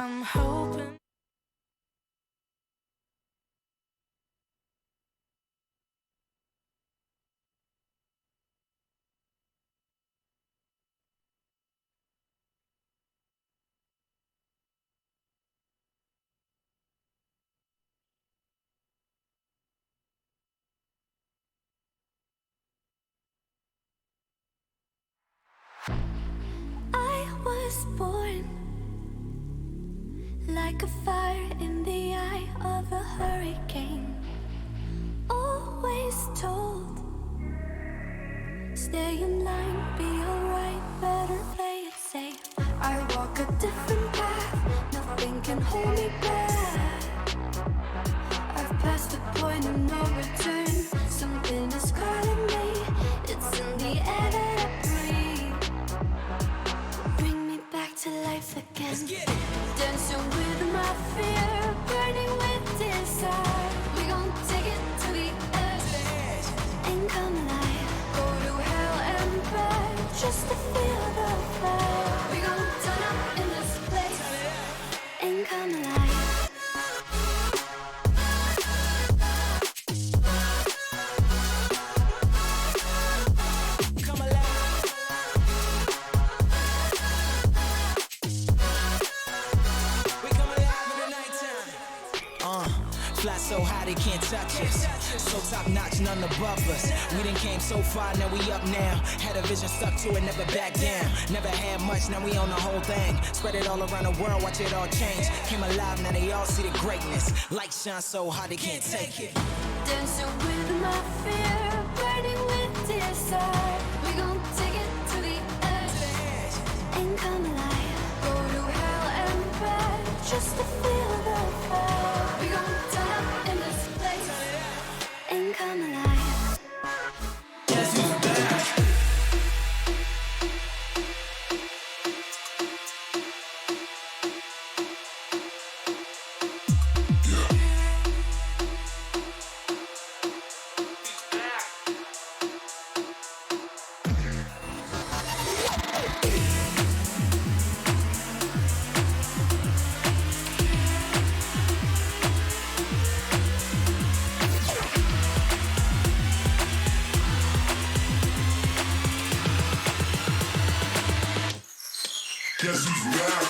I'm hoping. I was born like a fire in the eye of a hurricane. Always told, stay in line, be alright, better play it safe. I walk a different path, nothing can hold me back. I've passed the point of no return, something is calling me. It's in the air that I breathe. Bring me back to life again. Dancing with my fear, burning with desire. We gon' take it to the edge and come alive. Go to hell and back just to feel the fire. We gon' turn up in this place and come alive. Fly so high they can't touch us. So top notch, none above us. We done came so far, now we up now. Had a vision, stuck to it, never back down. Never had much, now we own the whole thing. Spread it all around the world, watch it all change. Came alive, now they all see the greatness. Light shine so high they can't take it. Dancing with my fear, burning with desire. We gon' take it to the edge and come alive. Go to hell and back just to feel the fire. We gon' turn up in this place and come alive. Guess who's back?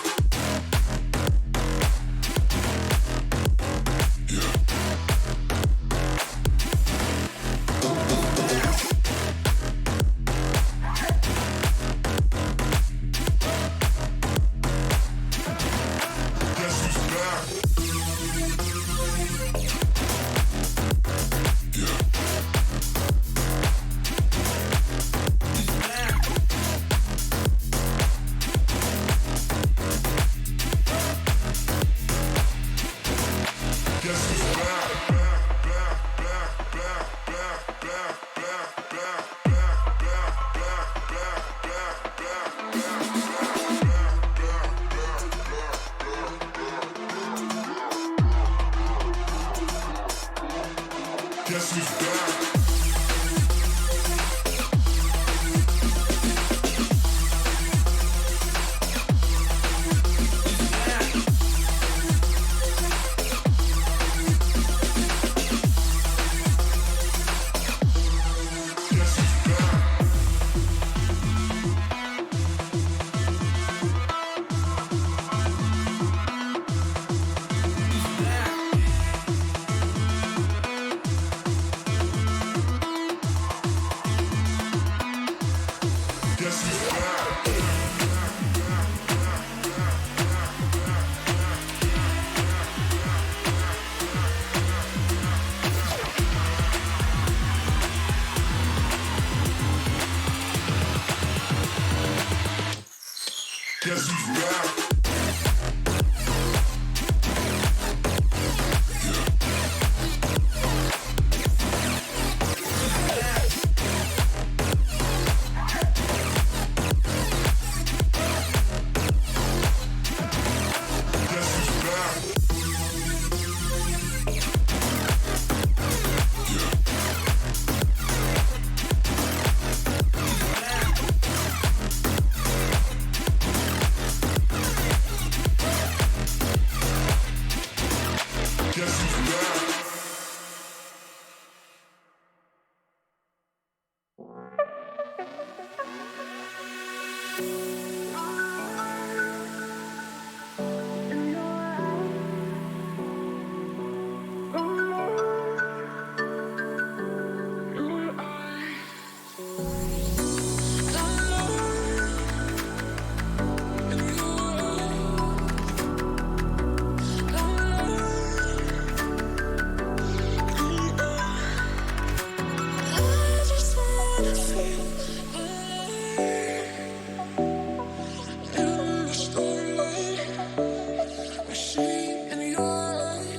Guess who's back? Guess who's back? Guess who's back? I just wanna feel in the starlight. I see in your eyes.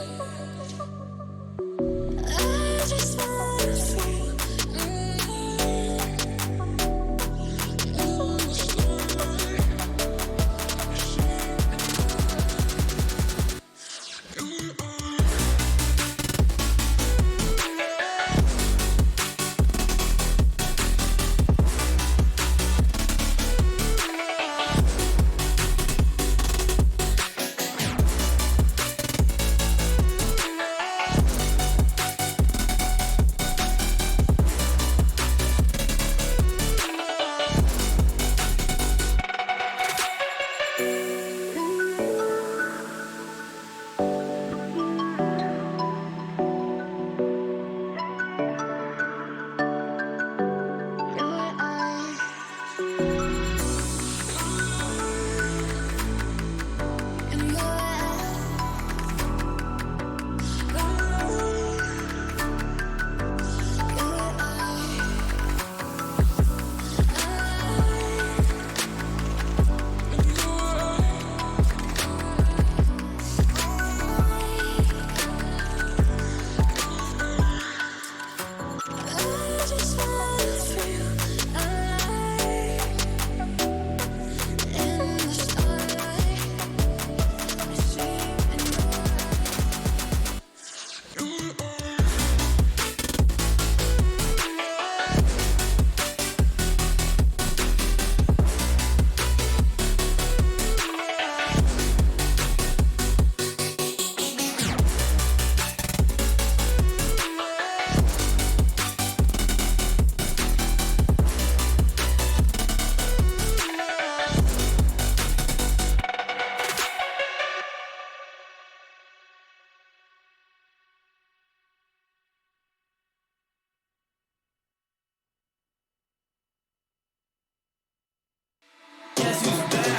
I just wanna feel in the starlight. I see in your eyes. Guess who's back?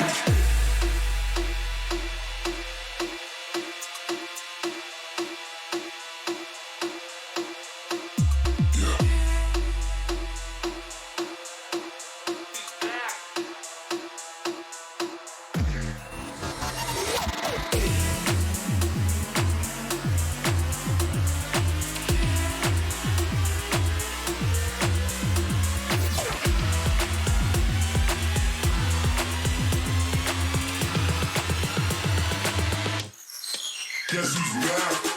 Guess who's back?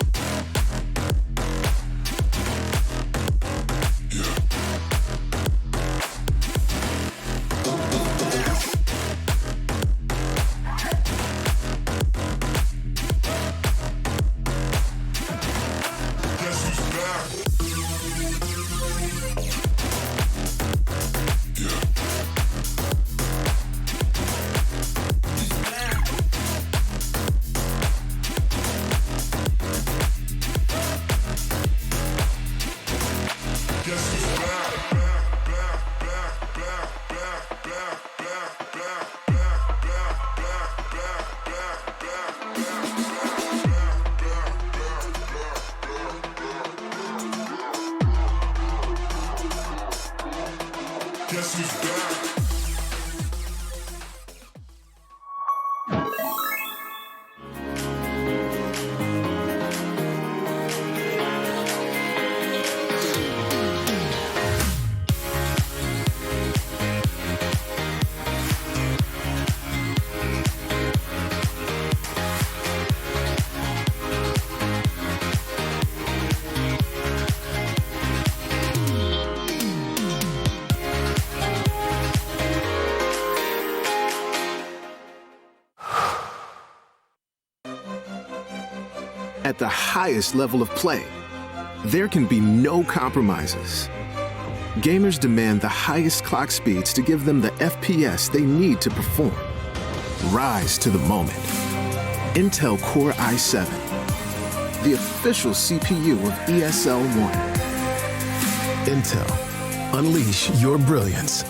Guess who's back? Guess who's back? At the highest level of play, there can be no compromises. Gamers demand the highest clock speeds to give them the FPS they need to perform. Rise to the moment. Intel Core i7, the official CPU of ESL 1. Intel, unleash your brilliance.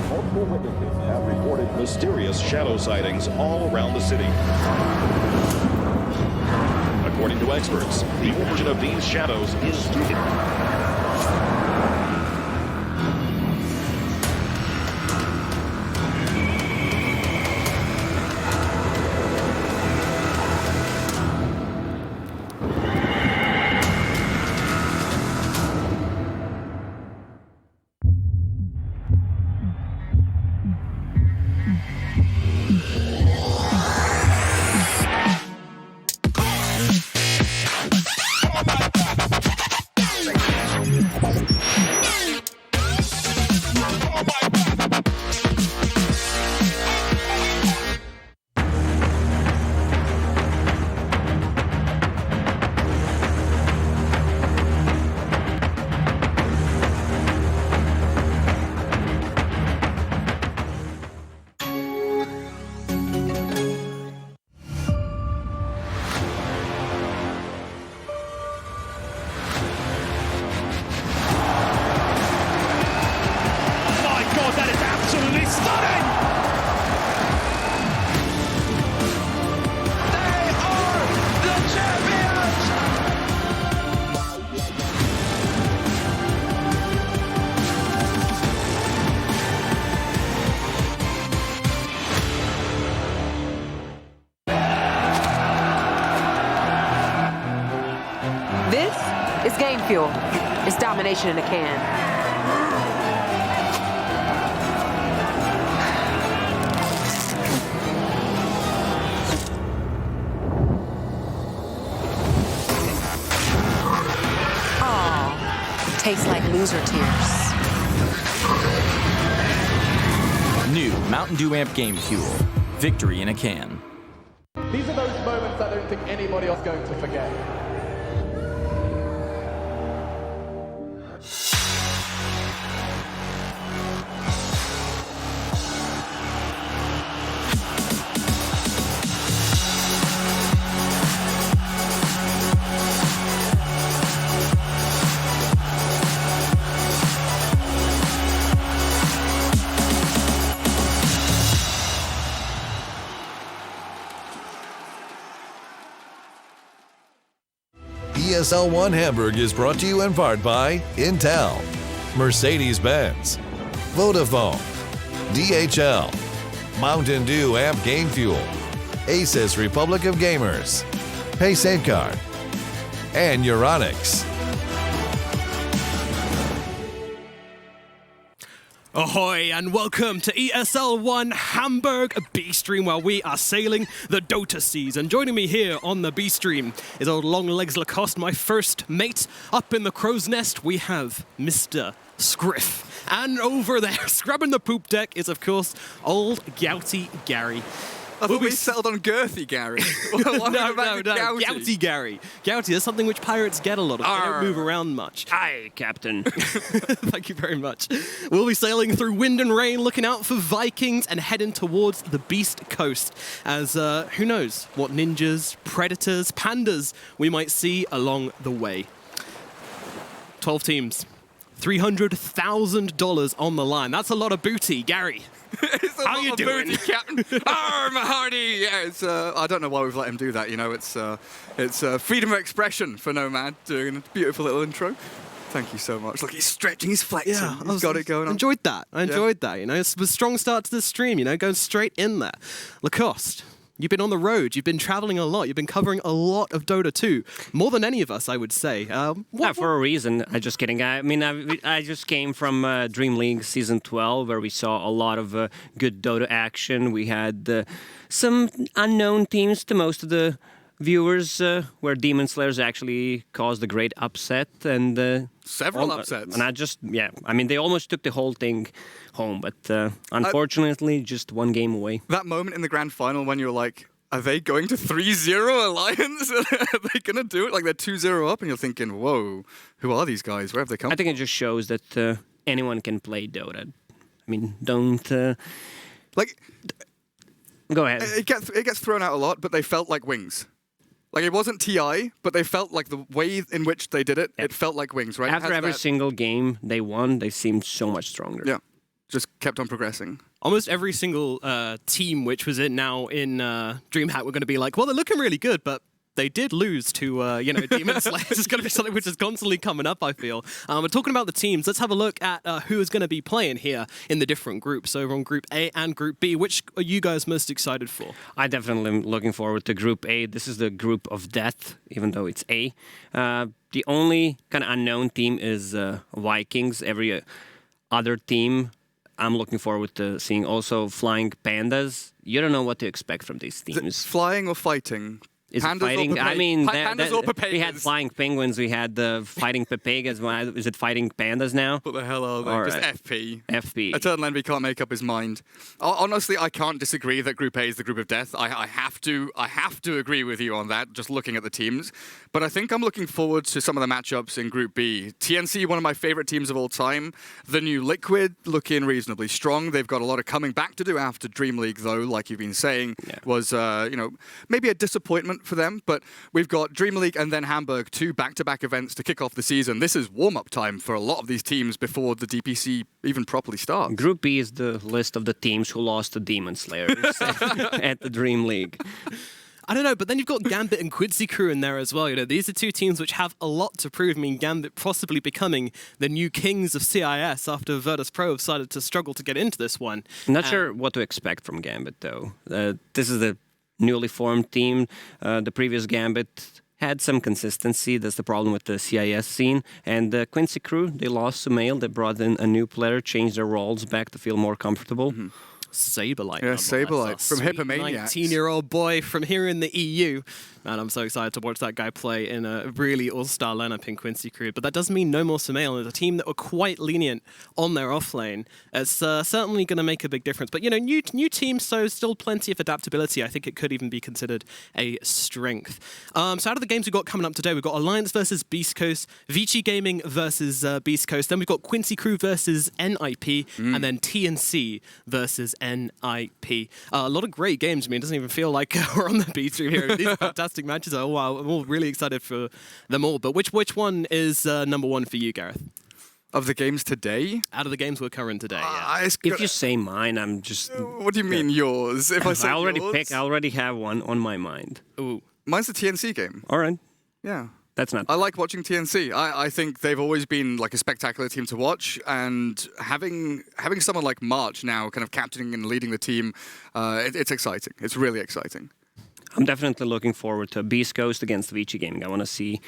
Multiple witnesses have reported mysterious shadow sightings all around the city. According to experts, the origin of these shadows is This is game fuel. It's domination in a can. Oh, tastes like loser tears. New Mountain Dew Amp Game Fuel. Victory in a can. These are those moments I don't think anybody else is going to forget. ESL 1 Hamburg is brought to you in part by Intel, Mercedes-Benz, Vodafone, DHL, Mountain Dew Amp Game Fuel, Asus Republic of Gamers, Pay Safeguard, and Euronics. Ahoy and welcome to ESL 1 Hamburg B-Stream, where we are sailing the Dota seas. And joining me here on the B-Stream is old Long Legs Lacoste, my first mate. Up in the crow's nest, we have Mr. Scriff. And over there, scrubbing the poop deck, is, of course, old Gouty Gary. I thought we settled on Girthy Gary. No, Gouty Gary. Gouty is something which pirates get a lot of. They don't move around much. Aye, Captain. Thank you very much. We'll be sailing through wind and rain, looking out for Vikings and heading towards the Beast Coast. As who knows what ninjas, predators, pandas we might see along the way. 12 teams. $300,000 on the line. That's a lot of booty, Gary. How you doing, booty, Captain? Arr, my hearty! Yeah, it's. I don't know why we've let him do that. You know, it's freedom of expression for Nomad doing a beautiful little intro. Thank you so much. Look, he's stretching, he's flexing. Yeah, he's got it going on. Enjoyed that. I enjoyed that. You know, it's a strong start to the stream. You know, going straight in there. Lacoste. You've been on the road. You've been traveling a lot. You've been covering a lot of Dota 2. More than any of us, I would say. For a reason. I'm just kidding. I mean, I just came from Dream League Season 12, where we saw a lot of good Dota action. We had some unknown teams to most of the viewers, where Demon Slayers actually caused a great upset. And several upsets. And I mean, they almost took the whole thing home, but unfortunately, just one game away. That moment in the grand final when you're like, are they going to 3-0 Alliance? Are they going to do it? Like they're 2-0 up and you're thinking, whoa, who are these guys? Where have they come I think it just shows that anyone can play Dota. I mean, don't... Like... Go ahead. It gets thrown out a lot, but they felt like wings. Like it wasn't TI, but they felt like the way in which they did it, it felt like wings, right? After every single game they won, they seemed so much stronger. Yeah, just kept on progressing. Almost every single team which was now in DreamHack were going to be like, well, they're looking really good, but they did lose to, Demon Slayer. It's going to be something which is constantly coming up, I feel. We're talking about the teams. Let's have a look at who is going to be playing here in the different groups. Over on Group A and Group B, which are you guys most excited for? I definitely am looking forward to Group A. This is the group of death, even though it's A. The only kind of unknown team is Vikings. Every other team I'm looking forward to seeing. Also Flying Pandas. You don't know what to expect from these teams. Is it flying or fighting? Is it fighting? I mean, we had flying penguins. We had the fighting papagas. Is it fighting pandas now? What the hell are they? All Just right. FP. FP. Eternal Envy can't make up his mind. Honestly, I can't disagree that Group A is the group of death. I have to agree with you on that, just looking at the teams. But I think I'm looking forward to some of the matchups in Group B. TNC, one of my favorite teams of all time. The new Liquid looking reasonably strong. They've got a lot of coming back to do after Dream League, though, like you've been saying, was maybe a disappointment for them. But we've got Dream League and then Hamburg, 2 back-to-back events to kick off the season. This is warm-up time for a lot of these teams before the DPC even properly starts. Group B is the list of the teams who lost to Demon Slayer at the Dream League. I don't know, but then you've got Gambit and Quincy Crew in there as well. These are two teams which have a lot to prove. I mean, Gambit possibly becoming the new kings of CIS after Virtus Pro decided to struggle to get into this one. I'm not sure what to expect from Gambit, though. This is the newly formed team. The previous Gambit had some consistency. That's the problem with the CIS scene. And the Quincy Crew, they lost to Mail. They brought in a new player, changed their roles back to feel more comfortable. Mm-hmm. Saberlight. Yeah, Saberlight from Hippomaniacs. 19-year-old boy from here in the EU. Man, I'm so excited to watch that guy play in a really all-star lineup in Quincy Crew. But that doesn't mean no more Sumail. There's a team that were quite lenient on their offlane. It's certainly going to make a big difference. But, new team, so still plenty of adaptability. I think it could even be considered a strength. So out of the games we've got coming up today, we've got Alliance versus Beast Coast, Vici Gaming versus Beast Coast. Then we've got Quincy Crew versus NIP, and then TNC versus NIP. A lot of great games. I mean, it doesn't even feel like we're on the B stream here. These are fantastic matches. Oh wow, I'm all really excited for them all. But which one is number one for you, Gareth? Of the games today? Out of the games we're covering today, yeah. If you say mine, I'm just... What do you mean yours? If I say I already yours? I already have one on my mind. Ooh. Mine's the TNC game. All right. Yeah. That's not... I like watching TNC. I think they've always been like a spectacular team to watch, and having someone like March now kind of captaining and leading the team, it's exciting. It's really exciting. I'm definitely looking forward to Beast Coast against Vici Gaming. I want to see,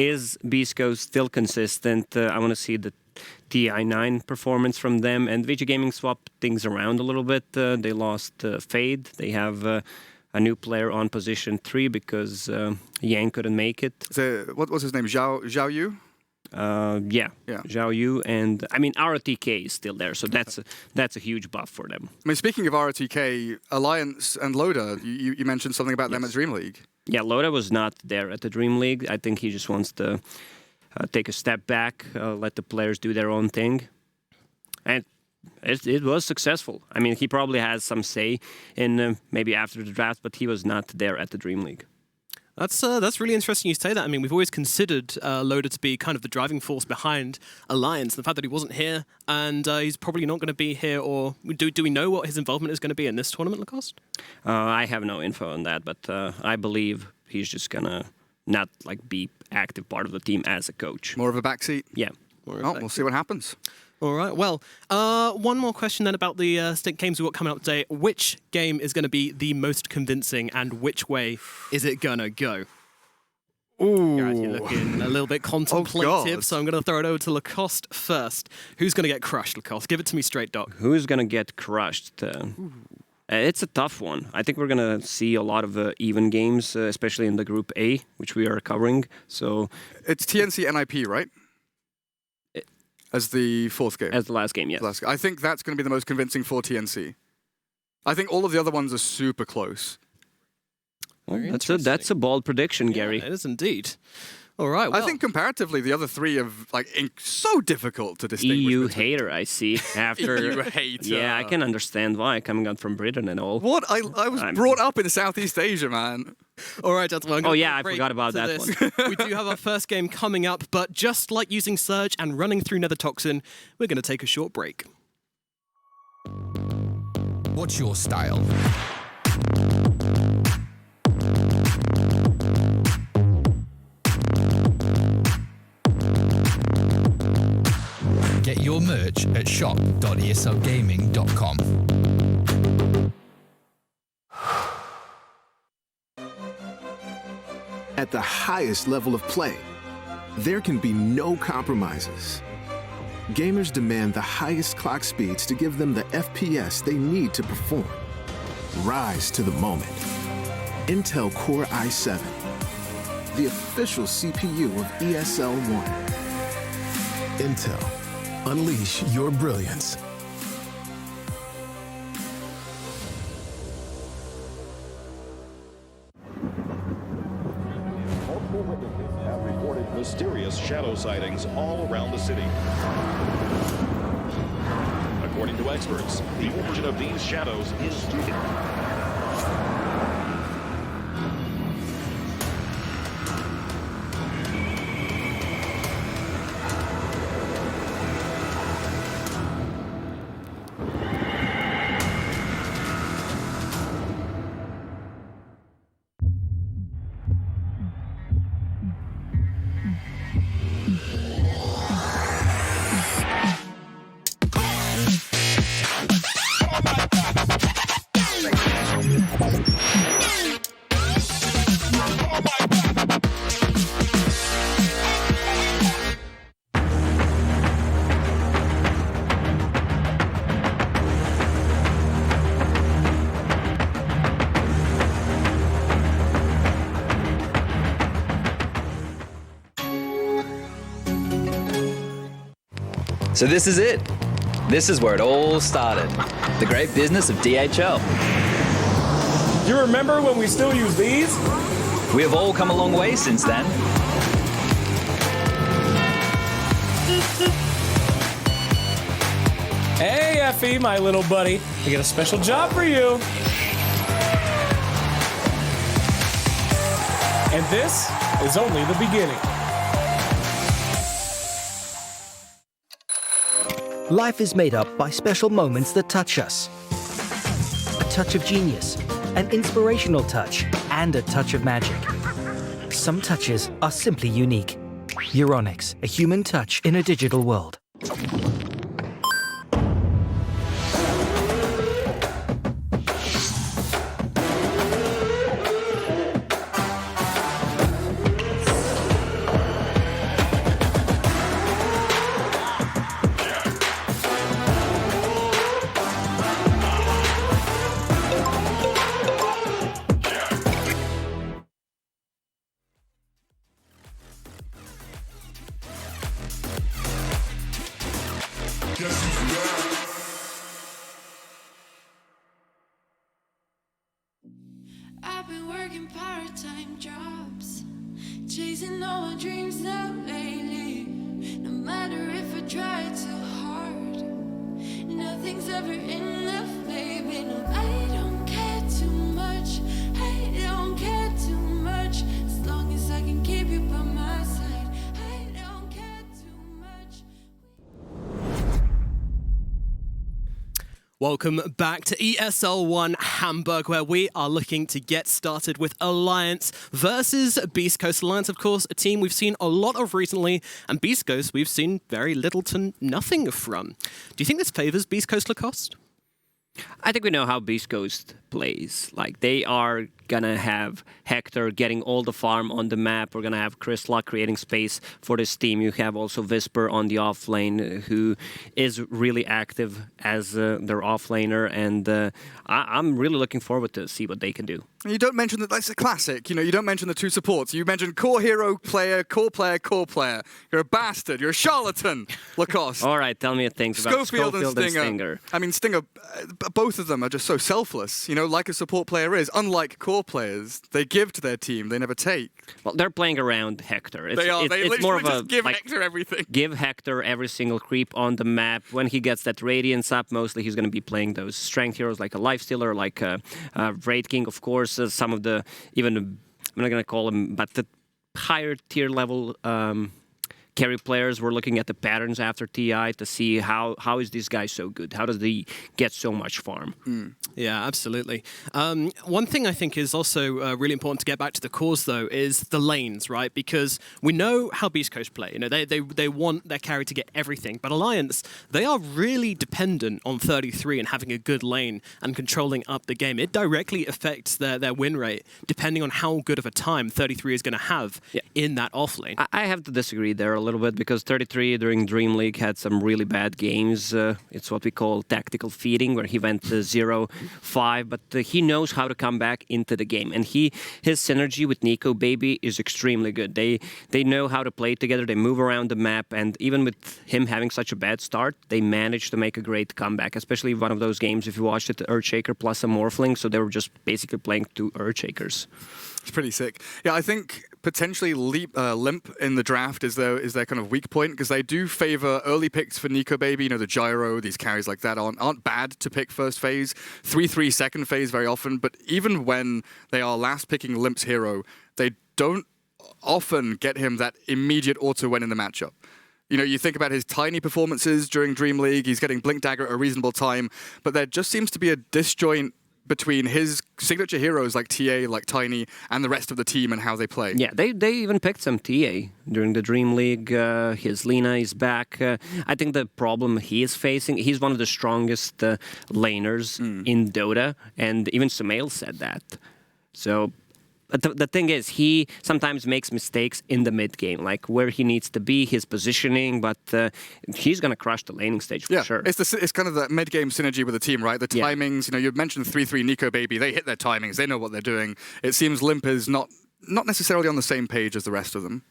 is Beast Coast still consistent? I want to see the TI9 performance from them, and Vici Gaming swapped things around a little bit. They lost Fade. They have a new player on position 3 because Yang couldn't make it. What was his name? Zhao Yu? Yeah, Zhao Yu, and I mean ROTK is still there, so that's a huge buff for them. I mean, speaking of ROTK, Alliance and Loda, you mentioned something about them at Dream League. Yeah, Loda was not there at the Dream League. I think he just wants to take a step back, let the players do their own thing, and it was successful. I mean, he probably has some say in maybe after the draft, but he was not there at the Dream League. That's really interesting you say that. I mean, we've always considered Loda to be kind of the driving force behind Alliance. The fact that he wasn't here, and he's probably not going to be here, or do we know what his involvement is going to be in this tournament, Lacoste? I have no info on that, but I believe he's just going to not be active part of the team as a coach. More of a backseat? Yeah. We'll see what happens. All right. Well, one more question then about the games we've got coming up today. Which game is going to be the most convincing, and which way is it going to go? Ooh. Gareth, you're looking a little bit contemplative, so I'm going to throw it over to Lacoste first. Who's going to get crushed, Lacoste? Give it to me straight, Doc. Who's going to get crushed? It's a tough one. I think we're going to see a lot of even games, especially in the Group A, which we are covering. So it's TNC NIP, right? As the fourth game? As the last game, yes. I think that's going to be the most convincing for TNC. I think all of the other ones are super close. Very That's a bold prediction, Gary. Yeah, it is indeed. All right. Well. I think comparatively, the other three are so difficult to distinguish. EU hater, I see. After EU hater. Yeah, I can understand why, coming out from Britain and all. What? I was brought up in Southeast Asia, man. All right, gentlemen. I forgot about that one. We do have our first game coming up, but just like using Surge and running through Nether Toxin, we're going to take a short break. What's your style? Get your merch at shop.eslgaming.com. At the highest level of play, there can be no compromises. Gamers demand the highest clock speeds to give them the FPS they need to perform. Rise to the moment. Intel Core i7, the official CPU of ESL 1. Intel, unleash your brilliance. Multiple witnesses have reported mysterious shadow sightings all around the city. According to experts, the origin of these shadows is So this is it. This is where it all started. The great business of DHL. You remember when we still use these? We have all come a long way since then. Hey, Effie, my little buddy. I got a special job for you. And this is only the beginning. Life is made up by special moments that touch us. A touch of genius, an inspirational touch, and a touch of magic. Some touches are simply unique. Euronics, a human touch in a digital world. I've been working part-time jobs, chasing all my dreams out lately. No matter if I try too hard, nothing's ever enough, baby. No, I don't care too much. I don't care too much. As long as I can keep you by my side, I don't care too much. Welcome back to ESL 1 Hamburg, where we are looking to get started with Alliance versus Beast Coast. Alliance, of course, a team we've seen a lot of recently, and Beast Coast we've seen very little to nothing from. Do you think this favors Beast Coast Lacoste? I think we know how Beast Coast plays. Like, they are gonna have Hector getting all the farm on the map. We're gonna have Crysla creating space for this team. You have also Whisper on the off lane, who is really active as their off laner, and I'm really looking forward to see what they can do. You don't mention that. That's a classic. You know, you don't mention the two supports. You mentioned core hero player, core player, core player. You're a bastard. You're a charlatan, Lacoste. All right, tell me things about Schofield and Stinger. I mean, Stinger. Both of them are just so selfless. You like a support player is. Unlike core players, they give to their team, they never take. Well, they're playing around Hector. They it's more of a give Hector everything. Give Hector every single creep on the map. When he gets that Radiance up, mostly he's going to be playing those strength heroes like a Lifestealer, like a Raid King, of course. Some of the, I'm not going to call them, but the higher tier level carry players were looking at the patterns after TI to see how is this guy so good? How does he get so much farm? Yeah, absolutely. One thing I think is also really important to get back to the cause, though, is the lanes, right? Because we know how Beast Coast play. They want their carry to get everything, but Alliance, they are really dependent on 33 and having a good lane and controlling up the game. It directly affects their win rate, depending on how good of a time 33 is going to have in that off lane. I have to disagree there a little bit because 33 during Dream League had some really bad games. It's what we call tactical feeding, where he went 0-5, but he knows how to come back into the game. And his synergy with Nico Baby is extremely good. They know how to play together. They move around the map, and even with him having such a bad start, they managed to make a great comeback. Especially one of those games, if you watched it, the Earthshaker plus a Morphling, so they were just basically playing 2 Earthshakers. It's pretty sick. Yeah, I think potentially Limp in the draft is their kind of weak point, because they do favor early picks for Nico Baby. The Gyro, these carries like that aren't bad to pick first phase. 3-3 second phase very often, but even when they are last picking Limp's hero, they don't often get him that immediate auto win in the matchup. You think about his tiny performances during Dream League, he's getting Blink Dagger at a reasonable time, but there just seems to be a disjoint between his signature heroes like TA, like Tiny, and the rest of the team and how they play. Yeah, they even picked some TA during the Dream League. His Lina is back. I think the problem he is facing, he's one of the strongest laners in Dota, and even Sumail said that. So the thing is, he sometimes makes mistakes in the mid game, like where he needs to be, his positioning, but he's going to crush the laning stage for sure. It's kind of the mid game synergy with the team, right? The timings, you mentioned 3-3 Nico Baby, they hit their timings, they know what they're doing. It seems Limp is not necessarily on the same page as the rest of them.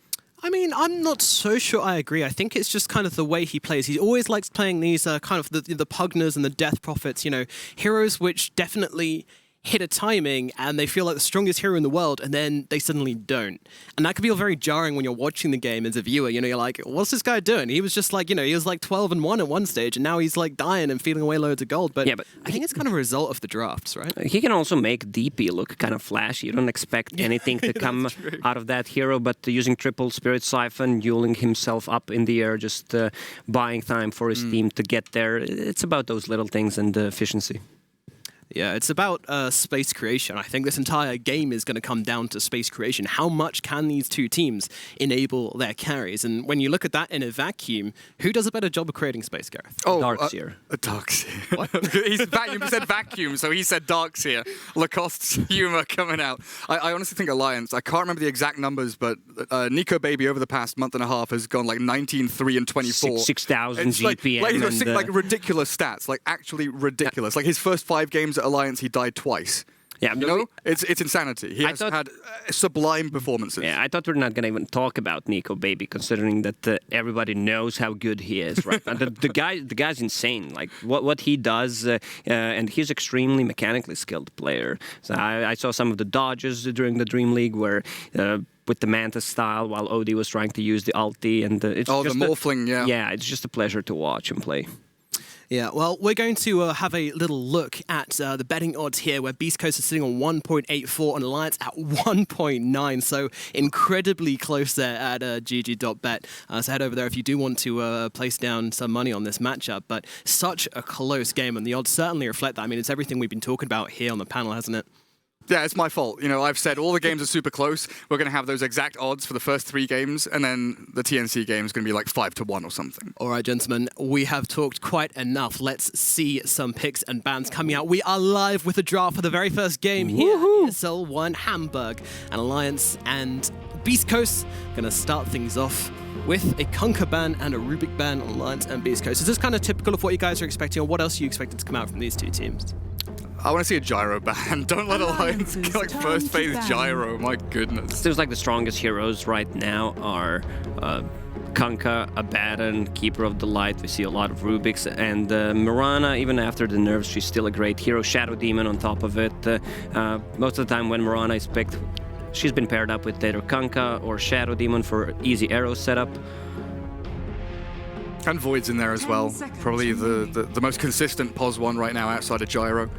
I mean, I'm not so sure I agree. I think it's just kind of the way he plays. He always likes playing these kind of the Pugners and the Death Prophets, heroes which definitely hit a timing and they feel like the strongest hero in the world, and then they suddenly don't. And that can feel very jarring when you're watching the game as a viewer. You're like, what's this guy doing? He was just like, he was like 12-1 at one stage, and now he's like dying and feeling away loads of gold. But I think it's kind of a result of the drafts, right? He can also make DP look kind of flashy. You don't expect anything to come out of that hero, but using triple Spirit Siphon, yuling himself up in the air, just buying time for his team to get there. It's about those little things and efficiency. Yeah, it's about space creation. I think this entire game is going to come down to space creation. How much can these two teams enable their carries? And when you look at that in a vacuum, who does a better job of creating space, Gareth? Darkseer. Darkseer. He said vacuum, so he said Darkseer. Lacoste's humor coming out. I honestly think Alliance, I can't remember the exact numbers, but Nico Baby over the past month and a half has gone like 19, 3, and 24. 6,000 GPM. Like ridiculous stats, like actually ridiculous. Like his first 5 games at Alliance, he died twice. Yeah, it's insanity. He has had sublime performances. Yeah, I thought we're not going to even talk about Nico Baby, considering that everybody knows how good he is, right? the guy's insane. Like what he does, and he's extremely mechanically skilled player. So I saw some of the dodges during the Dream League where. With the Mantis style, while OD was trying to use the ulti, and it's just the Morphling, yeah, it's just a pleasure to watch him play. Yeah, well, we're going to have a little look at the betting odds here, where Beast Coast is sitting on 1.84 and Alliance at 1.9, so incredibly close there at gg.bet. So head over there if you do want to place down some money on this matchup, but such a close game, and the odds certainly reflect that. I mean, it's everything we've been talking about here on the panel, hasn't it? Yeah, it's my fault. I've said all the games are super close. We're going to have those exact odds for the first 3 games, and then the TNC game is going to be like 5-1 or something. All right, gentlemen, we have talked quite enough. Let's see some picks and bans coming out. We are live with a draft for the very first game here at ESL 1 Hamburg. And Alliance and Beast Coast going to start things off with a Kunkka ban and a Rubik ban on Alliance and Beast Coast. Is this kind of typical of what you guys are expecting, or what else are you expected to come out from these two teams? I want to see a Gyro ban. Don't let Alliance like first phase Gyro. My goodness. Seems like the strongest heroes right now are Kanka, Abaddon, Keeper of the Light. We see a lot of Rubiks. And Mirana, even after the nerfs, she's still a great hero. Shadow Demon on top of it. Most of the time when Mirana is picked, she's been paired up with either Kanka or Shadow Demon for easy arrow setup. And Void's in there as well. Probably the most consistent POS one right now outside of Gyro.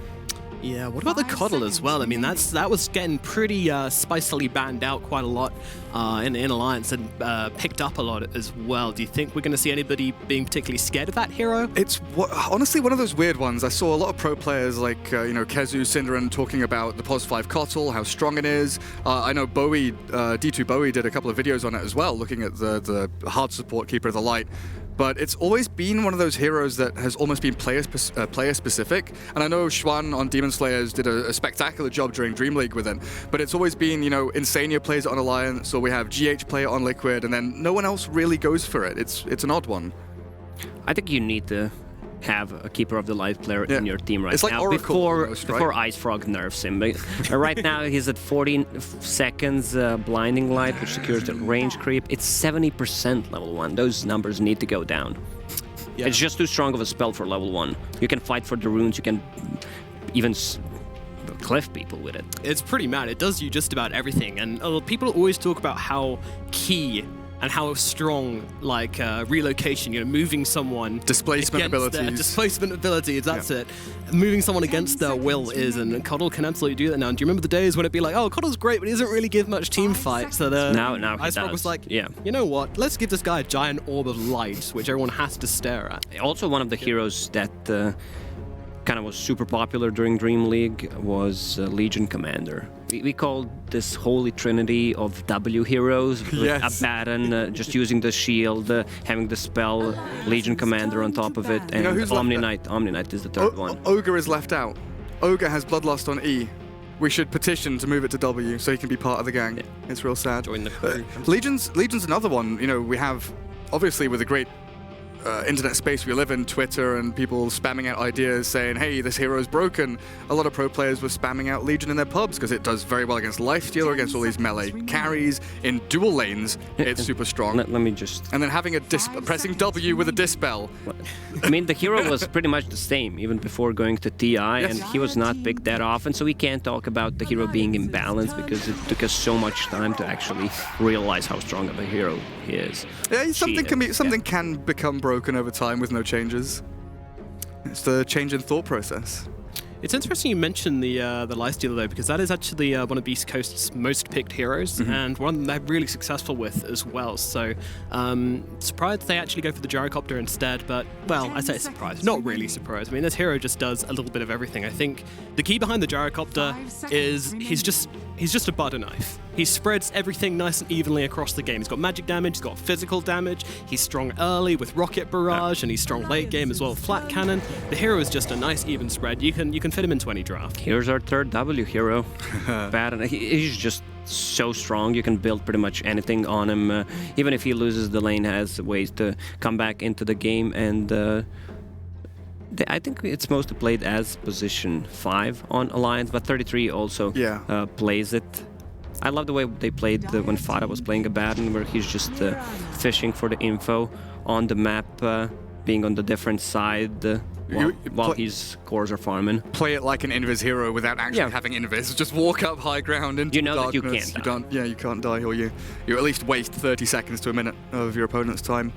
Yeah, what about the Coddle as well? I mean, that was getting pretty spicily banned out quite a lot in Alliance and picked up a lot as well. Do you think we're going to see anybody being particularly scared of that hero? It's honestly one of those weird ones. I saw a lot of pro players like Kezu, Cinderin talking about the POS 5 Coddle, how strong it is. I know Bowie, D2 Bowie did a couple of videos on it as well, looking at the hard support Keeper of the Light. But it's always been one of those heroes that has almost been player-specific. And I know Schwan on Demon Slayers did a spectacular job during Dream League with it. But it's always been, Insania plays it on Alliance, or we have GH play it on Liquid, and then no one else really goes for it. It's an odd one. I think you need to have a Keeper of the Light player in your team right it's like now Oracle almost, before Ice Frog nerfs him. But right now he's at 40 seconds blinding light, which secures the range creep. It's 70% level 1. Those numbers need to go down. Yeah. It's just too strong of a spell for level 1. You can fight for the runes, you can even cliff people with it. It's pretty mad. It does you just about everything. And people always talk about how key and how strong, relocation, moving someone... Displacement abilities. Displacement abilities, that's it. Moving someone against their will is, and Coddle can absolutely do that now. And do you remember the days when it'd be like, oh, Coddle's great, but he doesn't really give much team fight? So now Ice Frog was like, you know what, let's give this guy a giant orb of light, which everyone has to stare at. Also, one of the heroes that kind of was super popular during Dream League was Legion Commander. We called this holy trinity of W heroes. Yes. Abaddon, just using the shield, having the spell, Legion Commander on top of it, and Omni Knight. Omni Knight is the third one. Ogre is left out. Ogre has Bloodlust on E. We should petition to move it to W so he can be part of the gang. Yeah. It's real sad. Join the crew. Legion's another one. We have, obviously, with a great internet space we live in, Twitter, and people spamming out ideas saying, hey, this hero is broken. A lot of pro players were spamming out Legion in their pubs because it does very well against lifesteal or against all these melee carries. In dual lanes, it's super strong. Let me just... And then having pressing W with a dispel. I mean, the hero was pretty much the same, even before going to TI, and he was not picked that often, so we can't talk about the hero being imbalanced because it took us so much time to actually realize how strong of a hero he is. Yeah, something can become broken over time with no changes. It's the change in thought process. It's interesting you mentioned the lifestealer though, because that is actually one of East Coast's most picked heroes, and one they're really successful with as well. So surprised they actually go for the gyrocopter instead, but well, I say surprised, not really surprised. I mean, this hero just does a little bit of everything. I think the key behind the gyrocopter is he's just a butter knife. He spreads everything nice and evenly across the game. He's got magic damage, he's got physical damage, he's strong early with rocket barrage, and he's strong late game as well with flat cannon. The hero is just a nice even spread. You can fit him into any draft. Here's our third W hero. He's just so strong. You can build pretty much anything on him. Even if he loses the lane, has ways to come back into the game, and I think it's mostly played as position 5 on Alliance, but 33 also plays it. I love the way they played when Fada was playing Abaddon, where he's just fishing for the info on the map, being on the different side while his cores are farming. Play it like an Invis hero without actually having Invis. Just walk up high ground into darkness. That you can't die. You can't die, or you at least waste 30 seconds to a minute of your opponent's time.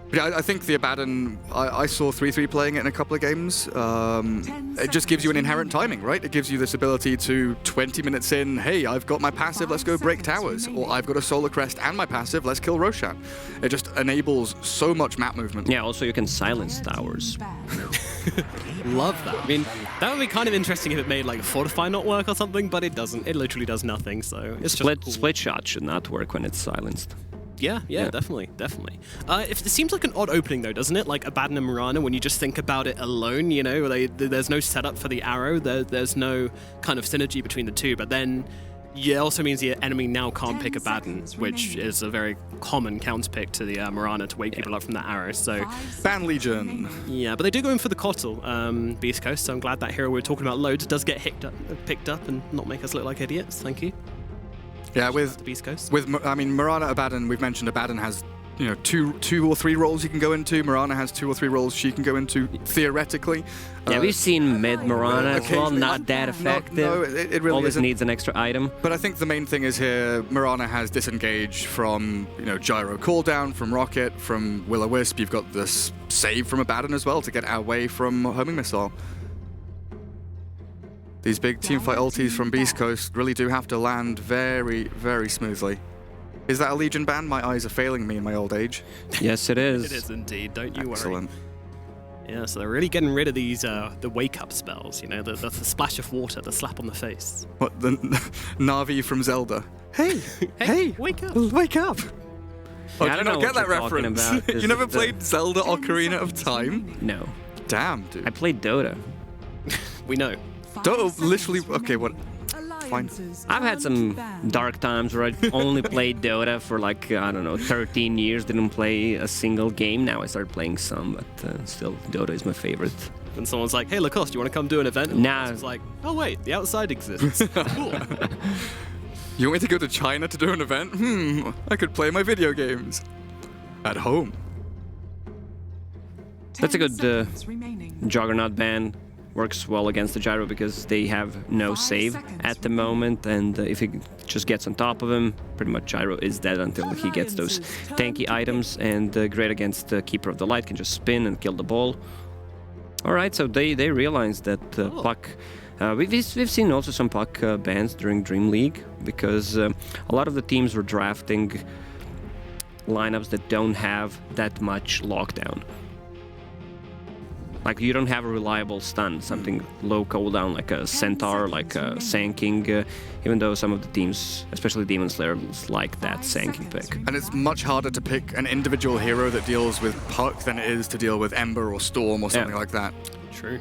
But I think the Abaddon, I saw 3-3 playing it in a couple of games. It just gives you an inherent timing, right? It gives you this ability to 20 minutes in, hey, I've got my passive, let's go break towers. Or I've got a Solar Crest and my passive, let's kill Roshan. It just enables so much map movement. Yeah, also you can silence towers. Love that. I mean, that would be kind of interesting if it made like Fortify not work or something, but it doesn't. It literally does nothing, so it's just cool. Split shot should not work when it's silenced. Yeah, definitely. It seems like an odd opening though, doesn't it? Like Abaddon and Mirana, when you just think about it alone, there's no setup for the arrow, there's no kind of synergy between the two, but then it also means the enemy now can't pick Abaddon, which is a very common counter pick to the Mirana to wake people up from that arrow, so... Ban Legion! Yeah, but they do go in for the Coddle, Beast Coast, so I'm glad that hero we're talking about loads does get picked up and not make us look like idiots, thank you. Yeah, with the Beast Coast. Mirana Abaddon, we've mentioned Abaddon has two or three roles you can go into. Mirana has 2 or 3 roles she can go into theoretically. Yeah, we've seen mid Mirana as well, not that effective. No, it really always isn't. needs an extra item. But I think the main thing is here, Mirana has disengage from, gyro cooldown, from rocket, from Will-O-Wisp. You've got this save from Abaddon as well to get away from homing missile. These big teamfight ultis from Beast Coast really do have to land very, very smoothly. Is that a Legion ban? My eyes are failing me in my old age. Yes, it is. It is indeed, don't you Excellent. worry. Yeah, so they're really getting rid of these, the wake-up spells, the splash of water, the slap on the face. What, the Na'Vi from Zelda? Hey, wake up! Wake up! Oh, Yeah, I do you don't not know get what that you're talking reference? about, 'cause You never of the- played Zelda Ocarina of Time? No. Damn, dude. I played Dota. We know. Dota literally... Okay, what... Fine. I've had some dark times where I only played Dota for 13 years, didn't play a single game. Now I started playing some, but still, Dota is my favorite. And someone's like, hey, Lacoste, you want to come do an event? And Nah. it's like, oh, wait, the outside exists. Cool. You want me to go to China to do an event? I could play my video games. At home. That's a good Juggernaut ban. Works well against the gyro because they have no save at the moment, and if he just gets on top of him, pretty much gyro is dead until he gets those tanky items, and great against Keeper of the Light, can just spin and kill the ball. Alright, so they realize that Puck... we've seen also some Puck bans during Dream League, because a lot of the teams were drafting lineups that don't have that much lockdown. Like, you don't have a reliable stun, something low cooldown like a Centaur, like a Sanking, even though some of the teams, especially Demon Slayers, like that Sanking pick. And it's much harder to pick an individual hero that deals with Puck than it is to deal with Ember or Storm or something like that. True.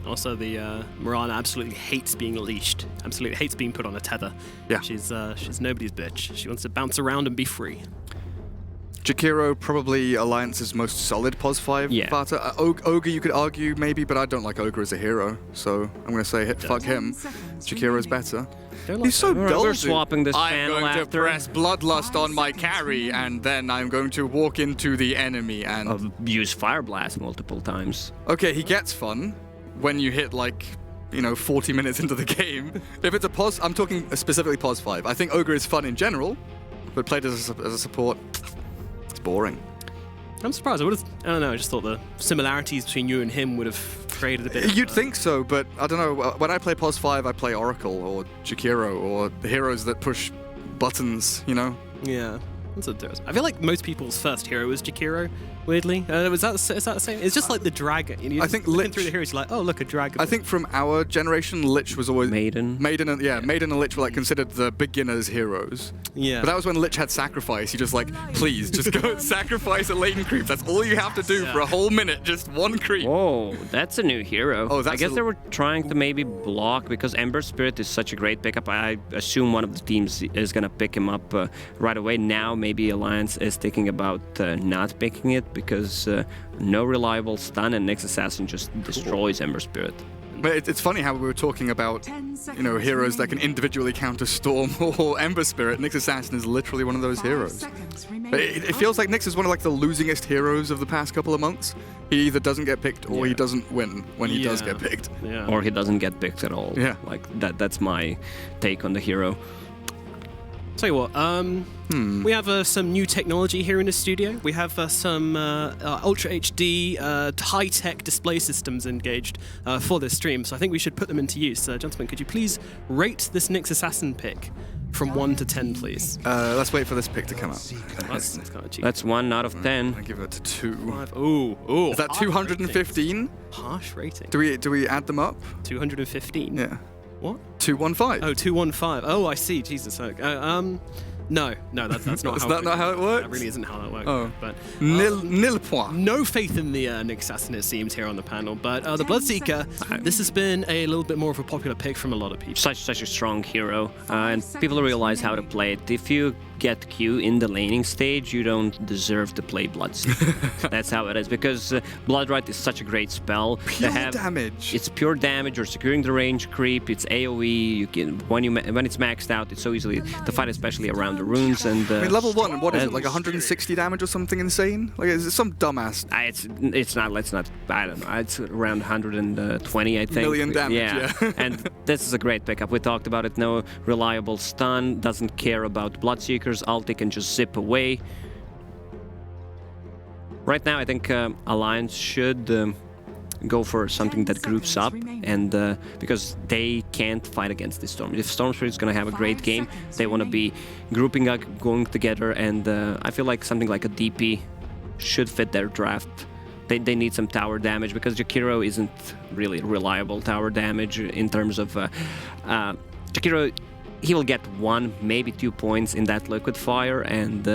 Also, the Mirana absolutely hates being leashed. Absolutely hates being put on a tether. Yeah. She's nobody's bitch. She wants to bounce around and be free. Jakiro, probably Alliance's most solid POS 5 fighter. Ogre, you could argue maybe, but I don't like Ogre as a hero, so I'm going to say fuck him. Jakiro's better. He's so dull. We're swapping this I'm panel going to after. press Bloodlust on my carry, and then I'm going to walk into the enemy and... use Fire Blast multiple times. Okay, he gets fun when you hit, 40 minutes into the game. If it's a POS, I'm talking specifically POS 5. I think Ogre is fun in general, but played as a support... boring. I'm surprised. I don't know. I just thought the similarities between you and him would have created a bit. You'd think so, but I don't know. When I play POS 5, I play Oracle or Jakiro or heroes that push buttons. Yeah, that's interesting. I feel like most people's first hero is Jakiro. Weirdly, is that the same? It's just like the dragon. I think looking Lich through the heroes, you're like, oh look, a dragon. I think from our generation, Lich was always Maiden. Maiden and Lich were considered the beginners' heroes. Yeah. But that was when Lich had sacrifice. You just please, just go and sacrifice a latent creep. That's all you have to do for a whole minute. Just one creep. Whoa, that's a new hero. Oh, I guess they were trying to maybe block, because Ember Spirit is such a great pickup. I assume one of the teams is gonna pick him up right away. Now maybe Alliance is thinking about not picking it, because no reliable stun, and Nyx Assassin just destroys Ember Spirit. But it's funny how we were talking about, heroes that can individually counter Storm or Ember Spirit. Nyx Assassin is literally one of those heroes. It feels like Nyx is one of the losingest heroes of the past couple of months. He either doesn't get picked or he doesn't win when he does get picked. Yeah. Or he doesn't get picked at all. Yeah. That's my take on the hero. Tell you what, we have some new technology here in the studio. We have some Ultra HD high-tech display systems engaged for this stream, so I think we should put them into use. Gentlemen, could you please rate this Nyx Assassin pick from 1 to 10, please? Let's wait for this pick to come out. That's kind of cheap. That's 1 out of 10. I give it a 2. Ooh. Is that 215? Harsh rating. Do we add them up? 215. Yeah. What? 215. Oh, 215. Oh, I see. Jesus. No, that's not. Is how that not how it works? That really isn't how that works. Oh. But nil point. No faith in the Nyx Assassin, it seems, here on the panel. But the Bloodseeker, this has been a little bit more of a popular pick from a lot of people. Such a strong hero, and people realize how to play it. If you get Q in the laning stage, you don't deserve to play Bloodseeker. That's how it is, because Bloodrite is such a great spell. Pure damage. It's pure damage. You're securing the range creep. It's AoE. You can when it's maxed out, it's so easily to fight, especially around the runes. And I mean, level 1, what is it, like 160 damage or something insane? Like, is it some dumbass? It's not. Let's not. I don't know. It's around 120, I think. Million damage. Yeah. And this is a great pickup. We talked about it. No reliable stun. Doesn't care about Bloodseekers. Ulti can just zip away. Right now, I think Alliance should go for something that groups up, and because they can't fight against this Storm. If Storm Spirit is going to have a great game, they want to be grouping up, going together, and I feel like something like a DP should fit their draft. They need some tower damage, because Jakiro isn't really reliable tower damage in terms of... Jakiro, he will get 1, maybe 2 points in that Liquid Fire, and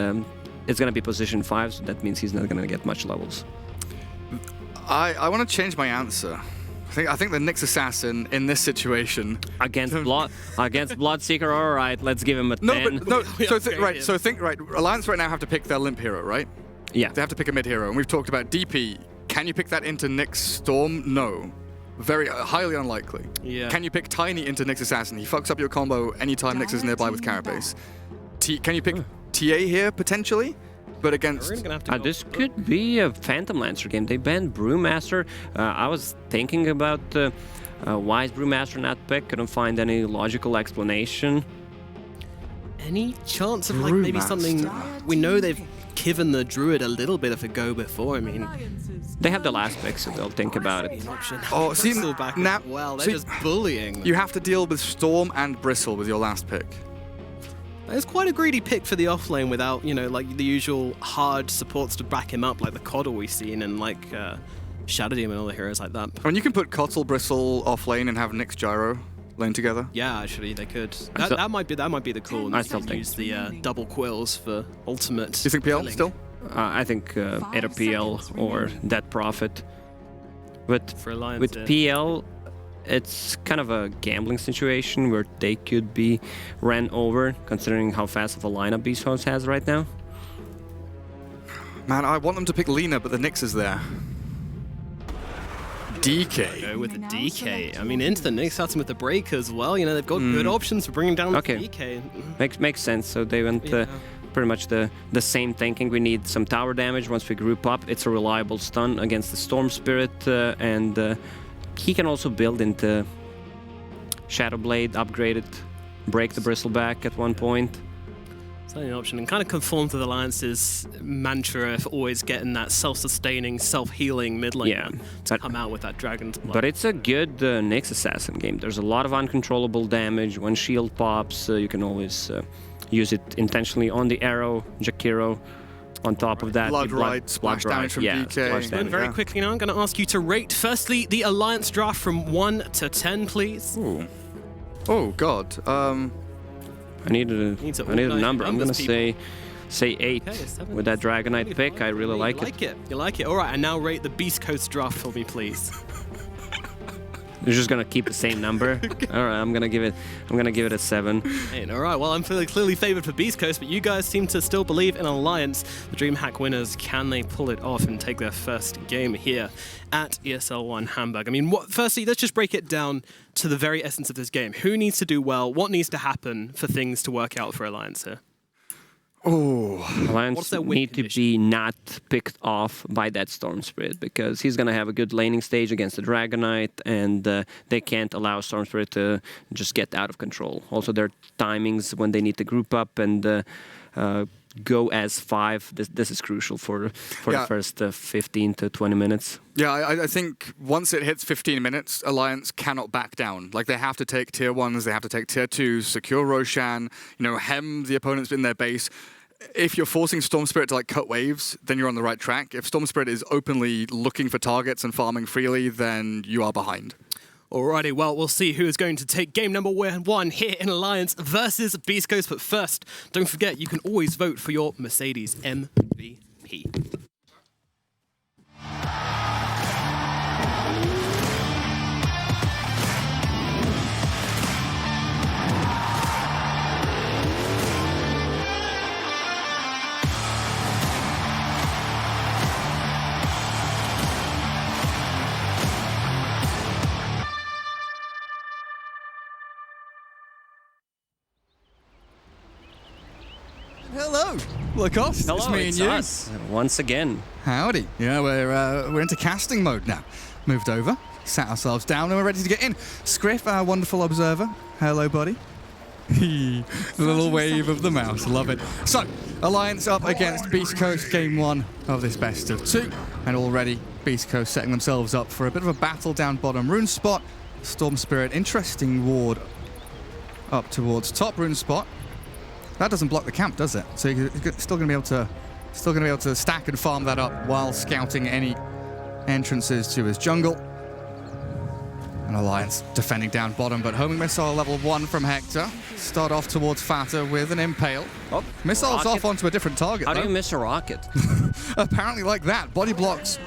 it's going to be position 5, so that means he's not going to get much levels. I want to change my answer. I think the Nyx Assassin in this situation against Bloodseeker. All right, let's give him a 10. No, but so think right. Alliance right now have to pick their limp hero, right? Yeah. They have to pick a mid hero, and we've talked about DP. Can you pick that into Nyx Storm? No. Very highly unlikely. Yeah. Can you pick Tiny into Nyx Assassin? He fucks up your combo anytime Nyx is nearby with Carapace. Can you pick TA here potentially? But against... this could be a Phantom Lancer game. They banned Brewmaster. I was thinking about why is Brewmaster not picked. Couldn't find any logical explanation. Any chance of like maybe something... We know they've given the Druid a little bit of a go before. I mean... They have the last pick, so they'll think about it. Oh, see, now... Well, they're just bullying. You have to deal with Storm and Bristle with your last pick. It's quite a greedy pick for the offlane without, you know, like the usual hard supports to back him up, like the Coddle we've seen and like Shadow Demon and all the heroes like that. I mean, you can put Kotl, Bristle offlane and have Nyx Gyro lane together. Yeah, actually, they could. That might be the cool. I still think use the double quills for ultimate. Do you think PL killing. still? I think either PL or Dead Prophet. But for Alliance, with PL, it's kind of a gambling situation where they could be ran over, considering how fast of a lineup Beast Host has right now. Man, I want them to pick Lina, but the Nyx is there. DK. Go with the DK. I mean, into the Nyx starts with the break as well. You know, they've got good options for bringing down the DK. Makes sense. So they went pretty much the same thinking. We need some tower damage once we group up. It's a reliable stun against the Storm Spirit, and he can also build into Shadow Blade, upgrade it, break the Bristleback at one point. It's only an option, and kind of conform to the Alliance's mantra of always getting that self-sustaining, self-healing mid lane to come out with that Dragon's Blood. But it's a good Nyx Assassin game. There's a lot of uncontrollable damage. When shield pops, you can always use it intentionally on the arrow, Jakiro. On top of that, Bloodrite, splash damage from DK. Very quickly now, I'm going to ask you to rate, firstly, the Alliance draft from 1 to 10, please. Ooh. Oh, God. I need a number. I'm going to say 8 with that Dragonite pick. I really like it. You like it? All right, and now rate the Beast Coast draft for me, please. You're just gonna keep the same number. All right, I'm gonna give it a 7. All right, well, I'm feeling clearly favored for Beast Coast, but you guys seem to still believe in Alliance. The DreamHack winners, can they pull it off and take their first game here at ESL 1 Hamburg? I mean, firstly, let's just break it down to the very essence of this game. Who needs to do well? What needs to happen for things to work out for Alliance here? Oh, Alliance need to be not picked off by that Storm Spirit, because he's going to have a good laning stage against the Dragonite, and they can't allow Storm Spirit to just get out of control. Also, their timings when they need to group up and go as 5, this is crucial for the first 15 to 20 minutes. Yeah, I think once it hits 15 minutes, Alliance cannot back down. Like, they have to take tier 1s, they have to take tier 2s, secure Roshan, hem the opponents in their base. If you're forcing Storm Spirit to cut waves, then you're on the right track. If Storm Spirit is openly looking for targets and farming freely, then you are behind. Alrighty, well, we'll see who is going to take game number 1 here in Alliance versus Beast Coast. But first, don't forget, you can always vote for your Mercedes MVP. hello, Lacoste. Hello, it's me it's and you. us once again. Howdy. Yeah, we're into casting mode now. Moved over, sat ourselves down, and we're ready to get in. Scriff, our wonderful observer. Hello, buddy. The little wave of the mouse, love it. So, Alliance up against Beast Coast, game 1 of this best of 2, and already Beast Coast setting themselves up for a bit of a battle down bottom rune spot. Storm Spirit, interesting ward up towards top rune spot. That doesn't block the camp, does it? So you're still going to be able to stack and farm that up while scouting any entrances to his jungle. An Alliance defending down bottom, but homing missile level 1 from Hector. Start off towards Fata with an impale. Oh, Missile's rocket. off onto a different target. How though. do you miss a rocket? Apparently like that. Body blocks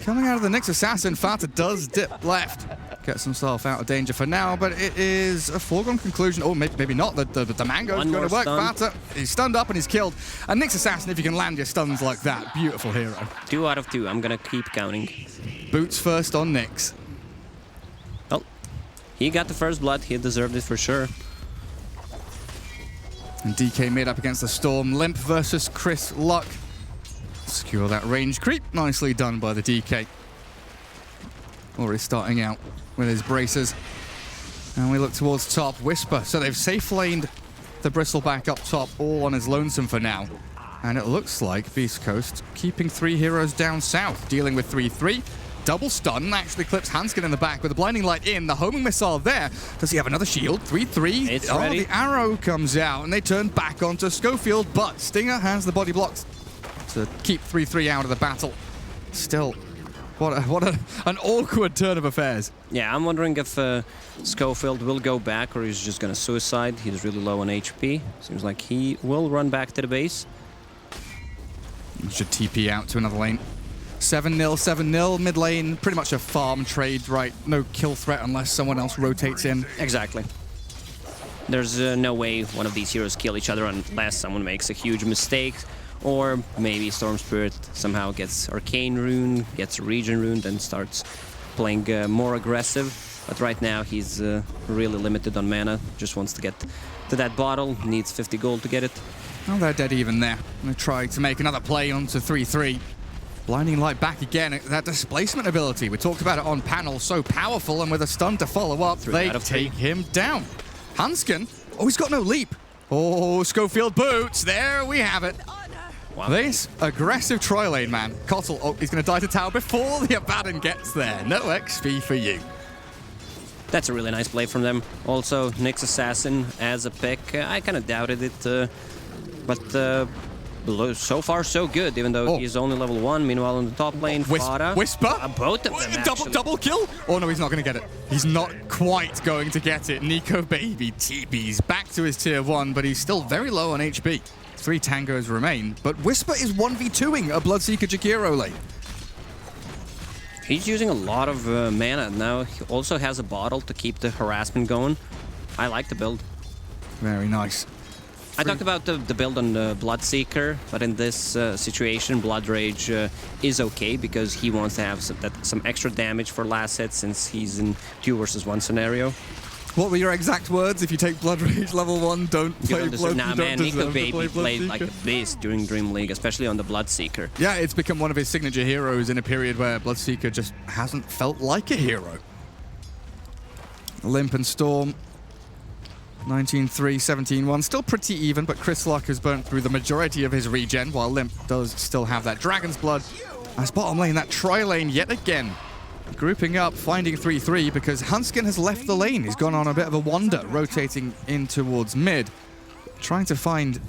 coming out of the Nyx Assassin. Fata does dip left. Gets himself out of danger for now, but it is a foregone conclusion. Oh, maybe not. The mango's going to work. Fata, he's stunned up and he's killed. And Nyx Assassin, if you can land your stuns like that, beautiful hero. 2 out of 2. I'm going to keep counting. Boots first on Nyx. Oh, he got the first blood. He deserved it for sure. And DK mid up against the Storm. Limp versus Chris Luck. Secure that range creep. Nicely done by the DK. Already starting out with his braces. And we look towards top. Whisper. So they've safe laned the Bristleback up top, all on his lonesome for now. And it looks like Beast Coast keeping 3 heroes down south, dealing with 3-3. Double stun, actually clips Hanskin in the back with a blinding light in. The homing missile there. Does he have another shield? 3-3. It's ready. The arrow comes out and they turn back onto Schofield, but Stinger has the body blocks to keep 3-3 out of the battle. Still, what an awkward turn of affairs. Yeah, I'm wondering if Schofield will go back or he's just going to suicide. He's really low on HP. Seems like he will run back to the base. He should TP out to another lane. 7-0, 7-0, mid lane, pretty much a farm trade, right? No kill threat unless someone else rotates in. Exactly. There's no way one of these heroes kill each other unless someone makes a huge mistake, or maybe Storm Spirit somehow gets Arcane Rune, gets Region Rune, then starts playing more aggressive. But right now he's really limited on mana, just wants to get to that bottle, needs 50 gold to get it. Oh, they're dead even there. I'm going to try to make another play onto 3-3. Blinding light back again. That displacement ability, we talked about it on panel, so powerful, and with a stun to follow up, they take him down. Hanskin, oh, he's got no leap. Oh, Schofield boots, there we have it. Wow. This aggressive Troy lane, man. Cottle, oh, he's going to die to tower before the Abaddon gets there. No XP for you. That's a really nice play from them. Also, Nyx Assassin as a pick, I kind of doubted it, but so far so good, even though he's only level 1. Meanwhile, on the top lane, Fata. Whisper? Both of them, double kill? Oh no, he's not going to get it. He's not quite going to get it. Nico Baby TP's back to his tier 1, but he's still very low on HP. 3 tangos remain, but Whisper is 1v2ing a Bloodseeker Jakiro lane. He's using a lot of mana now. He also has a bottle to keep the harassment going. I like the build. Very nice. I talked about the build on the Bloodseeker, but in this situation, Blood Rage is okay because he wants to have some extra damage for last hit since he's in 2 versus 1 scenario. What were your exact words? If you take Blood Rage level 1, don't play Blood. Nah, man, Nico Baby played like this during Dream League, especially on the Bloodseeker. Yeah, it's become one of his signature heroes in a period where Bloodseeker just hasn't felt like a hero. Limp and Storm. 19-3, 17-1. Still pretty even, but Chris Luck has burnt through the majority of his regen, while Limp does still have that Dragon's Blood. As bottom lane, that tri lane yet again. Grouping up, finding 3-3, because Hanskin has left the lane. He's gone on a bit of a wander, rotating in towards mid, trying to find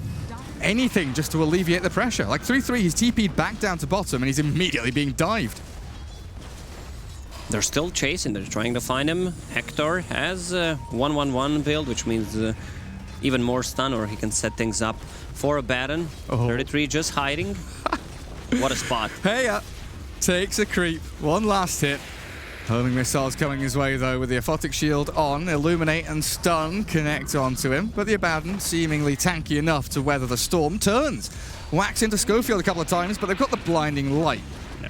anything just to alleviate the pressure. Like 3-3, he's TP'd back down to bottom, and he's immediately being dived. They're still chasing, they're trying to find him. Hector has a 1-1-1 build, which means even more stun, or he can set things up for Abaddon. 33 just hiding. What a spot. Hey, takes a creep. One last hit. Homing missiles coming his way, though, with the Aphotic Shield on. Illuminate and Stun connect onto him, but the Abaddon, seemingly tanky enough to weather the storm, turns. Whacks into Schofield a couple of times, but they've got the blinding light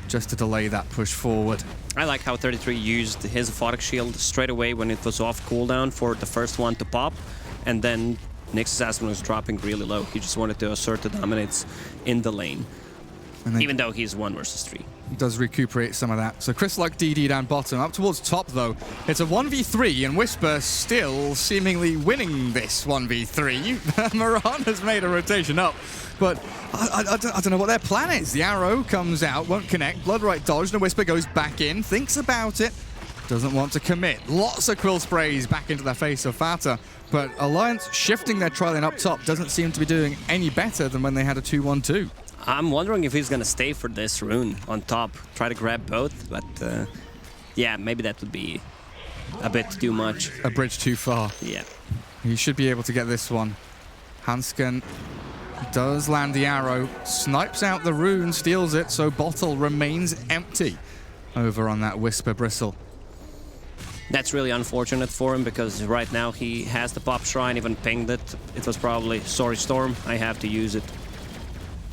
just to delay that push forward. I like how 33 used his Aphotic Shield straight away when it was off cooldown for the first one to pop, and then Nyx's assassin was dropping really low. He just wanted to assert the dominance in the lane. Even though he's 1 versus 3. He does recuperate some of that. So Chris Luck DD down bottom. Up towards top, though. It's a 1v3, and Whisper still seemingly winning this 1v3. Moran has made a rotation up, but I don't know what their plan is. The arrow comes out, won't connect. Bloodright dodged, and Whisper goes back in, thinks about it, doesn't want to commit. Lots of quill sprays back into the face of Fata, but Alliance shifting their tri lane up top doesn't seem to be doing any better than when they had a 2-1-2. I'm wondering if he's gonna stay for this rune on top, try to grab both, but yeah, maybe that would be a bit too much. A bridge too far. Yeah. He should be able to get this one. Hansken does land the arrow, snipes out the rune, steals it, so bottle remains empty over on that Whisper Bristle. That's really unfortunate for him, because right now he has the pop shrine, even pinged it. It was probably, sorry Storm, I have to use it.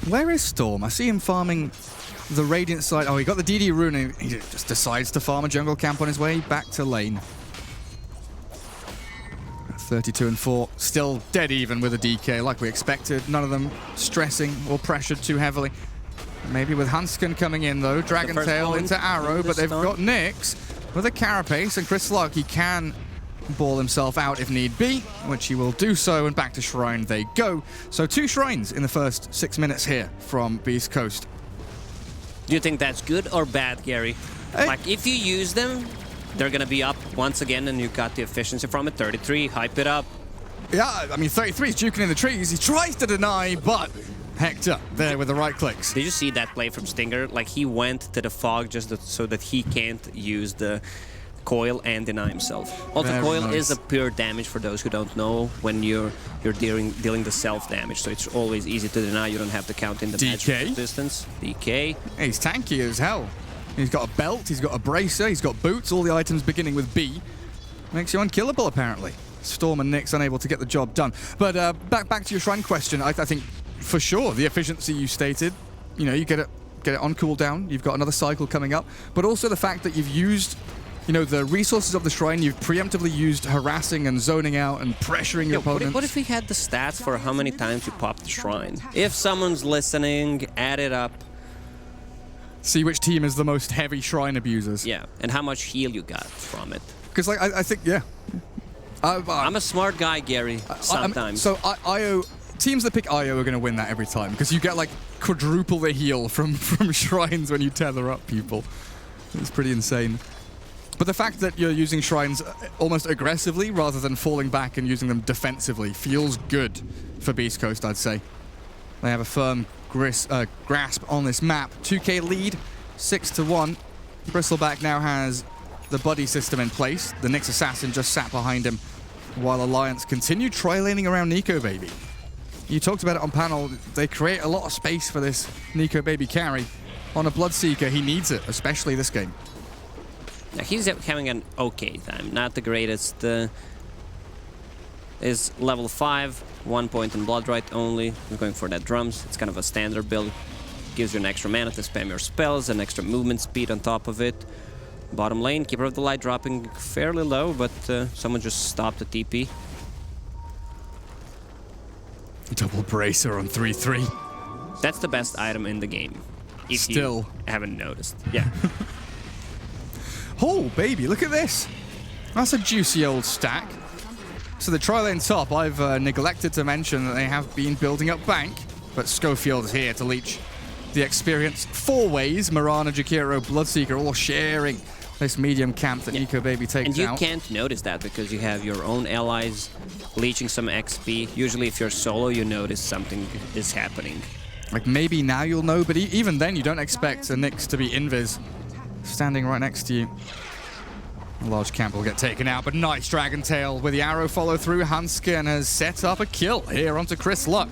Where is Storm? I see him farming the Radiant side. Oh, he got the DD rune and he just decides to farm a jungle camp on his way back to lane. 32-4, still dead even with a DK like we expected. None of them stressing or pressured too heavily. Maybe with Hansken coming in though, Dragon Tail into arrow, but they've got Nyx with a carapace, and Chris Luck, he can ball himself out if need be, which he will do so, and back to Shrine they go. So 2 shrines in the first 6 minutes here from Beast Coast. Do you think that's good or bad, Gary? Like, if you use them, they're gonna be up once again, and you got the efficiency from it. 33, hype it up. Yeah, I mean, 33 is juking in the trees. He tries to deny, but Hector there with the right clicks. Did you see that play from Stinger? Like, he went to the fog just so that he can't use the coil and deny himself. Also, coil is a pure damage for those who don't know, when you're dealing the self damage, so it's always easy to deny. You don't have to count in the magic distance. DK. He's tanky as hell. He's got a belt, he's got a bracer, he's got boots, all the items beginning with B. Makes you unkillable, apparently. Storm and Nyx unable to get the job done. But back to your shrine question, I think for sure the efficiency you stated, you know, you get it on cooldown, you've got another cycle coming up, but also the fact that you've used, you know, the resources of the shrine, you've preemptively used harassing and zoning out and pressuring your opponent. What if we had the stats for how many times you pop the shrine? If someone's listening, add it up. See which team is the most heavy shrine abusers. Yeah, and how much heal you got from it. Because, like, I think, yeah. I'm a smart guy, Gary, sometimes. So IO, teams that pick IO are going to win that every time, because you get, like, quadruple the heal from shrines when you tether up people. It's pretty insane. But the fact that you're using shrines almost aggressively rather than falling back and using them defensively feels good for Beast Coast, I'd say. They have a firm grasp on this map. 2K lead, 6-1. Bristleback now has the buddy system in place. The Nyx assassin just sat behind him while Alliance continue tri-laning around Nico Baby. You talked about it on panel. They create a lot of space for this Nico Baby carry. On a Bloodseeker, he needs it, especially this game. He's having an okay time, not the greatest. Is level 5, 1 point in Bloodright only. He's going for that drums. It's kind of a standard build. Gives you an extra mana to spam your spells, an extra movement speed on top of it. Bottom lane, Keeper of the Light dropping fairly low, but someone just stopped the TP. Double bracer on 3-3. That's the best item in the game. If Still. you haven't noticed. Yeah. Oh, baby, look at this. That's a juicy old stack. So the tri-lane top, I've neglected to mention that they have been building up bank, but Schofield is here to leech the experience 4 ways. Mirana, Jakiro, Bloodseeker all sharing this medium camp that Nico Baby takes out. And you can't notice that because you have your own allies leeching some XP. Usually if you're solo, you notice something is happening. Like, maybe now you'll know, but even then you don't expect a Nyx to be invis standing right next to you. A large camp will get taken out, but nice Dragon Tail with the arrow follow through. Hansken has set up a kill here onto Chris Luck.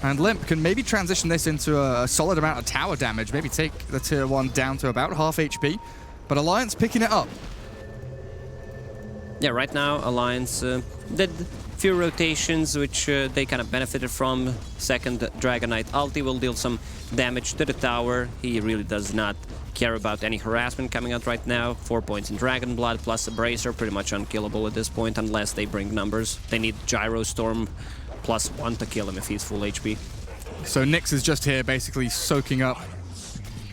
And Limp can maybe transition this into a solid amount of tower damage, maybe take the tier 1 down to about half HP. But Alliance picking it up. Yeah, right now Alliance did few rotations, which they kind of benefited from. Second Dragon Knight ulti will deal some damage to the tower. He really does not care about any harassment coming out right now. 4 points in Dragon Blood plus a bracer, pretty much unkillable at this point unless they bring numbers. They need Gyro Storm +1 to kill him if he's full HP. So Nyx is just here basically soaking up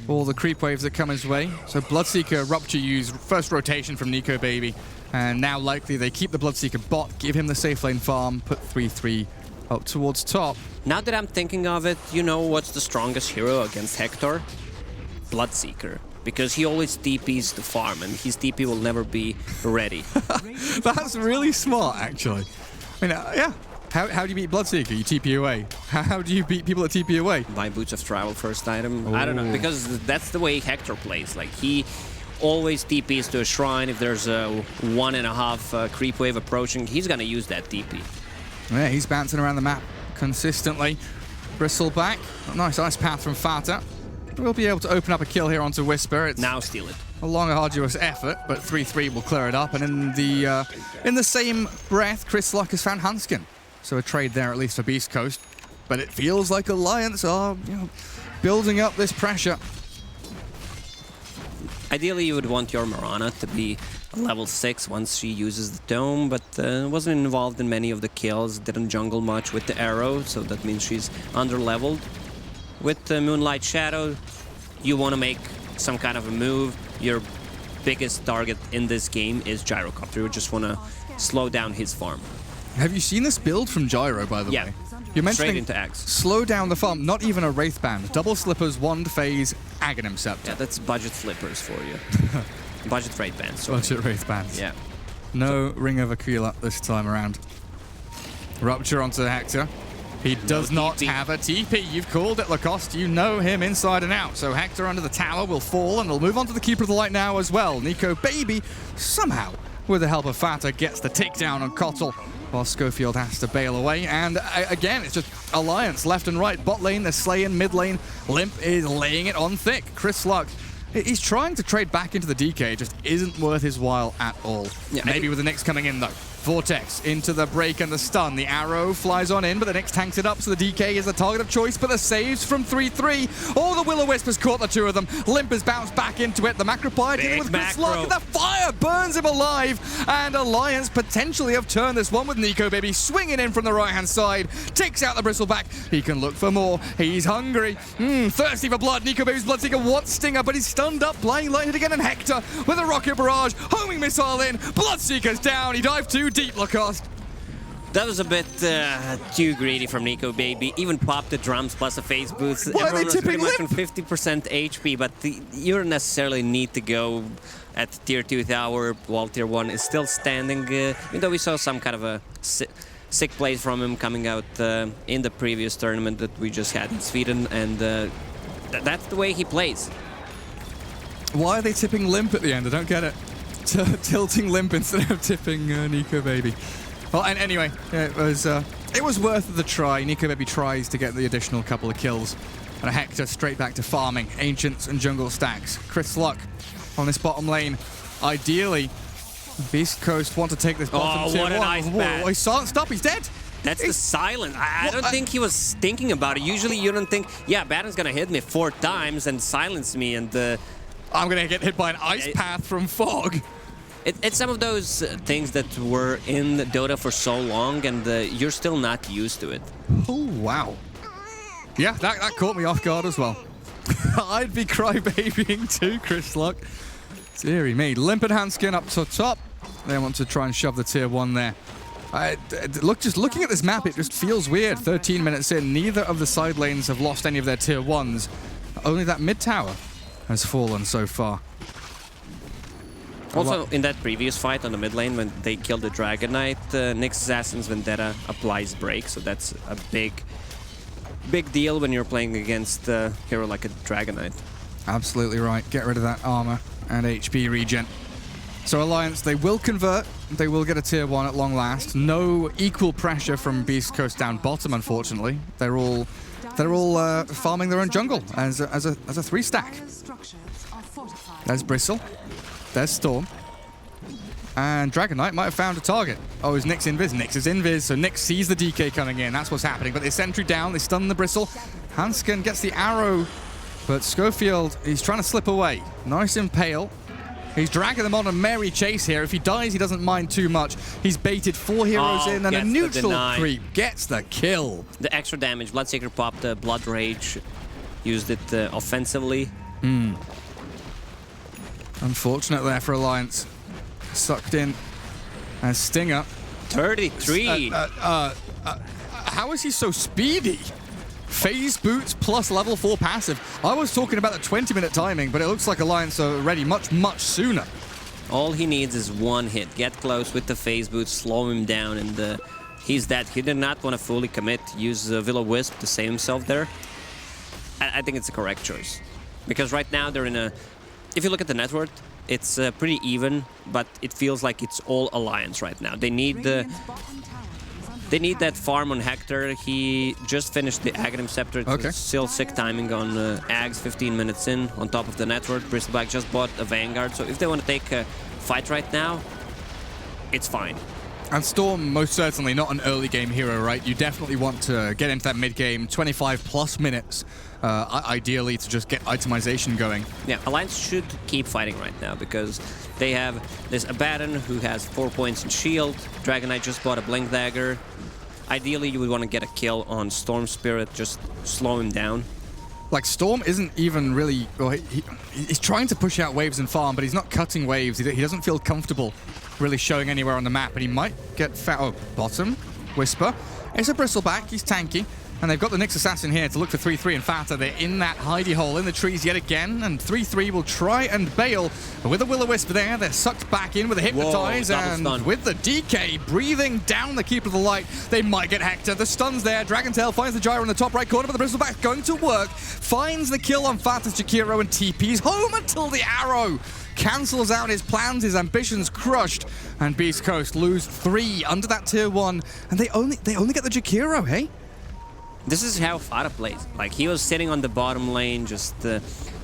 all the creep waves that come his way. So Bloodseeker, Rupture use first rotation from Nico Baby. And now likely they keep the Bloodseeker bot, give him the safe lane farm, put 3-3 up towards top. Now that I'm thinking of it, you know what's the strongest hero against Hector? Bloodseeker. Because he always TPs to farm, and his TP will never be ready. That's really smart, actually. I mean, yeah. How do you beat Bloodseeker? You TP away. How do you beat people that TP away? Buy Boots of Travel first item. Ooh. I don't know, because that's the way Hector plays. Like, he always TPs to a shrine. If there's a 1.5 creep wave approaching, he's gonna use that TP. Yeah, he's bouncing around the map consistently. Bristle back. Nice ice path from Fata. We'll be able to open up a kill here onto Whisper. It's now steal it. A long, arduous effort, but 3-3 will clear it up. And in the same breath, Chris Luck has found Hanskin. So a trade there, at least for Beast Coast. But it feels like Alliance are, building up this pressure. Ideally, you would want your Mirana to be level 6 once she uses the Dome, but wasn't involved in many of the kills, didn't jungle much with the arrow, so that means she's under-leveled. With the Moonlight Shadow, you want to make some kind of a move. Your biggest target in this game is Gyrocopter. You just want to slow down his farm. Have you seen this build from Gyro, by the way? You're mentioning straight into Axe. Slow down the farm, not even a Wraith Band. Double Slippers, Wand Phase, Aghanim Scepter. Yeah, that's budget flippers for you. Budget Wraith Bands. Budget Wraith Bands. Yeah. No Ring of Aquila this time around. Rupture onto Hector. He does not have a TP. You've called it, Lacoste. You know him inside and out. So Hector under the tower will fall, and he'll move on to the Keeper of the Light now as well. Nico Baby, somehow, with the help of Fata, gets the takedown on Kotl, while Schofield has to bail away. And again, it's just Alliance left and right. Bot lane, they're slaying. Mid lane, Limp is laying it on thick. Chris Luck, he's trying to trade back into the DK. It just isn't worth his while at all. Yeah, maybe with the Nyx coming in, though. Vortex into the break and the stun. The arrow flies on in, but the Nyx tanks it up, so the DK is the target of choice, but the saves from 3-3. Oh, the Will-O-Wisp has caught the two of them. Limp has bounced back into it. The Macropie dealing with Chris Luck. The fire burns him alive, and Alliance potentially have turned this one with Nico Baby swinging in from the right-hand side. Takes out the Bristleback. He can look for more. He's hungry. Thirsty for blood. Nico Baby's Bloodseeker wants Stinger, but he's stunned up. Blinding Lighted again, and Hector with a rocket barrage. Homing missile in. Bloodseeker's down. He dived too deep, Lacoste. That was a bit too greedy from Nico Baby. Even popped the drums plus a phase boost. Why Everyone are they was pretty tipping much on 50% HP, but you don't necessarily need to go at tier 2 tower while tier 1 is still standing. Even though we saw some kind of a sick plays from him coming out in the previous tournament that we just had in Sweden, and that's the way he plays. Why are they tipping Limp at the end? I don't get it. Tilting Limp instead of tipping Nico Baby. Well, and anyway, it was worth the try. Nico Baby tries to get the additional couple of kills. And Hector straight back to farming Ancients and jungle stacks. Chris Luck on this bottom lane. Ideally, Beast Coast want to take this bottom tier what an ice bat. He can't stop, he's dead. That's the silence. I don't think he was thinking about it. Usually you don't think, yeah, Baron's gonna hit me 4 times and silence me, and I'm gonna get hit by an ice path from Fog. It's some of those things that were in Dota for so long, and you're still not used to it. Oh, wow. Yeah, that caught me off guard as well. I'd be crybabying too, Chris Luck. Deary me. Limp and Hanskin up to top. They want to try and shove the tier 1 there. Just looking at this map, it just feels weird. 13 minutes in, neither of the side lanes have lost any of their tier 1s. Only that mid tower has fallen so far. Also, in that previous fight on the mid lane, when they killed the Dragon Knight, Nyx Assassin's Vendetta applies break, so that's a big deal when you're playing against a hero like a Dragon Knight. Absolutely right. Get rid of that armor and HP regen. So Alliance, they will convert. They will get a tier 1 at long last. No equal pressure from Beast Coast down bottom, unfortunately. They're all farming their own jungle as a 3-stack. There's Bristle. There's Storm. And Dragon Knight might have found a target. Oh, is Nyx invis? Nyx is invis, so Nyx sees the DK coming in. That's what's happening. But they sentry down, they stun the Bristle. Hanskin gets the arrow, but Schofield, he's trying to slip away. Nice impale. He's dragging them on a merry chase here. If he dies, he doesn't mind too much. He's baited 4 heroes in, and a neutral creep gets the kill. The extra damage. Bloodseeker popped the Blood Rage, used it offensively. Unfortunate there for Alliance. Sucked in as Stinger. 33. How is he so speedy? Phase boots plus level 4 passive. I was talking about the 20-minute timing, but it looks like Alliance are ready much, much sooner. All he needs is one hit. Get close with the phase boots, slow him down, and he's dead. He did not want to fully commit. Use Will-O-Wisp to save himself there. I think it's a correct choice. Because right now they're in a... If you look at the net worth, it's pretty even, but it feels like it's all Alliance right now. They need that farm on Hector. He just finished the Aghanim Scepter. It's still sick timing on Ags, 15 minutes in, on top of the network. Bristleback just bought a Vanguard, so if they want to take a fight right now, it's fine. And Storm, most certainly not an early game hero, right? You definitely want to get into that mid game, 25 plus minutes, ideally to just get itemization going. Yeah, Alliance should keep fighting right now because they have this Abaddon who has 4 points in shield. Dragon Knight just bought a Blink Dagger. Ideally, you would want to get a kill on Storm Spirit, just slow him down. Like, Storm isn't even really... Well, he's trying to push out waves and farm, but he's not cutting waves. He doesn't feel comfortable really showing anywhere on the map, and he might get bottom. Whisper. It's a Bristleback. He's tanky. And they've got the Nyx Assassin here to look for 3-3 and Fata. They're in that hidey hole in the trees yet again, and 3-3 will try and bail. But with a Will-O-Wisp there, they're sucked back in with a Hypnotize, and with the DK breathing down the Keeper of the Light, they might get Hector. The stun's there. Dragontail finds the Gyro in the top right corner, but the Bristleback going to work. Finds the kill on Fata's Jakiro and TP's home until the arrow cancels out his plans, his ambitions crushed, and Beast Coast lose 3 under that tier 1, and they only get the Jakiro, hey? This is how Fata plays. Like, he was sitting on the bottom lane, just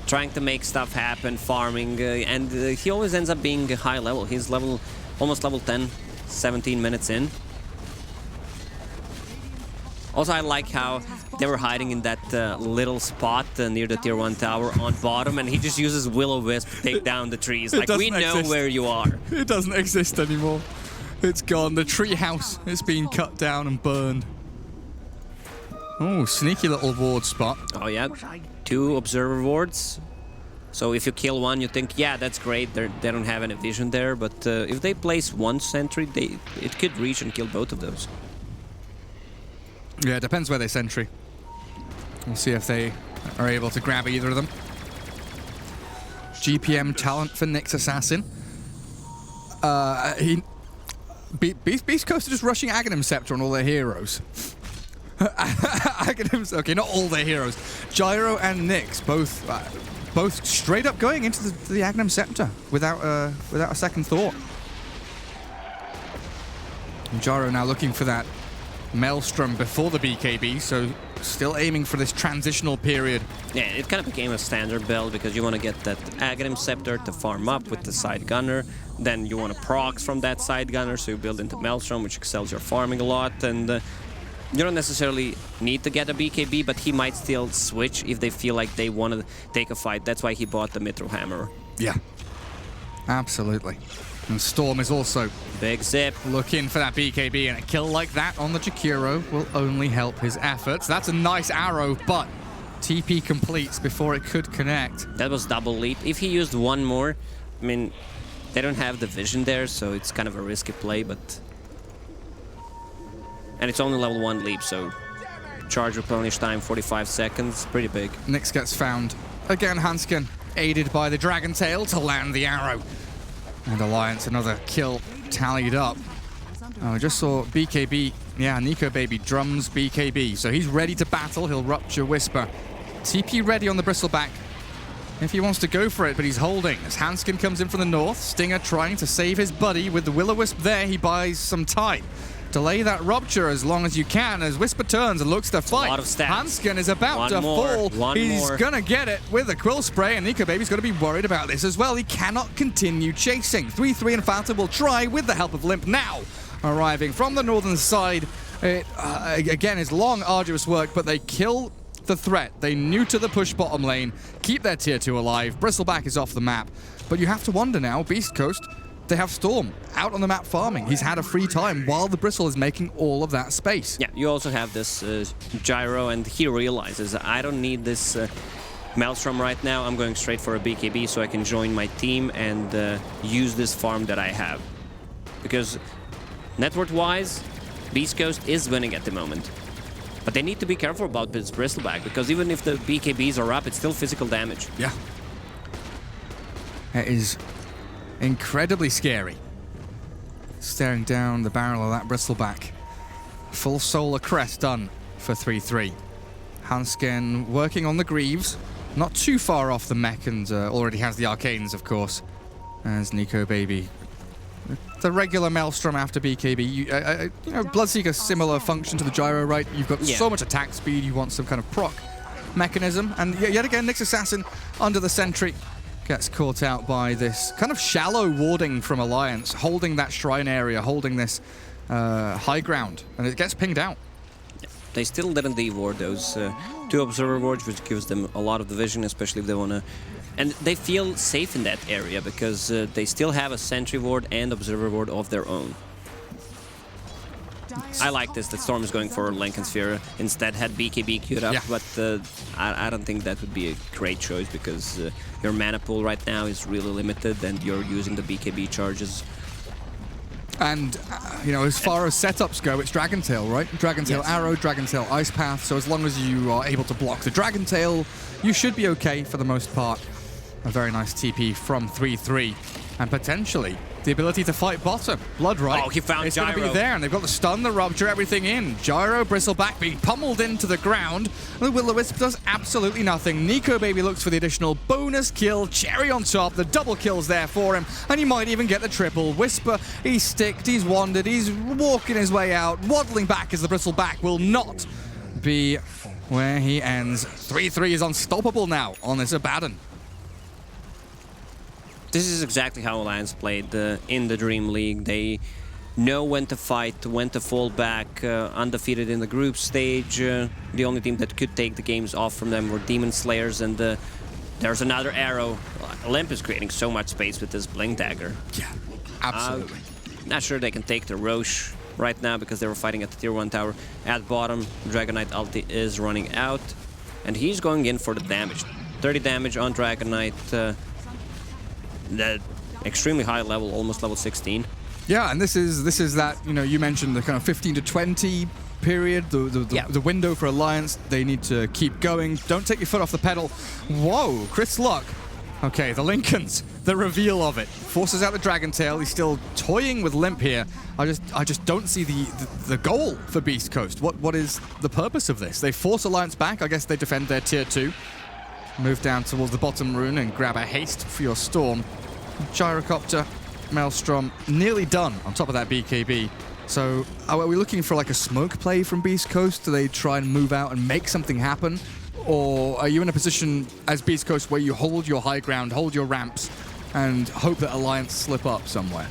trying to make stuff happen, farming, and he always ends up being high level. He's almost level 10, 17 minutes in. Also, I like how they were hiding in that little spot near the tier 1 tower on bottom, and he just uses Will-O-Wisp to take down the trees. Like, we know where you are. It doesn't exist anymore. It's gone. The tree house is being cut down and burned. Oh, sneaky little ward spot. Oh, yeah. 2 observer wards. So if you kill one, you think, yeah, that's great. They don't have any vision there. But if they place 1 sentry, it could reach and kill both of those. Yeah, it depends where they sentry. We'll see if they are able to grab either of them. GPM talent for Nyx Assassin. Beast Coast are just rushing Aghanim Scepter on all their heroes. Okay, not all their heroes. Gyro and Nyx both straight up going into the Aghanim Scepter without a second thought. And Gyro now looking for that Maelstrom before the BKB, so still aiming for this transitional period. Yeah, it kind of became a standard build because you want to get that Aghanim Scepter to farm up with the side gunner. Then you want to procs from that side gunner, so you build into Maelstrom, which excels your farming a lot. And you don't necessarily need to get a BKB, but he might still switch if they feel like they want to take a fight. That's why he bought the Mithril Hammer. Yeah, absolutely. And Storm is also big zip looking for that BKB, and a kill like that on the Jakiro will only help his efforts. That's a nice arrow, but TP completes before it could connect. That was double leap. If he used one more, I mean, they don't have the vision there, so it's kind of a risky play, but... And it's only level 1 leap, so charge replenish time 45 seconds, pretty big. Nyx gets found. Again, Hanskin aided by the Dragontail to land the arrow. And Alliance, another kill tallied up. Oh, I just saw BKB. Yeah, Nico Baby drums BKB. So he's ready to battle. He'll rupture Whisper. TP ready on the Bristleback if he wants to go for it, but he's holding. As Hanskin comes in from the north, Stinger trying to save his buddy. With the Will-O-Wisp there, he buys some time. Delay that rupture as long as you can as Whisper turns and looks to fight. A lot of stats. Hanskin is about to fall. He's gonna get it with a Quill Spray, and Nico Baby's gonna be worried about this as well. He cannot continue chasing. 3-3 and Fata will try with the help of Limp now. Arriving from the northern side. It, again, is long, arduous work, but they kill the threat. They neuter the push bottom lane, keep their tier 2 alive. Bristleback is off the map. But you have to wonder now, Beast Coast, they have Storm out on the map farming. He's had a free time while the Bristle is making all of that space. Yeah, you also have this Gyro, and he realizes, I don't need this Maelstrom right now. I'm going straight for a BKB so I can join my team and use this farm that I have. Because net worth-wise, Beast Coast is winning at the moment. But they need to be careful about this Bristleback, because even if the BKBs are up, it's still physical damage. Yeah. It is incredibly scary. Staring down the barrel of that Bristleback. Full Solar Crest done for 3-3. Hansken working on the Greaves. Not too far off the mech, and already has the Arcanes, of course. As Nico Baby. The regular Maelstrom after BKB. You know, Bloodseeker, similar function to the Gyro, right? You've got so much attack speed, you want some kind of proc mechanism. And yet again, Nyx Assassin under the sentry gets caught out by this kind of shallow warding from Alliance, holding that shrine area, holding this high ground, and it gets pinged out. They still didn't de-ward those 2 observer wards, which gives them a lot of division, especially if they want to. And they feel safe in that area because they still have a sentry ward and observer ward of their own. I like this, that Storm is going for Lincoln Sphere. Instead had BKB queued up, but I don't think that would be a great choice because your mana pool right now is really limited and you're using the BKB charges. And, you know, as far as setups go, it's Dragon Tail, right? Dragon Tail Arrow, Dragon Tail Ice Path, so as long as you are able to block the Dragon Tail, you should be okay for the most part. A very nice TP from 3-3, and potentially the ability to fight bottom. Blood right. Oh, he found it's Gyro. It's going to be there, and they've got the stun, the rupture, everything in. Gyro, Bristleback being pummeled into the ground. The Will-O-Wisp does absolutely nothing. Nico Baby looks for the additional bonus kill. Cherry on top. The double kills there for him, and he might even get the triple. Whisper, he's sticked, he's wandered, he's walking his way out, waddling back as the Bristleback will not be where he ends. 3-3 is unstoppable now on this Abaddon. This is exactly how Alliance played in the Dream League. They know when to fight, when to fall back, undefeated in the group stage. The only team that could take the games off from them were Demon Slayers, and there's another arrow. Limp is creating so much space with this Blink Dagger. Yeah, absolutely. Not sure they can take the Roche right now because they were fighting at the tier 1 tower. At bottom, Dragon Knight ulti is running out, and he's going in for the damage. 30 damage on Dragon Knight. The extremely high level, almost level 16. Yeah, and this is that, you know, you mentioned the kind of 15 to 20 period, the window for Alliance. They need to keep going. Don't take your foot off the pedal. Whoa, Chris Luck. Okay, the Lincolns, the reveal of it. Forces out the Dragon Tail. He's still toying with Limp here. I just don't see the goal for Beast Coast. What is the purpose of this? They force Alliance back. I guess they defend their tier 2. Move down towards the bottom rune and grab a haste for your Storm. Gyrocopter, Maelstrom, nearly done on top of that BKB. So are we looking for like a smoke play from Beast Coast? Do they try and move out and make something happen? Or are you in a position as Beast Coast where you hold your high ground, hold your ramps, and hope that Alliance slip up somewhere?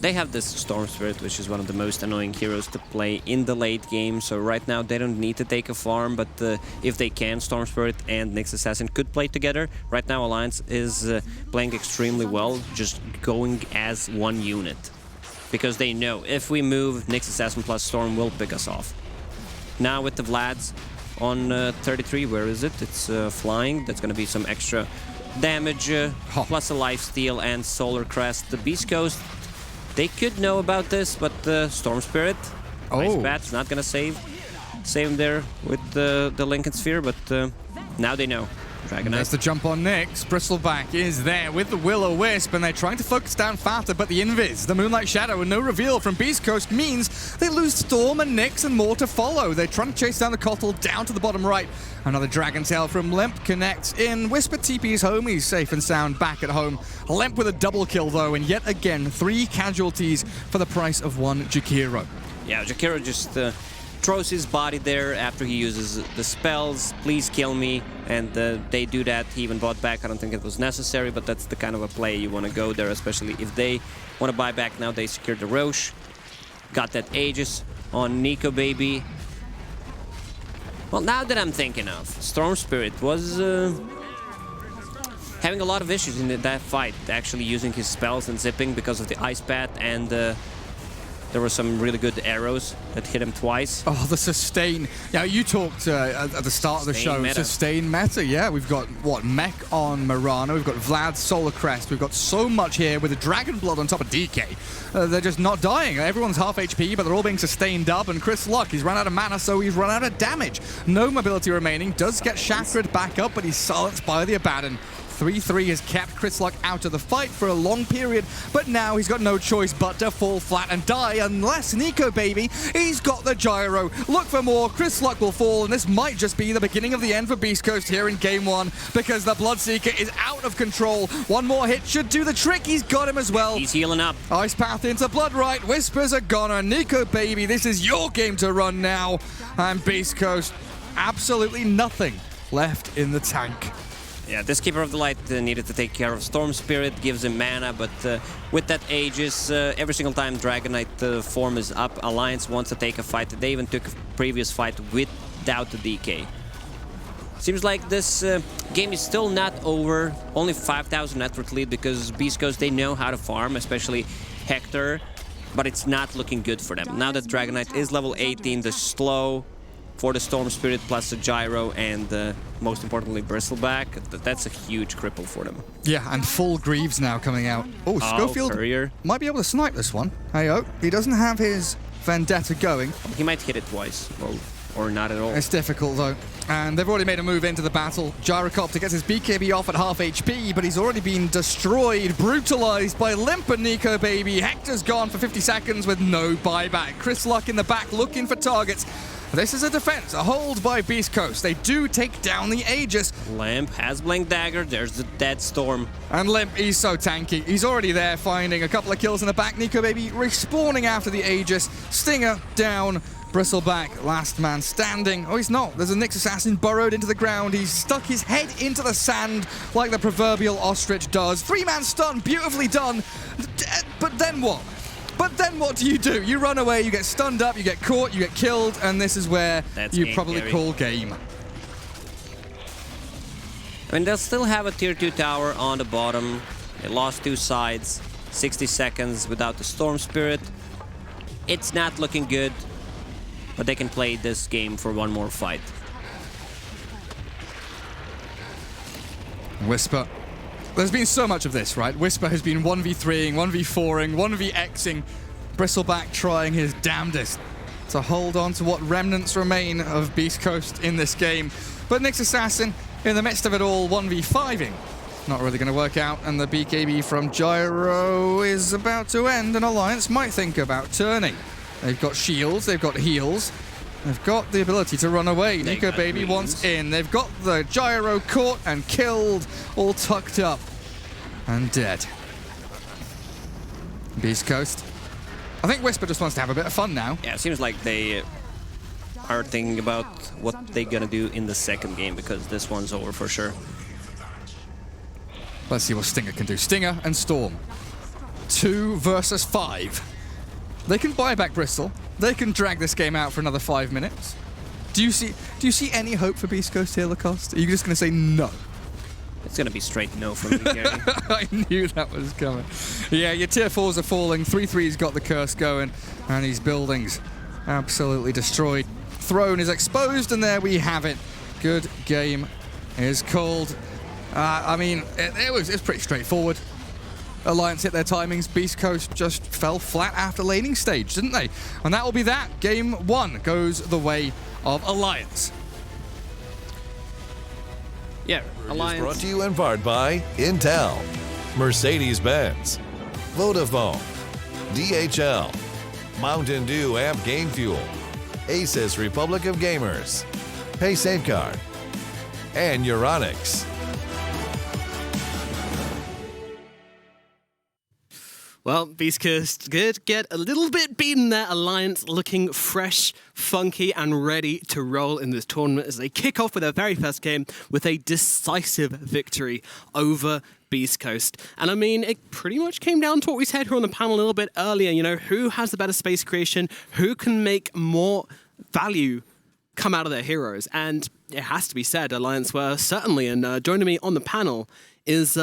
They have this Storm Spirit, which is one of the most annoying heroes to play in the late game, so right now they don't need to take a farm, but if they can, Storm Spirit and Nyx Assassin could play together. Right now Alliance is playing extremely well, just going as one unit. Because they know, if we move, Nyx Assassin plus Storm will pick us off. Now with the Vlads on 33, where is it? It's flying, that's going to be some extra damage, plus a lifesteal and Solar Crest. The Beast Coast, they could know about this, but Storm Spirit, Ice Bat's not gonna save him there with the Lincoln Sphere, but now they know. Dragon Knight. There's the jump on Nyx. Bristleback is there with the Will-O-Wisp, and they're trying to focus down faster, but the Invis, the Moonlight Shadow, and no reveal from Beast Coast means they lose Storm and Nyx and more to follow. They're trying to chase down the Kotl down to the bottom right. Another Dragon Tail from Limp connects in. Whisper TP's home. He's safe and sound back at home. Limp with a double kill, though, and yet again, 3 casualties for the price of 1 Jakiro. Yeah, Jakiro just throws his body there after he uses the spells, please kill me, and they do that. He even bought back. I don't think it was necessary, but that's the kind of a play you want to go there, especially if they want to buy back. Now they secured the Roche, got that Aegis on Nico Baby. Well, now that I'm thinking of, Storm Spirit was having a lot of issues in that fight, actually using his spells and zipping because of the ice path, and there were some really good arrows that hit him twice. Oh, the sustain. Yeah, you talked at the start of the show. Meta. Sustain meta, yeah. We've got, what, Mech on Mirana. We've got Vlad Solar Crest. We've got so much here with the Dragon Blood on top of DK. They're just not dying. Everyone's half HP, but they're all being sustained up. And Chris Luck, he's run out of mana, so he's run out of damage. No mobility remaining. Does get chakred back up, but he's silenced by the Abaddon. 3-3 has kept Chris Luck out of the fight for a long period, but now he's got no choice but to fall flat and die unless Nico Baby, he's got the gyro. Look for more, Chris Luck will fall, and this might just be the beginning of the end for Beast Coast here in Game 1 because the Bloodseeker is out of control. One more hit should do the trick, he's got him as well. He's healing up. Ice Path into Bloodright, Whispers are gone, and Nico Baby, this is your game to run now. And Beast Coast, absolutely nothing left in the tank. Yeah, this Keeper of the Light needed to take care of Storm Spirit, gives him mana, but with that Aegis, every single time Dragon Knight form is up, Alliance wants to take a fight. They even took a previous fight without the DK. Seems like this game is still not over. Only 5,000 net worth lead because Beast Coast, they know how to farm, especially Hector, but it's not looking good for them. Now that Dragon Knight is level 18, the slow for the Storm Spirit plus the Gyro and most importantly Bristleback, that's a huge cripple for them. Yeah, and full Greaves now coming out. Oh, Schofield Courier might be able to snipe this one. Hey-oh, he doesn't have his Vendetta going. He might hit it twice, or not at all. It's difficult though. And they've already made a move into the battle. Gyrocopter gets his BKB off at half HP, but he's already been destroyed, brutalized by Limp and Nico Baby. Hector's gone for 50 seconds with no buyback. Chris Luck in the back looking for targets. This is a defense, a hold by Beast Coast. They do take down the Aegis. Limp has Blink Dagger, there's the Dead Storm. And Limp, he's so tanky. He's already there finding a couple of kills in the back. Nico Baby respawning after the Aegis. Stinger down, Bristleback, last man standing. Oh, he's not. There's a Nyx Assassin burrowed into the ground. He's stuck his head into the sand like the proverbial ostrich does. 3-man stun, beautifully done. But then what? But then what do? You run away, you get stunned up, you get caught, you get killed, and this is where you probably call game. I mean, they'll still have a tier 2 tower on the bottom. They lost 2 sides, 60 seconds without the Storm Spirit. It's not looking good, but they can play this game for one more fight. Whisper. There's been so much of this, right? Whisper has been 1v3ing, 1v4ing, 1v-Xing. Bristleback trying his damnedest to hold on to what remnants remain of Beast Coast in this game. But Nyx Assassin, in the midst of it all, 1v5ing. Not really going to work out, and the BKB from Gyro is about to end, and Alliance might think about turning. They've got shields, they've got heals. They've got the ability to run away. Nico Baby wants in. They've got the Gyro caught and killed, all tucked up and dead. Beast Coast. I think Whisper just wants to have a bit of fun now. Yeah, it seems like they are thinking about what they're gonna do in the second game because this one's over for sure. Let's see what Stinger can do. Stinger and Storm. 2 versus 5. They can buy back Bristol. They can drag this game out for another 5 minutes. Do you see any hope for Beast Coast here, Lacoste? Are you just going to say no? It's going to be straight no from me, Gary. I knew that was coming. Yeah, your tier 4s are falling. 3-3's got the curse going. And these buildings absolutely destroyed. Throne is exposed, and there we have it. Good game is called. I mean, it was pretty straightforward. Alliance hit their timings. Beast Coast just fell flat after laning stage, didn't they? And that will be that. Game 1 goes the way of Alliance. Yeah, Alliance. Brought to you in part by Intel, Mercedes-Benz, Vodafone, DHL, Mountain Dew Amp Game Fuel, Asus Republic of Gamers, Pay Safeguard, and Euronics. Well, Beast Coast did get a little bit beaten there. Alliance looking fresh, funky, and ready to roll in this tournament as they kick off with their very first game with a decisive victory over Beast Coast. And I mean, it pretty much came down to what we said here on the panel a little bit earlier. You know, who has the better space creation? Who can make more value come out of their heroes. And it has to be said, Alliance were certainly, and joining me on the panel is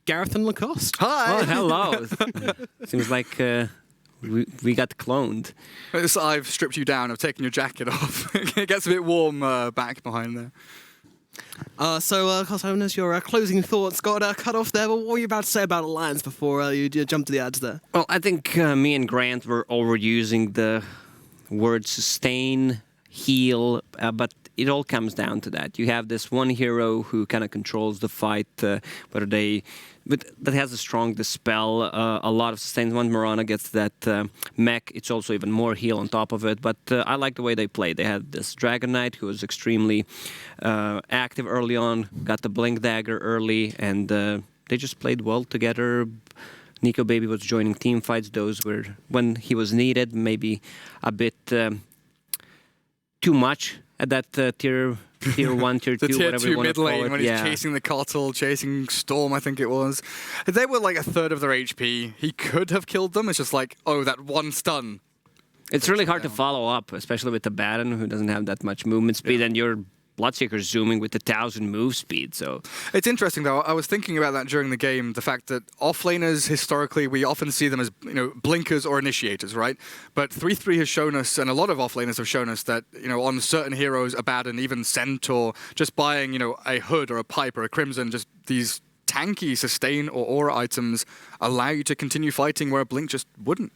Gareth and Lacoste. Hi! Oh, hello. Seems like we got cloned. I've stripped you down. I've taken your jacket off. It gets a bit warm back behind there. Cosmo, your closing thoughts got cut off there, but what were you about to say about Alliance before you jump to the ads there? Well, I think me and Grant were overusing the word sustain, heal, but it all comes down to that. You have this one hero who kind of controls the fight, but that has a strong dispel, a lot of sustain. When Mirana gets that mech, it's also even more heal on top of it. But I like the way they play. They had this Dragon Knight who was extremely active early on, got the Blink Dagger early, and they just played well together. Nico Baby was joining team fights. Those were when he was needed, maybe a bit too much at that tier 1, tier 2, whatever you want to call it. When he's chasing the Cottle, chasing Storm, I think it was. They were like a third of their HP. He could have killed them. It's just like, oh, that one stun. It's really hard to follow up, especially with the Baron, who doesn't have that much movement speed, and you're Bloodseeker zooming with 1,000 move speed, so... It's interesting, though. I was thinking about that during the game, the fact that offlaners, historically, we often see them as, blinkers or initiators, right? But 3-3 has shown us, and a lot of offlaners have shown us that, on certain heroes, Abaddon, even Centaur, just buying, a Hood or a Pipe or a Crimson, just these tanky sustain or aura items allow you to continue fighting where a Blink just wouldn't.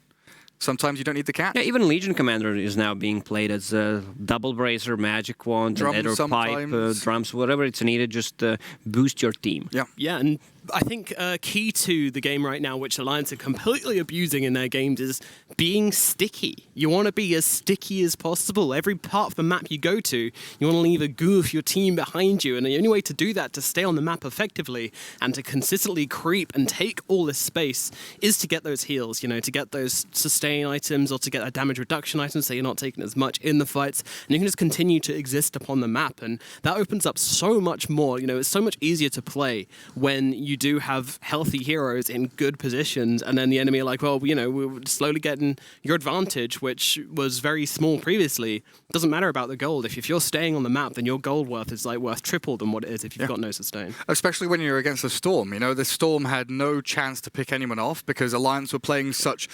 Sometimes you don't need the catch. Yeah, even Legion Commander is now being played as a double bracer, magic wand, nether pipe, drums, whatever it's needed, just boost your team. Yeah, and I think key to the game right now, which Alliance are completely abusing in their games, is being sticky. You want to be as sticky as possible. Every part of the map you go to, you want to leave a goo of your team behind you, and the only way to do that, to stay on the map effectively, and to consistently creep and take all this space, is to get those heals, to get those sustain items, or to get a damage reduction item, so you're not taking as much in the fights, and you can just continue to exist upon the map, and that opens up so much more. It's so much easier to play when you do have healthy heroes in good positions, and then the enemy are like, well, we're slowly getting your advantage, which was very small previously. It doesn't matter about the gold. If you're staying on the map, then your gold worth is worth triple than what it is if you've got no sustain. Especially when you're against a Storm. The Storm had no chance to pick anyone off because Alliance were playing such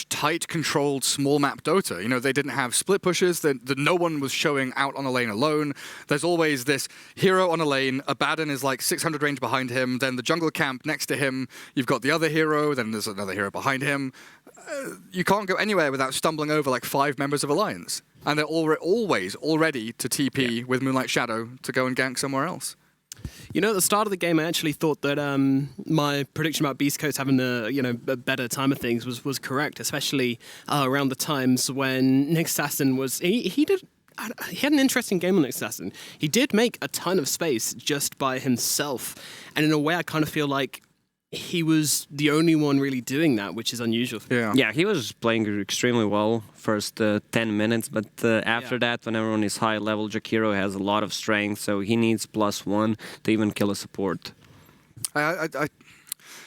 tight, controlled, small map Dota. They didn't have split pushes, that no one was showing out on a lane alone. There's always this hero on a lane, Abaddon is like 600 range behind him, then the jungle camp next to him, you've got the other hero, then there's another hero behind him. You can't go anywhere without stumbling over like 5 members of Alliance. And they're always all ready to TP with Moonlight Shadow to go and gank somewhere else. At the start of the game, I actually thought that my prediction about Beast Coast having a better time of things was correct, especially around the times when Nyx Assassin was... He had an interesting game on Nyx Assassin. He did make a ton of space just by himself, and in a way I kind of feel like he was the only one really doing that, which is unusual. Yeah, he was playing extremely well first 10 minutes, but after that, when everyone is high level, Jakiro has a lot of strength, so he needs +1 to even kill a support.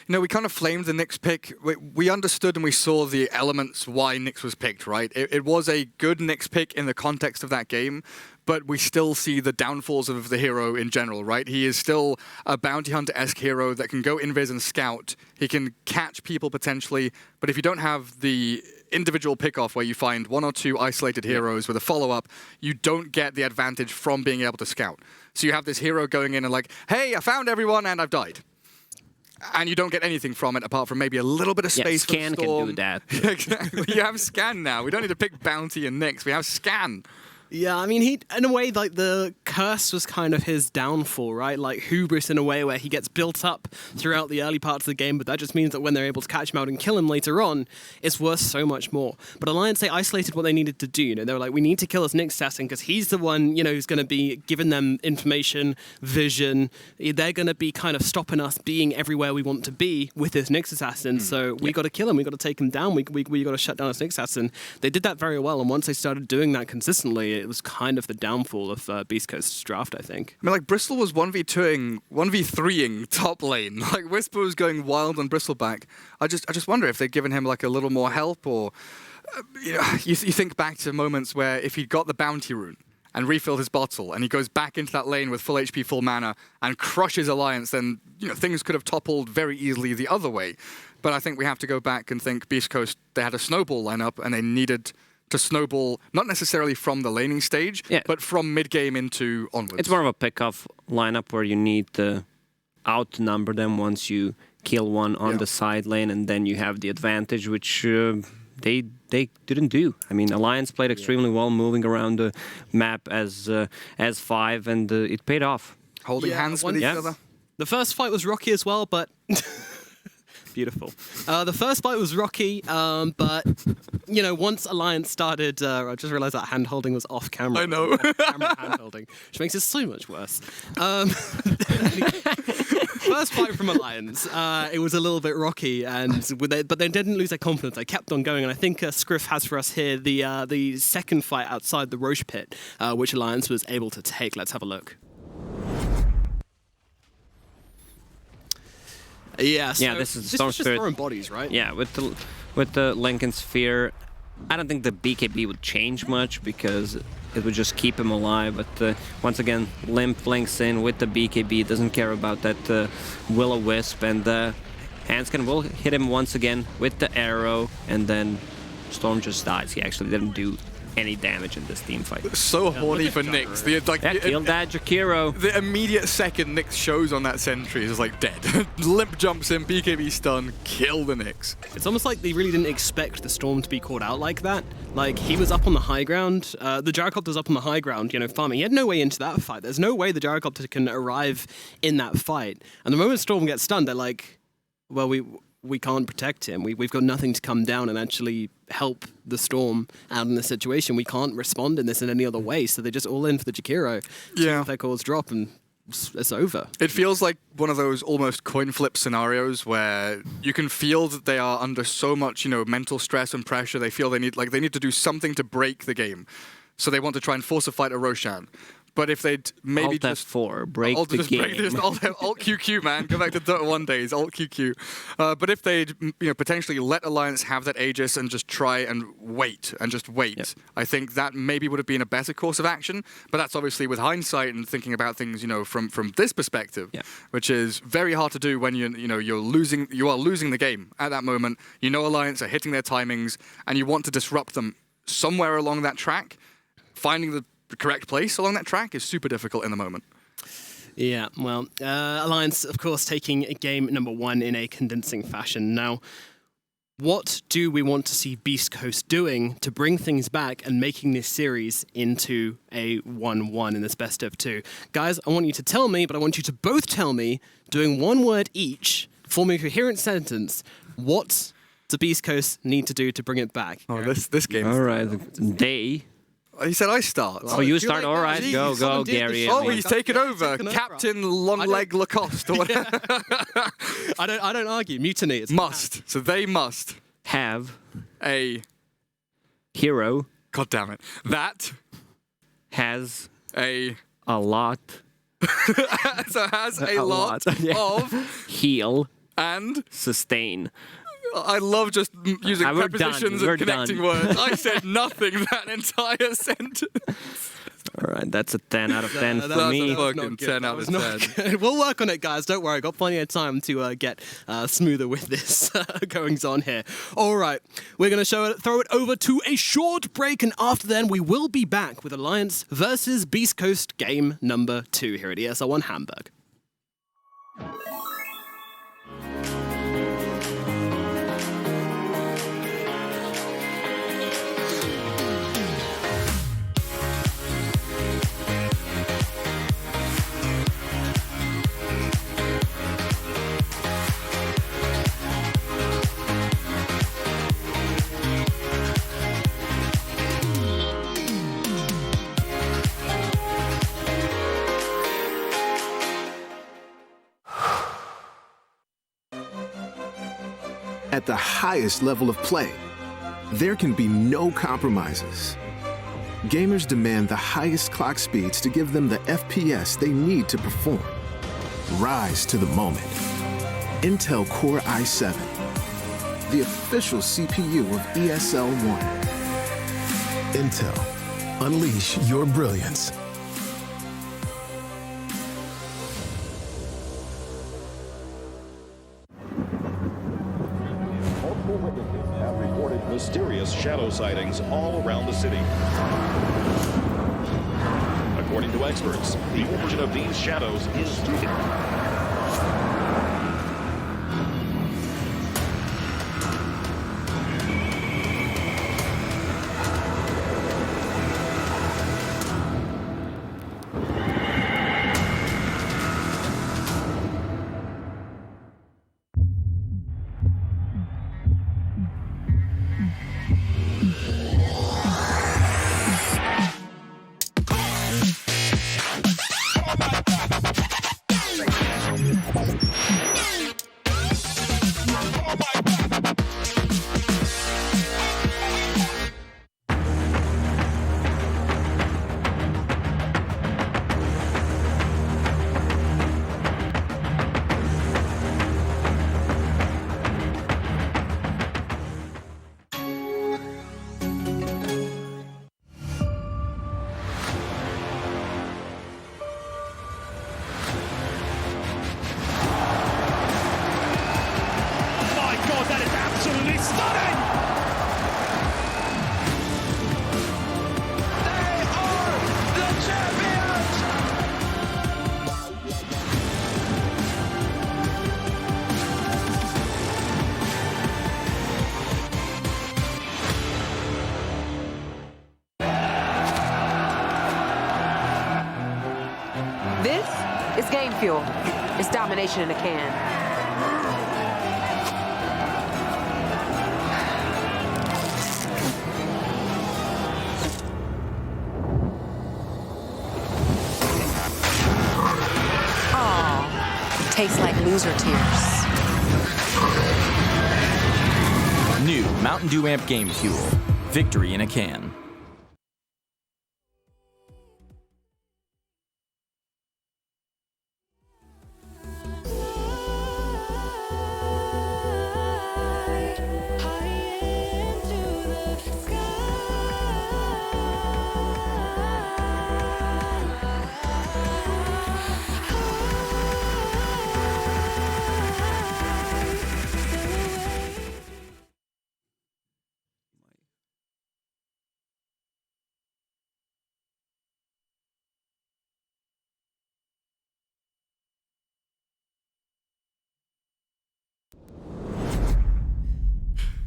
We kind of flamed the Nyx pick. We understood and we saw the elements why Nyx was picked, right? It was a good Nyx pick in the context of that game, but we still see the downfalls of the hero in general, right? He is still a bounty hunter-esque hero that can go invis and scout. He can catch people potentially, but if you don't have the individual pick-off where you find 1 or 2 isolated heroes with a follow-up, you don't get the advantage from being able to scout. So you have this hero going in and like, hey, I found everyone and I've died. And you don't get anything from it apart from maybe a little bit of space for the Scan Storm. can do that. Exactly. You have Scan now. We don't need to pick Bounty and Nyx. We have Scan. Yeah, I mean, he, in a way, like, the curse was kind of his downfall, right? Like, hubris in a way where he gets built up throughout the early parts of the game, but that just means that when they're able to catch him out and kill him later on, it's worth so much more. But Alliance, they isolated what they needed to do, They were like, we need to kill this Nyx Assassin because he's the one, who's going to be giving them information, vision. They're going to be kind of stopping us being everywhere we want to be with this Nyx Assassin, so we got to kill him, we got to take him down, we got to shut down this Nyx Assassin. They did that very well, and once they started doing that consistently, it was kind of the downfall of Beast Coast's draft, I think. I mean, like, Bristol was 1v3ing top lane. Like, Whisper was going wild on Bristleback. I just wonder if they'd given him, like, a little more help, or... you think back to moments where if he'd got the bounty rune, and refilled his bottle, and he goes back into that lane with full HP, full mana, and crushes Alliance, then things could have toppled very easily the other way. But I think we have to go back and think Beast Coast, they had a snowball lineup, and they needed to snowball, not necessarily from the laning stage, but from mid-game into onwards. It's more of a pick-off lineup where you need to outnumber them once you kill one on the side lane, and then you have the advantage, which they didn't do. I mean, Alliance played extremely well, moving around the map as 5, and it paid off. Holding hands with each other. The first fight was rocky as well, but... Beautiful. The first fight was rocky, but, once Alliance started, I just realized that hand-holding was off camera. I know. Camera hand-holding, which makes it so much worse. First fight from Alliance, it was a little bit rocky, but they didn't lose their confidence. They kept on going, and I think Scriff has for us here the second fight outside the Roche pit, which Alliance was able to take. Let's have a look. Yeah, so this is this Storm was just Spirit. throwing bodies, right? Yeah, with the Lincoln Sphere, I don't think the BKB would change much because it would just keep him alive. But once again, Limp links in with the BKB, doesn't care about that Will-O-Wisp, and Hanskin will hit him once again with the arrow, and then Storm just dies. He actually didn't do any damage in this team fight. So horny for Nyx. Killed that Jakiro. The immediate second Nyx shows on that sentry is like dead. Limp jumps in, BKB stun, kill the Nyx. It's almost like they really didn't expect the Storm to be caught out like that. Like, he was up on the high ground. The Gyrocopter was up on the high ground, farming. He had no way into that fight. There's no way the Gyrocopter can arrive in that fight. And the moment Storm gets stunned, they're like, well, we can't protect him. We've got nothing to come down and actually help the Storm out in this situation. We can't respond in this in any other way, so they're just all in for the Jakiro. Yeah. Their calls drop and it's over. It feels like one of those almost coin flip scenarios where you can feel that they are under so much, mental stress and pressure. They feel they need to do something to break the game. So they want to try and force a fight at Roshan. But if they'd maybe just F4, break the game. Alt QQ, man. Go back to Dota 1 days, Alt QQ. But if they'd potentially let Alliance have that Aegis and just try and wait, I think that maybe would have been a better course of action. But that's obviously with hindsight and thinking about things, from this perspective, which is very hard to do when you are losing the game at that moment. Alliance are hitting their timings, and you want to disrupt them somewhere along that track. Finding the correct place along that track is super difficult in the moment. Yeah, well, Alliance, of course, taking game number 1 in a convincing fashion. Now, what do we want to see Beast Coast doing to bring things back and making this series into a 1-1 in this best of 2? Guys, I want you to tell me, but I want you to both tell me, doing one word each, forming a coherent sentence, what does Beast Coast need to do to bring it back? Oh, this game. All right, they... He said I start. Oh, you start? All right, go, Gary. Oh, he's taken over. Captain Longleg Lacoste or whatever. I don't argue. Mutiny. It's must. So they must have a hero. God damn it. That has a lot. So has a lot of heal and sustain. I love just using prepositions and connecting words. I said nothing that entire sentence. All right, that's a 10 out of 10 for me. That's a fucking 10 out of 10. We'll work on it, guys. Don't worry. Got plenty of time to get smoother with this goings on here. All right, we're going to throw it over to a short break, and after then, we will be back with Alliance versus Beast Coast game number 2 here at ESL 1 Hamburg. At the highest level of play, there can be no compromises. Gamers demand the highest clock speeds to give them the FPS they need to perform. Rise to the moment. Intel Core i7, the official CPU of ESL 1. Intel. Unleash your brilliance. Multiple witnesses have reported mysterious shadow sightings all around the city. According to experts, the origin of these shadows is This is game fuel. It's domination in a can. Oh, tastes like loser tears. New Mountain Dew Amp Game Fuel. Victory in a can.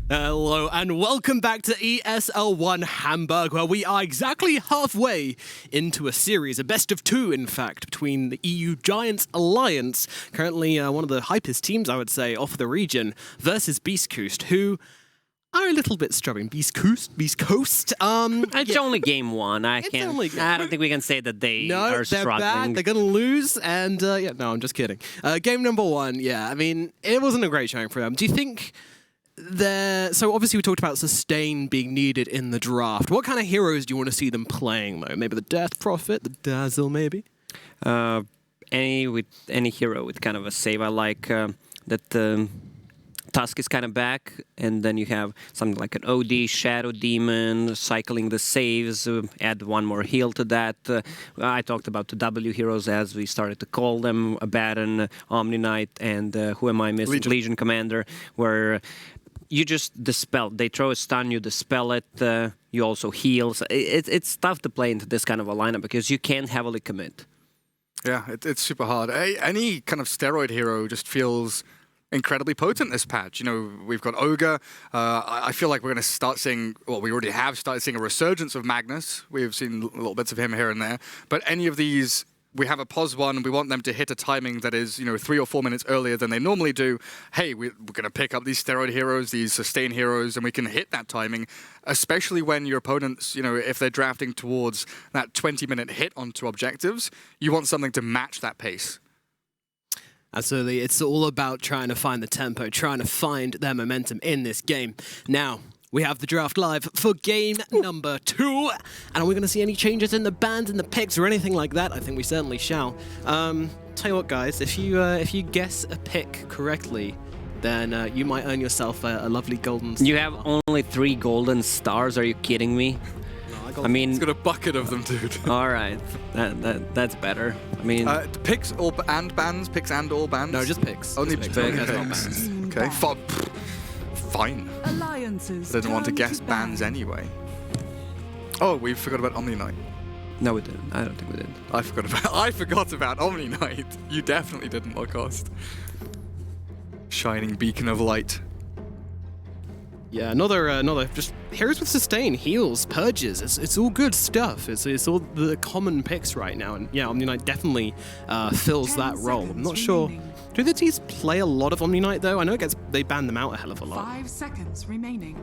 Hello and welcome back to ESL 1 Hamburg, where we are exactly halfway into a series, a best of two, in fact, between the EU Giants Alliance, currently one of the hypest teams, I would say, off the region, versus Beast Coast, who are a little bit struggling. Beast Coast? It's only game one. I don't think we can say that they are struggling. Bad. They're going to lose, and no, I'm just kidding. Game number one, I mean, it wasn't a great showing for them. Do you think... So obviously we talked about sustain being needed in the draft. What kind of heroes do you want to see them playing, though? Maybe the Death Prophet, the Dazzle, maybe? Any hero with kind of a save. I like that Tusk is kind of back, and then you have something like an OD, Shadow Demon, cycling the saves, add one more heal to that. I talked about the W heroes as we started to call them, Abaddon, Omni Knight, and who am I missing? Legion Commander, where... you just dispel. They throw a stun, you dispel it, you also heal. So it's tough to play into this kind of a lineup because you can't heavily commit. Yeah, it's super hard. Any kind of steroid hero just feels incredibly potent this patch. You know, we've got Ogre. I feel like we're going to start seeing, well, we already have started seeing a resurgence of Magnus. We've seen little bits of him here and there. But any of these... we have a pos one, we want them to hit a timing that is, 3 or 4 minutes earlier than they normally do. Hey, we're going to pick up these steroid heroes, these sustain heroes, and we can hit that timing, especially when your opponents, if they're drafting towards that 20-minute hit onto objectives, you want something to match that pace. Absolutely. It's all about trying to find the tempo, trying to find their momentum in this game. Now, we have the draft live for game number 2. And are we going to see any changes in the bans, in the picks, or anything like that? I think we certainly shall. Tell you what, guys, if you guess a pick correctly, then you might earn yourself a lovely golden star. You have only 3 golden stars? Are you kidding me? No, I mean, it's got a bucket of them, dude. All right, that's better. I mean, picks or and bans, picks and all bans. No, just picks. Only just picks. picks. Okay, fine. Alliances. I didn't want to guess bans anyway. Oh, we forgot about Omni Knight. no, we didn't. I don't think we did. I forgot about Omni Knight. You definitely didn't, Lacoste. Shining beacon of light. Yeah, another just heroes with sustain, heals, purges. It's all good stuff. It's all the common picks right now, and yeah, Omni Knight definitely fills that role. I'm not sure. Do the teams play a lot of Omni Knight though? I know they ban them out a hell of a lot. 5 seconds remaining.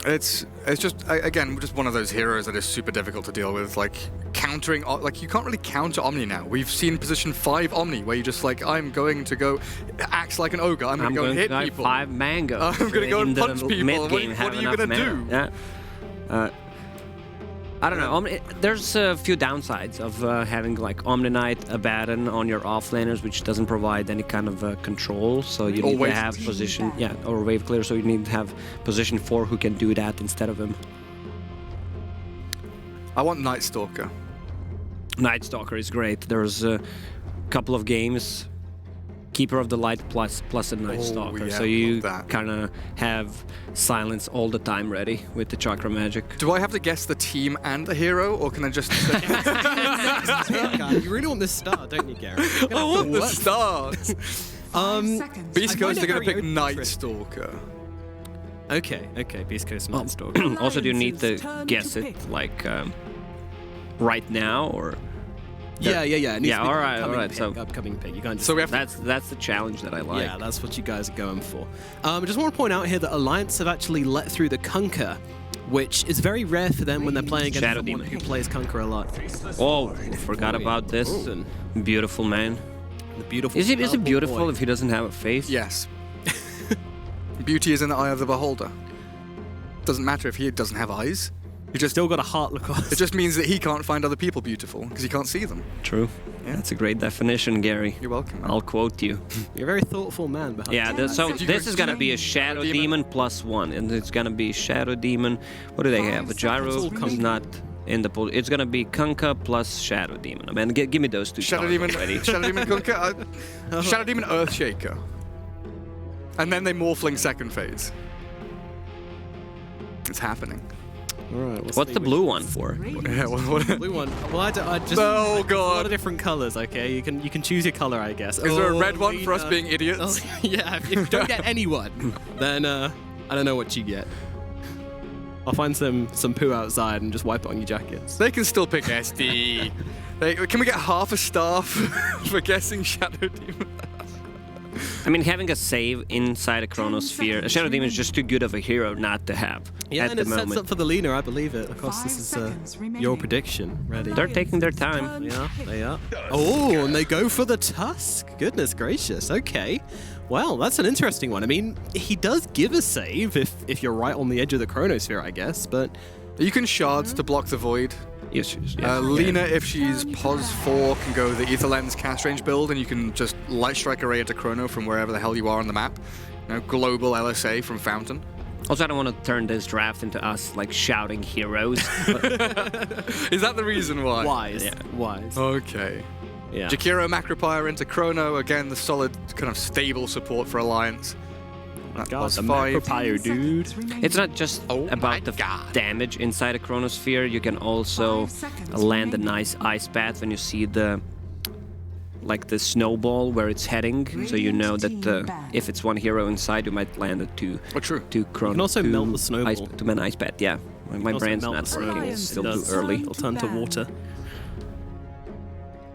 It's just again just one of those heroes that is super difficult to deal with. Like countering, like you can't really counter Omni now. We've seen position 5 Omni where you just like I'm going to go, acts like an ogre. I'm going to go and hit people. 5 mango. I'm going to go and punch people. What are you going to do? Yeah. I don't know. There's a few downsides of having like Omni Knight, Abaddon on your offlaners, which doesn't provide any kind of control. So you need to have position, or wave clear. So you need to have position 4 who can do that instead of him. I want Night Stalker. Night Stalker is great. There's a couple of games, Keeper of the Light plus a Night Stalker. Yeah, so you kind of have silence all the time ready with the chakra magic. Do I have to guess the team and the hero, or can I just... You really want this star, don't you, Gary? I want the stars! Beast Coast are going to pick very Night Stalker. Okay, Beast Coast Night Stalker. Also, do you need to guess it like right now, or... Yeah. It needs to be all right. Pick, So upcoming pick. You can't just. So we have that's the challenge that I like. Yeah, that's what you guys are going for. I just want to point out here that Alliance have actually let through the Kunkka, which is very rare for them when they're playing against Shadow someone Demon. who plays Kunkka a lot. Oh, forgot about this. Beautiful man. The beautiful. Is it purple beautiful boy. if he doesn't have a face? Yes. Beauty is in the eye of the beholder. Doesn't matter if he doesn't have eyes. You just still got a heart, Lacoste. It just means that he can't find other people beautiful because he can't see them. True. Yeah. That's a great definition, Gary. You're welcome, man. I'll quote you. You're a very thoughtful man. So this is gonna be a Shadow Demon +1, and it's gonna be Shadow Demon. What do they have? A Gyro comes not in the pool. It's gonna be Kunkka plus Shadow Demon. I mean, give me those two. Shadow Demon, Shadow Demon Kunkka, Shadow Demon Earthshaker, and then they morphling second phase. It's happening. All right, what's the blue one for? Yeah, what? Blue one. Well, I just. Oh god. A lot of different colors. Okay, you can choose your color, I guess. Is there a red one for us being idiots? Oh, yeah. If you don't get anyone, then I don't know what you get. I'll find some poo outside and just wipe it on your jackets. They can still pick SD. Can we get half a star for guessing Shadow Demon? I mean, having a save inside a Chronosphere, a Shadow Demon is just too good of a hero not to have Yeah, at and the it moment. sets up for the leaner, I believe it. Of course, this is your prediction. Ready? They're taking their time. Yeah, they are. Oh, and they go for the Tusk. Goodness gracious. Okay. Well, that's an interesting one. I mean, he does give a save if you're right on the edge of the Chronosphere, I guess, but... You can shards to block the void. Yes. Lena, if she's POS 4, can go the Ether Lens cast range build, and you can just Light Strike Array into Chrono from wherever the hell you are on the map. You know, global LSA from Fountain. Also, I don't want to turn this draft into us like shouting heroes. Is that the reason why? Wise. Yeah. Wise. Okay. Yeah. Jakiro Macropyre into Chrono, again the solid kind of stable support for Alliance. God, Plus the 5. Macropyre, dude. It's not just about the damage inside a Chronosphere. You can also land a nice ice path when you see the snowball where it's heading, so you know that if it's one hero inside, you might land it to Chrono. You can also melt the snowball. To an ice path, yeah. My brain's not working. It's still too early. It'll turn to water.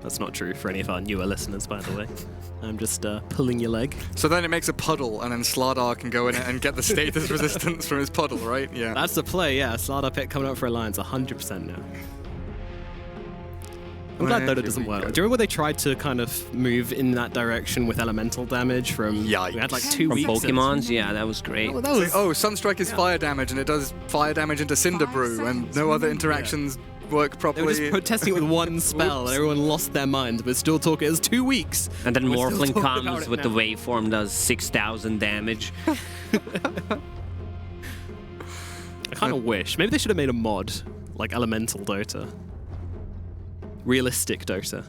That's not true for any of our newer listeners, by the way. I'm just pulling your leg. So then it makes a puddle, and then Slardar can go in and get the status resistance from his puddle, right? Yeah. That's the play, yeah. Slardar pick coming up for Alliance 100% now. I'm glad Dota doesn't work. Do you remember when they tried to kind of move in that direction with elemental damage from... Yikes. We had like 2 From weeks. Pokemons, yeah, that was great. Oh, that was... Sunstrike is fire damage, and it does fire damage into Cinder Brew, and no other interactions work They properly. were just protesting it with one spell, and everyone lost their mind. But still talking. It was 2 weeks. And then We're still Morphling talking about comes it with now. the waveform, does 6,000 damage. I kind of wish. Maybe they should have made a mod. like elemental Dota. Realistic Dota.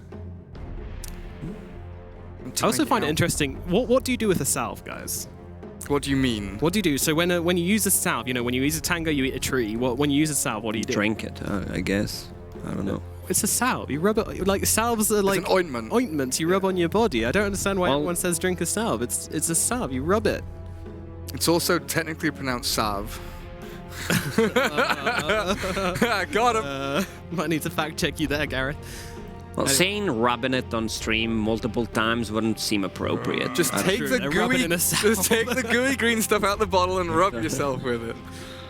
I also find it interesting. What do you do with a salve, guys? What do you mean? What do you do? So when you use a salve, you know, when you use a tango, you eat a tree. When you use a salve, what do you do? Drink it, I guess. I don't know. It's a salve. You rub it like salves are like it's an ointment. Ointments you rub on your body. I don't understand why everyone says drink a salve. It's a salve. You rub it. It's also technically pronounced salve. Got him. Might need to fact check you there, Gareth. Well, saying rubbing it on stream multiple times wouldn't seem appropriate. Just take the gooey green stuff out the bottle and rub yourself with it.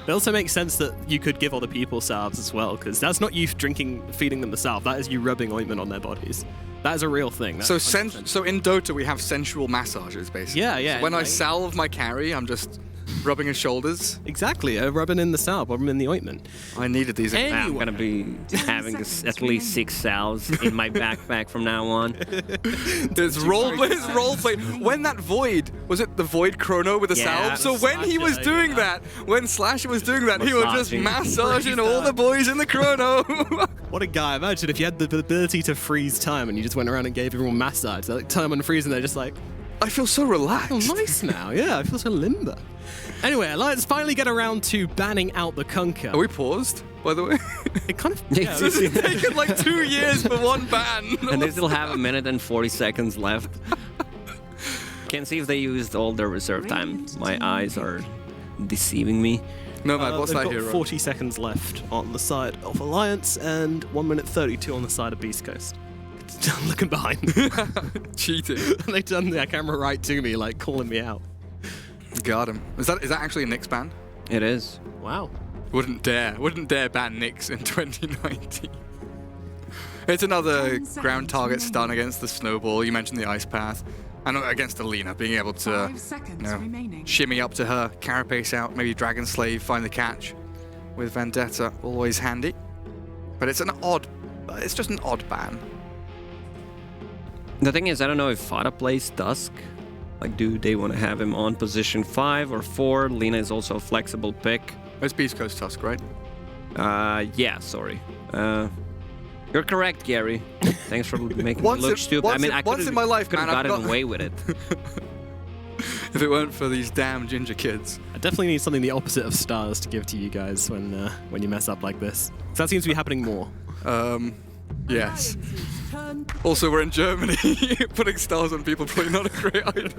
It also makes sense that you could give other people salves as well, because that's not you feeding them the salve. That is you rubbing ointment on their bodies. That is a real thing. So in Dota we have sensual massages, basically. Yeah. So when I salve my carry, I'm just rubbing his shoulders. Exactly, rubbing in the salve, rubbing in the ointment. I needed these. I'm gonna be having at least 6 salves in my backpack from now on. There's roleplay. When that Void, was it the Void Chrono with the salve? So when he was doing that, when Slasher was doing that, he was just massaging all the boys in the Chrono. What a guy. Imagine if you had the ability to freeze time and you just went around and gave everyone massage. They're like time and freeze and they're just like, I feel so relaxed. I feel nice now. Yeah, I feel so limber. Anyway, let's finally get around to banning out the Kunkka. Are we paused, by the way? It kind of... Yeah, it's taken like 2 years for one ban. And they still have 1 minute and 40 seconds left. Can't see if they used all their reserve time. My eyes are deceiving me. No, man, what's that here? here? They've got 40 seconds left on the side of Alliance and 1 minute 32 on the side of Beast Coast. I'm looking behind. Cheating. They turned their camera right to me, like calling me out. Got him. Is that actually a Nyx ban? It is. Wow. Wouldn't dare ban Nyx in 2019. It's another ground target stun against the Snowball. You mentioned the Ice Path. And against Alina, being able to shimmy up to her, carapace out, maybe Dragon Slave, find the catch with Vendetta, always handy. But it's just an odd ban. The thing is, I don't know if Fada plays Dusk. Like, do they want to have him on position 5 or 4? Lina is also a flexible pick. It's Beast Coast Tusk, right? Yeah, sorry. You're correct, Gary. Thanks for making me look stupid. Once in my life, could have gotten away with it. If it weren't for these damn ginger kids. I definitely need something the opposite of stars to give to you guys when you mess up like this. So that seems to be happening more. Yes. Also, we're in Germany. Putting stars on people probably not a great idea.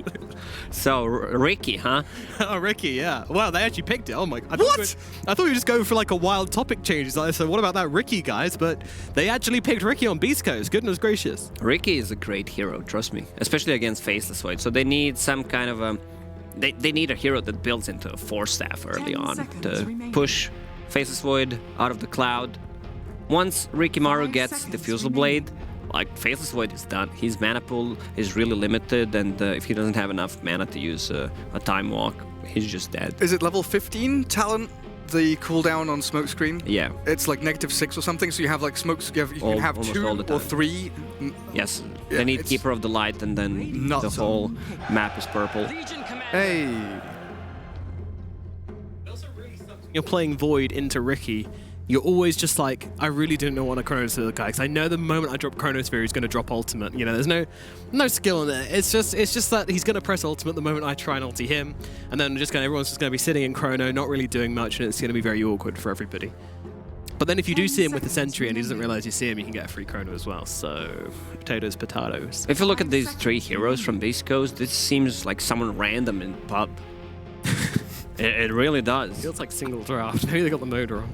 So, Ricky, huh? Oh, Ricky, yeah. Wow, they actually picked it. Oh my... What? I thought we were just going for like a wild topic change. So what about that Ricky, guys? But they actually picked Ricky on Beast Coast. Goodness gracious. Ricky is a great hero, trust me. Especially against Faceless Void. So they need some kind of They need a hero that builds into a Force Staff early on to push Faceless Void out of the cloud. Once Rikimaru gets the Fusel Blade, like, Faceless Void is done. His mana pool is really limited, and if he doesn't have enough mana to use a Time Walk, he's just dead. Is it level 15 talent, the cooldown on Smokescreen? Yeah. It's like -6 or something, so you have like smokes. You can have 2 or 3. Yes. They need Keeper of the Light, and then the whole map is purple. Hey. You're playing Void into Ricky. You're always just like, I really don't know what a Chronosphere the guy, because I know the moment I drop Chronosphere, he's going to drop Ultimate. You know, there's no skill in it. It's just that he's going to press Ultimate the moment I try and ulti him, and then everyone's just going to be sitting in Chrono, not really doing much, and it's going to be very awkward for everybody. But then if you do see him with the Sentry and he doesn't realize you see him, you can get a free Chrono as well. So, potatoes. If you look at these 3 heroes from Beast Coast, this seems like someone random in pub. It really does. Feels like single draft. Maybe they got the mode wrong.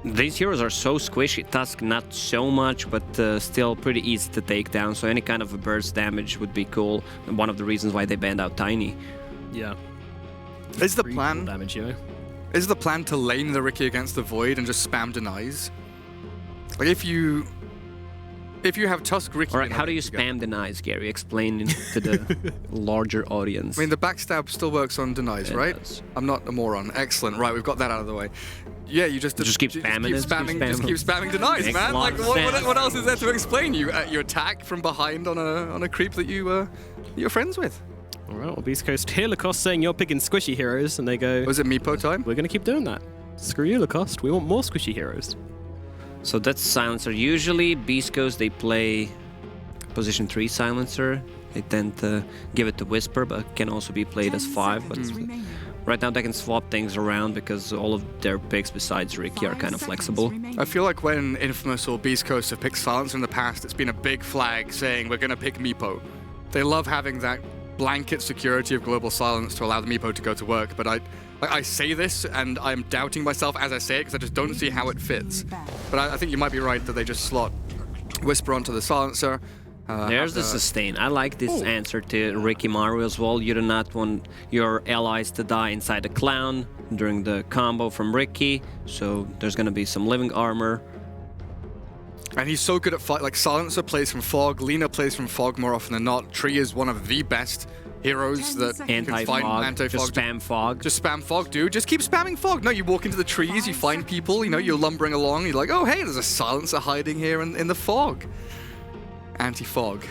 These heroes are so squishy. Tusk not so much, but still pretty easy to take down. So any kind of a burst damage would be cool. And one of the reasons why they banned out Tiny. Yeah. Is the plan damage, you know? Is the plan to lane the Ricky against the Void and just spam denies? Like if you have Tusk Ricky... Alright, how do you spam denies, Gary? Explain to the larger audience. I mean, the backstab still works on denies, right? Does. I'm not a moron. Excellent. Right, we've got that out of the way. Yeah, you just keep spamming it. Just keep spamming denies, man. Like, what else is there to explain? You attack from behind on a creep that you're friends with. All right, well, Beast Coast here, Lacoste saying you're picking squishy heroes, and they go... Was it Meepo time? We're going to keep doing that. Screw you, Lacoste. We want more squishy heroes. So that's Silencer. Usually, Beast Coast, they play position 3 Silencer. They tend to give it to Whisper, but can also be played as 5. But right now, they can swap things around because all of their picks besides Ricky are kind of flexible. I feel like when Infamous or Beast Coast have picked Silencer in the past, it's been a big flag saying we're going to pick Meepo. They love having that blanket security of global silence to allow the Meepo to go to work, but I say this and I'm doubting myself as I say it because I just don't see how it fits. But I think you might be right that they just slot Whisper onto the Silencer. There's the sustain. I like this answer to Ricky Maru as well. You do not want your allies to die inside the clown during the combo from Ricky, so there's going to be some living armor. And he's so good at fight. Like, Silencer plays from Fog, Lina plays from Fog more often than not. Tree is one of the best heroes that can find anti-fog. Just spam Fog. Just spam Fog, dude. Just keep spamming Fog. No, you walk into the trees, you find people, you know, you're lumbering along, you're like, oh, hey, there's a Silencer hiding here in the fog. Anti-Fog.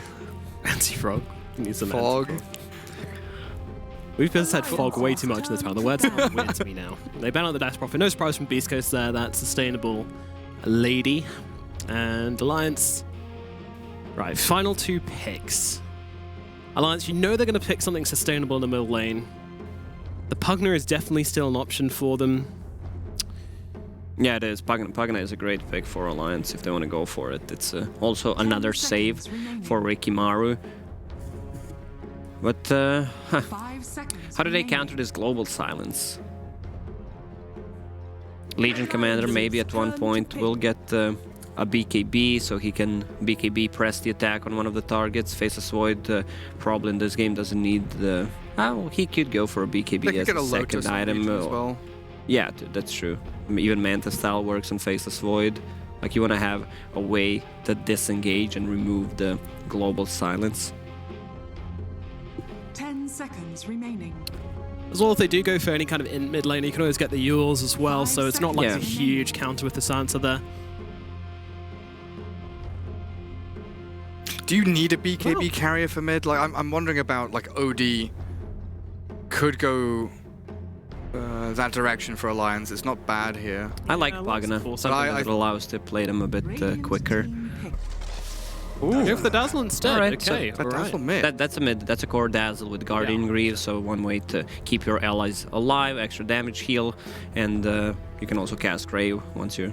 Anti-Frog. Need some Fog. We've just said Fog way too much this time. The words sound weird to me now. They ban out the Dash Profit. No surprise from Beast Coast there. That sustainable lady. And Alliance. Right, final 2 picks. Alliance, you know they're going to pick something sustainable in the middle lane. The Pugner is definitely still an option for them. Yeah, it is. Pugna is a great pick for Alliance if they want to go for it. It's also another save for Ricky Maru. But how do they counter this global silence? Legion Commander maybe at one point will get a BKB, so he can BKB press the attack on one of the targets. Faceless Void probably in this game doesn't need the... Oh, he could go for a BKB as a second item. As well. Yeah, that's true. Even Manta Style works on Faceless Void. Like, you want to have a way to disengage and remove the global silence. 10 seconds remaining. As well, if they do go for any kind of in mid lane, you can always get the Yules as well, so it's not like a huge counter with the Silencer there. Do you need a BKB carrier for mid? Like, I'm wondering about, like, OD could go that direction for Alliance. It's not bad here. I like Pugna. Something that allows to play them a bit quicker. Ooh. Go for the Dazzle instead. Right, okay, so Dazzle mid. That's a mid. That's a core Dazzle with Guardian Greaves, so one way to keep your allies alive, extra damage heal, and you can also cast Grey once you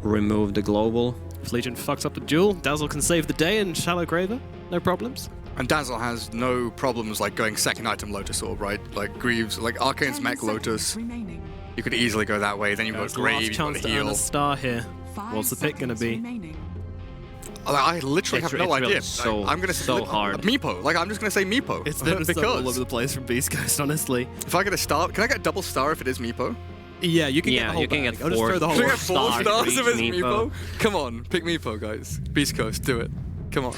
remove the global. If Legion fucks up the duel, Dazzle can save the day and Shallow Graver. No problems. And Dazzle has no problems like going second item Lotus Orb, right? Like Greaves, like Arcane's mech Lotus. You could easily go that way. Then you've got Grave, you've got chance to earn heal. a star here. What's the pick going to be? I literally have no idea. So, I'm going to say hard. Meepo. Like, I'm just going to say Meepo. It's been so all over the place from Beast Coast, honestly. If I get a star, can I get a double star if it is Meepo? Yeah, you can get the whole you can bag. get I'll just throw the whole Can I get 4 stars if it's Meepo? Come on, pick Meepo, guys. Beast Coast, do it. Come on.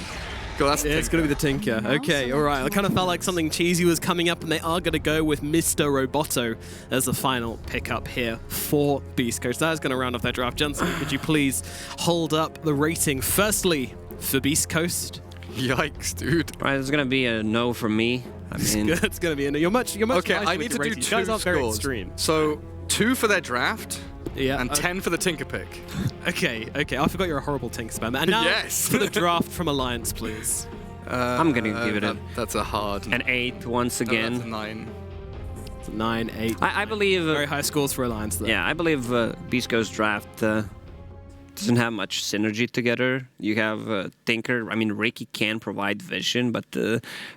Go, that's the it's going to be the Tinker. Okay, all right. I kind of felt like something cheesy was coming up, and they are going to go with Mr. Roboto as the final pickup here for Beast Coast. That is going to round off their draft. Jensen, could you please hold up the rating? Firstly, for Beast Coast. Yikes, dude. Right, it's going to be a no from me. I mean, it's going to be a no. You're much okay, nicer I with need to your do ratings. 2 You guys are very scores. extreme. So, 2 for their draft. Yeah, and 10 for the Tinker pick. Okay. I forgot you're a horrible Tinker spammer. And now yes. for the draft from Alliance, please. I'm going to give it that's a hard. An 8 once again. No, that's a 9. It's a 9, 8. I believe... very high scores for Alliance, though. Yeah, I believe Beast Coast draft doesn't have much synergy together. You have Tinker. I mean, Ricky can provide vision, but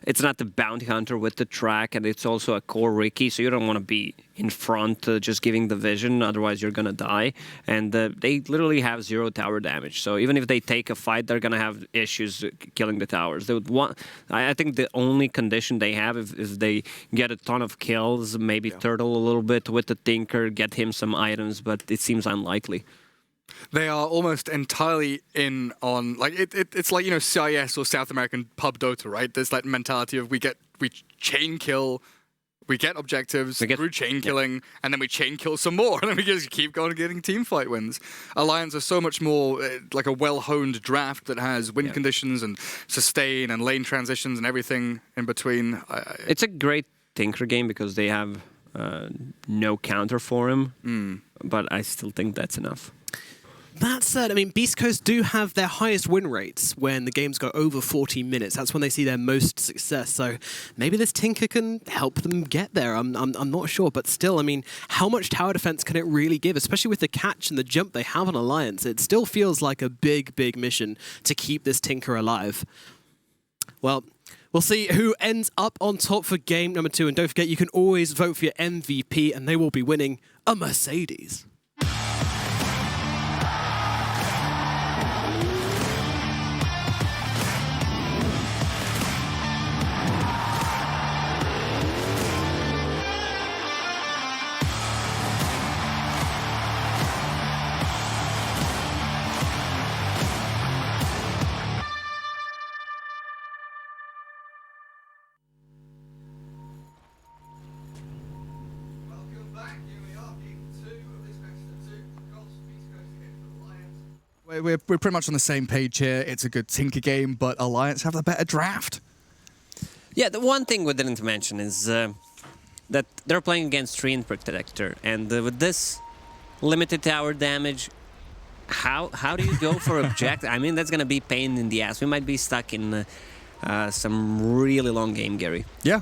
it's not the bounty hunter with the track, and it's also a core Ricky, so you don't want to be in front just giving the vision, otherwise you're going to die. And they literally have 0 tower damage, so even if they take a fight, they're going to have issues killing the towers. They would want. I think the only condition they have is they get a ton of kills, maybe turtle a little bit with the Tinker, get him some items, but it seems unlikely. They are almost entirely in on, like, it's like, you know, CIS or South American pub Dota, right? There's that mentality of we chain kill, we get objectives through chain killing, and then we chain kill some more, and then we just keep going and getting team fight wins. Alliance are so much more like a well-honed draft that has win conditions and sustain and lane transitions and everything in between. It's a great Tinker game because they have no counter for him. but I still think that's enough. That said, I mean, Beast Coast do have their highest win rates when the games go over 40 minutes. That's when they see their most success. So maybe this Tinker can help them get there. I'm not sure, but still, I mean, how much tower defense can it really give, especially with the catch and the jump they have on Alliance? It still feels like a big, big mission to keep this Tinker alive. Well, we'll see who ends up on top for game number 2. And don't forget, you can always vote for your MVP, and they will be winning a Mercedes. We're pretty much on the same page here. It's a good Tinker game, but Alliance have the better draft. Yeah, the one thing we didn't mention is that they're playing against Treant Protector, and with this limited tower damage, how do you go for objective? I mean, that's going to be pain in the ass. We might be stuck in some really long game, Gary. Yeah,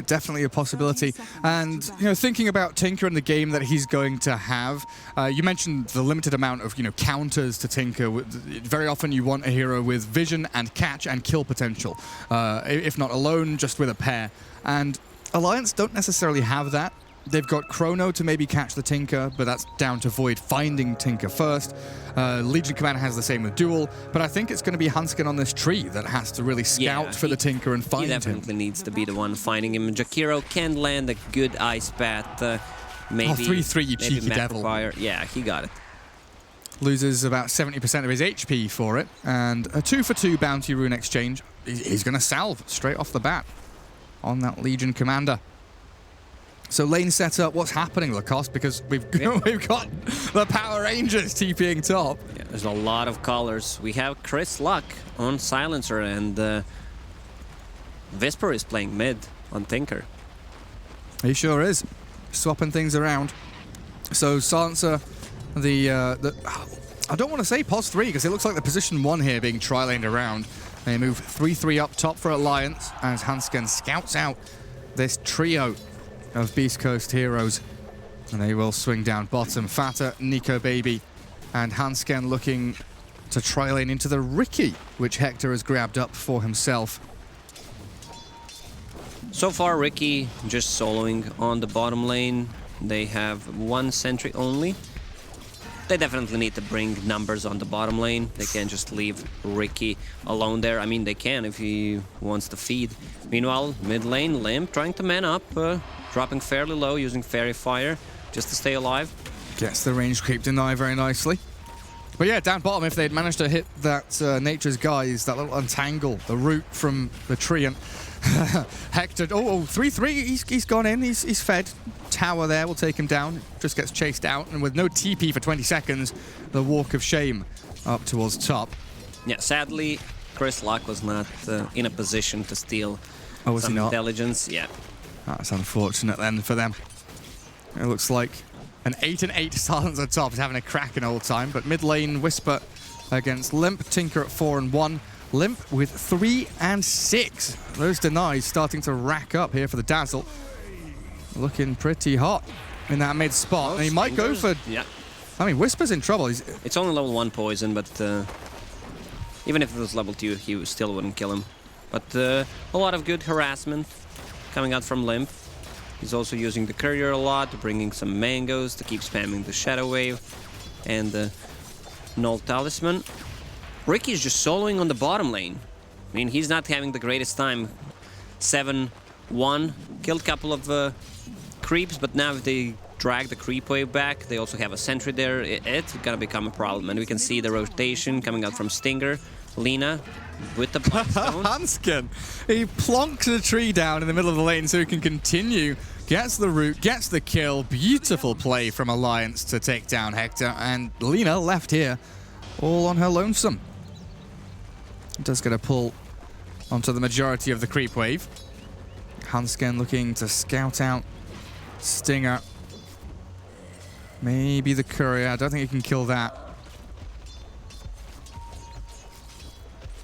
definitely a possibility. And thinking about Tinker and the game that he's going to have, you mentioned the limited amount of counters to Tinker. Very often you want a hero with vision and catch and kill potential, if not alone, just with a pair. And Alliance don't necessarily have that. They've got Chrono to maybe catch the Tinker, but that's down to Void finding Tinker first. Legion Commander has the same with Duel, but I think it's going to be Hansken on this tree that has to really scout for the Tinker and find him. He definitely needs to be the one finding him. Jakiro can land a good Ice Path. Maybe 3/3, you cheeky devil. Fire. Yeah, he got it. Loses about 70% of his HP for it, and a 2-for-2 bounty rune exchange. He's going to salve straight off the bat on that Legion Commander. So lane setup, what's happening, Lacoste? Because we've got the Power Rangers TPing top. Yeah, there's a lot of colors. We have Chris Luck on Silencer, and Visper is playing mid on Tinker. He sure is, swapping things around. So Silencer, I don't want to say pos 3 because it looks like the position 1 here being tri-laned around. They move 3-3 up top for Alliance as Hansken scouts out this trio of Beast Coast heroes, and they will swing down bottom. Fata, Nico Baby, and Hansken looking to tri-lane into the Ricky, which Hector has grabbed up for himself. So far, Ricky just soloing on the bottom lane. They have 1 sentry only. They definitely need to bring numbers on the bottom lane. They can't just leave Ricky alone there. I mean, they can if he wants to feed. Meanwhile, mid lane, Limp trying to man up, dropping fairly low, using Fairy Fire just to stay alive. Gets the range creep deny very nicely. But yeah, down bottom, if they'd managed to hit that Nature's Guise, that little untangle, the root from the tree, and Hector, 3-3, he's gone in, he's fed. Tower there will take him down, just gets chased out, and with no TP for 20 seconds, the Walk of Shame up towards top. Yeah, sadly, Chris Luck was not in a position to steal some he not? Intelligence. Yeah. That's unfortunate then for them. It looks like an 8-8 Silencer top is having a cracking old time, but mid lane Whisper against Limp, Tinker at 4-1. Limp with 3 and 6. Those denies starting to rack up here for the Dazzle. Looking pretty hot in that mid spot. And he might go for... Yeah. I mean, Whisper's in trouble. It's only level 1 poison, but even if it was level 2, he still wouldn't kill him. But a lot of good harassment coming out from Limp. He's also using the Courier a lot, bringing some mangoes to keep spamming the Shadow Wave and the Null Talisman. Ricky's just soloing on the bottom lane. I mean, he's not having the greatest time. 7-1, killed a couple of creeps, but now if they drag the creep wave back, they also have a sentry there. It's gonna become a problem, and we can see the rotation coming out from Stinger. Lina with the Blackstone. Hansken, he plonks the tree down in the middle of the lane so he can continue. Gets the root, gets the kill. Beautiful play from Alliance to take down Hector, and Lina left here all on her lonesome. Does get a pull onto the majority of the creep wave. Hansken looking to scout out Stinger. Maybe the courier. I don't think he can kill that.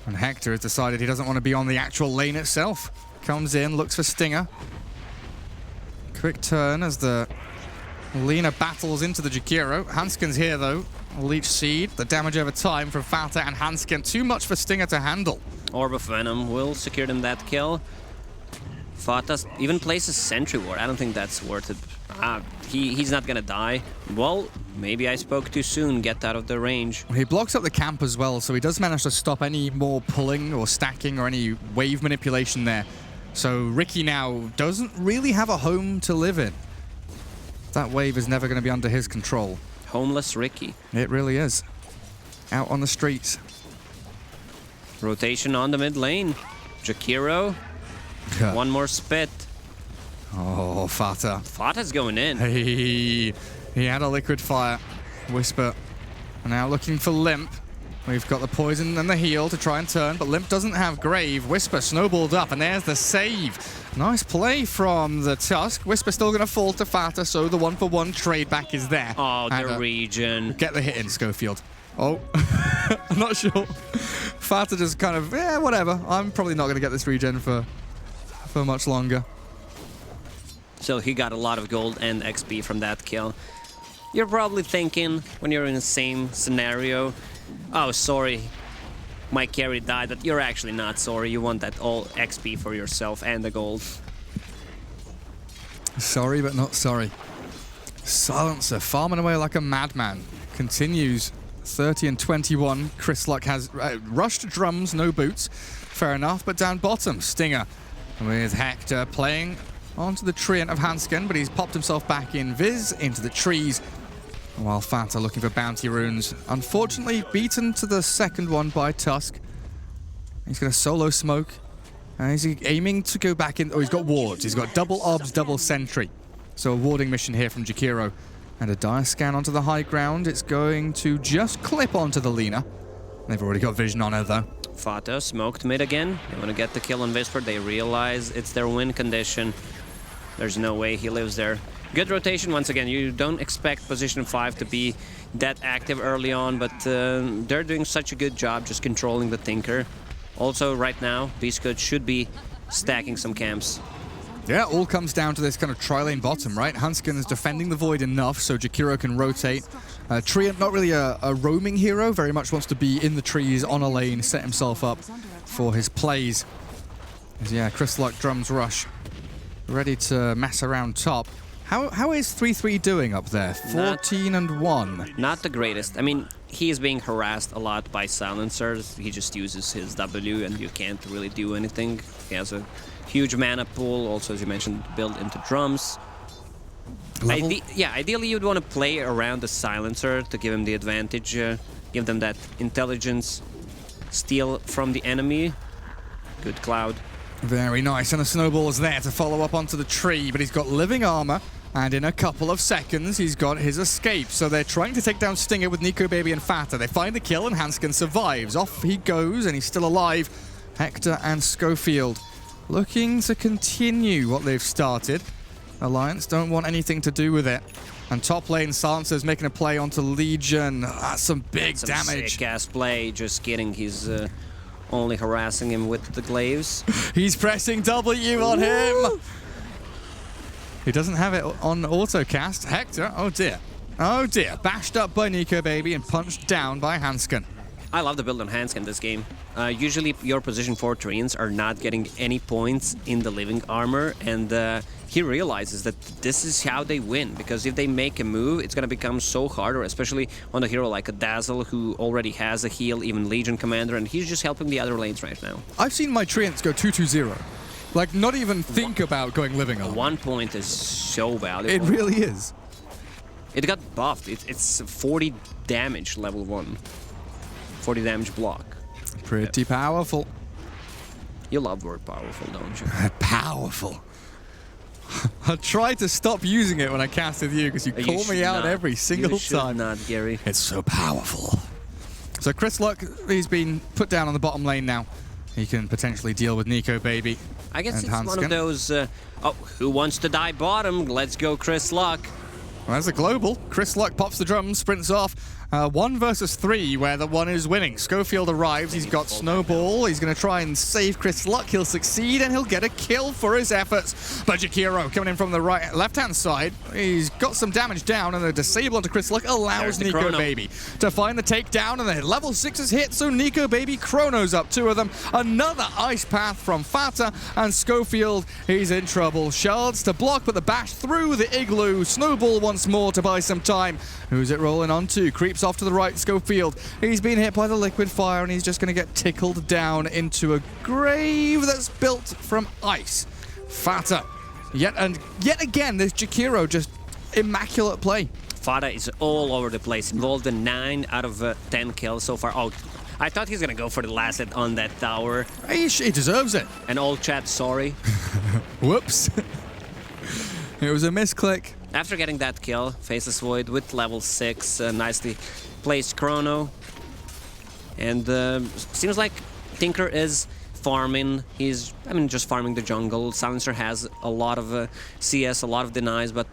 And Hector has decided he doesn't want to be on the actual lane itself. Comes in, looks for Stinger. Quick turn as the Lina battles into the Jakiro. Hansken's here, though. Leech Seed. The damage over time from Fata and Hansken. Too much for Stinger to handle. Orb of Venom will secure them that kill. Fata even places Sentry Ward. I don't think that's worth it. He's not gonna die. Well, maybe I spoke too soon. Get out of the range. He blocks up the camp as well, so he does manage to stop any more pulling or stacking or any wave manipulation there. So Ricky now doesn't really have a home to live in. That wave is never going to be under his control. Homeless Ricky. It really is. Out on the streets. Rotation on the mid lane. Jakiro. One more spit. Oh, Fata. Fata's going in. He had a liquid fire. Whisper now looking for Limp. We've got the poison and the heal to try and turn, but Limp doesn't have Grave. Whisper snowballed up, and there's the save. Nice play from the Tusk. Whisper still going to fall to Fata, so the 1-for-1 trade back is there. Oh, the regen. Get the hit in, Schofield. Oh, I'm not sure. Fata just kind of, yeah, whatever. I'm probably not going to get this regen for much longer. So he got a lot of gold and XP from that kill. You're probably thinking, when you're in the same scenario, oh, sorry, my carry died, but you're actually not sorry. You want that all XP for yourself and the gold. Sorry, but not sorry. Silencer, farming away like a madman. Continues 30 and 21. Chris Luck has rushed drums, no boots. Fair enough, but down bottom, Stinger with Hector playing onto the treant of Hansken, but he's popped himself back in Viz into the trees. While Fata looking for bounty runes. Unfortunately, beaten to the second one by Tusk. He's going to solo smoke. And he's aiming to go back in. Oh, he's got wards. He's got double obs, double sentry. So a warding mission here from Jakiro. And a dire scan onto the high ground. It's going to just clip onto the Lina. They've already got vision on her, though. Fata smoked mid again. They want to get the kill on Whisper. They realize it's their win condition. There's no way he lives there. Good rotation once again. You don't expect position 5 to be that active early on, but they're doing such a good job just controlling the Tinker. Also, right now, Beastcode should be stacking some camps. Yeah, all comes down to this kind of tri-lane bottom, right? Hansken is defending the void enough so Jakiro can rotate. Treant, not really a roaming hero, very much wants to be in the trees on a lane, set himself up for his plays. Yeah, Chris Luck drums rush. Ready to mess around top. How is 3-3 doing up there? 14 and 1. Not the greatest. I mean, he is being harassed a lot by silencers. He just uses his W and you can't really do anything. He has a huge mana pool, also as you mentioned, built into drums. Ideally you'd want to play around the silencer to give him the advantage, give them that intelligence, steal from the enemy. Good Cloud. Very nice, and a snowball is there to follow up onto the tree, but he's got living armor, and in a couple of seconds he's got his escape. So they're trying to take down Stinger with Nico Baby and Fata. They find the kill and Hansken survives. Off he goes, and he's still alive. Hector and Schofield looking to continue what they've started. Alliance don't want anything to do with it. And top lane, Silencer's making a play onto Legion. That's some big damage. Sick-ass play, just kidding. He's only harassing him with the glaives. He's pressing W on him. He doesn't have it on autocast. Hector, oh dear. Oh dear. Bashed up by Nico Baby and punched down by Hansken. I love the build on Hansken this game. Usually your position 4 Treants are not getting any points in the living armor, and he realizes that this is how they win, because if they make a move, it's going to become so harder, especially on a hero like a Dazzle, who already has a heal, even Legion Commander, and he's just helping the other lanes right now. I've seen my Treants go 2-2-0. Like, not even think about going living armor. 1 point is so valuable. It really is. It got buffed. It's 40 damage level 1. 40 damage block. Pretty powerful. You love the word powerful, don't you? Powerful. I tried to stop using it when I casted you because you call me out every single time. Not, Gary. It's so powerful. So Chris Luck, he's been put down on the bottom lane now. He can potentially deal with Nico Baby. I guess and it's Hansken. one of those, who wants to die bottom? Let's go Chris Luck. Well, there's a global. Chris Luck pops the drums, sprints off. 1 versus 3, where the 1 is winning. Schofield arrives. He's got Snowball. He's going to try and save Chris Luck. He'll succeed, and he'll get a kill for his efforts. But Jakiro coming in from the left-hand side. He's got some damage down, and a disable onto Chris Luck allows Nico Baby to find the takedown, and the level 6 is hit, so Nico Baby chronos up 2 of them. Another ice path from Fata, and Schofield, he's in trouble. Shards to block, but the bash through the igloo. Snowball once more to buy some time. Who's it rolling onto? Creeps off to the right, Schofield. He's been hit by the liquid fire, and he's just going to get tickled down into a grave that's built from ice. Fata. Yet again, this Jakiro just immaculate play. Fata is all over the place, involved in 9 out of 10 kills so far. Oh, I thought he's gonna go for the last hit on that tower. He deserves it. And all chat, sorry. Whoops. It was a misclick. After getting that kill, Faceless Void with level 6, nicely placed chrono. And seems like Tinker is farming. He's, just farming the jungle. Silencer has a lot of CS, a lot of denies, but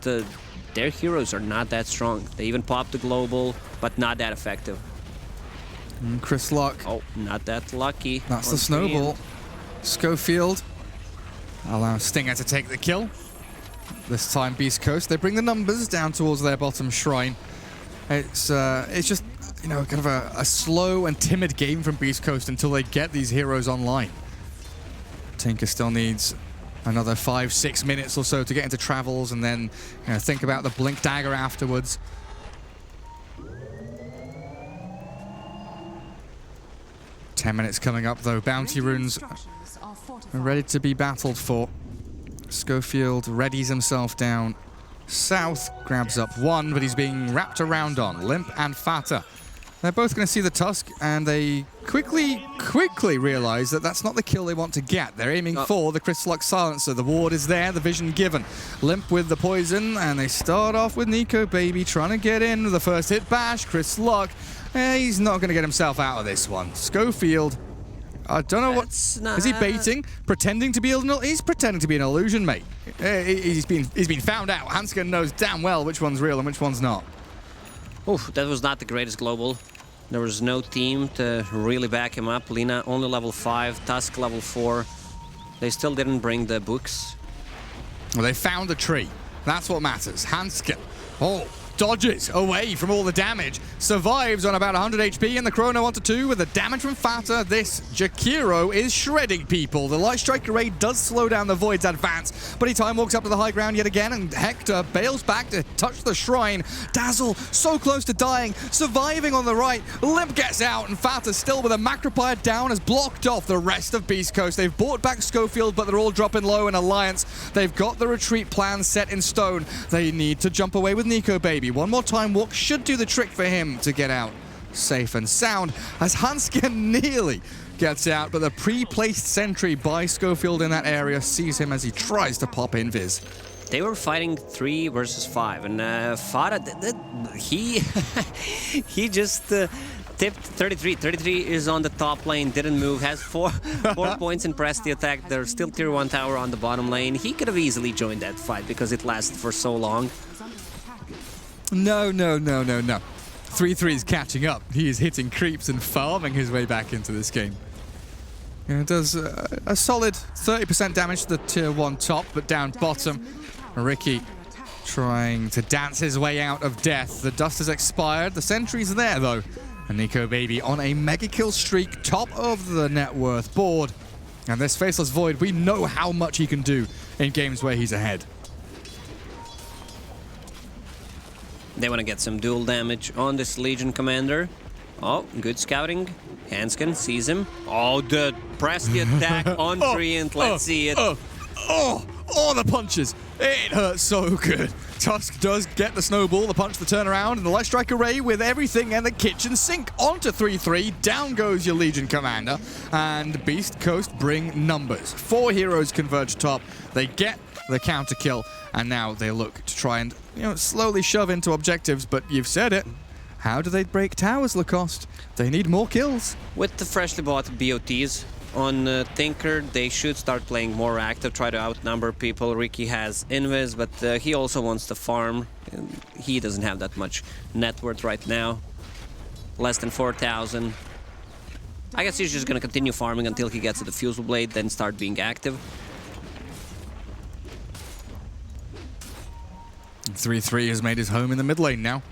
their heroes are not that strong. They even popped the global, but not that effective. And Chris Luck. Oh, not that lucky. That's the snowball. Schofield allows Stinger to take the kill. This time, Beast Coast, they bring the numbers down towards their bottom shrine. It's just, kind of a slow and timid game from Beast Coast until they get these heroes online. Tinker still needs another 5-6 minutes or so to get into travels, and then think about the Blink Dagger afterwards. Ten minutes coming up, though. Bounty runes are ready to be battled for. Schofield readies himself down. South grabs up 1, but he's being wrapped around on. Limp and Fata. They're both going to see the Tusk, and they quickly realize that that's not the kill they want to get. They're aiming for the Chris Luck Silencer. The ward is there, the vision given. Limp with the poison, and they start off with Nico Baby trying to get in with the first hit bash. Chris Luck, he's not going to get himself out of this one. Schofield, I don't know is he baiting? Pretending to be he's pretending to be an illusion, mate. He's been found out. Hansken knows damn well which one's real and which one's not. Oof, that was not the greatest global. There was no team to really back him up. Lina only level 5, Tusk level 4. They still didn't bring the books. Well, they found a tree. That's what matters. Hansken. Dodges away from all the damage. Survives on about 100 HP, and the chrono onto 2 with the damage from Fata. This Jakiro is shredding people. The Light Strike Array does slow down the Void's advance, but he time walks up to the high ground yet again, and Hector bails back to touch the shrine. Dazzle so close to dying, surviving on the right. Limp gets out, and Fata still with a Macropire down has blocked off the rest of Beast Coast. They've brought back Schofield, but they're all dropping low in Alliance. They've got the retreat plan set in stone. They need to jump away with Nico Baby. One more time walk should do the trick for him to get out safe and sound, as Hansken nearly gets out, but the pre-placed sentry by Schofield in that area sees him as he tries to pop invis. They were fighting 3 versus 5, and Fata, he just tipped 33. 33 is on the top lane, didn't move, has 4 points and pressed the attack. There's still tier 1 tower on the bottom lane. He could have easily joined that fight because it lasted for so long. No. 3-3 is catching up. He is hitting creeps and farming his way back into this game. It does a solid 30% damage to the tier 1 top, but down bottom. Ricky trying to dance his way out of death. The dust has expired. The sentry's there, though. And Nico Baby on a mega kill streak, top of the net worth board. And this Faceless Void, we know how much he can do in games where he's ahead. They want to get some dual damage on this Legion commander. Oh, good scouting. Hansken sees him. Oh, press the attack on Treant. Let's see it. The punches. It hurts so good. Tusk does get the snowball, the punch, the turnaround, and the Light Strike Array with everything and the kitchen sink onto 3-3. Down goes your Legion commander, and Beast Coast bring numbers. 4 heroes converge top. They get the counter kill, and now they look to try and slowly shove into objectives, but you've said it. How do they break towers, Lacoste? They need more kills. With the freshly bought BOTs, on Tinker. They should start playing more active, try to outnumber people. Ricky has Invis, but he also wants to farm. He doesn't have that much net worth right now. Less than 4,000. I guess he's just gonna continue farming until he gets a Diffusal Blade, then start being active. 3-3 has made his home in the mid lane now.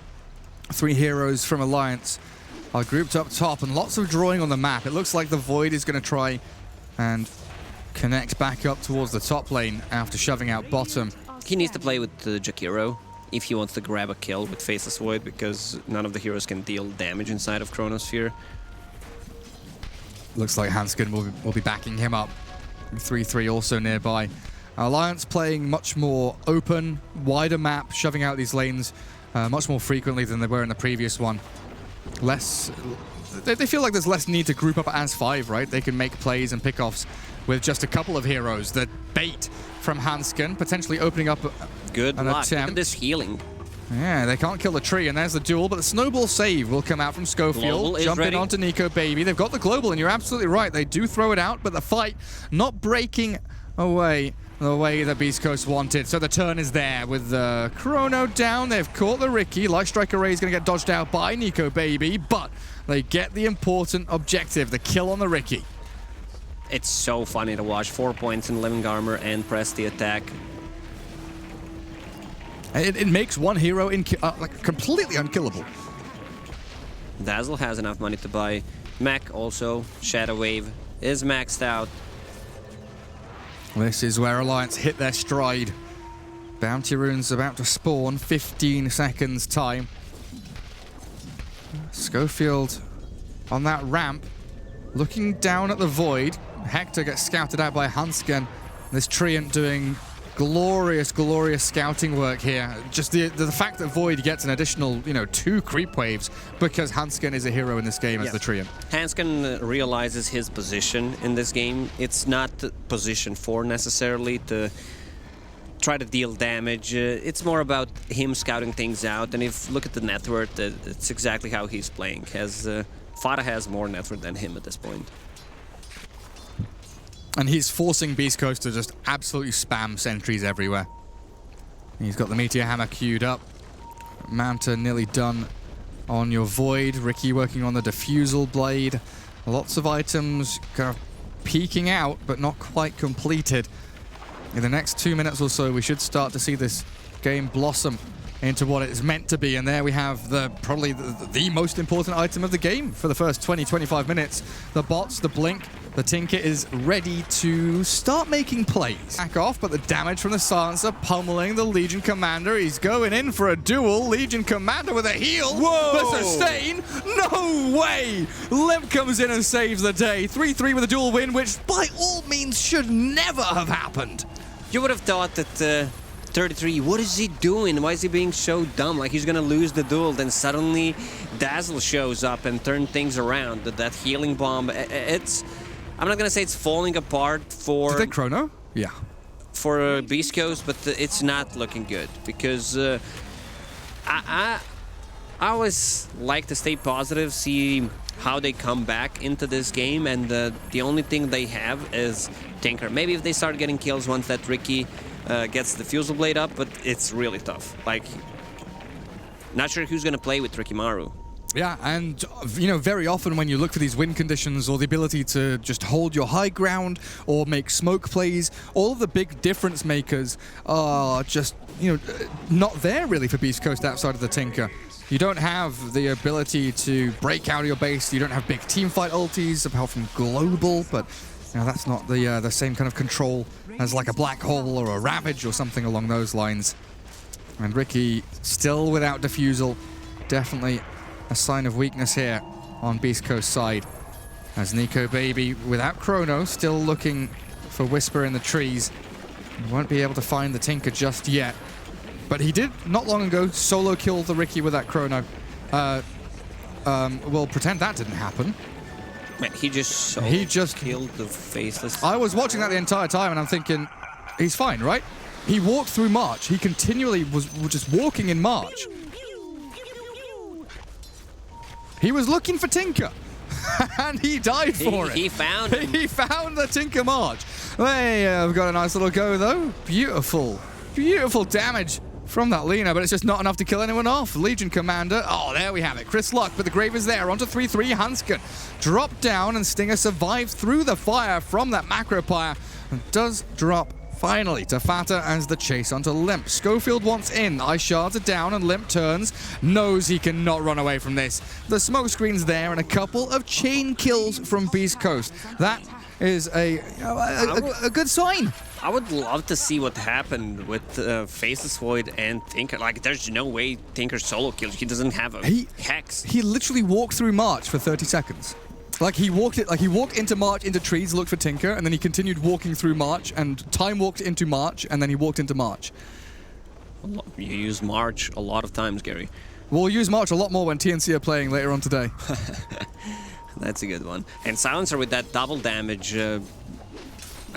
3 heroes from Alliance are grouped up top, and lots of drawing on the map. It looks like the Void is going to try and connect back up towards the top lane after shoving out bottom. He needs to play with Jakiro if he wants to grab a kill with Faceless Void, because none of the heroes can deal damage inside of Chronosphere. Looks like Hanskin will be backing him up. 3-3 also nearby. Alliance playing much more open, wider map, shoving out these lanes much more frequently than they were in the previous one. They feel like there's less need to group up as 5, right? They can make plays and pickoffs with just a couple of heroes. The bait from Hanskin, potentially opening up Good an luck. attempt. Look at this healing. Yeah, they can't kill the tree, and there's the duel, but the snowball save will come out from Schofield. Jumping onto Nico Baby. They've got the global, and you're absolutely right. They do throw it out, but the fight not breaking away the way the Beast Coast wanted. So the turn is there with the Chrono down. They've caught the Ricky. Light Strike Array is going to get dodged out by Nico Baby, but they get the important objective, the kill on the Ricky. It's so funny to watch. 4 points in Living Armor and press the attack. It makes one hero like completely unkillable. Dazzle has enough money to buy Mech also. Shadow Wave is maxed out. This is where Alliance hit their stride. Bounty Rune's about to spawn, 15 seconds time. Schofield on that ramp, looking down at the Void. Hector gets scouted out by Hanskin. This Treant doing glorious, glorious scouting work here. Just the fact that Void gets an additional, 2 creep waves because Hanskin is a hero in this game as the Treant. Hanskin realizes his position in this game. It's not position 4 necessarily to try to deal damage. It's more about him scouting things out. And if you look at the net worth, it's exactly how he's playing. Fada has more net worth than him at this point. And he's forcing Beast Coast to just absolutely spam sentries everywhere. He's got the Meteor Hammer queued up. Manta nearly done on your Void. Ricky working on the Diffusal Blade. Lots of items kind of peeking out, but not quite completed. In the next 2 minutes or so, we should start to see this game blossom into what it's meant to be. And there we have probably the most important item of the game for the first 20-25 minutes. The bots, the blink. The Tinker is ready to start making plays. Back off, but the damage from the Silencer pummeling the Legion Commander. He's going in for a duel. Legion Commander with a heal. Whoa! The sustain. No way! Limp comes in and saves the day. 3-3 with a duel win, which by all means should never have happened. You would have thought that 33, what is he doing? Why is he being so dumb? Like he's gonna lose the duel. Then suddenly Dazzle shows up and turns things around. That healing bomb, I'm not gonna say it's falling apart for... Did they Chrono? Yeah. For Beast Coast, but it's not looking good because I always like to stay positive, see how they come back into this game, and the only thing they have is Tinker. Maybe if they start getting kills once that Ricky gets the Diffusal Blade up, but it's really tough. Like, not sure who's gonna play with Rikimaru. Yeah, and very often when you look for these win conditions or the ability to just hold your high ground or make smoke plays, all of the big difference makers are just, not there really for Beast Coast outside of the Tinker. You don't have the ability to break out of your base. You don't have big teamfight ultis apart from Global, but that's not the same kind of control as like a Black Hole or a Ravage or something along those lines. And Ricky still without Diffusal, definitely a sign of weakness here on Beast Coast side. As Nico Baby, without Chrono, still looking for Whisper in the trees. He won't be able to find the Tinker just yet. But he did, not long ago, solo kill the Ricky with that Chrono. We'll pretend that didn't happen. Man, he just killed the Faceless. I was watching that the entire time and I'm thinking, he's fine, right? He walked through March. He continually was just walking in March. He was looking for Tinker. and he died for it. He found him. He found the Tinker March. They have got a nice little go, though. Beautiful, beautiful damage from that Lina, but it's just not enough to kill anyone off. Legion Commander, oh, there we have it. Chris Luck, but the grave is there. Onto 3-3, Hansken dropped down, and Stinger survives through the fire from that macro pyre and does drop finally to Fata as the chase onto Limp. Schofield wants in. Ice shards are down, and Limp turns. Knows he cannot run away from this. The smoke screen's there, and a couple of chain kills from Beast Coast. That is a good sign. I would love to see what happened with Faceless Void and Tinker. Like, there's no way Tinker solo kills. He doesn't have a hex. He literally walked through March for 30 seconds. Like he walked into March, into trees, looked for Tinker, and then he continued walking through March, and time walked into March, and then he walked into March. You use March a lot of times, Gary. We'll use March a lot more when TNC are playing later on today. That's a good one. And Silencer with that double damage, I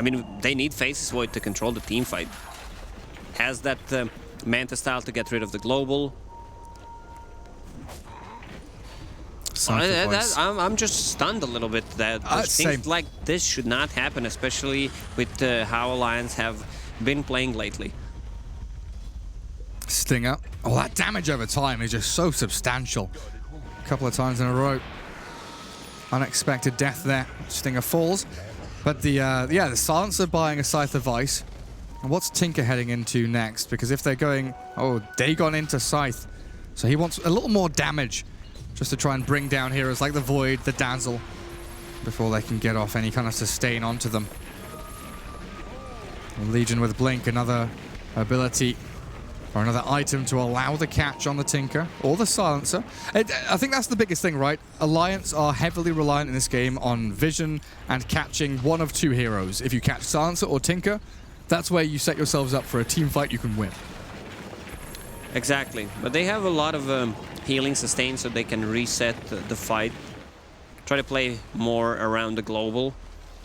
mean, they need Faceless Void to control the team fight. Has that Manta style to get rid of the global. I'm just stunned a little bit that things like this should not happen, especially with how Alliance have been playing lately. Stinger. Oh, that damage over time is just so substantial. A couple of times in a row. Unexpected death there. Stinger falls. But the Silencer buying a Scythe of Ice. And what's Tinker heading into next? Because if they're going... Oh, Dagon into Scythe. So he wants a little more damage just to try and bring down heroes like the Void, the Dazzle, before they can get off any kind of sustain onto them. Legion with Blink, another ability or another item to allow the catch on the Tinker or the Silencer. I think that's the biggest thing, right? Alliance are heavily reliant in this game on vision and catching one of two heroes. If you catch Silencer or Tinker, that's where you set yourselves up for a team fight you can win. Exactly, but they have a lot of healing sustain so they can reset the fight. Try to play more around the global.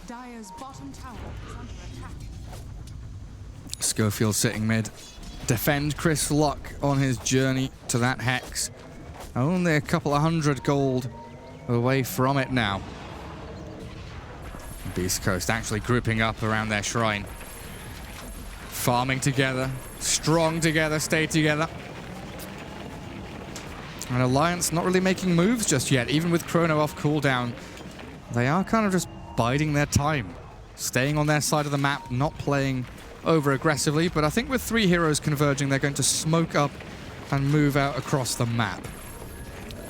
Dire's bottom tower is under attack. Schofield sitting mid. Defend Chris Luck on his journey to that Hex. Only a couple of 100 gold away from it now. Beast Coast actually grouping up around their shrine. Farming together, strong together, stay together. And Alliance not really making moves just yet, even with Chrono off cooldown. They are kind of just biding their time, staying on their side of the map, not playing over aggressively, but I think with 3 heroes converging, they're going to smoke up and move out across the map.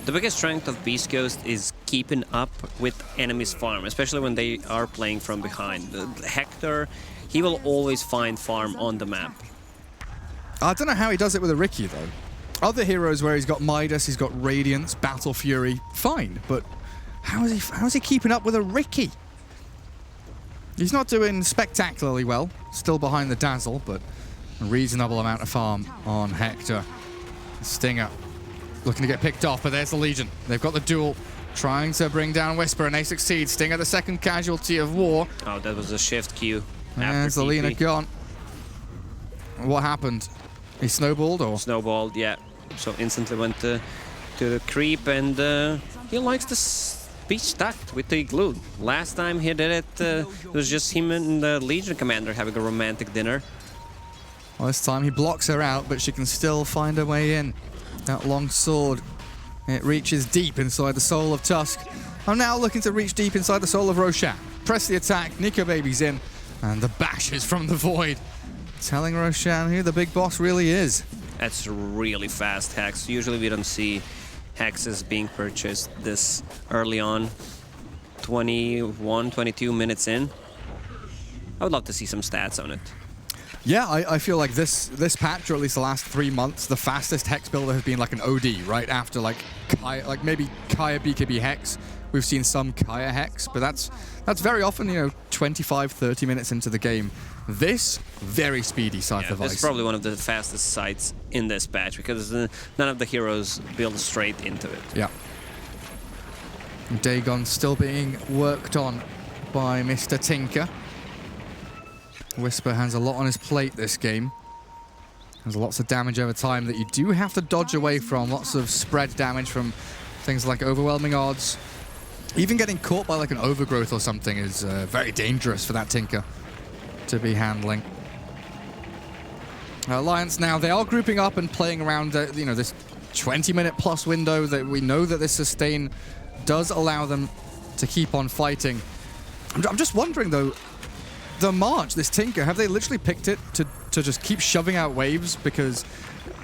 The biggest strength of Beast Ghost is keeping up with enemies' farm, especially when they are playing from behind. Hector, he will always find farm on the map. I don't know how he does it with a Riki, though. Other heroes where he's got Midas, he's got Radiance, Battle Fury, fine, but how is he keeping up with a Riki? He's not doing spectacularly well, still behind the Dazzle, but a reasonable amount of farm on Hector. Stinger looking to get picked off, but there's the Legion. They've got the duel, trying to bring down Whisper, and they succeed. Stinger, the second casualty of war. Oh, that was a shift Q. There's the Lina gone. What happened? He snowballed, or? Snowballed, yeah. So instantly went to the creep, and he likes to be stuck with the glue. Last time he did it, it was just him and the Legion Commander having a romantic dinner. Well, this time he blocks her out, but she can still find her way in. That long sword, it reaches deep inside the soul of Tusk. I'm now looking to reach deep inside the soul of Roshan. Press the attack, Nico Baby's in, and the bashes from the Void, telling Roshan who the big boss really is. That's really fast Hex. Usually we don't see Hexes being purchased this early on. 21, 22 minutes in. I would love to see some stats on it. Yeah, I feel like this patch, or at least the last 3 months, the fastest Hex builder has been like an OD, right? After like maybe Kaya BKB Hex. We've seen some Kaya Hex, but that's very often, 25, 30 minutes into the game. This, very speedy Scythe of Ice. This is probably one of the fastest sites in this patch, because none of the heroes build straight into it. Yeah. Dagon still being worked on by Mr. Tinker. Whisper has a lot on his plate this game. There's lots of damage over time that you do have to dodge away from. Lots of spread damage from things like overwhelming odds, Even getting caught by like an overgrowth or something is very dangerous for that Tinker to be handling. Alliance now, they are grouping up and playing around, this 20-minute plus window that we know that this sustain does allow them to keep on fighting. I'm just wondering, though, the March, this Tinker, have they literally picked it to just keep shoving out waves because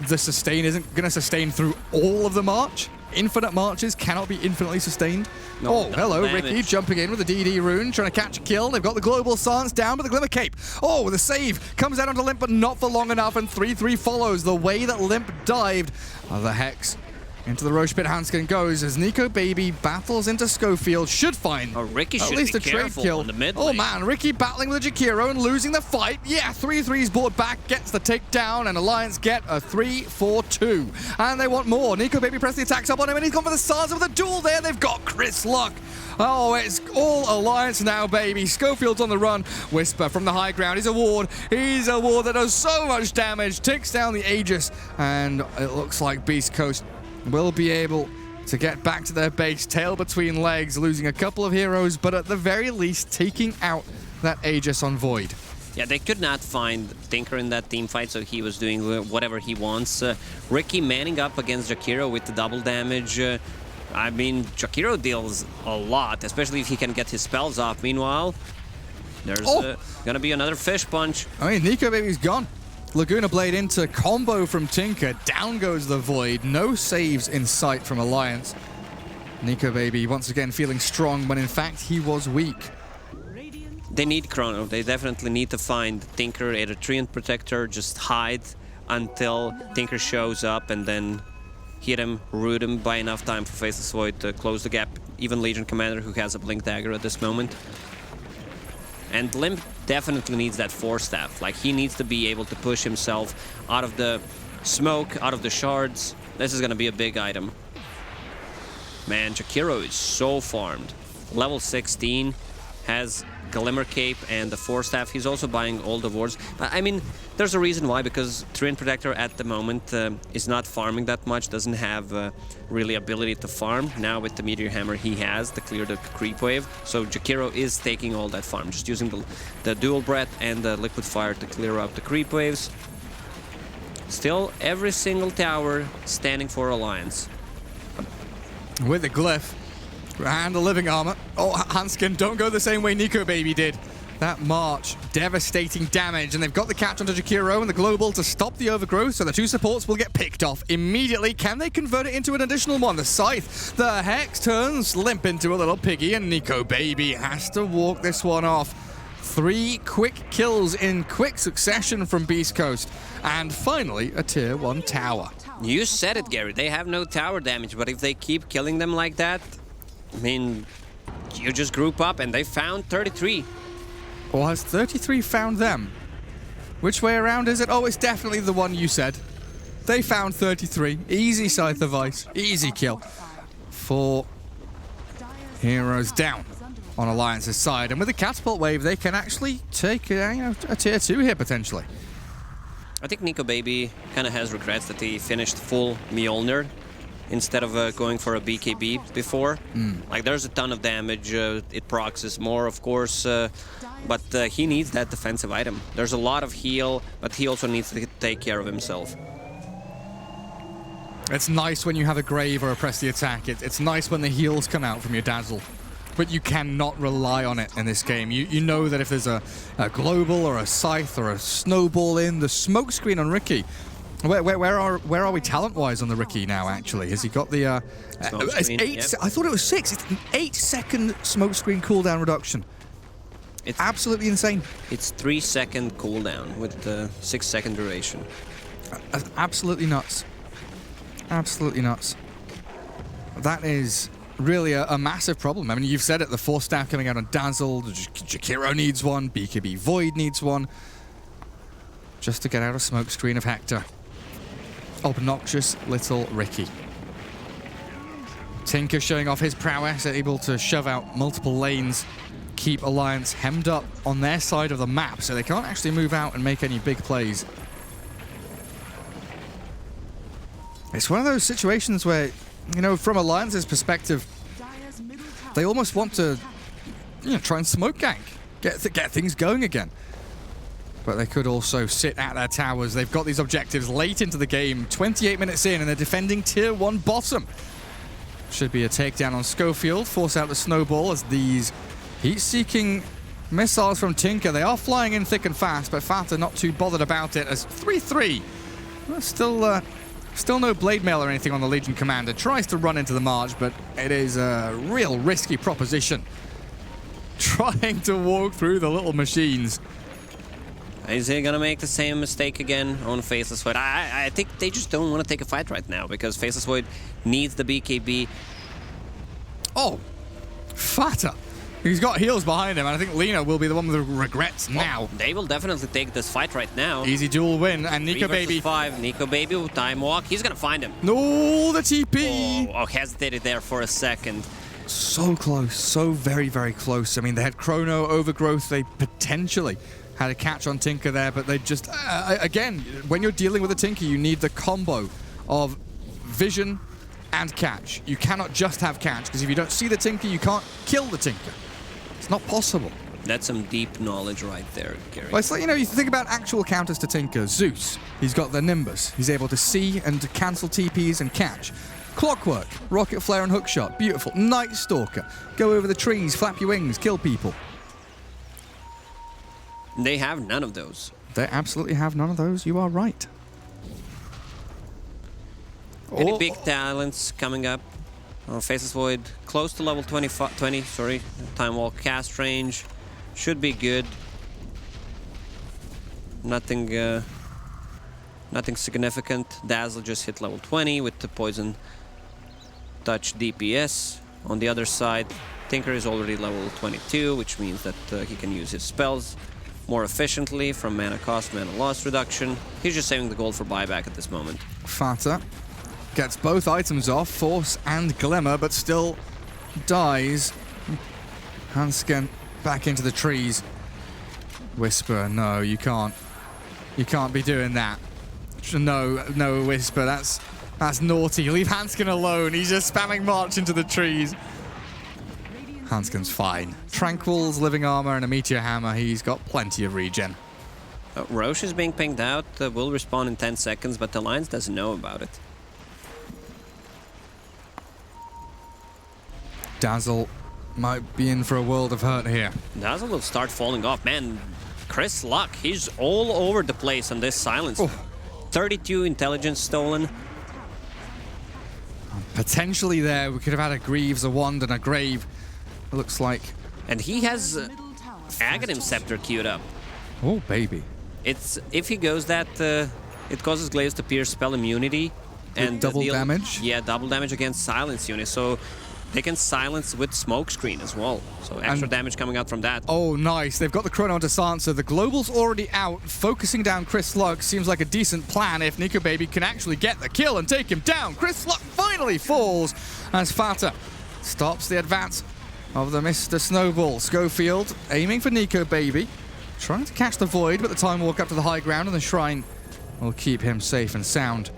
the sustain isn't going to sustain through all of the March? Infinite marches cannot be infinitely sustained. No, hello, damage. Ricky jumping in with the DD rune, trying to catch a kill. They've got the global stance down with the Glimmer Cape. Oh, the save comes out onto Limp, but not for long enough, and 3-3 follows. The way that Limp dived, the Hex into the Roche Pit Hanskin goes as Nico Baby battles into Schofield. Should find Ricky at should least be a trade careful kill. on the mid Oh lane. man, Ricky battling with a Jakiro and losing the fight. Yeah, 3-3's brought back, gets the takedown, and Alliance get a 3-4-2. And they want more. Nico Baby press the attacks up on him, and he's gone for the stars with a duel there. They've got Chris Luck. Oh, it's all Alliance now, baby. Schofield's on the run. Whisper from the high ground. He's a ward. He's a ward that does so much damage. Takes down the Aegis, and it looks like Beast Coast will be able to get back to their base, tail between legs, losing a couple of heroes, but at the very least taking out that Aegis on Void. Yeah, they could not find Tinker in that team fight, so he was doing whatever he wants. Ricky manning up against Jakiro with the double damage. I mean, Jakiro deals a lot, especially if he can get his spells off. Meanwhile, there's gonna be another fish punch. I mean, Nico Baby's gone. Laguna Blade into combo from Tinker. Down goes the Void. No saves in sight from Alliance. Nico Baby once again feeling strong when in fact he was weak. They need Chrono. They definitely need to find Tinker, a Treant Protector, just hide until Tinker shows up and then hit him, root him by enough time for Faceless Void to close the gap. Even Legion Commander, who has a Blink Dagger at this moment. And Limp definitely needs that Force Staff. Like, he needs to be able to push himself out of the smoke, out of the shards. This is going to be a big item. Man, Jakiro is so farmed. Level 16, has Glimmer Cape and the Force Staff. He's also buying all the wards. I mean, there's a reason why, because Treant Protector at the moment is not farming that much, doesn't have really ability to farm. Now with the Meteor Hammer he has to clear the creep wave. So Jakiro is taking all that farm, just using the Dual Breath and the Liquid Fire to clear up the creep waves. Still, every single tower standing for Alliance. With the Glyph and the Living Armor. Oh, Hanskin, don't go the same way Nico Baby did. That March, devastating damage, and they've got the catch onto Jakiro and the Global to stop the overgrowth, so the two supports will get picked off immediately. Can they convert it into an additional one? The Scythe, the Hex turns Limp into a little piggy, and Nico Baby has to walk this one off. 3 quick kills in quick succession from Beast Coast, and finally a tier 1 tower. You said it, Gary. They have no tower damage, but if they keep killing them like that, I mean, you just group up and they found 33. Or has 33 found them? Which way around is it? Oh, it's definitely the one you said. They found 33. Easy Scythe of Ice. Easy kill. 4 heroes down on Alliance's side. And with the Catapult Wave, they can actually take a tier 2 here, potentially. I think Nico Baby kind of has regrets that he finished full Mjolnir instead of going for a BKB before. Like, there's a ton of damage. It procs more, of course, but he needs that defensive item. There's a lot of heal, but he also needs to take care of himself. It's nice when you have a Grave or a Press the Attack. It's nice when the heals come out from your Dazzle. But you cannot rely on it in this game. You know that if there's a Global or a Scythe or a Snowball in, the smokescreen on Ricky. Where are we talent-wise on the Ricky now, actually? Has he got the... it's 8... Yep. I thought it was 6. It's an 8-second smokescreen cooldown reduction. It's absolutely insane. It's 3-second cooldown with the 6-second duration. Absolutely nuts. Absolutely nuts. That is really a massive problem. I mean, you've said it, the Force Staff coming out on Dazzle, Jakiro needs one, BKB Void needs one. Just to get out of smokescreen of Hector. Obnoxious little Ricky. Tinker showing off his prowess, able to shove out multiple lanes, keep Alliance hemmed up on their side of the map, so they can't actually move out and make any big plays. It's one of those situations where, you know, from Alliance's perspective, They almost want to, try and smoke gank, get things going again. But they could also sit at their towers. They've got these objectives late into the game, 28 minutes in, and they're defending Tier 1 bottom. Should be a takedown on Schofield, force out the snowball as these heat-seeking missiles from Tinker. They are flying in thick and fast, but Fata not too bothered about it as 3-3. Still no blade mail or anything on the Legion commander. Tries to run into the march, but it is a real risky proposition. Trying to walk through the little machines. Is he gonna make the same mistake again on Faceless Void? I think they just don't want to take a fight right now because Faceless Void needs the BKB. Oh, Fata. He's got heals behind him, and I think Lena will be the one with the regrets now. They will definitely take this fight right now. Easy duel win, and Nico 3 versus Baby. 5. Nico Baby with time walk. He's gonna find him. No, the TP. Oh, hesitated there for a second. So close, so very, very close. I mean, they had Chrono, Overgrowth. They potentially had a catch on Tinker there, but they just, again, when you're dealing with a Tinker, you need the combo of vision and catch. You cannot just have catch, because if you don't see the Tinker, you can't kill the Tinker. It's not possible. That's some deep knowledge right there, Gary. Well, it's like, you think about actual counters to Tinker. Zeus, he's got the Nimbus. He's able to see and to cancel TPs and catch. Clockwork, Rocket Flare and Hookshot, beautiful. Night Stalker, go over the trees, flap your wings, kill people. They have none of those. They absolutely have none of those. You are right. Any big talents coming up? Faceless Void close to level 20. Time Walk cast range should be good. Nothing significant. Dazzle just hit level 20 with the Poison Touch DPS. On the other side, Tinker is already level 22, which means that he can use his spells more efficiently from mana cost, mana loss reduction. He's just saving the gold for buyback at this moment. Fata gets both items off, Force and Glimmer, but still dies. Hansken back into the trees. Whisper, no, you can't. You can't be doing that. No, Whisper, that's naughty. Leave Hansken alone. He's just spamming March into the trees. Hansken's fine. Tranquil's Living Armor and a Meteor Hammer. He's got plenty of regen. Roche is being pinged out. Will respawn in 10 seconds, but the Alliance doesn't know about it. Dazzle might be in for a world of hurt here. Dazzle will start falling off. Man, Chris Luck, he's all over the place on this silence. 32 intelligence stolen. Potentially there, we could have had a Greaves, a Wand, and a Grave. It looks like. And he has Aghanim Scepter queued up. Oh, baby. It's if he goes that, it causes Glaze to pierce spell immunity. And double damage? Yeah, double damage against silence units. So they can silence with smokescreen as well. So extra damage coming out from that. Oh, nice. They've got the Chrono onto Sansa. The Global's already out. Focusing down Chris Luck seems like a decent plan if Nico Baby can actually get the kill and take him down. Chris Luck finally falls as Fata stops the advance of the Mr. Snowball. Schofield aiming for Nico Baby. Trying to catch the Void, but the Time Walk up to the high ground and the Shrine will keep him safe and sound.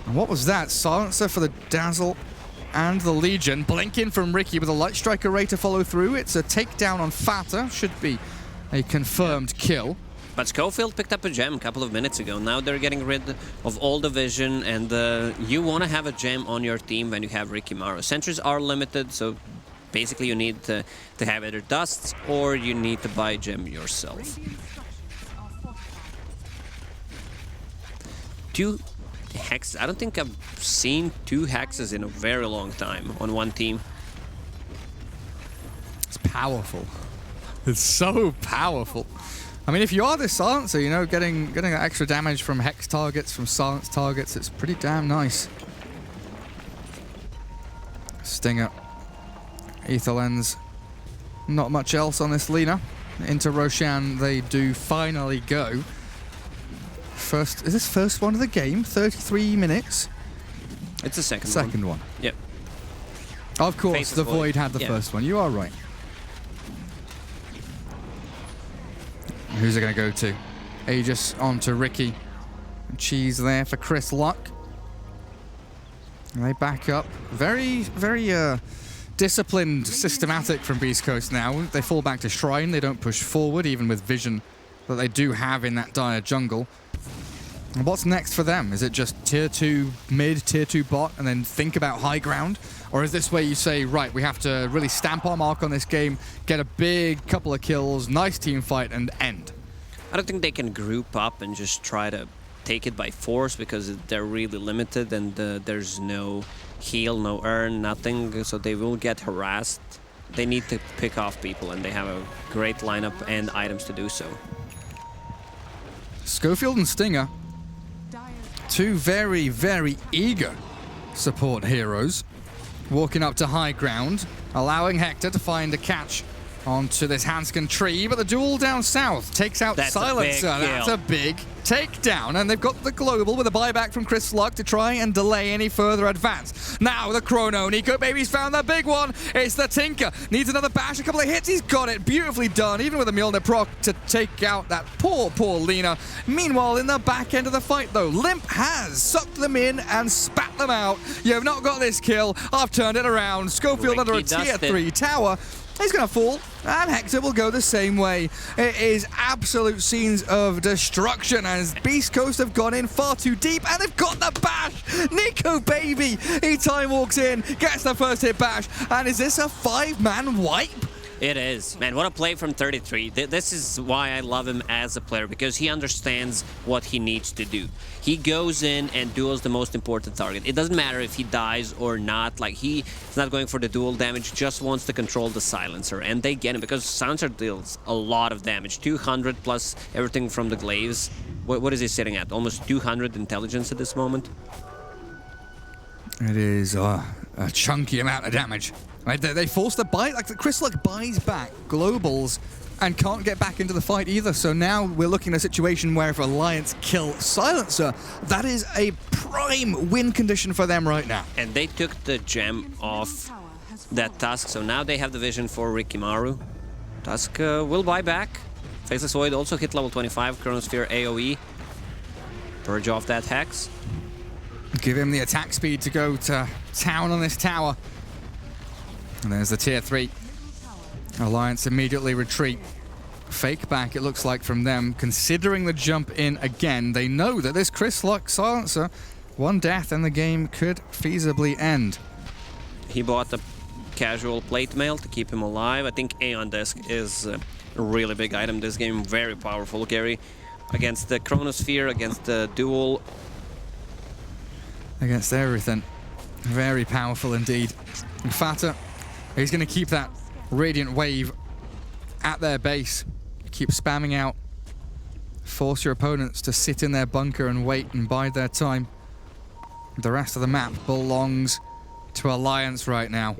And what was that? Silencer for the Dazzle and the Legion. Blinking from Ricky with a Light Strike array to follow through. It's a takedown on Fata. Should be a confirmed kill. But Schofield picked up a gem a couple of minutes ago. Now they're getting rid of all the vision, and you want to have a gem on your team when you have Ricky Maro. Sentries are limited, so basically you need to have either dusts or you need to buy a gem yourself. 2 hexes. I don't think I've seen 2 hexes in a very long time on one team. It's powerful. It's so powerful. I mean, if you are this Silencer, getting extra damage from Hex targets, from Silence targets, it's pretty damn nice. Stinger. Ether Lens. Not much else on this Lena. Into Roshan they do finally go. Is this first one of the game? 33 minutes? It's the second one. Second one. Yep. Of course, the Void had the first one. You are right. Who's it going to go to? Aegis onto Ricky. Cheese there for Chris Luck. And they back up. Very, very disciplined, systematic from Beast Coast now. They fall back to Shrine. They don't push forward, even with vision that they do have in that dire jungle. And what's next for them? Is it just tier 2 mid, tier 2 bot, and then think about high ground? Or is this where you say, right, we have to really stamp our mark on this game, get a big couple of kills, nice team fight, and end? I don't think they can group up and just try to take it by force because they're really limited and there's no heal, no earn, nothing, so they will get harassed. They need to pick off people, and they have a great lineup and items to do so. Schofield and Stinger, two very, very eager support heroes, walking up to high ground, allowing Hector to find a catch onto this Hanskin tree, but the duel down south takes out Silencer. That's a big takedown, and they've got the global with a buyback from Chris Luck to try and delay any further advance. Now the Chrono, Nico Baby's found the big one. It's the Tinker, needs another bash, a couple of hits, he's got it, beautifully done, even with a Mjolnir proc to take out that poor Lina. Meanwhile, in the back end of the fight though, Limp has sucked them in and spat them out. You have not got this kill, I've turned it around. Schofield under a tier 3 tower. He's going to fall, and Hector will go the same way. It is absolute scenes of destruction as Beast Coast have gone in far too deep, and they've got the bash! Nico Baby, he time walks in, gets the first hit bash, and is this a 5-man wipe? It is. Man, what a play from 33. This is why I love him as a player, because he understands what he needs to do. He goes in and duels the most important target. It doesn't matter if he dies or not. Like, he's not going for the duel damage, just wants to control the Silencer. And they get him, because Silencer deals a lot of damage. 200 plus everything from the glaives. What is he sitting at? Almost 200 intelligence at this moment? It is a chunky amount of damage. Right, they force the buy, like Chris Luck buys back globals and can't get back into the fight either. So now we're looking at a situation where if Alliance kill Silencer, that is a prime win condition for them right now. And they took the gem off that Tusk, so now they have the vision for Rikimaru. Tusk will buy back. Faceless Void also hit level 25, Chronosphere AoE. Purge off that Hex. Give him the attack speed to go to town on this tower. And there's the tier 3. Alliance immediately retreat. Fake back, it looks like, from them. Considering the jump in again, they know that this Chris Luck Silencer, one death and the game could feasibly end. He bought the casual plate mail to keep him alive. I think Aeon Disc is a really big item this game. Very powerful, Gary. Against the Chronosphere, against the duel. Against everything. Very powerful indeed. And Fata, he's going to keep that Radiant Wave at their base. Keep spamming out. Force your opponents to sit in their bunker and wait and bide their time. The rest of the map belongs to Alliance right now.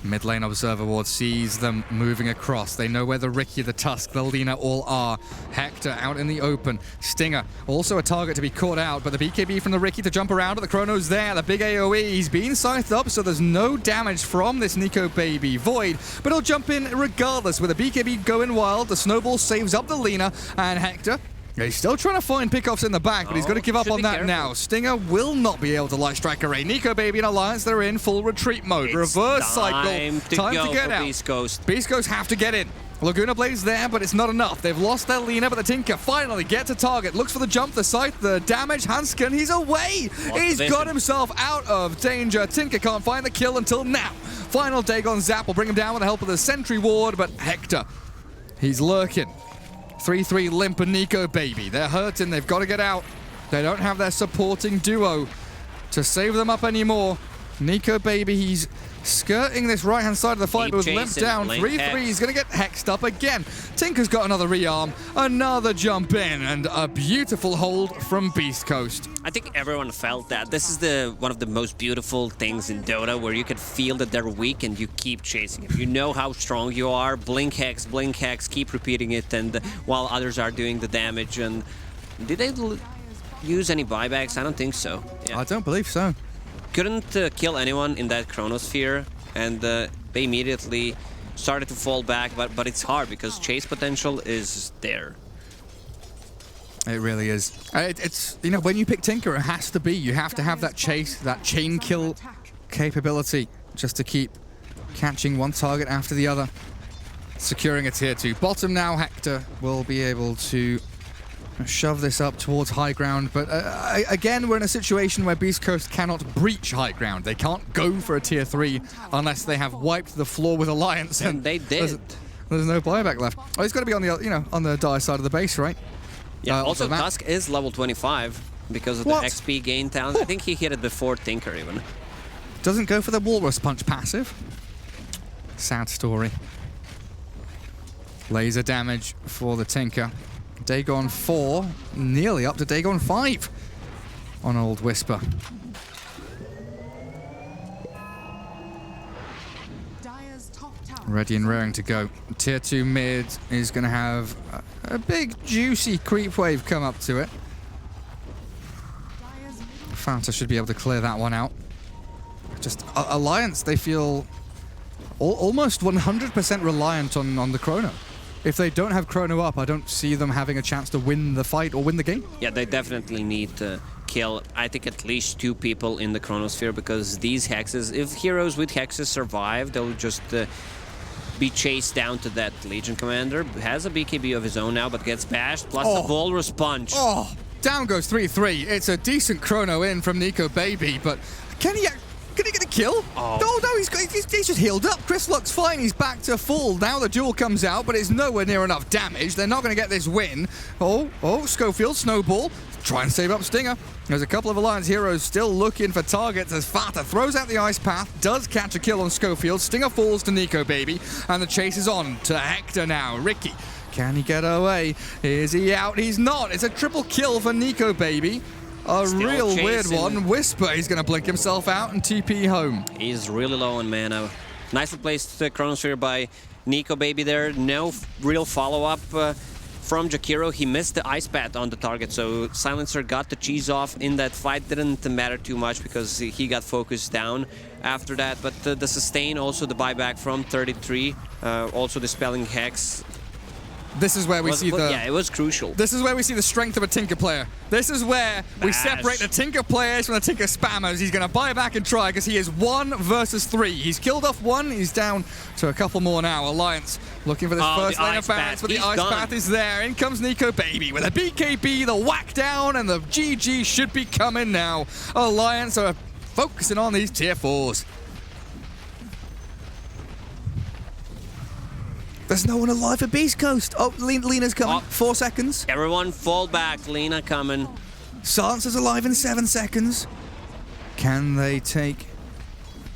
Mid lane Observer Ward sees them moving across. They know where the Riki, the Tusk, the Lina all are. Hector out in the open. Stinger, also a target to be caught out, but the BKB from the Riki to jump around, but the Chrono's there. The big AoE, he's been scythed up, so there's no damage from this Nico Baby. Void, but he'll jump in regardless. With the BKB going wild, the Snowball saves up the Lina, and Hector, he's still trying to find pickoffs in the back, but he's got to give up on that now. Stinger will not be able to light strike array. Nico Baby and Alliance, they're in full retreat mode. It's Reverse cycle. Time to get out. Beast Coast. Beast Coast have to get in. Laguna Blade's there, but it's not enough. They've lost their Lina, but the Tinker finally gets to target. Looks for the jump, the sight, the damage. Hanskin, he's away. He's got himself out of danger. Tinker can't find the kill until now. Final Dagon Zap will bring him down with the help of the Sentry Ward, but Hector, he's lurking. 3-3 Limp and Nico Baby. They're hurting. They've got to get out. They don't have their supporting duo to save them up anymore. Nico Baby, he's skirting this right-hand side of the fight, but with Limp down. 3-3, he's going to get hexed up again. Tinker's got another rearm, another jump in, and a beautiful hold from Beast Coast. I think everyone felt that. This is one of the most beautiful things in Dota, where you can feel that they're weak and you keep chasing it. You know how strong you are. Blink hex, keep repeating it, and while others are doing the damage. And did they use any buybacks? I don't think so. Yeah. I don't believe so. Couldn't kill anyone in that Chronosphere, and they immediately started to fall back, but it's hard because chase potential is there. It really is. It's, you know, when you pick Tinker, it has to be. You have to have that chase, that chain kill capability, just to keep catching one target after the other. Securing a tier 2. Bottom now, Hector will be able to shove this up towards high ground, but again, we're in a situation where Beast Coast cannot breach high ground. They can't go for a tier 3 unless they have wiped the floor with Alliance, and they did. There's no buyback left. Oh, he's got to be on the, you know, on the dire side of the base, right? Yeah. Also, Tusk is level 25 because of the XP gain talent. I think he hit it before Tinker even. Doesn't go for the Walrus Punch passive. Sad story. Laser damage for the Tinker. Dagon 4, nearly up to Dagon 5 on old Whisper. Ready and raring to go. Tier 2 mid is going to have a big, juicy creep wave come up to it. Fanta should be able to clear that one out. Just Alliance, they feel almost 100% reliant on the Chrono. If they don't have Chrono up, I don't see them having a chance to win the fight or win the game. Yeah, they definitely need to kill, I think, at least 2 people in the Chronosphere, because these hexes, if heroes with hexes survive, they'll just be chased down to that Legion Commander. Has a BKB of his own now, but gets bashed, plus the Walrus Punch. Oh, down goes 3-3. It's a decent Chrono in from Nico Baby, but can he get a kill? Oh. No, he's just healed up. Chris looks fine. He's back to full. Now the duel comes out, but it's nowhere near enough damage. They're not going to get this win. Oh, Schofield, Snowball. Try and save up Stinger. There's a couple of Alliance heroes still looking for targets as Fata throws out the Ice Path, does catch a kill on Schofield. Stinger falls to Nico Baby, and the chase is on to Hector now. Ricky, can he get away? Is he out? He's not. It's a triple kill for Nico Baby. A Still real chasing. weird one. Whisper, he's going to blink himself out and TP home. He's really low on mana. Nicely placed Chronosphere by Nico Baby there. No real follow-up from Jakiro. He missed the Ice Bat on the target, so Silencer got the cheese off in that fight. Didn't matter too much because he got focused down after that. But the sustain, also the buyback from 33, also dispelling Hex. This is where we see the... Yeah, it was crucial. This is where we see the strength of a Tinker player. This is where we separate the Tinker players from the Tinker spammers. He's going to buy back and try because he is 1 versus 3. He's killed off 1. He's down to a couple more now. Alliance looking for this first lane of balance, but the Ice Path is there. In comes Nico Baby with a BKB, the whack down, and the GG should be coming now. Alliance are focusing on these tier 4s. There's no one alive for Beast Coast. Oh, Lena's coming. 4 seconds. Everyone fall back. Lena coming. Silencer's alive in 7 seconds. Can they take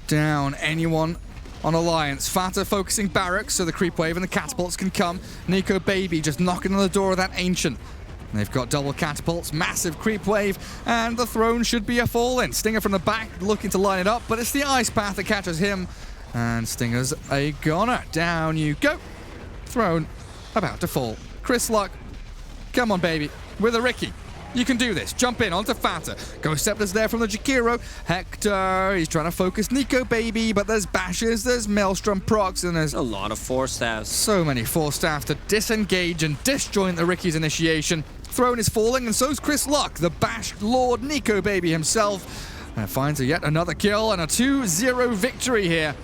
down anyone on Alliance? Fata focusing barracks so the creep wave and the catapults can come. Nico Baby just knocking on the door of that Ancient. They've got double catapults, massive creep wave, and the throne should be a fall-in. Stinger from the back looking to line it up, but it's the Ice Path that catches him. And Stinger's a goner. Down you go. Throne about to fall. Chris Luck, come on, baby, with a Ricky. You can do this. Jump in onto Fata. Ghost Scepter's there from the Jakiro. Hector, he's trying to focus Nico Baby, but there's bashes, there's Maelstrom procs, and there's a lot of Force Staffs. So many Force Staff to disengage and disjoint the Ricky's initiation. Throne is falling, and so's Chris Luck, the bashed Lord Nico Baby himself. And finds yet another kill and a 2-0 victory here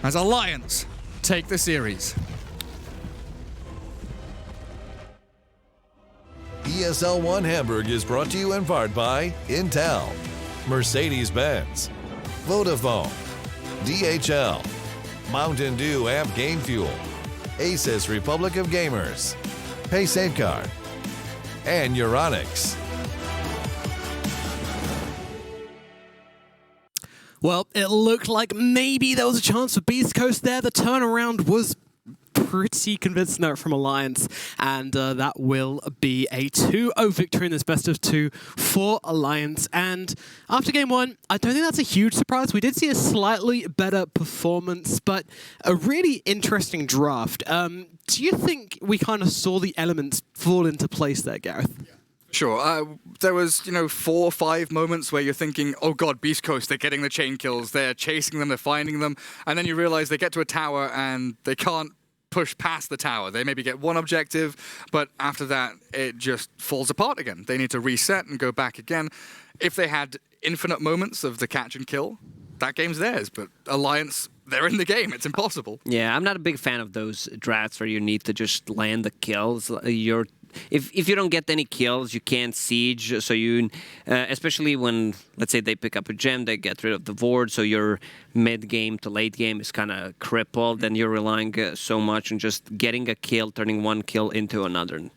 as Alliance take the series. ESL 1 Hamburg is brought to you in part by Intel, Mercedes-Benz, Vodafone, DHL, Mountain Dew Amp Game Fuel, Asus Republic of Gamers, Pay Safeguard, and Euronics. Well, it looked like maybe there was a chance for Beast Coast there. The turnaround was pretty convincing there from Alliance, and that will be a 2-0 victory in this best of 2 for Alliance. And after game 1, I don't think that's a huge surprise. We did see a slightly better performance, but a really interesting draft. Do you think we kind of saw the elements fall into place there, Gareth? Sure. There was, 4 or 5 moments where you're thinking, oh god, Beast Coast, they're getting the chain kills, they're chasing them, they're finding them, and then you realize they get to a tower and they can't push past the tower. They maybe get one objective, but after that, it just falls apart again. They need to reset and go back again. If they had infinite moments of the catch and kill, that game's theirs. But Alliance, they're in the game. It's impossible. Yeah, I'm not a big fan of those drafts where you need to just land the kills. If you don't get any kills, you can't siege. So you, especially when, let's say, they pick up a gem, they get rid of the ward. So your mid game to late game is kind of crippled. And you're relying so much on just getting a kill, turning one kill into another.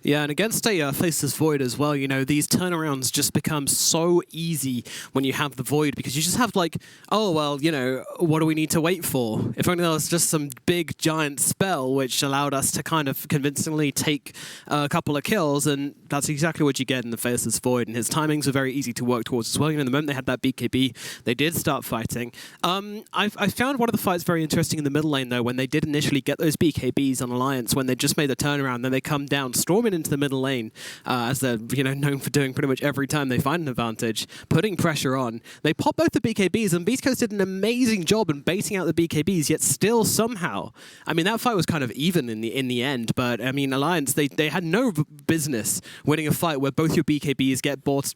Yeah, and against a Faceless Void as well, you know, these turnarounds just become so easy when you have the Void, because you just have like, oh, well, you know, what do we need to wait for? If only there was just some big giant spell which allowed us to kind of convincingly take a couple of kills, and that's exactly what you get in the Faceless Void, and his timings are very easy to work towards as well. You know, the moment they had that BKB, they did start fighting. I found one of the fights very interesting in the middle lane, though, when they did initially get those BKBs on Alliance, when they just made the turnaround, then they come down, storming into the middle lane, as they're, you know, known for doing pretty much every time they find an advantage, putting pressure on. They pop both the BKBs, and Beast Coast did an amazing job in baiting out the BKBs, yet still somehow, I mean, that fight was kind of even in the end, but I mean, Alliance, they had no business winning a fight where both your BKBs get bought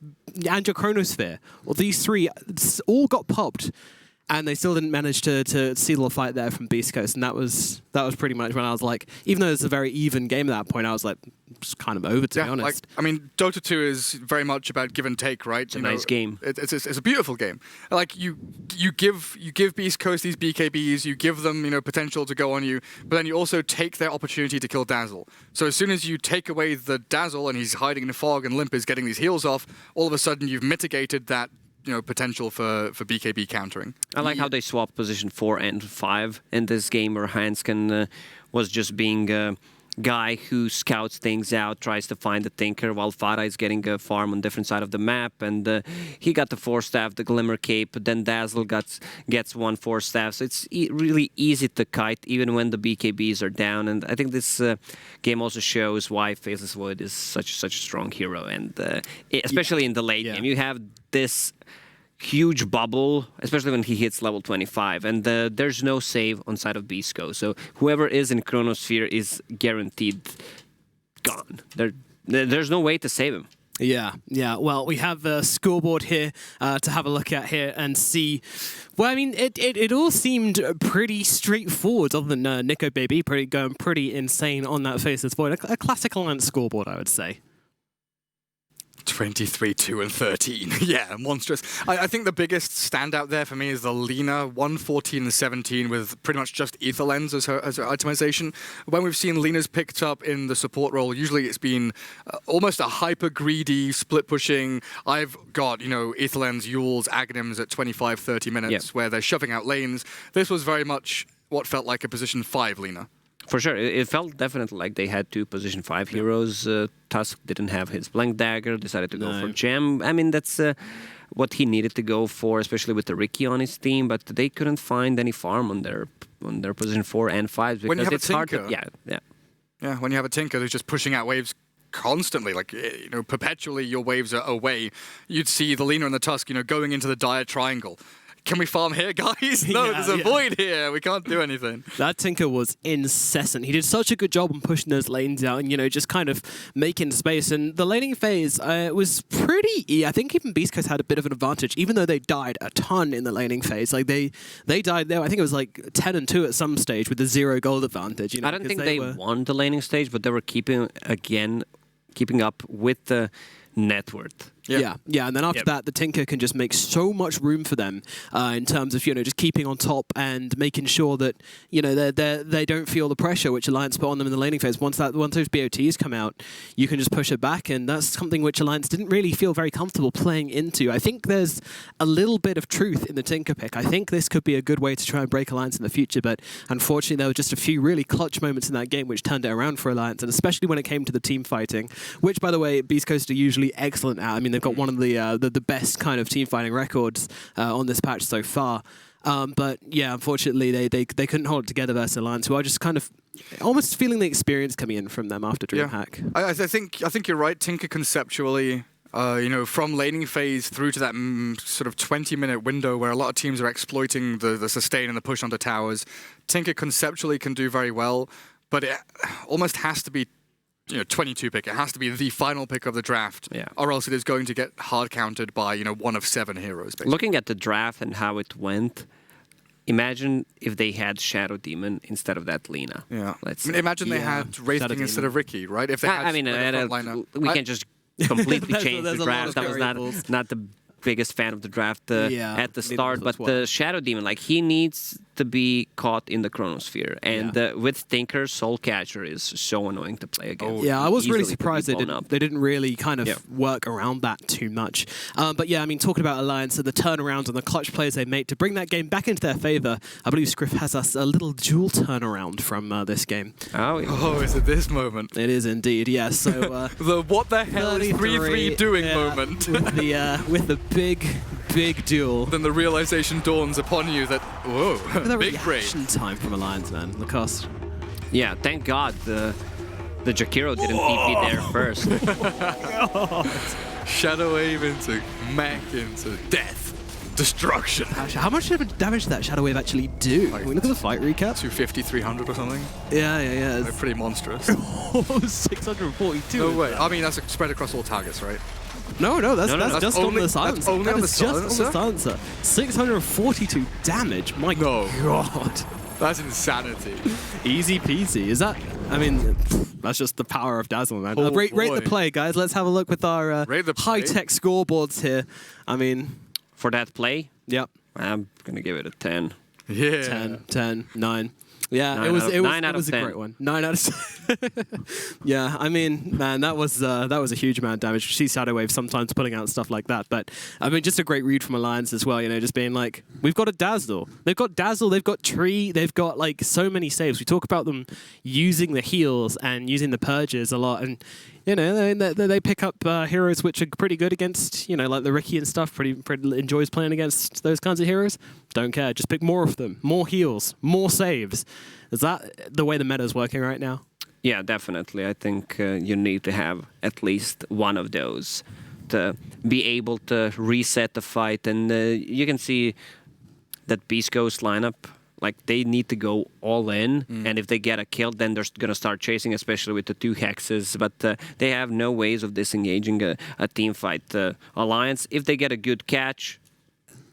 and your Chronosphere. Well, these three all got popped, and they still didn't manage to seal a fight there from Beast Coast, and that was pretty much when I was like, even though it's a very even game at that point, I was like, it's kind of over, to be honest. Like, I mean, Dota 2 is very much about give and take, right? It's a nice game. It's a beautiful game. Like, you give Beast Coast these BKBs, you give them, you know, potential to go on you, but then you also take their opportunity to kill Dazzle. So as soon as you take away the Dazzle and he's hiding in the fog and Limp is getting these heals off, all of a sudden you've mitigated that, you know, potential for BKB countering. I like how they swapped position 4 and 5 in this game, where Hansken was just being a guy who scouts things out, tries to find the Tinker, while Farah is getting a farm on different side of the map, and he got the 4-staff, the Glimmer Cape, then Dazzle gets 1 4-staff, so it's really easy to kite even when the BKBs are down, and I think this game also shows why Faceless Void is such a strong hero, and especially in the late game. You have this huge bubble, especially when he hits level 25, and there's no save on side of Bisco, so whoever is in Chronosphere is guaranteed gone. There's no way to save him. Yeah. Well, we have the scoreboard here to have a look at here and see. Well, I mean, it all seemed pretty straightforward, other than Nico Baby going pretty insane on that Faceless Void. A classic Alliance scoreboard, I would say. 23, 2, and 13. Yeah, monstrous. I think the biggest standout there for me is the Lina, 114 and 17, with pretty much just Ether Lens as her itemization. When we've seen Lina's picked up in the support role, usually it's been almost a hyper-greedy, split-pushing, I've got, you know, Ether Lens, Yules, Aghanims at 25, 30 minutes, where they're shoving out lanes. This was very much what felt like a position 5 Lina. For sure, it felt definitely like they had 2 position 5 heroes. Tusk didn't have his Blank Dagger, decided to go for Gem. I mean, that's what he needed to go for, especially with the Ricky on his team, but they couldn't find any farm on their position 4 and 5 because when you have it's a hard Tinker, to... Yeah, when you have a Tinker who's just pushing out waves constantly, like, you know, perpetually your waves are away, you'd see the Lina and the Tusk, you know, going into the dire triangle. Can we farm here, guys? No, there's a void here. We can't do anything. That Tinker was incessant. He did such a good job on pushing those lanes out and, you know, just kind of making space. And the laning phase was pretty... I think even Beast Coast had a bit of an advantage, even though they died a ton in the laning phase. Like, they died there. I think it was like 10-2 at some stage with the 0 gold advantage. You know, I don't think they won the laning stage, but they were keeping up with the net worth. Yeah, and then after that, the Tinker can just make so much room for them in terms of, you know, just keeping on top and making sure that, you know, they don't feel the pressure which Alliance put on them in the laning phase. Once those BOTs come out, you can just push it back, and that's something which Alliance didn't really feel very comfortable playing into. I think there's a little bit of truth in the Tinker pick. I think this could be a good way to try and break Alliance in the future, but unfortunately there were just a few really clutch moments in that game which turned it around for Alliance, and especially when it came to the team fighting, which, by the way, Beast Coast are usually excellent at. I mean, they've got one of the best kind of team fighting records on this patch so far. But yeah, unfortunately, they couldn't hold it together versus Alliance, who are just kind of almost feeling the experience coming in from them after DreamHack. I think you're right. Tinker conceptually You know, from laning phase through to that sort of 20-minute window where a lot of teams are exploiting the sustain and the push onto towers. Tinker conceptually can do very well, but it almost has to be 22 pick. It has to be the final pick of the draft, or else it is going to get hard countered by, one of 7 heroes, basically. Looking at the draft and how it went, imagine if they had Shadow Demon instead of that Lina. Yeah. Let's imagine they had Wraith King instead of Ricky, right? If they had we can't just completely change the draft. That was not the biggest fan of the draft at the start, but the Shadow Demon, like, he needs to be caught in the Chronosphere, and with Tinker, Soul Catcher is so annoying to play against. Yeah, I was really surprised they didn't really kind of work around that too much. But yeah, I mean, talking about Alliance and the turnarounds and the clutch plays they made to bring that game back into their favor, I believe Scriff has us a little dual turnaround from this game. Oh, is it this moment? It is indeed, yes. So the what the hell is 3-3 doing moment with the big duel. Then the realization dawns upon you that big reaction time from Alliance, man. Lacoste. Yeah, thank God the Jakiro didn't TP there first. Shadow Wave into mech into death, destruction. How much damage did that Shadow Wave actually do? Can we look at the fight recap? 250, 300 or something. Yeah. They're pretty monstrous. 642. No way. I mean, that's spread across all targets, right? No, that's just on the silencer. That's only on the silencer? 642 damage. My God. That's insanity. Easy peasy. Is that? I mean, that's just the power of Dazzle, man. Rate the play, guys. Let's have a look with our high-tech scoreboards here. I mean, for that play, yep. I'm gonna give it a 10. Yeah. 10, 9. Yeah, it was a great one. 9 out of 10. Yeah, I mean, man, that was a huge amount of damage. You see Shadow Wave sometimes putting out stuff like that, but I mean, just a great read from Alliance as well. Just being like, we've got a Dazzle. They've got Dazzle. They've got Tree. They've got like so many saves. We talk about them using the heals and using the purges a lot, and they pick up heroes which are pretty good against like the Ricky and stuff. Pretty enjoys playing against those kinds of heroes. Don't care. Just pick more of them. More heals. More saves. Is that the way the meta is working right now? Yeah, definitely. I think you need to have at least one of those to be able to reset the fight. And you can see that Beast Ghost lineup, like, they need to go all in. And if they get a kill, then they're going to start chasing, especially with the 2 hexes. But they have no ways of disengaging a team fight. Alliance, if they get a good catch,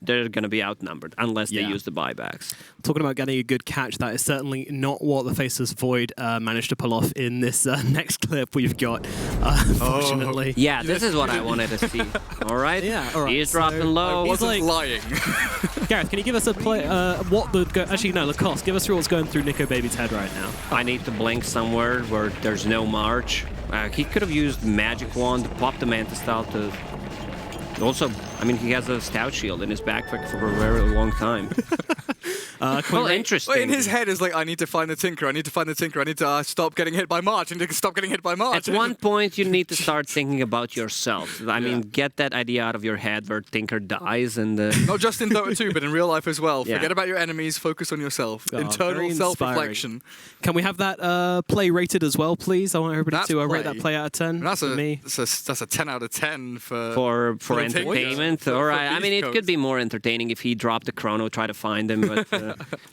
they're going to be outnumbered unless they use the buybacks. Talking about getting a good catch, that is certainly not what the Faceless Void managed to pull off in this next clip we've got, unfortunately. Yeah, this is what I wanted to see. All right? Yeah, all right. He's dropping low. He's like lying. Gareth, can you give us a play? Actually, no, Lacoste, give us through what's going through Nico Baby's head right now. I need to blink somewhere where there's no March. He could have used Magic Wand, popped the Manta Style to... Also, I mean, he has a Stout Shield in his backpack for a very long time. Well, interesting. In his head is like, I need to find the Tinker, I need to stop getting hit by March, I need to stop getting hit by March. At one point, you need to start thinking about yourself. I mean, get that idea out of your head where Tinker dies and... Not just in Dota 2, but in real life as well. Forget about your enemies, focus on yourself. Internal self-reflection. Can we have that play rated as well, please? I want everybody to rate that play out of 10 that's for me. That's a 10 out of 10 for entertainment. All right. I mean, it could be more entertaining if he dropped the chrono, try to find him, but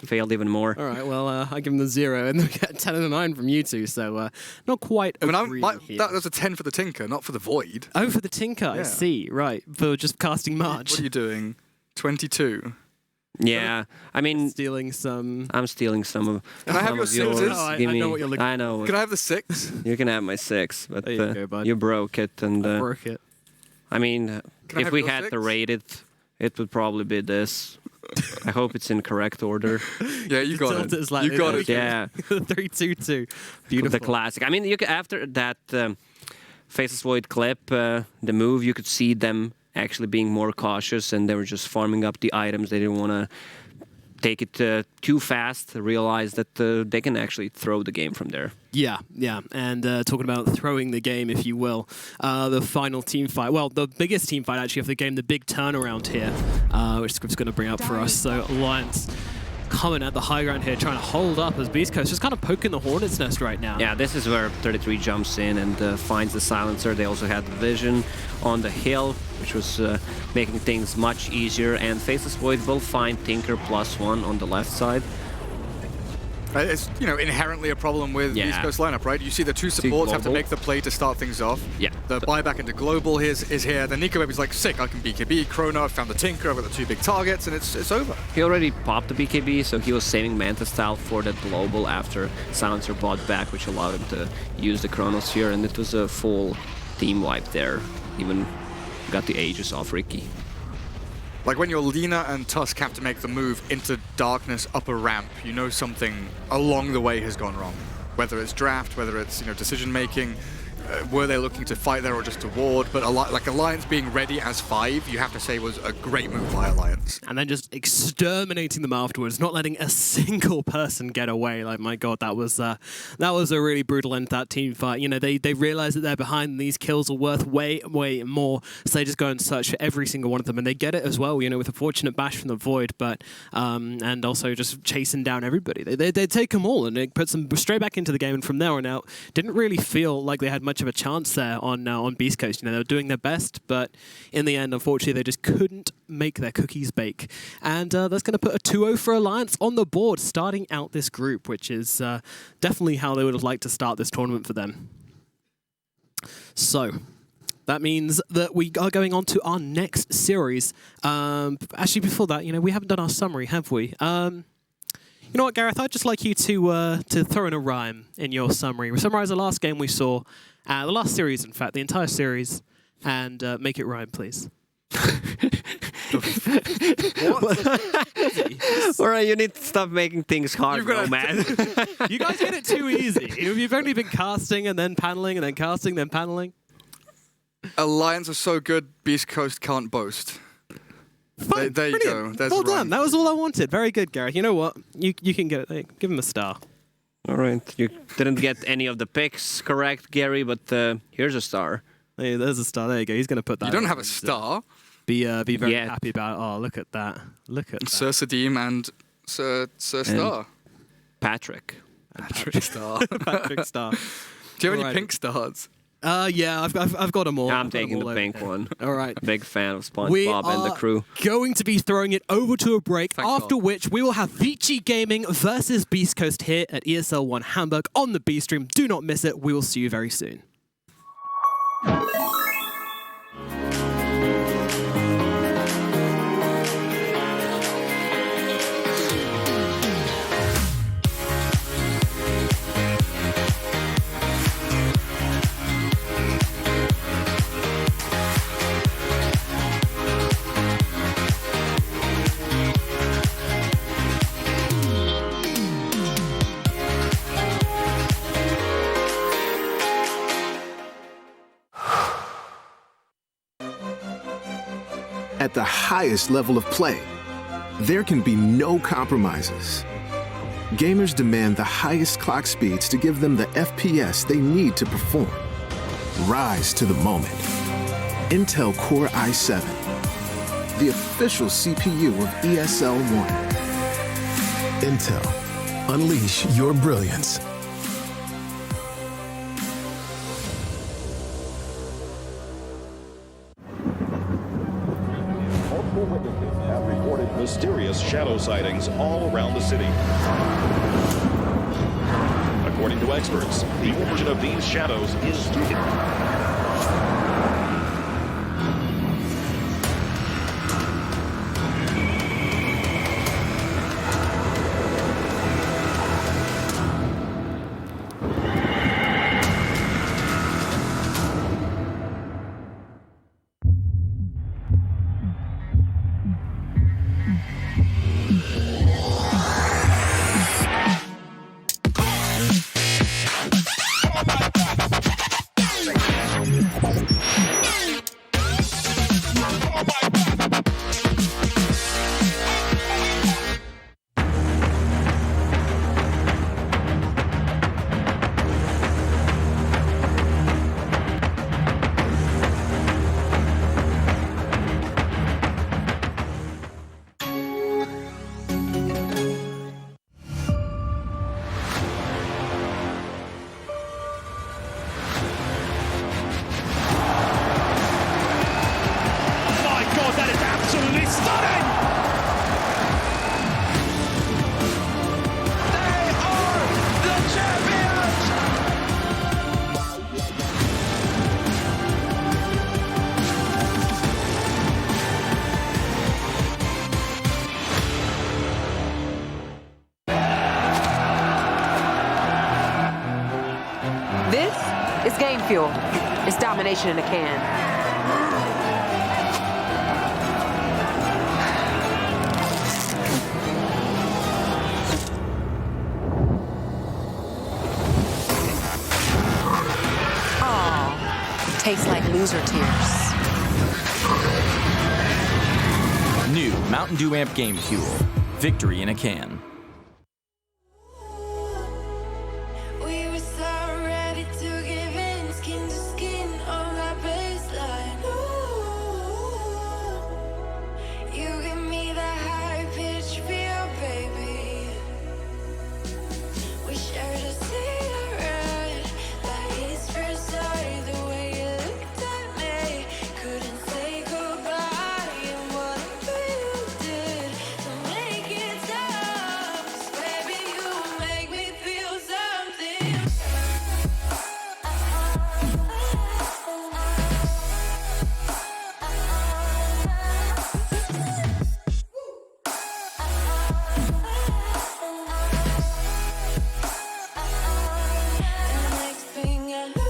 failed even more. All right. Well, I give him the 0, and then we get 10 and a 9 from you two. So not quite. That was a 10 for the Tinker, not for the Void. Oh, for the Tinker. I see. Right. For just casting March. What are you doing? 22. Yeah, I mean, stealing some. I'm stealing some of. Can I have your 6s? I know what you're looking. I know. Can I have the 6? You can have my 6, but there you go, bud. You broke it, and I broke it. I mean, if we had to rate it, it would probably be this. I hope it's in correct order. Yeah, you got it. You got it. Yeah. 3-2-2. Beautiful. The classic. I mean, you could, after that Faceless Void clip, the move, you could see them actually being more cautious, and they were just farming up the items. They didn't want to take it too fast, realize that they can actually throw the game from there. Yeah. And talking about throwing the game, if you will, the final team fight, well, the biggest team fight actually of the game, the big turnaround here, which Script's going to bring up for us. So Alliance coming at the high ground here, trying to hold up as Beast Coast just kind of poking the Hornet's Nest right now. Yeah, this is where 33 jumps in and finds the silencer. They also had the vision on the hill, which was making things much easier. And Faceless Void will find Tinker +1 on the left side. It's, you know, inherently a problem with East Coast lineup, right? You see the two supports have to make the play to start things off. Yeah. The buyback into Global is here. Then Nico Baby's like, sick, I can BKB. Chrono, I found the Tinker, I've got the two big targets, and it's over. He already popped the BKB, so he was saving Manta Style for that Global after Silencer bought back, which allowed him to use the Chronosphere, and it was a full team wipe there. Even got the Aegis off Ricky. Like when your Lina and Tusk have to make the move into Darkness up a ramp, you know something along the way has gone wrong. Whether it's draft, whether it's, you know, decision making, were they looking to fight there or just to ward? But like Alliance being ready as 5, you have to say was a great move by Alliance. And then just exterminating them afterwards, not letting a single person get away. Like, my God, that was a really brutal end to that team fight. You know, they realize that they're behind and these kills are worth way, way more. So they just go and search for every single one of them. And they get it as well, you know, with a fortunate bash from the Void, but and also just chasing down everybody. They take them all and it puts them straight back into the game. And from there on out, didn't really feel like they had much of a chance there on Beast Coast. You know, they were doing their best, but in the end, unfortunately, they just couldn't make their cookies bake. And that's going to put a 2-0 for Alliance on the board, starting out this group, which is definitely how they would have liked to start this tournament for them. So that means that we are going on to our next series. Actually, before that, you know, we haven't done our summary, have we? You know what, Gareth? I'd just like you to throw in a rhyme in your summary. Summarize the last game we saw, the last series, in fact, the entire series, and make it rhyme, please. Alright, you need to stop making things hard, man. You guys get it too easy. You've only been casting and then paneling and then casting, then paneling. Alliance are so good, Beast Coast can't boast. There you go. There's well done. That was all I wanted. Very good, Gareth. You know what? You can get it. Give him a star. All right. You didn't get any of the picks correct, Gary, but here's a star. Hey, there's a star. There you go. He's going to put that. You don't have a star. Be very happy about it. Oh, look at that. Look at that. Sir Sadim and Sir Star. Patrick. Patrick Star. Patrick Star. Do you have any pink stars? Yeah, I've got them all. I'm taking the pink one. All right. Big fan of SpongeBob and the crew. Going to be throwing it over to a break, after which we will have Vici Gaming versus Beast Coast here at ESL 1 Hamburg on the B stream. Do not miss it. We will see you very soon. At the highest level of play, there can be no compromises. Gamers demand the highest clock speeds to give them the FPS they need to perform. Rise to the moment. Intel Core i7, the official CPU of ESL 1. Intel, unleash your brilliance. Have reported mysterious shadow sightings all around the city. According to experts, the origin of these shadows is fuel. It's domination in a can. Tastes like loser tears. New Mountain Dew Amp Game Fuel. Victory in a can. We were so ready to give in, skin to skin on that baseline. Ooh, you give me that high pitch feel, baby. We shared a cigarette, that is first sight, the way you looked at me. Couldn't say goodbye, and whatever you did to make it stop. 'Cause baby, you make me feel something. And the next thing I knew,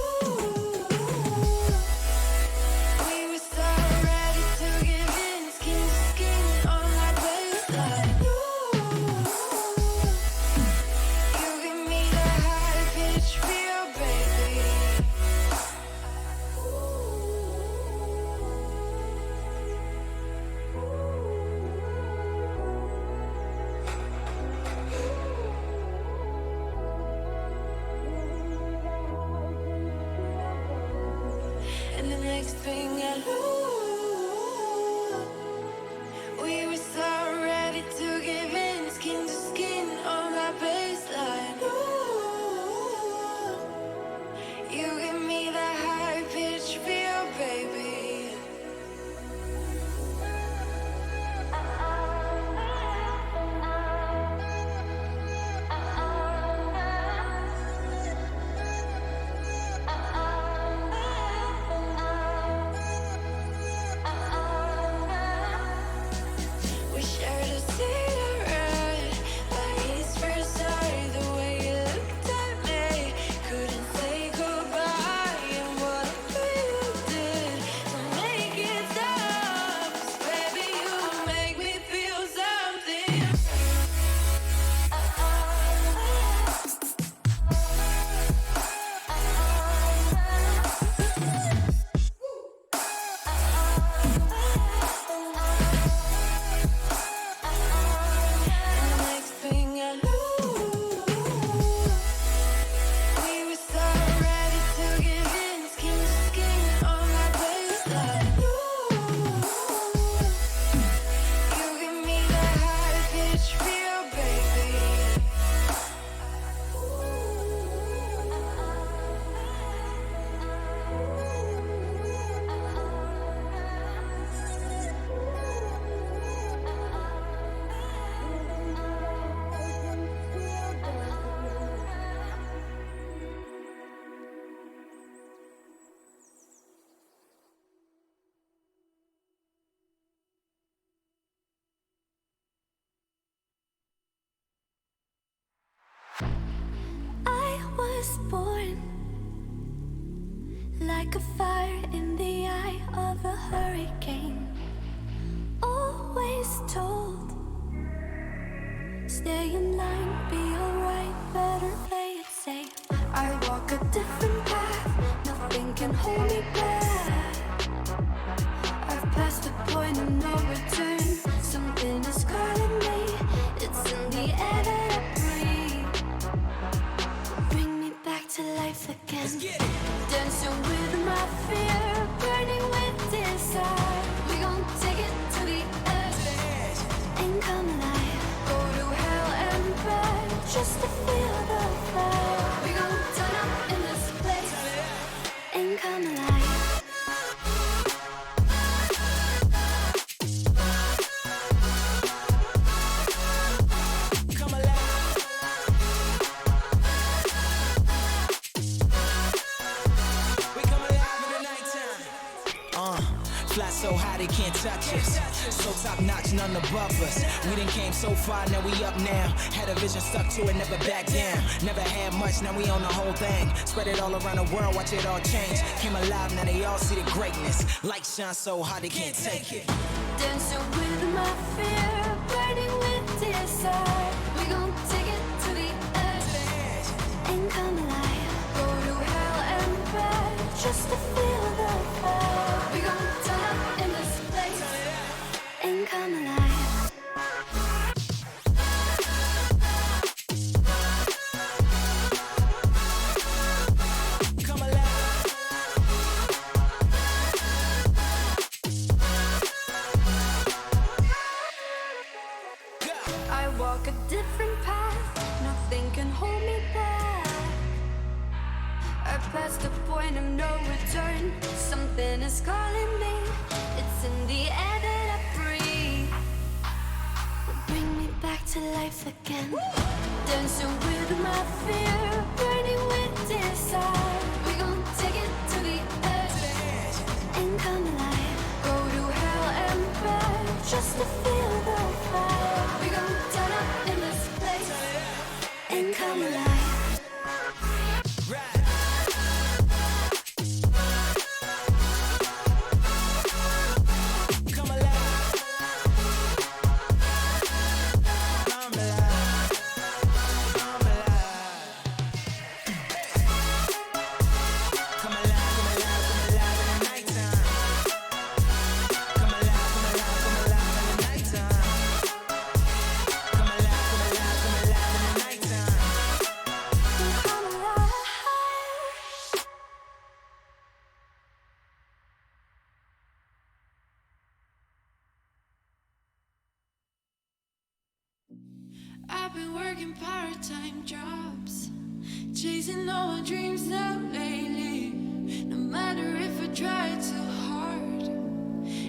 we were so ready to give in, skin to skin on that baseline. You give me that high pitch feel, baby. And the next thing I knew, we were so ready to give in, skin to skin on that baseline. Ooh, you give me that high pitch feel, baby. We shared a cigarette, that is first sight, the way you looked at me. Couldn't say goodbye, and whatever you did to make it stop. 'Cause baby, you make me feel something. And the next thing I knew, we were so ready to give in, skin to skin on that baseline. You give me that high pitch feel, baby. I was born like a fire in the eye of a hurricane. Always told, stay in line, be alright, better play it safe. I walk a different path, nothing can hold me back. I've passed the point of no return, something is calling me. It's in the air that I breathe. Bring me back to life again. Dancing with my fear, burning with desire. We gon' take it to the edge and come alive. Go to hell and back just to feel the fire. We gon' turn up in this place and come alive. they can't touch us. So top notch, none above us. We done came so far, now we up now. Had a vision, stuck to it, never back down. Never had much, now we own the whole thing. Spread it all around the world, watch it all change. Came alive, now they all see the greatness. Light shine so hard they can't take it. Dancing with my fear, burning with desire. We gon' take it to the edge and come alive. Go to hell and back just to feel the fire. We gon' turn up in this place and come alive. Walk a different path, nothing can hold me back. I passed the point of no return. Something is calling me. It's in the air that I breathe. Bring me back to life again. Dancing with my fear, burning with desire. We gon' take it to the edge and come alive. Go to hell and back just to feel the fire. We gon' turn up in this place and come alive. I've been working part-time jobs, chasing all my dreams now lately. No matter if I try too hard,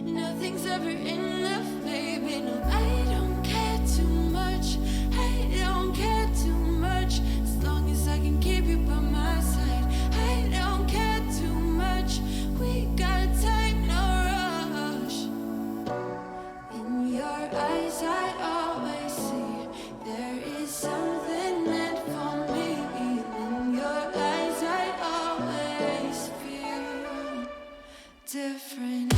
nothing's ever enough, baby. No, I don't care too much. I don't care too much. As long as I can keep you by my side, I don't care too much. We got time, no rush. In your eyes, I always see there is something meant for me. In your eyes, I always feel different.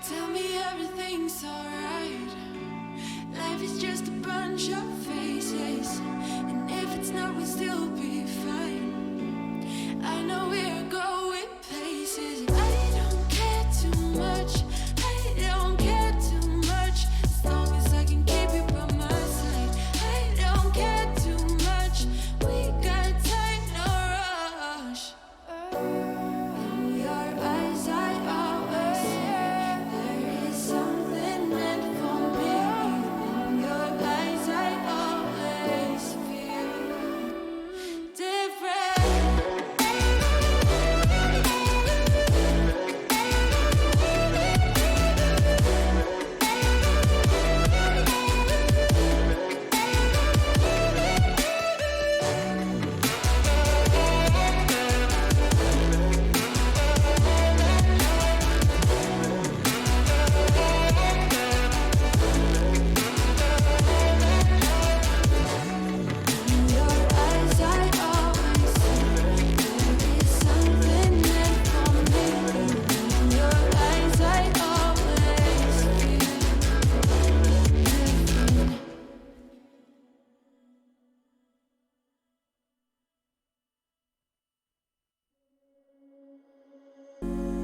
Tell me everything's alright. Life is just a bunch of faces, and if it's not, we'll still be fine. I know we're going places. I don't care too much. I don't care too much. As long as I can keep you by my side, I don't care too much. We got time, no rush. In your eyes, I always see there is something meant for me. In your eyes, I always feel different. In your eyes, I always see there is something meant for me. In your eyes, I always feel different.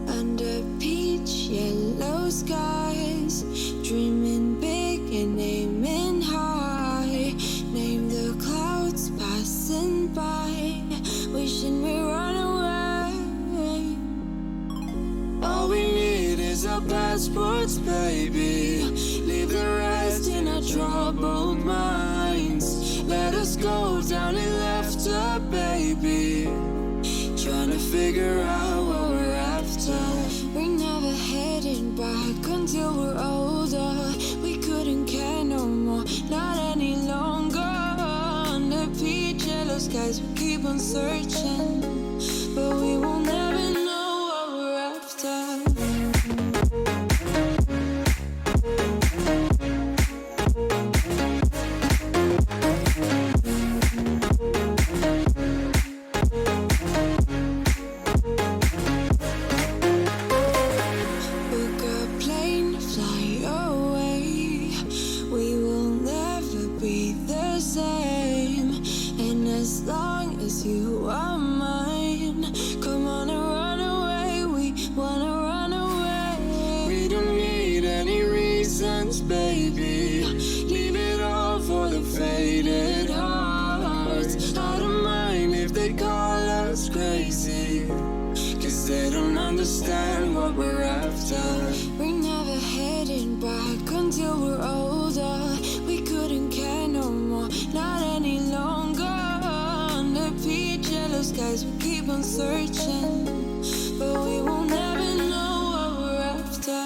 Under peach yellow skies, dreaming big and aiming high. Name the clouds passing by, wishing we run away. All we need is our passports, baby. Leave the rest in our trouble. minds. Let us go down in laughter, baby. Trying to figure out what we're after. We're never heading back until we're older. We couldn't care no more, not any longer. Under peach yellow skies, we keep on searching, but we will never know what we're after. You are mine. Come on and run away. We wanna run away. We don't need any reasons, baby. Leave it all for the faded hearts. I don't mind if they call us crazy, 'cause they don't understand what we're after. We're never heading back until we're older. We couldn't care no more, not any longer. Peach yellow skies, we keep on searching, but we will never know what we're after.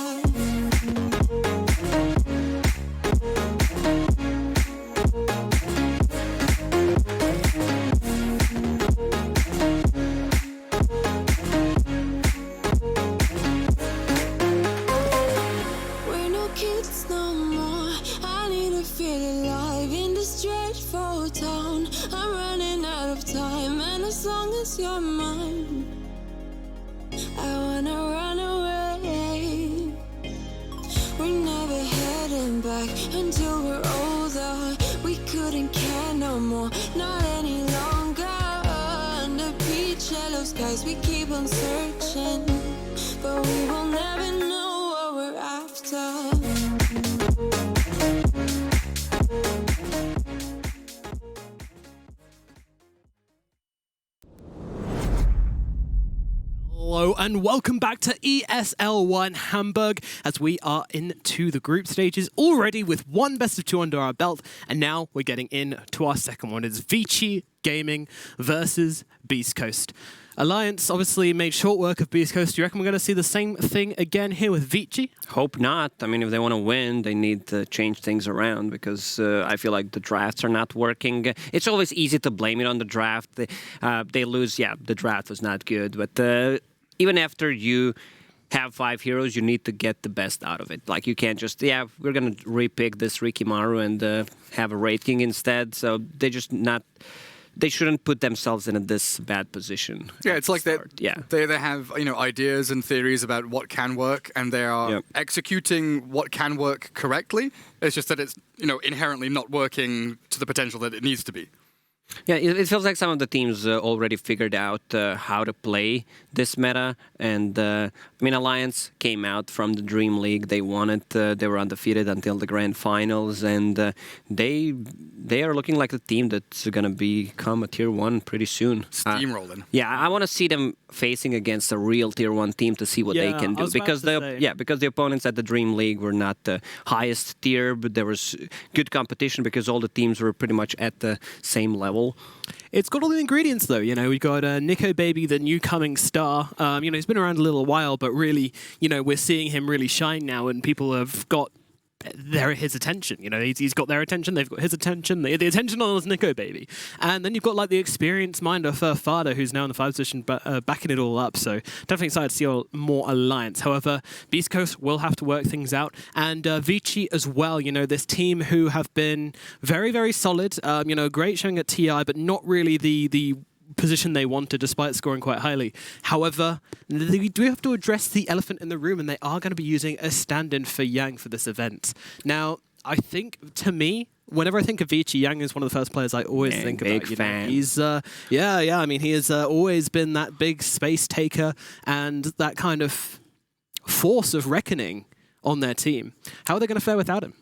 We're no kids no more. I need to feel alive in this dreadful town. I'm running out of time, and as long as you're mine, I wanna run away. We're never heading back until we're older. We couldn't care no more, not any longer. Under peach yellow skies, we keep on searching, but we will never know what we're after. Hello and welcome back to ESL 1 Hamburg, as we are into the group stages already with one best of two under our belt, and now we're getting into our second one. It's Vici Gaming versus Beast Coast. Alliance obviously made short work of Beast Coast. Do you reckon we're going to see the same thing again here with Vici? Hope not. I mean, if they want to win, they need to change things around, because I feel like the drafts are not working. It's always easy to blame it on the draft. They lose, yeah, the draft was not good, but even after you have 5 heroes, you need to get the best out of it. Like, you can't just, yeah, we're going to repick this Rikimaru and have a rating instead. So they shouldn't put themselves in this bad position. Yeah, it's like they have, you know, ideas and theories about what can work, and they are executing what can work correctly. It's just that it's, you know, inherently not working to the potential that it needs to be. Yeah, it feels like some of the teams already figured out how to play this meta. And, I mean, Alliance came out from the Dream League. They won it. They were undefeated until the Grand Finals. And they are looking like a team that's going to become a Tier 1 pretty soon. Steamrolling. Yeah, I want to see them facing against a real Tier 1 team to see what they can do. Because the opponents at the Dream League were not the highest tier, but there was good competition because all the teams were pretty much at the same level. It's got all the ingredients, though. You know, we've got Nico Baby, the new coming star. You know, he's been around a little while, but really, you know, we're seeing him really shine now, and people have got his attention. You know, he's got their attention, they've got his attention, the attention on Nico Baby. And then you've got like the experienced mind of Fada, who's now in the 5 position, backing it all up. So definitely excited to see more Alliance. However, Beast Coast will have to work things out. And Vici as well, you know, this team who have been very, very solid. You know, great showing at TI, but not really the position they wanted, despite scoring quite highly. However, we do have to address the elephant in the room, and they are going to be using a stand-in for Yang for this event. Now, I think, to me, whenever I think of Vici, Yang is one of the first players I always think about. Big fan. He's, I mean, he has always been that big space taker and that kind of force of reckoning on their team. How are they going to fare without him?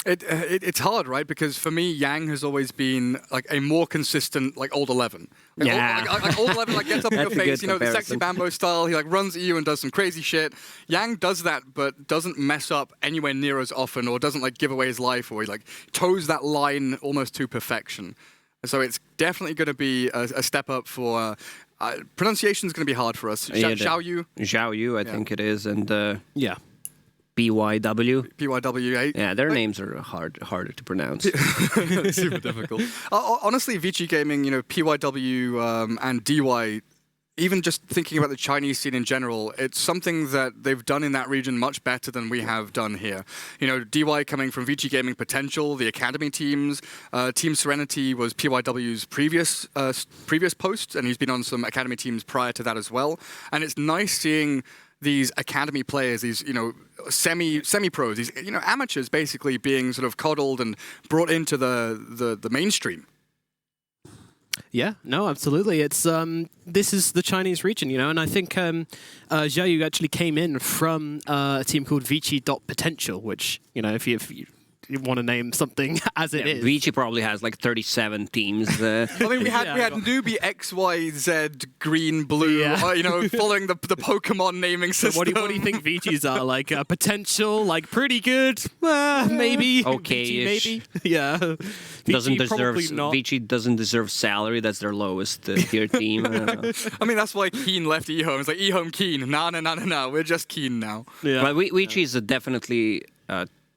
It's hard, right? Because for me, Yang has always been like a more consistent, like old 11. Like, like old 11, like gets up in your face, you know, the sexy Bambo style. He like runs at you and does some crazy shit. Yang does that, but doesn't mess up anywhere near as often, or doesn't like give away his life, or he like toes that line almost to perfection. So it's definitely going to be a step up for. Pronunciation is going to be hard for us. Xiao Yu. Xiao Yu, I think it is, and yeah. PYW. PYW8. Yeah, their names are harder to pronounce. Super difficult. Honestly, Vici Gaming, you know, PYW and DY, even just thinking about the Chinese scene in general, it's something that they've done in that region much better than we have done here. You know, DY coming from Vici Gaming Potential, the academy teams. Team Serenity was PYW's previous post, and he's been on some academy teams prior to that as well. And it's nice seeing these academy players, these, you know, semi-pros, these, you know, amateurs basically being sort of coddled and brought into the mainstream. Yeah, no, absolutely. It's this is the Chinese region, you know, and I think Xiao Yu actually came in from a team called Vici.Potential, which, you know, if you want to name something as it is. Vici probably has like 37 teams. I mean, we had newbie XYZ green blue, you know, following the Pokemon naming system. What do you think Vici's are? Like potential, like pretty good, maybe. Okay, maybe. Yeah. Vici doesn't deserve salary. That's their lowest tier team. I mean, that's why Keen left eHome. It's like eHome Keen. No. We're just Keen now. Yeah. But Vici is definitely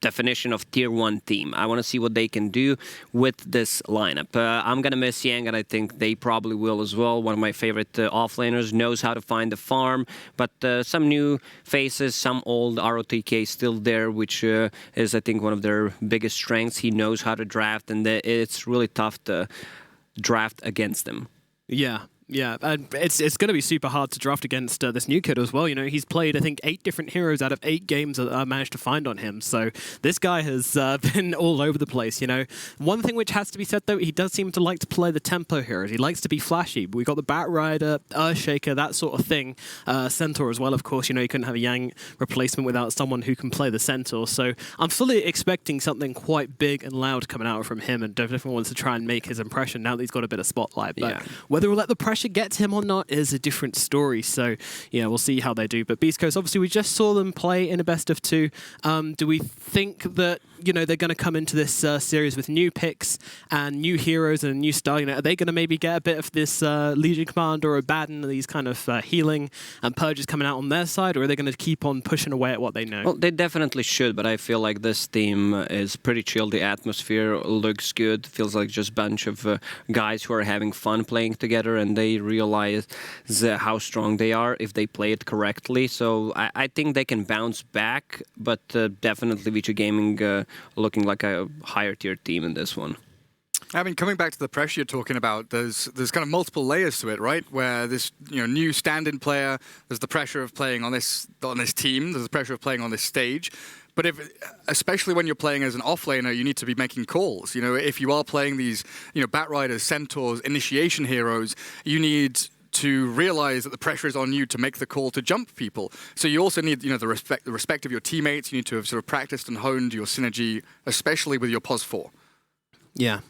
definition of tier 1 team. I want to see what they can do with this lineup. I'm going to miss Yang, and I think they probably will as well. One of my favorite offlaners, knows how to find the farm, but some new faces, some old ROTK still there, which is, I think, one of their biggest strengths. He knows how to draft, and it's really tough to draft against them. Yeah, and it's going to be super hard to draft against this new kid as well. You know, he's played, I think, 8 different heroes out of 8 games that I managed to find on him. So this guy has been all over the place, you know. One thing which has to be said, though, he does seem to like to play the tempo heroes. He likes to be flashy. But we got the Bat Rider, Earthshaker, that sort of thing. Centaur as well, of course. You know, you couldn't have a Yang replacement without someone who can play the Centaur. So I'm fully expecting something quite big and loud coming out from him, and definitely wants to try and make his impression now that he's got a bit of spotlight. But whether we'll let the pressure get to him or not is a different story. So, yeah, we'll see how they do. But Beast Coast, obviously, we just saw them play in a best of 2. Do we think that, you know, they're going to come into this series with new picks and new heroes and a new style? You know, are they going to maybe get a bit of this Legion Commander or Abaddon, these kind of healing and purges coming out on their side, or are they going to keep on pushing away at what they know? Well, they definitely should, but I feel like this team is pretty chill. The atmosphere looks good. Feels like just a bunch of guys who are having fun playing together, and they realize how strong they are if they play it correctly. So I think they can bounce back, but definitely Vici Gaming looking like a higher tier team in this one. I mean, coming back to the pressure you're talking about, there's kind of multiple layers to it, right? Where this, you know, new stand-in player, there's the pressure of playing on this team, there's the pressure of playing on this stage. But especially when you're playing as an offlaner, you need to be making calls. You know, if you are playing these, you know, Bat Riders, Centaurs, initiation heroes, you need to realize that the pressure is on you to make the call to jump people. So you also need, you know, the respect of your teammates. You need to have sort of practiced and honed your synergy, especially with your POS 4. Yeah.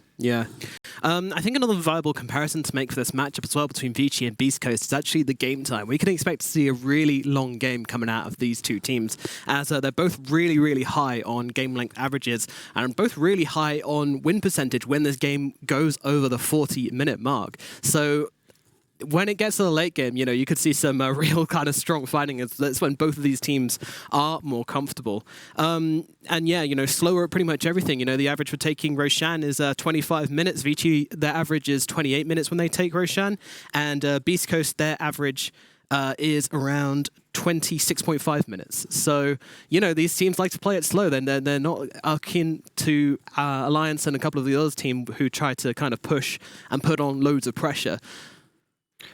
I think another viable comparison to make for this matchup as well between Vici and Beast Coast is actually the game time. We can expect to see a really long game coming out of these two teams, as they're both really, really high on game length averages and both really high on win percentage when this game goes over the 40-minute mark. So when it gets to the late game, you know, you could see some real kind of strong fighting. That's when both of these teams are more comfortable. And yeah, you know, slower at pretty much everything. You know, the average for taking Roshan is 25 minutes. Vici, their average is 28 minutes when they take Roshan. And Beast Coast, their average is around 26.5 minutes. So, you know, these teams like to play it slow. Then they're not akin to Alliance and a couple of the other teams who try to kind of push and put on loads of pressure.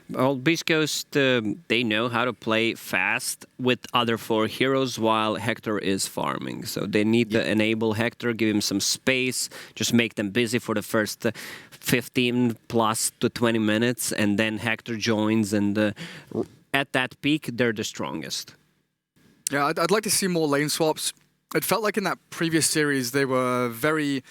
Well, Beast Coast, they know how to play fast with other 4 heroes while Hector is farming. So they need to enable Hector, give him some space, just make them busy for the first 15 plus to 20 minutes, and then Hector joins, and at that peak, they're the strongest. Yeah, I'd like to see more lane swaps. It felt like in that previous series they were very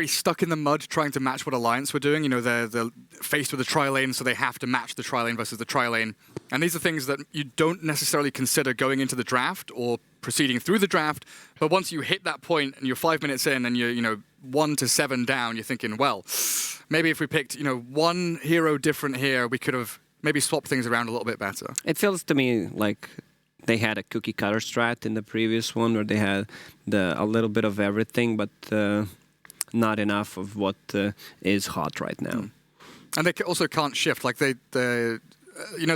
stuck in the mud trying to match what Alliance were doing. You know, they're faced with a tri-lane, so they have to match the tri-lane versus the tri-lane. And these are things that you don't necessarily consider going into the draft or proceeding through the draft. But once you hit that point and you're 5 minutes in and you're 1 to 7 down, you're thinking, well, maybe if we picked one hero different here, we could have maybe swapped things around a little bit better. It feels to me like they had a cookie cutter strat in the previous one where they had a little bit of everything, but not enough of what is hot right now. And they also can't shift. Like they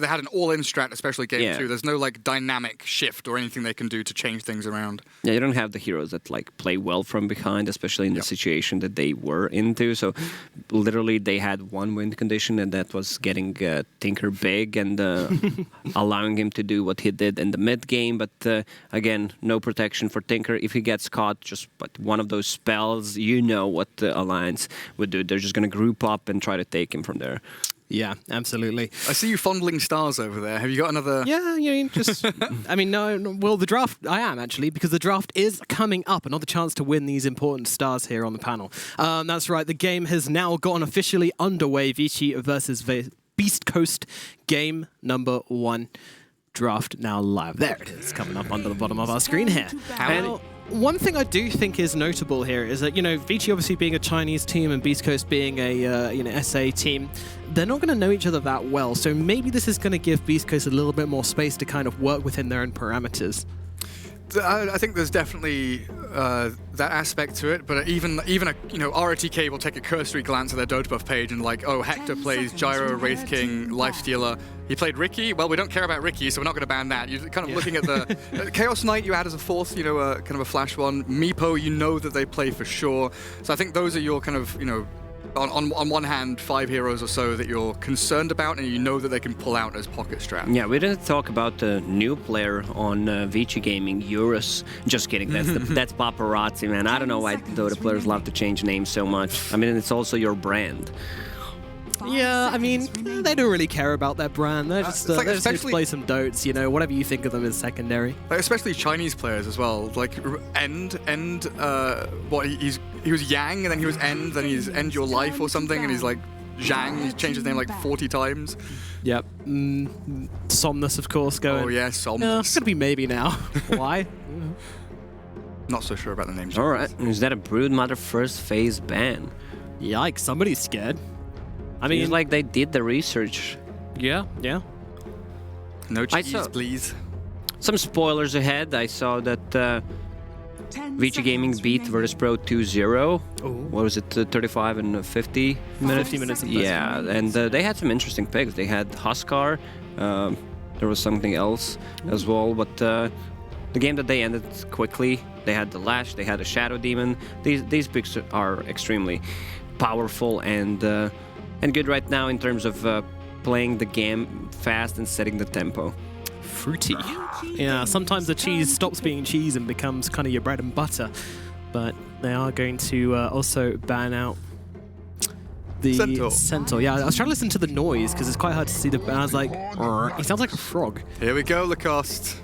had an all-in strat, especially game 2. There's no like dynamic shift or anything they can do to change things around. Yeah, you don't have the heroes that like play well from behind, especially in the situation that they were into. So literally they had one win condition, and that was getting Tinker big and allowing him to do what he did in the mid game. But again, no protection for Tinker. If he gets caught just by one of those spells, you know what the Alliance would do. They're just going to group up and try to take him from there. Yeah, absolutely. I see you fondling stars over there. Have you got another... Yeah, just... I mean, no, well, the draft... I am, actually, because the draft is coming up. Another chance to win these important stars here on the panel. That's right, the game has now gotten officially underway. Vici versus Beast Coast, game number 1. Draft now live. There it is, coming up under the bottom of our screen here. And one thing I do think is notable here is that, Vici obviously being a Chinese team and Beast Coast being a, SA team, they're not going to know each other that well. So maybe this is going to give Beast Coast a little bit more space to kind of work within their own parameters. I think there's definitely that aspect to it, but even ROTK will take a cursory glance at their Dota buff page and like, oh, Hector plays Gyro, Wraith King, Lifestealer. He played Ricky. Well, we don't care about Ricky, so we're not going to ban that. You're kind of looking at the Chaos Knight you add as a fourth, kind of a flash one. Meepo, you know that they play for sure. So I think those are your kind of, on one hand, 5 heroes or so that you're concerned about, and you know that they can pull out as pocket strat. Yeah, we didn't talk about the new player on Vici Gaming, Eurus. Just kidding, that's paparazzi, man. I don't know why Dota players love to change names so much. I mean, it's also your brand. Yeah, I mean, they don't really care about their brand. They're just, they just need to play some dotes, whatever you think of them is secondary. Like, especially Chinese players as well. Like, he was Yang, and then he was End, then he's End Your Life or something, and he's like Zhang. He's changed his name like 40 times. Yep. Somnus, of course, going. Oh, yeah, Somnus. It's going to be maybe now. Why? Not so sure about the names. All right. Is that a Broodmother first phase ban? Yikes, somebody's scared. I mean, it's like they did the research. Yeah. No cheese, please. Some spoilers ahead. I saw that Vici Gaming beat Virtus Pro 2-0. What was it, 35 and 50 minutes? 50 minutes. Yeah, and they had some interesting picks. They had Huskar. There was something else as well, but the game that they ended quickly. They had the Lash. They had a Shadow Demon. These picks are extremely powerful and good right now in terms of playing the game fast and setting the tempo. Fruity. Yeah, sometimes the cheese stops being cheese and becomes kind of your bread and butter. But they are going to also ban out the Centaur. Yeah, I was trying to listen to the noise because it's quite hard to see and I was like, he sounds like a frog. Here we go, Lacoste.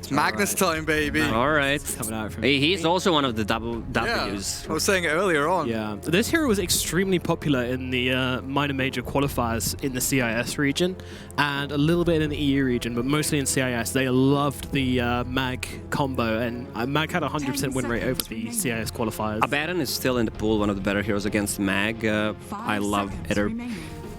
Magnus time, baby. All right. It's coming out from he's also one of the W's. Yeah, I was saying it earlier on. Yeah. This hero was extremely popular in the minor major qualifiers in the CIS region and a little bit in the EU region, but mostly in CIS. They loved the Mag combo, and Mag had a 100% win rate over the CIS qualifiers. Abaddon is still in the pool, one of the better heroes against Mag. I love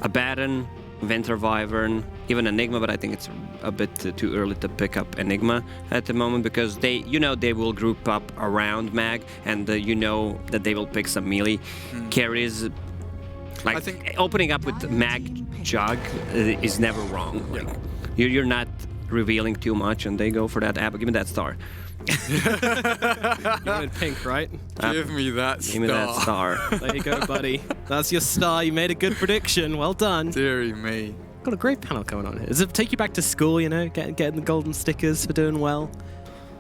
Abaddon, Winter Wyvern, even Enigma, but I think it's a bit too early to pick up Enigma at the moment because they will group up around Mag, and that they will pick some melee carries. Like, I think opening up with Mag Jug is never wrong. Like, you're not revealing too much, and they go for that. Give me that star. You wanted pink, right? Give me that star. Give me that star. There you go, buddy. That's your star. You made a good prediction. Well done. Deary me. Got a great panel going on here. Does it take you back to school, getting the golden stickers for doing well?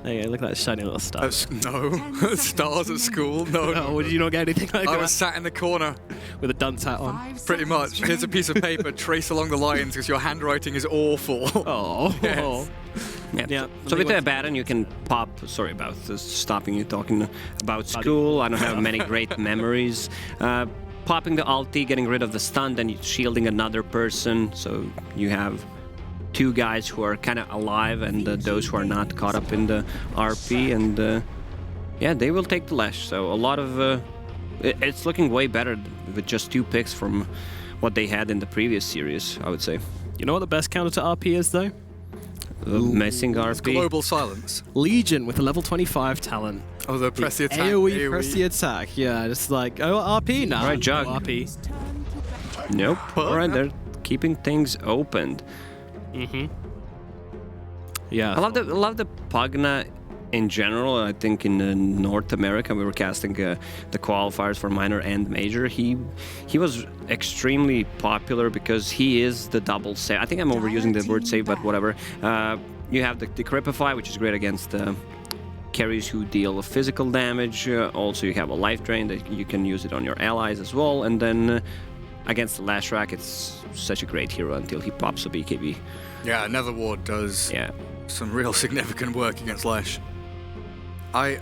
There you go, look at that shiny little star. No. Stars at school? No. Did you not get anything like that? I was sat in the corner. With a dunce hat on? Pretty much. Here's a piece of paper, trace along the lines because your handwriting is awful. Oh. Yes. Yeah. So with the Abaddon, you can pop. Sorry about stopping you talking about school. I don't have many great memories. Popping the ulti, getting rid of the stun, then shielding another person. So you have two guys who are kind of alive, and those who are not caught up in the RP, and yeah, they will take the Lash. So a lot of it's looking way better with just 2 picks from what they had in the previous series, I would say. You know what the best counter to RP is, though? Messing RP. It's global silence. Legion with a level 25 talent. Oh, the press the attack. AoE press the attack. Yeah, just like, oh, RP now. Right, Jug. Oh, RP. Nope. Alright, they're keeping things opened. Yeah. I love the Pugna in general. I think in North America, we were casting the qualifiers for minor and major. He was extremely popular because he is the double save. I think I'm overusing the word save, but whatever. You have the Cripify, which is great against carries who deal physical damage. Also, you have a life drain that you can use it on your allies as well. And then against the Lashrak, it's such a great hero until he pops a BKB. Yeah, Nether Ward does some real significant work against Lash. I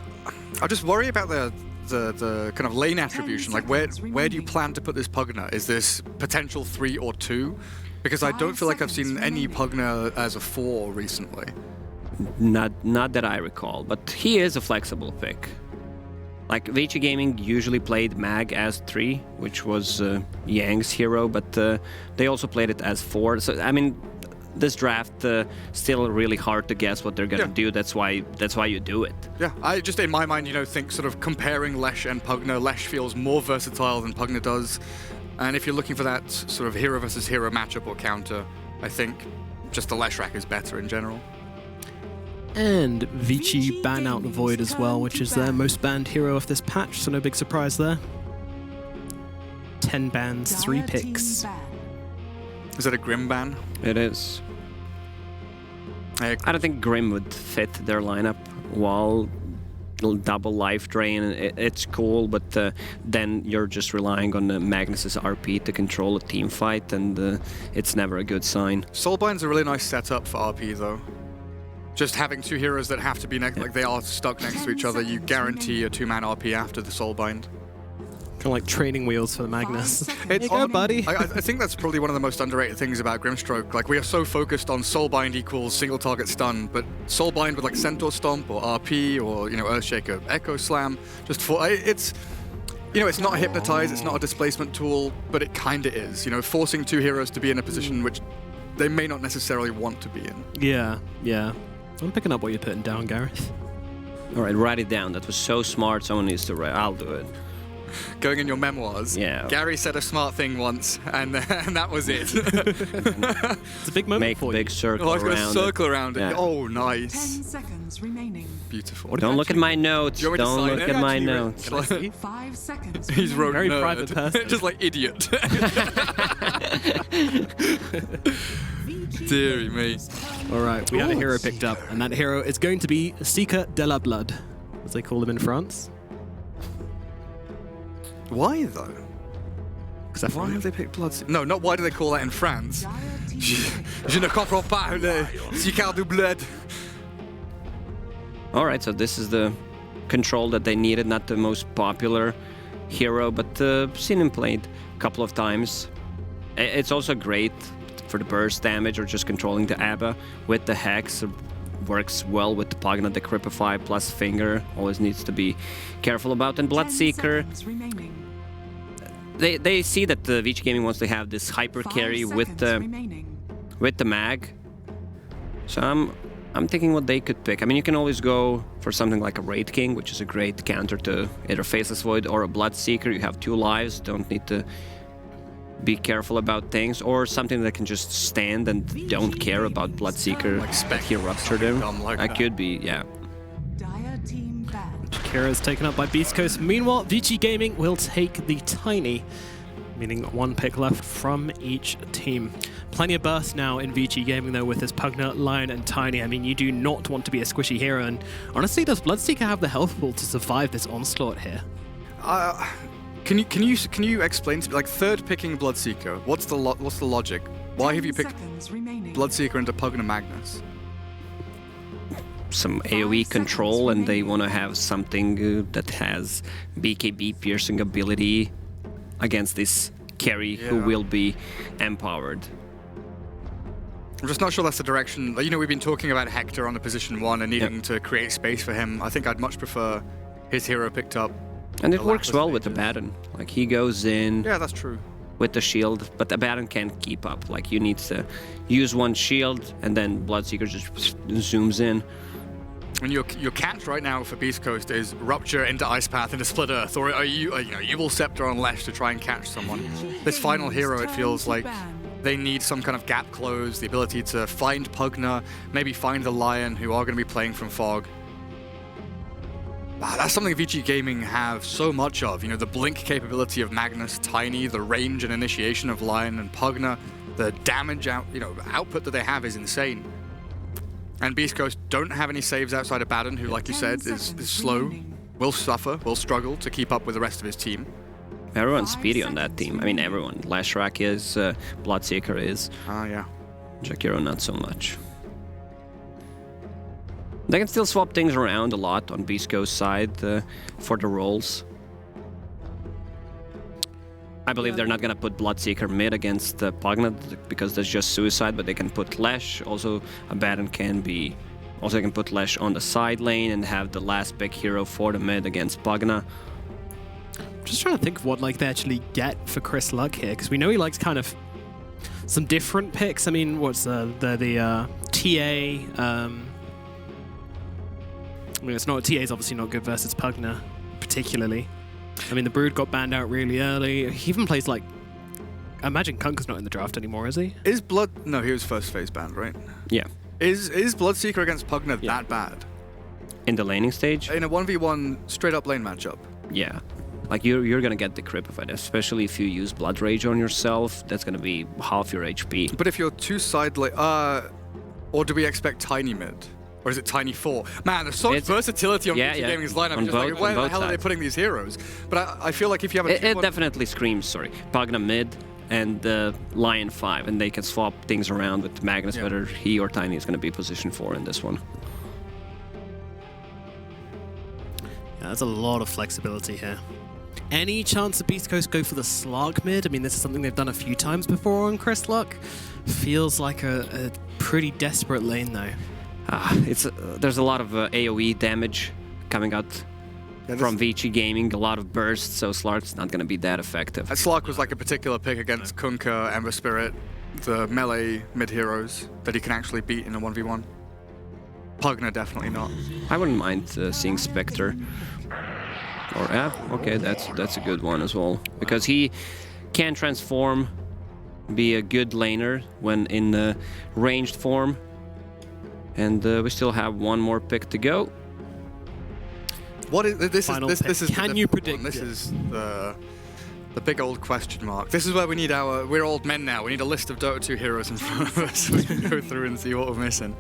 just worry about the kind of lane attribution. Like, where do you plan to put this Pugna? Is this potential 3 or 2? Because I don't feel like I've seen any Pugna as a 4 recently. Not that I recall, but he is a flexible pick. Like, Vici Gaming usually played Mag as 3, which was Yang's hero, but they also played it as 4. So, I mean, this draft still really hard to guess what they're gonna do. That's why you do it. Yeah, I just in my mind, think sort of comparing Lesh and Pugna. Lesh feels more versatile than Pugna does, and if you're looking for that sort of hero versus hero matchup or counter, I think just the Leshrac is better in general. And Vici ban out the Void as well, which is their most banned hero of this patch, so no big surprise there. 10 bans, 3 picks. Is that a Grim ban? It is. I don't think Grim would fit their lineup. While double life drain, it's cool, but then you're just relying on Magnus's RP to control a team fight, and it's never a good sign. Soulbind's a really nice setup for RP, though. Just having 2 heroes that have to be like they are stuck next to each other, you guarantee a 2-man RP after the Soulbind. Kind of like training wheels for the Magnus. It's go, buddy. I think that's probably one of the most underrated things about Grimstroke. Like, we are so focused on Soulbind equals single target stun, but Soulbind with like Centaur Stomp or RP or Earthshaker Echo Slam, just for it's it's not Hypnotize, it's not a displacement tool, but it kind of is. Forcing 2 heroes to be in a position which they may not necessarily want to be in. Yeah. I'm picking up what you're putting down, Gareth. All right, write it down. That was so smart. Someone needs to write. I'll do it. Going in your memoirs. Yeah. Gary said a smart thing once, and that was it. It's a big moment Make for a big circle I was going to around circle it. around it. Yeah. Oh, nice. 10 seconds remaining. Beautiful. Don't look at my notes. Do you want me to Don't sign look it? at my Actually, notes. 5 seconds. He's wrote Very nerd. private person. Just like idiot. Deary me. All right, we have a hero picked up, and that hero is going to be Seeker de la Blood, as they call him in France. Why, though? Why have they picked Blood? No, not why do they call that in France? Je ne comprends pas le Seeker de Blood. All right, so this is the control that they needed. Not the most popular hero, but seen him played a couple of times. It's also great for the burst damage or just controlling the ABBA with the Hex. Works well with the Pugna, the Cripify plus Finger. Always needs to be careful about. And Bloodseeker, they see that the Vici Gaming wants to have this hyper carry with the Mag. So I'm thinking what they could pick. I mean, you can always go for something like a Raid King, which is a great counter to either Faceless Void or a Bloodseeker. You have 2 lives, don't need to be careful about things, or something that can just stand and don't care about Bloodseeker. Like he ruptured him. That could be, yeah. Shakira is taken up by Beast Coast. Meanwhile, Vici Gaming will take the Tiny, meaning 1 pick left from each team. Plenty of burst now in Vici Gaming, though, with his Pugna, Lion, and Tiny. I mean, you do not want to be a squishy hero, and honestly, does Bloodseeker have the health pool to survive this onslaught here? Can you explain to me, like, third picking Bloodseeker? What's the logic? Why have you picked Bloodseeker into Pugna Magnus? some AoE control, and they want to have something that has BKB piercing ability against this carry who will be empowered. I'm just not sure that's the direction. You know, we've been talking about Hector on the position 1 and needing to create space for him. I think I'd much prefer his hero picked up. And it works well with the Baton. Like, he goes in. Yeah, that's true. With the shield, but the Baton can't keep up. Like, you need to use one shield, and then Bloodseeker just zooms in. And your catch right now for Beast Coast is Rupture into Ice Path into Split Earth, or are you will Scepter on Lesh to try and catch someone. This final hero, it feels like they need some kind of gap close, the ability to find Pugna, maybe find the Lion, who are going to be playing from Fog. That's something VG Gaming have so much of. You know, the blink capability of Magnus, Tiny, the range and initiation of Lion and Pugna, the damage output that they have is insane. And Beast Coast don't have any saves outside of Baton, who, like you said, is slow, will suffer, will struggle to keep up with the rest of his team. Everyone's speedy on that team. I mean, everyone. Lashrak is, Bloodseeker is. Yeah. Jakiro not so much. They can still swap things around a lot on Beast Coast's side for the roles. I believe they're not going to put Bloodseeker mid against Pugna because that's just suicide, but they can put Lesh. Also, a Baton can be... Also, they can put Lesh on the side lane and have the last big hero for the mid against Pugna. Just trying to think of what they actually get for Chris Luck here, because we know he likes kind of some different picks. I mean, what's the TA? I mean, it's not TA's obviously not good versus Pugna, particularly. I mean, the Brood got banned out really early. He even plays like... I imagine Kunka's not in the draft anymore, is he? Is Blood... No, he was first phase banned, right? Yeah. Is Bloodseeker against Pugna that bad? In the laning stage? In a 1v1 straight-up lane matchup? Yeah. Like, you're gonna get the creep of it, especially if you use Blood Rage on yourself. That's gonna be half your HP. But if you're two side lane... or do we expect Tiny mid? Or is it Tiny 4? Man, there's so much versatility on VG Gaming's lineup. I'm just like, where the hell are they putting these heroes? But I feel like if you have a... It definitely screams, Pugna mid and Lion 5, and they can swap things around with Magnus, whether he or Tiny is going to be position 4 in this one. Yeah, there's a lot of flexibility here. Any chance the Beast Coast go for the Slark mid? I mean, this is something they've done a few times before on Chris Luck. Feels like a pretty desperate lane, though. There's a lot of AoE damage coming out from VG Gaming, a lot of bursts, so Slark's not going to be that effective. Slark was like a particular pick against Kunkka, Ember Spirit, the melee mid-heroes that he can actually beat in a 1v1. Pugna, definitely not. I wouldn't mind seeing Spectre. Or okay, that's a good one as well. Because he can transform, be a good laner when in the ranged form. And we still have one more pick to go. What is this? This is Can you predict? This is the big old question mark. This is where we need we're old men now. We need a list of Dota 2 heroes in front of us so we can go through and see what we're missing.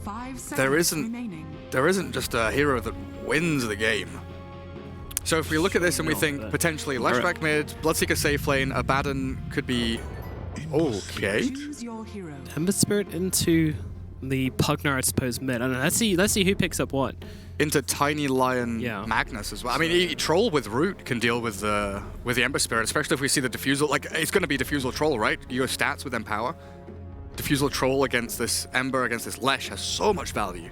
5 seconds remaining. There isn't just a hero that wins the game. So if we look at this and we think potentially Lashback mid, Bloodseeker safe lane, Abaddon could be okay. Ember Spirit into the Pugna, I suppose, mid. I don't know. Let's see who picks up what. Into Tiny Lion Magnus as well. I mean, Troll with Root can deal with the Ember Spirit, especially if we see the Diffusal. Like, it's going to be Diffusal Troll, right? Your stats with Empower. Diffusal Troll against this Ember, against this Lesh has so much value.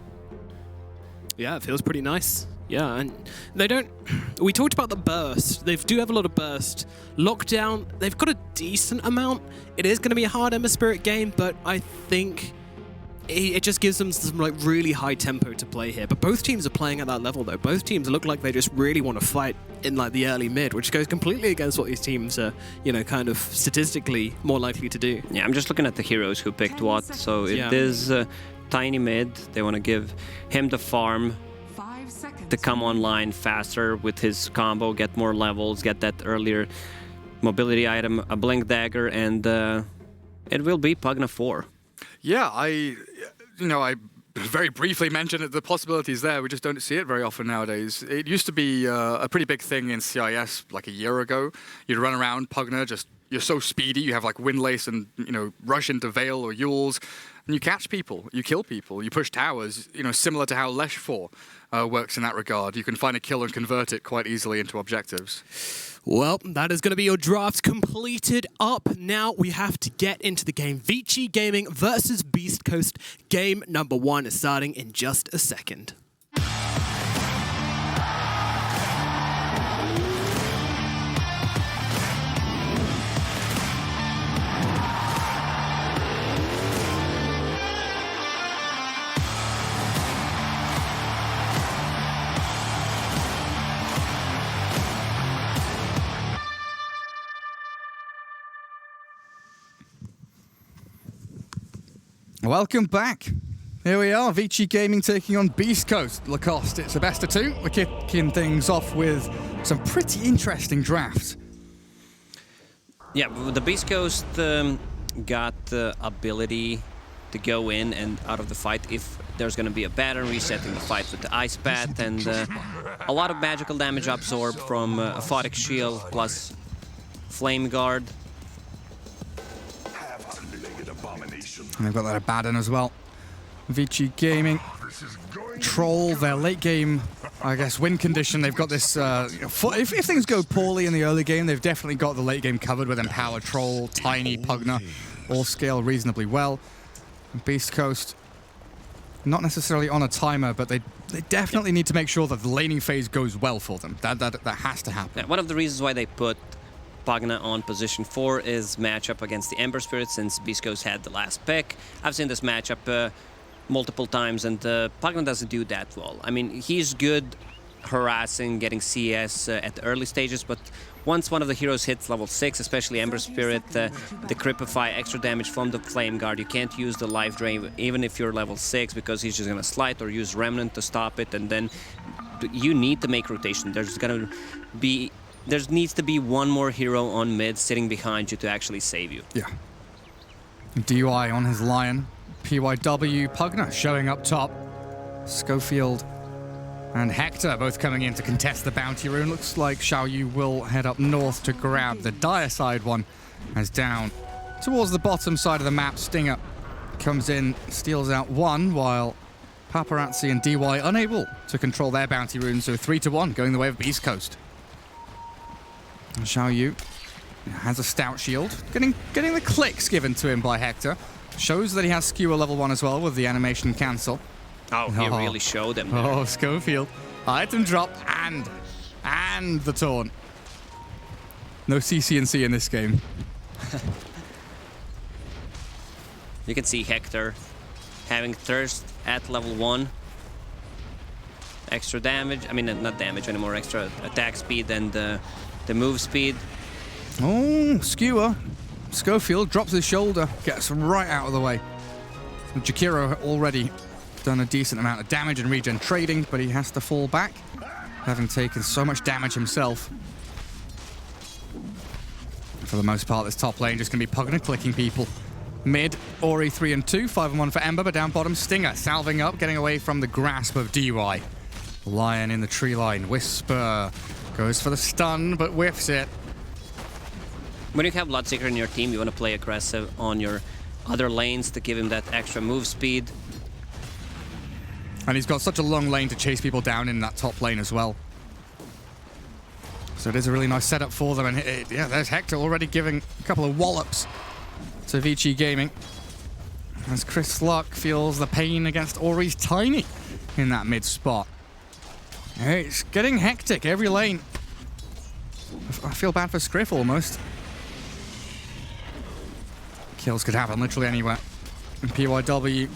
Yeah, it feels pretty nice. Yeah, and they don't... We talked about the burst. They do have a lot of burst. Lockdown, they've got a decent amount. It is going to be a hard Ember Spirit game, but I think it just gives them some like really high tempo to play here. But both teams are playing at that level, though. Both teams look like they just really want to fight in like the early mid, which goes completely against what these teams are, kind of statistically more likely to do. Yeah, I'm just looking at the heroes who picked what. So it is Tiny mid. They want to give him the farm to come online faster with his combo, get more levels, get that earlier mobility item, a Blink Dagger, and it will be Pugna 4. Yeah, I very briefly mentioned that the possibilities there. We just don't see it very often nowadays. It used to be a pretty big thing in CIS like a year ago. You'd run around Pugna, you're so speedy. You have like Windlace and rush into Vale or Yules, and you catch people, you kill people, you push towers. Similar to how Lesh 4 works in that regard. You can find a kill and convert it quite easily into objectives. Well, that is going to be your draft completed up. Now we have to get into the game. Vici Gaming versus Beast Coast. Game number 1 is starting in just a second. Welcome back. Here we are, Vici Gaming taking on Beast Coast. Lacoste, it's a best of 2. We're kicking things off with some pretty interesting drafts. Yeah, the Beast Coast got the ability to go in and out of the fight if there's going to be a pattern, resetting the fight with the Ice Path, and a lot of magical damage absorbed from a Photic Shield plus Flame Guard. And they've got that Abaddon as well. Vici Gaming, Troll, their late game, I guess, win condition. They've got this, if things go poorly in the early game, they've definitely got the late game covered with Empower, Troll, Tiny, Pugna, all scale reasonably well. Beast Coast, not necessarily on a timer, but they definitely need to make sure that the laning phase goes well for them. That has to happen. Yeah, one of the reasons why they put Pugna on position 4 is matchup against the Ember Spirit, since Beast Coast had the last pick. I've seen this matchup multiple times, and Pugna doesn't do that well. I mean, he's good harassing, getting CS at the early stages, but once one of the heroes hits level 6, especially Ember Spirit, the Cripify, extra damage from the Flame Guard, you can't use the Life Drain even if you're level 6, because he's just gonna slide or use Remnant to stop it, and then you need to make rotation. There needs to be one more hero on mid sitting behind you to actually save you. Yeah. DUI on his Lion. PYW, Pugna showing up top. Schofield and Hector both coming in to contest the bounty rune. Looks like Xiao Yu will head up north to grab the dire side one, as down towards the bottom side of the map. Stinger comes in, steals out one, while Paparazzi and DY unable to control their bounty rune, so 3-1 going the way of Beast Coast. And Xiao Yu has a stout shield, getting the clicks given to him by Hector. Shows that he has skewer level 1 as well with the animation cancel. Oh, he really showed him there. Oh, Schofield. Item drop and the taunt. No CC&C in this game. You can see Hector having Thirst at level 1. Extra damage, I mean not damage anymore, extra attack speed and the move speed. Oh, skewer. Schofield drops his shoulder, gets right out of the way. Jakiro already done a decent amount of damage and regen trading, but he has to fall back, having taken so much damage himself. For the most part, this top lane just going to be Pugna clicking people. Mid, Ori 3 and 2, 5 and 1 for Ember, but down bottom, Stinger salving up, getting away from the grasp of DY. Lion in the tree line. Whisper goes for the stun, but whiffs it. When you have Bloodseeker in your team, you want to play aggressive on your other lanes to give him that extra move speed. And he's got such a long lane to chase people down in that top lane as well. So it is a really nice setup for them. And yeah, there's Hector already giving a couple of wallops to Vici Gaming. As Chris Luck feels the pain against Ori's Tiny in that mid spot. It's getting hectic every lane. I feel bad for Scriff almost. Kills could happen literally anywhere. And PYW,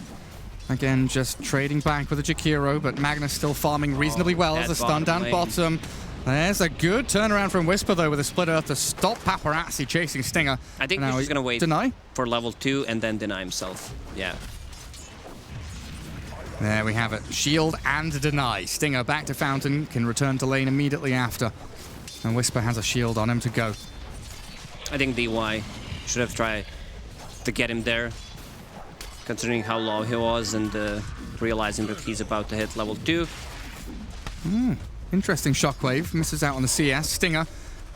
again, just trading back with a Jakiro, but Magnus still farming reasonably well as a stun down bottom. There's a good turnaround from Whisper, though, with a Split Earth to stop Paparazzi chasing Stinger. I think he's just going to wait deny for level 2 and then deny himself. Yeah. There we have it. Shield and deny. Stinger back to Fountain, can return to lane immediately after. And Whisper has a shield on him to go. I think DY should have tried to get him there, considering how low he was and realizing that he's about to hit level 2. Interesting shockwave. Misses out on the CS. Stinger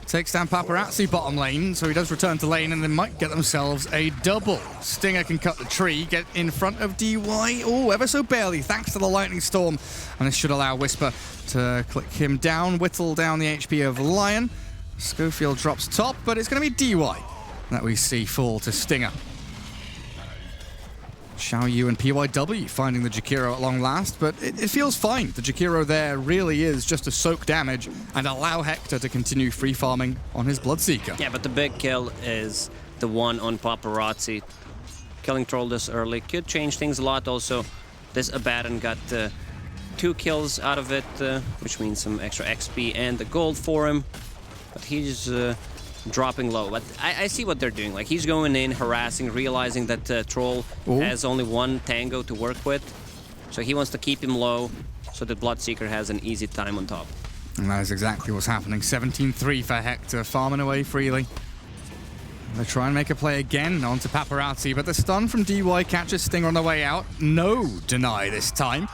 takes down Paparazzi bottom lane, so he does return to lane, and they might get themselves a double. Stinger can cut the tree, get in front of DY. Oh, ever so barely, thanks to the lightning storm. And this should allow Whisper to click him down, whittle down the HP of Lion. Schofield drops top, but it's going to be DY that we see fall to Stinger. Xiaoyu and PYW finding the Jakiro at long last, but it feels fine. The Jakiro there really is just to soak damage and allow Hector to continue free farming on his Bloodseeker. Yeah, but the big kill is the one on Paparazzi. Killing Troll this early could change things a lot. Also, this Abaddon got 2 kills out of it, which means some extra XP and the gold for him. But he's dropping low. But I see what they're doing. Like, he's going in, harassing, realizing that Troll has only one tango to work with. So he wants to keep him low so that Bloodseeker has an easy time on top. And that is exactly what's happening. 17-3 for Hector, farming away freely. They try and make a play again onto Paparazzi, but the stun from DY catches Stinger on the way out. No deny this time.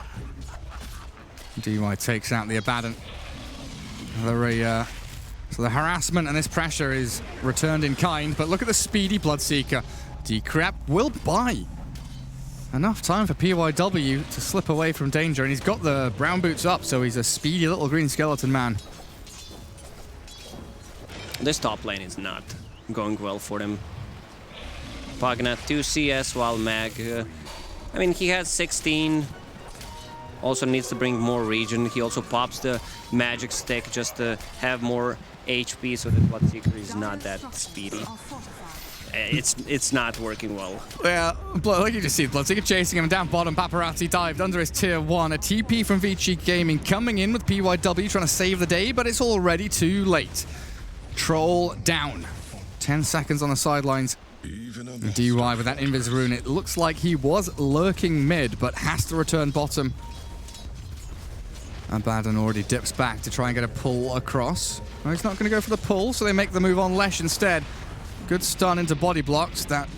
DY takes out the Abaddon. So the harassment and this pressure is returned in kind, but look at the speedy Bloodseeker. Decrep will buy enough time for PYW to slip away from danger, and he's got the brown boots up, so he's a speedy little green skeleton man. This top lane is not going well for them. Pagna 2 CS, while Mag, I mean, he has 16. Also needs to bring more regen. He also pops the magic stick just to have more HP, so that Bloodseeker is not that speedy. It's not working well. Yeah, like you just see, Bloodseeker chasing him down bottom. Paparazzi dived under his tier 1. A TP from VG Gaming coming in with PYW trying to save the day, but it's already too late. Troll down. 10 seconds on the sidelines. DY with that Invis rune. It looks like he was lurking mid, but has to return bottom. Abaddon already dips back to try and get a pull across. No, he's not going to go for the pull, so they make the move on Lesh instead. Good stun into body blocks. That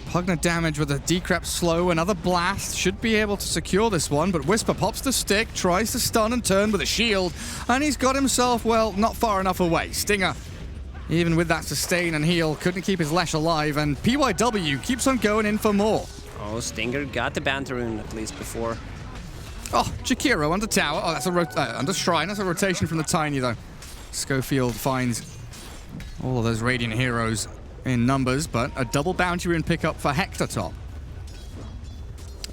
Pugna damage with a Decrep slow. Another blast. Should be able to secure this one, but Whisper pops the stick, tries to stun and turn with a shield, and he's got himself, well, not far enough away. Stinger, even with that sustain and heal, couldn't keep his Lesh alive, and PYW keeps on going in for more. Oh, Stinger got the Banter rune at least before. Oh, Jakiro under tower. Oh, that's under Shrine. That's a rotation from the Tiny, though. Schofield finds all of those Radiant heroes in numbers, but a double bounty rune pickup for Hector top.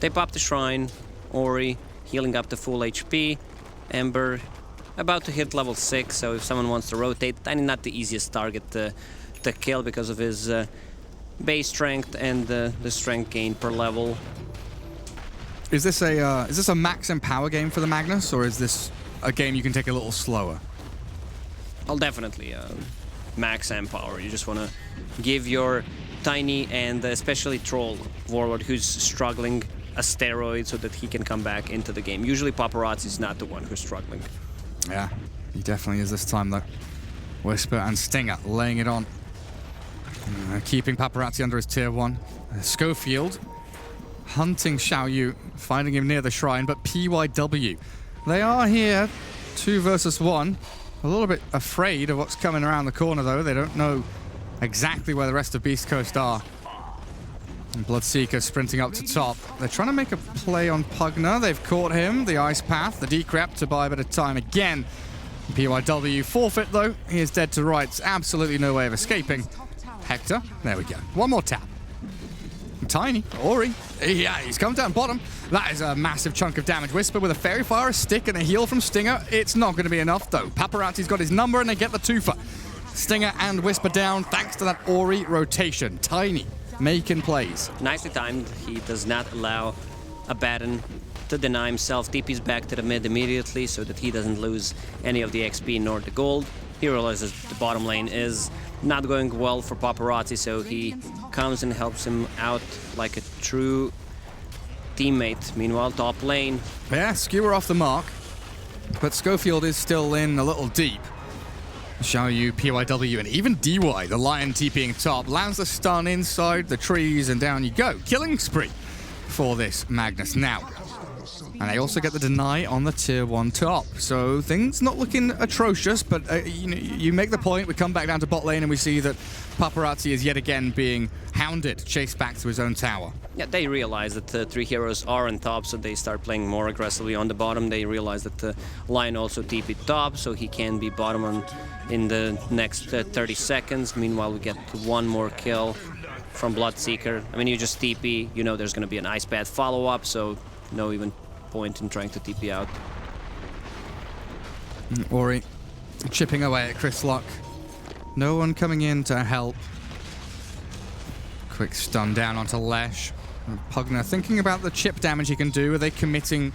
They pop the Shrine. Ori healing up to full HP. Ember about to hit level 6, so if someone wants to rotate, Tiny not the easiest target to kill because of his base strength and the strength gain per level. Is this a max and power game for the Magnus, or is this a game you can take a little slower? Well, definitely max and power. You just want to give your Tiny and especially Troll Warlord, who's struggling, a steroid so that he can come back into the game. Usually Paparazzi is not the one who's struggling. Yeah, he definitely is this time, though. Whisper and Stinger laying it on. Keeping Paparazzi under his tier 1. Schofield hunting Xiaoyu, finding him near the shrine, but PYW. They are here, 2 versus 1. A little bit afraid of what's coming around the corner, though. They don't know exactly where the rest of Beast Coast are. And Bloodseeker sprinting up to top. They're trying to make a play on Pugna. They've caught him. The Ice Path, the Decrep to buy a bit of time again. PYW forfeit, though. He is dead to rights. Absolutely no way of escaping. Hector, there we go. One more tap. Tiny, Ori, yeah, he's come down bottom. That is a massive chunk of damage. Whisper with a Fairy Fire, a stick, and a heal from Stinger. It's not going to be enough, though. Paparazzi's got his number, and they get the twofer. Stinger and Whisper down, thanks to that Ori rotation. Tiny making plays. Nicely timed. He does not allow Abaddon to deny himself. TP's back to the mid immediately so that he doesn't lose any of the XP nor the gold. He realizes the bottom lane is not going well for Paparazzi, so he comes and helps him out like a true teammate. Meanwhile, top lane. Yeah, skewer off the mark, but Schofield is still in a little deep. Xiaoyu, PYW, and even DY, the Lion TPing top, lands the stun inside the trees, and down you go. Killing spree for this Magnus now. And they also get the deny on the tier 1 top. So things not looking atrocious, but you make the point. We come back down to bot lane and we see that Paparazzi is yet again being hounded, chased back to his own tower. Yeah, they realize that the 3 heroes are on top, so they start playing more aggressively on the bottom. They realize that the Lion also TP top, so he can be bottom in the next 30 seconds. Meanwhile, we get one more kill from Bloodseeker. I mean, you just TP, you know there's going to be an Ice Path follow-up, so no even point in trying to TP out. Ori chipping away at Chris Luck. No one coming in to help. Quick stun down onto Lesh. Pugner thinking about the chip damage he can do. Are they committing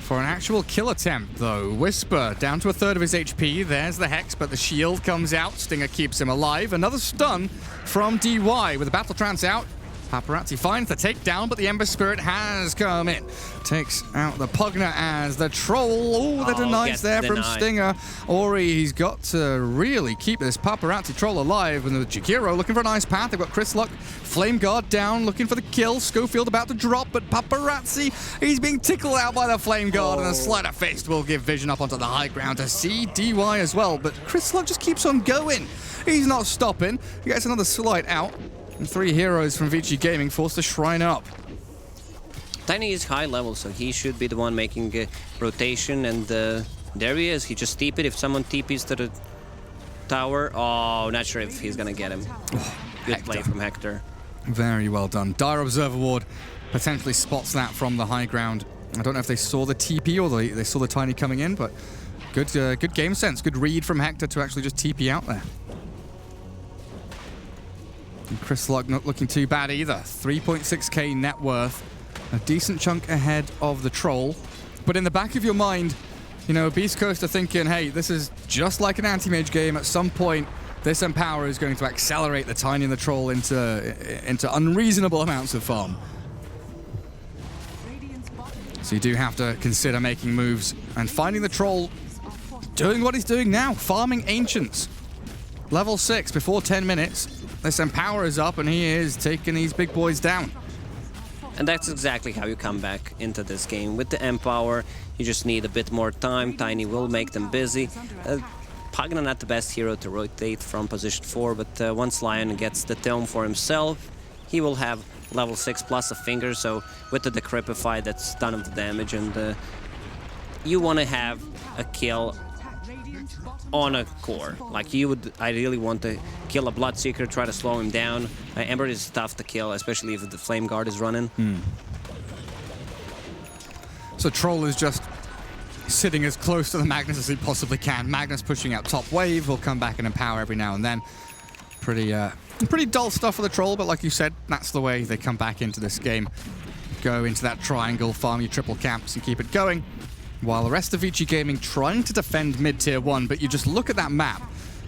for an actual kill attempt, though? Whisper down to a third of his HP. There's the Hex, but the shield comes out. Stinger keeps him alive. Another stun from DY with the Battle Trance out. Paparazzi finds the takedown, but the Ember Spirit has come in. Takes out the Pugner as the Troll. Oh, the denies there from Stinger. Ori, he's got to really keep this Paparazzi Troll alive. And the Jakiro looking for an Ice Path. They've got Chris Luck, Flame Guard down, looking for the kill. Schofield about to drop, but Paparazzi, he's being tickled out by the Flame Guard. And the Sleight of Fist will give vision up onto the high ground to see DY as well. But Chris Luck just keeps on going. He's not stopping. He gets another Sleight out. And 3 heroes from Vici Gaming forced to shrine up. Tiny is high level, so he should be the one making a rotation, and there he is. He just TP'd. If someone TPs to the tower, oh, not sure if he's gonna get him. Good play from Hector. Very well done. Dire Observer Ward potentially spots that from the high ground. I don't know if they saw the TP or they saw the Tiny coming in, but good game sense, good read from Hector to actually just TP out there. And Chris Luck not looking too bad either. 3.6k net worth. A decent chunk ahead of the Troll. But in the back of your mind, you know, Beast Coast are thinking, hey, this is just like an anti-mage game. At some point, this Empower is going to accelerate the Tiny and the Troll into unreasonable amounts of farm. So you do have to consider making moves and finding the Troll doing what he's doing now, farming Ancients. Level 6 before 10 minutes. This Empower is up and he is taking these big boys down. And that's exactly how you come back into this game. With the Empower, you just need a bit more time. Tiny will make them busy. Pugna not the best hero to rotate from position 4, but once Lion gets the Tome for himself, he will have level 6 plus a finger, so with the Decrepify, that's ton of the damage, and you want to have a kill on a core. Like, you would ideally want to kill a Bloodseeker, try to slow him down. Ember is tough to kill, especially if the Flame Guard is running. So Troll is just sitting as close to the Magnus as he possibly can. Magnus pushing out top wave, will come back and Empower every now and then. Pretty dull stuff for the Troll, but like you said, that's the way they come back into this game. Go into that triangle, farm your triple camps and keep it going. While the rest of Vici Gaming trying to defend mid-tier 1, but you just look at that map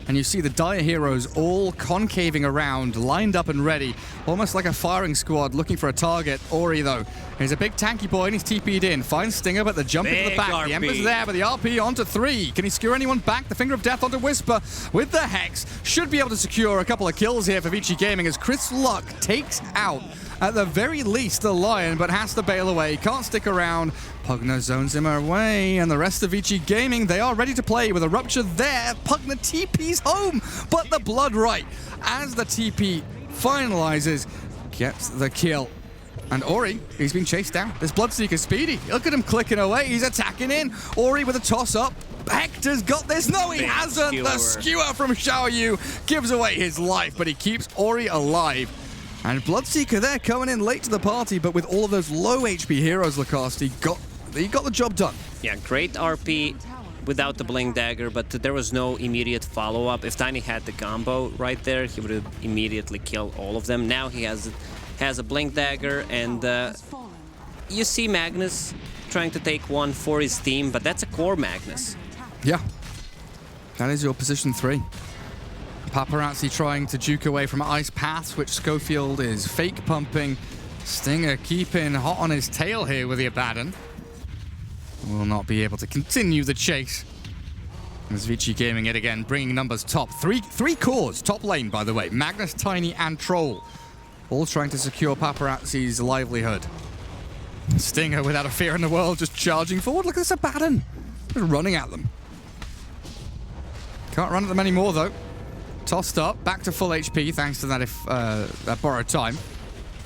and you see the Dire heroes all concaving around, lined up and ready, almost like a firing squad looking for a target. Ori, though, he's a big tanky boy and he's TP'd in. Finds Stinger, but the jump into the back. RP. The Ember's there, but the RP onto 3. Can he secure anyone back? The Finger of Death onto Whisper with the Hex. Should be able to secure a couple of kills here for Vici Gaming as Chris Luck takes out, at the very least, the Lion, but has to bail away. Can't stick around. Pugner zones him away, and the rest of Vici Gaming, they are ready to play with a Rupture there. Pugner TP's home, but the Blood Right, as the TP finalizes, gets the kill. And Ori, he's being chased down. This Bloodseeker speedy. Look at him clicking away. He's attacking in. Ori with a toss-up. Hector's got this. No, he hasn't. Skewer. The skewer from Xiaoyu gives away his life, but he keeps Ori alive. And Bloodseeker there coming in late to the party, but with all of those low HP heroes, Lacoste, he got the job done. Yeah, great RP without the Blink Dagger, but there was no immediate follow-up. If Tiny had the combo right there, he would have immediately killed all of them. Now he has a Blink Dagger, and you see Magnus trying to take one for his team, but that's a core Magnus. Yeah, that is your position 3. Paparazzi trying to juke away from Ice Paths, which Schofield is fake pumping. Stinger keeping hot on his tail here with the Abaddon. Will not be able to continue the chase. As Vici Gaming yet again bringing numbers top. Three cores, top lane by the way. Magnus, Tiny and Troll. All trying to secure Paparazzi's livelihood. Stinger, without a fear in the world, just charging forward. Look at this Abaddon. Just running at them. Can't run at them anymore, though. Tossed up, back to full HP, thanks to that borrowed time.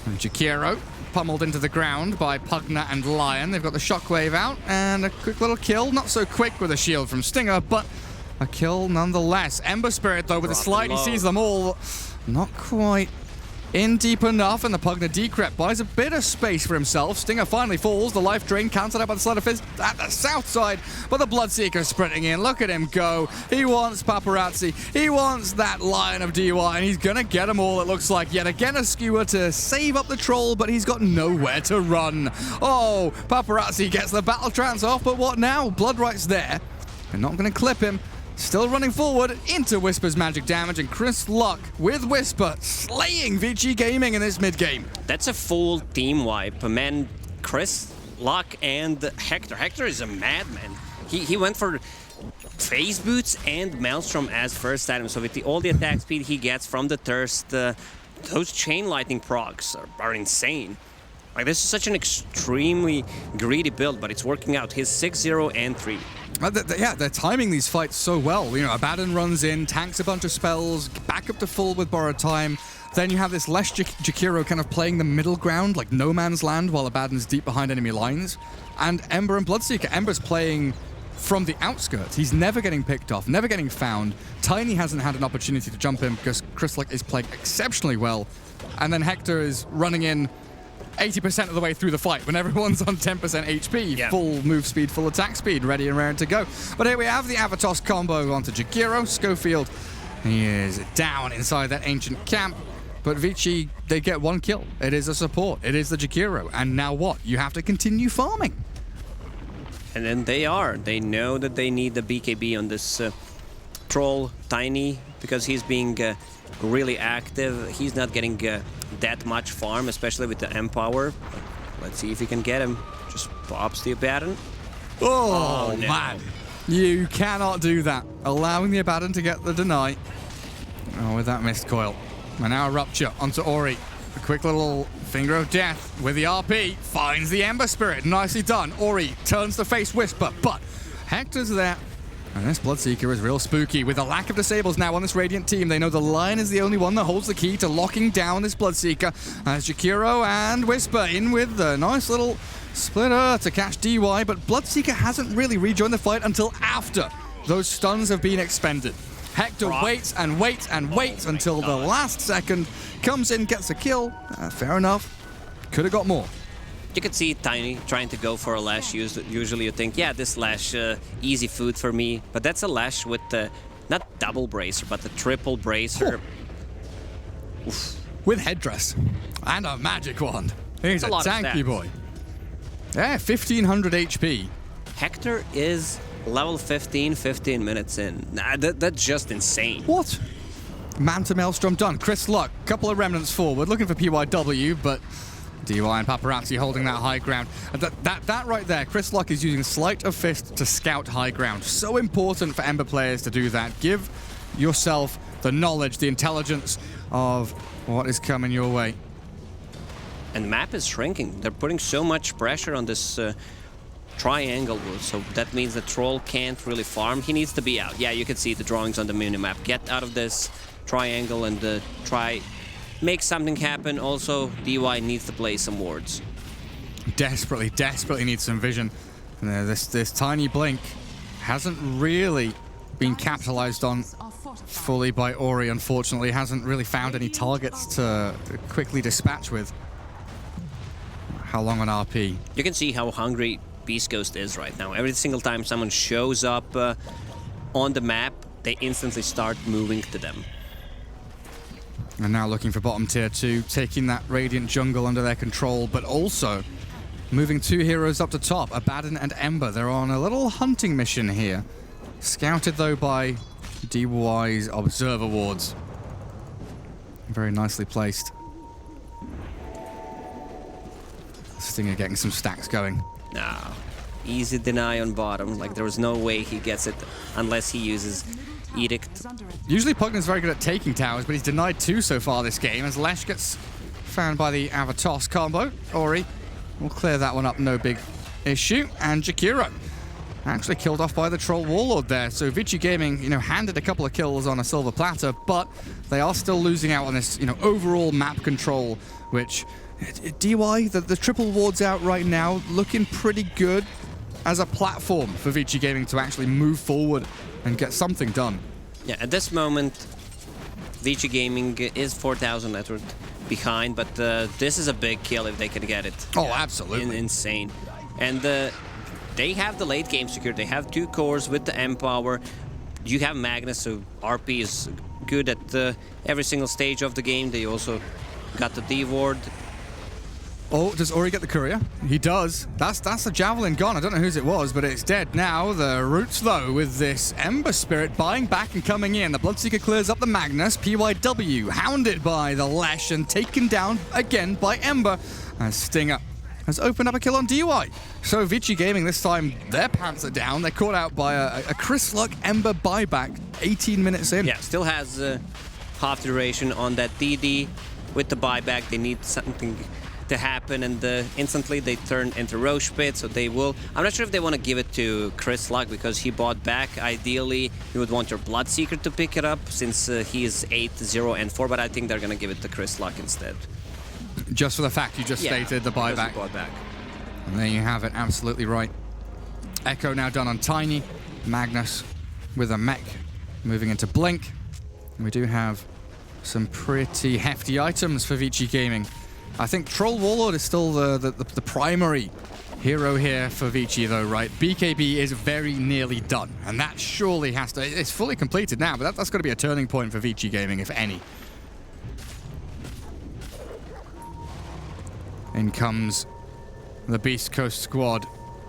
And Jakiro pummeled into the ground by Pugna and Lion. They've got the shockwave out, and a quick little kill. Not so quick with a shield from Stinger, but a kill nonetheless. Ember Spirit, though, with a slide, he sees them all. Not quite in deep enough, and the Pugna Decrep buys a bit of space for himself. Stinger finally falls. The life drain cancelled out by the Sleight of Fist at the south side, but the Bloodseeker sprinting in. Look at him go. He wants Paparazzi. He wants that Lion of DY, and he's going to get them all, it looks like. Yet again, a skewer to save up the troll, but he's got nowhere to run. Oh, Paparazzi gets the battle trance off, but what now? Bloodright's there. They're not going to clip him. Still running forward into Whisper's magic damage, and Chris Luck with Whisper slaying Vici Gaming in this mid-game. That's a full team wipe. Man, Chris Luck and Hector. Hector is a madman. He went for phase boots and Maelstrom as first item, so with all the attack speed he gets from the Thirst, those chain lightning procs are insane. Like, this is such an extremely greedy build, but it's working out. He's 6-0 and 3. Yeah, they're timing these fights so well. You know, Abaddon runs in, tanks a bunch of spells, back up to full with borrowed time. Then you have this Lesh Jakiro kind of playing the middle ground, like no man's land, while Abaddon's deep behind enemy lines. And Ember and Bloodseeker. Ember's playing from the outskirts. He's never getting picked off, never getting found. Tiny hasn't had an opportunity to jump in because Chris Luck is playing exceptionally well. And then Hector is running in 80% of the way through the fight when everyone's on 10% HP, full move speed, full attack speed, ready and raring to go. But here we have the Avatos combo onto Jakiro. Schofield, he is down inside that ancient camp. But Vici, they get one kill. It is a support. It is the Jakiro. And now what? You have to continue farming. And then they are. They know that they need the BKB on this troll, Tiny, because he's being really active. He's not getting that much farm, especially with the Empower. Let's see if he can get him. Just pops the Abaddon. Oh no. Man. You cannot do that. Allowing the Abaddon to get the deny. Oh, with that missed coil. And now a Rupture onto Ori. A quick little Finger of Death with the RP. Finds the Ember Spirit. Nicely done. Ori turns to face Whisper, but Hector's there. And this Bloodseeker is real spooky. With a lack of disables now on this Radiant team, they know the Lion is the only one that holds the key to locking down this Bloodseeker. As Jakiro and Whisper in with a nice little splitter to catch DY, but Bloodseeker hasn't really rejoined the fight until after those stuns have been expended. Hector waits and waits and waits until the last second, comes in, gets a kill. Fair enough. Could have got more. You could see Tiny trying to go for a Lash. Usually you think, yeah, this Lash, easy food for me. But that's a Lash with not double bracer, but the triple bracer. With headdress and a magic wand. He's a tanky boy. Yeah, 1500 HP. Hector is level 15 minutes in. Nah, that's just insane. What? Manta Maelstrom done. Chris Luck, couple of remnants forward, looking for PYW, but DY and Paparazzi holding that high ground. That right there, Chris Luck is using Sleight of Fist to scout high ground. So important for Ember players to do that. Give yourself the knowledge, the intelligence of what is coming your way. And the map is shrinking. They're putting so much pressure on this triangle, so that means the troll can't really farm. He needs to be out. Yeah, you can see the drawings on the minimap. Get out of this triangle and try make something happen. Also, DY needs to play some wards. Desperately needs some vision. This tiny blink hasn't really been capitalized on fully by Ori, unfortunately. Hasn't really found any targets to quickly dispatch with. How long on RP? You can see how hungry Beast Ghost is right now. Every single time someone shows up on the map, they instantly start moving to them. And now looking for bottom tier 2, taking that Radiant jungle under their control, but also moving 2 heroes up to top, Abaddon and Ember. They're on a little hunting mission here. Scouted, though, by DY's Observer wards. Very nicely placed. Stinger getting some stacks going. No. Easy deny on bottom. Like, there was no way he gets it unless he uses Edict. Usually Pugna's very good at taking towers, but he's denied 2 so far this game as Lesh gets found by the Avatos combo. Ori We'll clear that one up, no big issue. And Jakiro actually killed off by the Troll Warlord there. So Vici Gaming, handed a couple of kills on a silver platter, but they are still losing out on this, overall map control, which DY, the triple wards out right now, looking pretty good as a platform for Vici Gaming to actually move forward and get something done. Yeah, at this moment, Vici Gaming is 4,000 net worth behind, but this is a big kill if they can get it. Oh, absolutely. Insane. And they have the late game secured. They have 2 cores with the Empower. You have Magnus, so RP is good at every single stage of the game. They also got the D ward. Oh, does Ori get the courier? He does. That's a javelin gone. I don't know whose it was, but it's dead now. The Roots, though, with this Ember Spirit buying back and coming in. The Bloodseeker clears up the Magnus. PYW hounded by the Lesh and taken down again by Ember. As Stinger has opened up a kill on DY. So Vici Gaming this time, their pants are down. They're caught out by a Chris Luck Ember buyback 18 minutes in. Yeah, still has half duration on that DD. With the buyback, they need something to happen, and instantly they turn into Roche Pit, so they will... I'm not sure if they want to give it to Chris Luck because he bought back. Ideally, you would want your Bloodseeker to pick it up since he is 8, 0, and 4, but I think they're going to give it to Chris Luck instead. Just for the fact you just stated, the buyback. And there you have it, absolutely right. Echo now done on Tiny. Magnus with a mech moving into Blink. And we do have some pretty hefty items for Vici Gaming. I think Troll Warlord is still the primary hero here for Vici, though, right? BKB is very nearly done, and that surely has to... It's fully completed now, but that's got to be a turning point for Vici Gaming, if any. In comes the Beast Coast squad.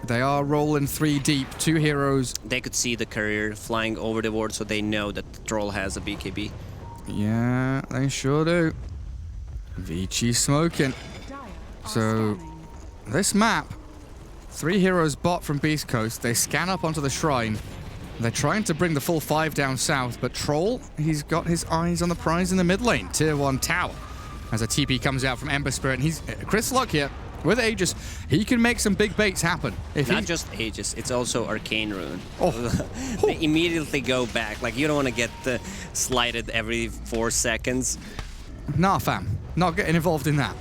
They are rolling 3 deep, 2 heroes. They could see the courier flying over the ward, so they know that the Troll has a BKB. Yeah, they sure do. Vici smoking. So, this map, 3 heroes bot from Beast Coast. They scan up onto the shrine. They're trying to bring the full 5 down south, but Troll, he's got his eyes on the prize in the mid lane, Tier 1 tower. As a TP comes out from Ember Spirit, and he's Chris Luck here with Aegis. He can make some big baits happen. Not just Aegis, it's also Arcane Rune. They immediately go back. Like, you don't want to get slighted every 4 seconds. Nah, fam. Not getting involved in that.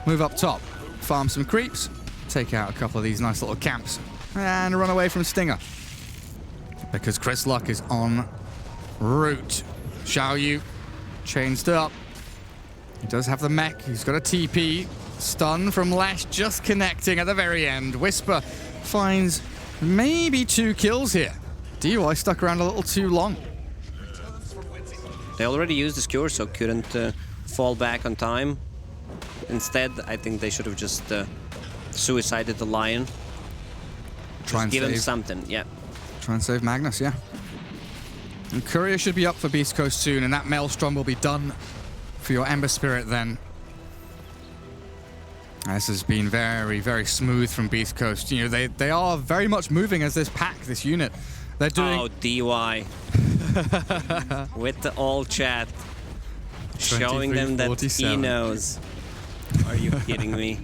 Move up top, farm some creeps, take out a couple of these nice little camps, and run away from Stinger. Because Chris Luck is en route. Xiaoyu changed up. He does have the mech. He's got a TP. Stun from Lash just connecting at the very end. Whisper finds maybe 2 kills here. DY stuck around a little too long. They already used the skewer, so couldn't fall back on time. Instead, I think they should have just suicided the Lion. Try and give save. him something, yeah. Try and save Magnus, yeah. And Courier should be up for Beast Coast soon, and that Maelstrom will be done for your Ember Spirit then. This has been very, very smooth from Beast Coast. You know, they are very much moving as this pack, this unit. They're doing... Oh, DY. With the all chat. Showing them that he knows. Are you kidding me?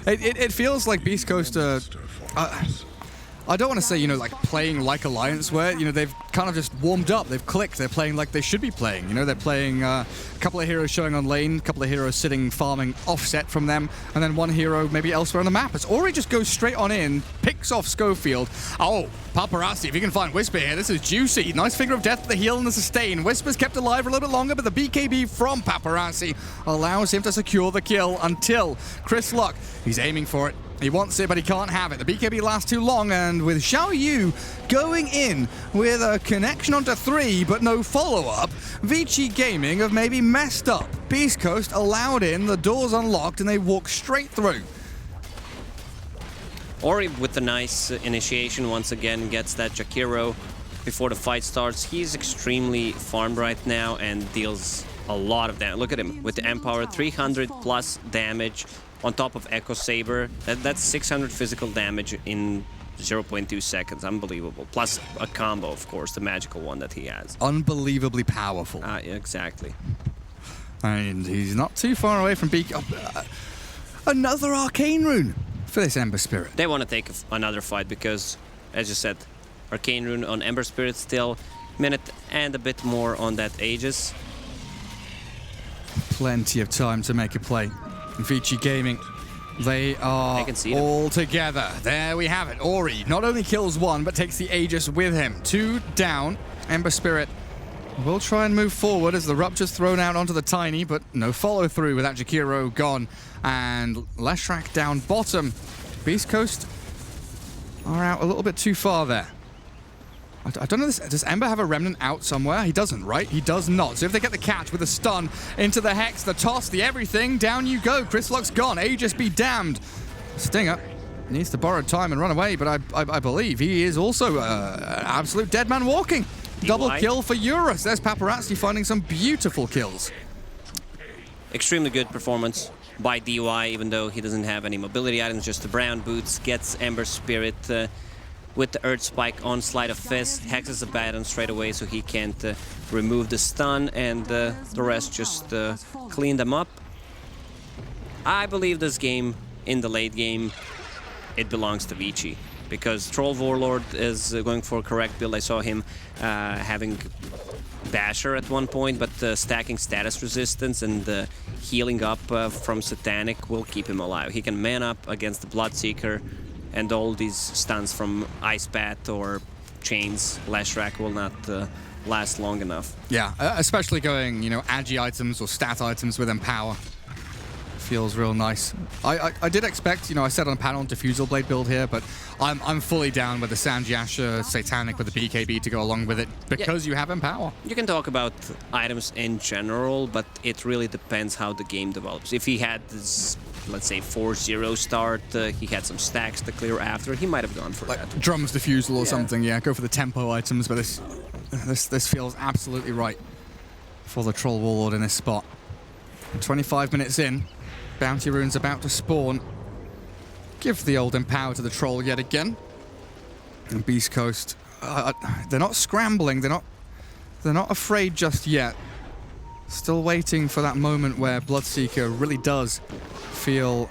It feels like Beast Coast I don't want to say, you know, like playing like Alliance, where, you know, they've kind of just warmed up, they've clicked, they're playing like they should be playing. You know, they're playing a couple of heroes showing on lane, a couple of heroes sitting farming offset from them, and then one hero maybe elsewhere on the map. As Ori just goes straight on in, picks off Schofield. Oh, Paparazzi, if you can find Whisper here, this is juicy. Nice Finger of Death for the heal and the sustain. Whisper's kept alive for a little bit longer, but the BKB from Paparazzi allows him to secure the kill until Chris Luck, he's aiming for it. He wants it, but he can't have it. The BKB lasts too long, and with Xiaoyu going in with a connection onto 3, but no follow-up, Vici Gaming have maybe messed up. Beast Coast allowed in, the doors unlocked, and they walk straight through. Ori with the nice initiation once again gets that Jakiro before the fight starts. He's extremely farmed right now and deals a lot of damage. Look at him with the Empower, 300 plus damage. On top of Echo Saber, that's 600 physical damage in 0.2 seconds. Unbelievable. Plus a combo, of course, the magical one that he has. Unbelievably powerful. Yeah, exactly. And he's not too far away from BK. another Arcane Rune for this Ember Spirit. They want to take another fight because, as you said, Arcane Rune on Ember Spirit still, minute and a bit more on that Aegis. Plenty of time to make a play. Vici Gaming, they are all together. There we have it. Ori not only kills one, but takes the Aegis with him. 2 down. Ember Spirit will try and move forward as the Rupture's thrown out onto the Tiny, but no follow-through with that Jakiro gone. And Leshrac down bottom. Beast Coast are out a little bit too far there. I don't know, does Ember have a Remnant out somewhere? He doesn't, right? He does not. So if they get the catch with a stun into the Hex, the toss, the everything, down you go. Chrislock's gone. Aegis be damned. Stinger needs to borrow time and run away, but I believe he is also an absolute dead man walking. Double kill for Eurus. There's Paparazzi finding some beautiful kills. Extremely good performance by DY, even though he doesn't have any mobility items, just the brown boots. Gets Ember Spirit with the Earth Spike on Sleight of Fist, hexes the Baton straight away so he can't remove the stun, and the rest just clean them up. I believe this game, in the late game, it belongs to Vici, because Troll Warlord is going for a correct build. I saw him having Basher at one point, but stacking status resistance and healing up from Satanic will keep him alive. He can man up against the Bloodseeker, and all these stuns from Ice Path or Chains, Leshrac will not last long enough. Yeah, especially going, agi items or stat items with Empower. Feels real nice. I did expect, I said on panel Diffusal Blade build here, but I'm fully down with the Sanjiasha Satanic with the BKB to go along with it because you have Empower. You can talk about items in general, but it really depends how the game develops. If he had this, let's say, 4-0 start, he had some stacks to clear after, he might have gone for that. Drums Diffusal or something, go for the tempo items, but this feels absolutely right for the Troll Warlord in this spot. 25 minutes in, Bounty Rune's about to spawn. Give the old Empower to the Troll yet again. And Beast Coast, they're not scrambling, they're not afraid just yet. Still waiting for that moment where Bloodseeker really does feel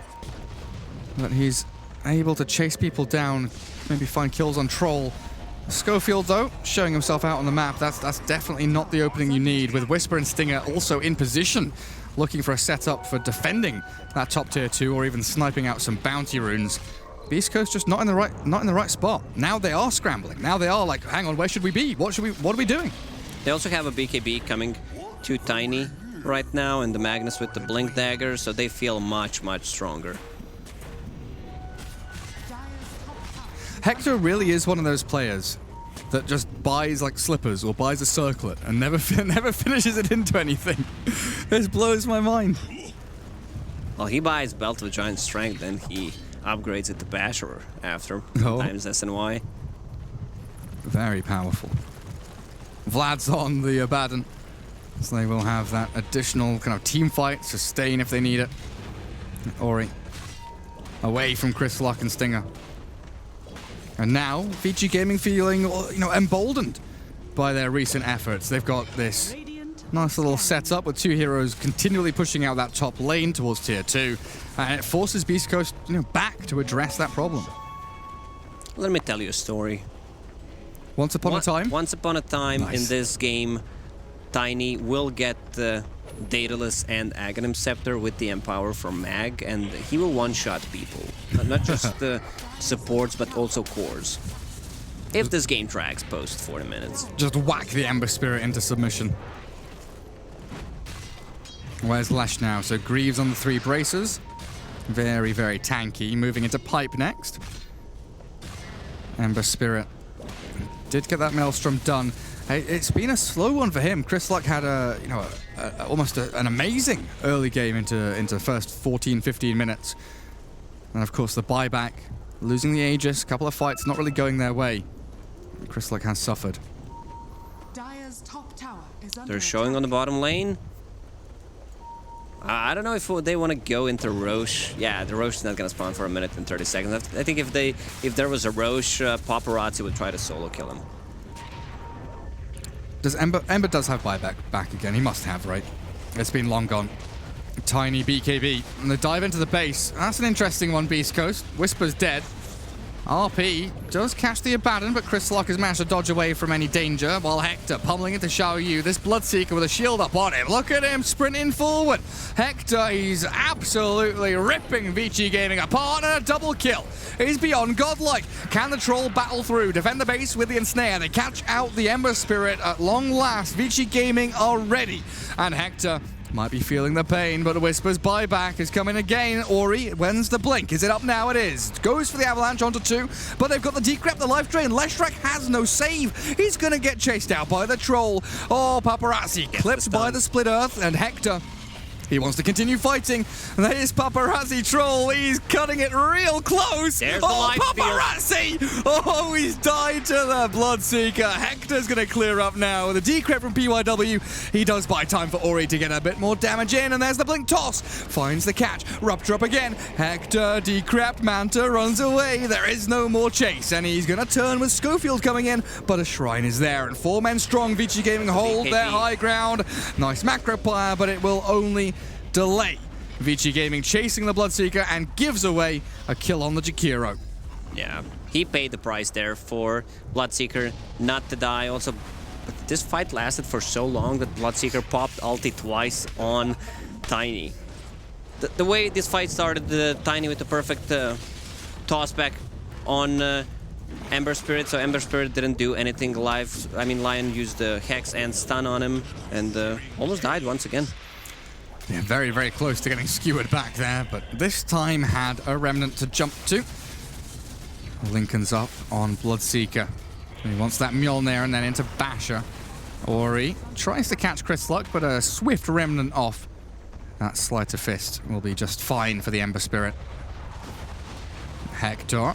that he's able to chase people down, maybe find kills on Troll. Schofield, though, showing himself out on the map. That's definitely not the opening you need, with Whisper and Stinger also in position, looking for a setup for defending that top tier 2 or even sniping out some bounty runes. Beast Coast just not in the right spot. Now they are scrambling. Now they are like, hang on, where should we be? What are we doing? They also have a BKB coming to Tiny right now, and the Magnus with the Blink Dagger, so they feel much, much stronger. Hector really is one of those players that just buys like slippers or buys a circlet and never finishes it into anything. This blows my mind. Well, he buys Belt of Giant Strength, then he upgrades it to Basher after times SNY. Very powerful. Vlad's on the Abaddon, so they will have that additional kind of team fight, sustain if they need it. Ori away from Chrislock and Stinger. And now, Vici Gaming feeling, emboldened by their recent efforts. They've got this nice little setup with 2 heroes continually pushing out that top lane towards tier 2, and it forces Beast Coast, back to address that problem. Let me tell you a story. Once upon a time? Once upon a time in this game, Tiny will get the Daedalus and Aghanim Scepter with the Empower from Mag, and he will one-shot people. Not just the supports, but also cores. If this game drags post 40 minutes. Just whack the Ember Spirit into submission. Where's Lesh now? So Greaves on the 3 braces. Very, very tanky. Moving into Pipe next. Ember Spirit did get that Maelstrom done. Hey, it's been a slow one for him. Chrislock had almost an amazing early game into the first 14-15 minutes. And of course the buyback, losing the Aegis, a couple of fights not really going their way. Chrislock has suffered. Dire's top tower is under They're showing on the bottom lane. I don't know if they want to go into Roche. Yeah, the Roche is not going to spawn for 1 minute and 30 seconds. I think if there was a Roche, Paparazzi would try to solo kill him. Does Ember does have buyback back again? He must have, right? It's been long gone. Tiny BKB. And the dive into the base. That's an interesting one, Beast Coast. Whisper's dead. RP does catch the Abaddon, but Chris Lock has managed to dodge away from any danger, while Hector pummeling into Xiao Yu. This Bloodseeker with a shield up on him. Look at him sprinting forward. Hector, he's absolutely ripping Vici Gaming apart, and a double kill. He's beyond godlike. Can the troll battle through? Defend the base with the ensnare. They catch out the Ember Spirit at long last. Vici Gaming are ready, and Hector might be feeling the pain, but Whisper's buyback is coming again. Ori, when's the blink? Is it up now? It is. Goes for the avalanche onto 2, but they've got the decrep, the life drain. Leshrak has no save. He's going to get chased out by the troll. Oh, Paparazzi clipped by the split earth, and Hector, he wants to continue fighting. There's Paparazzi Troll. He's cutting it real close. There's the life Paparazzi! Oh, he's died to the Bloodseeker. Hector's going to clear up now. The decrep from PYW. He does buy time for Ori to get a bit more damage in. And there's the blink toss. Finds the catch. Rupture up again. Hector decrept. Manta runs away. There is no more chase. And he's going to turn with Schofield coming in. But a shrine is there. And 4 men strong. Vici Gaming hold their high ground. Nice macro pyre, but it will only delay Vici Gaming chasing the Bloodseeker, and gives away a kill on the Jakiro. Yeah, he paid the price there for Bloodseeker not to die. Also, but this fight lasted for so long that Bloodseeker popped ulti twice on Tiny. The way this fight started, Tiny with the perfect toss back on Ember Spirit, so Ember Spirit didn't do anything live. I mean, Lion used the Hex and stun on him, and almost died once again. Yeah, very, very close to getting skewered back there, but this time had a remnant to jump to. Lincoln's up on Bloodseeker. He wants that Mjolnir and then into Basher. Ori tries to catch Chris Luck, but a swift remnant off. That Sleight of Fist will be just fine for the Ember Spirit. Hector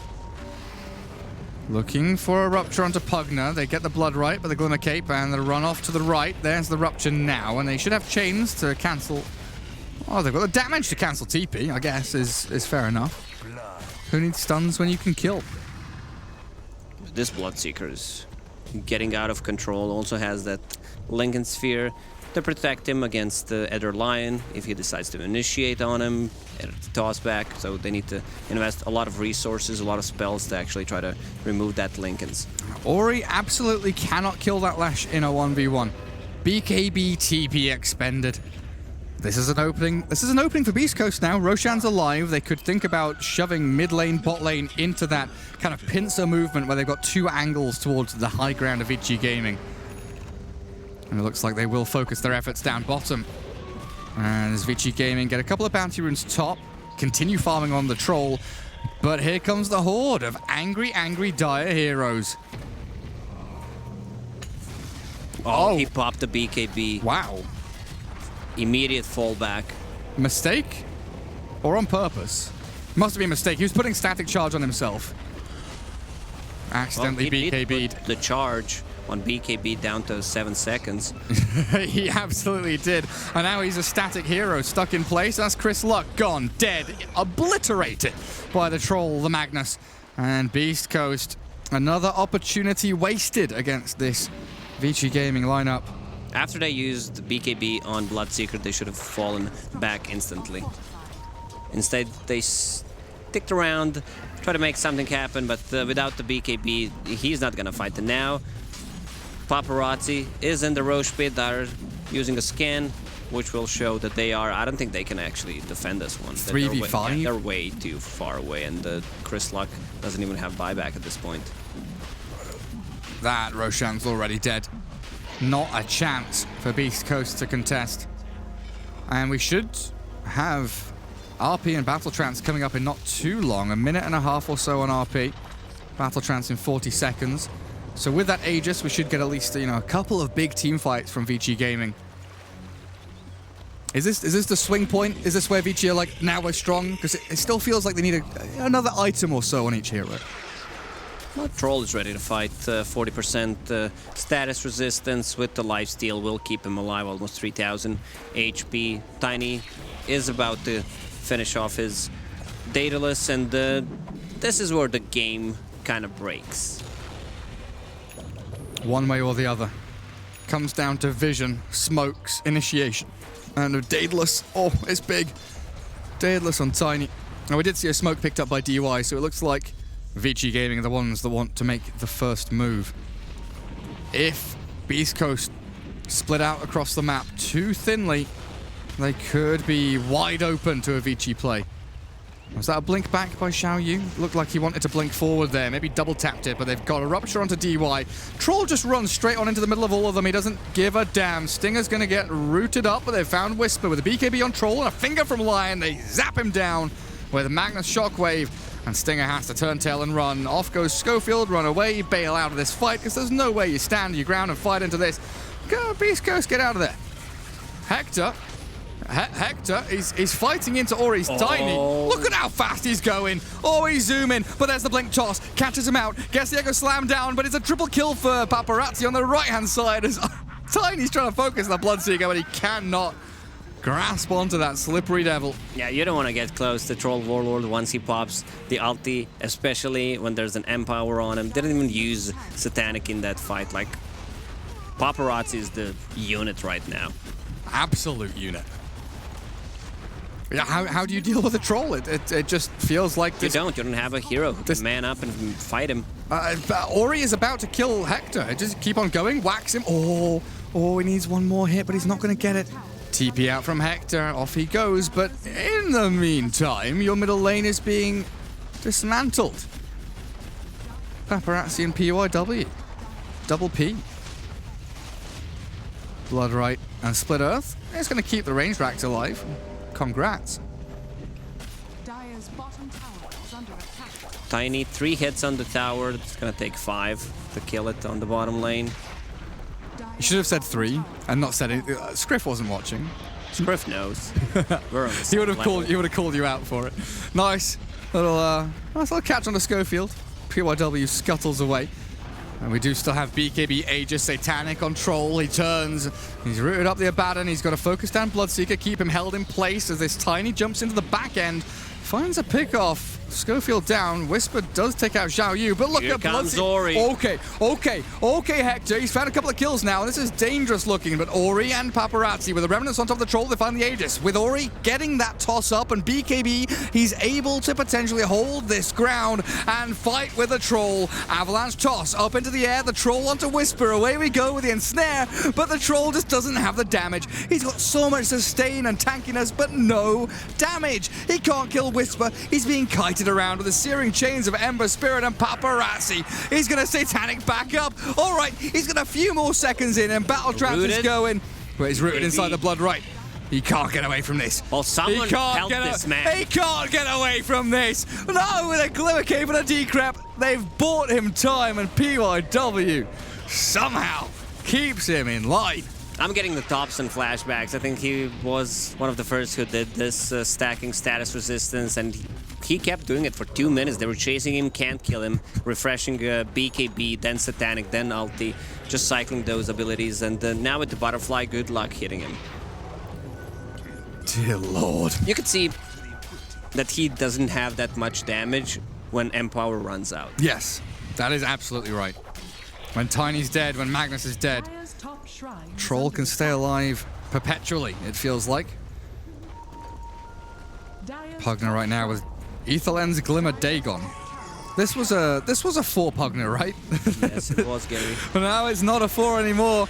looking for a rupture onto Pugna. They get the blood right, but the Glimmer Cape and the run off to the right. There's the rupture now, and they should have chains to cancel. Oh, they've got the damage to cancel TP, I guess, is fair enough. Who needs stuns when you can kill? This Bloodseeker is getting out of control. Also has that Lincoln Sphere to protect him against the Ether Lion if he decides to initiate on him, toss back. So they need to invest a lot of resources, a lot of spells to actually try to remove that Lincoln's. Ori absolutely cannot kill that Lash in a 1v1. BKB TP expended. This is an opening. This is an opening for Beast Coast now. Roshan's alive. They could think about shoving mid lane, bot lane into that kind of pincer movement where they've got 2 angles towards the high ground of Vici Gaming. And it looks like they will focus their efforts down bottom. And as Vici Gaming get a couple of bounty runes top, continue farming on the troll. But here comes the horde of angry, dire heroes. Oh, he popped the BKB. Wow. Immediate fallback. Mistake? Or on purpose? Must have been a mistake. He was putting static charge on himself. Accidentally BKB'd. The charge on BKB down to 7 seconds. He absolutely did. And now he's a static hero stuck in place. That's Chris Luck gone, dead, obliterated by the troll, the Magnus. And Beast Coast, another opportunity wasted against this Vici Gaming lineup. After they used BKB on Bloodseeker, they should have fallen back instantly. Instead, they sticked around, tried to make something happen, but without the BKB, he's not gonna fight. And now, Paparazzi is in the Roche pit. They're using a scan, which will show that they are. I don't think they can actually defend this one. 3v5? They're way too far away, and Chris Luck doesn't even have buyback at this point. That Roshan's already dead. Not a chance for Beast Coast to contest. And we should have RP and Battle Trance coming up in not too long. 1.5 minutes or so on RP. Battle Trance in 40 seconds. So with that Aegis, we should get at least, a couple of big team fights from Vici Gaming. Is this the swing point? Is this where Vici are like, now we're strong? Because it still feels like they need another item or so on each hero. Well, Troll is ready to fight. 40% status resistance with the lifesteal will keep him alive, almost 3,000 HP. Tiny is about to finish off his Daedalus, and this is where the game kind of breaks. One way or the other. Comes down to vision, smokes, initiation. And a Daedalus. Oh, it's big. Daedalus on Tiny. Now, we did see a smoke picked up by DY, so it looks like Vici Gaming are the ones that want to make the first move. If Beast Coast split out across the map too thinly, they could be wide open to a Vici play. Was that a blink back by Xiao Yu? Looked like he wanted to blink forward there. Maybe double tapped it, but they've got a rupture onto DY. Troll just runs straight on into the middle of all of them. He doesn't give a damn. Stinger's going to get rooted up, but they've found Whisper with a BKB on Troll and a finger from Lion. They zap him down with Magnus Shockwave, and Stinger has to turn tail and run. Off goes Schofield, run away, bail out of this fight, because there's no way you stand your ground and fight into this. Go, Beast Coast, get out of there. Hector, he's fighting into Ori's Tiny. Look at how fast he's going. Ori zooming, but there's the blink toss. Catches him out, gets the Echo Slam down, but it's a triple kill for Paparazzi on the right-hand side as Tiny's trying to focus on the Bloodseeker, but he cannot grasp onto that slippery devil. Yeah, you don't want to get close to Troll Warlord once he pops the ulti, especially when there's an Empower on him. Didn't even use Satanic in that fight. Like, Paparazzi is the unit right now. Absolute unit. Yeah, how do you deal with a troll? It just feels like this. You don't have a hero who can man up and fight him. Ori is about to kill Hector. Just keep on going, wax him. Oh, he needs one more hit, but he's not going to get it. TP out from Hector, off he goes, but in the meantime, your middle lane is being dismantled. Paparazzi and PYW. Double P. Bloodright and Split Earth. It's going to keep the range racked alive. Congrats. Dire's bottom tower is under attack. Tiny, 3 hits on the tower. It's going to take 5 to kill it on the bottom lane. You should have said 3 and not said it. Scriff wasn't watching. Scriff knows. We're on the he would have called you out for it. Nice little catch on the Schofield. PYW scuttles away. And we do still have BKB Aegis Satanic on Troll. He turns. He's rooted up the Abaddon. He's got to focus down Bloodseeker, keep him held in place as this Tiny jumps into the back end. Finds a pick off. Schofield down. Whisper does take out Xiao Yu, but look at Bloodseeker. Okay, Hector. He's found a couple of kills now, and this is dangerous looking, but Ori and Paparazzi with the remnants on top of the Troll, they find the Aegis. With Ori getting that toss up and BKB, he's able to potentially hold this ground and fight with the Troll. Avalanche toss up into the air, the Troll onto Whisper. Away we go with the ensnare, but the Troll just doesn't have the damage. He's got so much sustain and tankiness, but no damage. He can't kill Whisper. He's being kited around with the searing chains of Ember Spirit and Paparazzi. He's going to Satanic back up. All right, he's got a few more seconds in and Battle Trap is going. But he's rooted inside the Bloodright. He can't get away from this. Well, someone help this man. He can't get away from this. No, with a Glimmer Cape and a Decrep, they've bought him time, and PYW somehow keeps him in line. I'm getting the Thompson flashbacks. I think he was one of the first who did this stacking status resistance, and he kept doing it for 2 minutes. They were chasing him, can't kill him, refreshing BKB, then Satanic, then ulti, just cycling those abilities, and now with the Butterfly, good luck hitting him. Dear Lord. You could see that he doesn't have that much damage when Empower runs out. Yes, that is absolutely right. When Tiny's dead, when Magnus is dead, Troll can stay alive perpetually, it feels like. Pugner right now with Ethelend's Glimmer Dagon. This was a 4 Pugner, right? Yes, it was, Gary. But now it's not a 4 anymore.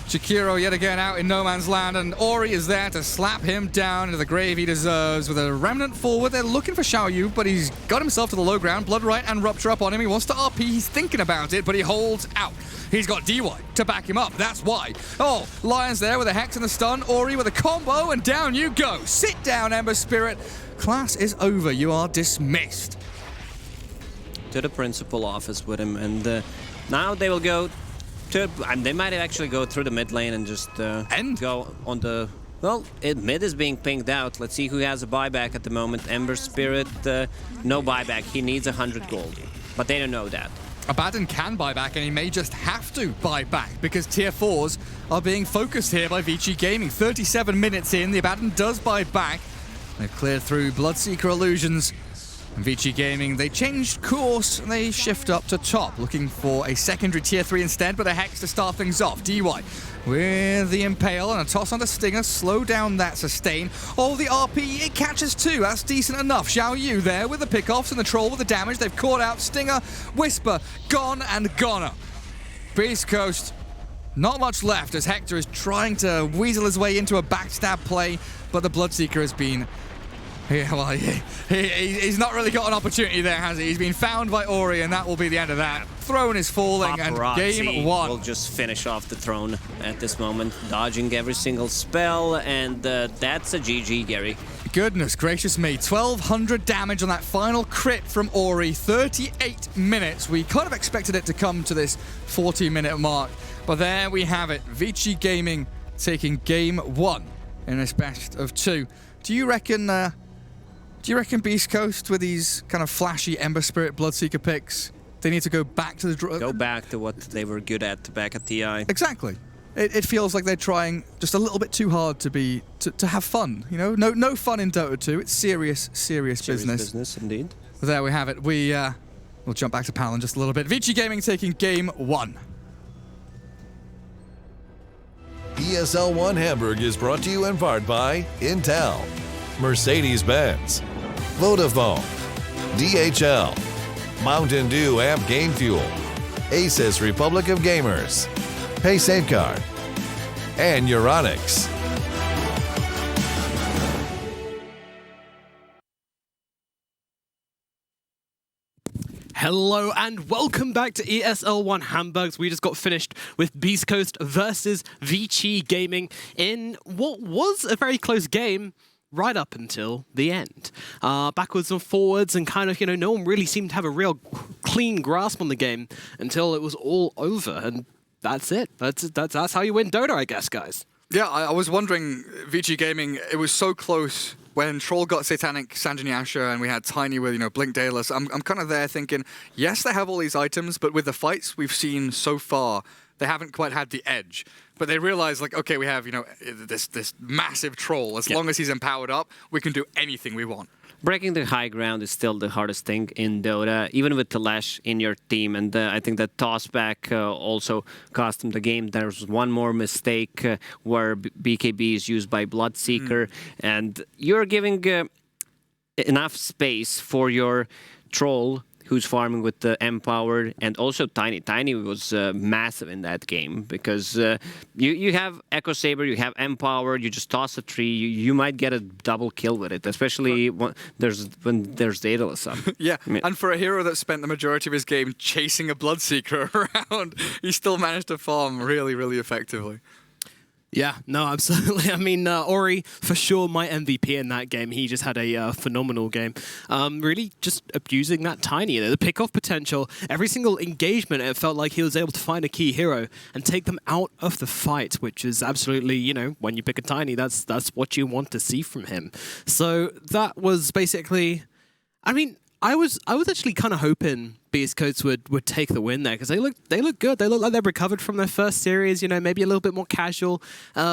Chikiro yet again out in no man's land, and Ori is there to slap him down into the grave he deserves with a remnant forward. They're looking for Xiao Yu, but he's got himself to the low ground. Bloodright and Rupture up on him. He wants to RP. He's thinking about it, but he holds out. He's got DY to back him up. That's why. Oh, Lion's there with a Hex and the stun. Ori with a combo, and down you go. Sit down, Ember Spirit. Class is over. You are dismissed. To the principal office with him, and now they will go to, and they might actually go through the mid lane and just go on the, well, mid is being pinged out. Let's see who has a buyback at the moment. Ember Spirit, no buyback. He needs 100 gold, but they don't know that. Abaddon can buy back, and he may just have to buy back because tier 4s are being focused here by Vici Gaming. 37 minutes in, the Abaddon does buy back. They've cleared through Bloodseeker Illusions. And Vici Gaming, they changed course and they shift up to top, looking for a secondary tier 3 instead, but a Hex to start things off. DY with the Impale and a toss on the Stinger. Slow down that sustain. Oh, the RP, it catches too. That's decent enough. Xiao Yu there with the pickoffs and the Troll with the damage. They've caught out Stinger, Whisper, gone and goner. Beast Coast, not much left as Hector is trying to weasel his way into a backstab play, but the Bloodseeker has been... he's not really got an opportunity there, has he? He's been found by Ori, and that will be the end of that. Throne is falling, Paparazzi and game one. will just finish off the throne at this moment, dodging every single spell, and that's a GG, Gary. Goodness gracious me, 1,200 damage on that final crit from Ori, 38 minutes. We kind of expected it to come to this 40-minute mark, but there we have it. Vici Gaming taking game one in this best of two. Do you reckon Beast Coast, with these kind of flashy Ember Spirit Bloodseeker picks, they need to go back to the... Go back to what they were good at back at TI. Exactly. It feels like they're trying just a little bit too hard to have fun, you know? No fun in Dota 2. It's serious business. Serious business, indeed. There we have it. We'll jump back to PAL in just a little bit. Vici Gaming taking game one. ESL 1 Hamburg is brought to you in part by Intel, Mercedes-Benz, Vodafone, DHL, Mountain Dew Amp Game Fuel, Asus Republic of Gamers, Pay Safeguard, and Euronics. Hello and welcome back to ESL 1 Hamburgs. We just got finished with Beast Coast versus Vici Gaming in what was a very close game right up until the end. Backwards and forwards, and kind of, no one really seemed to have a real clean grasp on the game until it was all over, and that's it. That's how you win Dota, I guess, guys. Yeah, I was wondering, Vici Gaming, it was so close when Troll got Satanic Sanjanyasha and we had Tiny with, Blink Daedalus. I'm kind of there thinking, yes, they have all these items, but with the fights we've seen so far, they haven't quite had the edge. But they realize, okay, we have, this massive Troll. As long as he's empowered up, we can do anything we want. Breaking the high ground is still the hardest thing in Dota, even with Telesh in your team. And I think that tossback also cost him the game. There's one more mistake where BKB is used by Bloodseeker, and you're giving enough space for your Troll, who's farming with the Empowered, and also Tiny. Tiny was massive in that game because you have Echo Saber, you have Empowered, you just toss a tree, you might get a double kill with it, especially when there's Daedalus up. Yeah, and for a hero that spent the majority of his game chasing a Bloodseeker around, he still managed to farm really, really effectively. Yeah, no, absolutely. I mean, Ori, for sure, my MVP in that game. He just had a phenomenal game. Really just abusing that Tiny, the pick-off potential. Every single engagement, it felt like he was able to find a key hero and take them out of the fight, which is absolutely, when you pick a Tiny, that's what you want to see from him. So that was basically... I mean, I was actually kind of hoping Beast Coast would take the win there because they look good. They look like they've recovered from their first series. Maybe a little bit more casual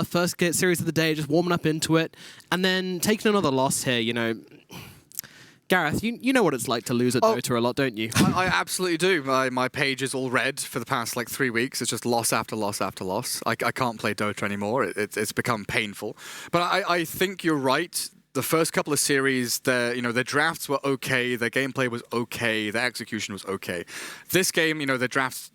first series of the day, just warming up into it, and then taking another loss here. Gareth, you know what it's like to lose at Dota a lot, don't you? I absolutely do. My page is all red for the past 3 weeks. It's just loss after loss after loss. I can't play Dota anymore. It's become painful. But I think you're right. The first couple of series, their drafts were okay, their gameplay was okay, their execution was okay. This game, the draft's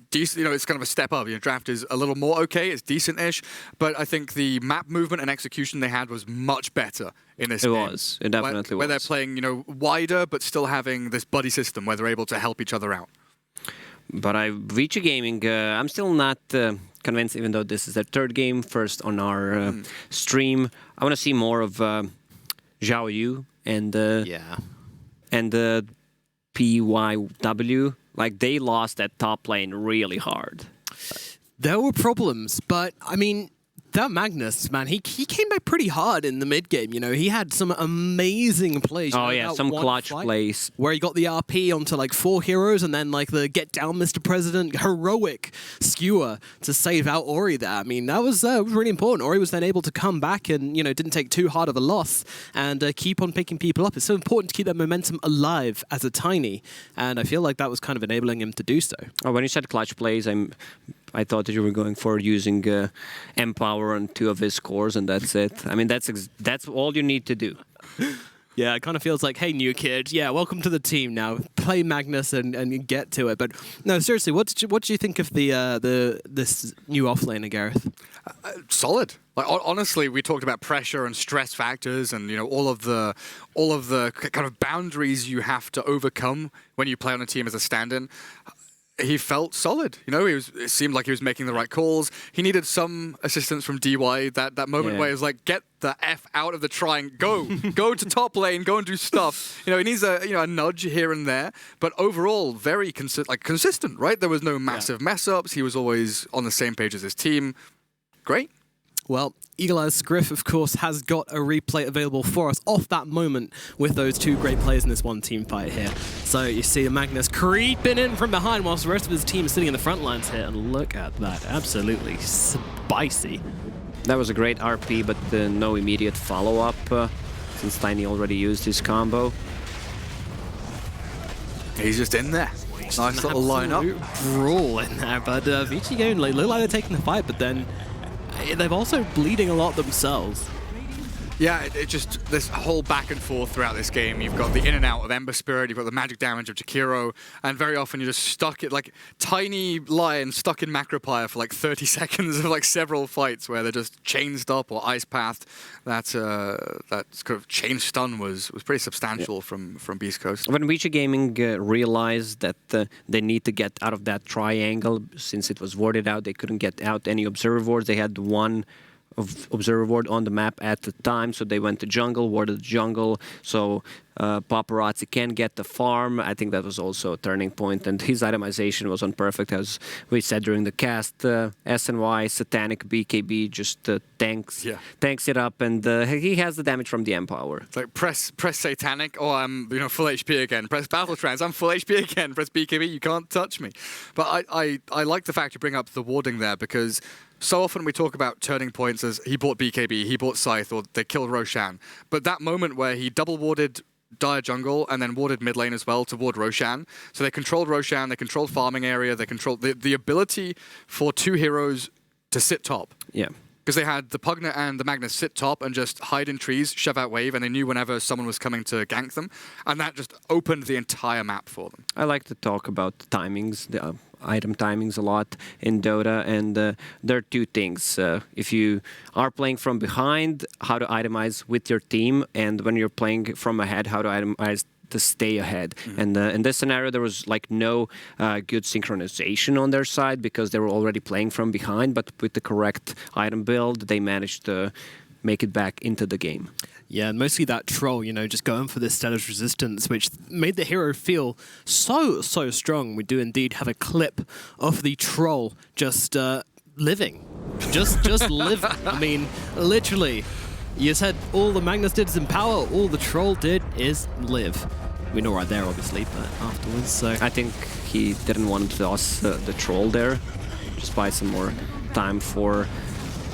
decent, it's kind of a step up. Draft is a little more okay, it's decent-ish, but I think the map movement and execution they had was much better in this game. It definitely was. Where they're playing, wider, but still having this buddy system where they're able to help each other out. But Vici Gaming, I'm still not convinced, even though this is their third game, first on our stream. I want to see more of Xiao Yu and PYW. They lost that top lane really hard. There were problems, but I mean, that Magnus, man, he came back pretty hard in the mid game. He had some amazing plays. Oh yeah, some clutch plays where he got the RP onto 4 heroes, and then the get down, Mr. President, heroic skewer to save out Ori there. I mean, that was really important. Ori was then able to come back and didn't take too hard of a loss and keep on picking people up. It's so important to keep that momentum alive as a Tiny, and I feel like that was kind of enabling him to do so. Oh, when you said clutch plays, I thought that you were going for using Empower on 2 of his cores, and that's it. I mean, that's all you need to do. Yeah, it kind of feels like, hey, new kid, yeah, welcome to the team now. Play Magnus and get to it. But no, seriously, what did you think of this new offlaner, Gareth? Solid. Like honestly, we talked about pressure and stress factors, and all of the kind of boundaries you have to overcome when you play on a team as a stand-in. He felt solid. It seemed like he was making the right calls. He needed some assistance from DY. That moment where he was like, get the F out of the trying, go to top lane, go and do stuff. He needs a nudge here and there, but overall very consistent, right? There was no massive mess ups. He was always on the same page as his team. Great. Well, Eagle Eyes Scriff, of course, has got a replay available for us off that moment with those 2 great players in this one team fight here. So you see Magnus creeping in from behind whilst the rest of his team is sitting in the front lines here. And look at that. Absolutely spicy. That was a great RP, but no immediate follow-up since Tiny already used his combo. He's just in there. Nice little lineup. Brawl in there, but Vici going look like they're taking the fight, but then they've also bleeding a lot themselves. Yeah, it just, this whole back and forth throughout this game. You've got the in and out of Ember Spirit, you've got the magic damage of Jakiro, and very often you're just stuck at like Tiny Lion stuck in Macropire for like 30 seconds of like several fights where they're just chain stop or ice pathed. That kind of chain stun was pretty substantial from Beast Coast. When Vici Gaming realized that they need to get out of that triangle, since it was warded out, they couldn't get out any observer wards. They had one observer ward on the map at the time, so they went to jungle, warded the jungle, so Paparazzi can get the farm. I think that was also a turning point, and his itemization was on perfect, as we said during the cast. SNY, Satanic, BKB just tanks it up, and he has the damage from the Empower. It's like press Satanic, oh, I'm full HP again. Press Battle Trance, I'm full HP again. Press BKB, you can't touch me. But I like the fact you bring up the warding there, because so often we talk about turning points as he bought BKB, he bought Scythe, or they killed Roshan. But that moment where he double warded Dire Jungle and then warded mid lane as well to ward Roshan. So they controlled Roshan, they controlled farming area, they controlled the ability for 2 heroes to sit top. Yeah. Because they had the Pugna and the Magnus sit top and just hide in trees, shove out wave, and they knew whenever someone was coming to gank them. And that just opened the entire map for them. I like to talk about the timings, the item timings a lot in Dota, and there are 2 things. If you are playing from behind, how to itemize with your team, and when you're playing from ahead, how to itemize to stay ahead. And in this scenario, there was like no good synchronization on their side because they were already playing from behind, but with the correct item build, they managed to make it back into the game. Yeah, and mostly that troll, just going for this Stellar's resistance, which made the hero feel so strong. We do indeed have a clip of the troll just living. Just living. I mean, literally. You said all the Magnus did is empower, all the troll did is live. We know right there, obviously, but afterwards, so... I think he didn't want to toss the troll there. Just buy some more time for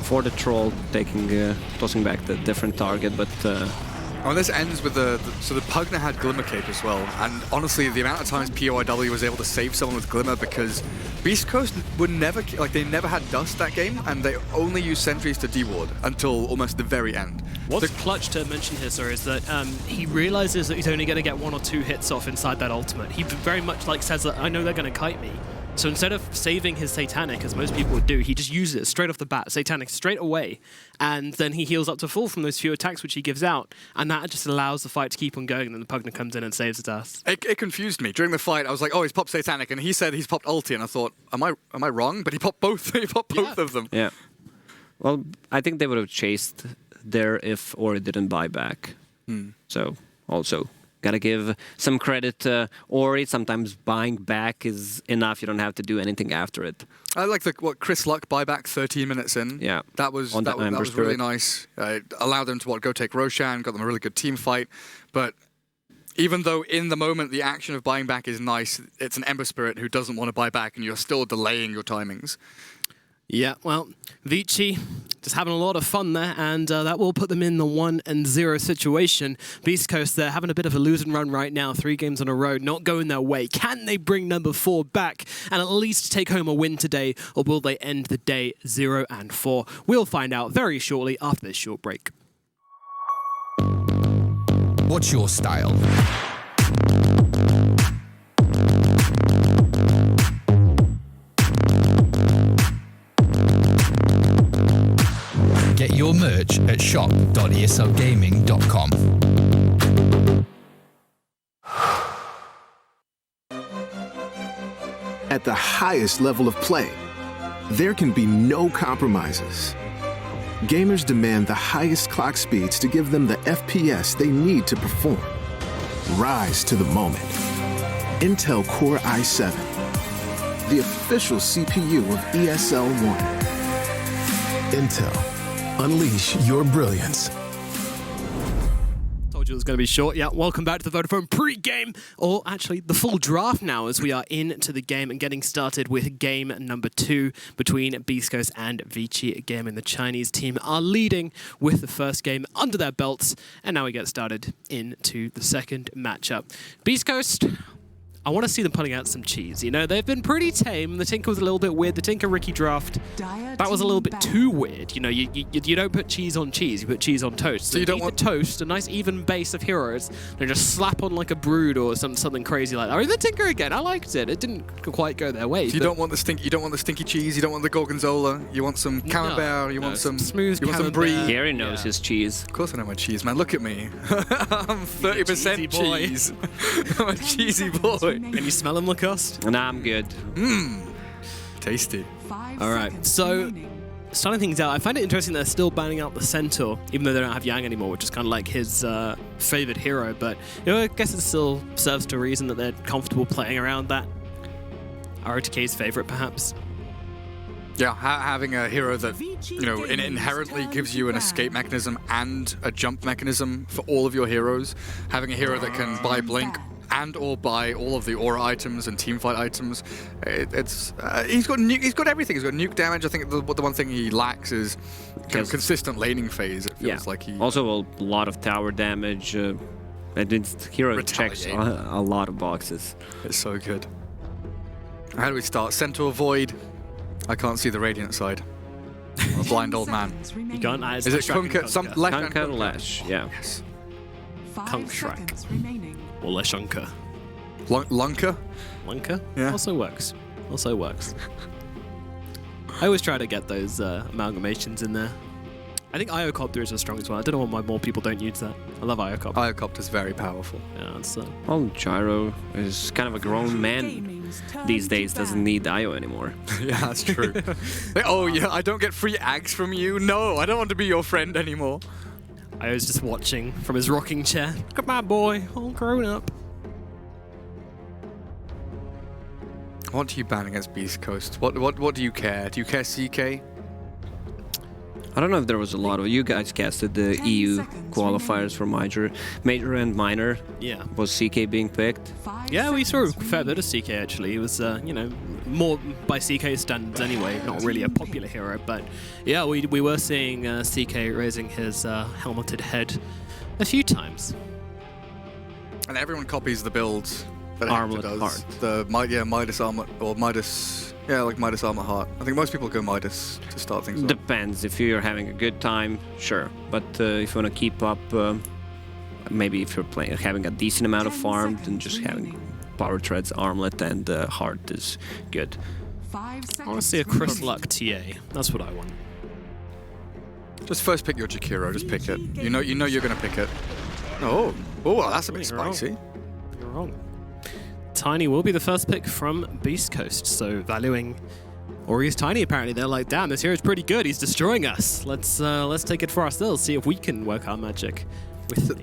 the troll, tossing back the different target, but... Oh, and this ends with so the Pugna had Glimmer Cape as well, and honestly, the amount of times POIW was able to save someone with Glimmer, because Beast Coast would never, they never had Dust that game, and they only used sentries to deward until almost the very end. What's clutch to mention here, sir, is that he realizes that he's only going to get 1 or 2 hits off inside that ultimate. He very much says that, I know they're going to kite me. So instead of saving his Satanic, as most people would do, he just uses it straight off the bat, Satanic straight away, and then he heals up to full from those few attacks which he gives out, and that just allows the fight to keep on going, and then the Pugna comes in and saves it us. It confused me. During the fight, I was like, oh, he's popped Satanic, and he said he's popped ulti, and I thought, am I wrong? But he popped both. He popped both of them. Yeah. Well, I think they would have chased there if Ori didn't buy back. So, also... Gotta give some credit to Ori. Sometimes buying back is enough. You don't have to do anything after it. I like what Chris Luck buyback 13 minutes in. Yeah, that was really nice. It allowed them to go take Roshan, got them a really good team fight. But even though in the moment the action of buying back is nice, it's an Ember Spirit who doesn't want to buy back, and you're still delaying your timings. Yeah, well, Vici just having a lot of fun there, and that will put them in the 1-0 situation. Beast Coast, they're having a bit of a losing run right now, 3 games in a row, not going their way. Can they bring number 4 back and at least take home a win today, or will they end the day 0-4? We'll find out very shortly after this short break. What's your style? Get your merch at shop.eslgaming.com. At the highest level of play, there can be no compromises. Gamers demand the highest clock speeds to give them the FPS they need to perform. Rise to the moment. Intel Core i7, the official CPU of ESL 1. Intel. Unleash your brilliance. Told you it was going to be short. Yeah, welcome back to the Vodafone pre-game, or actually the full draft now, as we are into the game and getting started with game number 2 between Beast Coast and Vici. Again, and the Chinese team are leading with the first game under their belts, and now we get started into the second matchup. Beast Coast, I want to see them putting out some cheese. You know, they've been pretty tame. The Tinker was a little bit weird. The Tinker Ricky draft, that was a little bit too weird. You know, you don't put cheese on cheese. You put cheese on toast. So you don't want toast, a nice even base of heroes, and just slap on like a brood or something crazy like that. Or the Tinker again. I liked it. It didn't quite go their way. So you don't want the stinky. You don't want the stinky cheese. You don't want the gorgonzola. You want some camembert. You want some smooth. You want some brie. Gary knows his cheese. Of course I know my cheese, man. Look at me. I'm 30% cheese. I'm a cheesy boy. Can you smell them, Lacoste? Nah, I'm good. Tasty. All right, so starting things out, I find it interesting that they're still banning out the Centaur, even though they don't have Yang anymore, which is kind of like his favorite hero. But you know, I guess it still serves to reason that they're comfortable playing around that. ROTK's favorite, perhaps. Yeah, having a hero that, you know, inherently gives you an escape mechanism and a jump mechanism for all of your heroes. Having a hero that can buy Blink and or buy all of the aura items and teamfight items. He's got everything. He's got nuke damage. I think the one thing he lacks is kind of consistent laning phase. It feels like he also a lot of tower damage. And its hero checks a lot of boxes. It's so good. How do we start? Centaur Void. I can't see the Radiant side. I'm a blind old man. You can't. Is it Kunkka? Some left Kunkka Lash. Yeah. Yes. Kunk Shrek. Or Leshunka. Lunka? Lunka? Yeah. Also works. Also works. I always try to get those amalgamations in there. I think Iocopter is as strong as well. I don't know why more people don't use that. I love Iocopter. Iocopter's very powerful. Yeah, it's well, Gyro is kind of a grown man these days, doesn't need IO anymore. Yeah, that's true. Oh yeah, I don't get free ags from you? No, I don't want to be your friend anymore. I was just watching from his rocking chair. Look at my boy, all grown up. What do you ban against Beast Coast? What do you care? Do you care CK? I don't know if there was a lot of you guys casted the EU qualifiers for major and minor. Yeah. Was CK being picked? Yeah, we saw a fair bit of CK actually. It was, you know, more by CK standards anyway. Not really a popular hero, but yeah, we were seeing CK raising his helmeted head a few times. And everyone copies the builds that Armlet does. Heart. The Midas Armor or Midas. Yeah, like Midas Armor Heart. I think most people go Midas to start things off. Depends. If you're having a good time, sure. But if you want to keep up, maybe if you're having a decent amount of farm, then just having Power Treads, Armlet, and Heart is good. I want to see a Chris Luck TA. That's what I want. Just first pick your Jakiro. Just pick it. You know you're gonna pick it. Oh, well, that's a bit spicy. You're wrong. Tiny will be the first pick from Beast Coast, so valuing Ori's Tiny apparently. They're like, damn, this hero's pretty good. He's destroying us. Let's take it for ourselves, see if we can work our magic with the...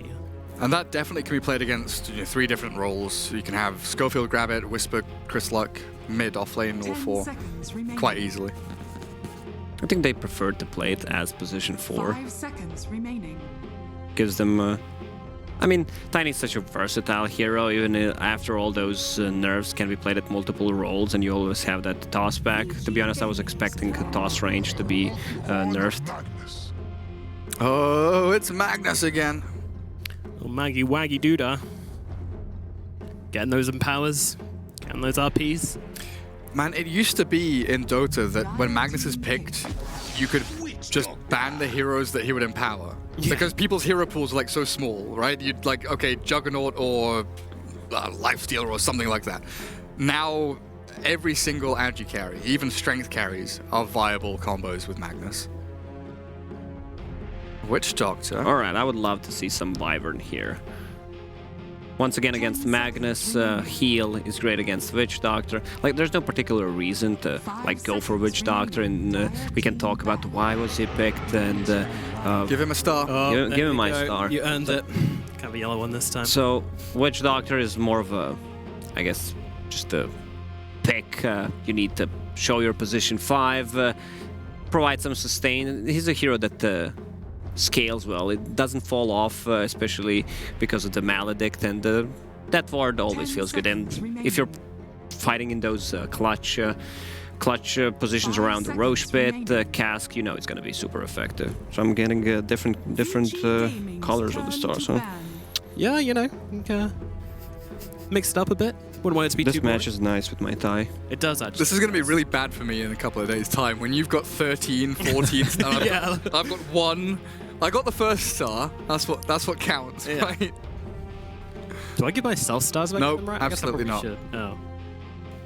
And that definitely can be played against 3 different roles. You can have Schofield grab it, Whisper, Chris Luck, mid, off lane, all 4, quite easily. I think they prefer to play it as position 4. 5 seconds remaining. Gives them I mean, Tiny's such a versatile hero, even after all those nerfs can be played at multiple roles, and you always have that toss back. To be honest, I was expecting a toss range to be nerfed. Oh, it's Magnus again. Little Maggie Waggy Doodah. Getting those empowers, getting those RPs. Man, it used to be in Dota that when Magnus is picked, you could just ban the heroes that he would empower. Yeah. Because people's hero pools are like so small, right? You'd like, okay, Juggernaut or Lifestealer or something like that. Now, every single agi carry, even strength carries, are viable combos with Magnus. Witch Doctor. All right, I would love to see some Wyvern here. Once again against Magnus, heal is great against Witch Doctor. Like, there's no particular reason to like go for Witch Doctor, and we can talk about why was he picked and give him a star. Oh, give him my star. You earned it. Kind of a yellow one this time. So Witch Doctor is more of a, I guess, just a pick. You need to show your position 5, provide some sustain. He's a hero that scales well. It doesn't fall off, especially because of the Maledict, and that ward always feels good. And if you're fighting in those clutch positions around the Roche Pit, Cask, you know it's going to be super effective. So I'm getting different colors of the stars, huh? Yeah, you know, mix it up a bit. Wouldn't want it to be too boring. This match is nice with my tie. It does, actually. This is going to be really bad for me in a couple of days' time when you've got 13, 14 stars. Yeah. I've got 1. I got the first star. That's what counts, yeah. Right? Do I give myself stars back? Nope, right? absolutely not. Should. Oh.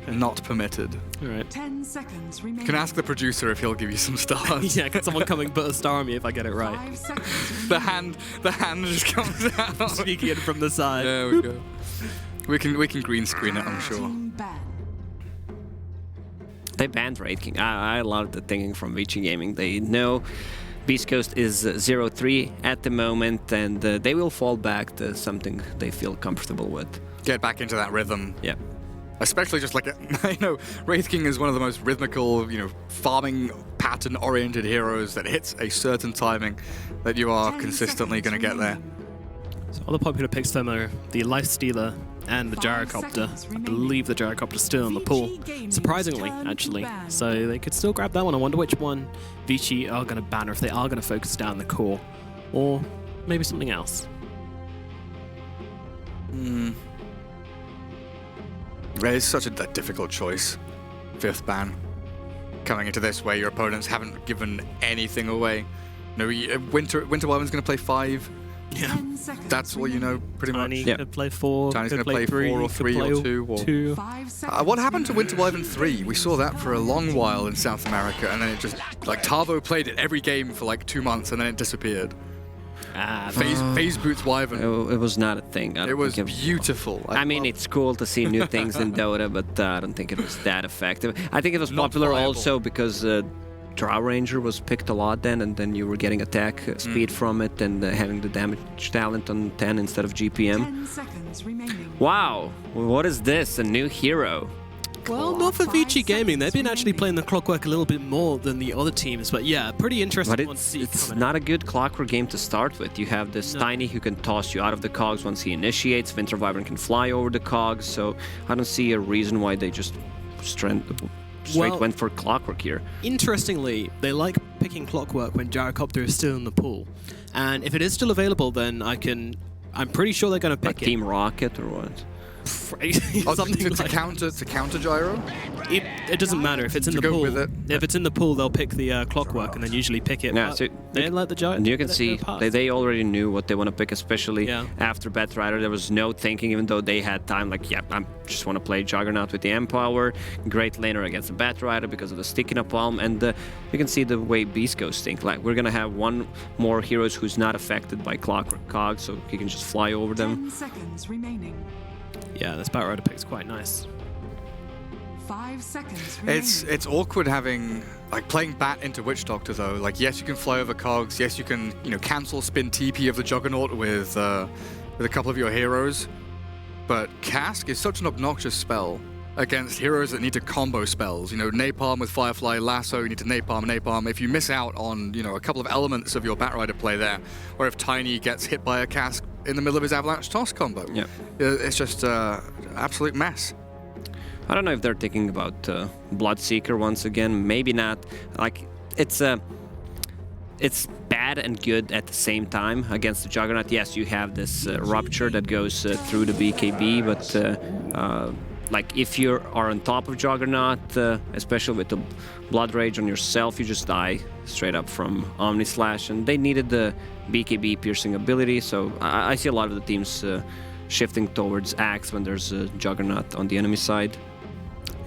Okay. Not permitted. All right. 10 seconds remaining. You can ask the producer if he'll give you some stars. Yeah, can someone come and put a star on me if I get it right? 5 seconds the hand just comes out. Sneaking in from the side. There we go. We can green screen it, I'm sure. They banned Raid King. I love the thinking from Vici Gaming. They know Beast Coast is 0-3 at the moment, and they will fall back to something they feel comfortable with. Get back into that rhythm. Yeah. Especially just like, Wraith King is one of the most rhythmical, farming pattern-oriented heroes that hits a certain timing that you are consistently going to get there. So other popular picks for them are the Lifestealer and the Gyrocopter. I believe the Gyrocopter's still in the pool, surprisingly, actually. So they could still grab that one. I wonder which one Vici are going to ban, or if they are going to focus down the core, or maybe something else. It's such a difficult choice. 5th ban. Coming into this where your opponents haven't given anything away. No, Winter Wyvern's going to play 5. Yeah. That's all you know, pretty much. Tiny could play 4. Tiny's going to play 3, 4 or 3 or 2. Or 2. What happened to Winter Wyvern 3? We saw that for a long while in South America, and then it just, Tavo played it every game for 2 months, and then it disappeared. Phase Boots Wyvern. It was not a thing. It was beautiful. I mean, it's cool to see new things in Dota, but I don't think it was that effective. I think it was popular also because Drow Ranger was picked a lot then, and then you were getting attack speed from it, and having the damage talent on 10 instead of GPM. 10 seconds remaining. Wow, what is this? A new hero? Well, not for Vici Gaming. They've been actually playing the Clockwork a little bit more than the other teams, but yeah, pretty interesting but one to see. It's not a good Clockwork game to start with. You have this Tiny who can toss you out of the cogs once he initiates. Winter Wyvern can fly over the cogs, so I don't see a reason why they just straight went for Clockwork here. Interestingly, they like picking Clockwork when Gyrocopter is still in the pool. And if it is still available, then I'm pretty sure they're going to pick it. Team Rocket or what? To counter Gyro? It doesn't matter if it's in the pool. If it's in the pool, they'll pick the Clockwork and then usually pick it. Yeah, so they let the Gyro. And you can see they already knew what they want to pick, especially after Batrider. There was no thinking, even though they had time. I just want to play Juggernaut with the Empower. Great laner against the Batrider because of the stick in a palm, and you can see the way Beast Ghost think. We're gonna have one more heroes who's not affected by Clockwork cogs, so he can just fly over them. 10 seconds remaining. Yeah, this Batrider pick's quite nice. 5 seconds remaining. It's awkward having playing Bat into Witch Doctor though. Yes, you can fly over cogs. Yes, you can cancel spin TP of the Juggernaut with a couple of your heroes. But Cask is such an obnoxious spell against heroes that need to combo spells. Napalm with Firefly, Lasso, you need to Napalm. If you miss out on, a couple of elements of your Batrider play there, or if Tiny gets hit by a Cask in the middle of his avalanche toss combo. Yeah. It's just absolute mess. I don't know if they're thinking about Bloodseeker once again. Maybe not. Like, it's bad and good at the same time against the Juggernaut. Yes, you have this rupture that goes through the BKB, but like if you are on top of Juggernaut, especially with the Blood Rage on yourself, you just die straight up from Omni Slash. And they needed the BKB piercing ability, so I see a lot of the teams shifting towards Axe when there's a Juggernaut on the enemy side.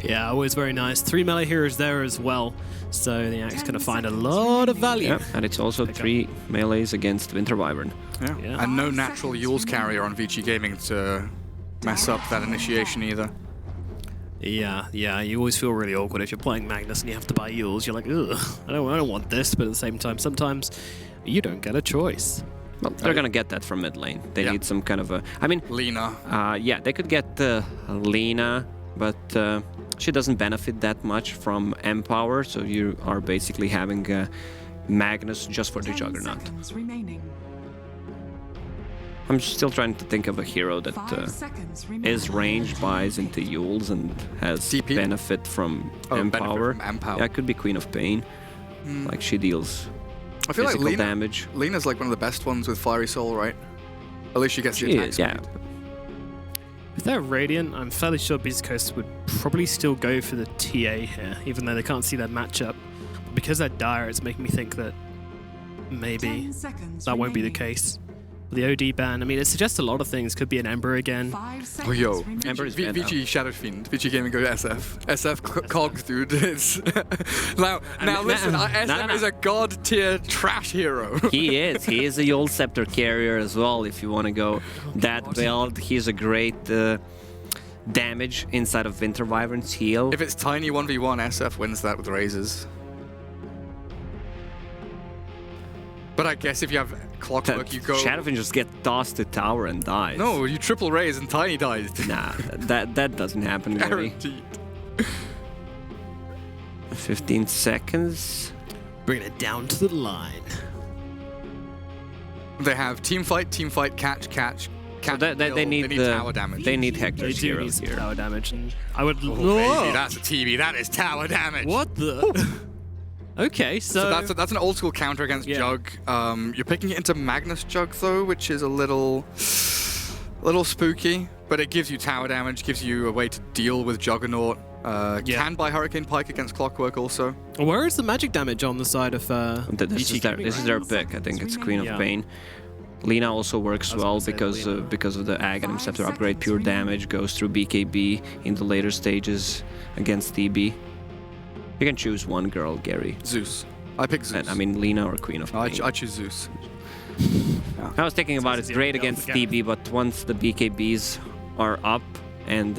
Yeah, always very nice. 3 melee heroes there as well, so the Axe going to find a lot of value. Yeah, and it's also 3 melees against Winter Wyvern. Yeah. And no natural Yules carrier on VG Gaming to mess up that initiation either. Yeah, you always feel really awkward if you're playing Magnus and you have to buy Yules. You're like, ugh, I don't want this, but at the same time, sometimes you don't get a choice. Well, they're gonna get that from mid lane. They need some kind of a... I mean... Lina. Yeah, they could get Lina, but she doesn't benefit that much from Empower, so you are basically having Magnus just for the Juggernaut. I'm still trying to think of a hero that is ranged, buys into Yules, and has DP? benefit from Empower. Yeah, it could be Queen of Pain. Like, she deals I feel physical like damage. Lina's like one of the best ones with Fiery Soul, right? At least she gets the attack speed. If they're Radiant, I'm fairly sure Beast Coast would probably still go for the TA here, even though they can't see their matchup. But because they're dire, it's making me think that maybe that won't be the case. The OD ban, I mean, it suggests a lot of things. Could be an Ember again. Oh, yo. Ember is VG Shadow Fiend. VG Gaming go to SF. SF Cogs, dude. It's now listen, SF is a god tier trash hero. He is. He is a Yule Scepter carrier as well, if you want to go that build. He's a great damage inside of Winter Wyvern's heal. If it's tiny 1v1, SF wins that with raises. But I guess if you have Clockwork, you go... Shadowfin just get tossed to tower and dies. No, you triple raise and Tiny dies. Nah, that doesn't happen, really. Guaranteed. 15 seconds. Bringing it down to the line. They have team fight, catch. So they need tower damage. They need Hector's They do heroes need here. tower damage. And I would... Baby, that's a TB. That is tower damage. What the... Okay, so that's an old school counter against Jug. You're picking it into Magnus Jug though, which is a little spooky, but it gives you tower damage, gives you a way to deal with Juggernaut. Can buy Hurricane Pike against Clockwork also. Where is the magic damage on the side of this is their pick. I think it's Queen of Pain. Lina also works well because of the Aghanim Scepter upgrade. Pure damage goes through BKB in the later stages against TB. You can choose one girl, Gary. Zeus. I pick Zeus. I mean, Lina or Queen of Pain. I choose Zeus. I was thinking about it's great against TB, but once the BKBs are up and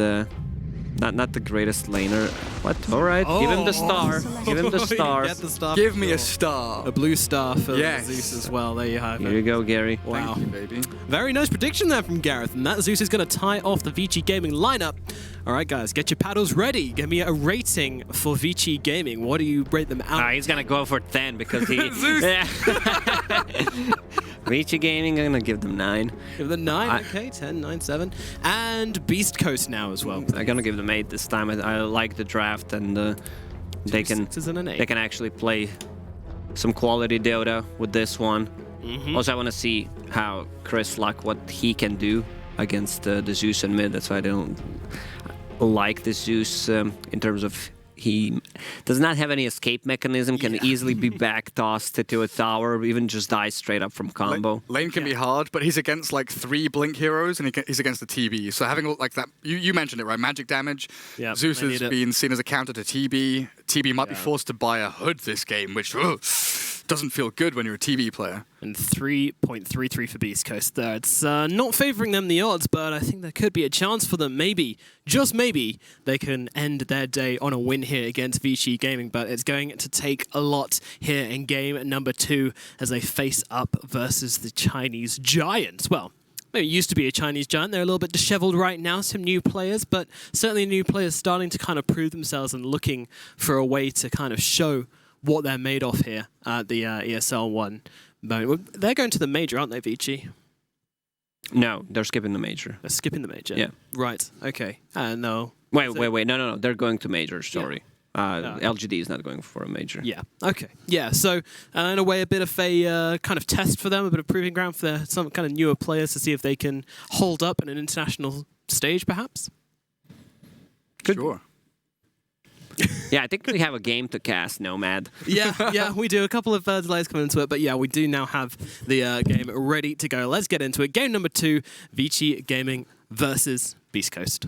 not the greatest laner. What? All right, give him the star. Give him the star. Get the star. Give me a star. A blue star for Zeus as well. There you have it. Here you go, Gary. Wow. Thank you, baby. Very nice prediction there from Gareth. And that Zeus is going to tie off the VG Gaming lineup. All right, guys, get your paddles ready. Give me a rating for VG Gaming. What do you rate them out? He's going to go for 10 because he... Zeus! VG Gaming, I'm going to give them 9. Give them 9, okay, 10, 9, 7. And Beast Coast now as well. I'm going to give them 8 this time. I like the draft, and they can actually play some quality Dota with this one. Also, I want to see how Chris Luck, what he can do against the Zeus and mid. That's why I don't like the Zeus in terms of he does not have any escape mechanism, can easily be back tossed to a tower, or even just die straight up from combo. Lane can be hard, but he's against like 3 Blink heroes, and he's against the TB. So having like that, you mentioned it, right? Magic damage. Yep, Zeus has been seen as a counter to TB. TB might be forced to buy a hood this game, which doesn't feel good when you're a TB player. And 3.33 for Beast Coast there. It's not favoring them the odds, but I think there could be a chance for them. Maybe, just maybe, they can end their day on a win here against VG Gaming, but it's going to take a lot here in game number 2 as they face up versus the Chinese Giants. Well, maybe it used to be a Chinese giant. They're a little bit disheveled right now, some new players, but certainly new players starting to kind of prove themselves and looking for a way to kind of show what they're made of here at the ESL 1. They're going to the major, aren't they, Vici? No, they're skipping the major. They're skipping the major? Yeah. Right, okay. No. Wait. No. They're going to major, sorry. LGD is not going for a major. Yeah, okay. Yeah, so in a way, a bit of a kind of test for them, a bit of proving ground for some kind of newer players to see if they can hold up in an international stage, perhaps? Sure. Yeah, I think we have a game to cast, Nomad. Yeah, we do. A couple of delays coming into it, but yeah, we do now have the game ready to go. Let's get into it. Game number 2, Vici Gaming versus Beast Coast.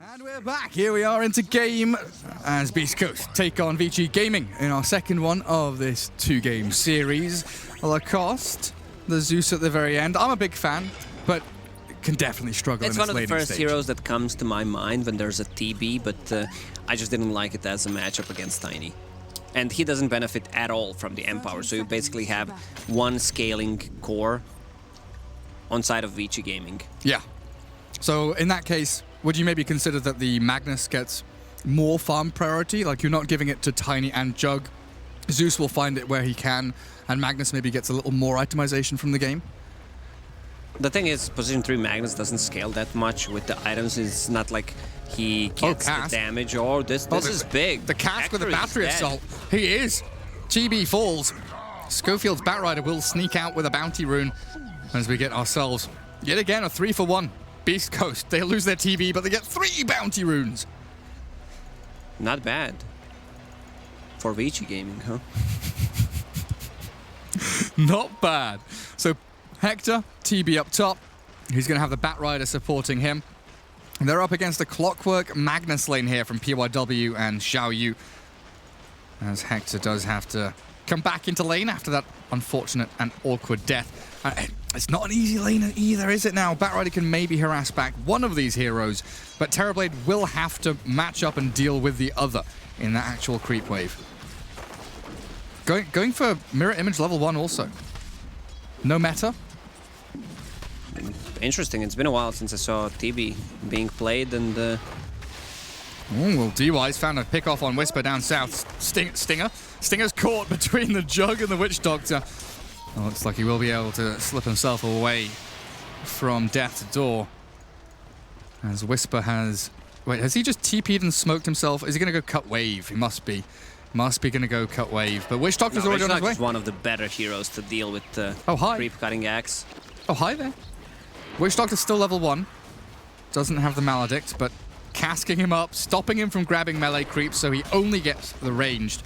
And we're back. Here we are into game as Beast Coast take on Vici Gaming in our second one of this 2-game series. Lacoste, the Zeus at the very end. I'm a big fan, but can definitely struggle in this laning stage. It's one of the first heroes that comes to my mind when there's a TB, but I just didn't like it as a matchup against Tiny. And he doesn't benefit at all from the Empower, so you basically have one scaling core on side of Vici Gaming. Yeah. So in that case, would you maybe consider that the Magnus gets more farm priority? Like, you're not giving it to Tiny and Jug. Zeus will find it where he can, and Magnus maybe gets a little more itemization from the game? The thing is, position 3 Magnus doesn't scale that much with the items. It's not like he gets the damage. Or this is big. The cast with the battery assault. He is. TB falls. Schofield's Batrider will sneak out with a bounty rune as we get ourselves, yet again, a 3-for-1. Beast Coast, they lose their TV, but they get 3 bounty runes. Not bad. For Vici Gaming, huh? Not bad. So Hector, TB up top. He's going to have the Batrider supporting him. And they're up against a Clockwork Magnus lane here from PYW and Xiao Yu. As Hector does have to come back into lane after that unfortunate and awkward death. It's not an easy lane either, is it now? Batrider can maybe harass back one of these heroes, but Terrorblade will have to match up and deal with the other in that actual creep wave. Going for Mirror Image level 1 also. No meta. Interesting. It's been a while since I saw TB being played, and well, DY's found a pick off on Whisper down south. Stinger. Stinger's caught between the Jug and the Witch Doctor. Well, looks like he will be able to slip himself away from Death's Door. As Whisper has... Wait, has he just TP'd and smoked himself? Is he going to go cut wave? He must be. Must be going to go cut wave. But Witch Doctor's already on his way. Is one of the better heroes to deal with creep cutting axe. Oh, hi there. Witch Doctor's still level 1. Doesn't have the Maledict, but casking him up, stopping him from grabbing melee creeps, so he only gets the ranged.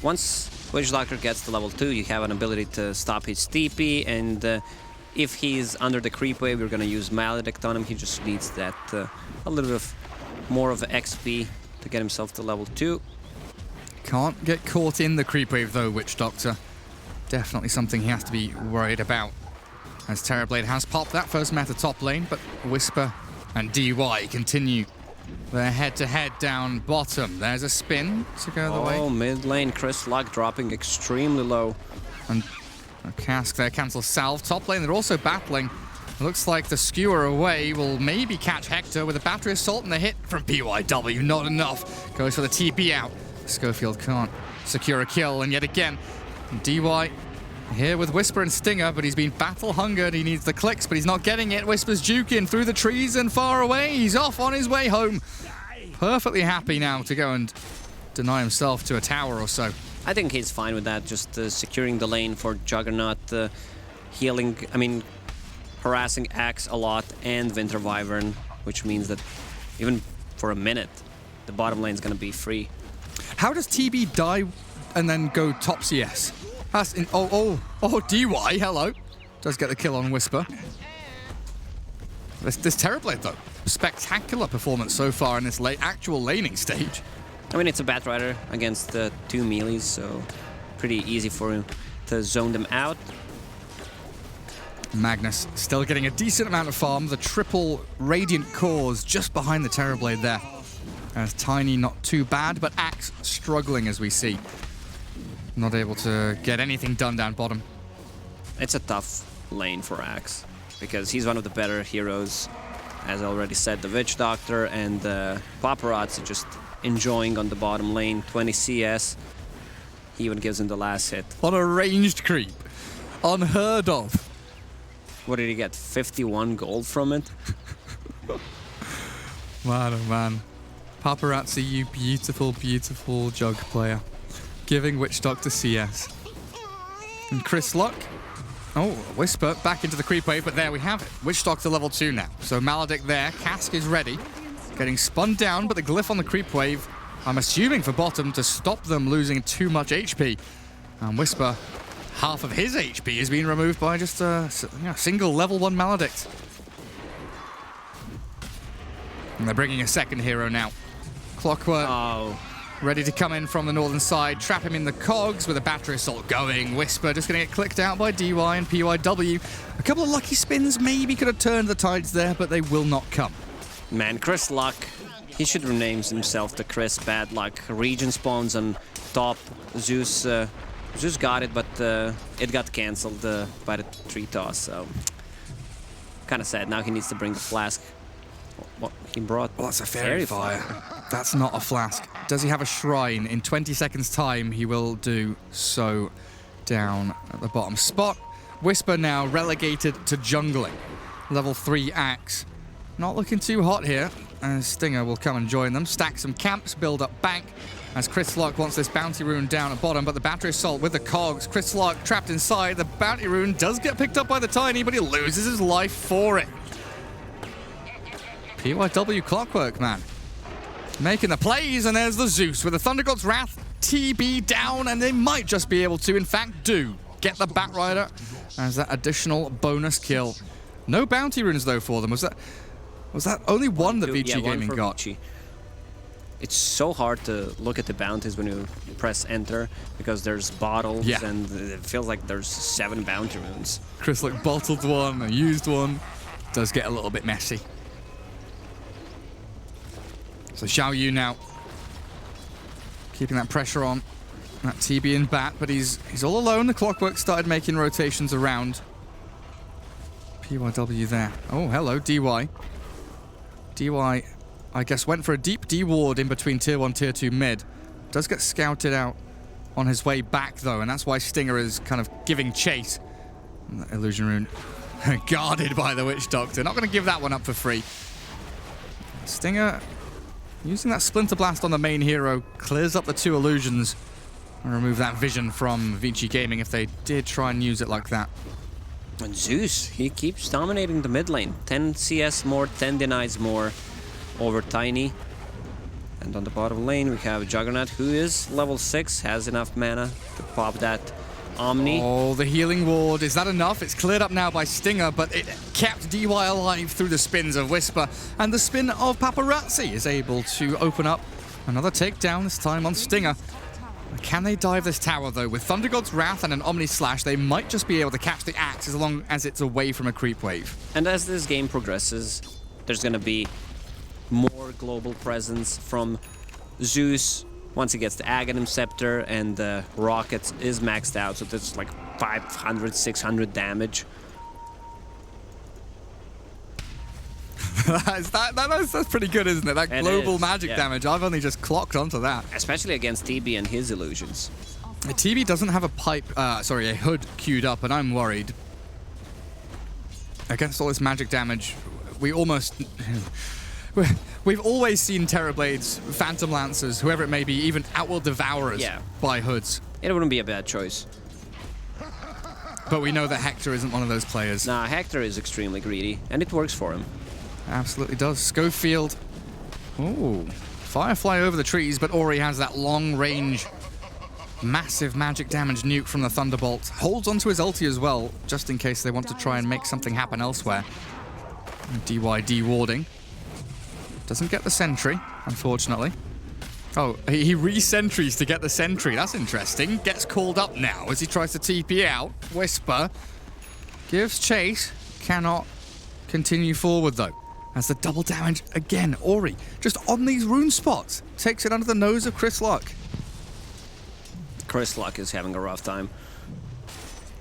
Once Witch Doctor gets to level 2, you have an ability to stop his TP, and if he's under the creep wave, you're going to use Maledict on him. He just needs that a little bit more of XP to get himself to level 2. Can't get caught in the creep wave though, Witch Doctor. Definitely something he has to be worried about. As Terrorblade has popped that first meta top lane, but Whisper and DY continue their head-to-head down bottom. There's a spin to go the way. Oh, mid lane, Chris Luck dropping extremely low. And a cask there cancels Salve. Top lane, they're also battling. Looks like the skewer away will maybe catch Hector with a battery assault and the hit from PYW. Not enough. Goes for the TP out. Schofield can't secure a kill, and yet again, DY here with Whisper and Stinger, but he's been battle-hungered. He needs the clicks, but he's not getting it. Whisper's juking through the trees and far away. He's off on his way home. Perfectly happy now to go and deny himself to a tower or so. I think he's fine with that, just securing the lane for Juggernaut, harassing Axe a lot, and Winter Wyvern, which means that even for a minute, the bottom lane's going to be free. How does TB die and then go top CS? That's in, DY, hello. Does get the kill on Whisper. This Terrorblade, though. Spectacular performance so far in this actual laning stage. I mean, it's a Batrider against 2 melees, so pretty easy for him to zone them out. Magnus still getting a decent amount of farm. The triple Radiant Cores just behind the Terrorblade there. As Tiny not too bad, but Axe struggling as we see. Not able to get anything done down bottom. It's a tough lane for Axe because he's one of the better heroes. As I already said, the Witch Doctor and Paparazzi just enjoying on the bottom lane. 20 CS. He even gives him the last hit. On a ranged creep. Unheard of. What did he get? 51 gold from it? Man, oh man. Paparazzi, you beautiful, beautiful jug player. Giving Witch Doctor CS. And Chris Luck. Oh, Whisper back into the creep wave, but there we have it. Witch Doctor level 2 now. So Maledict there. Cask is ready. Getting spun down, but the glyph on the creep wave, I'm assuming for bottom to stop them losing too much HP. And Whisper, half of his HP is being removed by just a single level 1 Maledict. And they're bringing a second hero now. Clockwork ready to come in from the northern side, trap him in the cogs with a battery assault going. Whisper just going to get clicked out by DY and PYW. A couple of lucky spins maybe could have turned the tides there, but they will not come. Man, Chris Luck, he should rename himself to Chris Bad Luck. Region spawns on top. Zeus got it, but it got cancelled by the tree toss, so kind of sad. Now he needs to bring the flask. What he brought? Well, that's a fairy fire. That's not a flask. Does he have a shrine? In 20 seconds' time, he will do so down at the bottom spot. Whisper now relegated to jungling. Level 3 Axe. Not looking too hot here, as Stinger will come and join them. Stack some camps, build up bank, as Chris Luck wants this bounty rune down at bottom, but the battery assault with the cogs. Chris Luck trapped inside. The bounty rune does get picked up by the Tiny, but he loses his life for it. PYW Clockwork, man. Making the plays, and there's the Zeus with the Thunder God's Wrath. TB down, and they might just be able to, in fact, get the Batrider as that additional bonus kill. No bounty runes, though, for them. Was that only one that Vici Gaming got? Vici. It's so hard to look at the bounties when you press enter because there's bottles and it feels like there's 7 bounty runes. Chris Luck bottled one, and used one. Does get a little bit messy. So Xiao Yu now keeping that pressure on that TB and Bat, but he's all alone. The Clockwork started making rotations around. PYW there. Oh, hello, DY. DY, I guess, went for a deep D ward in between Tier 1, Tier 2 mid. Does get scouted out on his way back, though, and that's why Stinger is kind of giving chase. And that Illusion Rune guarded by the Witch Doctor. Not going to give that one up for free. Stinger using that Splinter Blast on the main hero clears up the 2 illusions and remove that vision from Vici Gaming if they did try and use it like that. And Zeus, he keeps dominating the mid lane. 10 CS more, 10 denies more over Tiny. And on the bottom lane, we have Juggernaut, who is level 6, has enough mana to pop that Omni. Oh, the healing ward. Is that enough? It's cleared up now by Stinger, but it kept DY alive through the spins of Whisper. And the spin of Paparazzi is able to open up another takedown, this time on Stinger. Can they dive this tower, though? With Thunder God's Wrath and an Omni Slash, they might just be able to catch the Axe as long as it's away from a creep wave. And as this game progresses, there's going to be more global presence from Zeus. Once he gets the Aghanim Scepter and the Rockets is maxed out, so that's like 500, 600 damage. That's pretty good, isn't it? That global magic damage. I've only just clocked onto that. Especially against TB and his illusions. TB doesn't have a hood queued up, and I'm worried. Against all this magic damage, we've always seen Terrorblades, Phantom Lancers, whoever it may be, even Outworld Devourers buy hoods. It wouldn't be a bad choice. But we know that Hector isn't one of those players. Nah, Hector is extremely greedy, and it works for him. Absolutely does. Schofield. Ooh. Firefly over the trees, but Ori has that long-range, massive magic damage nuke from the Thunderbolt. Holds onto his ulti as well, just in case they want to try and make something happen elsewhere. DYD warding. Doesn't get the sentry, unfortunately. Oh, he re-sentries to get the sentry. That's interesting. Gets called up now as he tries to TP out. Whisper gives chase. Cannot continue forward, though, As the double damage again, Ori, just on these rune spots, takes it under the nose of Chris Luck. Chris Luck is having a rough time.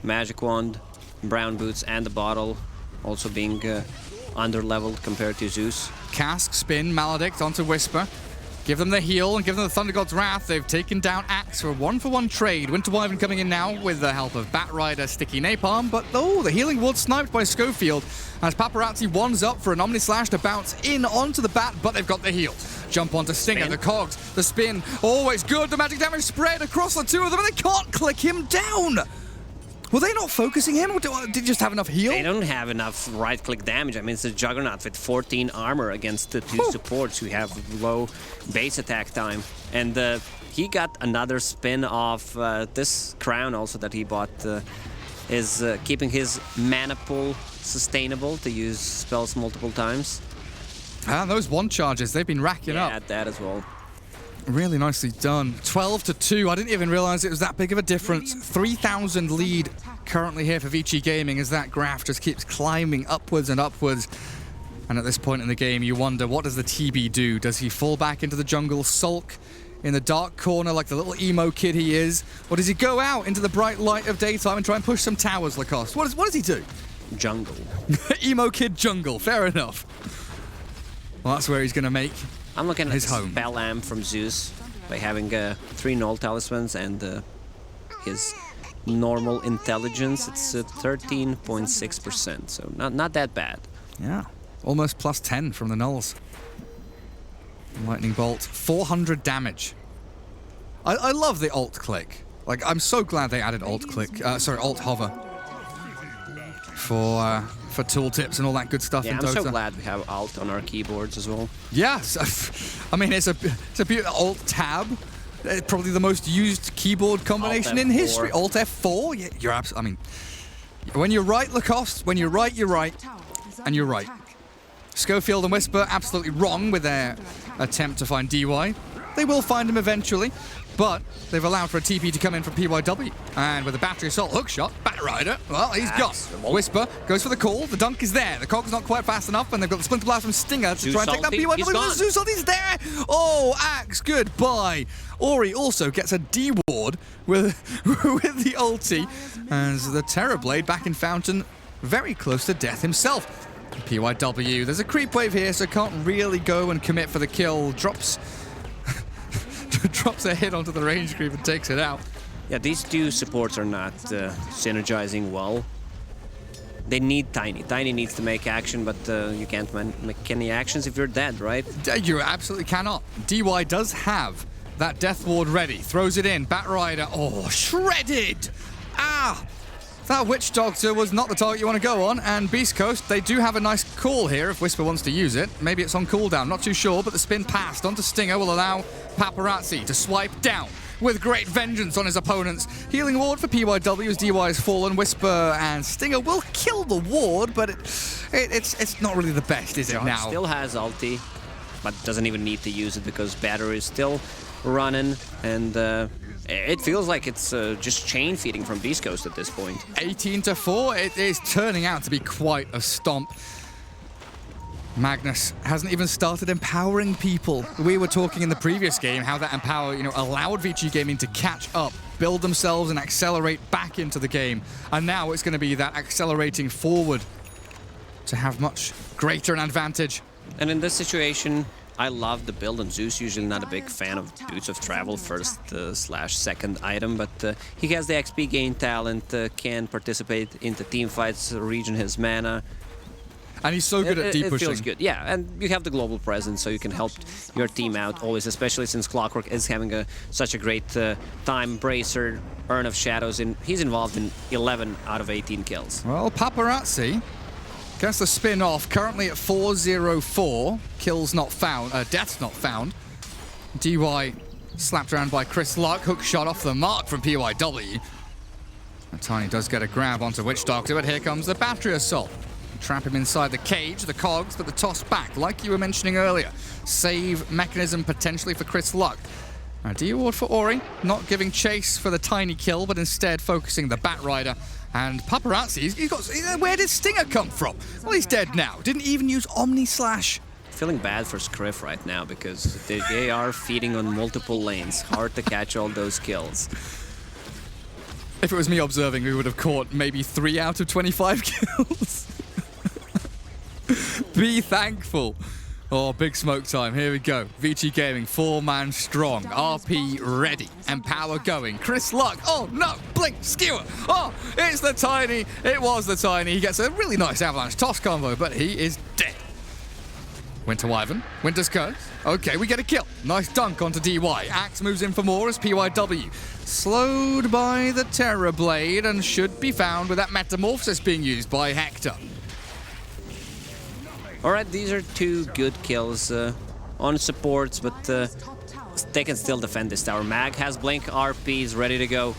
Magic Wand, Brown Boots, and the Bottle also being under-leveled compared to Zeus. Cask, Spin, Maledict onto Whisper. Give them the heal and give them the Thunder God's Wrath. They've taken down Axe for a 1-for-1 trade. Winter Wyvern coming in now with the help of Bat Rider, Sticky Napalm. But the healing ward sniped by Schofield as Paparazzi ones up for an Omni Slash to bounce in onto the Bat, but they've got the heal. Jump onto Stinger, the Cogs, the Spin, always good. The magic damage spread across the two of them, and they can't click him down. Were they not focusing him, or did you just have enough heal? They don't have enough right-click damage. I mean, it's a Juggernaut with 14 armor against the two supports who have low base attack time. And he got another spin off this crown also that he bought, is keeping his mana pool sustainable to use spells multiple times. And those one charges, they've been racking up. Yeah, that as well. Really nicely done. 12-2. I didn't even realize it was that big of a difference. 3,000 lead currently here for Vici Gaming as that graph just keeps climbing upwards and upwards. And at this point in the game, you wonder, what does the TB do? Does he fall back into the jungle, sulk in the dark corner like the little emo kid he is? Or does he go out into the bright light of daytime and try and push some towers, Lacoste? What does he do? Jungle. Emo kid jungle. Fair enough. Well, that's where he's going to make I'm looking at his the home. spell amp from Zeus by having 3 null talismans and his normal intelligence. It's 13.6%, so not that bad. Yeah, almost plus 10 from the nulls. Lightning Bolt, 400 damage. I love the alt click. Like, I'm so glad they added alt click. Alt hover for tooltips and all that good stuff in Dota. I'm so glad we have alt on our keyboards as well. Yes, I mean it's a beautiful alt tab. Probably the most used keyboard combination in history. Alt F4. Yeah, you're absolutely. I mean, when you're right, Lacoste. When you're right, and you're right. Schofield and Whisper absolutely wrong with their attempt to find DY. They will find him eventually, but they've allowed for a TP to come in from PYW. And with a battery assault hook shot, Bat Rider, well, he's got. Whisper goes for the call. The dunk is there. The cog's not quite fast enough, and they've got the Splinter Blast from Stinger to try and take that PYW. Zeus is there. Oh, Axe, goodbye. Ori also gets a D ward with the ulti, as the Terrorblade back in Fountain, very close to death himself. PYW, there's a creep wave here, so can't really go and commit for the kill. Drops a hit onto the range creep and takes it out. Yeah, these two supports are not synergizing well. They need Tiny. Tiny needs to make action, but you can't make any actions if you're dead, right? You absolutely cannot. DY does have that Death Ward ready. Throws it in. Bat Rider. Oh, shredded! Ah! That Witch Doctor was not the target you want to go on, and Beast Coast, they do have a nice call here if Whisper wants to use it. Maybe it's on cooldown, not too sure, but the spin passed onto Stinger will allow Paparazzi to swipe down with great vengeance on his opponents. Healing ward for PYW as DY has fallen. Whisper and Stinger will kill the ward, but it's not really the best, is it now? Still has ulti, but doesn't even need to use it because battery is still running, and it feels like it's just chain feeding from Beast Coast at this point. 18-4, it is turning out to be quite a stomp. Magnus hasn't even started empowering people. We were talking in the previous game how that empower, allowed Vici Gaming to catch up, build themselves and accelerate back into the game. And now it's going to be that accelerating forward to have much greater an advantage. And in this situation, I love the build on Zeus. Usually not a big fan of Boots of Travel, first / second item, but he has the XP gain talent, can participate into team fights, regen his mana. And he's so good at deep pushing. It feels good, yeah. And you have the global presence, so you can help your team out always, especially since Clockwork is having such a great time. Bracer, Urn of Shadows, and he's involved in 11 out of 18 kills. Well, Paparazzi gets the spin off, currently at 404. Kills not found, deaths not found. DY slapped around by Chris Luck, hook shot off the mark from PYW. And Tiny does get a grab onto Witch Doctor, but here comes the battery assault. Trap him inside the cage, the cogs, but the toss back, like you were mentioning earlier. Save mechanism potentially for Chris Luck. Now, D-Ward for Ori, not giving chase for the Tiny kill, but instead focusing the Bat Rider And Paparazzi, he's got... Where did Stinger come from? Well, he's dead now. Didn't even use Omni Slash. Feeling bad for Scriff right now because they are feeding on multiple lanes. Hard to catch all those kills. If it was me observing, we would have caught maybe 3 out of 25 kills. Be thankful. Oh, big smoke time. Here we go. Vici Gaming, 4-man strong. RP ready. Empower going. Chris Luck. Oh, no. Blink. Skewer. Oh, it's the Tiny. It was the Tiny. He gets a really nice avalanche toss combo, but he is dead. Winter Wyvern. Winter's Curse. Okay, we get a kill. Nice dunk onto DY. Axe moves in for more as PYW. Slowed by the Terror Blade and should be found with that Metamorphosis being used by Hector. Alright, these are 2 good kills on supports, but they can still defend this tower. Mag has Blink, RP is ready to go.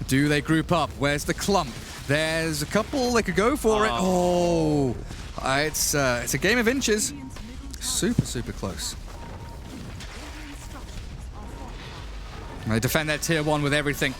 Do they group up? Where's the clump? There's a couple they could go for it. Oh, it's a game of inches. Super, super close. They defend their tier 1 with everything.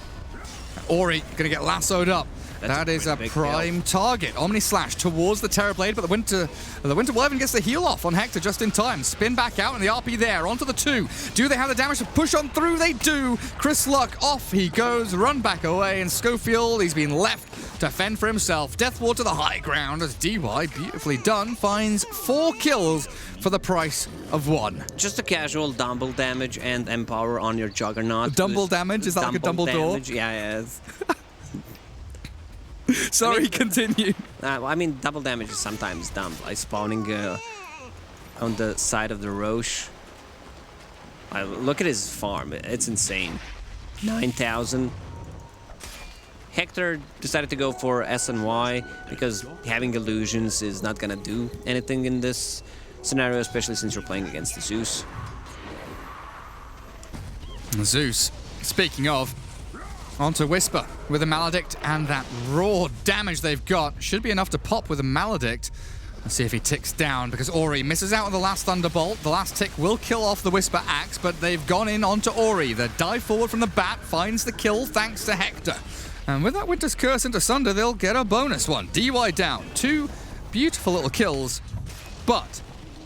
Ori gonna get lassoed up. That is a prime target. Omni Slash towards the Terror Blade, but the Winter Wyvern gets the heal off on Hector just in time. Spin back out and the RP there onto the 2. Do they have the damage to push on through? They do. Chris Luck off he goes, run back away, and Schofield, he's been left to fend for himself. Death Ward to the high ground as DY, beautifully done, finds 4 kills for the price of 1. Just a casual dumble damage and empower on your Juggernaut. Dumble damage? Is that like a Dumbledore? Yeah, yes. Sorry, continue. I mean, double damage is sometimes dumb. Like spawning on the side of the Roche. Look at his farm. It's insane. 9,000. Hector decided to go for SNY because having illusions is not gonna do anything in this scenario, especially since you're playing against the Zeus. Zeus, speaking of, onto Whisper with a Maledict, and that raw damage they've got should be enough to pop with a Maledict. Let's see if he ticks down, because Ori misses out on the last Thunderbolt. The last tick will kill off the Whisper Axe, but they've gone in onto Ori. The dive forward from the bat finds the kill thanks to Hector. And with that Winter's Curse into Sunder, they'll get a bonus one. DY down. 2 beautiful little kills, but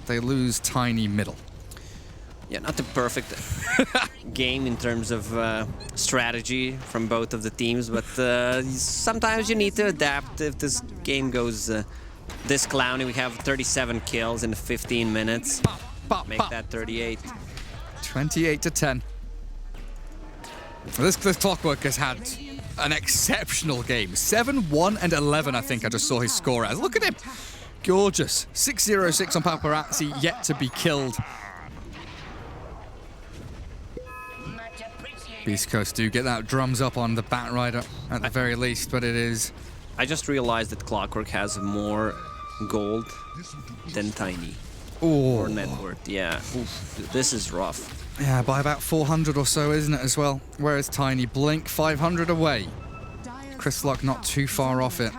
they lose Tiny middle. Yeah, not the perfect game in terms of strategy from both of the teams, but sometimes you need to adapt if this game goes this clowny. We have 37 kills in 15 minutes. Make that 38. 28-10. This Clockwork has had an exceptional game. 7, 1, and 11, I think I just saw his score as. Look at him. Gorgeous. 606 on Paparazzi, yet to be killed. Beast Coast do get that drums up on the Bat Rider at the very least, but it is... I just realized that Clockwork has more gold than Tiny. Ooh. Or net worth, yeah. Oof, this is rough. Yeah, by about 400 or so, isn't it, as well? Whereas Tiny, Blink 500 away. Chris Luck not too far off it.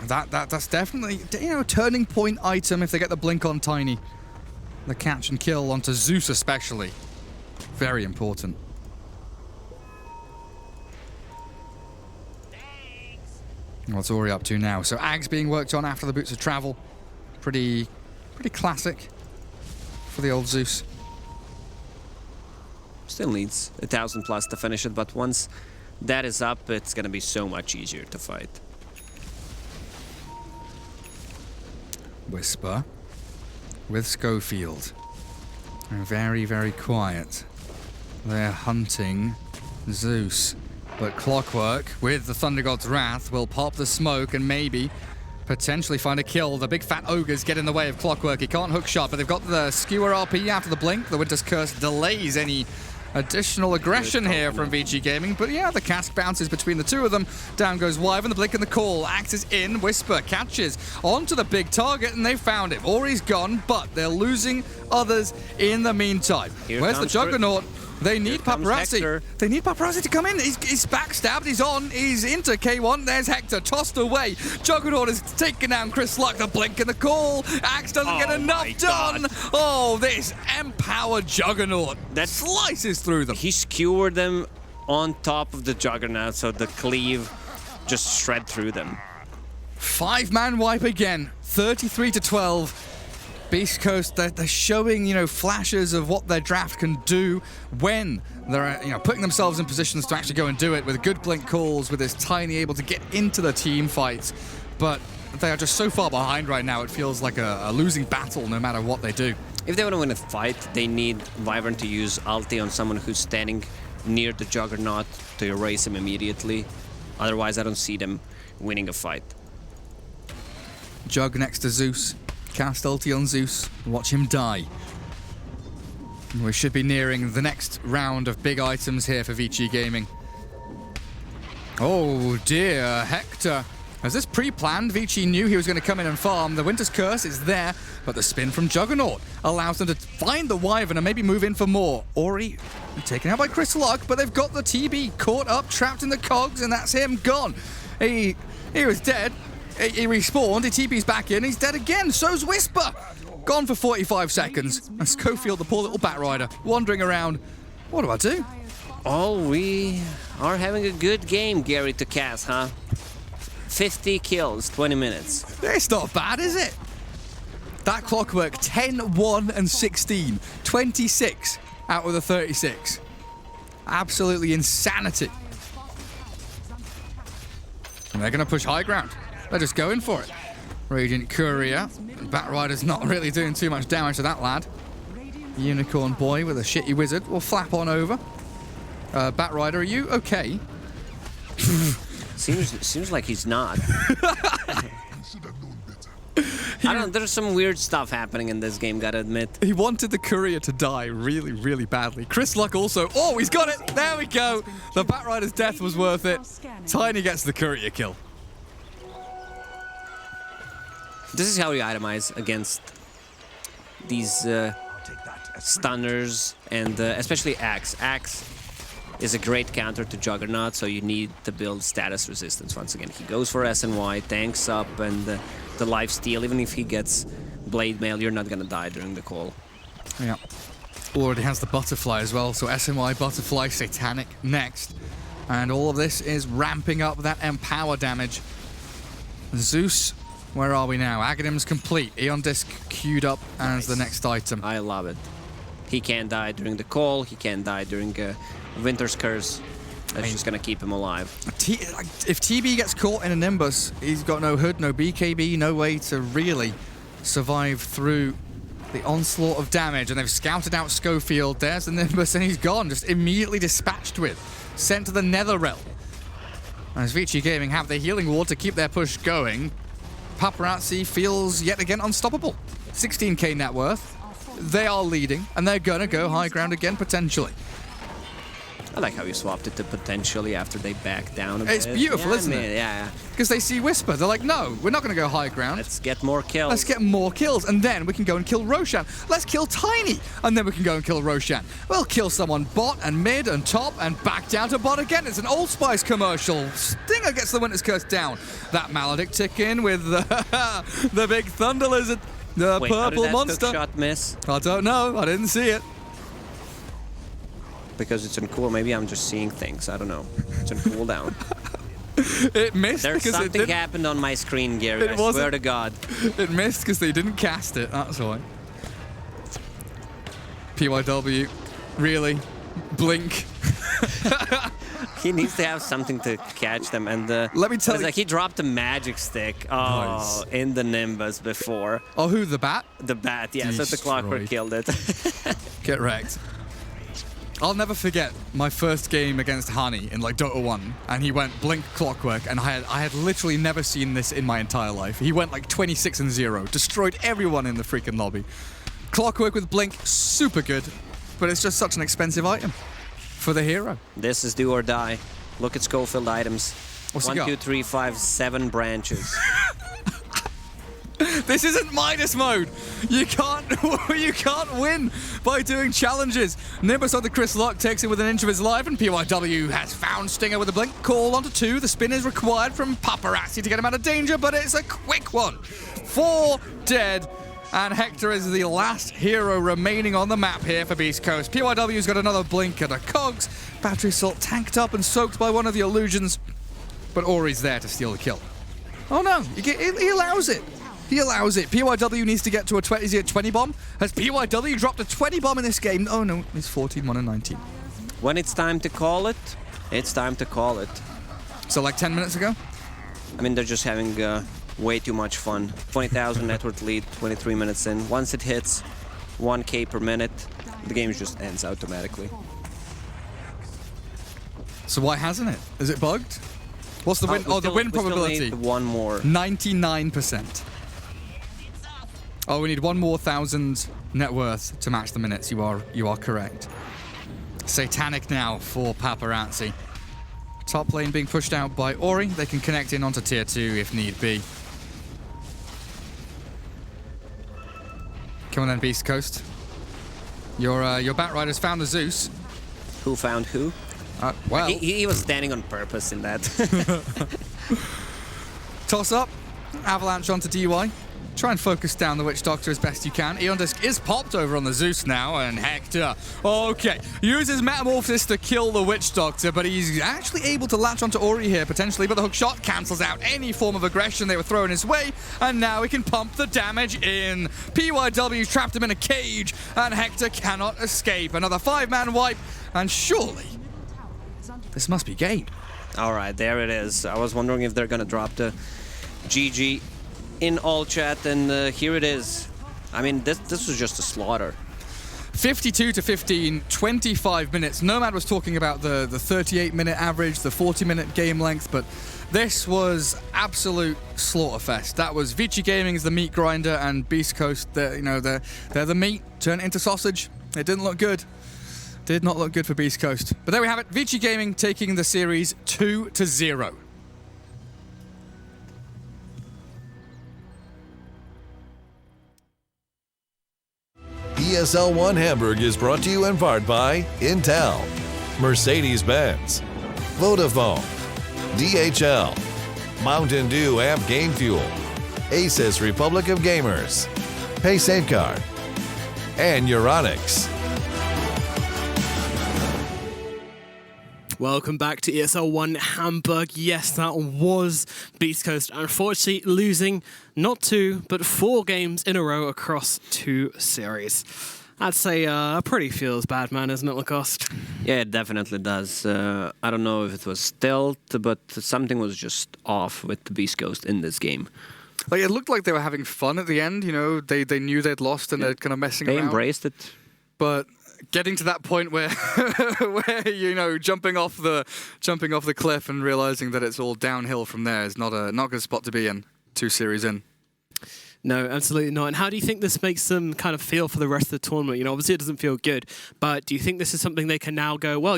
That's definitely, you know, a turning point item if they get the Blink on Tiny. The catch and kill onto Zeus especially. Very important. What's Ori up to now? So Ags being worked on after the Boots of Travel. Pretty classic for the old Zeus. Still needs 1,000 plus to finish it, but once that is up, it's gonna be so much easier to fight. Whisper with Schofield. They're very, very quiet. They're hunting Zeus. But Clockwork, with the Thunder God's Wrath, will pop the smoke and maybe potentially find a kill. The big fat ogres get in the way of Clockwork. He can't hook shot, but they've got the Skewer RP after the Blink. The Winter's Curse delays any additional aggression here from VG Gaming. But yeah, the cask bounces between the two of them. Down goes Wyvern, the Blink and the Call. Axe is in, Whisper catches onto the big target, and they found him. Ori's gone, but they're losing others in the meantime. Where's the Juggernaut? They need Paparazzi. They need Paparazzi to come in. He's backstabbed. He's on. He's into K1. There's Hector. Tossed away. Juggernaut is taking down Chris Luck. The Blink and the Call. Axe doesn't get enough done. Oh, this empowered Juggernaut that slices through them. He skewered them on top of the Juggernaut, so the cleave just shred through them. 5-man wipe again, 33-12. Beast Coast, they're showing, flashes of what their draft can do when they're, putting themselves in positions to actually go and do it with good blink calls, with this Tiny able to get into the team fights. But they are just so far behind right now, it feels like a losing battle no matter what they do. If they want to win a fight, they need Wyvern to use ulti on someone who's standing near the Juggernaut to erase him immediately. Otherwise, I don't see them winning a fight. Jug next to Zeus. Cast ulti on Zeus. Watch him die. We should be nearing the next round of big items here for Vici Gaming. Oh dear, Hector. Was this pre-planned? Vici knew he was going to come in and farm. The Winter's Curse is there, but the spin from Juggernaut allows them to find the Wyvern and maybe move in for more. Ori taken out by Chris Luck, but they've got the TB caught up, trapped in the cogs, and that's him gone. He was dead. He respawned, he TP's back in, he's dead again, so's Whisper! Gone for 45 seconds, and Schofield, the poor little Batrider, wandering around. What do I do? Oh, we are having a good game, Gary to cast, huh? 50 kills, 20 minutes. It's not bad, is it? That Clockwork, 10, 1, and 16. 26 out of the 36. Absolutely insanity. And they're going to push high ground. They're just going for it. Radiant Courier. Batrider's not really doing too much damage to that lad. Unicorn Boy with a shitty wizard will flap on over. Batrider, are you okay? Seems like he's not. I don't know, there's some weird stuff happening in this game, gotta admit. He wanted the Courier to die really, really badly. Chris Luck also. Oh, he's got it! There we go! The Batrider's death was worth it. Tiny gets the Courier kill. This is how you itemize against these stunners and especially Axe. Axe is a great counter to Juggernaut, so you need to build status resistance once again. He goes for SNY, tanks up, and the lifesteal. Even if he gets Blade Mail, you're not gonna die during the call. Yeah. Already has the Butterfly as well, so SNY, Butterfly, Satanic next. And all of this is ramping up that Empower damage. Zeus. Where are we now? Aghanims complete. Eon Disc queued up as the next item. I love it. He can't die during the call. He can't die during Winter's Curse. That's just going to keep him alive. If TB gets caught in a Nimbus, he's got no hood, no BKB, no way to really survive through the onslaught of damage. And they've scouted out Schofield. There's the Nimbus, and he's gone. Just immediately dispatched with. Sent to the Nether Realm. As Vici Gaming have the healing ward to keep their push going, Paparazzi feels yet again unstoppable. 16k net worth. They are leading, and they're gonna go high ground again, potentially. I like how you swapped it to potentially after they back down a bit. It's beautiful, isn't it? Yeah. Because they see Whisper. They're like, no, we're not going to go high ground. Let's get more kills. Let's get more kills, and then we can go and kill Roshan. Let's kill Tiny, and then we can go and kill Roshan. We'll kill someone bot and mid and top and back down to bot again. It's an Old Spice commercial. Stinger gets the Winter's Curse down. That Maledict tick in with the big Thunder Lizard, the Wait, purple how did that monster. Shot miss? I don't know. I didn't see it. Because it's on cool. Maybe I'm just seeing things. I don't know. It's on cooldown. It missed. There's because something happened on my screen, Gary. I swear to God. It missed because they didn't cast it. That's why. PYW, really? Blink. He needs to have something to catch them, and let me tell you, like he dropped a magic stick. Oh, nice. In the Nimbus before. Oh, who? The bat? The bat. Yeah. So the Clockwork killed it. Get wrecked. I'll never forget my first game against Hani in like Dota 1, and he went Blink Clockwork, and I had literally never seen this in my entire life. He went like 26-0, destroyed everyone in the freaking lobby. Clockwork with Blink, super good, but it's just such an expensive item for the hero. This is do or die. Look at Schofield items. What's 1, 2, 3, 5, 7 branches. This isn't Midas mode. You can't win by doing challenges. Nimbus on the Chris Luck takes it with an inch of his life, and PYW has found Stinger with a blink. Call onto 2. The spin is required from Paparazzi to get him out of danger, but it's a quick one. 4 dead, and Hector is the last hero remaining on the map here for Beast Coast. PYW's got another blink and a cogs. Battery Salt tanked up and soaked by one of the illusions. but Ori's there to steal the kill. Oh no, he allows it. He allows it. PYW needs to get to a 20. Is he at 20 bomb? Has PYW dropped a 20 bomb in this game? Oh no, it's 14, 1 and 19. When it's time to call it, it's time to call it. So like 10 minutes ago? I mean, they're just having way too much fun. 20,000 net worth lead, 23 minutes in. Once it hits 1K per minute, the game just ends automatically. So why hasn't it? Is it bugged? What's the win? The win probability. Still need one more. 99%. Oh, we need one more 1,000 net worth to match the minutes. You are correct. Satanic now for Paparazzi. Top lane being pushed out by Ori. They can connect in onto tier 2 if need be. Come on then, Beast Coast. Your Batrider's found the Zeus. Who found who? Well, he was standing on purpose in that. Toss up, Avalanche onto DY. Try and focus down the Witch Doctor as best you can. Eon Disc is popped over on the Zeus now, and Hector, okay, uses Metamorphosis to kill the Witch Doctor, but he's actually able to latch onto Ori here, potentially, but the hook shot cancels out any form of aggression they were throwing his way, and now he can pump the damage in. PYW trapped him in a cage, and Hector cannot escape. Another 5-man wipe, and surely this must be game. All right, there it is. I was wondering if they're going to drop the GG in all chat, and here it is. I mean, this was just a slaughter. 52 to 15, 25 minutes. Nomad was talking about the 38-minute average, the 40-minute game length, but this was absolute slaughterfest. That was Vici Gaming's the meat grinder, and Beast Coast, they're the meat turned into sausage. It didn't look good. Did not look good for Beast Coast. But there we have it. Vici Gaming taking the series 2-0. ESL 1 Hamburg is brought to you in part by Intel, Mercedes-Benz, Vodafone, DHL, Mountain Dew Amp Game Fuel, Asus Republic of Gamers, Pay Safeguard, and Euronics. Welcome back to ESL 1 Hamburg. Yes, that was Beast Coast, unfortunately losing not 2, but 4 games in a row across 2 series. I'd say pretty feels bad, man, isn't it, Lacoste? Yeah, it definitely does. I don't know if it was stealth, but something was just off with the Beast Coast in this game. Like, it looked like they were having fun at the end, you know, they knew they'd lost and they're kind of messing around. They embraced it. But getting to that point where, jumping off the cliff and realizing that it's all downhill from there is not a good spot to be in. 2 series in. No, absolutely not. And how do you think this makes them kind of feel for the rest of the tournament? You know, obviously it doesn't feel good, but do you think this is something they can now go, well,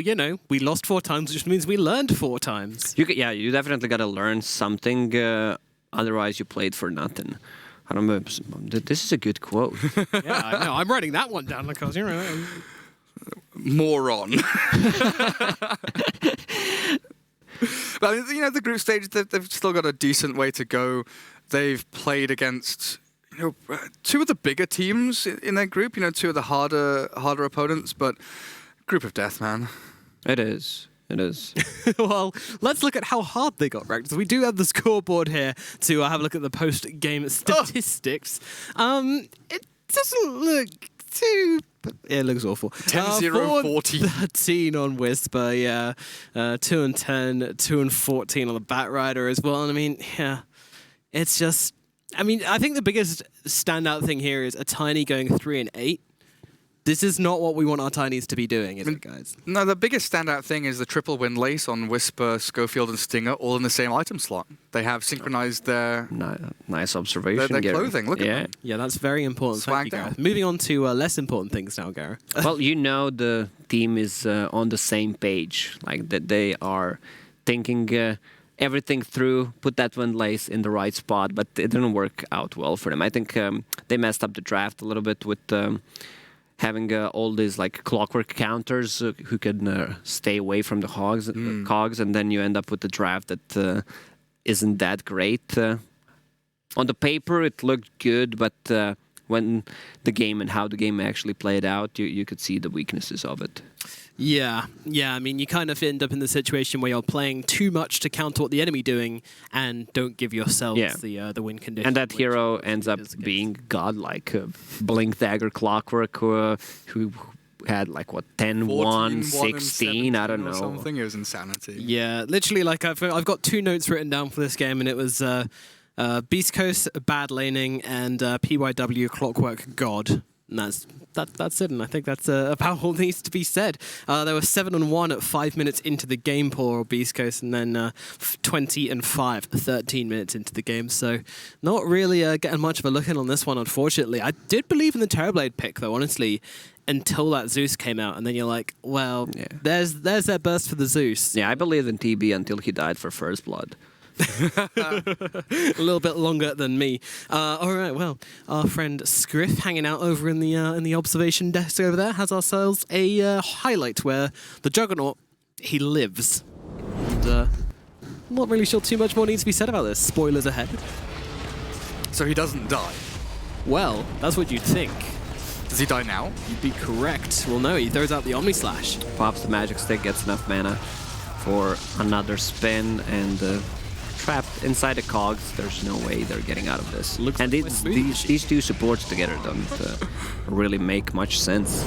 we lost 4 times, which means we learned 4 times? You definitely got to learn something. Otherwise, you played for nothing. I don't know. This is a good quote. Yeah, I know. I'm writing that one down because you're right. Moron. But the group stage, they've still got a decent way to go. They've played against 2 of the bigger teams in their group. 2 of the harder opponents. But group of death, man. It is. It is. Well, let's look at how hard they got ranked. So we do have the scoreboard here to have a look at the post-game statistics. It doesn't look too... It looks awful. 10-0-14. 13 on Whisper, yeah. 2-10, 2-14 on the Batrider as well. And I mean, yeah, it's just... I mean, I think the biggest standout thing here is a Tiny going 3-8. This is not what we want our Tinies to be doing, is it, guys? No, the biggest standout thing is the triple win lace on Whisper, Schofield, and Stinger, all in the same item slot. They have synchronized their... Nice observation, their Gary. clothing. Look at them. Yeah, that's very important. Thank you, Swagged Gareth. Moving on to less important things now, Gareth. Well, the team is on the same page. Like, that they are thinking... everything through, put that one lace in the right spot, but it didn't work out well for them. I think they messed up the draft a little bit with having all these like clockwork counters who can stay away from the cogs, and then you end up with the draft that isn't that great. On the paper, it looked good, but when the game and how the game actually played out, you could see the weaknesses of it. Yeah. I mean, you kind of end up in the situation where you're playing too much to counter what the enemy doing and don't give yourselves the win condition. And that hero ends up being godlike. Blink Dagger Clockwork, who had like what 10-1, 16, I don't know. Something. It was insanity. Yeah, literally, like I've got 2 notes written down for this game, and it was Beast Coast bad laning and PYW Clockwork God. And that's it, and I think that's about all needs to be said. There were 7-1 at 5 minutes into the game, poor Beast Coast, and then 20-5, 13 minutes into the game. So not really getting much of a look in on this one, unfortunately. I did believe in the Terrorblade pick, though, honestly, until that Zeus came out, and then you're like, well, there's their burst for the Zeus. Yeah, I believed in TB until he died for First Blood. A little bit longer than me. All right, well, our friend Scriff, hanging out over in the observation desk over there, has ourselves a highlight where the Juggernaut, he lives. And I'm not really sure too much more needs to be said about this. Spoilers ahead. So he doesn't die? Well, that's what you'd think. Does he die now? You'd be correct. Well, no, he throws out the Omni Slash. Pops the Magic Stick, gets enough mana for another spin, and trapped inside the cogs. There's no way they're getting out of this. And these two supports together don't really make much sense.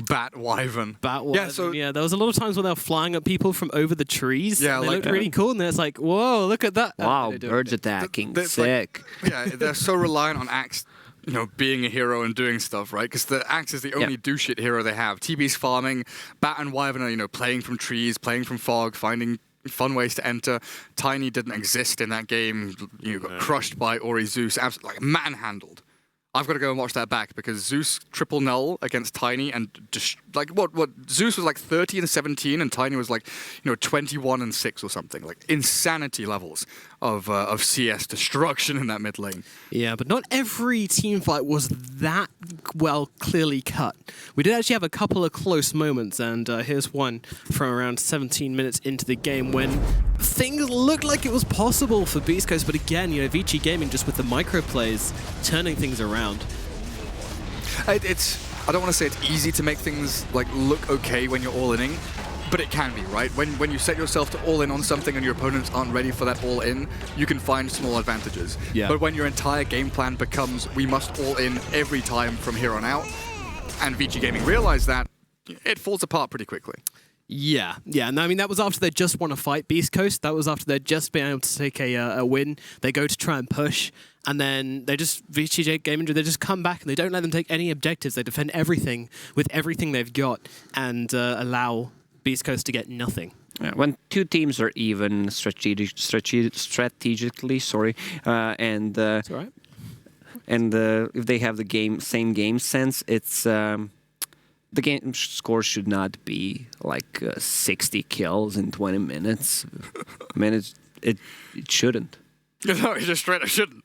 Bat Wyvern. Yeah, there was a lot of times when they were flying at people from over the trees. Yeah, and they looked really cool, and then it's like, whoa, look at that. Wow, birds attacking. Sick. They're so reliant on Axe, being a hero and doing stuff, right? Because the Axe is the only do-shit hero they have. TB's farming, Bat and Wyvern are, playing from trees, playing from fog, finding fun ways to enter. Tiny didn't exist in that game. You got crushed by Ori Zeus, absolutely like manhandled. I've got to go and watch that back because Zeus triple null against Tiny, and what Zeus was like 30-17 and Tiny was like 21-6 or something, like insanity levels of CS destruction in that mid lane. Yeah, but not every team fight was that well clearly cut. We did actually have a couple of close moments, and here's one from around 17 minutes into the game when things looked like it was possible for Beast Coast, but again, Vici Gaming just with the micro plays turning things around. I don't want to say it's easy to make things look okay when you're all-inning, but it can be, right? When you set yourself to all in on something and your opponents aren't ready for that all-in, you can find small advantages. Yeah. But when your entire game plan becomes, we must all-in every time from here on out, and VG Gaming realized that, it falls apart pretty quickly. Yeah. And I mean, that was after they just won a fight, Beast Coast. That was after they'd just been able to take a win. They go to try and push, and then VG Gaming, they just come back and they don't let them take any objectives. They defend everything with everything they've got and allow Beast Coast to get nothing. Yeah, when two teams are even strategically, and That's all right. And if they have the same game sense, it's the game score should not be like 60 kills in 20 minutes. I mean, it shouldn't. No, it just straight up shouldn't.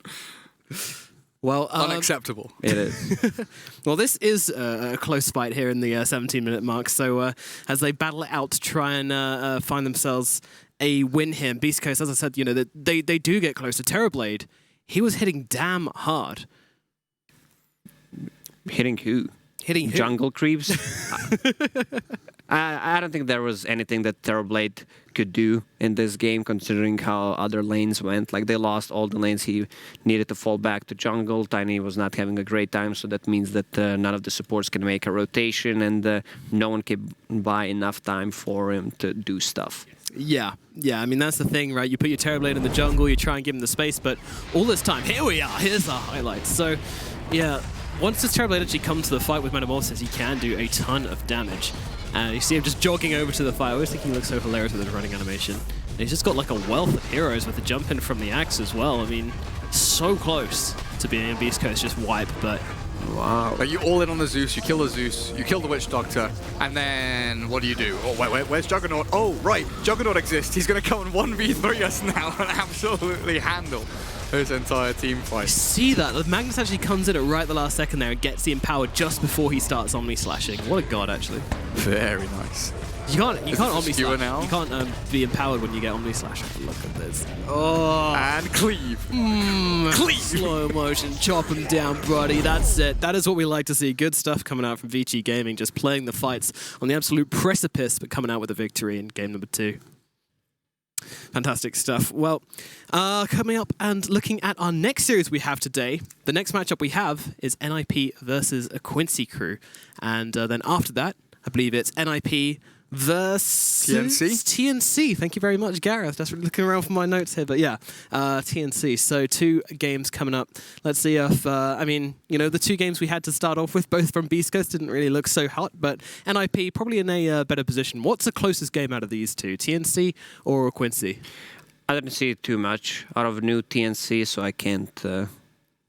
Well, unacceptable. It is. Well, this is a close fight here in the 17-minute mark. So as they battle it out to try and find themselves a win here, Beast Coast, as I said, they do get close to Terrorblade. He was hitting damn hard. Hitting who? Hitting who? Jungle creeps. I don't think there was anything that Terrorblade could do in this game, considering how other lanes went. Like, they lost all the lanes. He needed to fall back to jungle. Tiny was not having a great time, so that means that none of the supports can make a rotation, and no one can buy enough time for him to do stuff. Yeah. I mean, that's the thing, right? You put your Terrorblade in the jungle, you try and give him the space, but all this time, here we are. Here's our highlights. So, yeah, once this Terrorblade actually comes to the fight with Metamorphosis, he can do a ton of damage. And you see him just jogging over to the fight. I always think he looks so hilarious with his running animation. And he's just got like a wealth of heroes with the jump in from the axe as well. I mean, so close to being a Beast Coast just wipe, but wow. Like, you all in on the Zeus, you kill the Zeus, you kill the Witch Doctor, and then what do? Oh, where's Juggernaut? Oh, right, Juggernaut exists. He's going to come and 1v3 us now and absolutely handle his entire team fight. See that? The Magnus actually comes in at right the last second there and gets the Empower just before he starts Omni Slashing. What a god, actually. Very nice. You can't Omni skewer Slash. now? You can't be empowered when you get Omni Slash. Look at this. Oh, and cleave. Cleave. Slow motion, chop him down, buddy. That's it. That is what we like to see. Good stuff coming out from VG Gaming, just playing the fights on the absolute precipice, but coming out with a victory in game number 2. Fantastic stuff. Well, coming up and looking at our next series we have today, the next matchup we have is NIP versus a Quincy crew. And then after that, I believe it's NIP versus TNC. Thank you very much, Gareth. Just looking around for my notes here, but yeah, TNC. So 2 games coming up. Let's see if, I mean, you know, the 2 games we had to start off with, both from Beast Coast, didn't really look so hot, but NIP probably in a better position. What's the closest game out of these 2, TNC or Quincy? I didn't see too much out of new TNC, so I can't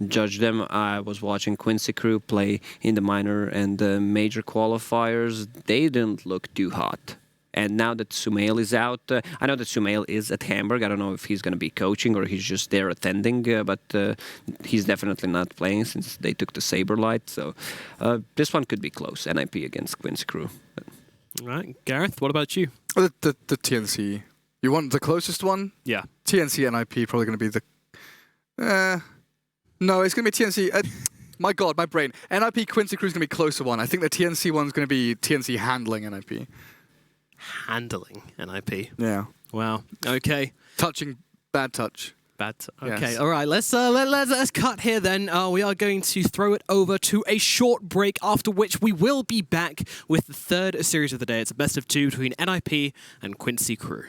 judge them. I was watching Quincy crew play in the minor and major qualifiers. They didn't look too hot. And now that Sumail is out, I know that Sumail is at Hamburg. I don't know if he's going to be coaching or he's just there attending, but he's definitely not playing since they took the Saberlight. So this one could be close, NIP against Quincy crew. All right, Gareth, what about you? The TNC. You want the closest one? Yeah. TNC NIP probably going to be the... No, it's going to be TNC. My God, my brain. NIP Quincy Crew is going to be closer one. I think the TNC one's going to be TNC handling NIP. Handling NIP. Yeah. Wow. Okay. Touching, bad touch. Okay. Yes. All right. Let's cut here then. We are going to throw it over to a short break, after which we will be back with the 3rd series of the day. It's a best of 2 between NIP and Quincy Crew.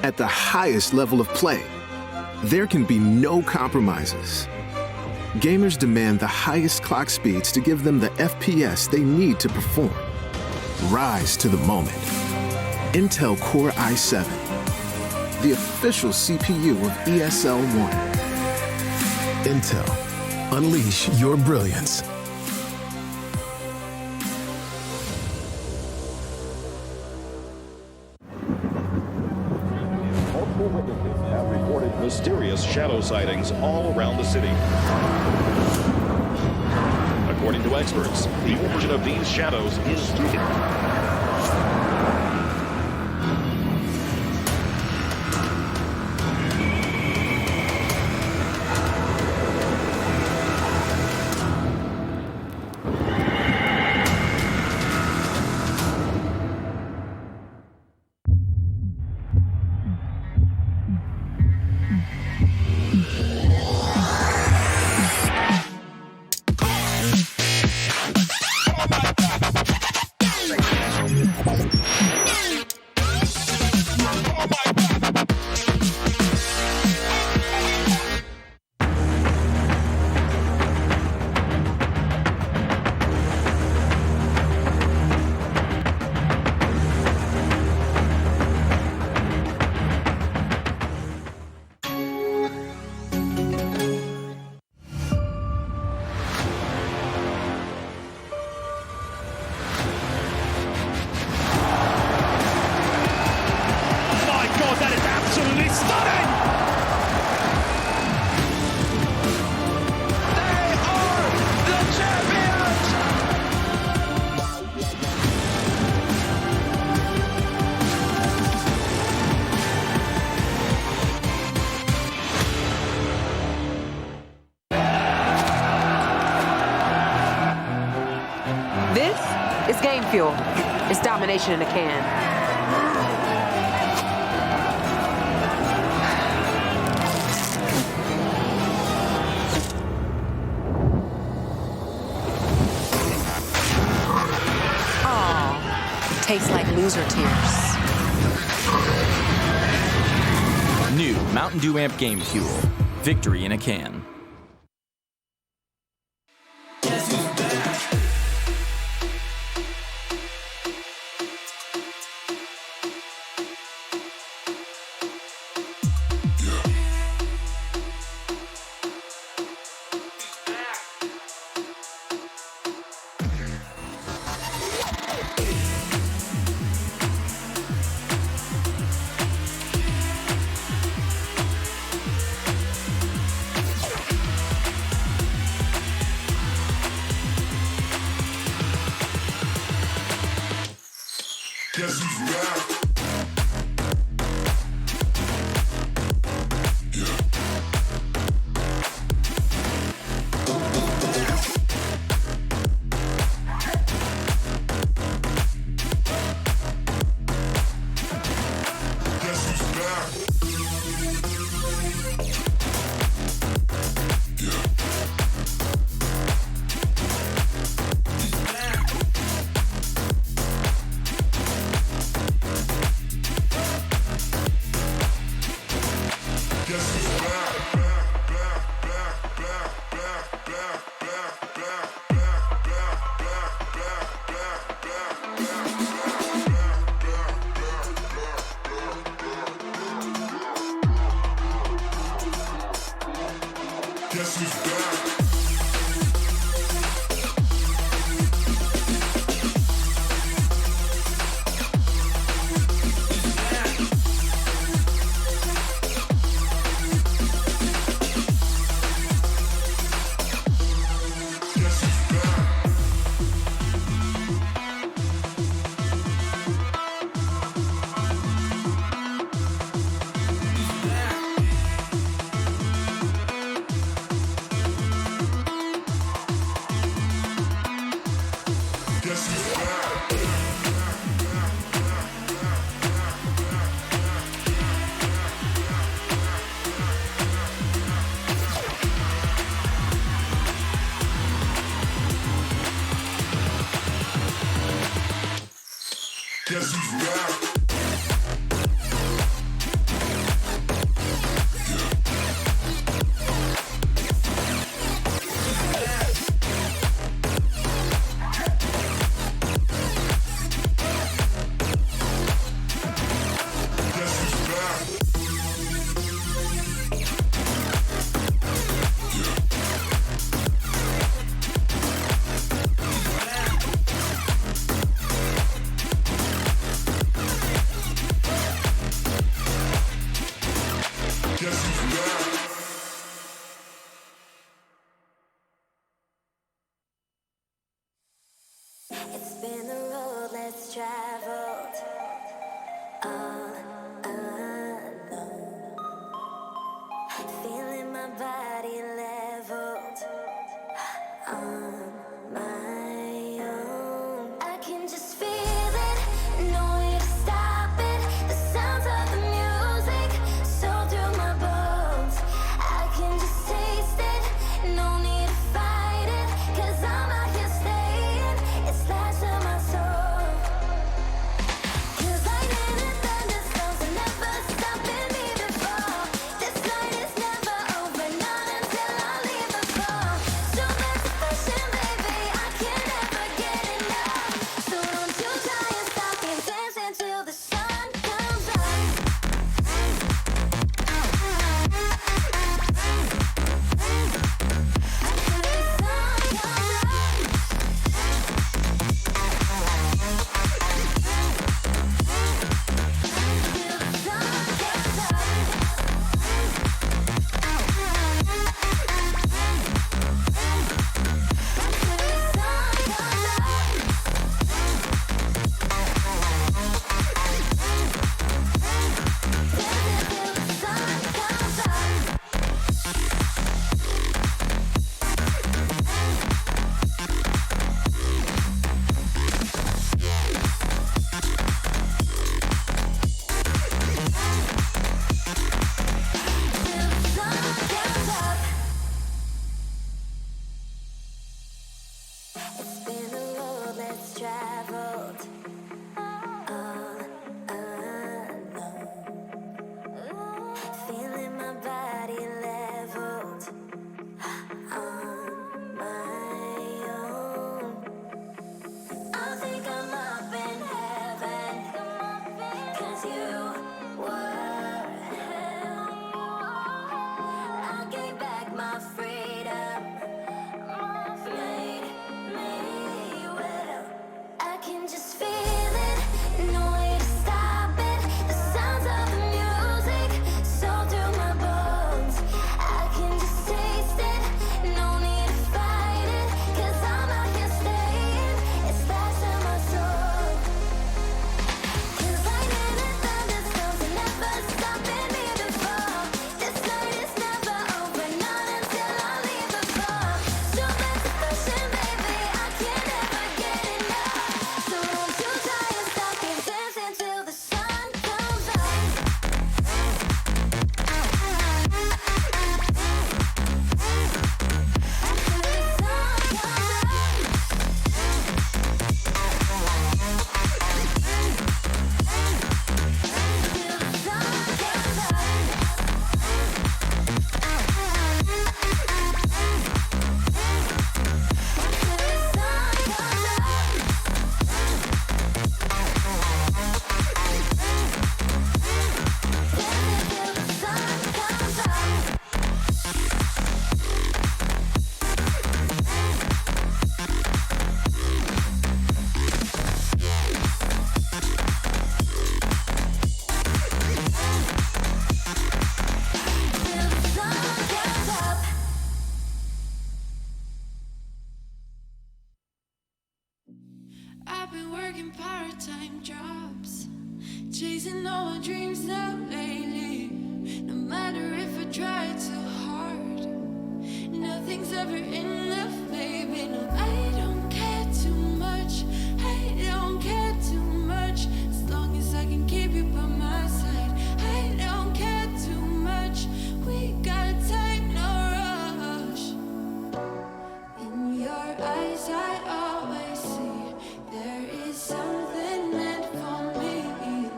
At the highest level of play, there can be no compromises. Gamers demand the highest clock speeds to give them the FPS they need to perform. Rise to the moment. Intel Core i7, the official CPU of ESL 1. Intel, unleash your brilliance. Have reported mysterious shadow sightings all around the city. According to experts, the origin of these shadows is It's game fuel. It's domination in a can. Oh, tastes like loser tears. New Mountain Dew Amp Game Fuel. Victory in a can. Guess who's back? Guess who's back? Guess who's back? It's been the road less traveled, all alone. Feeling my body leveled on my own. I can just feel it, no way to stop it. The sounds of the music so through my bones. I can just taste it, no need to fight it, 'cause I'm out here staying. It's life to my soul. 'Cause lightning and thunderstorms are never stopping me before. This night is never over, not until I leave the floor. So that's a passion, baby, I can never get enough. So don't you try and stop me, dance until the sun comes up. It's been a road less traveled, all alone. Feeling my body leveled on my own. I think I'm up in heaven, 'cause you were hell. I gave back my freedom, made me I've been working part-time jobs, chasing all my dreams out lately. No matter if I try too hard, nothing's ever enough, baby. No, I don't care too much. I don't care too much. As long as I can keep you by my side, I don't care too much. We got time, no rush. In your eyes, I always see there is something meant for me.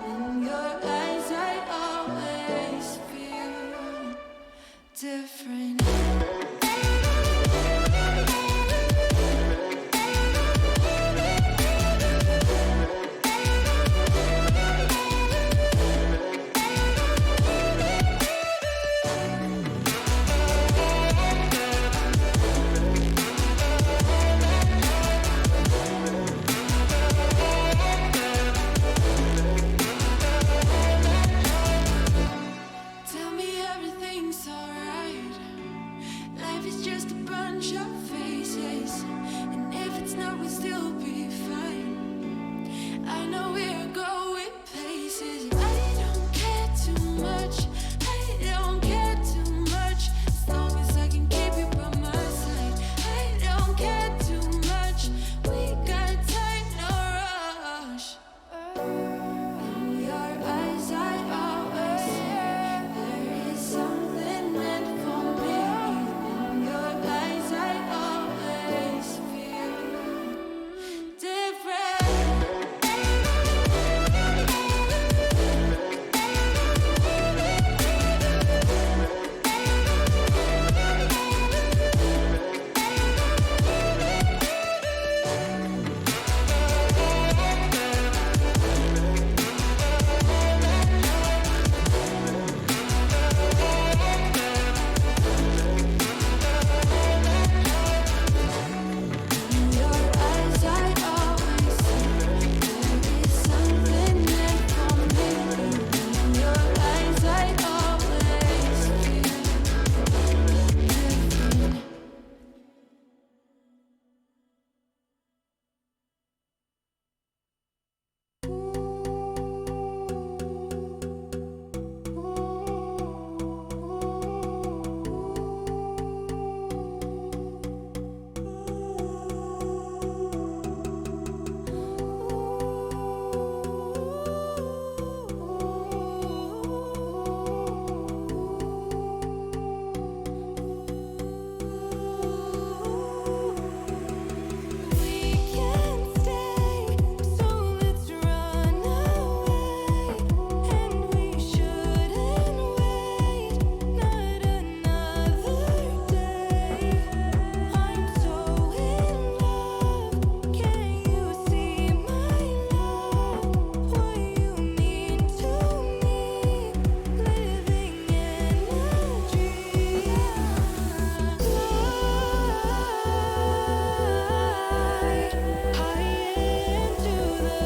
In your eyes, I always feel different. Tell me everything's alright. Life is just a bunch of phases, and if it's not, we'll still be fine. I know we're going places. I don't care too much. I don't care too much. As long as I can keep you by my side, I don't care too much. We got time, no rush. In your eyes, I always see there is something meant for me. In your eyes, I always feel different. In your eyes, I always see there is something meant for me. In your eyes, I always feel different. We can't stay, so let's run away. And we shouldn't wait, not another day. I'm so in love, can you see my love? What you mean to me, living in a dream. High into the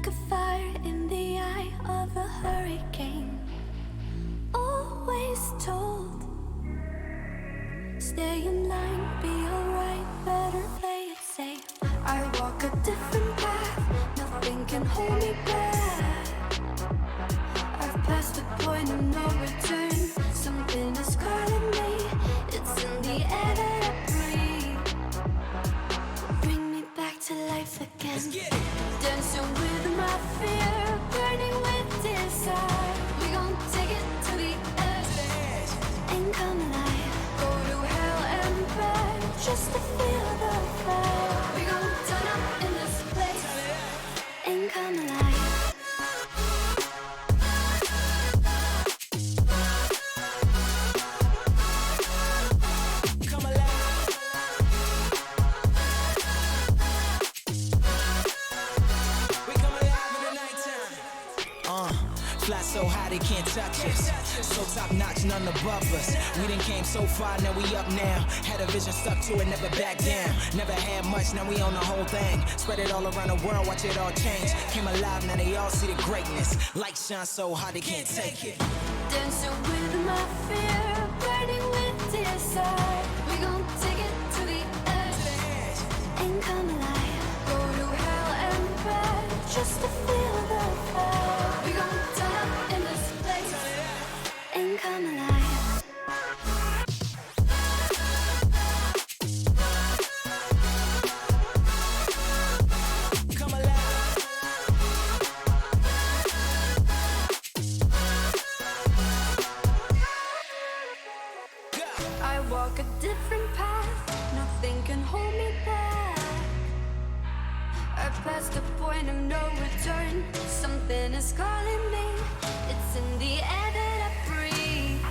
like a fire in the eye of a hurricane. Always told, stay in line, be alright, better play it safe. I walk a different path, nothing can hold me back. I've passed the point of no return, something is calling me, it's in the air that I breathe. Bring me back to life again, dancing with my fear, burning with desire. We gon' take it to the edge, ain't come alive. Go to hell and back, just to feel the fire. We gon' turn up in this place, ain't come alive. Fly so high they can't touch us. So top notch, none above us. We done came so far, now we up now. Had a vision, stuck to it, never back down. Never had much, now we own the whole thing. Spread it all around the world, watch it all change. Came alive, now they all see the greatness. Light shine so hard they can't take it. Dancing with my fear, burning with desire. We gon' take it to the edge, ain't come alive. Go to hell and back, just to feel the fire. We gon' turn up in this place, ain't come alive. I walk a different path, nothing can hold me back. I've passed the point of no return, something is calling me, it's in the air that I breathe.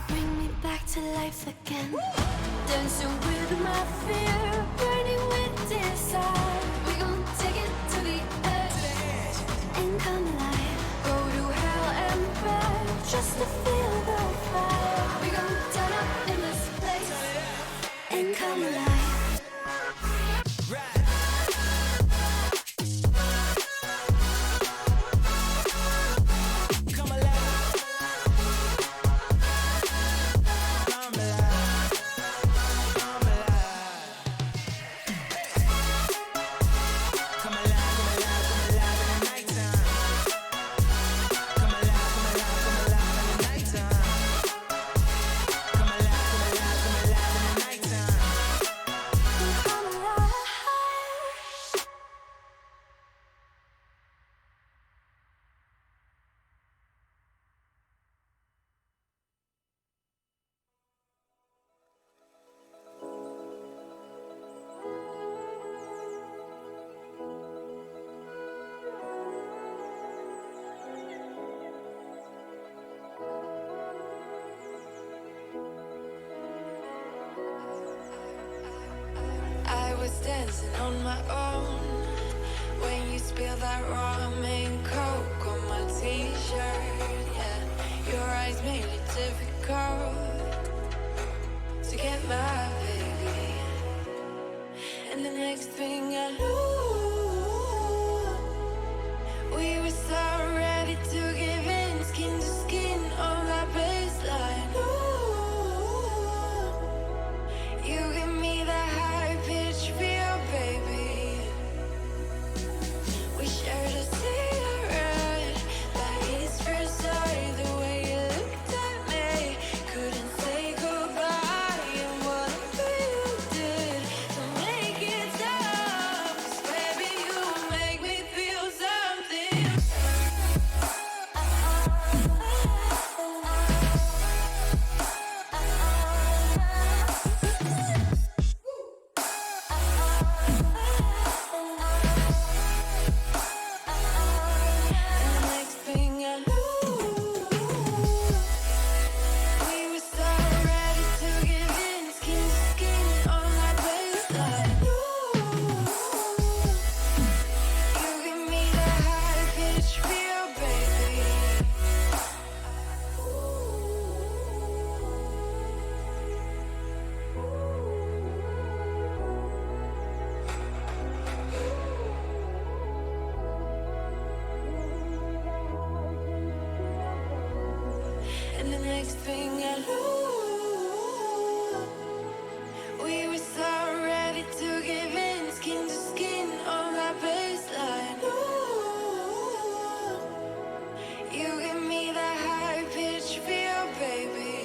Bring me back to life again, dancing with my fear, burning with desire. We gon' take it to the edge, ain't come alive. Go to hell and back, just to feel the fire. We gon' turn up in this place, ain't come alive. I was dancing on my own when you spilled that ramen coke on my t-shirt. Yeah, your eyes made it difficult to get my baby. And the next thing I knew, we were so ready to give in, skin to skin on that baseline. Ooh, you give me that high pitch feel, baby. We shared a secret. And the next thing I knew, we were so ready to give in, skin to skin on that baseline. Ooh, you give me that high pitch feel, baby.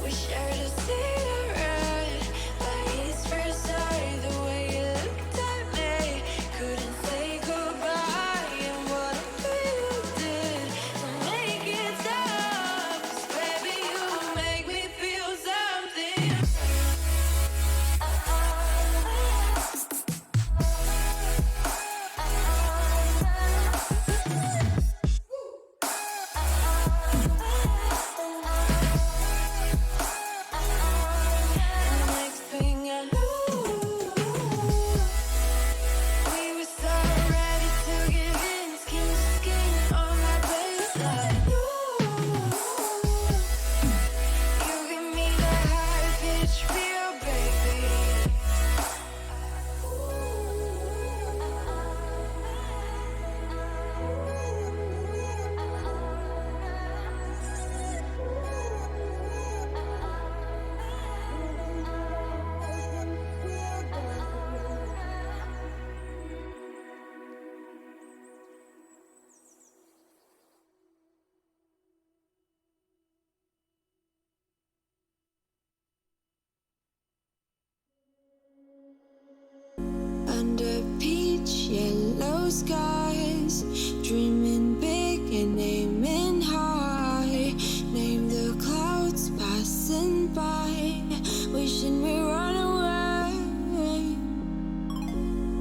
We shared a cigarette, lights first sight, the way you looked at me, couldn't say goodbye, and what you did to make it stop, 'cause baby you make me feel something. Next thing I knew, we were so ready to give in, skin to skin on that baseline. You give me that high pitch feel, baby. Under peach yellow skies, dreaming big and aiming high. Name the clouds passing by, wishing we run away.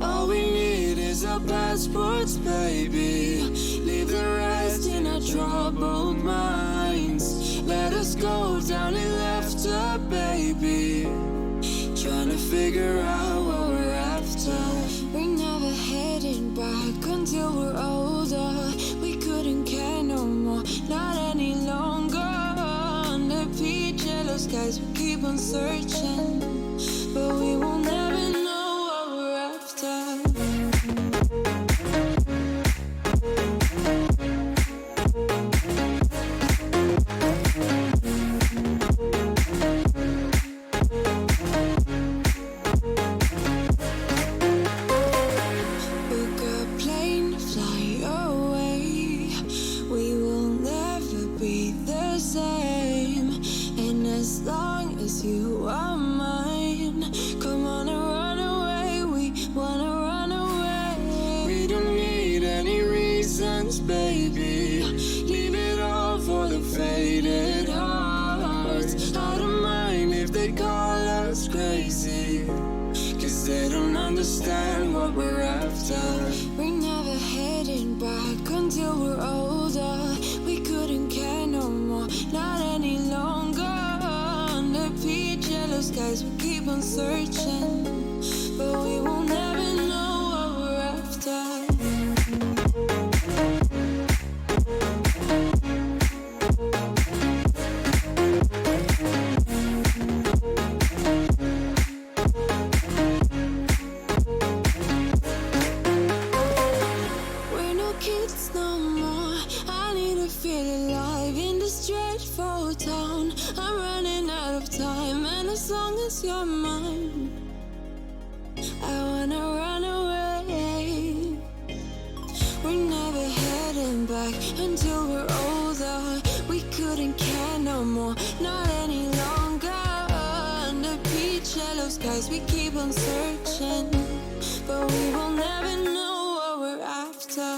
All we need is our passports, baby. Leave the rest in our troubled minds. Let us go down in laughter, baby. Trying to figure out what we're after. We're never heading back until we're older. We couldn't care no more, not any longer. Under peach yellow skies, we keep on searching, but we will never know what we're after. Book a plane, fly away. We will never be the same. And as long as you are mine, come on and run away. We wanna run away. We don't need any reasons, baby. Leave it all for the faded hearts. I don't mind if they call us crazy, 'cause they don't understand what we're after. We're never heading back until we're older. We couldn't care no more, not any longer. Under peach yellow skies, we keep on searching, but we will never know what we're after. We're no kids no more. I need to feel alive in this dreadful town. I'm running out of time, and as long as you're mine, I wanna run away. We're never heading back until we're older. We couldn't care no more, not any longer. Under peach yellow skies, we keep on searching, but we will never know what we're after.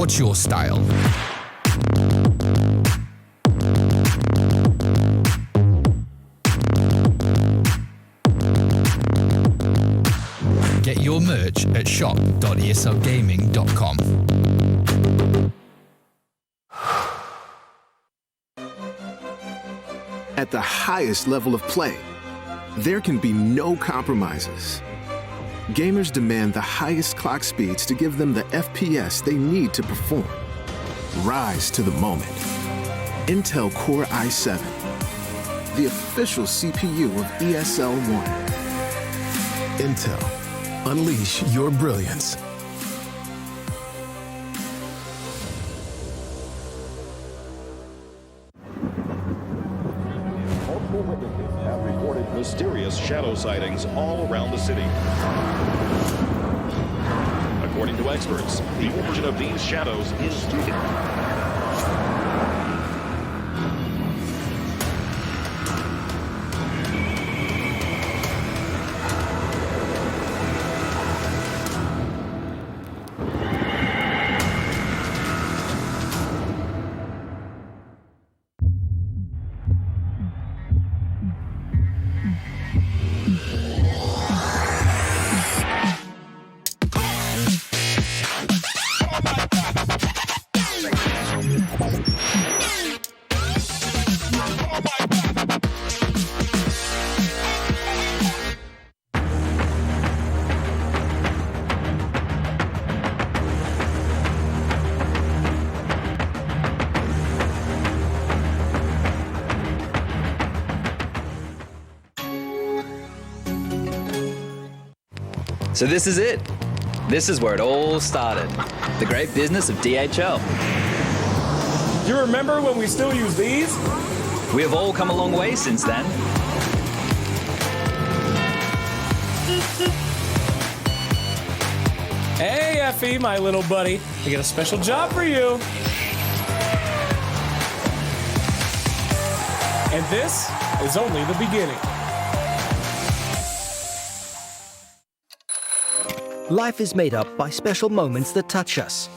What's your style? Get your merch at shop.eslgaming.com. At the highest level of play, there can be no compromises. Gamers demand the highest clock speeds to give them the FPS they need to perform. Rise to the moment. Intel Core i7, the official CPU of ESL 1. Intel. Unleash your brilliance. Multiple witnesses have reported mysterious shadow sightings all around the city. According to experts, the origin of these shadows is So this is it. This is where it all started. The great business of DHL. You remember when we still use these? We have all come a long way since then. Hey, Effie, my little buddy. I got a special job for you. And this is only the beginning. Life is made up by special moments that touch us.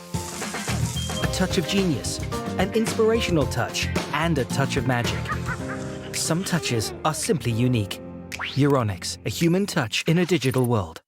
A touch of genius, an inspirational touch, and a touch of magic. Some touches are simply unique. Euronics, a human touch in a digital world.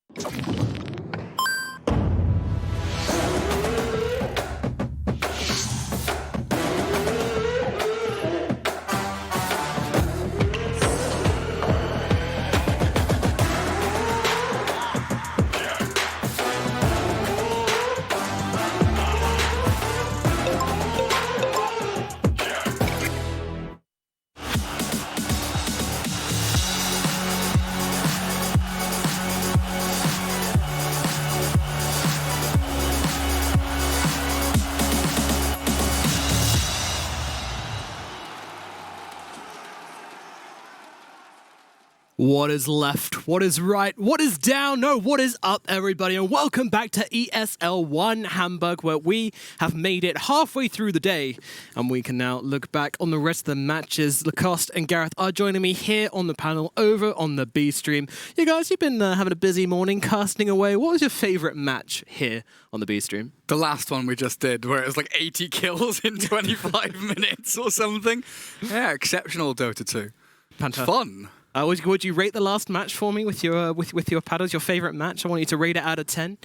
What is left? What is right? What is down? No, what is up, everybody? And welcome back to ESL 1 Hamburg, where we have made it halfway through the day. And we can now look back on the rest of the matches. Lacoste and Gareth are joining me here on the panel over on the B stream. You guys, you've been having a busy morning casting away. What was your favorite match here on the B stream? The last one we just did, where it was like 80 kills in 25 minutes or something. Yeah, exceptional Dota 2. Fantastic. Fun. Would you rate the last match for me with your paddles? Your favorite match? I want you to rate it out of 10. I'm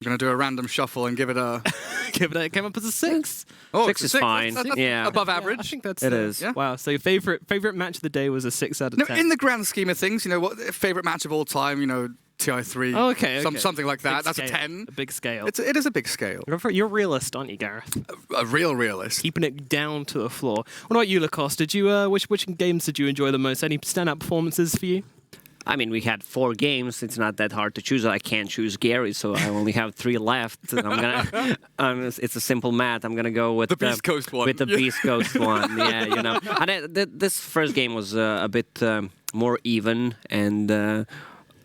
gonna do a random shuffle and give it a. It came up as a 6. Oh, 6 is fine. That's yeah, above average. I think that's it is. Yeah. Wow. So your favorite match of the day was a 6 out of 10. No, in the grand scheme of things, you know what? Favorite match of all time, you know, TI3. Oh, okay. Something like that. Big That's scale. a 10. A big scale. It is a big scale. You're a realist, aren't you, Gareth? A real realist. Keeping it down to the floor. What about you, Lacoste? Did you which games did you enjoy the most? Any standout performances for you? I mean, we had 4 games. It's not that hard to choose. I can't choose Gary, so I only have 3 left. And I'm gonna. It's a simple math. I'm gonna go with the Beast Coast one. With the Beast Coast one, yeah, you know. And this first game was a bit more even, and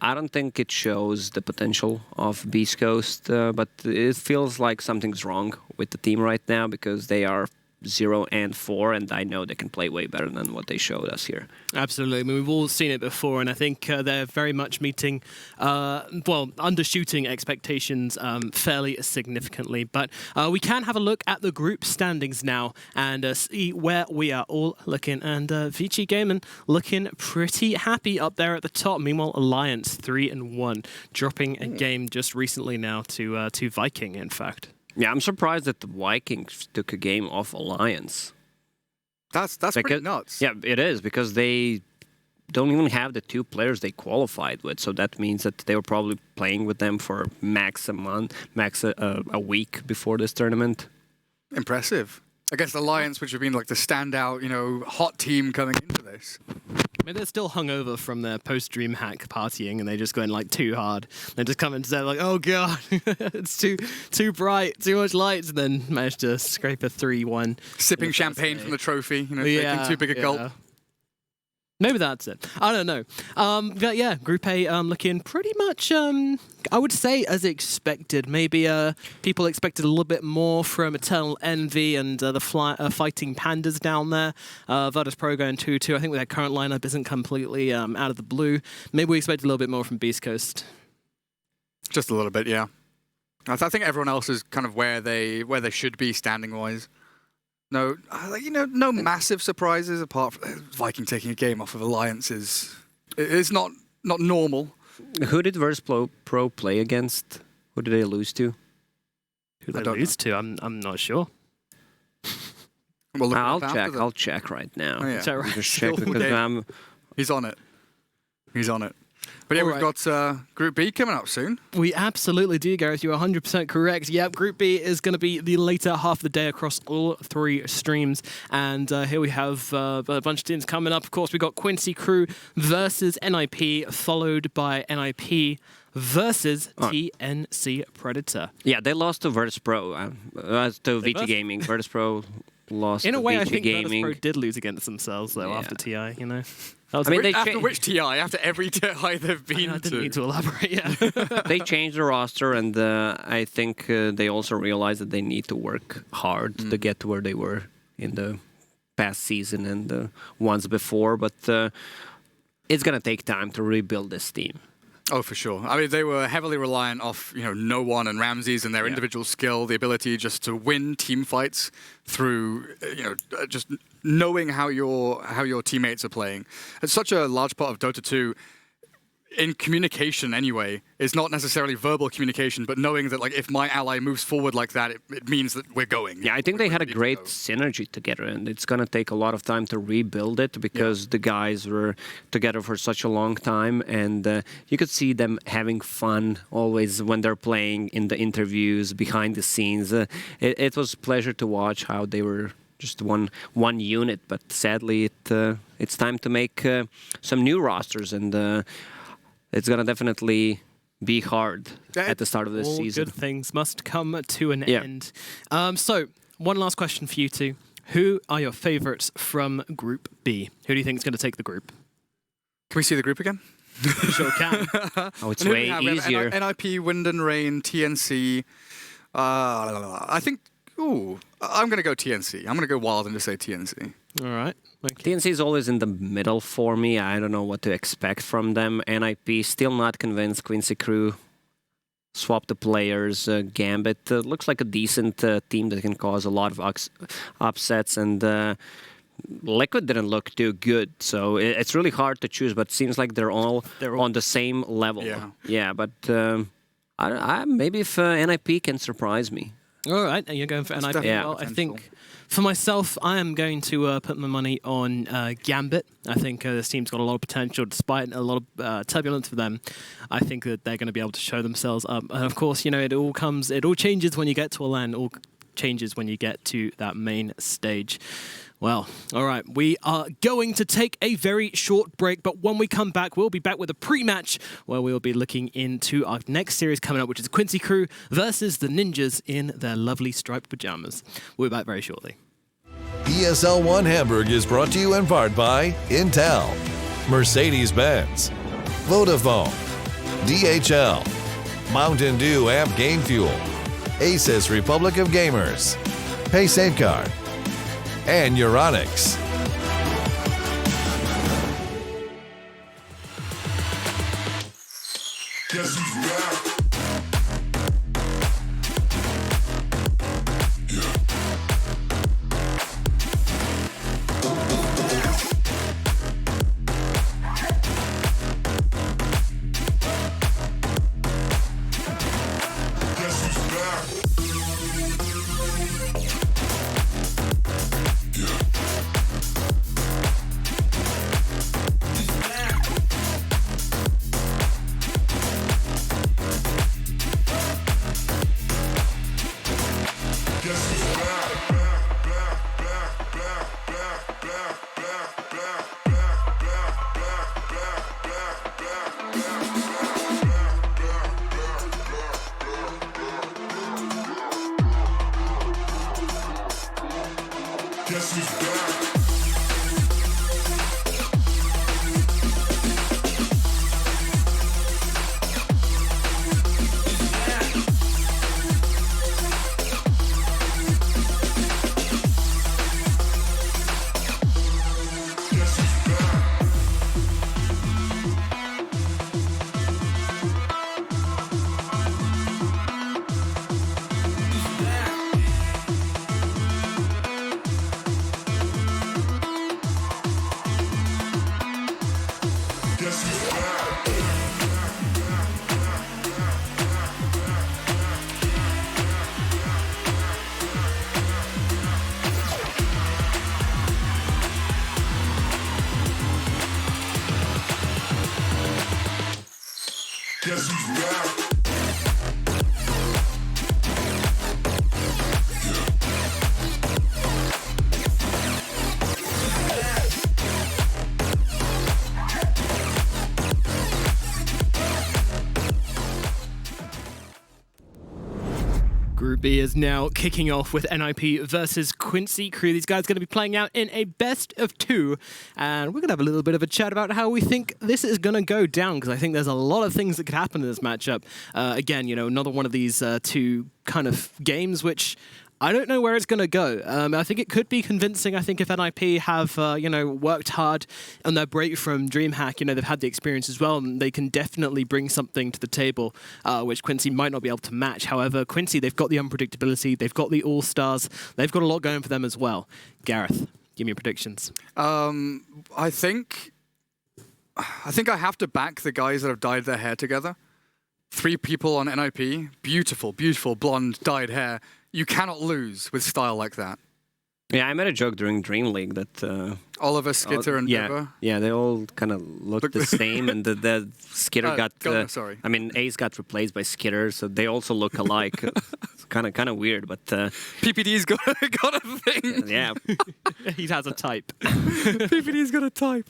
I don't think it shows the potential of Beast Coast. But it feels like something's wrong with the team right now because they are 0-4, and I know they can play way better than what they showed us here. Absolutely. I mean, we've all seen it before, and I think they're very much meeting, undershooting expectations fairly significantly. But we can have a look at the group standings now and see where we are all looking. And Vici Gaming looking pretty happy up there at the top. Meanwhile, Alliance 3-1, dropping a game just recently now to Viking, in fact. Yeah, I'm surprised that the Vikings took a game off Alliance. That's pretty nuts. Yeah, it is, because they don't even have the 2 players they qualified with. So that means that they were probably playing with them for max a week before this tournament. Impressive. Against Alliance, which have been like the standout, hot team coming into this. I mean, they're still hungover from their post-DreamHack partying, and they just going like too hard. They just come and say like, "Oh god, it's too bright, too much lights," and then manage to scrape a 3-1. Sipping champagne from the trophy, taking too big a gulp. Maybe that's it. I don't know. But yeah, Group A looking pretty much, I would say, as expected. Maybe people expected a little bit more from Eternal Envy and the Fighting Pandas down there. Virtus Pro going 2-2. I think their current lineup isn't completely out of the blue. Maybe we expected a little bit more from Beast Coast. Just a little bit, yeah. I think everyone else is kind of where they should be standing-wise. No, no massive surprises apart from Viking taking a game off of Alliance is not normal. Who did Virtus Pro play against? Who did they lose to? Who did they lose to? I'm not sure. Well, I'll check right now. Oh, yeah. Right? Just check because He's on it. He's on it. But yeah, we've got Group B coming up soon. We absolutely do, Gareth. You're 100% correct. Yep, Group B is going to be the later half of the day across all 3 streams. And here we have a bunch of teams coming up. Of course, we got Quincy Crew versus NIP, followed by NIP versus TNC Predator. Yeah, they lost to Virtus Pro, to VT Gaming. Virtus Pro lost in a way, VT I think Gaming. Virtus Pro did lose against themselves, though, after TI, After which TI? After every TI they've been I didn't need to elaborate, yeah. They changed the roster, and I think they also realized that they need to work hard to get to where they were in the past season and the ones before. But it's going to take time to rebuild this team. Oh, for sure. I mean, they were heavily reliant off, No One and Ramses and their individual skill, the ability just to win team fights through, just knowing how your teammates are playing. It's such a large part of Dota 2. In communication anyway, is not necessarily verbal communication, but knowing that like if my ally moves forward like that, it means that we're going. Yeah, I think they had a great synergy together, and it's going to take a lot of time to rebuild it because the guys were together for such a long time, and you could see them having fun always when they're playing in the interviews, behind the scenes. It was a pleasure to watch how they were just one unit, but sadly it's time to make some new rosters, and it's going to definitely be hard at the start of this season. All good things must come to an end. So, one last question for you two. Who are your favourites from Group B? Who do you think is going to take the group? Can we see the group again? Sure can. Oh, it's way easier. NIP, Wind and Rain, TNC. I think... Ooh, I'm going to go TNC. I'm going to go wild and just say TNC. All right. TNC is always in the middle for me. I don't know what to expect from them. NIP, still not convinced. Quincy Crew, swap the players. Gambit looks like a decent team that can cause a lot of upsets. And Liquid didn't look too good. So it's really hard to choose, but it seems like they're all on the same level. Yeah, but maybe if NIP can surprise me. All right, and you're going for NIP. Well, I think for myself, I am going to put my money on Gambit. I think this team's got a lot of potential, despite a lot of turbulence for them. I think that they're going to be able to show themselves up. And of course, it all changes when you get to a LAN. It all changes when you get to that main stage. Well, all right, we are going to take a very short break, but when we come back, we'll be back with a pre-match where we'll be looking into our next series coming up, which is Quincy Crew versus the Ninjas in their lovely striped pajamas. We'll be back very shortly. ESL 1 Hamburg is brought to you in part by Intel, Mercedes-Benz, Vodafone, DHL, Mountain Dew Amp Game Fuel, Asus Republic of Gamers, Pay Safeguard, and Euronics. Guess who's back? Guess who's back? Guess who's back? Group B is now kicking off with NIP versus Quincy Crew. These guys are going to be playing out in a best of 2, and we're going to have a little bit of a chat about how we think this is going to go down, because I think there's a lot of things that could happen in this matchup. Again, you know, another one of these two kind of games which I don't know where it's going to go. I think it could be convincing. I think if NIP have, you know, worked hard on their break from DreamHack, you know, they've had the experience as well, and they can definitely bring something to the table, which Quincy might not be able to match. However, Quincy, they've got the unpredictability, they've got the All-Stars, they've got a lot going for them as well. Gareth, give me your predictions. I think I have to back the guys that have dyed their hair together. 3 people on NIP, beautiful, beautiful blonde dyed hair. You cannot lose with style like that. Yeah, I made a joke during Dream League that Oliver, Skitter, and Biver. Yeah, they all kind of looked the same, and the Skitter got. Sorry. I mean, Ace got replaced by Skitter, so they also look alike. It's kind of weird, but PPD's got a thing. Yeah, he has a type. PPD's got a type.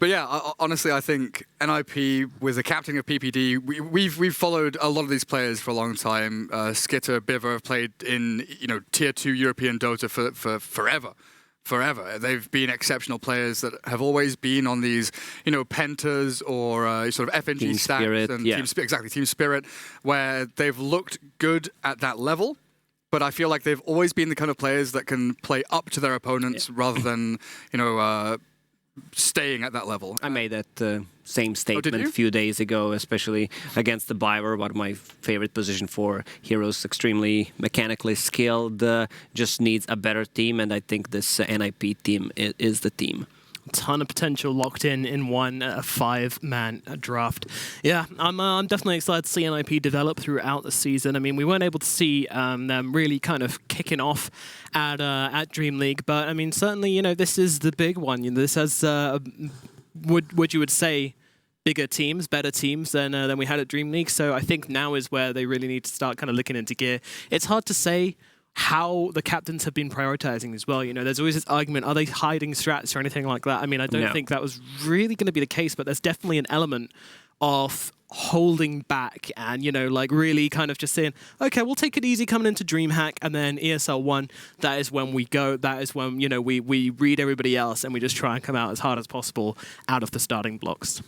But yeah, honestly, I think NIP with the captain of PPD, we've followed a lot of these players for a long time. Skitter, Biver have played in tier 2 European Dota for forever. They've been exceptional players that have always been on these pentas or sort of FNG Team stacks Spirit, and yeah. Team Spirit, where they've looked good at that level. But I feel like they've always been the kind of players that can play up to their opponents rather than staying at that level. I made that same statement a few days ago, especially against the Biver, one of my favorite position for heroes, extremely mechanically skilled, just needs a better team, and I think this NIP team is the team. Ton of potential locked in one 5-man draft. Yeah, I'm definitely excited to see NIP develop throughout the season. I mean, we weren't able to see them really kind of kicking off at Dream League, but I mean, certainly, this is the big one. This has, would you would say, bigger teams, better teams than we had at Dream League. So I think now is where they really need to start kind of looking into gear. It's hard to say how the captains have been prioritizing as well. There's always this argument, are they hiding strats or anything like that? I mean, I don't think that was really going to be the case, but there's definitely an element of holding back and, really kind of just saying, okay, we'll take it easy coming into DreamHack, and then ESL 1, that is when we go, that is when, we read everybody else and we just try and come out as hard as possible out of the starting blocks.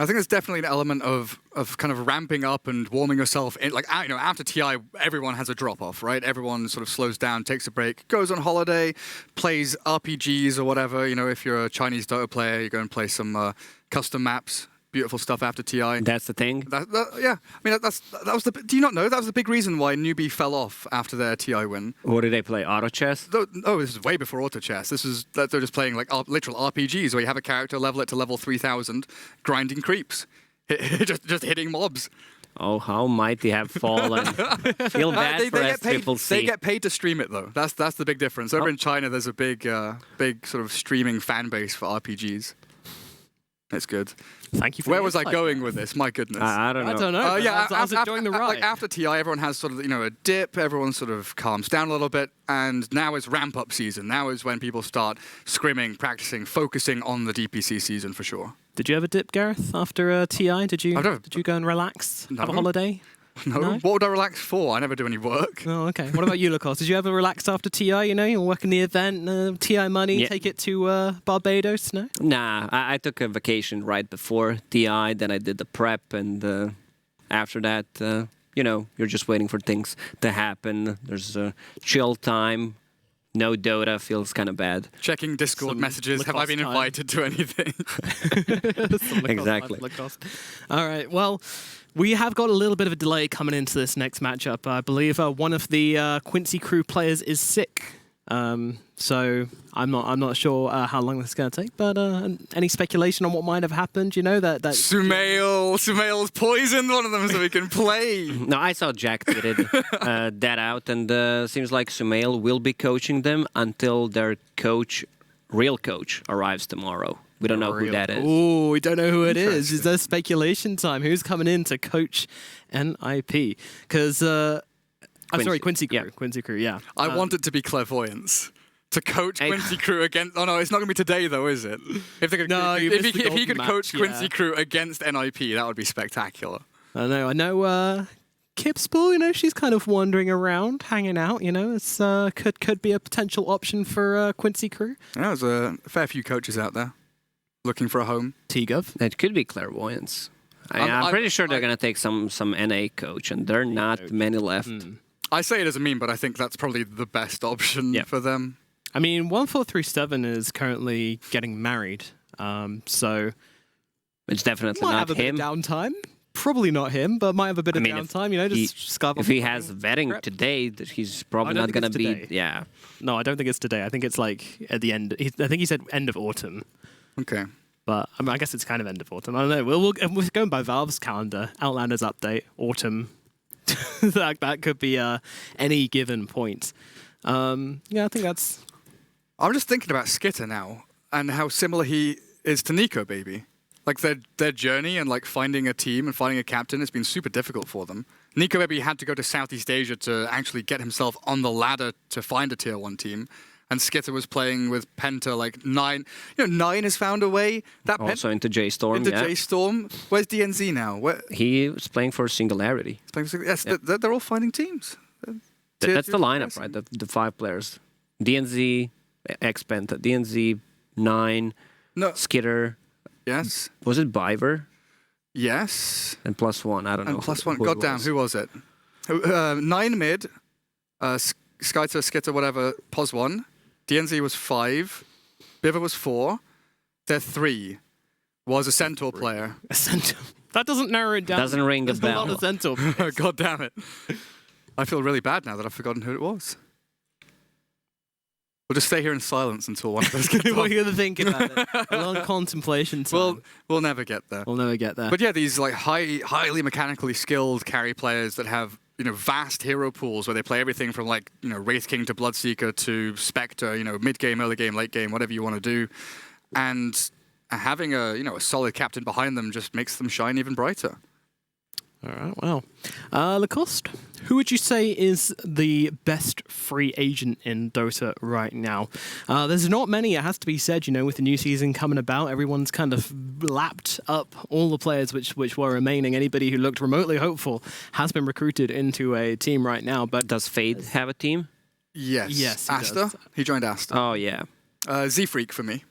I think there's definitely an element of kind of ramping up and warming yourself in. Like, you know, after TI, everyone has a drop-off, right? Everyone sort of slows down, takes a break, goes on holiday, plays RPGs or whatever. You know, if you're a Chinese Dota player, you go and play some custom maps. Beautiful stuff after TI. That's the thing? Yeah. I mean, that was the... Do you not know? That was the big reason why Newbie fell off after their TI win. What did they play? Auto chess? Oh, this is way before auto chess. They're just playing like literal RPGs where you have a character, level it to level 3000, grinding creeps. just hitting mobs. Oh, how might they have fallen? Feel bad for SCCC. They get paid to stream it, though. That's the big difference. Over in China, there's a big sort of streaming fan base for RPGs. It's good. Thank you for Where was I going with this? My goodness. I don't know. I don't know. I was enjoying the ride. Like after TI, everyone has sort of, you know, a dip. Everyone sort of calms down a little bit. And now is ramp-up season. Now is when people start scrimming, practicing, focusing on the DPC season for sure. Did you ever dip, Gareth, after TI? Did you go and relax? No. Have a holiday? No. What would I relax for? I never do any work. Oh, okay. What about you, Lacoste? Did you ever relax after TI? You know, you're working the event, TI money, take it to Barbados, no? Nah, I took a vacation right before TI, then I did the prep, and after that, you know, you're just waiting for things to happen. There's a chill time. No Dota, feels kind of bad. Checking Discord messages. Have I been invited to anything? Exactly. All right, well... We have got a little bit of a delay coming into this next matchup. I believe one of the Quincy crew players is sick, so I'm not sure how long this is going to take. But any speculation on what might have happened? You know that Sumail's poisoned one of them so we can play. No, I saw Jack tweeted that out, and seems like Sumail will be coaching them until their real coach arrives tomorrow. We don't know who that is. Oh, we don't know who it is. Is there speculation time? Who's coming in to coach NIP? Because, I'm sorry, Quincy Crew. Yeah. Quincy Crew, yeah. I want it to be clairvoyance. To coach Quincy Crew against... Oh, no, it's not going to be today, though, is it? If he could coach Quincy Crew against NIP, that would be spectacular. I know, Kipspool, you know, she's kind of wandering around, hanging out, you know. It's could be a potential option for Quincy Crew. Yeah, there's a fair few coaches out there. Looking for a home. T-Gov. It could be clairvoyance. I'm pretty sure they're going to take some NA coach, and there are not many left. I say it as a meme, but I think that's probably the best option for them. I mean, 1437 is currently getting married, so... It's definitely might not have a him. Bit of downtime. Probably not him, but might have a bit of downtime, you know, just scarf. If he has vetting today, he's probably not going to be... Today. Yeah. No, I don't think it's today. I think it's like at the end. I think he said end of autumn. Okay. But I mean, I guess it's kind of end of autumn. I don't know. We're going by Valve's calendar. Outlanders update, autumn. that could be any given point. Yeah, I think that's... I'm just thinking about Skitter now and how similar he is to Nico, baby. Like their journey and like finding a team and finding a captain has been super difficult for them. Nico maybe had to go to Southeast Asia to actually get himself on the ladder to find a tier 1 team. And Skitter was playing with Penta, like 9. You know, 9 has found a way. That also into J-Storm, Into J-Storm. Where's DNZ now? He was playing for Singularity. Yes, they're all finding teams. That's the lineup, right? The 5 players. DNZ, X-Penta, DNZ, 9, Skitter. Yes. Was it Biver? Yes. And +1, I don't know. And +1, goddamn, who was it? 9 mid, Skyter, Skitter, whatever, POS 1. DNZ was 5. Biver was 4. Their 3 was a Centaur player. A Centaur? That doesn't narrow it down. Doesn't ring a There's bell. a lot of Centaur. God damn it. I feel really bad now that I've forgotten who it was. We'll just stay here in silence until one of us gets What are you going to think about it? A long contemplation time. We'll never get there. We'll never get there. But yeah, these like highly mechanically skilled carry players that have, you know, vast hero pools where they play everything from like, you know, Wraith King to Bloodseeker to Spectre, you know, mid game, early game, late game, whatever you want to do. And having a solid captain behind them just makes them shine even brighter. All right, well. Lacoste, who would you say is the best free agent in Dota right now? There's not many, it has to be said, you know, with the new season coming about, everyone's kind of lapped up all the players which were remaining. Anybody who looked remotely hopeful has been recruited into a team right now. But does Fade have a team? Yes. Yes, Asta? He joined Asta. Oh, yeah. Z-Freak for me.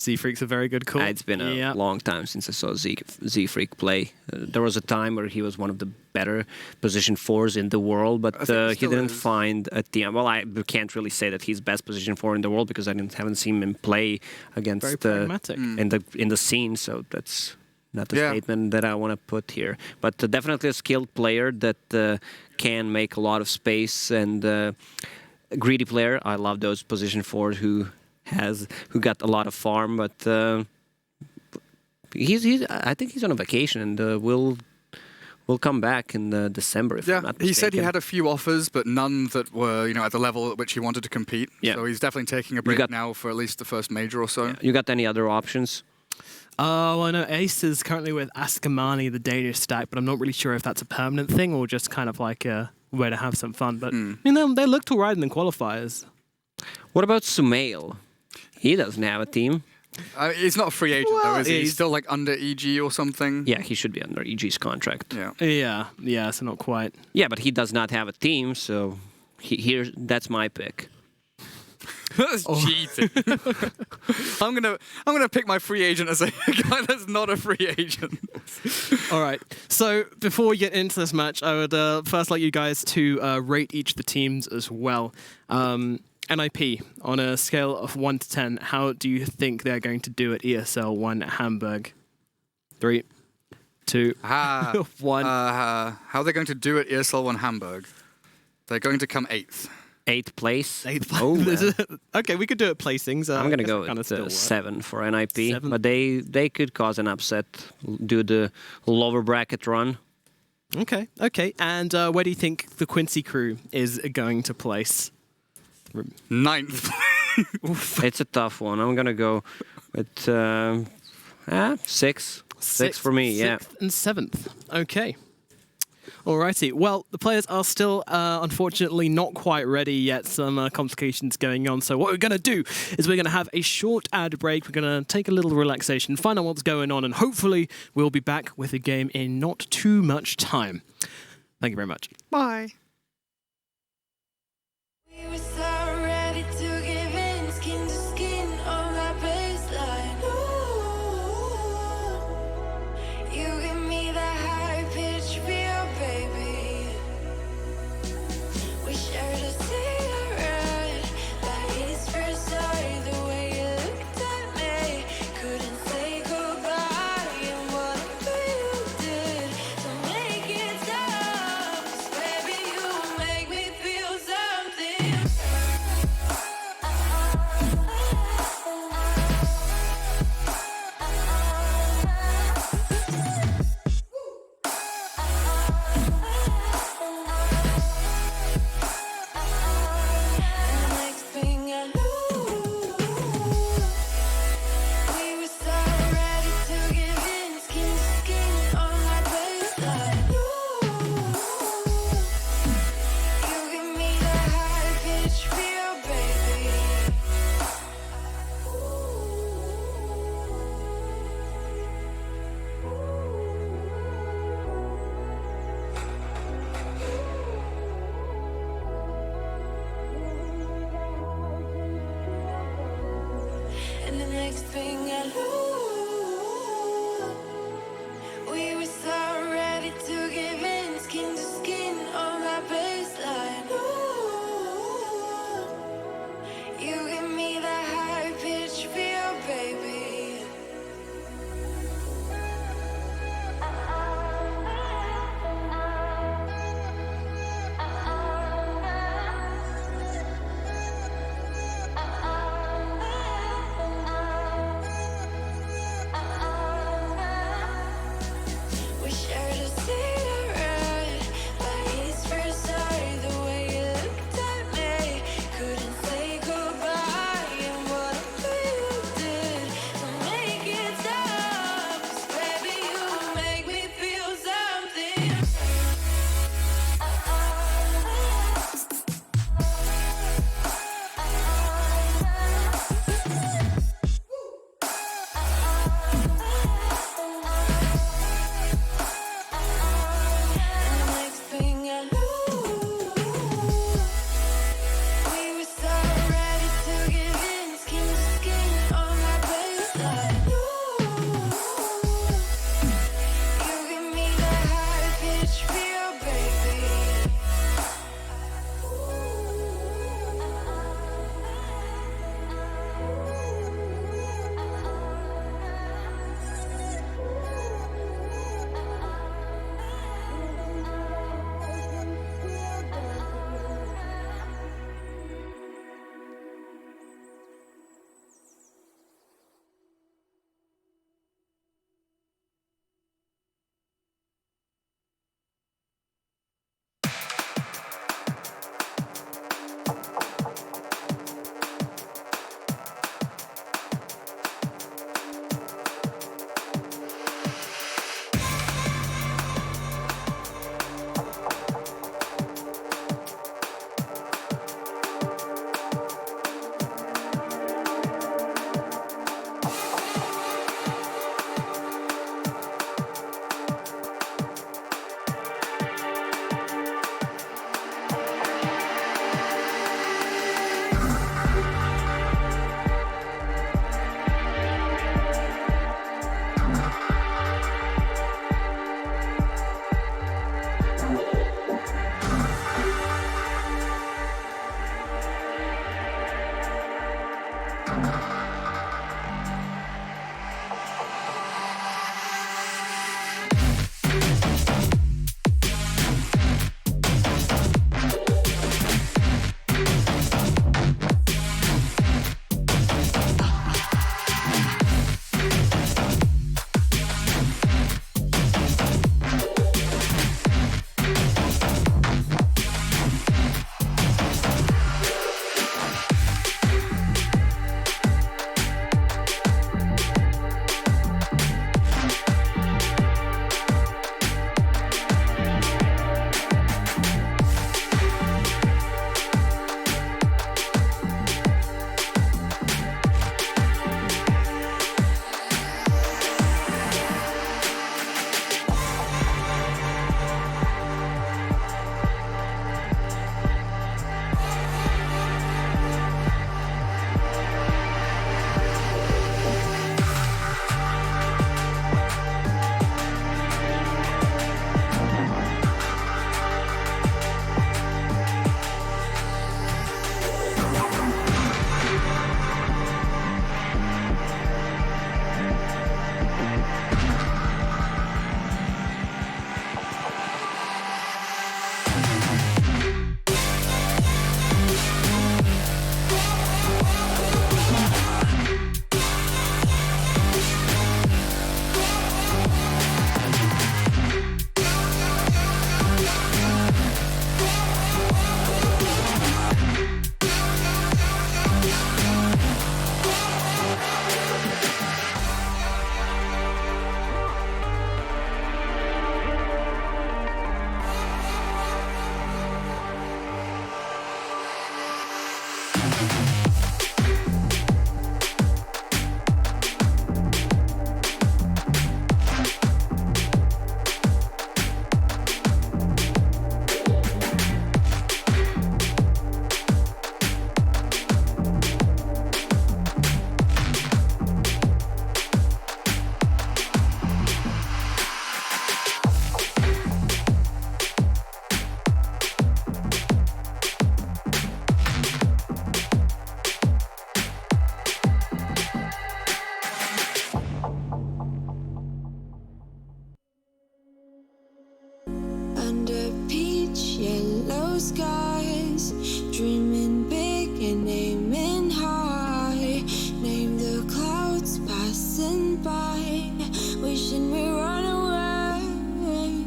Z-Freak's a very good call. It's been a long time since I saw Z-Freak play. There was a time where he was one of the better position 4s in the world, but he didn't find a team. Well, I can't really say that he's best position 4 in the world because I haven't seen him play against in the scene. So that's not a statement that I want to put here. But definitely a skilled player that can make a lot of space and a greedy player. I love those position 4s who got a lot of farm, but I think he's on a vacation and will come back in December. If I'm not he said he mistaken. had a few offers, but none that were at the level at which he wanted to compete. Yeah. So he's definitely taking a break now for at least the first major or so. Yeah. You got any other options? Oh, I know Ace is currently with Askamani, the Danish stack, but I'm not really sure if that's a permanent thing or just kind of like a way to have some fun. But they looked all right in the qualifiers. What about Sumail? He doesn't have a team. He's not a free agent, though, is he? He's still like under EG or something. Yeah, he should be under EG's contract. Yeah, so not quite. Yeah, but he does not have a team, so that's my pick. That's cheating. I'm gonna pick my free agent as a guy that's not a free agent. All right. So before we get into this match, I would first like you guys to rate each of the teams as well. NIP, on a scale of 1 to 10, how do you think they're going to do at ESL 1 Hamburg? 3, 2, 1. How are they going to do at ESL 1 Hamburg? They're going to come 8th. 8th place? 8th place. Oh, okay, we could do it placings. I'm going to go with 7 for NIP. 7. But they could cause an upset, do the lower bracket run. Okay. And where do you think the Quincy crew is going to place? 9th. It's a tough one. I'm going to go with 6. 6 for me, 6th and 7th. Okay. Alrighty. Well, the players are still, unfortunately, not quite ready yet. Some complications going on. So what we're going to do is we're going to have a short ad break. We're going to take a little relaxation, find out what's going on, and hopefully we'll be back with a game in not too much time. Thank you very much. Bye. We were so ready to give in, skin to skin on that baseline. Ooh, you give me that high pitch feel, baby. We shared a cigarette, that is precise. The way you looked at me, couldn't say goodbye. And whatever you did to make it stop, 'cause baby, you blue skies, dreaming big and aiming high. Name the clouds passing by, wishing we run away.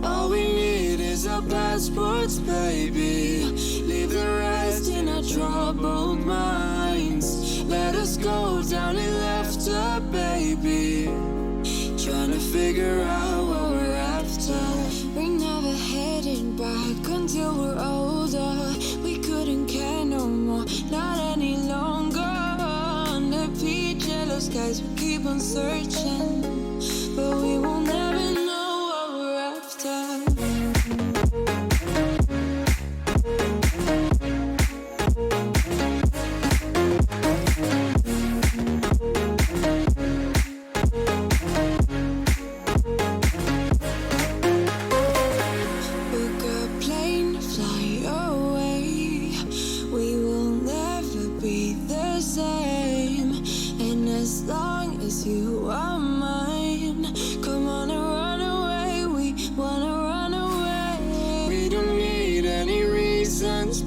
All we need is our passports, baby. Leave the rest in our troubled minds. Let us go down in laughter, baby. Trying to figure out what we're after. We're never heading back until we're older. We couldn't care no more, not any longer. Under peach yellow skies, we keep on searching, but we will never know what we're after.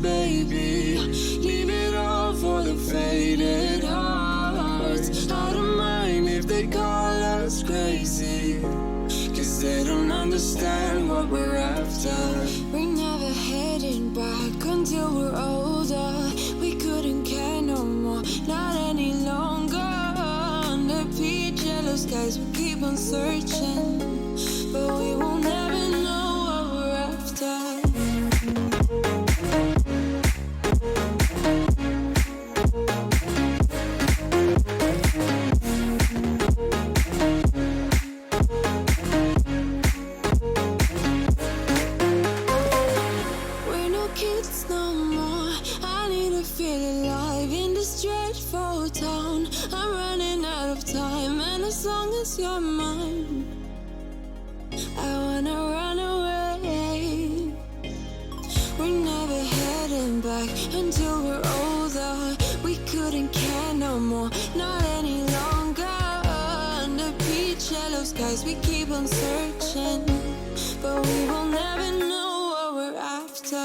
Baby, leave it all for the faded hearts. I don't mind if they call us crazy, 'cause they don't understand what we're after. We're never heading back until we're older. We couldn't care no more, not any longer. Under peach yellow skies, we keep on searching, but we will never know what we're after. You're mine, I wanna run away. We're never heading back until we're older. We couldn't care no more, not any longer. Under peach yellow skies, we keep on searching, but we will never know what we're after.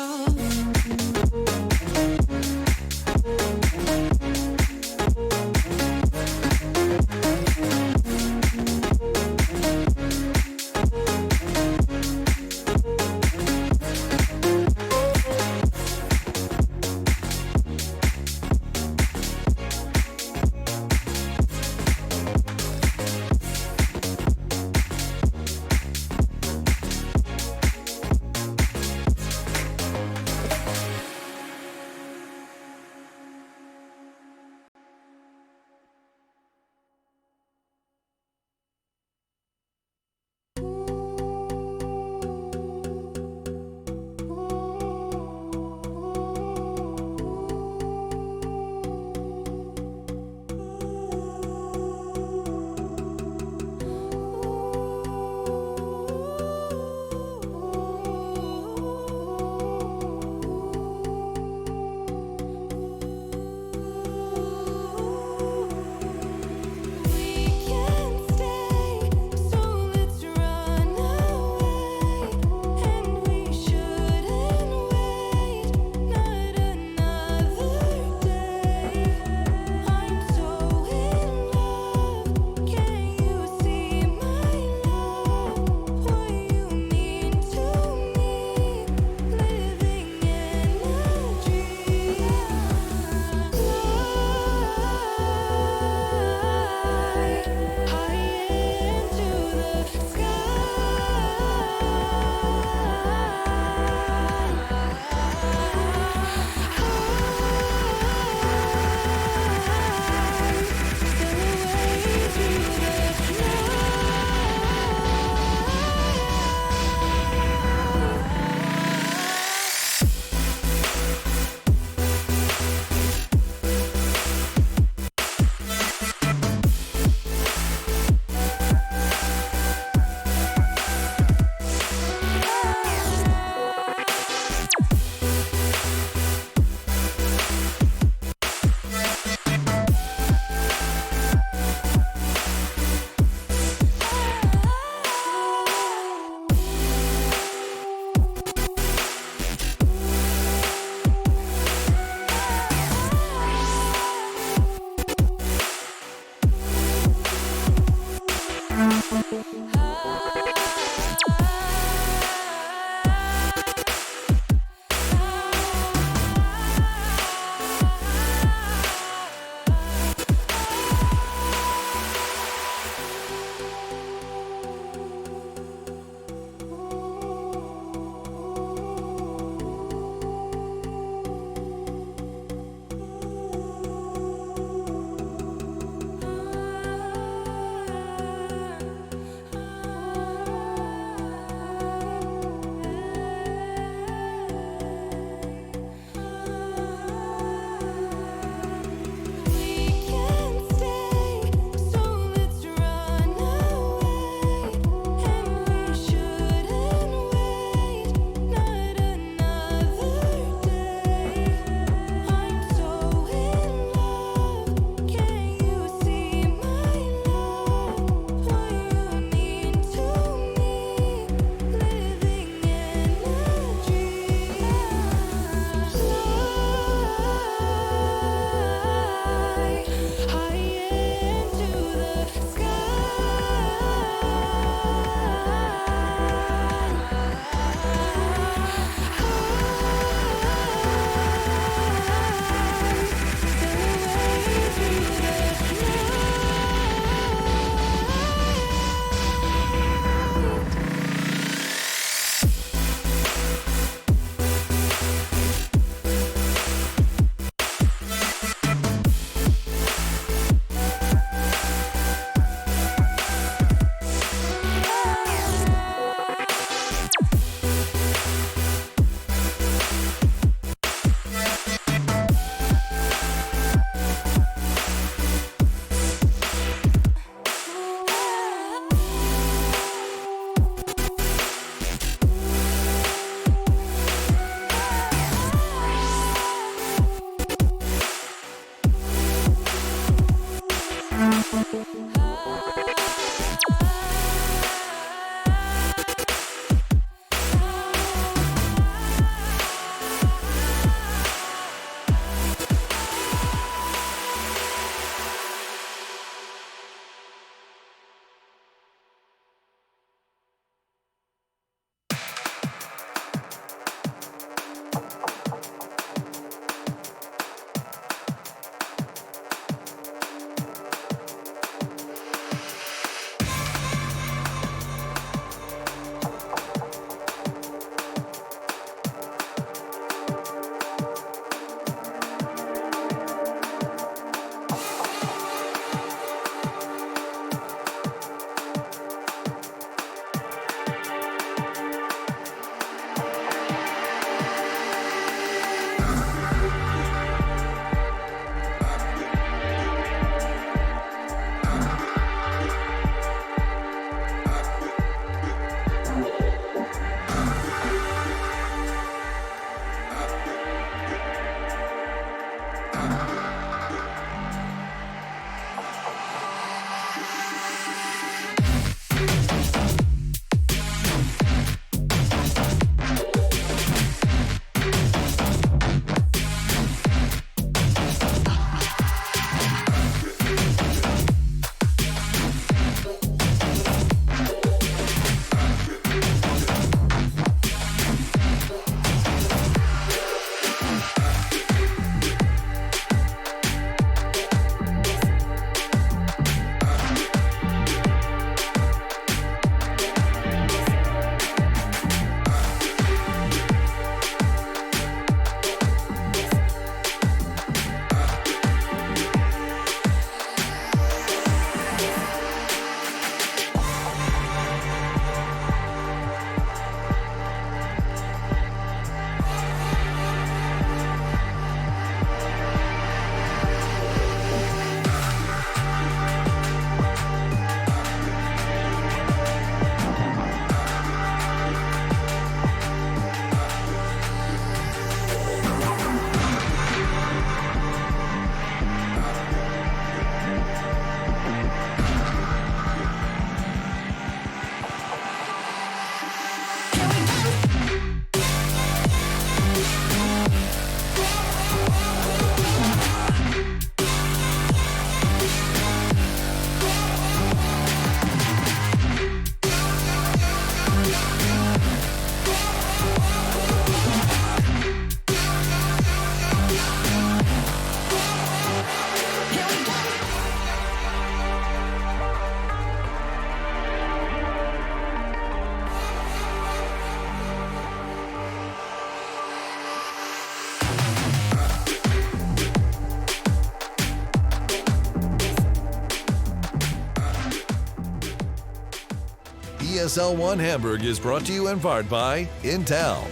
ESL 1 Hamburg is brought to you in part by Intel,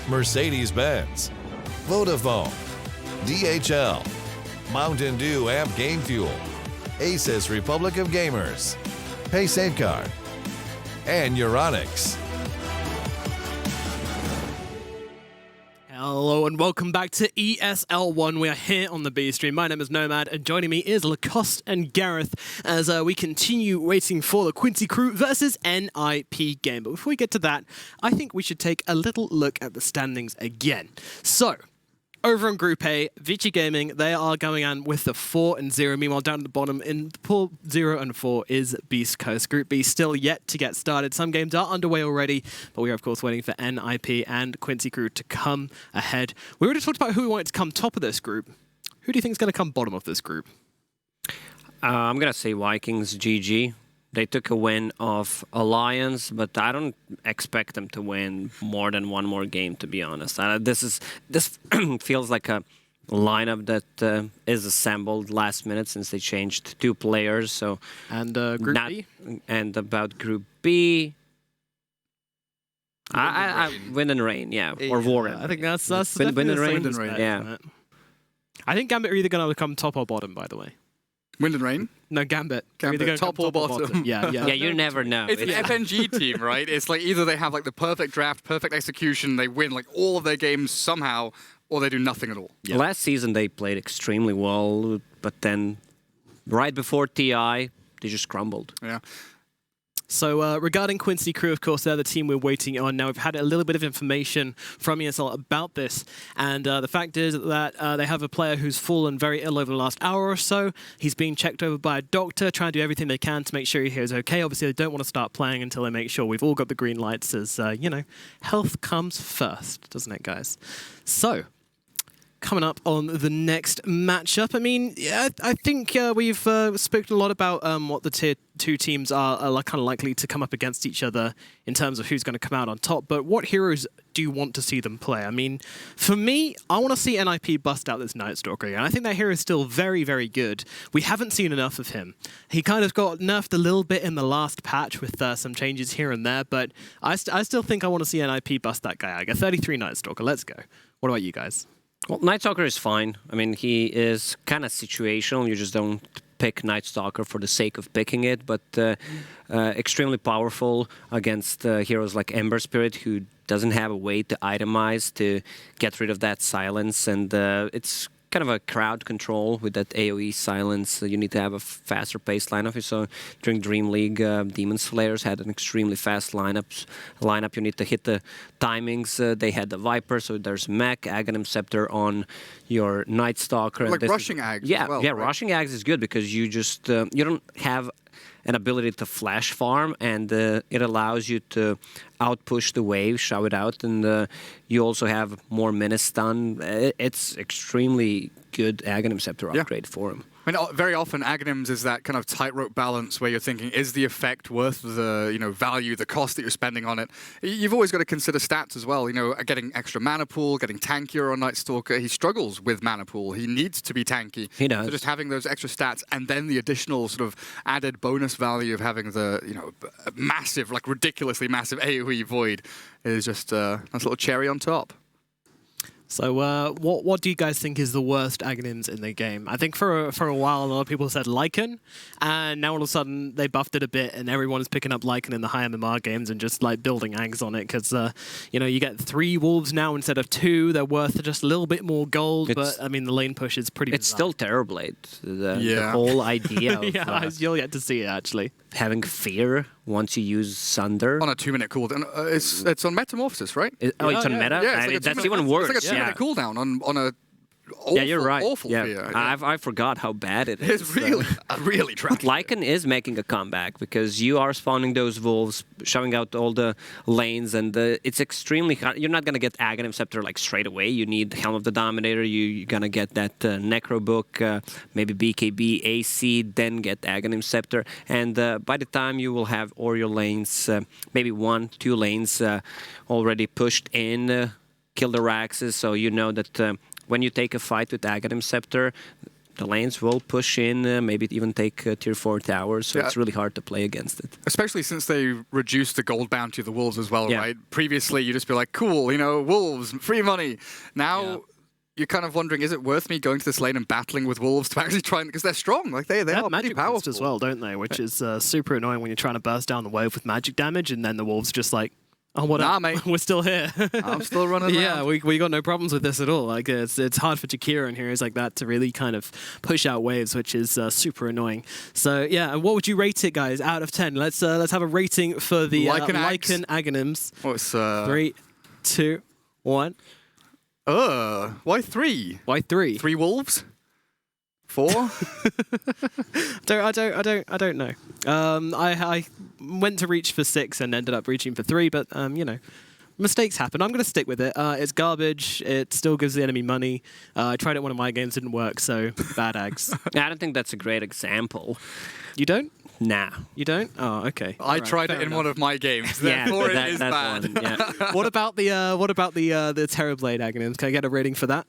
Mercedes-Benz, Vodafone, DHL, Mountain Dew Amp Game Fuel, Asus Republic of Gamers, Pay Safeguard, and Euronics. Hello and welcome back to ESL1. We are here on the B stream. My name is Nomad and joining me is Lacoste and Gareth as we continue waiting for the Quincy Crew versus NIP game. But before we get to that, I think we should take a little look at the standings again. So, over in Group A, Vici Gaming, they are going on with the 4-0. Meanwhile, down at the bottom in pool 0 and 4 is Beast Coast. Group B still yet to get started. Some games are underway already, but we are, of course, waiting for NIP and Quincy Crew to come ahead. We already talked about who we wanted to come top of this group. Who do you think is going to come bottom of this group? I'm going to say Vikings GG. They took a win of Alliance, but I don't expect them to win more than one more game, to be honest. This feels like a lineup that is assembled last minute since they changed 2 players. So and Group B? And about Group B, I Wind and Rain, yeah, or Warren. I think that's Wind and Rain. Yeah. I think Gambit are either going to come top or bottom, by the way. Wind and Rain? No, Gambit. Gambit, top or bottom. Yeah. Yeah, you never know. It's an FNG team, right? It's like either they have like the perfect draft, perfect execution, they win like all of their games somehow, or they do nothing at all. Yeah. Last season they played extremely well, but then right before TI, they just crumbled. Yeah. So regarding Quincy Crew, of course, they're the team we're waiting on. Now, we've had a little bit of information from ESL about this, and the fact is that they have a player who's fallen very ill over the last hour or so. He's being checked over by a doctor, trying to do everything they can to make sure he is okay. Obviously, they don't want to start playing until they make sure we've all got the green lights, as, you know, health comes first, doesn't it, guys? So, coming up on the next matchup. I mean, yeah, I think we've spoken a lot about what the tier 2 teams are kind of likely to come up against each other in terms of who's going to come out on top. But what heroes do you want to see them play? I mean, for me, I want to see NIP bust out this Night Stalker again. I think that hero is still very, very good. We haven't seen enough of him. He kind of got nerfed a little bit in the last patch with some changes here and there, but I still think I want to see NIP bust that guy out. I get 33 Night Stalker. Let's go. What about you guys? Well, Night Stalker is fine. I mean, he is kind of situational. You just don't pick Night Stalker for the sake of picking it, but extremely powerful against heroes like Ember Spirit, who doesn't have a way to itemize to get rid of that silence, and it's kind of a crowd control with that AoE silence. You need to have a faster paced lineup. So during Dream League, Demon Slayers had an extremely fast lineup. You need to hit the timings. They had the Viper, so there's Mech, Aghanim Scepter on your Night Stalker. Like rushing Ags as well, yeah, right? rushing Ags is good because you just you don't have an ability to flash farm, and it allows you to outpush the wave, shout it out, and you also have more menace stun. It's extremely good Aghanim Scepter upgrade for him. I mean, very often Aghanims is that kind of tightrope balance where you're thinking, is the effect worth the value, the cost that you're spending on it? You've always got to consider stats as well. You know, getting extra mana pool, getting tankier on Night Stalker. He struggles with mana pool. He needs to be tanky. He does. So just having those extra stats and then the additional sort of added bonus value of having the massive, like ridiculously massive AoE void is just a nice little cherry on top. So what do you guys think is the worst Aghanims in the game? I think for a while a lot of people said Lycan, and now all of a sudden they buffed it a bit and everyone is picking up Lycan in the high MMR games and just like building Ags on it because you get 3 wolves now instead of 2. They're worth just a little bit more gold, but I mean the lane push is pretty It's bizarre. still Terrorblade. The whole idea of yeah, you'll get to see it actually. Having fear once you use Sunder. On a 2-minute cooldown. It's on Metamorphosis, right? It's on meta? Yeah, it's that's even worse. It's like a 2-minute cooldown on a awful, you're right. Awful fear. Yeah. I forgot how bad it is. It's really tragic. Lycan is making a comeback because you are spawning those wolves, shoving out all the lanes, and it's extremely hard. You're not going to get Aghanim Scepter like straight away. You need Helm of the Dominator. You're going to get that Necro Book, maybe BKB, AC, then get Aghanim Scepter. And by the time you will have all your lanes, maybe 1-2 lanes already pushed in, kill the Raxes, so you know that when you take a fight with Aghanim Scepter, the lanes will push in, maybe even take tier 4 towers, so it's really hard to play against it. Especially since they reduced the gold bounty of the wolves as well, right? Previously, you'd just be like, cool, you know, wolves, free money. Now, you're kind of wondering, is it worth me going to this lane and battling with wolves to actually try and... Because they're strong, like they are magic pretty powerful as well, don't they? Which is super annoying when you're trying to burst down the wave with magic damage, and then the wolves just like, oh, what nah, up? mate. We're still here. I'm still running around. Yeah, we got no problems with this at all. Like it's hard for Jakira and heroes like that to really kind of push out waves, which is super annoying. So yeah, and what would you rate it, guys, out of 10? Let's have a rating for the Lycan Aghanim's. What's 3, 2, 1. Why 3? Why 3? 3 wolves? 4? I don't know. I went to reach for 6 and ended up reaching for 3, but you know, mistakes happen. I'm going to stick with it. It's garbage. It still gives the enemy money. I tried it in one of my games, didn't work, so bad ags. I don't think that's a great example. You don't? Nah. You don't? Oh, okay. I tried it in one of my games. Therefore, it is bad. One, yeah. What about the Terrorblade Aghanims? Can I get a rating for that?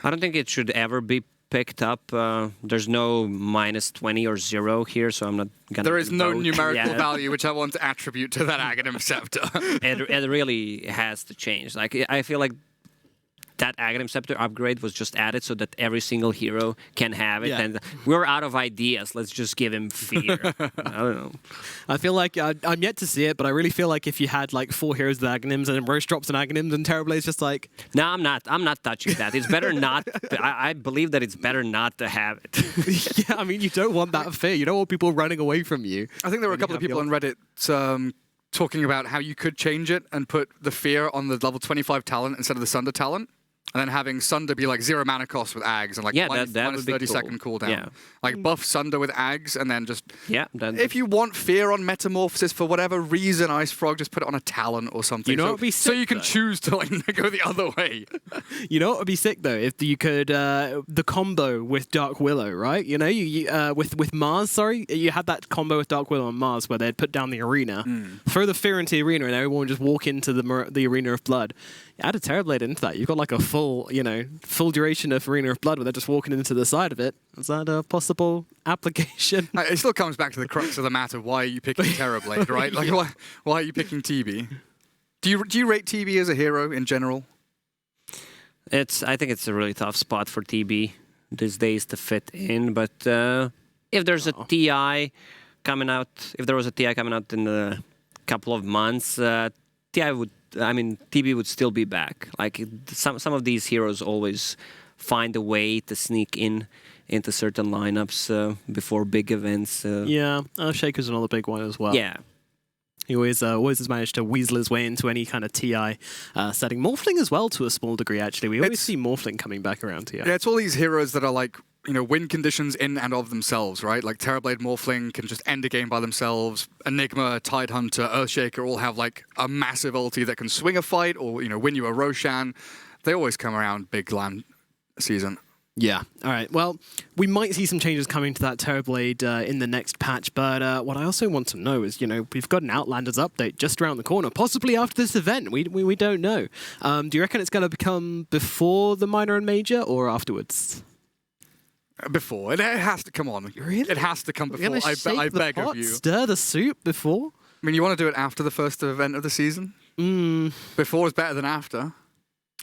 I don't think it should ever be picked up. There's no -20 or 0 here, so I'm not gonna. There is no vote. numerical value which I want to attribute to that Aghanim Scepter. It really has to change. Like I feel like that Aghanim Scepter upgrade was just added so that every single hero can have it, and we're out of ideas. Let's just give him fear. I don't know. I feel like I'm yet to see it, but I really feel like if you had like 4 heroes with Aghanims and then Roche drops an Aghanims and Terrorblade's just like... No, I'm not touching that. It's better not... I believe that it's better not to have it. Yeah, I mean, you don't want that fear. You don't want people running away from you. I think there were a couple of people on Reddit talking about how you could change it and put the fear on the level 25 talent instead of the Sunder talent. And then having Sunder be like 0 mana cost with Ags and like minus would be 30-second cooldown. Yeah. Like buff Sunder with Ags and then just... Yeah. If you want fear on Metamorphosis for whatever reason, Ice Frog, just put it on a talent or something. You know what would be sick, so you can choose to like go the other way. You know what would be sick though? If you could... the combo with Dark Willow, right? You know, with Mars, sorry? You had that combo with Dark Willow on Mars where they'd put down the arena, throw the fear into the arena, and everyone would just walk into the Arena of Blood. Add a Terrorblade into that. You've got like a full duration of Arena of Blood where they're just walking into the side of it. Is that a possible application? It still comes back to the crux of the matter. Why are you picking Terrorblade, right? Like, why are you picking TB? Do you rate TB as a hero in general? I think it's a really tough spot for TB these days to fit in. But if there's a TI coming out, if there was a TI coming out in a couple of months, TB would still be back. Like some of these heroes always find a way to sneak into certain lineups before big events. Yeah, Shaker's another big one as well. Yeah. He always has managed to weasel his way into any kind of TI setting. Morphling as well to a small degree, actually. We always see Morphling coming back around TI. Yeah, it's all these heroes that are like, win conditions in and of themselves, right? Like Terrorblade, Morphling can just end a game by themselves. Enigma, Tidehunter, Earthshaker all have like a massive ulti that can swing a fight or, win you a Roshan. They always come around big land season. Yeah. All right. Well, we might see some changes coming to that Terrorblade in the next patch, but what I also want to know is, we've got an Outlanders update just around the corner, possibly after this event. We don't know. Do you reckon it's going to become before the minor and major or afterwards? Before. It has to come on. Really? It has to come before. I beg of you. Stir the soup before? I mean, you want to do it after the first event of the season? Before is better than after.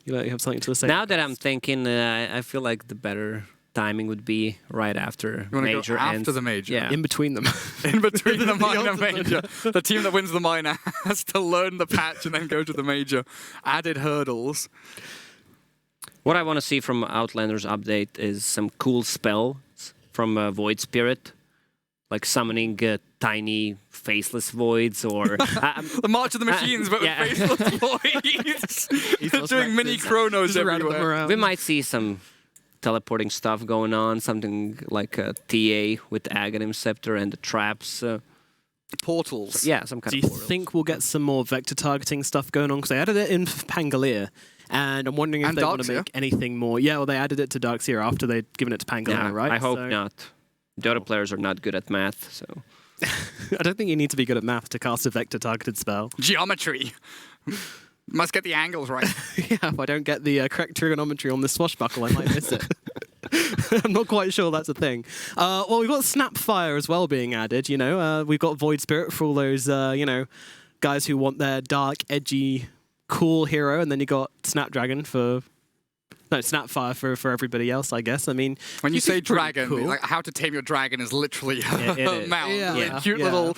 You have something to say? Now that I'm thinking, I feel like the better timing would be right after major ends. After the major? Yeah. In between them. In between the minor major. The team that wins the minor has to learn the patch and then go to the major. Added hurdles. What I want to see from Outlanders update is some cool spells from Void Spirit, like summoning tiny faceless voids or... the March of the Machines, but with faceless voids. Doing mini chronos everywhere. We might see some teleporting stuff going on, something like a TA with the Aghanim Scepter and the traps. Portals. Yeah, some kind of portals. Do you think we'll get some more vector targeting stuff going on? Because they added it in Pangolier. And I'm wondering if they want to make anything more. Yeah, well, they added it to Darkseer after they'd given it to Pangolier, right? I hope not. Dota players are not good at math, so... I don't think you need to be good at math to cast a vector-targeted spell. Geometry! Must get the angles right. Yeah, if I don't get the correct trigonometry on this swashbuckle, I might miss it. I'm not quite sure that's a thing. Well, we've got Snapfire as well being added, you know. We've got Void Spirit for all those, you know, guys who want their dark, edgy, cool hero. And then you got Snapdragon for... No, Snapfire for everybody else, I guess. I mean, when you say dragon, cool. like How to Tame Your Dragon is literally a mount. Yeah. Cute little,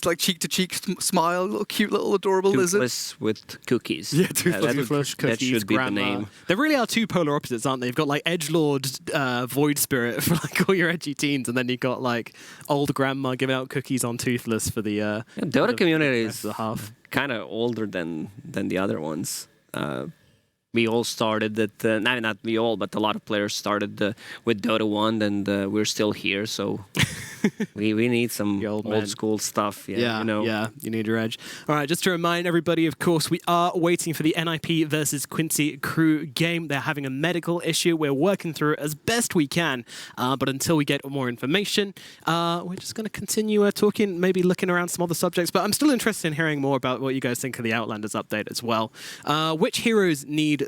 like cheek-to-cheek smile, little cute little adorable Toothless with cookies. Yeah, toothless cookies. That should be the name. There really are two polar opposites, aren't they? You've got like Edgelord Void Spirit for like all your edgy teens, and then you've got like old grandma giving out cookies on Toothless for the Dota community is half kind of older than the other ones. We all started at, not we all, but a lot of players started with Dota 1, and we're still here, so we need some old school stuff. Yeah, you know. Yeah, you need your edge. All right, just to remind everybody, of course, we are waiting for the NIP versus Quincy crew game. They're having a medical issue. We're working through it as best we can, but until we get more information, we're just going to continue talking, maybe looking around some other subjects, but I'm still interested in hearing more about what you guys think of the Outlanders update as well. Which heroes need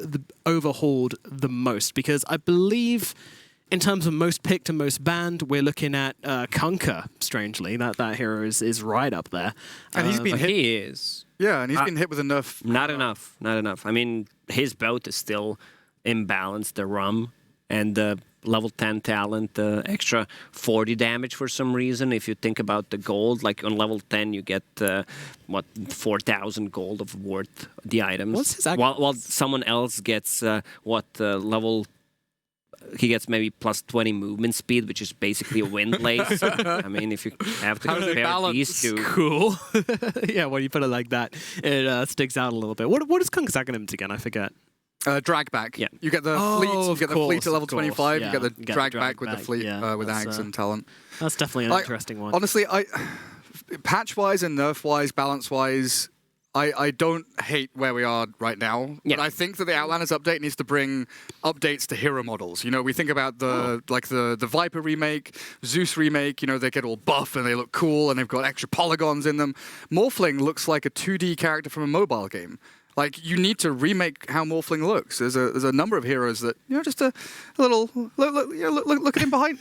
overhauled the most? Because I believe in terms of most picked and most banned, we're looking at Kunkka, strangely. That hero is right up there. And he's been hit. He is. Yeah, and he's been hit with enough. Not enough. I mean, his boat is still imbalanced, the rum, and the level 10 talent, extra 40 damage for some reason. If you think about the gold, like on level 10, you get, 4,000 gold of worth the items. What's his while someone else gets, level... He gets maybe plus 20 movement speed, which is basically a wind blaze. I mean, if you have to compare these two... Cool. Yeah, when you put it like that, it sticks out a little bit. What is Kunkka's acronyms again? I forget. Drag back. Yeah. You get the fleet. You get the fleet at level 25. Yeah. You get the You get drag the back with the fleet with Ags and talent. That's definitely an interesting one. Honestly, patch-wise and nerf-wise, balance-wise, I don't hate where we are right now. Yeah. But I think that the Outlanders update needs to bring updates to hero models. You know, we think about the Viper remake, Zeus remake. You know, they get all buff and they look cool and they've got extra polygons in them. Morphling looks like a 2D character from a mobile game. Like, you need to remake how Morphling looks. There's a number of heroes that, you know, just a little look at him behind.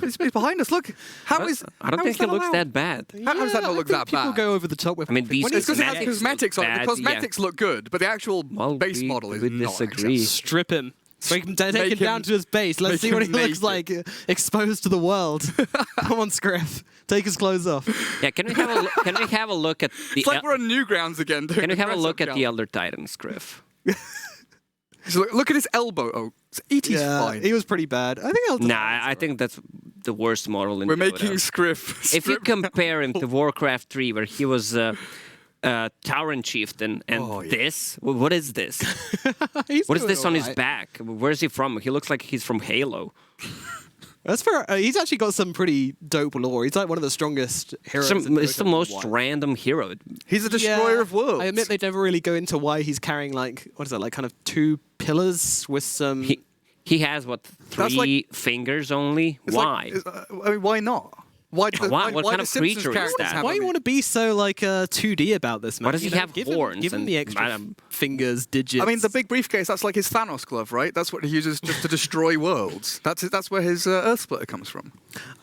He's behind us. Look, I don't think he looks that bad. How does that not look that bad? People go over the top with. I mean, these it's because it has cosmetics on it. The bad, cosmetics look good, but the the base model is not. Disagree. Strip him. Take him down to his base. Let's see what he looks like exposed to the world. Come on, Scriff. Take his clothes off. Yeah, can we have a look at the... It's like we're on Newgrounds again. Can we have a look at the Elder Titan, Scriff? So look at his elbow. Oh, E.T.'s fine. He was pretty bad. I think I think that's the worst model in We're Dota. making Scriff. If you compare him to Warcraft 3, where he was Tauren Chieftain, and this, what is this? What is this on his back? Where is he from? He looks like he's from Halo. That's fair. He's actually got some pretty dope lore. He's like one of the strongest heroes. It's the most random hero. He's a destroyer of worlds. I admit they never really go into why he's carrying like kind of 2 pillars with some. He has three fingers only. Why? I mean, why not? What kind of creature is that? Why do you want to be so like 2D about this, man? Why does he have horns? Give him the extra fingers, digits. I mean, the big briefcase, that's like his Thanos glove, right? That's what he uses just to destroy worlds. That's where his Earth Splitter comes from.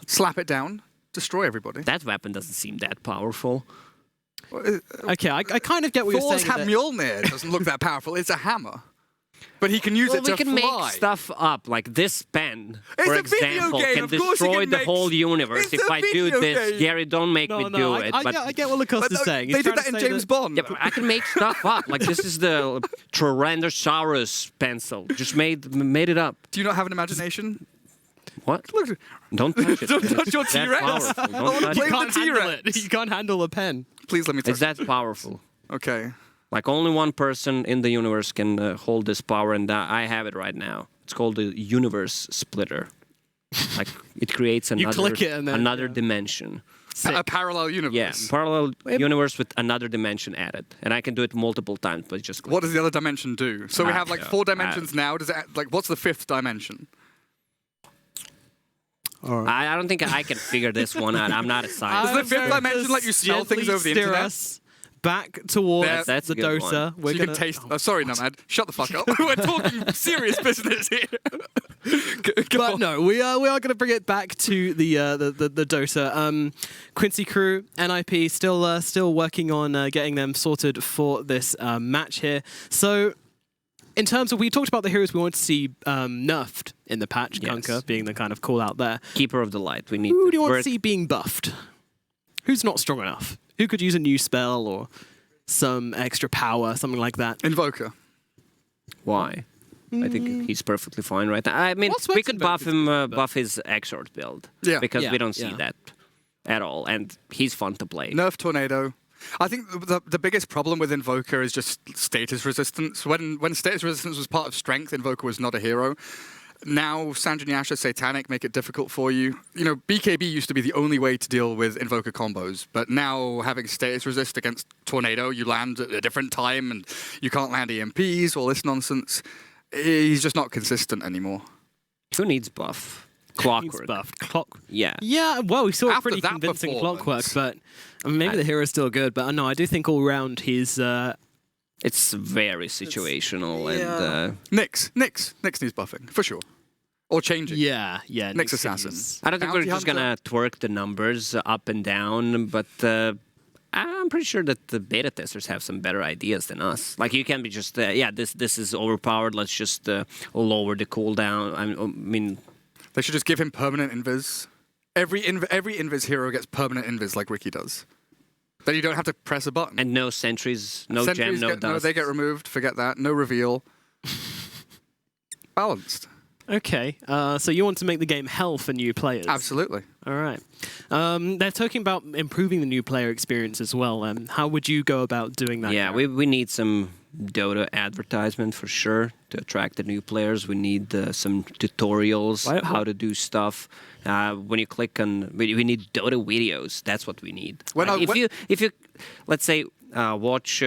Slap it down, destroy everybody. That weapon doesn't seem that powerful. Okay, I kind of get what you're saying. Thor's Mjolnir doesn't look that powerful. It's a hammer. But he can use it to we can make stuff up, like this pen, it's for a video example, game. can Of course destroy the whole universe. If I do this, Gary, don't make me do it. I get what Lacoste is saying. They did that in James Bond. Yeah, but I can make stuff up. Like, this is the Tyrannosaurus pencil. Just made it up. Do you not have an imagination? What? Don't touch it. Don't touch your T-Rex. I want to play with the T-Rex. You can't handle a pen. Please let me touch It's that powerful. Okay. Like, only one person in the universe can hold this power, and I have it right now. It's called the Universe Splitter. Like, it creates another dimension. A parallel universe. Yeah, parallel universe with another dimension added, and I can do it multiple times. But just what does the other dimension do? So we have like 4 dimensions now. Does it like what's the 5th dimension? I don't think I can figure this one out. I'm not a scientist. Does the 5th dimension let you smell things over the internet? back towards That's the Dota. So you can taste. Oh, sorry, Nomad. Shut the fuck up. We're talking serious business here. But no, we are going to bring it back to the Dota. Quincy Crew, NIP, still working on getting them sorted for this match here. So, in terms of, we talked about the heroes we want to see nerfed in the patch. Yes. Kunkka being the kind of call out there. Keeper of the Light. We need. Who do you want to see being buffed? Who's not strong enough? Who could use a new spell or some extra power, something like that? Invoker. Why? I think he's perfectly fine right now. I mean, we could buff him, buff his Exort build. Yeah. Because we don't see that at all, and he's fun to play. Nerf Tornado. I think the biggest problem with Invoker is just status resistance. When status resistance was part of strength, Invoker was not a hero. Now, Sanjin Yasha, Satanic make it difficult for you. You know, BKB used to be the only way to deal with Invoker combos, but now having status resist against Tornado, you land at a different time and you can't land EMPs, all this nonsense. He's just not consistent anymore. Who needs buff? Clockwork. Yeah. Yeah, well, we saw a After pretty that convincing Clockwork, performance. but I mean, maybe the hero's still good, but no, I do think all round he's... It's very situational and... Nyx needs buffing, for sure. Or changing. Yeah. Nyx Assassin. I don't think Bounty we're just going to twerk the numbers up and down, but I'm pretty sure that the beta testers have some better ideas than us. Like, you can be just, this is overpowered, let's just lower the cooldown. I mean... They should just give him permanent invis. Every invis hero gets permanent invis like Ricky does. Then you don't have to press a button. And no sentries, no gem, no dust. No, they get removed, forget that. No reveal. Balanced. Okay, so you want to make the game hell for new players? Absolutely. All right. They're talking about improving the new player experience as well. How would you go about doing that? Yeah, we need some Dota advertisement for sure to attract the new players. We need some tutorials, how to do stuff. When you click on, we need Dota videos. That's what we need. If you, let's say, watch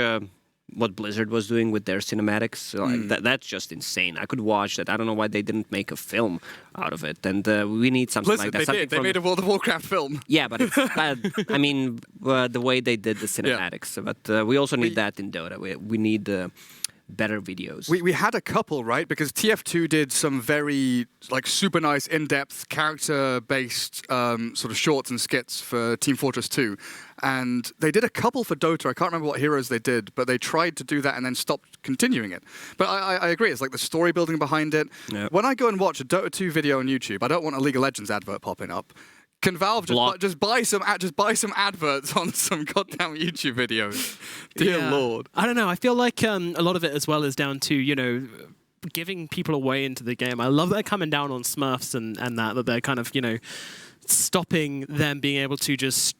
what Blizzard was doing with their cinematics, so that's just insane. I could watch that. I don't know why they didn't make a film out of it. And we need something Blizzard, like that. They made a World of Warcraft film. Yeah, but it's bad. I mean, the way they did the cinematics. Yeah. But we also need that in Dota. We need better videos. We had a couple, right? Because TF2 did some very super nice, in-depth, character-based sort of shorts and skits for Team Fortress 2. And they did a couple for Dota. I can't remember what heroes they did, but they tried to do that and then stopped continuing it. But I agree. It's like the story building behind it. Yep. When I go and watch a Dota 2 video on YouTube, I don't want a League of Legends advert popping up. Can Valve just buy some adverts on some goddamn YouTube videos? Dear Lord. I don't know. I feel like a lot of it as well is down to, giving people away into the game. I love that they're coming down on Smurfs and that they're kind of, stopping them being able to just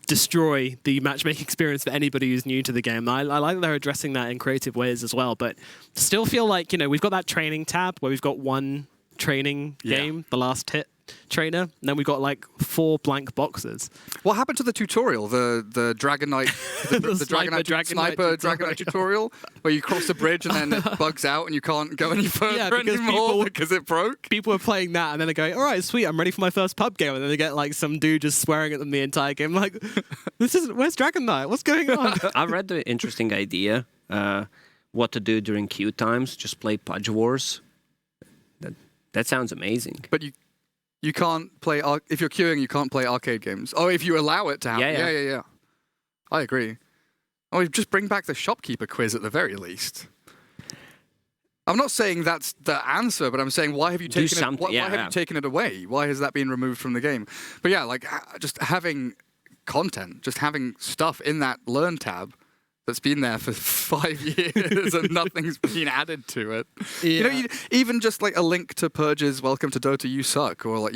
destroy the matchmaking experience for anybody who's new to the game. I like that they're addressing that in creative ways as well, but still feel like, we've got that training tab where we've got one training game, the last hit trainer, and then we've got 4 blank boxes. What happened to the tutorial, the Dragon Knight, the Dragon Knight tutorial, where you cross the bridge and then it bugs out and you can't go any further anymore because it broke? People are playing that and then they're going, all right, sweet, I'm ready for my first pub game, and then they get some dude just swearing at them the entire game. Like, where's Dragon Knight? What's going on? I read the interesting idea, what to do during queue times. Just play Pudge Wars. That sounds amazing. But you can't play, if you're queuing, you can't play arcade games. Oh, if you allow it to happen. Yeah. I agree. Oh, just bring back the shopkeeper quiz at the very least. I'm not saying that's the answer, but I'm saying why have you taken it? Why have you taken it away? Why has that been removed from the game? But yeah, just having content, just having stuff in that Learn tab that's been there for 5 years and nothing's been added to it. Yeah. Even just a link to Purge's "Welcome to Dota, You Suck," or a link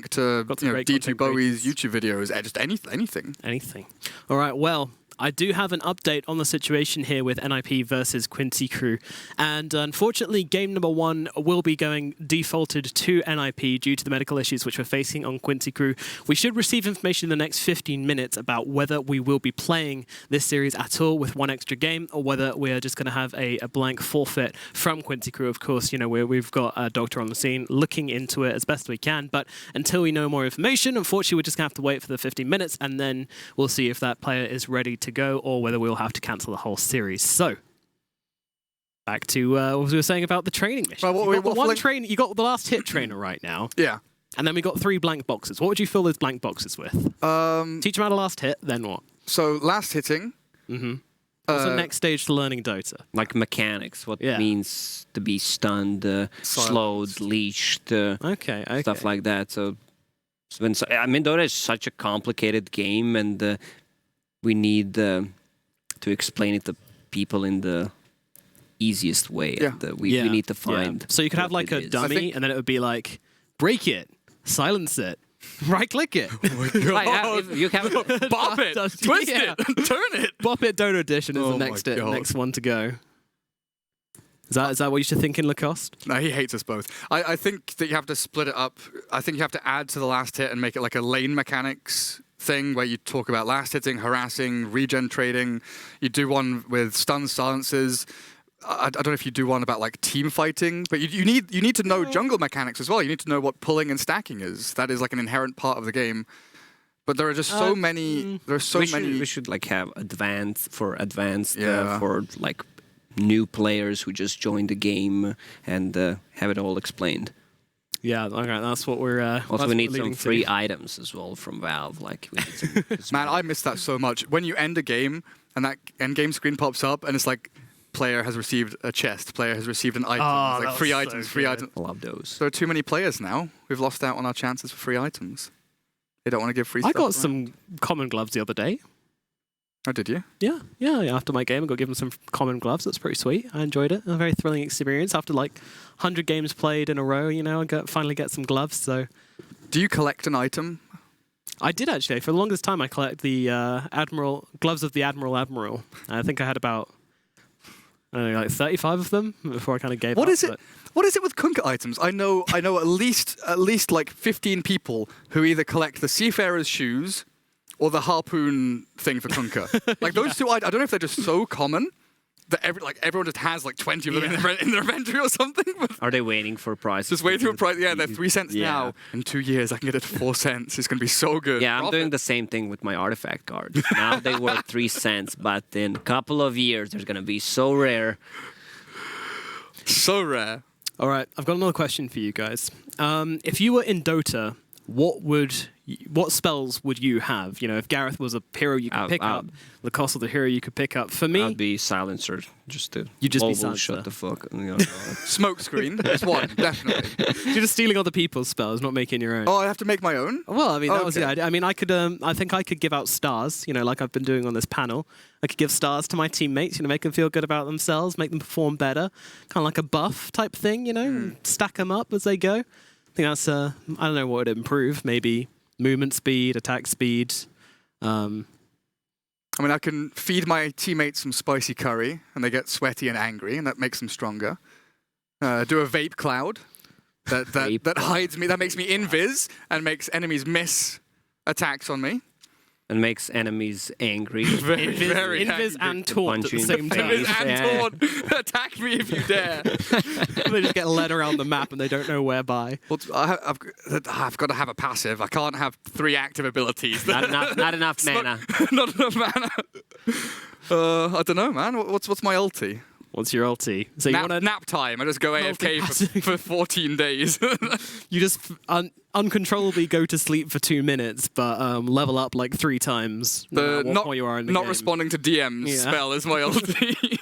to D2 Bowie's YouTube videos. Just anything. Anything. All right. Well, I do have an update on the situation here with NIP versus Quincy Crew. And unfortunately, game number 1 will be going defaulted to NIP due to the medical issues which we're facing on Quincy Crew. We should receive information in the next 15 minutes about whether we will be playing this series at all with 1 extra game, or whether we're just going to have a blank forfeit from Quincy Crew. Of course, you know, we've got a doctor on the scene looking into it as best we can. But until we know more information, unfortunately, we're just going to have to wait for the 15 minutes, and then we'll see if that player is ready to go, or whether we'll have to cancel the whole series. So, back to what we were saying about the training mission. Well, you got the last hit trainer right now. Yeah. And then we got 3 blank boxes. What would you fill those blank boxes with? Teach them how to last hit, then what? So, last hitting. Mm-hmm. What's the next stage to learning Dota? Like mechanics, what it means to be stunned, slowed, leashed, stuff like that. So, I mean, Dota is such a complicated game, and we need to explain it to people in the easiest way. Yeah. We need to find. So you could have like a dummy, and then it would be like, break it, silence it, right-click it. Oh my God. You can bop it, twist it, turn it. Bop it Dota Edition is the next one to go. Is that what you should think in Lacoste? No, he hates us both. I think that you have to split it up. I think you have to add to the last hit and make it like a lane mechanics thing where you talk about last hitting, harassing, regen trading. You do one with stun silences. I don't know if you do one about like team fighting, but you need to know jungle mechanics as well. You need to know what pulling and stacking is. That is like an inherent part of the game. But there are just so many. There are so many. We should like have advanced for like new players who just joined the game and have it all explained. Yeah, okay, that's what we're. Also, we need some free items as well from Valve. Like, we need some man, I miss that so much. When you end a game and that end game screen pops up and it's like, player has received a chest, player has received an item. Oh, like free items, free items. I love those. There are too many players now. We've lost out on our chances for free items. They don't want to give free stuff. I got some common gloves the other day. Oh, did you? Yeah. After my game, I got given some common gloves. That's pretty sweet. I enjoyed it. A very thrilling experience. After like 100 games played in a row, you know, I finally get some gloves. So, do you collect an item? I did actually. For the longest time, I collect the gloves of the Admiral. I think I had about like 35 of them before I kind of gave up. What is it with Kunkka items? I know at least like 15 people who either collect the Seafarer's shoes or the harpoon thing for Kunkka. Like those two, I don't know if they're just so common that everyone just has like 20 of them in their inventory or something. Are they waiting for prices? Just waiting for a price. Yeah, they're 3 cents now. In 2 years, I can get it for 4 cents. It's going to be so good. Yeah, I'm doing the same thing with my artifact cards. Now they worth 3 cents, but in a couple of years, they're going to be so rare. So rare. All right, I've got another question for you guys. If you were in Dota, what spells would you have? You know, if Gareth was a hero you could pick up, Lacoste was the hero you could pick up. For me, I'd be silencer. Just to you just be silencer. Shut the fuck. You know, smoke screen. That's one, definitely. You're just stealing other people's spells, not making your own. Oh, I have to make my own. Well, I mean, that was the idea. I mean, I could. I think I could give out stars. You know, like I've been doing on this panel. I could give stars to my teammates. You know, make them feel good about themselves, make them perform better. Kind of like a buff type thing. You know, stack them up as they go. I think that's. I don't know what would improve. Maybe movement speed, attack speed. I mean, I can feed my teammates some spicy curry, and they get sweaty and angry, and that makes them stronger. Do a vape cloud that hides me, that makes me invis, and makes enemies miss attacks on me. And makes enemies angry. Very invis angry. and taunt at the same time. Invis and taunt. Attack me if you dare. They just get led around the map and they don't know whereby. Well, I've got to have a passive. I can't have 3 active abilities. Not enough mana. Not enough mana. I don't know, man. What's my ulti? What's your ulti? So nap time. I just go AFK for 14 days. You just uncontrollably go to sleep for 2 minutes, but level up like 3 times. Not game. Responding to DMs spell is my ulti.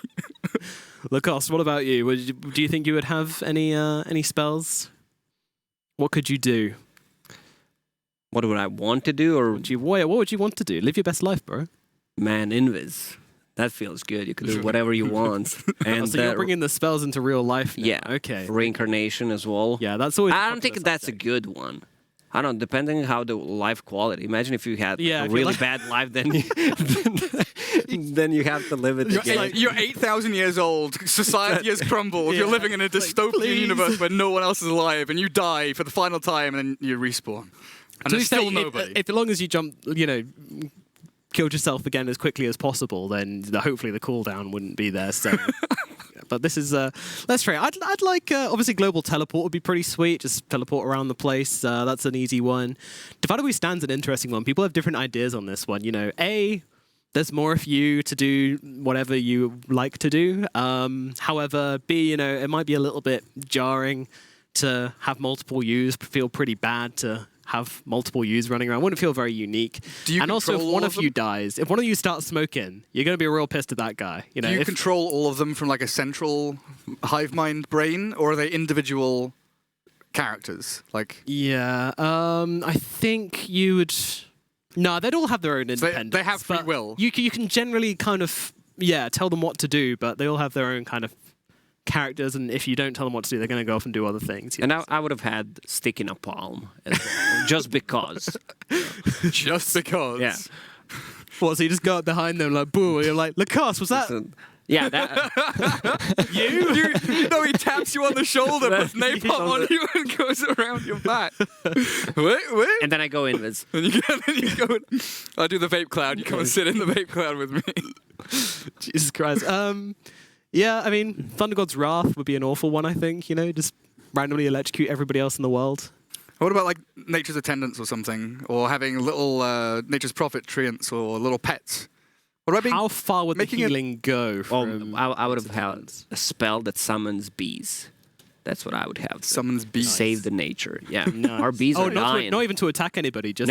Lacoste, what about you? Do you think you would have any spells? What could you do? What would I want to do, or what would you want to do? Live your best life, bro. Man, invis. That feels good. You can do whatever you want. And so you're bringing the spells into real life now. Yeah. Okay. Reincarnation as well. Yeah, that's always. I don't think that's a good one. I don't. Depending on how the life quality. Imagine if you had a really bad life, then then you have to live it again. You're 8,000 years old. Society has crumbled. You're living in a dystopian universe where no one else is alive, and you die for the final time, and then you respawn. And there's still nobody. If as long as you jump, killed yourself again as quickly as possible, then hopefully the cooldown wouldn't be there. So. But this is, let's try. I'd like, obviously global teleport would be pretty sweet. Just teleport around the place. That's an easy one. Divided We Stand's an interesting one. People have different ideas on this one. There's more of you to do whatever you like to do. However, B, it might be a little bit jarring to have multiple U's, feel pretty bad to have multiple U's running around. Wouldn't feel very unique. And also, if one of you dies, if one of you starts smoking, you're going to be real pissed at that guy. Do you control all of them from like a central hive mind brain, or are they individual characters? Yeah, I think you would. No, they'd all have their own independence. They have free will. You can generally kind of tell them what to do, but they all have their own kind of characters, and if you don't tell them what to do, they're going to go off and do other things. And I would have had stick in a palm as well, just because. Just because. Yeah. What? So you just go up behind them like, boo, and you're like, Lacoste, was that? Yeah, that. he taps you on the shoulder, puts napalm on you, and goes around your back. Wait. And then I go in with. And you go in. I do the vape cloud. You come and sit in the vape cloud with me. Jesus Christ. Yeah, I mean, Thunder God's Wrath would be an awful one, I think. Just randomly electrocute everybody else in the world. What about like Nature's Attendants or something, or having little Nature's Prophet treants or little pets? How far would the healing go? I would have had a spell that summons bees. That's what I would have. Summons bees. Save the nature. Yeah. Nice. Our bees are dying. Not even to attack anybody. Just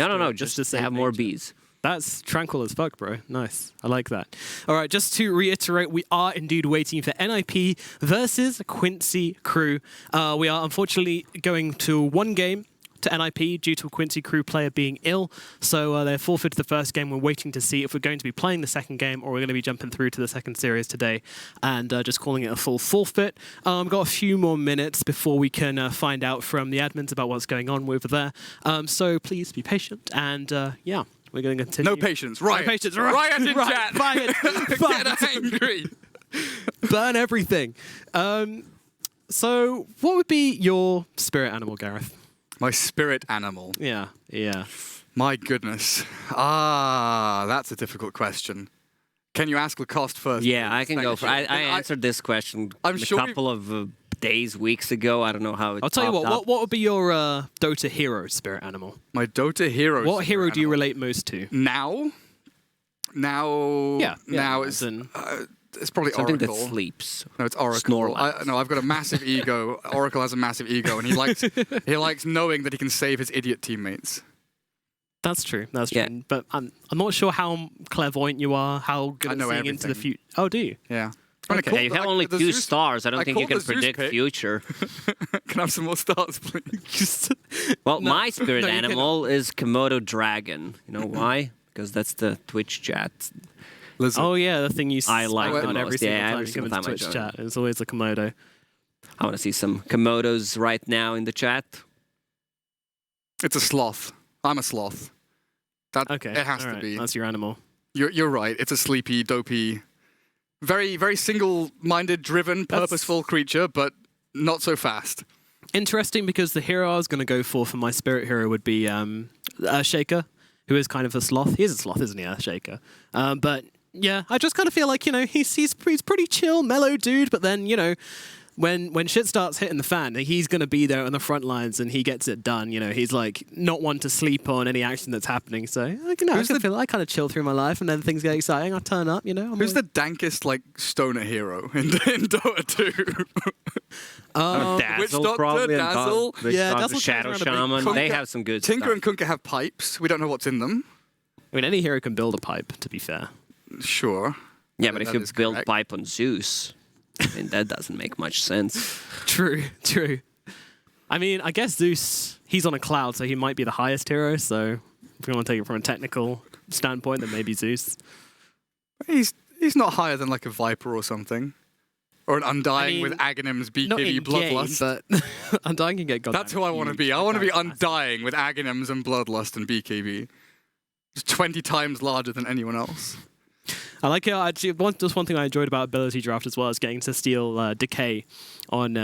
just to have more bees. That's tranquil as fuck, bro. Nice. I like that. All right, just to reiterate, we are indeed waiting for NIP versus Quincy Crew. We are unfortunately going to one game to NIP due to a Quincy Crew player being ill. So they forfeited the first game. We're waiting to see if we're going to be playing the second game or we're going to be jumping through to the second series today and just calling it a full forfeit. Got a few more minutes before we can find out from the admins about what's going on over there. So please be patient and we're going to continue. No patience. Riot. No patience. Riot in chat. Riot. Get angry. Burn everything. So what would be your spirit animal, Gareth? My spirit animal? Yeah. My goodness. That's a difficult question. Can you ask Lacoste first? Yeah, I can go for I answered this question a couple of days, weeks ago. I don't know how it I'll tell you what would be your Dota hero spirit animal? My Dota hero What hero do you relate most to? Now? Yeah. Now it's probably something Oracle. that sleeps. No, it's Oracle. I've got a massive ego. Oracle has a massive ego, and he likes knowing that he can save his idiot teammates. That's true. But I'm not sure how clairvoyant you are, how good at seeing into the future. Oh, do you? Yeah. Okay, you have only 2 stars. I don't think you can predict future. Can I have some more stars, please? Well, my spirit animal is Komodo Dragon. You know why? Because that's the Twitch chat. Lizard. Oh yeah, the thing you I like the on most. every single time every you single come time into I Twitch join. chat. It's always a Komodo. I want to see some Komodos right now in the chat. It's a sloth. I'm a sloth. Okay, it has to be. That's your animal. You're right. It's a sleepy, dopey, very, very single-minded, driven, purposeful creature, but not so fast. Interesting, because the hero I was going to go for my spirit hero would be Shaker, who is kind of a sloth. He is a sloth, isn't he, Shaker? But yeah, I just kind of feel like, he's pretty chill, mellow dude, but then, when shit starts hitting the fan, he's going to be there on the front lines and he gets it done. He's like not one to sleep on any action that's happening. So I kind of chill through my life, and then things get exciting. I turn up, Who's the dankest stoner hero in Dota 2? Dazzle, Witch probably. Dazzle. Dazzle, Shadow Shaman. They have some good Tinker stuff. and Kunka have pipes. We don't know what's in them. I mean, any hero can build a pipe, to be fair. Sure. Yeah, but if you build pipe on Zeus, I mean, that doesn't make much sense. True. I mean, I guess Zeus, he's on a cloud, so he might be the highest hero, so if you want to take it from a technical standpoint, then maybe Zeus. He's not higher than like a Viper or something. Or an Undying with Aghanim's BKB Bloodlust. But Undying can get goddamn. That's who I want to be. I want to be Undying with Aghanim's and Bloodlust and BKB. Just 20 times larger than anyone else. I like it. Actually, just one thing I enjoyed about ability draft as well is getting to steal decay on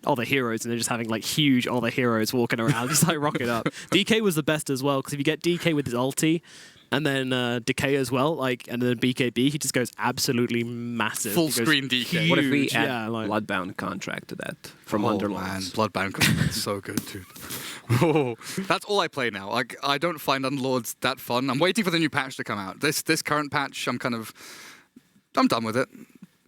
other heroes, and they're just having like huge other heroes walking around, just like rocking up. DK was the best as well because if you get DK with his ulti, and then Decay as well, like, and then BKB, he just goes absolutely massive. Full screen DK. Huge. What if we add Bloodbound contract to that from Underlords? Man, Bloodbound contract is so good, dude. Oh, that's all I play now. Like, I don't find Underlords that fun. I'm waiting for the new patch to come out. This current patch, I'm done with it.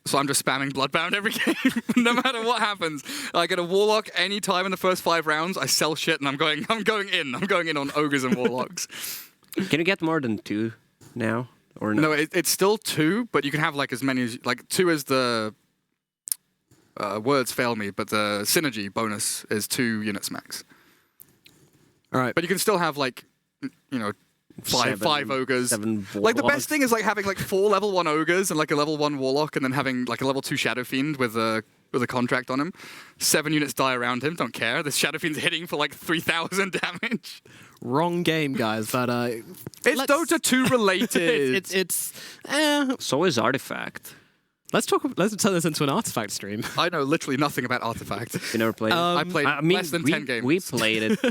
So I'm just spamming Bloodbound every game, no matter what happens. I get a Warlock any time in the first 5 rounds. I sell shit, and I'm going in on Ogres and Warlocks. Can you get more than 2 now, or no? No, it's still 2, but you can have like as many as 2 is the words fail me, but the synergy bonus is 2 units max. All right, but you can still have like 5 ogres. 7 like the best thing is like having like 4 level 1 ogres and like a level 1 warlock, and then having like a level 2 shadow fiend with a contract on him. 7 units die around him. Don't care. The shadow fiend's hitting for like 3,000 damage. Wrong game, guys, but it's Dota 2 related. So is Artifact. Let's turn this into an Artifact stream. I know literally nothing about Artifact. You never played it? I played less than 10 games. We played it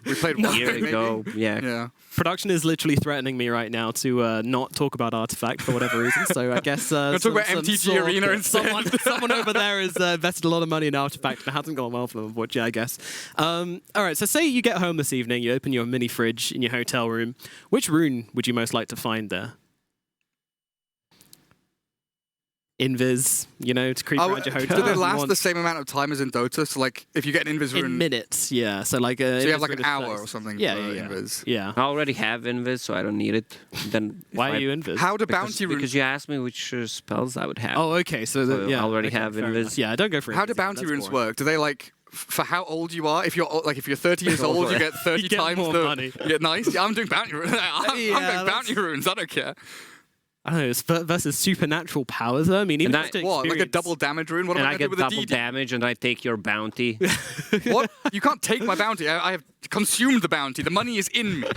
we played a year ago. Yeah. Production is literally threatening me right now to not talk about Artifact for whatever reason. So I guess talk about MTG Arena instead. Someone over there has invested a lot of money in Artifact, and it hasn't gone well for them, unfortunately, I guess. All right, so say you get home this evening, you open your mini fridge in your hotel room. Which rune would you most like to find there? Invis, to creep around your hotel. Do they last the same amount of time as in Dota? So, like, if you get an Invis rune... In minutes, yeah. So, like... so you have, like, an hour or something for Invis? Yeah. I already have Invis, so I don't need it. Then why are you Invis? How do bounty runes... Because you asked me which spells I would have. Oh, okay. So I already have Invis. Yeah, don't go for Invis. How do bounty runes work? Do they, like... For how old you are, if you're 30 years old, you get 30 times more money. You get nice. Yeah, I'm doing bounty runes. I'm doing bounty runes. I don't care. I don't know, it's versus supernatural powers, though. I mean, even just what? Like a double damage rune? What and am I I going to do get with a double damage, and I take your bounty. What? You can't take my bounty. I have consumed the bounty. The money is in me.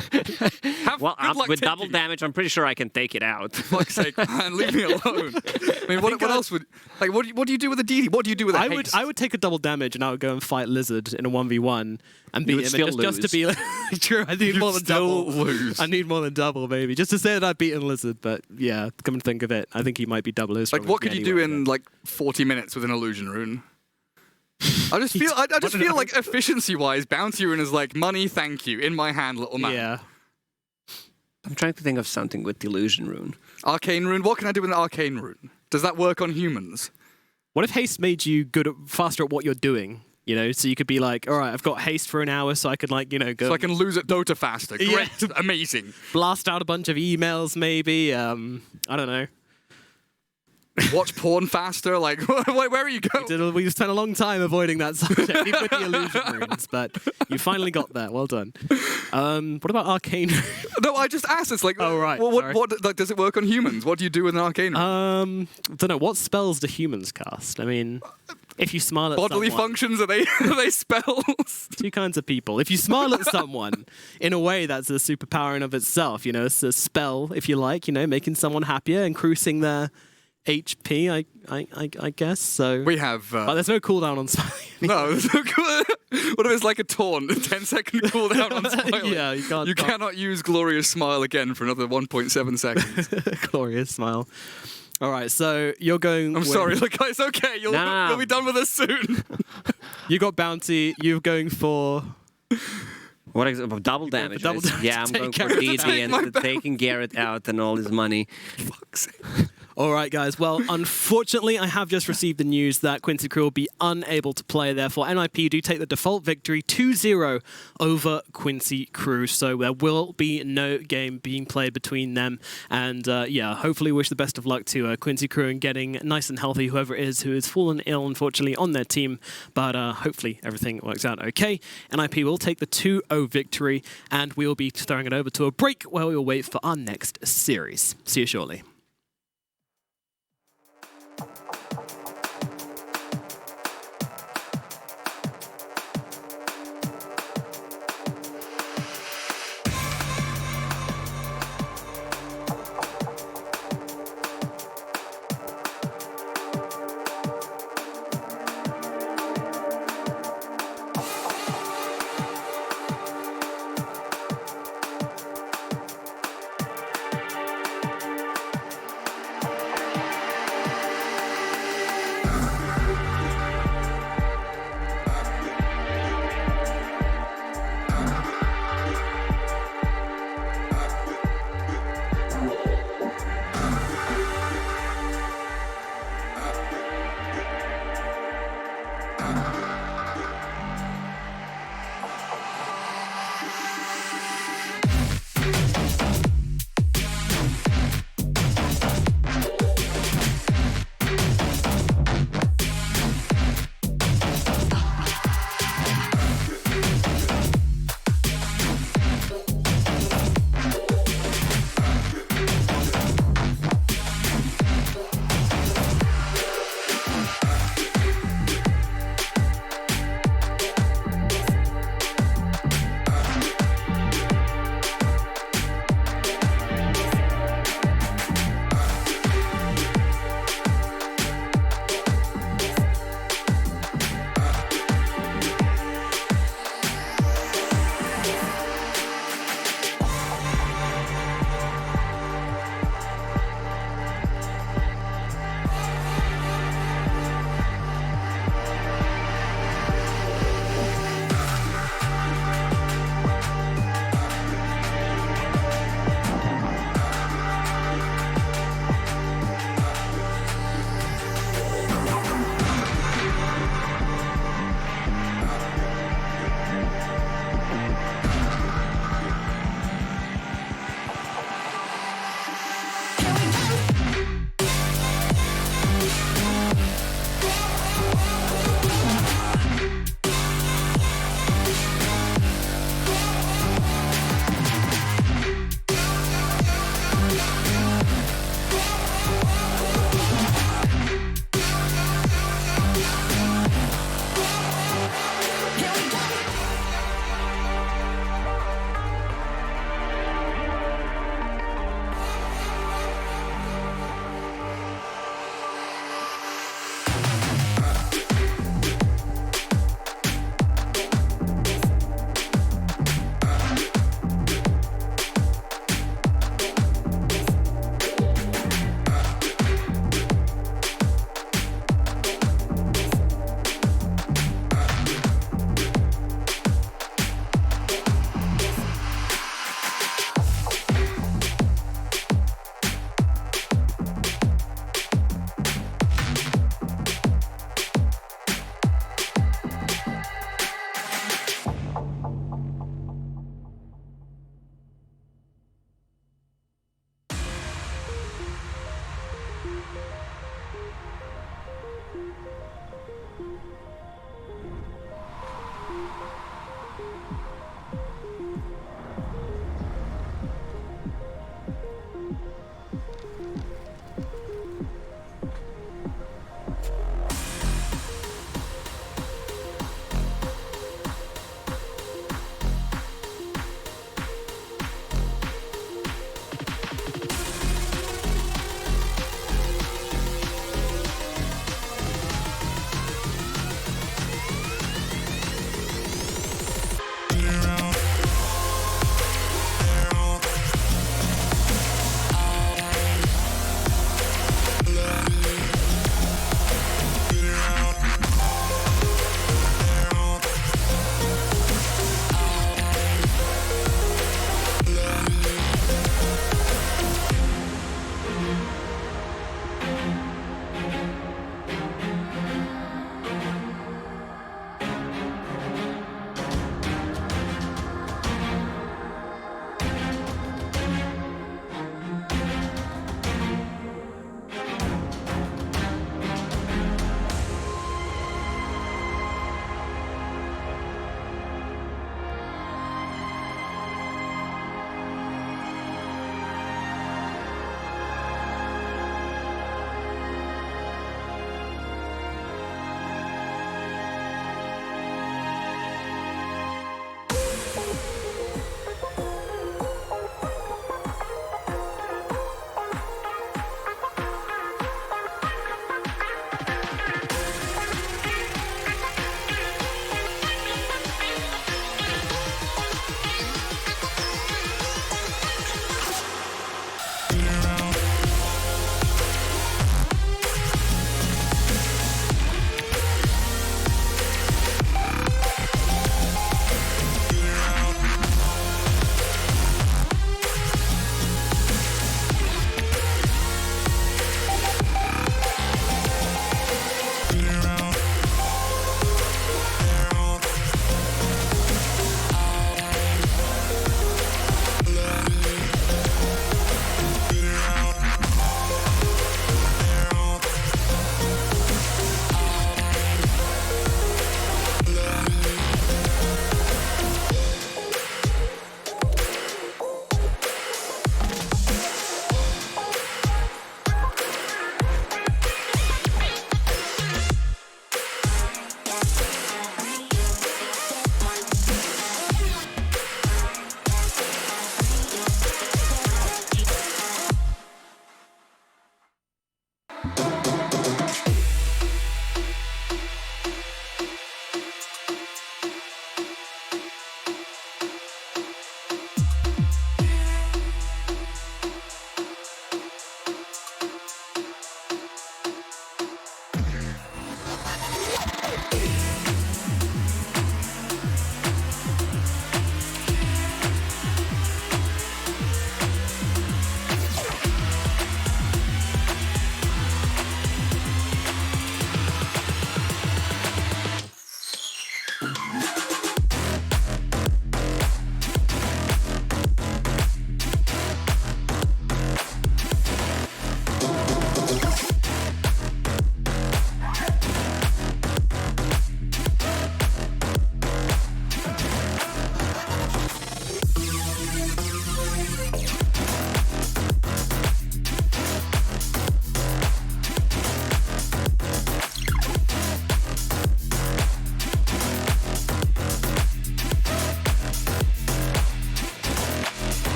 With double damage, I'm pretty sure I can take it out. For fuck's sake, man, leave me alone. I mean, what else would... Like, what do you do with a DD? What do you do with a haste? I would take a double damage, and I would go and fight Lizard in a 1v1 and beat him. Just to be... True, I need more than double. Lose. I need more than double, maybe. Just to say that I've beaten Lizard, but yeah, come and think of it, I think he might be double as strong. Like, what could you do in, like, 40 minutes with an illusion rune? I just feel like efficiency-wise, bounty rune is like, money, thank you, in my hand, little man. Yeah. I'm trying to think of something with the illusion rune. Arcane rune? What can I do with an arcane rune? Does that work on humans? What if haste made you faster at what you're doing? So you could be like, all right, I've got haste for an hour, so I could go. So I can lose at Dota faster. Great, amazing. Blast out a bunch of emails, maybe. I don't know. Watch porn faster? Like, where are you going? We spent a long time avoiding that subject, even with the illusion runes, but you finally got there. Well done. What about arcane? No, I just asked. It's like, oh right. What like, does it work on humans? What do you do with an arcane rune? Don't know. What spells do humans cast? I mean, if you smile at bodily someone, functions, are they spells? 2 kinds of people. If you smile at someone, in a way, that's a superpower in of itself. It's a spell, if you like. Making someone happier, increasing their HP, I guess. So we have. But there's no cooldown on smiling. No, there's no what if it's like a taunt? 10-second cooldown on smiling. Yeah, you can't. You cannot use glorious smile again for another 1.7 seconds. Glorious smile. All right, so you're going. I'm sorry, look, it's okay. You'll be done with us soon. You got bounty. You're going for. What double damage? Double damage. Yeah, I'm going for DD and taking Garrett out and all his money. Fuck's sake. All right, guys. Well, unfortunately, I have just received the news that Quincy Crew will be unable to play. Therefore, NIP do take the default victory 2-0 over Quincy Crew. So there will be no game being played between them. And yeah, hopefully wish the best of luck to Quincy Crew and getting nice and healthy, whoever it is who has fallen ill, unfortunately, on their team. But hopefully everything works out okay. NIP will take the 2-0 victory, and we will be throwing it over to a break where we will wait for our next series. See you shortly.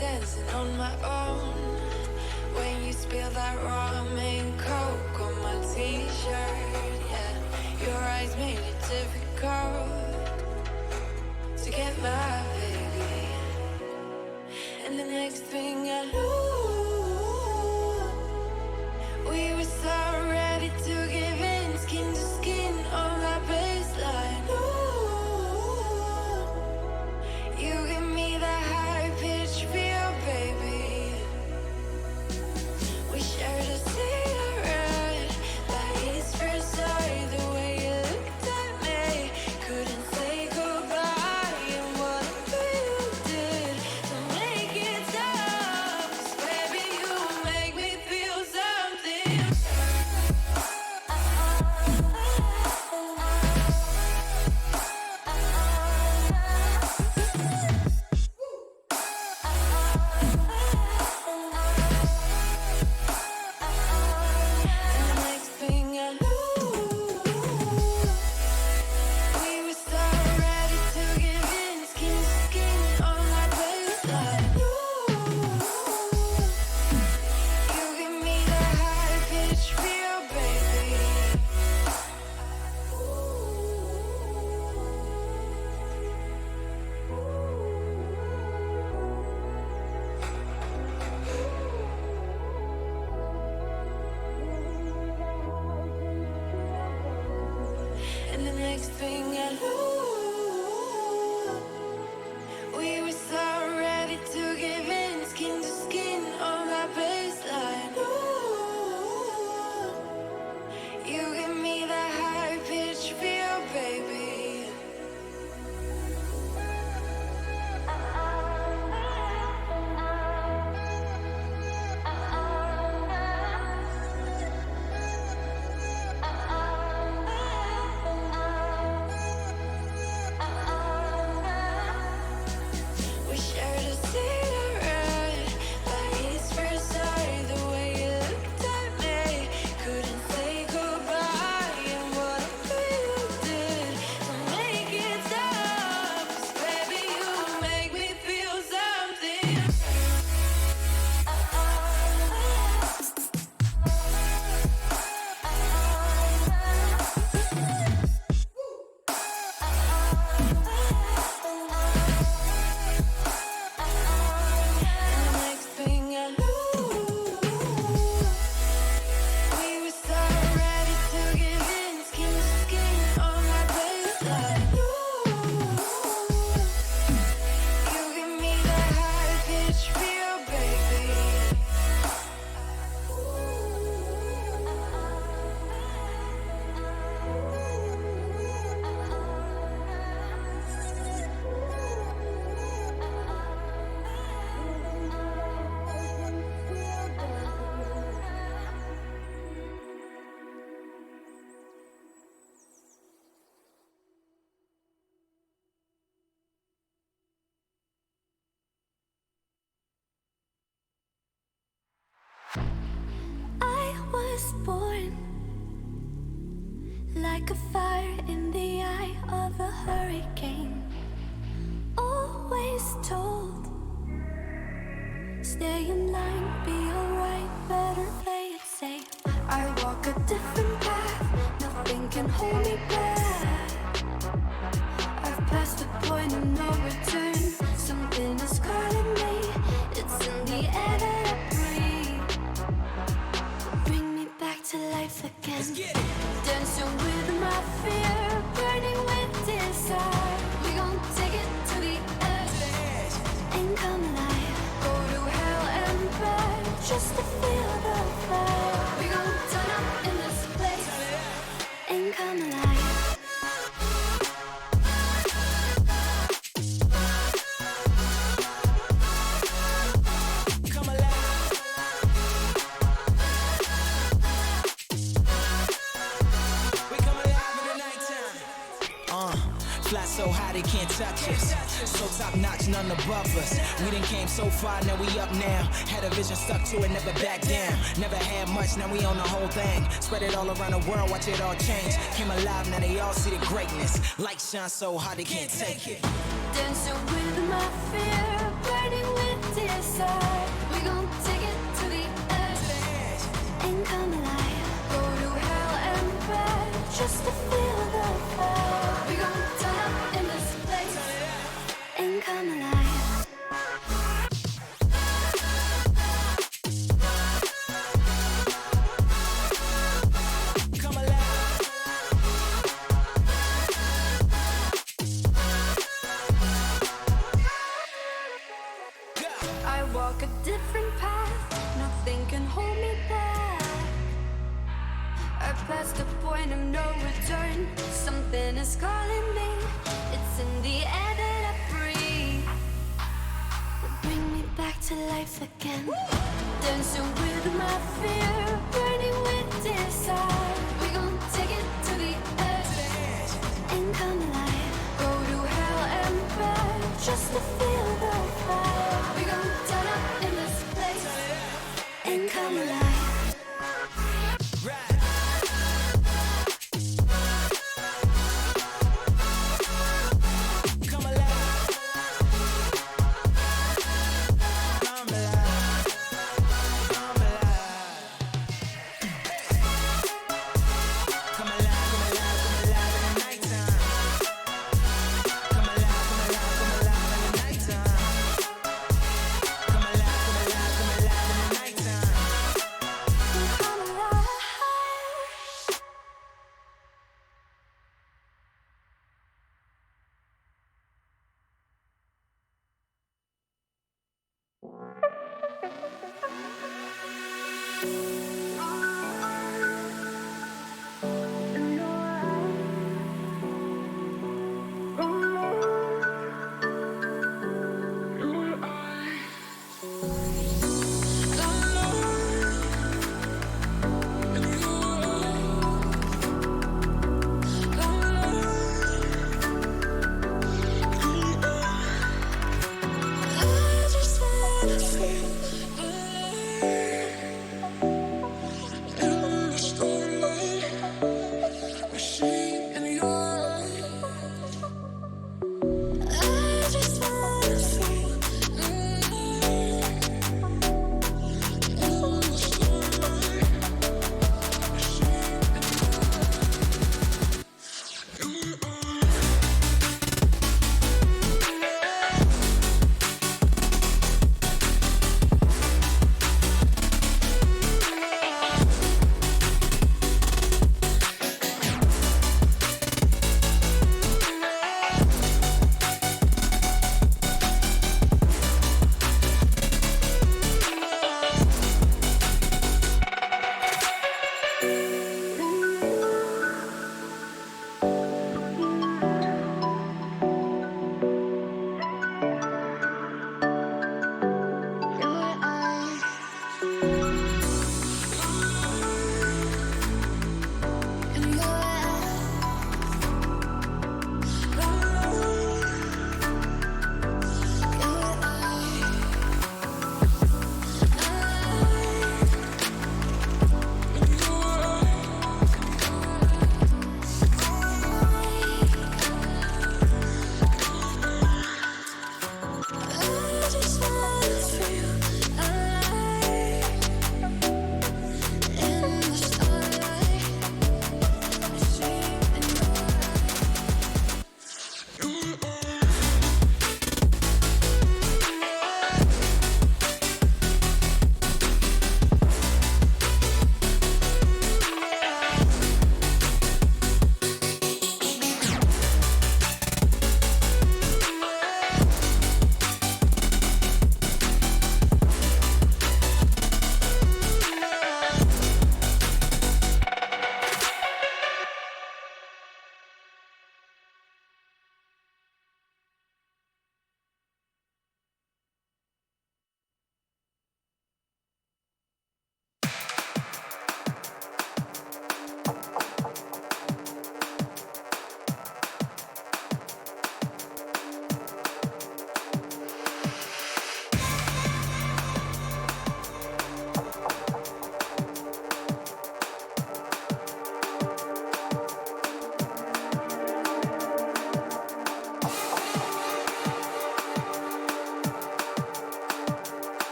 dancing on my own. When you spill that ramen coke on my t-shirt, yeah, your eyes made it difficult to get my baby. And the next thing I knew, we were so ready to give in, skin to skin on that baseline. Ooh, you give me that high pitch feel, baby. We shared a cigarette, that is first sight. The way you looked at me, couldn't say goodbye. And whatever you did to make it stop, 'cause baby, you make me feel something. And the next thing I knew, we were so ready to give in, skin to skin on that baseline. You give me that high pitch feel, baby. And the next thing I knew, we were so ready to give in, skin to skin on that baseline. Ooh, you give me that high pitch feel, baby. We shared a cigarette, that is first sight. The way you looked at me, couldn't say goodbye. And whatever you did to make it stop, 'cause baby, you make me feel something. And the next thing I knew, we were so ready to give in, skin to skin on that baseline. You give me that high pitch feel, baby. I was born like a fire in the eye of a hurricane. Always told, stay in line, be alright, better play it safe. I walk a different path, nothing can hold me back. I've passed the point of no return, something is calling me, it's in the air that I breathe. Bring me back to life again. Dancing with my fear, burning with desire. We gon' take it to the edge and come alive. Go to hell and back just to feel the fire. We gon' turn up in this place and come alive. Fly so high they can't touch us. So top notch, none above us. We done came so far, now we up now. Had a vision, stuck to it, never back down. Never had much, now we own the whole thing. Spread it all around the world, watch it all change. Came alive, now they all see the greatness. Light shine so hard they can't take it. Dancing with my fear, burning with desire. side. We gon' take it to the edge and come alive. Go to hell and back just to feel the fire. We gon' turn up in this place and come alive. I walk a different path, nothing can hold me back. I passed the point of no return, something is calling me. It's in the air that I breathe. Bring me back to life again. Dancing with my fear, burning with desire. We gon' take it to the edge and come alive. Go to hell and back just to feel the fire. We gon' turn up in this place and come alive.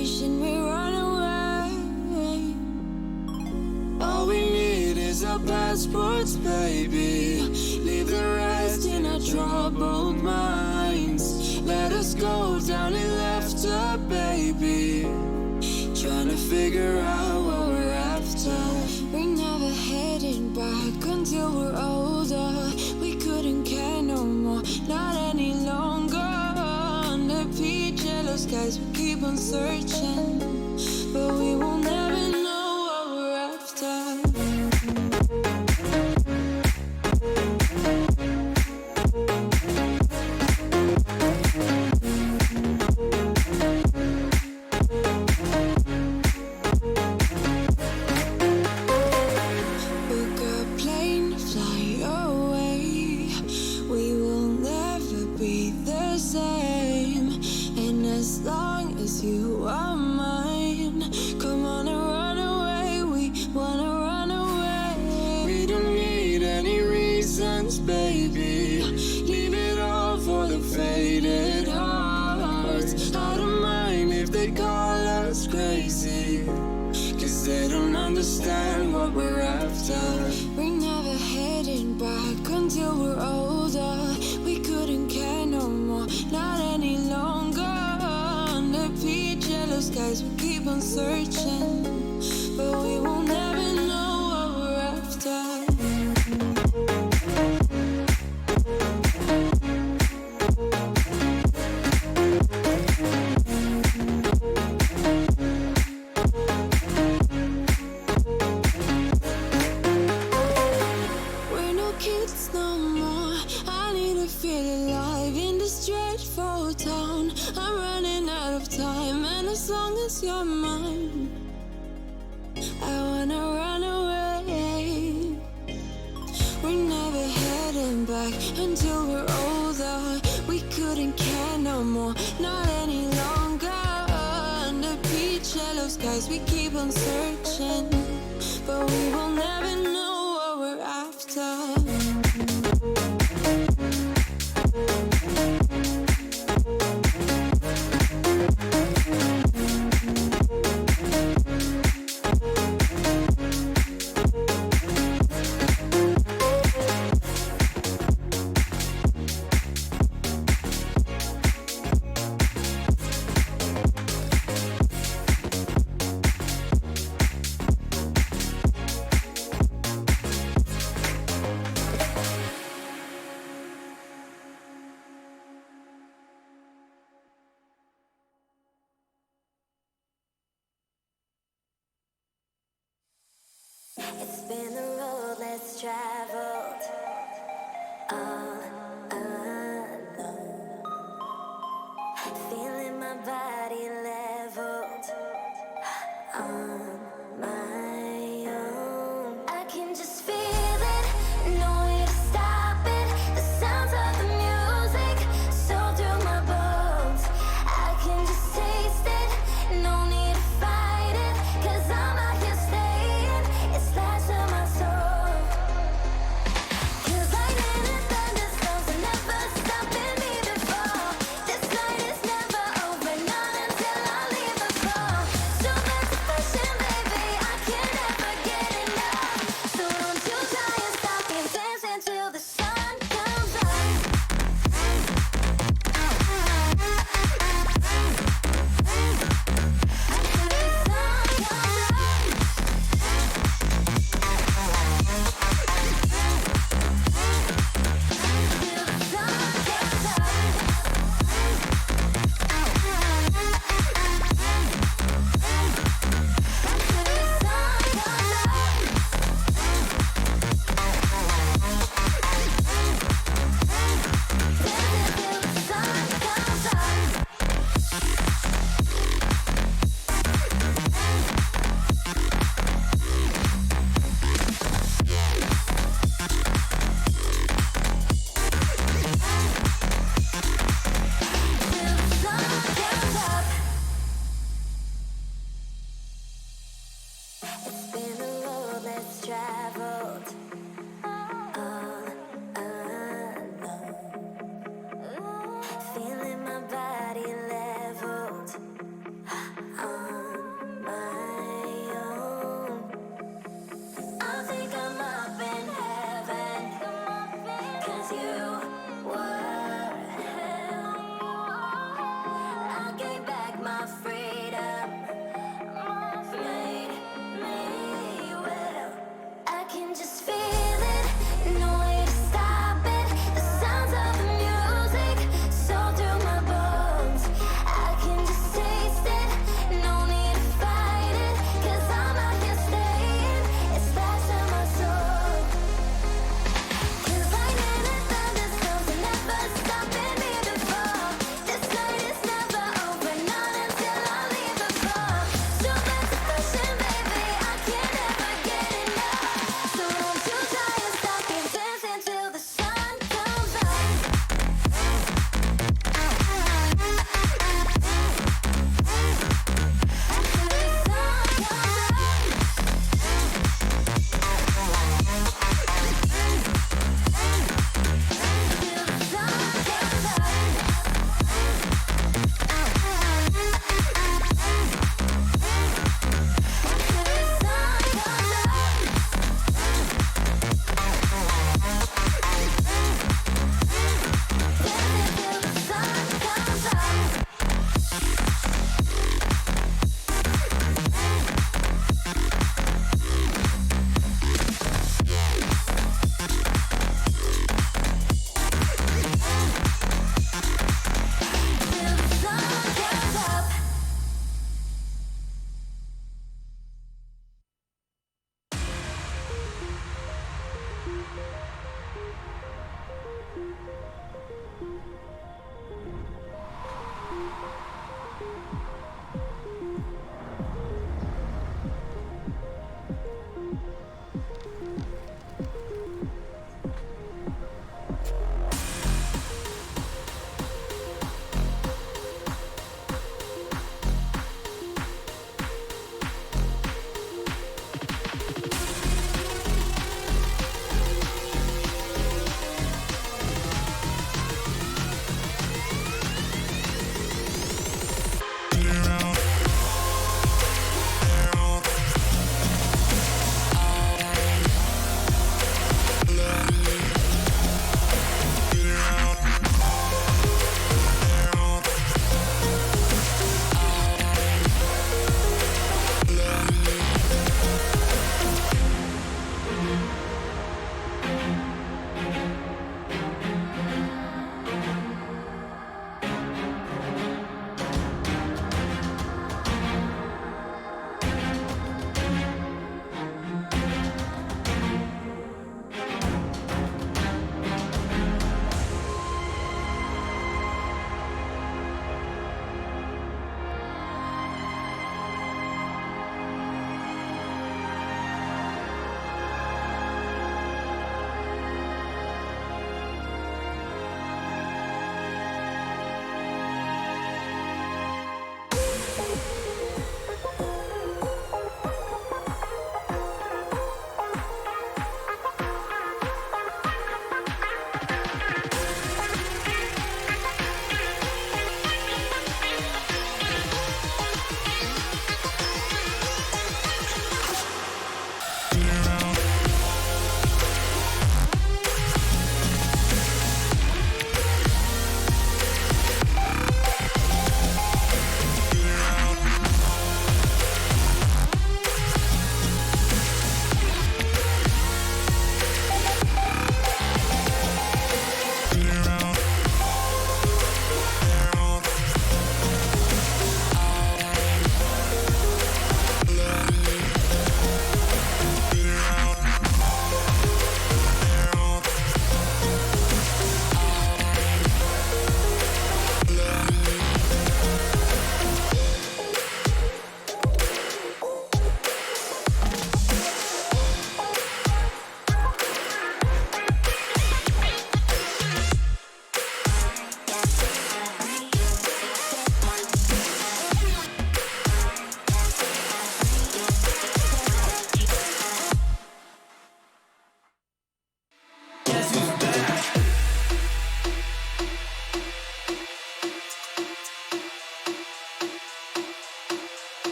wishing we run away. All we need is our passports, baby. Leave the rest in our troubled minds. Let us go down in laughter, baby. Trying to figure out what we're after. We're never heading back until we're older. We couldn't care no more, not any longer. Under peach yellow skies we keep on searching, but we will never know what we're after. Baby, leave it all for the faded hearts. I don't mind if they call us crazy, 'cause they don't understand what we're after. We're never heading back until we're older. We couldn't care no more, not any longer. Under peach yellow skies we keep on searching, but we will never know what we're after. You're mine, I wanna run away. We're never heading back until we're older. We couldn't care no more, not any longer. Under peach yellow skies we keep on searching, but we will never know what we're after. It's been the road less traveled, all alone. Feeling my body leveled on my own. I can just feel it, no way to stop it. The sounds of the music so through my bones. I can just taste it, no need to fight it, 'cause I'm out here staying. It's lies in my soul. 'Cause lightning and thunder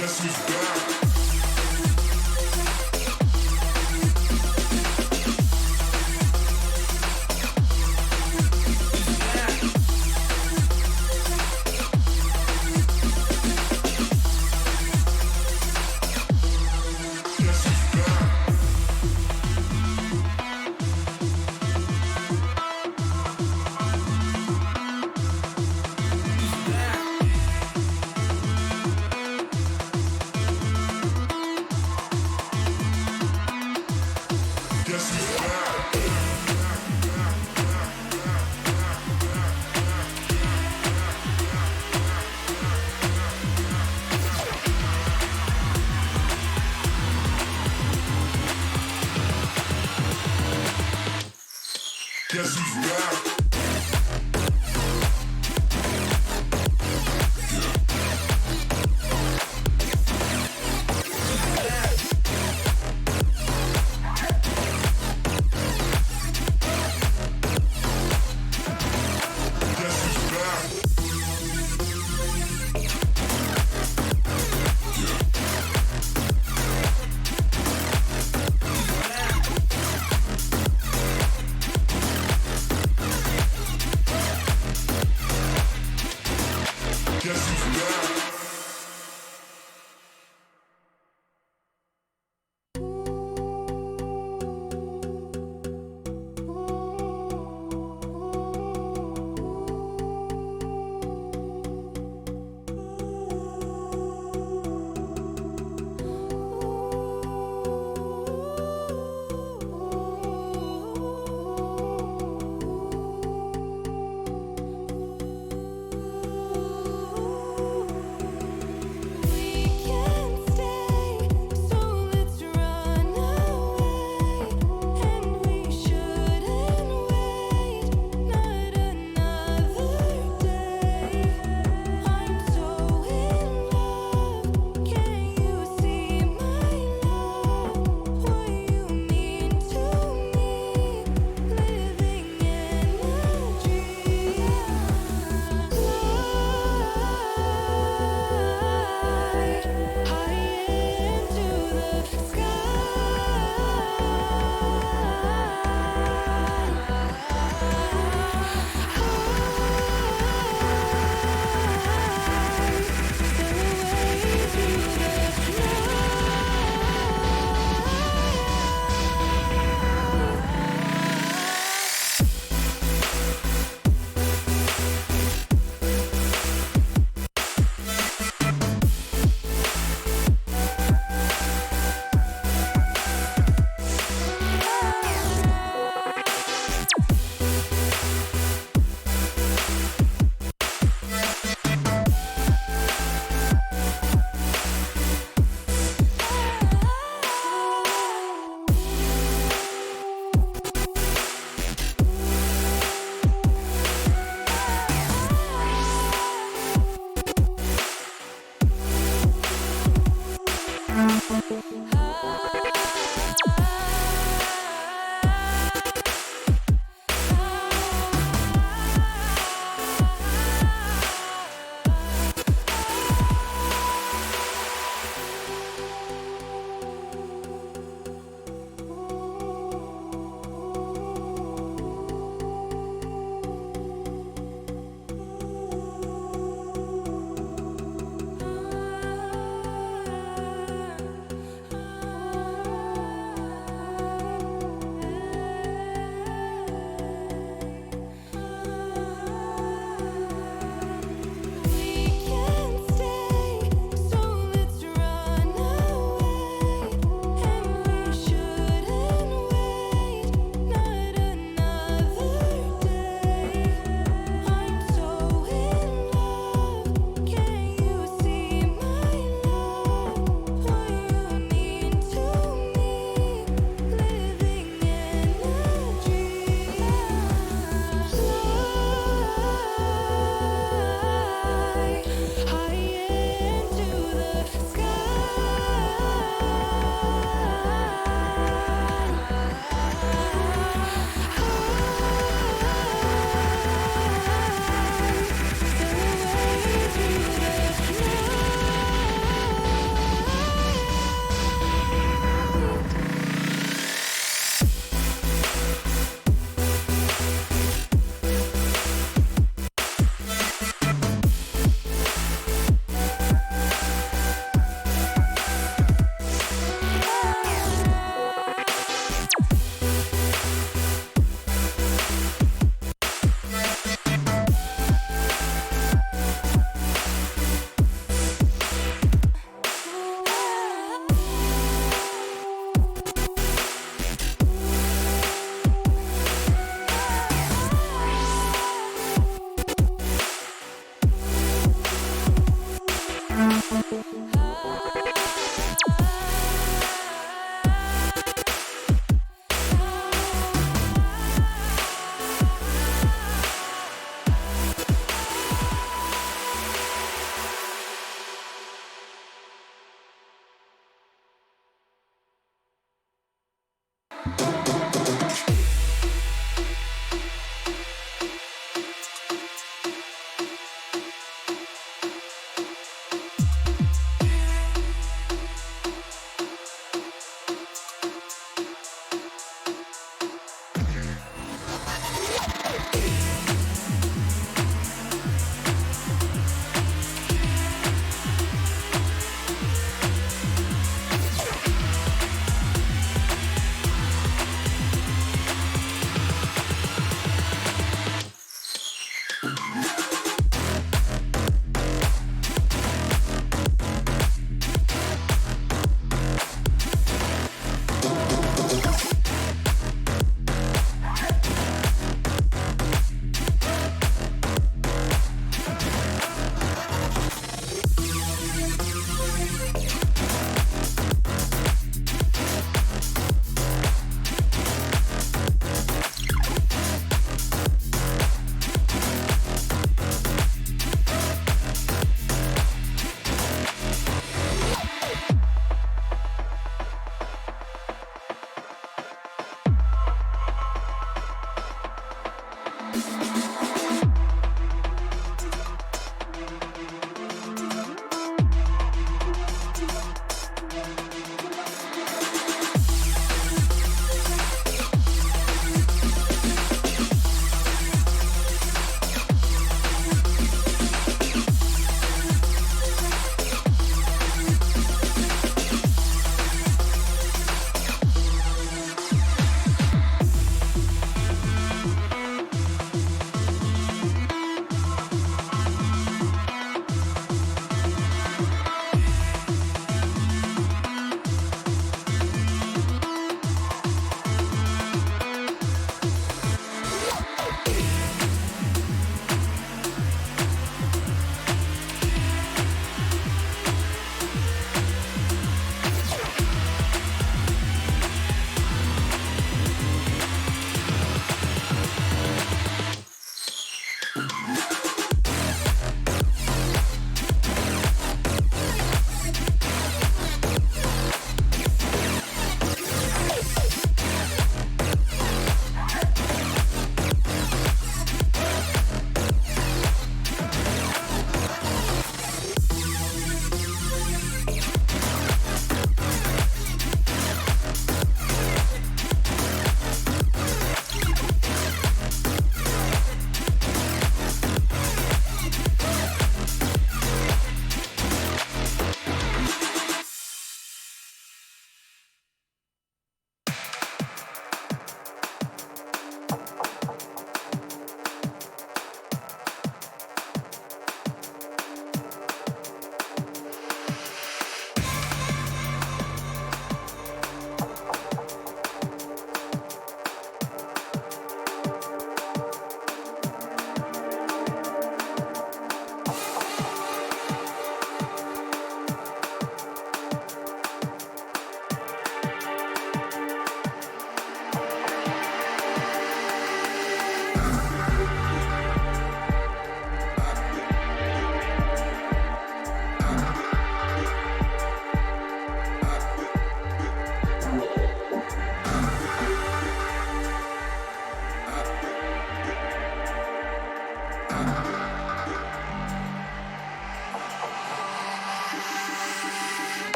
Guess who's back?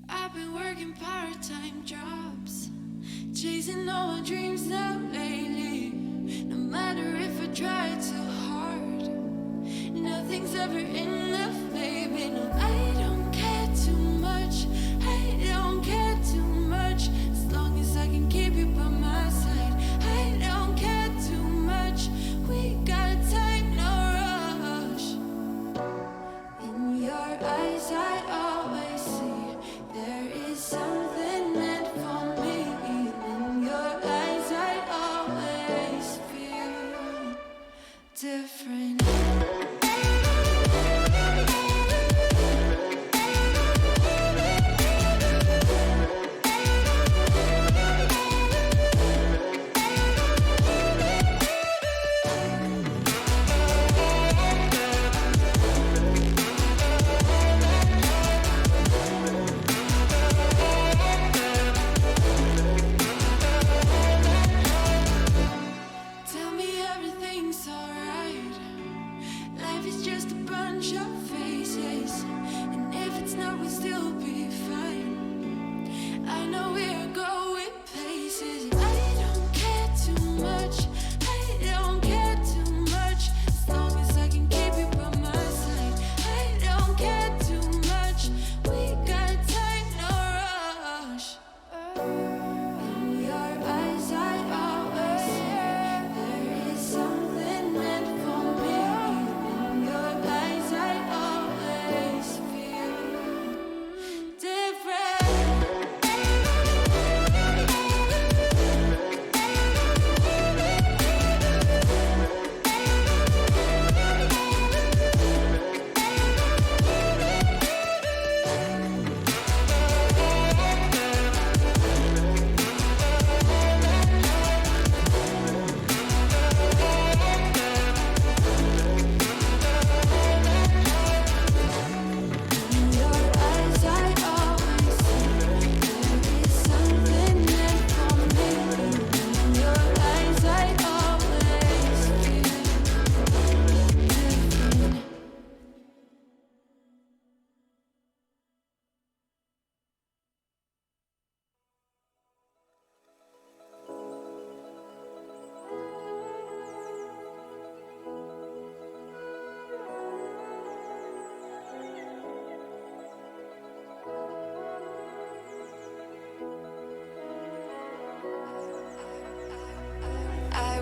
I've been working part-time jobs, chasing all my dreams now lately. No matter if I try too hard, nothing's ever enough, baby. No, I don't care too much. I don't care too much. As long as I can keep you by my side, I don't care too much. We got time, no rush. In your eyes, I always see there is something meant for me. In your eyes, I always feel different.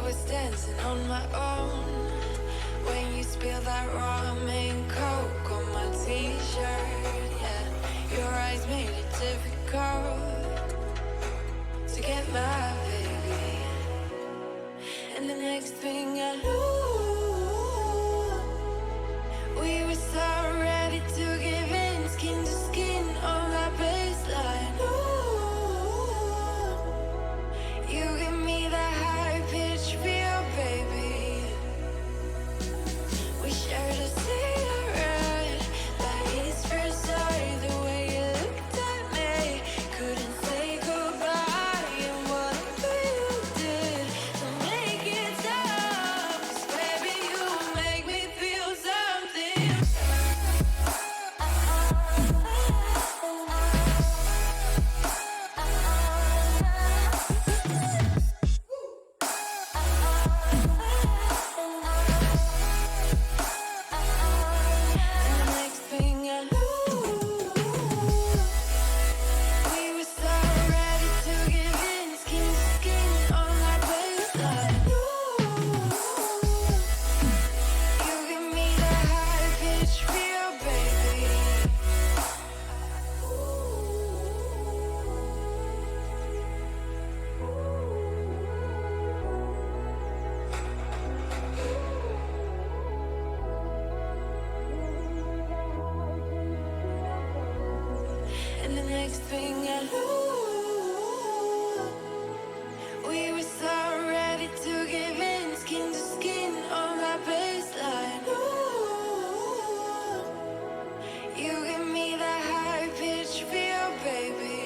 was dancing on my own when you spilled that ramen coke on my t-shirt. Yeah, your eyes made it difficult to get my baby. And the next thing I knew, we were so ready to give in, skin to skin on that baseline. Ooh, you give me that high pitch feel, baby. We shared a cigarette, that is for sorry. The way you looked at me, couldn't say goodbye. And whatever you did to make it stop, 'cause baby, you make me feel something. And the next thing I knew, we were so ready to give in, skin to skin on that baseline. You give me that high pitch feel, baby. And the next thing I knew, we were so ready to give in, skin to skin on that baseline. Ooh, you give me that high pitch feel, baby.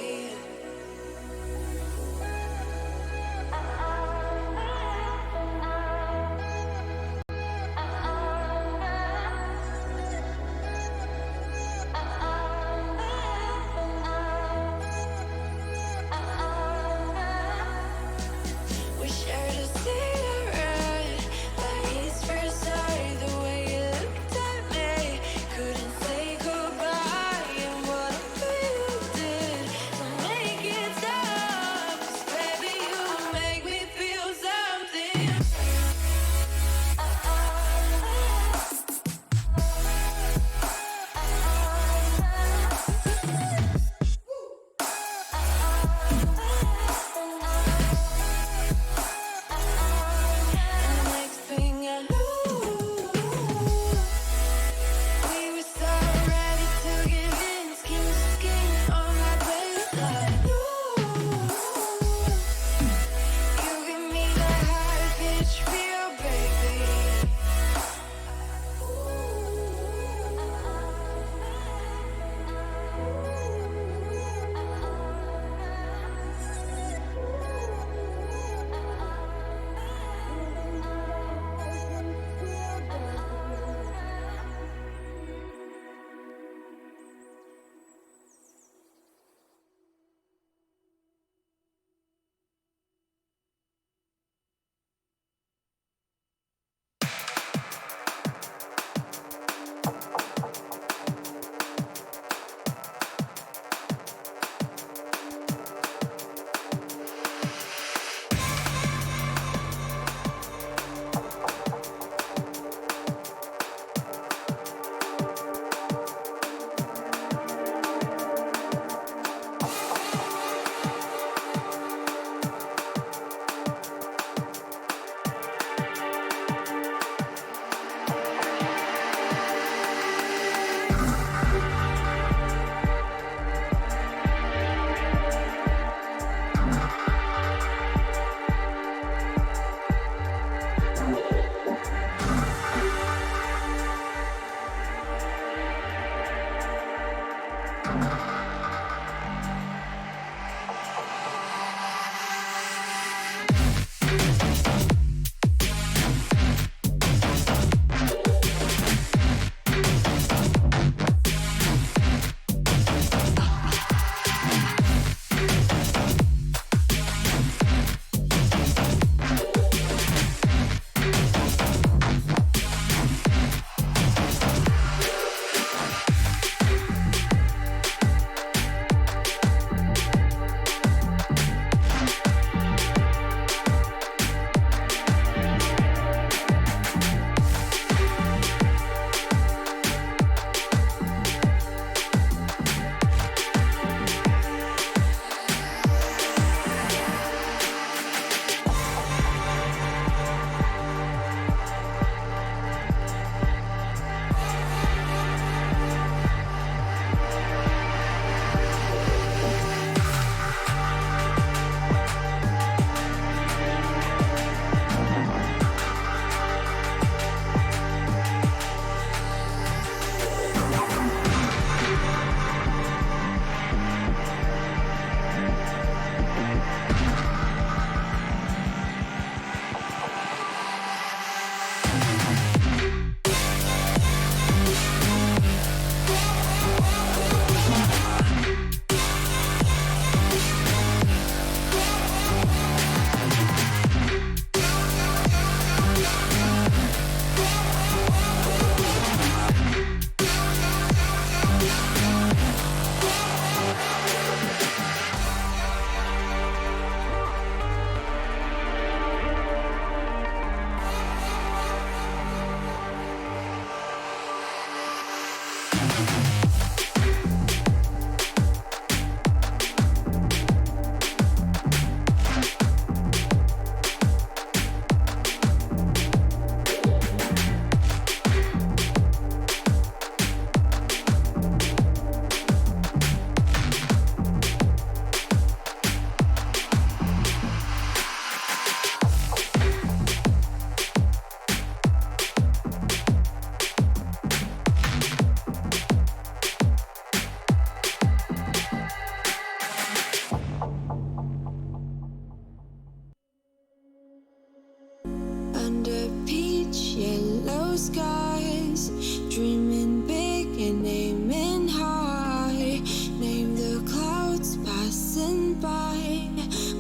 skies, dreaming big and aiming high. Name the clouds passing by,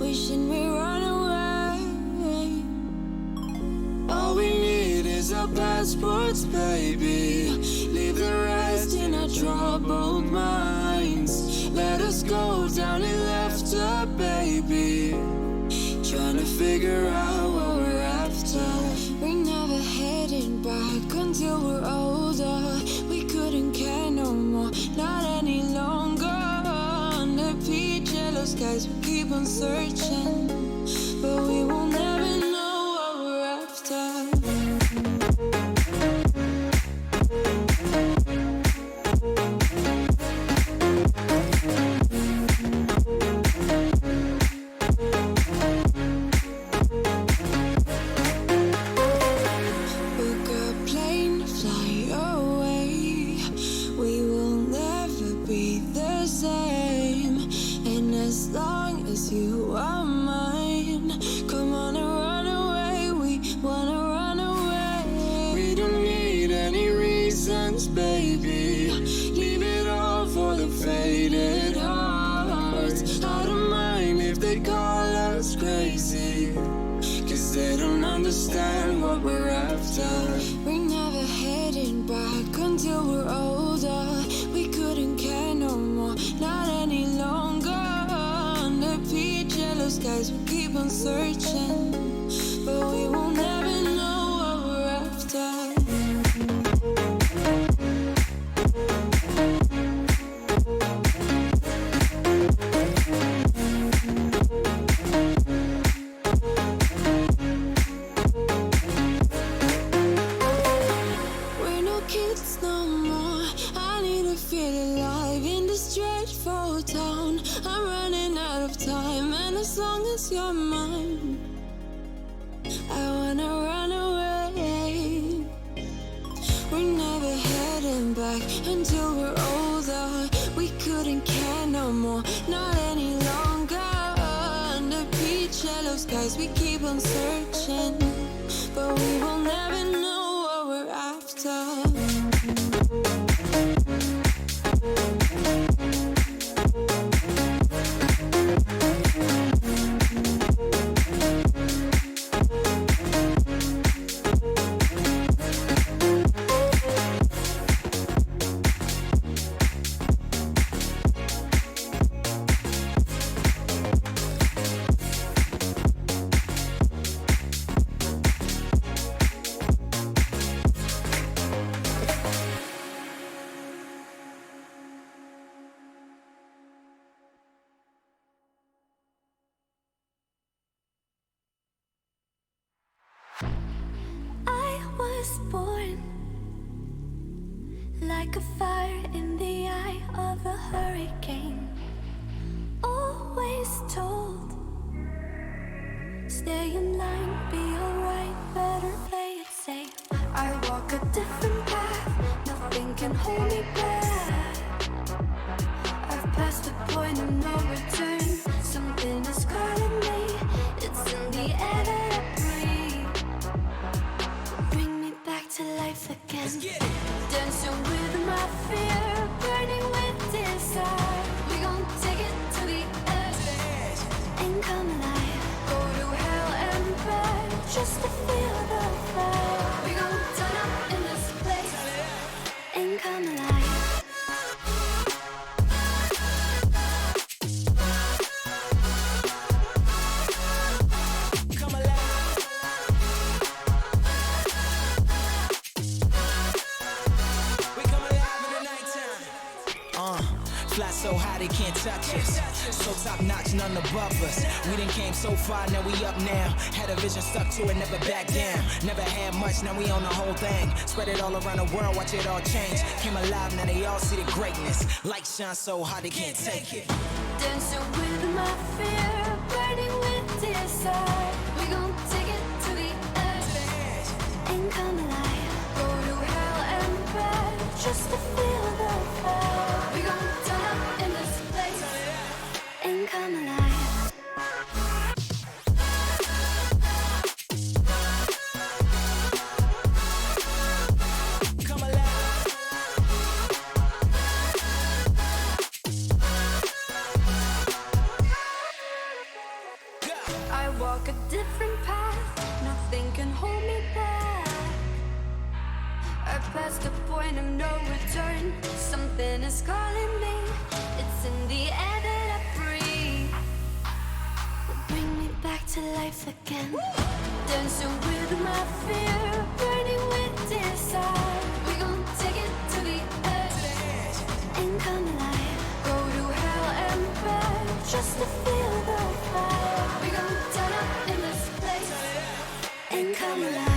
wishing we run away. All we need is our passports, baby. Leave the rest in our troubled minds. Let us go down in laughter, baby. Trying to figure out what we're after. We're never heading back until we're older. We couldn't care no more, not any longer. Under peach yellow skies, we keep on searching, but we will never know what we're after. Baby, leave it all for the faded hearts. I don't mind if they call us crazy, 'cause they don't understand what we're after. We're never heading back until we're older. We couldn't care no more, not any longer. Under peach yellow skies, we keep on searching, but we will never know what we're after. You're mine, I wanna run away. We're never heading back until we're older. We couldn't care no more, not any longer. Under peach yellow skies, we keep on searching, but we will never know what we're after. Born like a fire in the eye of a hurricane. Always told, stay in line, be alright, better play it safe. I walk a different path, nothing can hold me back. I've passed the point of no return. Something is calling me, it's in the air that I breathe. Bring me back to life again. Dancing with my fear, burning with desire. We gon' take it to the edge and come alive. Go to hell and back just to feel the fire. We gon' turn up in this place and come alive. Fly so high they can't touch us. So top notch, none above us. We done came so far, now we up now. Had a vision, stuck to it, never back down. Never had much, now we own the whole thing. Spread it all around the world, watch it all change. Came alive, now they all see the greatness. Light shine so hard they can't take it. Dancing with my fear, burning with desire. We gon' take it to the edge and come alive. Go to hell and back just to feel the fire. We gon' turn up in this place and come alive. is calling me. It's in the air that I breathe. Bring me back to life again. Dancing with my fear, burning with desire. We gon' take it to the edge and come alive. Go to hell and back just to feel the fire. We gon' turn up in this place and come alive.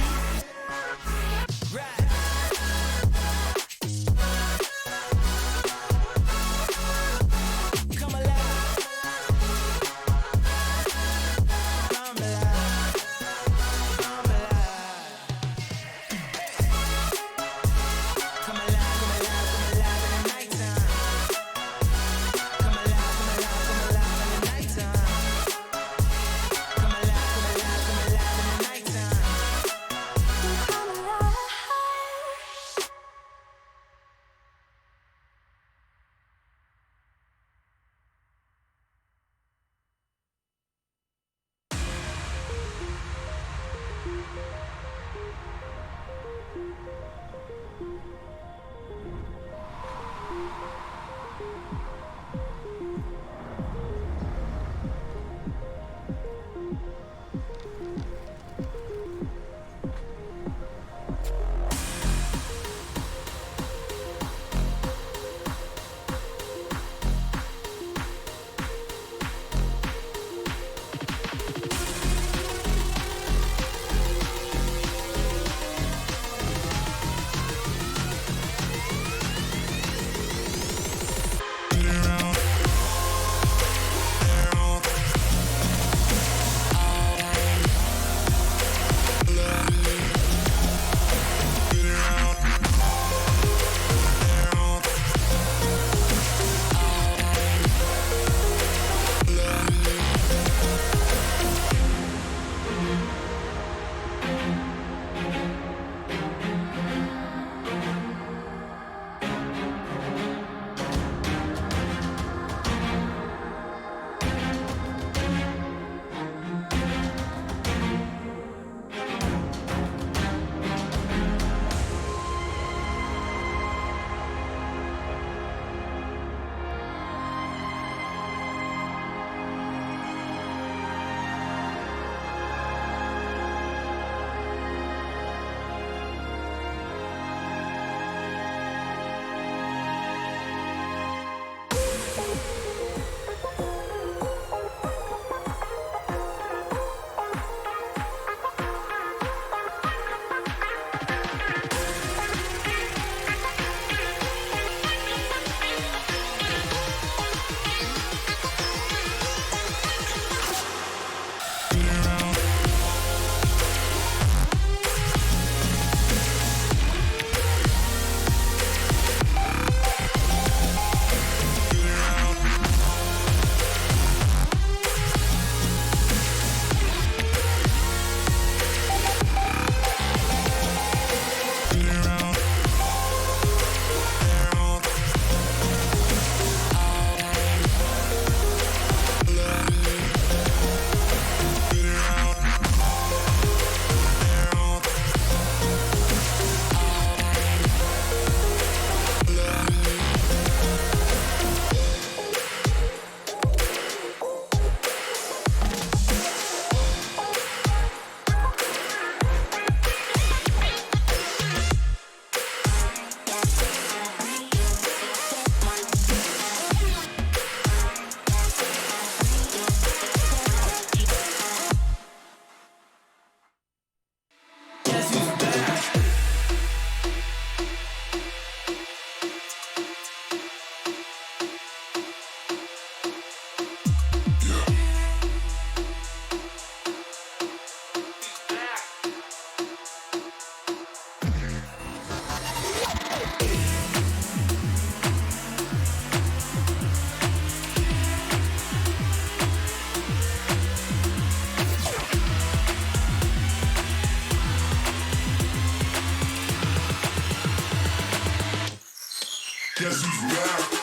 Guess who's back?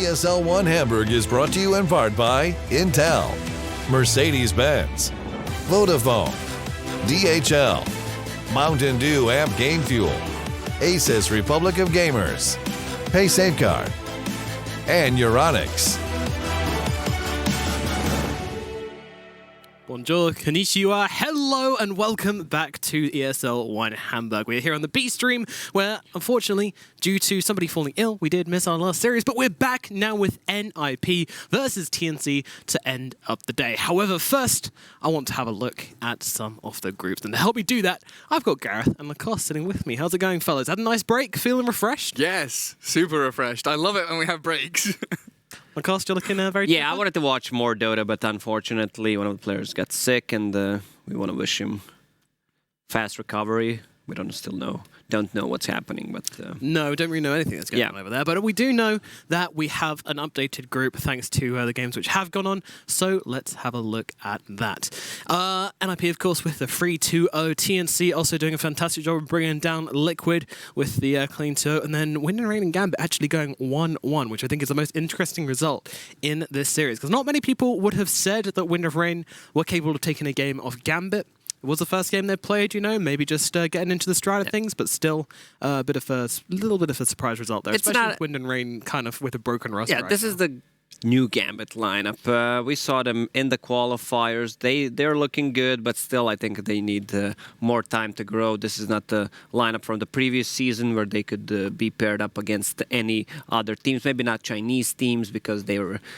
ESL 1 Hamburg is brought to you in part by Intel, Mercedes-Benz, Vodafone, DHL, Mountain Dew Amp Game Fuel, Asus Republic of Gamers, Pay Safeguard, and Euronics. Bonjour, konnichiwa, hello, and welcome back to ESL 1 Hamburg. We're here on the B stream, where, unfortunately, due to somebody falling ill, we did miss our last series, but we're back now with NIP versus TNC to end up the day. However, first, I want to have a look at some of the groups, and to help me do that, I've got Gareth and Lacoste sitting with me. How's it going, fellas? Had a nice break? Feeling refreshed? Yes, super refreshed. I love it when we have breaks. Lacoste, you're looking very... Yeah, I wanted to watch more Dota, but unfortunately one of the players got sick, and we want to wish him fast recovery. We don't know what's happening, but... No, we don't really know anything that's going on over there, but we do know that we have an updated group thanks to the games which have gone on, so let's have a look at that. NIP, of course, with the 3-2-0. TNC also doing a fantastic job of bringing down Liquid with the clean 2-0, and then Wind and Rain and Gambit actually going 1-1, which I think is the most interesting result in this series, because not many people would have said that Wind of Rain were capable of taking a game off Gambit. It was the first game they played, maybe just getting into the stride of things, but still a little bit of a surprise result there, especially with Wind and Rain kind of with a broken roster. Yeah, this is the new Gambit lineup. We saw them in the qualifiers. They're looking good, but still I think they need more time to grow. This is not the lineup from the previous season where they could be paired up against any other teams. Maybe not Chinese teams, because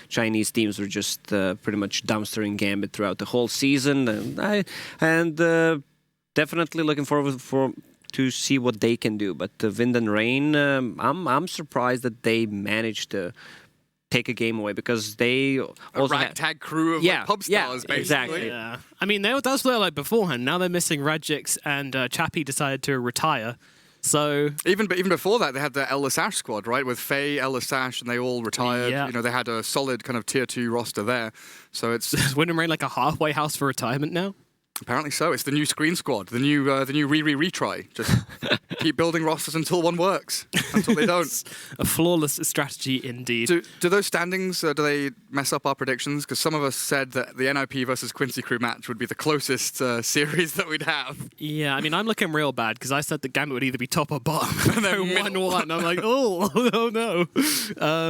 Chinese teams were just pretty much dumpstering Gambit throughout the whole season. And definitely looking forward to see what they can do. But Wind and Rain, I'm surprised that they managed to take a game away, because they also a ragtag crew of pub stars, basically. Exactly. Yeah. I mean, that was there like beforehand. Now they're missing Radjix, and Chappie decided to retire. So even before that, they had the Ellis Ash squad, right, with Faye, Ellis Ash, and they all retired. Yeah. They had a solid kind of tier 2 roster there. So it's is Wind and Rain like a halfway house for retirement now? Apparently so. It's the new screen squad, the new retry. Just keep building rosters until one works. Until they don't. A flawless strategy indeed. Do those standings, do they mess up our predictions? Because some of us said that the NIP versus Quincy Crew match would be the closest series that we'd have. Yeah, I mean, I'm looking real bad, because I said that Gambit would either be top or bottom. And then 1-1. I'm like, oh no.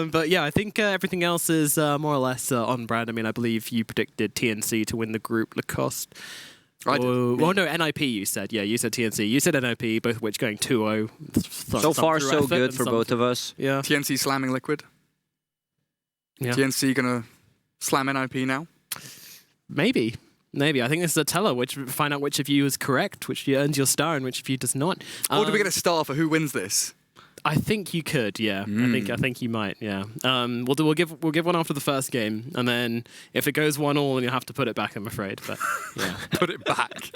But yeah, I think everything else is more or less on brand. I mean, I believe you predicted TNC to win the group, Lacoste. Well, no, NIP you said. Yeah, you said TNC. You said NIP, both of which going 2-0. So far, so good for both of us. Yeah. TNC slamming Liquid. Yeah. TNC going to slam NIP now? Maybe. I think this is a teller, find out which of you is correct, which earns your star, and which of you does not. Or do we get a star for who wins this? I think you could, yeah. I think you might, yeah. We'll give one after the first game, and then if it goes 1-1, then you'll have to put it back, I'm afraid. But yeah, put it back.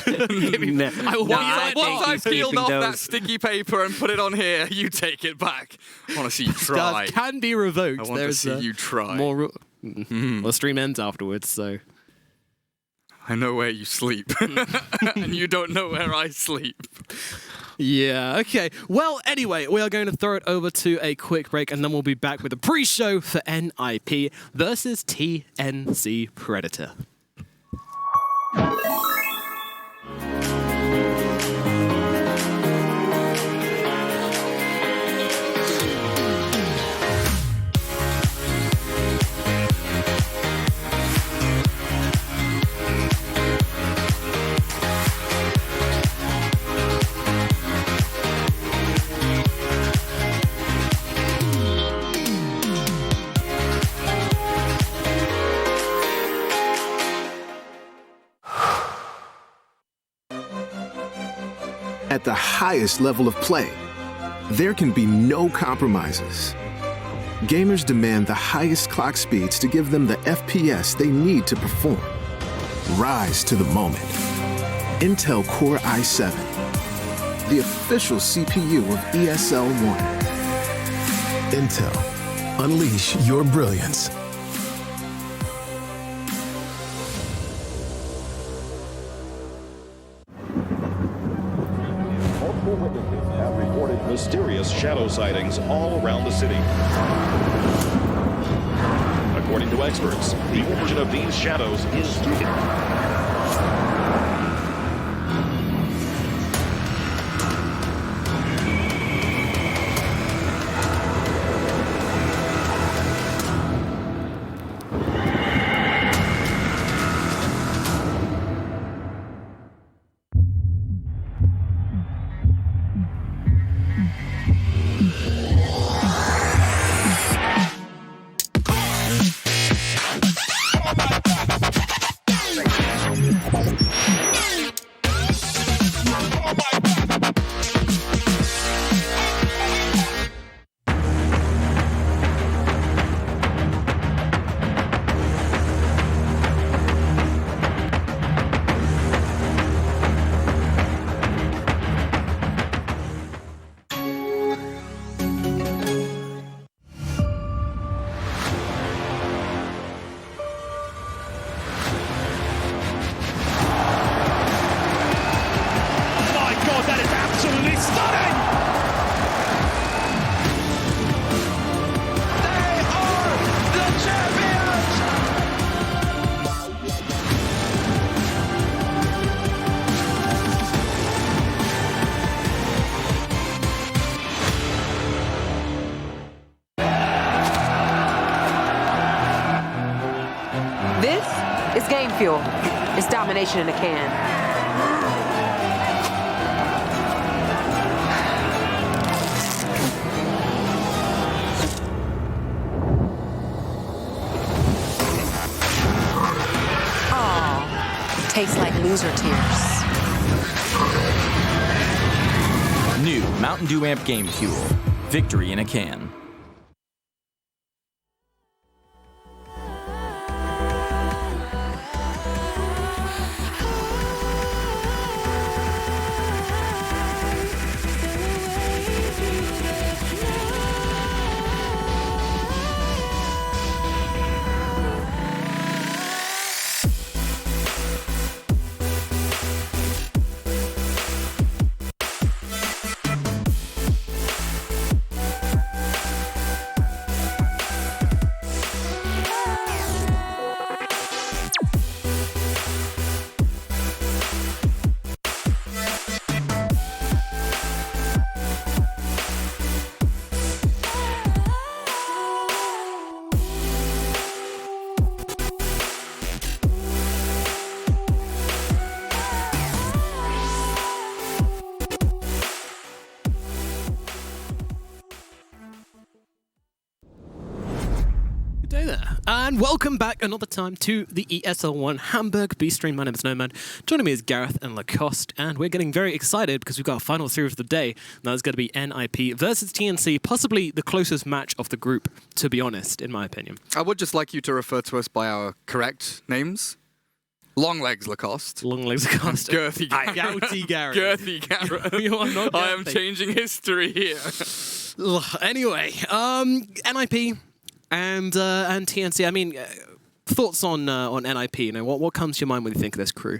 Once I've peeled off that sticky paper and put it on here, you take it back. I want to see you try. Stars can be revoked. I want to see you try. Well, the stream ends afterwards, so. I know where you sleep, and you don't know where I sleep. Yeah, okay. Well, anyway, we are going to throw it over to a quick break, and then we'll be back with a pre-show for NIP versus TNC Predator. At the highest level of play, there can be no compromises. Gamers demand the highest clock speeds to give them the FPS they need to perform. Rise to the moment. Intel Core i7, the official CPU of ESL 1. Intel, unleash your brilliance. Have reported mysterious shadow sightings all around the city. According to experts, the origin of these shadows is This is game fuel. It's domination in a can. Oh, tastes like loser tears. New Mountain Dew Amp Game Fuel. Victory in a can. And welcome back another time to the ESL1 Hamburg B-Stream. My name is Nomad. Joining me is Gareth and Lacoste, and we're getting very excited because we've got our final series of the day. Now it's going to be NIP versus TNC, possibly the closest match of the group, to be honest, in my opinion. I would just like you to refer to us by our correct names. Long Legs Lacoste. Long Legs Lacoste. Girthy Garrett. Gouty Garrett. Girthy Garrett. You are not I am changing history here. Anyway, NIP and TNC. I mean, thoughts on NIP? You know, what comes to your mind when you think of this crew?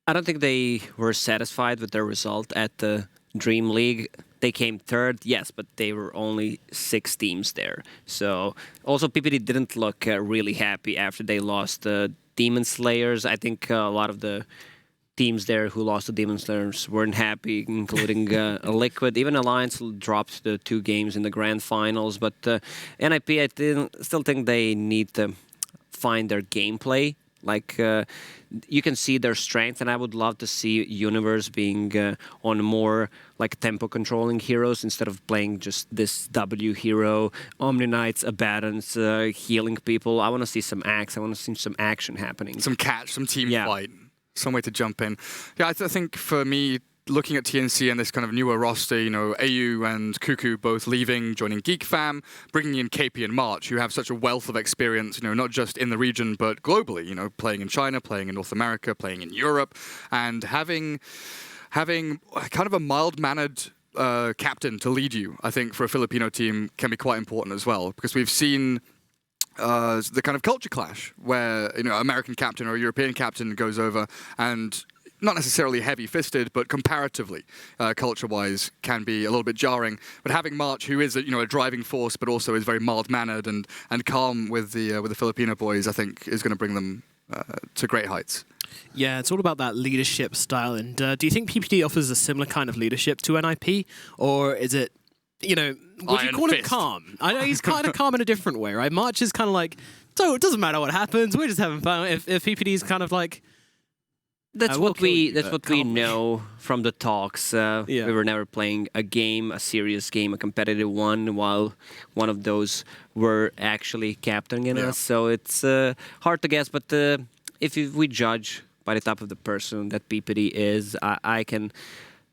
I don't think they were satisfied with their result at the Dream League. They came third, yes, but they were only 6 teams there. So also PPD didn't look really happy after they lost the Demon Slayers. I think a lot of the teams there who lost to Demon Slayers weren't happy, including Liquid. Even Alliance dropped the 2 games in the grand finals. But NIP, I still think they need to find their gameplay. Like, you can see their strength, and I would love to see Universe being on more like tempo controlling heroes instead of playing just this W hero, Omni Knights, Abaddons, healing people. I want to see some acts. I want to see some action happening. Some catch, some team fight. Some way to jump in. Yeah, I think for me, looking at TNC and this kind of newer roster, you know, AU and Cuckoo both leaving, joining Geek Fam, bringing in KP and March, who have such a wealth of experience, you know, not just in the region, but globally, you know, playing in China, playing in North America, playing in Europe, and having kind of a mild-mannered captain to lead you, I think, for a Filipino team can be quite important as well, because we've seen the kind of culture clash where, you know, American captain or European captain goes over and not necessarily heavy-fisted, but comparatively, culture-wise, can be a little bit jarring. But having March, who is a driving force, but also is very mild-mannered and calm with the Filipino boys, I think is going to bring them to great heights. Yeah, it's all about that leadership style. And do you think PPD offers a similar kind of leadership to NIP, or is it, would you call him calm? I know he's kind of calm in a different way, right? March is kind of like, so it doesn't matter what happens, we're just having fun. If PPD is kind of like, that's what we know from the talks. We were never playing a serious game, a competitive one, while one of those were actually captaining us. So it's hard to guess. But if we judge by the type of the person that PPD is, I can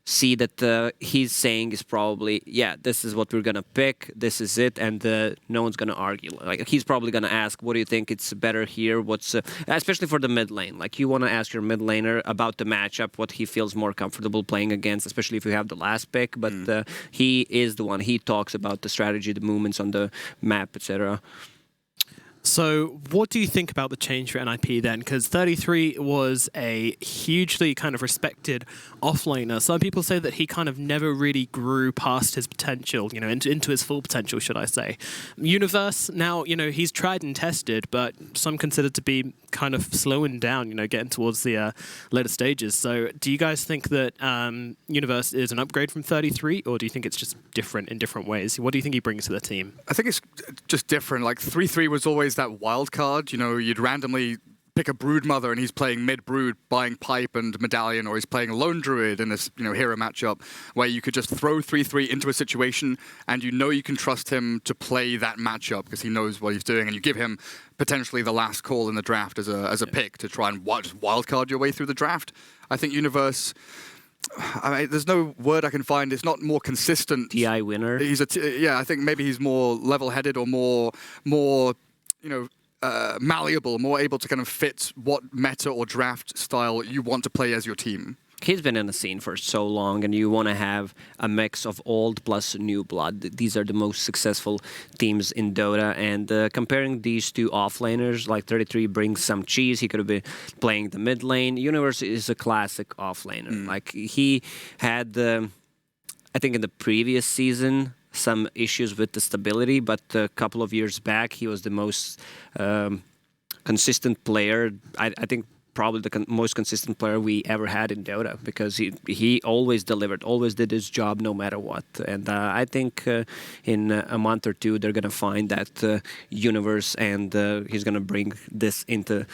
see that he's saying is probably, this is what we're going to pick, this is it, and no one's going to argue. Like, he's probably going to ask, what do you think it's better here? What's especially for the mid lane. Like, you want to ask your mid laner about the matchup, what he feels more comfortable playing against, especially if you have the last pick, but he is the one. He talks about the strategy, the movements on the map, etc. So what do you think about the change for NIP then? Because 33 was a hugely kind of respected offlaner. Some people say that he kind of never really grew past his potential, into his full potential, should I say. Universe, now, he's tried and tested, but some consider to be kind of slowing down, getting towards the later stages. So do you guys think that Universe is an upgrade from 33, or do you think it's just different in different ways? What do you think he brings to the team? I think it's just different. Like, 3-3 was always that wild card. You'd randomly pick a Brood Mother and he's playing mid-Brood, buying Pipe and Medallion, or he's playing a Lone Druid in this hero matchup where you could just throw 3-3 into a situation and you can trust him to play that matchup because he knows what he's doing, and you give him potentially the last call in the draft as a pick to try and wildcard your way through the draft. I think Universe, there's no word I can find. It's not more consistent. TI winner. I think maybe he's more level-headed or more malleable, more able to kind of fit what meta or draft style you want to play as your team. He's been in the scene for so long, and you want to have a mix of old plus new blood. These are the most successful teams in Dota, and comparing these two offlaners, like 33 brings some cheese. He could have been playing the mid lane. Universe is a classic offlaner. Like, he had, I think in the previous season, some issues with the stability, but a couple of years back, he was the most consistent player. I think probably the most consistent player we ever had in Dota, because he always delivered, always did his job no matter what. And I think in a month or two, they're going to find that Universe, and he's going to bring this into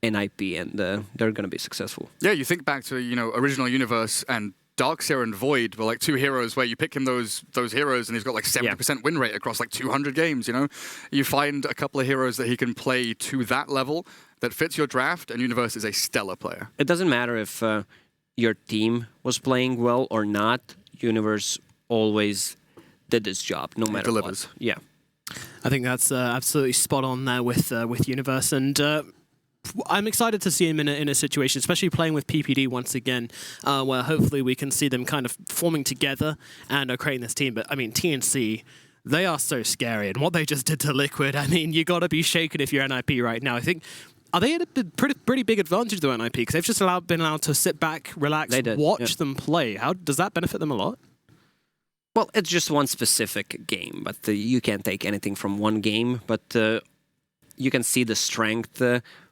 NIP, and they're going to be successful. Yeah, you think back to, original Universe, and Darkseer and Void were like two heroes where you pick him those heroes and he's got like 70% win rate across like 200 games, You find a couple of heroes that he can play to that level that fits your draft, and Universe is a stellar player. It doesn't matter if your team was playing well or not. Universe always did his job, no matter what. Yeah. I think that's absolutely spot on there with Universe, and I'm excited to see him in a situation, especially playing with PPD once again, where hopefully we can see them kind of forming together and creating this team. But I mean, TNC, they are so scary, and what they just did to Liquid, I mean, you got to be shaken if you're NIP right now. I think, are they at a pretty big advantage to NIP, because they've just been allowed to sit back, relax, watch them play. How does that benefit them a lot? Well, it's just one specific game, but you can't take anything from one game, but you can see the strength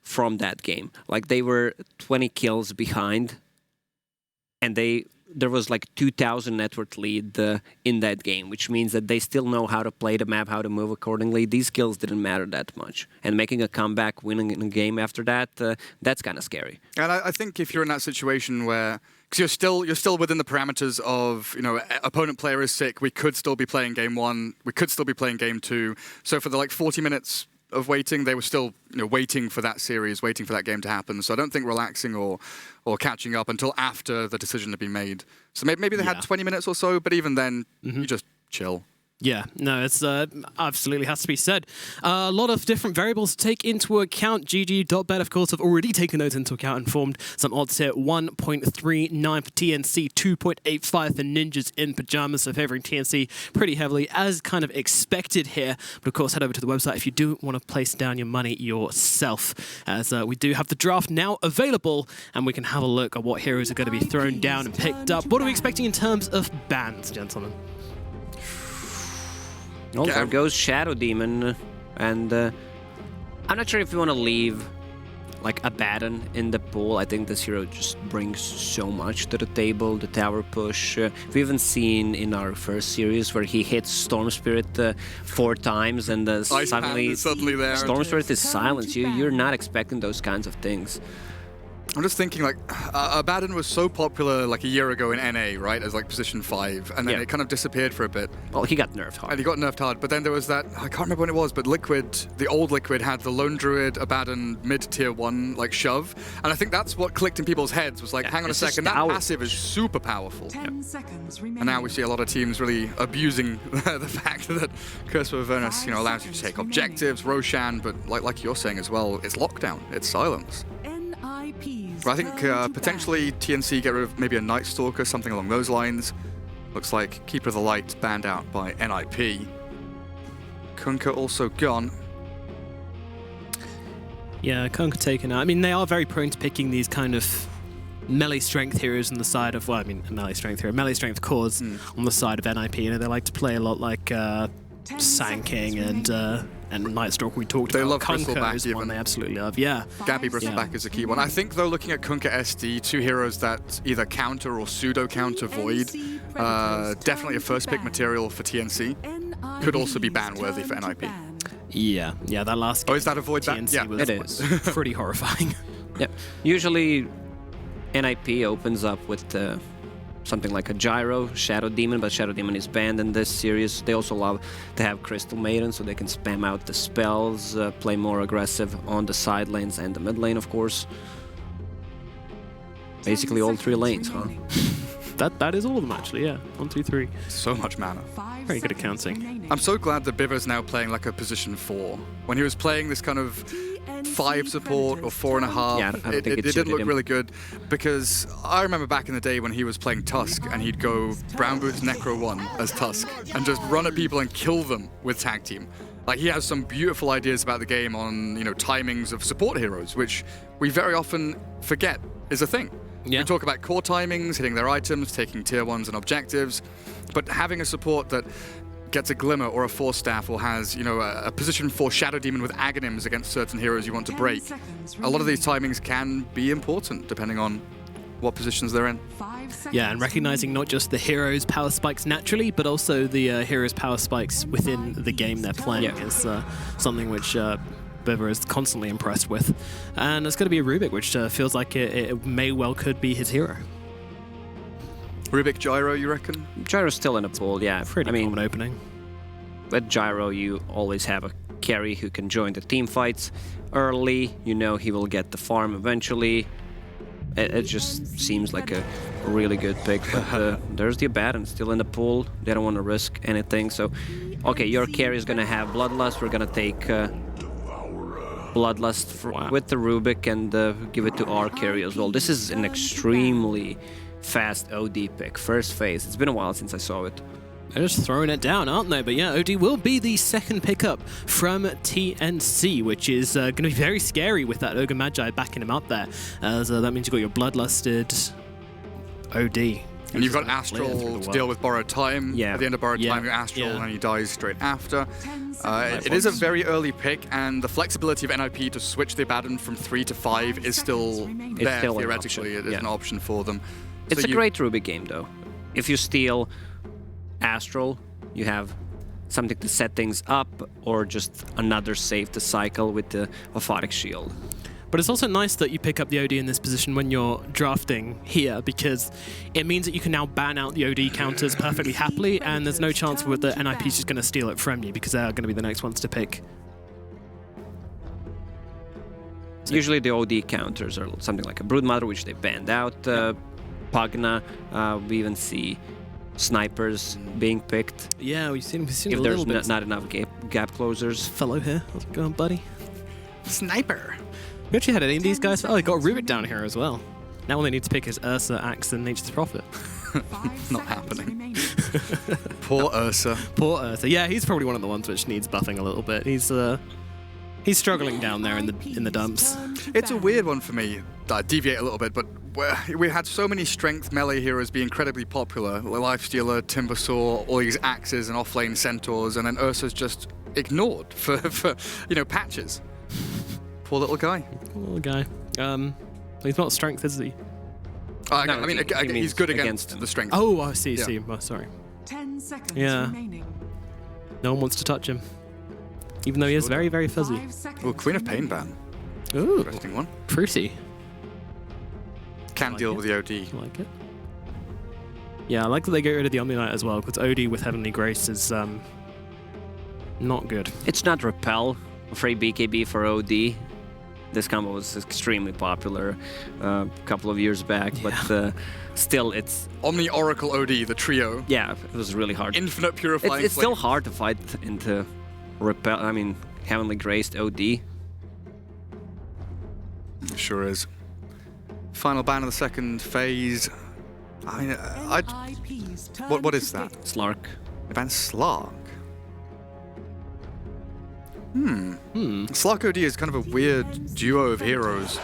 from that game. Like, they were 20 kills behind, and there was like 2,000 net worth lead in that game, which means that they still know how to play the map, how to move accordingly. These skills didn't matter that much. And making a comeback, winning a game after that, that's kind of scary. And I think if you're in that situation where, because you're still within the parameters of, opponent player is sick, we could still be playing game one, we could still be playing game two. So for the 40 minutes of waiting, they were still waiting for that series, waiting for that game to happen. So I don't think relaxing or catching up until after the decision had been made. So maybe they had 20 minutes or so, but even then, you just chill. Yeah, no, it's absolutely has to be said. A lot of different variables to take into account. GG.bet, of course, have already taken those into account and formed some odds here. 1.39 for TNC, 2.85 for Ninjas in Pyjamas, so favoring TNC pretty heavily, as kind of expected here. But of course, head over to the website if you do want to place down your money yourself, as we do have the draft now available, and we can have a look at what heroes are going to be thrown down and picked up. What are we expecting in terms of bans, gentlemen? Well, there goes Shadow Demon, and I'm not sure if you want to leave like Abaddon in the pool. I think this hero just brings so much to the table. The tower push. We've even seen in our first series where he hits Storm Spirit 4 times, and suddenly there. Storm Spirit is silenced. You're not expecting those kinds of things. I'm just thinking, like, Abaddon was so popular like a year ago in NA, right, as like position 5, and then it kind of disappeared for a bit. Well, he got nerfed hard. And he got nerfed hard, but then there was that, I can't remember when it was, but Liquid, the old Liquid, had the Lone Druid, Abaddon, mid-tier 1, like, shove, and I think that's what clicked in people's heads, was like, hang on a second, that passive is super powerful. 10 seconds remaining. And now we see a lot of teams really abusing the fact that Curse of Avernus, you know, allows you to take objectives, Roshan, but like you're saying as well, it's lockdown, it's silence. But I think potentially TNC get rid of maybe a Night Stalker, something along those lines. Looks like Keeper of the Light banned out by NIP. Kunkka also gone. Yeah, Kunkka taken out. I mean, they are very prone to picking these kind of melee strength heroes on the side of, well, I mean, a melee strength hero, melee strength cores on the side of NIP. You know, they like to play a lot like Sanking and Nightstalker we talked about. They love Kunkka Bristleback is even. one they absolutely love, yeah. Gabby Bristleback is a key one. I think, though, looking at Kunkka SD, 2 heroes that either counter or pseudo-counter Void, definitely a first-pick material for TNC. Could also be ban-worthy for NIP. Yeah, that last game. Oh, is that a Void ban? TNC Yeah, was, it is. Pretty horrifying. Yeah, usually NIP opens up with something like a Gyro, Shadow Demon, but Shadow Demon is banned in this series. They also love to have Crystal Maiden, so they can spam out the spells, play more aggressive on the side lanes and the mid lane, of course. Basically all 3 lanes, huh? That is all of them, actually, yeah. 1, 2, 3. So much mana. Very good at counting. I'm so glad that Biver's now playing like a position 4. When he was playing this kind of 5 support or 4.5, it didn't look really good, because I remember back in the day when he was playing Tusk and he'd go Brown Boots Necro 1 as Tusk and just run at people and kill them with tag team. Like, he has some beautiful ideas about the game on, you know, timings of support heroes, which we very often forget is a thing. Yeah. We talk about core timings, hitting their items, taking tier 1s and objectives, but having a support that gets a Glimmer or a Force Staff or has, you know, a position 4 Shadow Demon with Aghanims against certain heroes you want to break. A lot of these timings can be important depending on what positions they're in. Yeah, and recognizing not just the heroes' power spikes naturally, but also the heroes' power spikes within the game they're playing is something which Biver is constantly impressed with. And it's going to be a Rubik, which feels like it may well could be his hero. Rubik Gyro, you reckon? Gyro's still in a pool, yeah. Pretty common opening. With Gyro, you always have a carry who can join the team fights early. You know he will get the farm eventually. It just seems like a really good pick. But there's the Abaddon still in the pool. They don't want to risk anything. So, okay, your carry is going to have Bloodlust. We're going to take Bloodlust with the Rubik and give it to our carry as well. This is an extremely fast OD pick. First phase. It's been a while since I saw it. They're just throwing it down, aren't they? But yeah, OD will be the second pickup from TNC, which is going to be very scary with that Ogre Magi backing him up there. As that means you've got your Bloodlusted OD. And you've got Astral to deal with Borrowed Time. Yeah. At the end of Borrowed Time, you're Astral and he dies straight after. It is a very early pick, and the flexibility of NIP to switch the Abaddon from 3 to 5 is still there, theoretically. It is an option for them. It's a great Rubik game, though. If you steal Astral, you have something to set things up, or just another save to cycle with the Aphotic Shield. But it's also nice that you pick up the OD in this position when you're drafting here, because it means that you can now ban out the OD counters perfectly happily, and there's no chance where the NIP's just going to steal it from you, because they are going to be the next ones to pick. Usually the OD counters are something like a Broodmother, which they banned out. Pugna, we even see snipers being picked. Yeah, we've seen If a there's little bit. not enough gap closers. Fellow here, how's it going, buddy? Sniper. We actually had any of these guys. Oh, they got Rubik down here as well. Now all they need to pick is Ursa, Axe, and Nature's Prophet. Not happening. Poor Ursa. Poor Ursa. Yeah, he's probably one of the ones which needs buffing a little bit. He's struggling down there in the dumps. It's a weird one for me. I deviate a little bit, but we had so many strength melee heroes be incredibly popular. Lifestealer, Timbersaw, all these axes and offlane centaurs, and then Ursa's just ignored for patches. Poor little guy. Poor little guy. He's not strength, is he? I mean, he's good against the strength. Oh, I see. Oh, sorry. 10 seconds Yeah. remaining. No one wants to touch him, even though he is very, very fuzzy. Oh, Queen of Pain ban. Ooh, interesting one. Pretty. Can deal with the OD. I like it. Yeah, I like that they get rid of the Omni Knight as well, because OD with Heavenly Grace is not good. It's not repel. Free BKB for OD. This combo was extremely popular a couple of years back, but still it's... Omni Oracle OD, the trio. Yeah, it was really hard. Infinite Purifying It's still hard to fight into repel. I mean, Heavenly Graced OD. Sure is. Final ban of the second phase. I mean, what is that? Slark. They banned Slark. Slark OD is kind of a weird duo of heroes.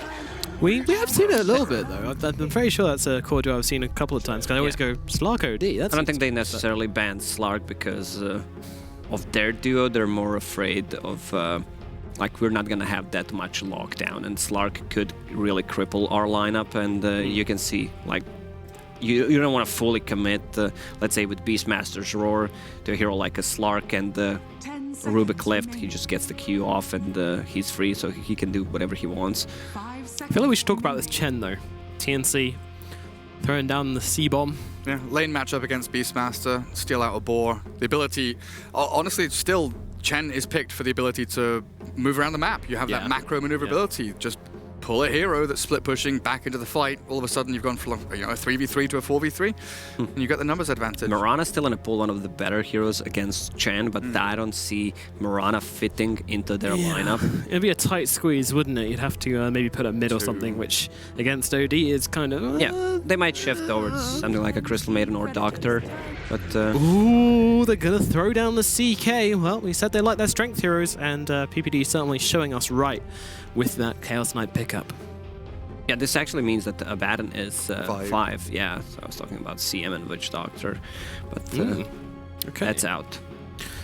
We have seen it a little bit though. I'm very sure that's a core duo I've seen a couple of times. Because I always go Slark OD. I don't think they necessarily banned Slark because of their duo. They're more afraid of like we're not gonna have that much lockdown, and Slark could really cripple our lineup. And you can see like you don't want to fully commit, let's say with Beastmaster's Roar, to a hero like a Slark and Rubik left. He just gets the Q off and he's free, so he can do whatever he wants. I feel like we should talk about this Chen though. TNC throwing down the C-bomb. Yeah, lane matchup against Beastmaster, steal out a boar. The ability, honestly, still Chen is picked for the ability to move around the map. You have that macro maneuverability. Just pull a hero that's split pushing back into the fight. All of a sudden, you've gone from a 3v3 to a 4v3, and you get the numbers advantage. Mirana's still in a pool, one of the better heroes against Chen, but I don't see Mirana fitting into their lineup. It'd be a tight squeeze, wouldn't it? You'd have to maybe put a mid or something, which against OD is kind of... Yeah, they might shift towards something like a Crystal Maiden or Doctor, but... Ooh, they're gonna throw down the CK. Well, we said they like their strength heroes, and PPD certainly showing us right with that Chaos Knight pickup. Yeah, this actually means that Abaddon is 5. Yeah, so I was talking about CM and Witch Doctor, but okay, that's out.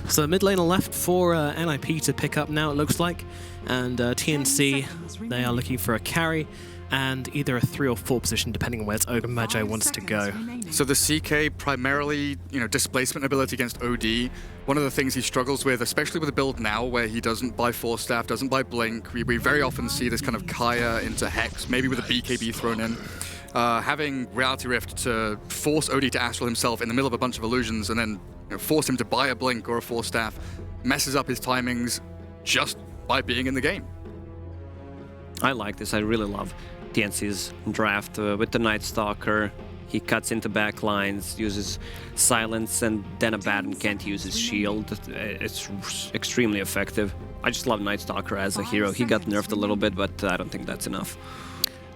So mid laner left for NIP to pick up now, it looks like, and TNC, they are looking for a carry and either a 3 or 4 position, depending on where its Ogre Magi wants to go. So the CK primarily, displacement ability against OD. One of the things he struggles with, especially with a build now where he doesn't buy Force Staff, doesn't buy Blink, we very often see this kind of Kaya into Hex, maybe with a BKB thrown in. Having Reality Rift to force OD to Astral himself in the middle of a bunch of illusions and then force him to buy a Blink or a Force Staff messes up his timings just by being in the game. I like this. I really love TNC's draft with the Night Stalker. He cuts into back lines, uses silence, and then Abaddon can't use his shield. It's extremely effective. I just love Night Stalker as a hero. He got nerfed a little bit, but I don't think that's enough.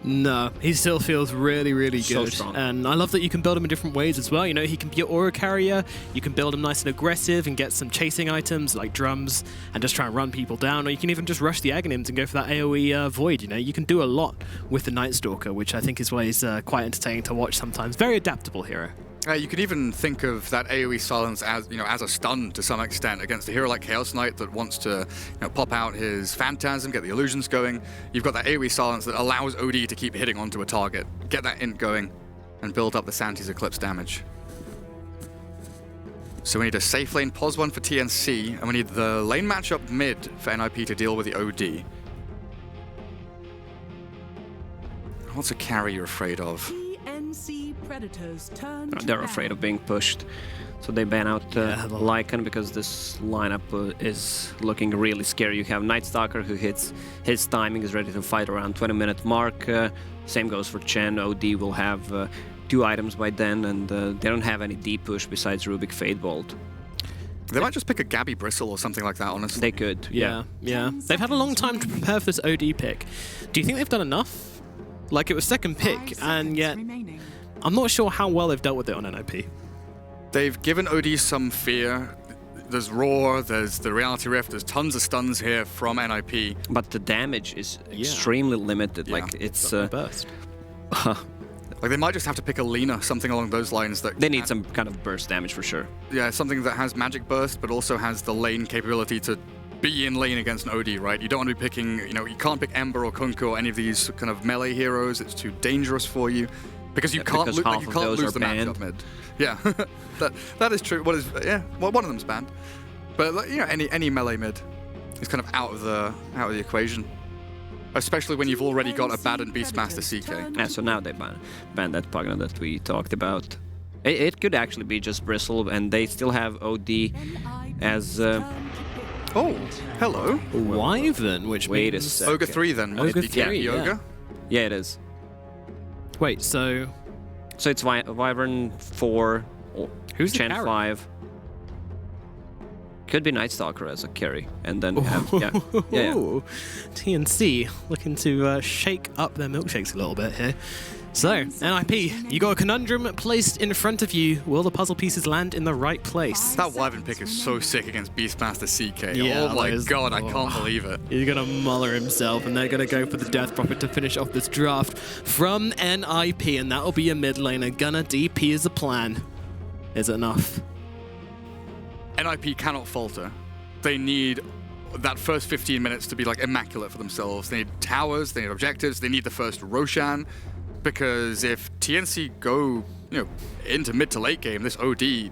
No, he still feels really, really So good. strong. And I love that you can build him in different ways as well. He can be your aura carrier, you can build him nice and aggressive and get some chasing items like drums and just try and run people down, or you can even just rush the Aghanims and go for that AoE void. You can do a lot with the Night Stalker, which I think is why he's quite entertaining to watch sometimes. Very adaptable hero. You could even think of that AoE silence as as a stun to some extent against a hero like Chaos Knight that wants to pop out his Phantasm, get the illusions going. You've got that AoE silence that allows OD to keep hitting onto a target, get that int going, and build up the Santi's Eclipse damage. So we need a safe lane pos 1 for TNC, and we need the lane matchup mid for NIP to deal with the OD. What's a carry you're afraid of? TNC Predators turn to They're ban. afraid of being pushed, so they ban out Lycan because this lineup is looking really scary. You have Night Stalker who hits his timing, is ready to fight around 20-minute mark. Same goes for Chen. OD will have 2 items by then, and they don't have any deep push besides Rubik Fade Bolt. They might just pick a Gabby Bristle or something like that, honestly. They could, yeah. They've had a long time to prepare for this OD pick. Do you think they've done enough? Like, it was second pick, and yet I'm not sure how well they've dealt with it on NIP. They've given OD some fear. There's Roar, there's the Reality Rift, there's tons of stuns here from NIP. But the damage is extremely limited. Yeah. Like, it's... burst. Like, they might just have to pick a Lina, something along those lines. That they need some kind of burst damage for sure. Yeah, something that has magic burst, but also has the lane capability to be in lane against an OD, right? You don't want to be picking, you know, you can't pick Ember or Kunko or any of these kind of melee heroes. It's too dangerous for you. Because you can't, because you can't lose the matchup mid. Yeah, that is true. Well, one of them's banned, but you know, any melee mid is kind of out of the equation, especially when you've already got a Baden Beastmaster CK. Yeah, so now they ban that Pugna that we talked about. It could actually be just Bristle, and they still have OD as. Oh, hello. Wyvern, which wait means... a second. Ogre 3 then. Ogre 3, Ogre? Yeah, it is. Wait, so it's Wyvern 4, who's Chen the carry? 5. Could be Night Stalker as a carry, and then we have TNC looking to shake up their milkshakes a little bit here. So, NIP, you got a conundrum placed in front of you. Will the puzzle pieces land in the right place? That Wyvern pick is so sick against Beastmaster CK. Yeah, oh my god, I can't believe it. He's gonna muller himself, and they're gonna go for the Death Prophet to finish off this draft from NIP, and that'll be a mid laner. Gonna DP is the plan. Is it enough? NIP cannot falter. They need that first 15 minutes to be like immaculate for themselves. They need towers, they need objectives, they need the first Roshan. Because if TNC go, into mid to late game, this OD,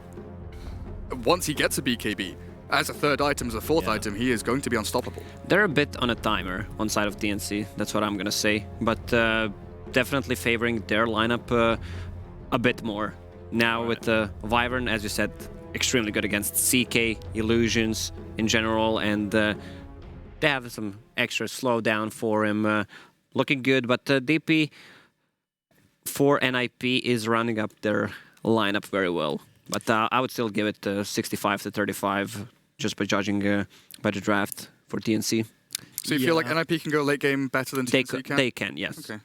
once he gets a BKB, as a third item, as a fourth item, he is going to be unstoppable. They're a bit on a timer on side of TNC, that's what I'm gonna say. But definitely favoring their lineup a bit more. Now with Wyvern, as you said, extremely good against CK, Illusions in general, and they have some extra slowdown for him. Looking good, but DP for NIP is running up their lineup very well. But I would still give it 65 to 35 just by judging by the draft for TNC. So you feel like NIP can go late game better than TNC can? They can, yes. Okay.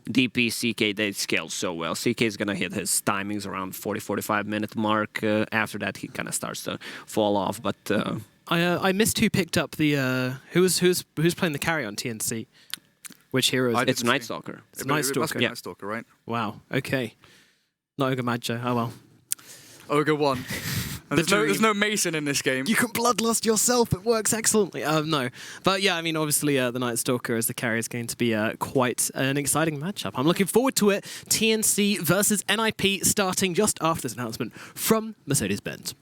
DP, CK, they scale so well. CK is going to hit his timings around 40-45 minute mark. After that, he kind of starts to fall off. But I missed who picked up the... who's playing the carry on TNC? Which hero is it? It's Night Stalker. It's Night Stalker. It must be Night Stalker, right? Wow, okay. Not Ogre Madjo, oh well. Ogre 1. There's no Mason in this game. You can bloodlust yourself, it works excellently. No. But yeah, I mean, obviously the Night Stalker as the carry is going to be quite an exciting matchup. I'm looking forward to it. TNC versus NIP starting just after this announcement from Mercedes-Benz.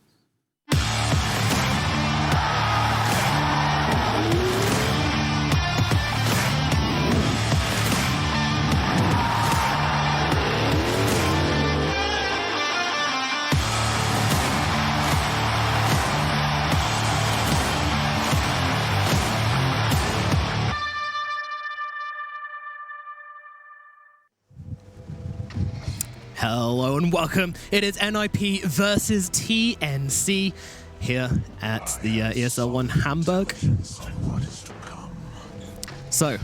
Hello and welcome. It is NIP versus TNC here at the ESL 1 Hamburg. So,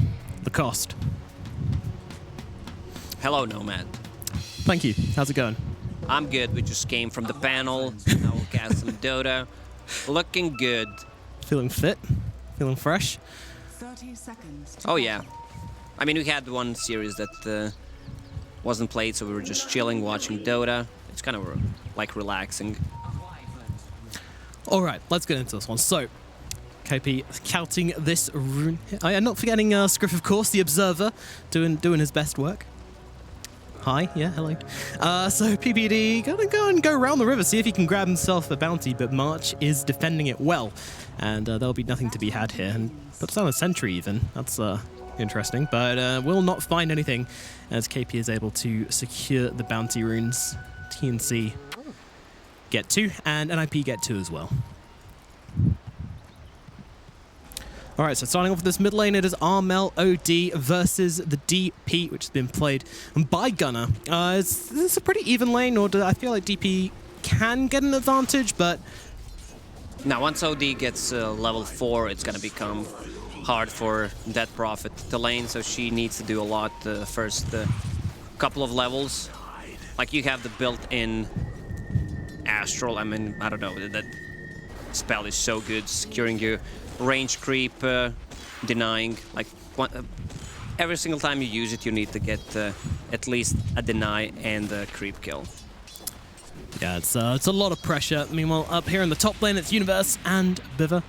the cost. Hello, Nomad. Thank you. How's it going? I'm good. We just came from the panel. Now we'll cast some Dota. Looking good. Feeling fit? Feeling fresh? 30 seconds. Oh, yeah. I mean, we had one series that wasn't played, so we were just chilling, watching Dota. It's kind of like relaxing. All right, let's get into this one. So, KP counting this rune. I'm not forgetting Scriff, of course, the observer, doing his best work. Hi, yeah, hello. So PPD, gonna go around the river, see if he can grab himself a bounty, but March is defending it well, and there'll be nothing to be had here. And puts down a sentry even. That's interesting, but will not find anything as KP is able to secure the bounty runes. TNC get 2, and NIP get 2 as well. All right, so starting off with this mid lane, it is Armel OD versus the DP, which has been played by Gunner. This is a pretty even lane, or do I feel like DP can get an advantage, but... Now, once OD gets level 4, it's going to become hard for Dead Prophet to lane, so she needs to do a lot the first couple of levels. Like, you have the built-in Astral, I mean, I don't know, that spell is so good, securing you. Range creep, denying, like every single time you use it, you need to get at least a deny and a creep kill. Yeah, it's a lot of pressure. Meanwhile, up here in the top lane, it's Universe and Biver.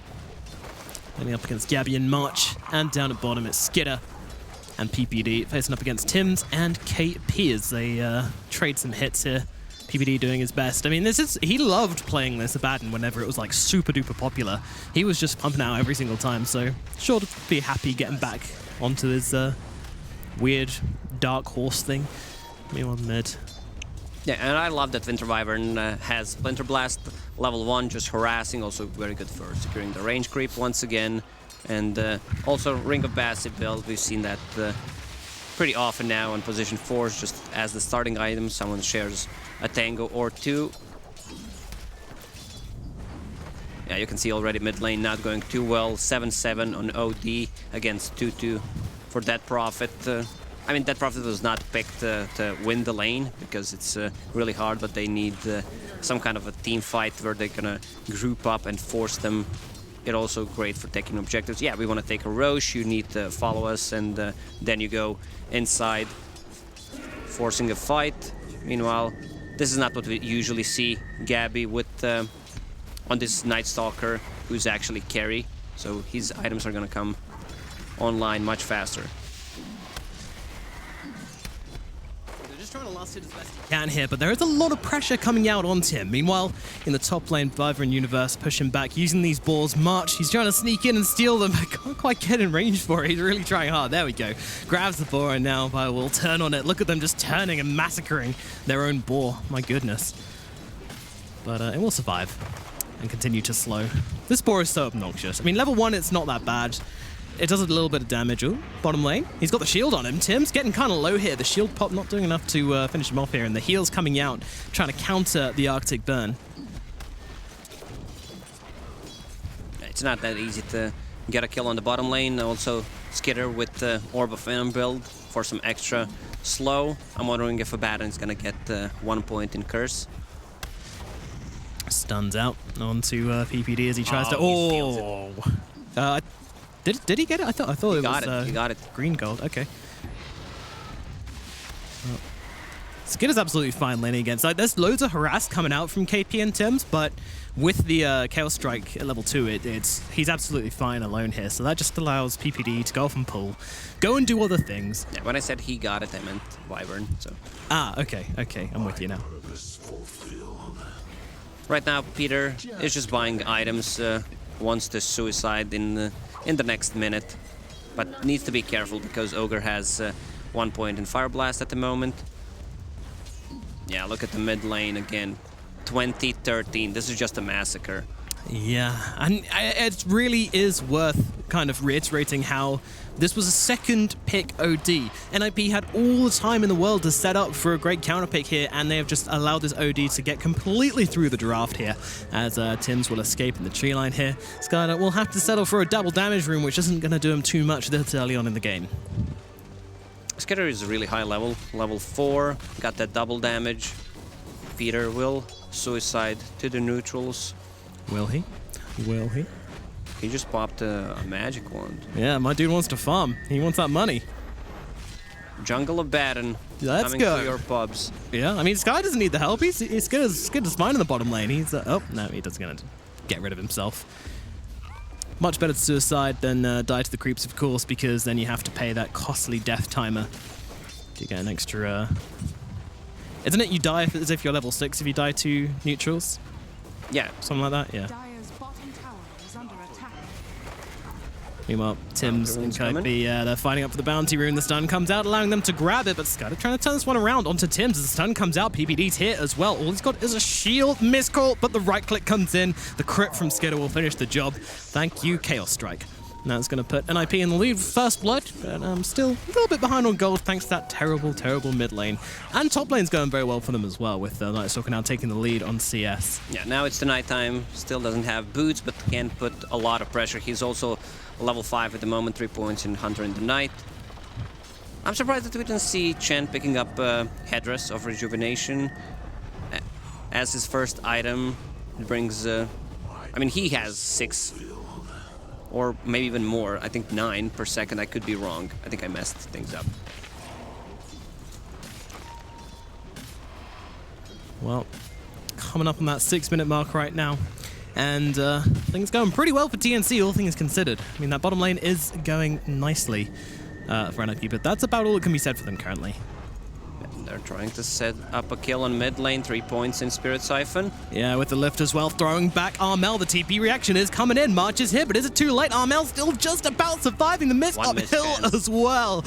Landing up against Gabby and March, and down at bottom, it's Skidder and PPD facing up against Tims and KP as they trade some hits here. PPD doing his best. I mean, he loved playing this Abaddon whenever it was like super duper popular. He was just pumping out every single time, so sure to be happy getting back onto his weird dark horse thing. Meanwhile, mid. Yeah, and I love that Winter Wyvern has Splinter Blast level 1, just harassing, also very good for securing the range creep once again. And also Ring of Passive build, we've seen that pretty often now on position 4s, just as the starting item, someone shares a tango or two. Yeah, you can see already mid lane not going too well. 7-7 on OD against 2-2 for Dead Prophet. I mean, Dead Prophet was not picked to win the lane because it's really hard, but they need some kind of a team fight where they're gonna group up and force them. It's also great for taking objectives. Yeah, we want to take a Roche, you need to follow us, and then you go inside, forcing a fight. Meanwhile, this is not what we usually see Gabby with on this Night Stalker, who's actually carry, so his items are gonna come online much faster. Trying to last hit as best he can here, but there is a lot of pressure coming out onto him. Meanwhile, in the top lane, Viver and Universe push him back using these balls. March, he's trying to sneak in and steal them, but can't quite get in range for it. He's really trying hard. There we go. Grabs the boar, and now Viver will turn on it. Look at them just turning and massacring their own boar. My goodness. But it will survive and continue to slow. This boar is so obnoxious. I mean, level 1, it's not that bad. It does a little bit of damage. Ooh, bottom lane. He's got the shield on him. Tim's getting kind of low here. The shield pop not doing enough to finish him off here. And the heal's coming out, trying to counter the Arctic Burn. It's not that easy to get a kill on the bottom lane. Also, Skidder with the Orb of Venom build for some extra slow. I'm wondering if Abaddon is going to get 1 point in Curse. Stuns out onto PPD as he tries to... Oh! Did he get it? I thought it was he got it. Green gold. Okay. Well, Skidder's absolutely fine laning against. Like, there's loads of harass coming out from KP and Tims, but with the Chaos Strike at level 2, he's absolutely fine alone here. So that just allows PPD to go off and pull, go and do other things. Yeah, when I said he got it, I meant Wyvern. So. Ah, okay, I'm with you now. Right now, Peter is just buying items. Wants to suicide in the next minute, but needs to be careful because Ogre has 1 point in Fire Blast at the moment. Yeah, look at the mid lane again. 20-13. This is just a massacre. Yeah, and it really is worth kind of reiterating how this was a second pick OD. NIP had all the time in the world to set up for a great counter pick here, and they have just allowed this OD to get completely through the draft here, as Tims will escape in the tree line here. Skylar will have to settle for a double damage rune, which isn't going to do him too much this early on in the game. Skidder is really high level 4, got that double damage. Peter will suicide to the neutrals. Will he? Will he? He just popped a magic wand. Yeah, my dude wants to farm. He wants that money. Jungle of Baron. Let's coming go. To your pubs. Yeah, I mean, Sky doesn't need the help. He's good as fine in the bottom lane. He's oh no, he doesn't gonna get rid of himself. Much better to suicide than die to the creeps, of course, because then you have to pay that costly death timer to get an extra. Isn't it you die as if you're level 6 if you die to neutrals? Yeah, something like that. Yeah. Dire's bottom tower is under attack. Meanwhile, Tims and Kobe, they're fighting up for the bounty rune. The stun comes out, allowing them to grab it, but Scudder trying to turn this one around onto Tims. As the stun comes out, PPD's hit as well. All he's got is a shield miscall, but the right click comes in. The crit from Skidder will finish the job. Thank you, Chaos Strike. And that's going to put NIP in the lead for first blood, but still a little bit behind on gold thanks to that terrible, terrible mid lane. And top lane's going very well for them as well, with Night Stalker now taking the lead on CS. Yeah, now it's the nighttime. Still doesn't have boots, but can put a lot of pressure. He's also level 5 at the moment, 3 points in Hunter in the Night. I'm surprised that we didn't see Chen picking up Headdress of Rejuvenation as his first item. It brings, I mean, he has 6 or maybe even more. I think 9 per second. I could be wrong. I think I messed things up. Well, coming up on that 6-minute mark right now. And things going pretty well for TNC, all things considered. I mean, that bottom lane is going nicely for NIP, but that's about all that can be said for them currently. They're trying to set up a kill on mid lane, 3 points in Spirit Siphon. Yeah, with the lift as well, throwing back Armel. The TP reaction is coming in. March is here, but is it too late? Armel still just about surviving the miss uphill as well.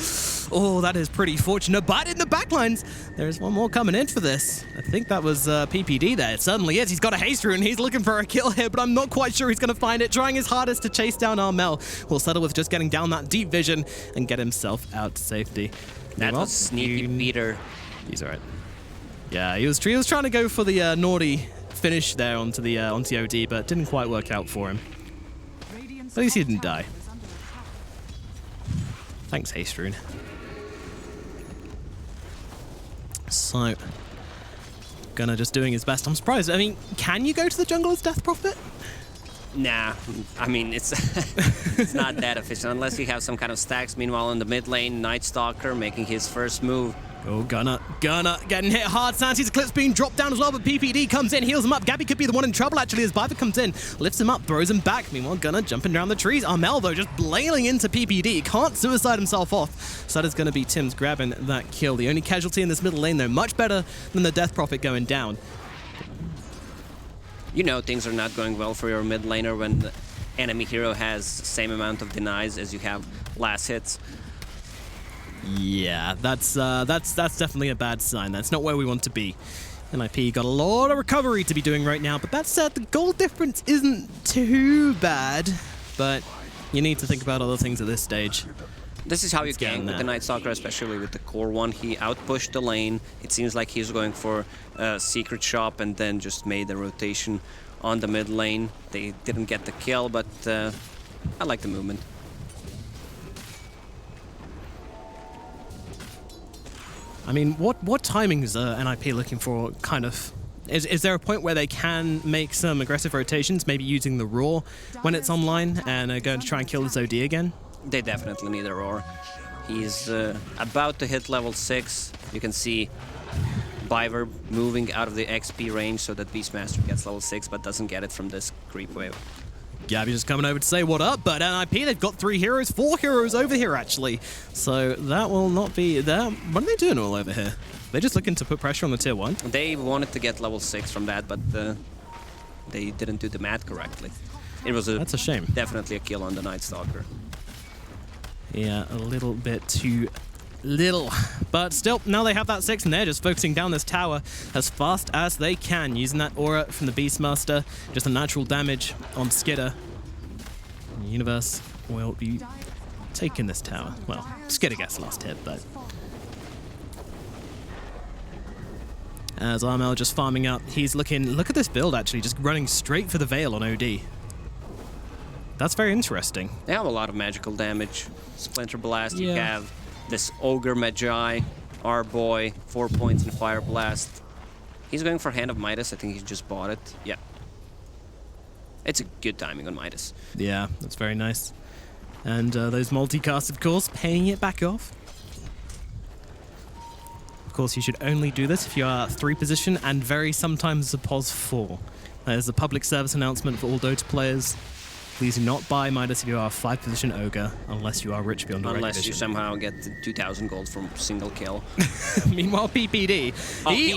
Oh, that is pretty fortunate. But in the backlines, there's one more coming in for this. I think that was PPD there. It certainly is. He's got a haste rune. He's looking for a kill here, but I'm not quite sure he's going to find it. Trying his hardest to chase down Armel. Will settle with just getting down that deep vision and get himself out to safety. That was sneaky Peter. He's alright. Yeah, he was trying to go for the naughty finish there onto the OD, but didn't quite work out for him. At least he didn't die. Thanks, Haste Rune. So, Gunnar just doing his best. I'm surprised. I mean, can you go to the jungle as Death Prophet? Nah, I mean, it's it's not that efficient unless you have some kind of stacks. Meanwhile, in the mid lane, Night Stalker making his first move. Oh, Gunnar getting hit hard. Santi's Eclipse being dropped down as well, but PPD comes in, heals him up. Gabby could be the one in trouble, actually, as Biver comes in, lifts him up, throws him back. Meanwhile, Gunnar jumping around the trees. Armel, though, just blailing into PPD. Can't suicide himself off. So that is going to be Tim's grabbing that kill. The only casualty in this middle lane, though, much better than the Death Prophet going down. You know things are not going well for your mid laner when the enemy hero has the same amount of denies as you have last hits. Yeah, that's definitely a bad sign. That's not where we want to be. NIP got a lot of recovery to be doing right now, but that said, the goal difference isn't too bad, but you need to think about other things at this stage. This is how you gank with the Night Stalker, especially with the core one. He outpushed the lane. It seems like he's going for a secret shop and then just made the rotation on the mid lane. They didn't get the kill, but I like the movement. I mean, what timing is NIP looking for, kind of? Is there a point where they can make some aggressive rotations, maybe using the Roar when it's online, and are going to try and kill the Zodi again? They definitely need a Roar. He's about to hit level 6. You can see Biver moving out of the XP range so that Beastmaster gets level 6, but doesn't get it from this creep wave. Gabby just coming over to say what up, but NIP, they've got 3 heroes, 4 heroes over here, actually. So that will not be there. What are they doing all over here? They're just looking to put pressure on the tier 1? They wanted to get level 6 from that, but they didn't do the math correctly. It was That's a shame. Definitely a kill on the Night Stalker. Yeah, a little bit too little. But still, now they have that 6 and they're just focusing down this tower as fast as they can, using that aura from the Beastmaster. Just a natural damage on Skidder. The Universe will be taking this tower. Well, Skidder gets the last hit, but... As Armel just farming up, he's looking... Look at this build, actually, just running straight for the Veil on OD. That's very interesting. They have a lot of magical damage. Splinter Blast, you have this Ogre Magi, our boy, 4 points in Fire Blast. He's going for Hand of Midas. I think he just bought it. Yeah. It's a good timing on Midas. Yeah, that's very nice. And those multicasts, of course, paying it back off. Of course, you should only do this if you are 3 position and very sometimes a pos 4. There's a public service announcement for all Dota players. Please do not buy Midas if you are a 5 position Ogre, unless you are rich beyond the Unless you somehow get 2,000 gold from single kill. Meanwhile, PPD, he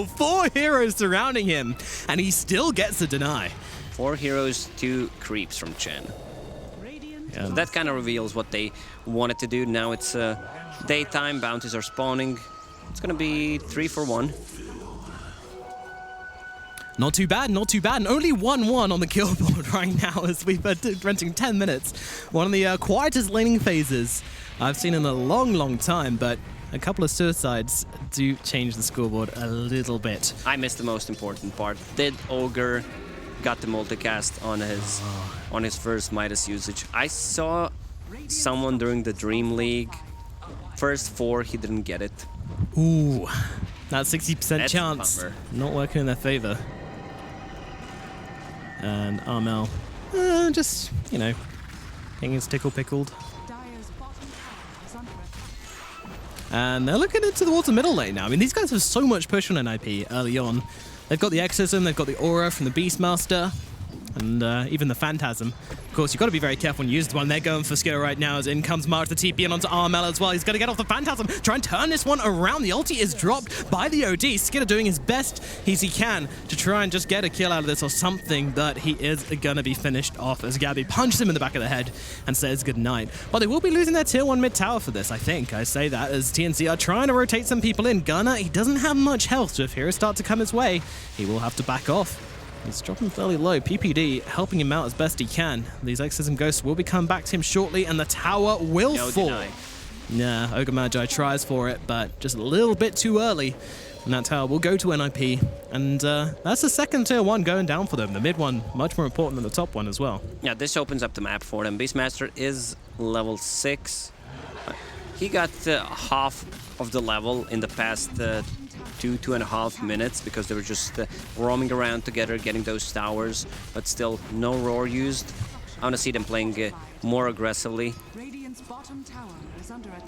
4 heroes surrounding him, and he still gets a deny. 4 heroes, 2 creeps from Chen. So that kind of reveals what they wanted to do. Now it's daytime, bounties are spawning. It's going to be 3 for 1. Not too bad, not too bad. And only 1-1 on the kill board right now as we've been renting 10 minutes. One of the quietest laning phases I've seen in a long, long time, but a couple of suicides do change the scoreboard a little bit. I missed the most important part. Did Ogre got the multicast on his first Midas usage? I saw someone during the Dream League. First 4, he didn't get it. Ooh, that 60% That's chance not working in their favor. And Armel, just, you know, getting his tickle pickled. And they're looking into towards the middle lane now. I mean, these guys have so much push on NIP early on. They've got the Exorcism, they've got the Aura from the Beastmaster, and even the Phantasm. Of course, you've got to be very careful when you use the one. They're going for skill right now as in comes Mark, the TP, and onto Armel as well. He's going to get off the Phantasm, try and turn this one around. The ulti is dropped by the OD. Skidder doing his best as he can to try and just get a kill out of this or something, but he is going to be finished off as Gabby punches him in the back of the head and says goodnight. But they will be losing their tier 1 mid tower for this, I think. I say that as TNC are trying to rotate some people in. Gunner, he doesn't have much health, so if heroes start to come his way, he will have to back off. He's dropping fairly low. PPD helping him out as best he can. These Exorcism Ghosts will be coming back to him shortly, and the tower will fall. Deny. Nah, Ogre Magi tries for it, but just a little bit too early. And that tower will go to NIP, and that's the second tier 1 going down for them. The mid one, much more important than the top one as well. Yeah, this opens up the map for them. Beastmaster is level 6. He got half of the level in the past 2.5 minutes because they were just roaming around together, getting those towers, but still no roar used. I want to see them playing more aggressively.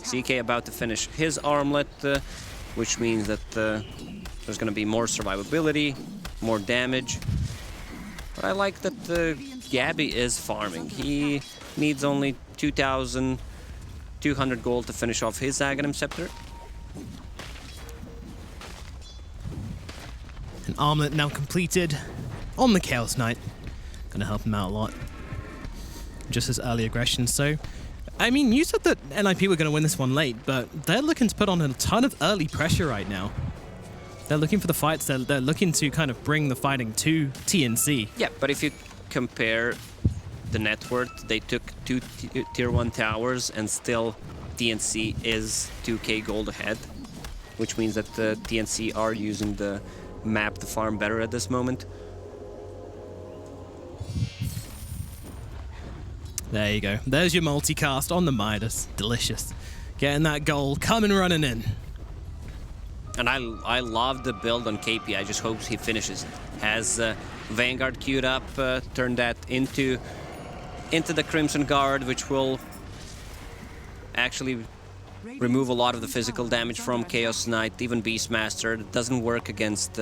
CK about to finish his armlet, which means that there's going to be more survivability, more damage. But I like that Gabby is farming. He needs only 2,200 gold to finish off his Aghanim Scepter. An armlet now completed on the Chaos Knight. Gonna help him out a lot. Just as early aggression, so... I mean, you said that NIP were gonna win this one late, but they're looking to put on a ton of early pressure right now. They're looking for the fights, they're looking to kind of bring the fighting to TNC. Yeah, but if you compare the net worth, they took 2 tier 1 towers and still TNC is 2k gold ahead, which means that the TNC are using the map to farm better at this moment. There you go. There's your multicast on the Midas. Delicious. Getting that goal, coming running in. And I love the build on KP. I just hope he finishes it. Has Vanguard queued up, turned that into the Crimson Guard, which will actually remove a lot of the physical damage from Chaos Knight, even Beastmaster. It doesn't work against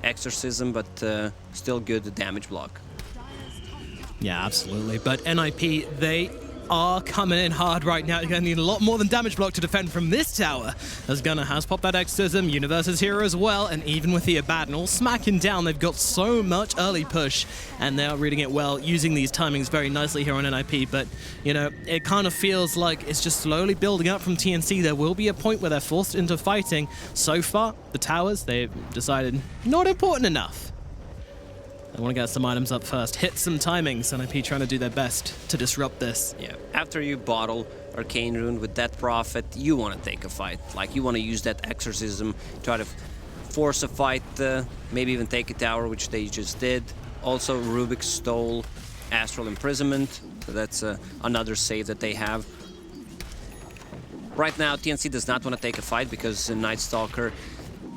Exorcism, but still good damage block. Yeah, absolutely. But NIP, they are coming in hard right now. You're going to need a lot more than damage block to defend from this tower. As Gunner has popped that Exorcism, Universe's hero as well, and even with the Abaddon all smacking down, they've got so much early push, and they are reading it well, using these timings very nicely here on NIP. But, you know, it kind of feels like it's just slowly building up from TNC. There will be a point where they're forced into fighting. So far, the towers, they've decided not important enough. I want to get some items up first, hit some timings, NIP trying to do their best to disrupt this. Yeah, after you bottle Arcane Rune with that Prophet, you want to take a fight. Like, you want to use that Exorcism, try to force a fight, maybe even take a tower, which they just did. Also, Rubik stole Astral Imprisonment, so that's another save that they have. Right now, TNC does not want to take a fight because Night Stalker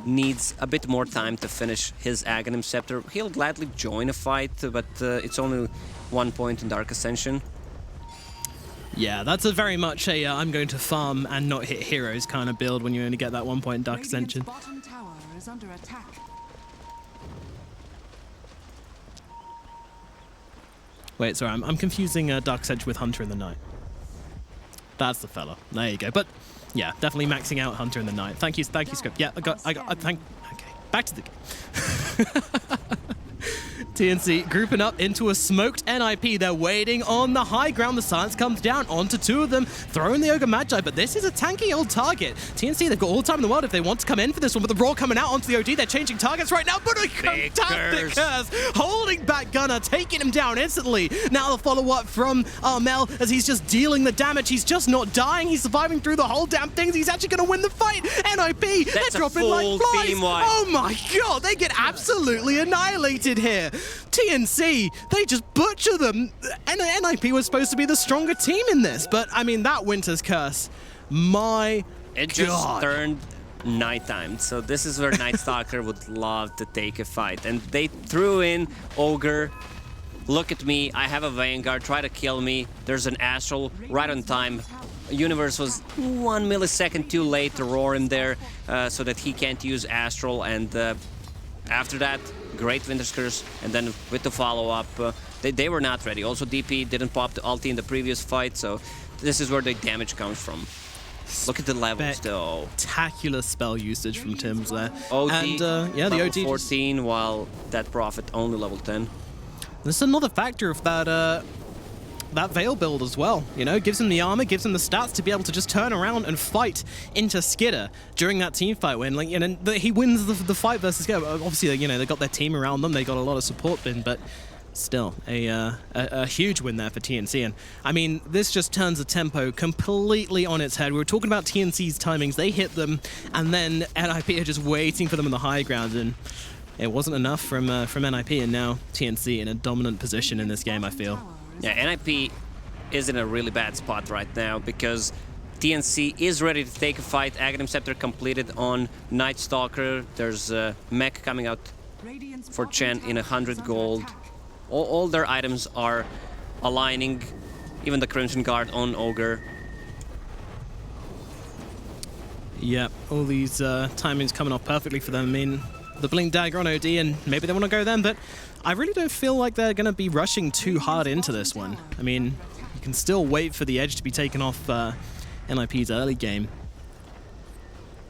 needs a bit more time to finish his Aghanim Scepter. He'll gladly join a fight, but it's only 1 point in Dark Ascension. Yeah, that's a very much a I'm going to farm and not hit heroes kind of build when you only get that 1 point in Dark Ascension. Bottom tower is under attack. Wait, sorry, I'm confusing Dark Ascension with Hunter in the Night. That's the fella. There you go. But yeah, definitely maxing out Hunter in the Night. Thank you, Scope. Yeah, okay, back to the game. TNC grouping up into a smoked NIP. They're waiting on the high ground. The silence comes down onto two of them, throwing the Ogre Magi, but this is a tanky old target. TNC, they've got all the time in the world if they want to come in for this one, but the Roar coming out onto the OD. They're changing targets right now, but a fantastic curse, holding back Gunner, taking him down instantly. Now the follow-up from Armel as he's just dealing the damage. He's just not dying. He's surviving through the whole damn thing. He's actually going to win the fight. NIP, they're dropping like flies. Oh my god, they get absolutely annihilated here. TNC, they just butcher them. NIP was supposed to be the stronger team in this, but I mean, that Winter's Curse, my It just turned nighttime, so this is where Night Stalker would love to take a fight. And they threw in Ogre. Look at me, I have a Vanguard, try to kill me. There's an Astral right on time. Universe was 1 millisecond too late to roar in there so that he can't use Astral, and after that, great Winter's Curse, and then with the follow-up, they were not ready. Also, DP didn't pop the ulti in the previous fight, so this is where the damage comes from. Look at the levels, though. Spectacular spell usage from Tim's there. OD, and yeah, the OD 14, while that Prophet only level 10. There's another factor of that that Veil build as well, you know, gives him the armor, gives him the stats to be able to just turn around and fight into Skidder during that team fight when, like, you know, he wins the fight versus Skidder. Obviously, you know, they got their team around them, they got a lot of support bin, but still a huge win there for TNC. And I mean, this just turns the tempo completely on its head. We were talking about TNC's timings, they hit them, and then NIP are just waiting for them in the high ground, and it wasn't enough from NIP, and now TNC in a dominant position in this game, I feel. Yeah, NIP is in a really bad spot right now because TNC is ready to take a fight. Aghanim Scepter completed on Night Stalker. There's a mech coming out for Chen in 100 gold. All their items are aligning, even the Crimson Guard on Ogre. Yeah, all these timings coming off perfectly for them. I mean, the Blink Dagger on OD, and maybe they want to go then, but I really don't feel like they're going to be rushing too hard into this one. I mean, you can still wait for the edge to be taken off NIP's early game.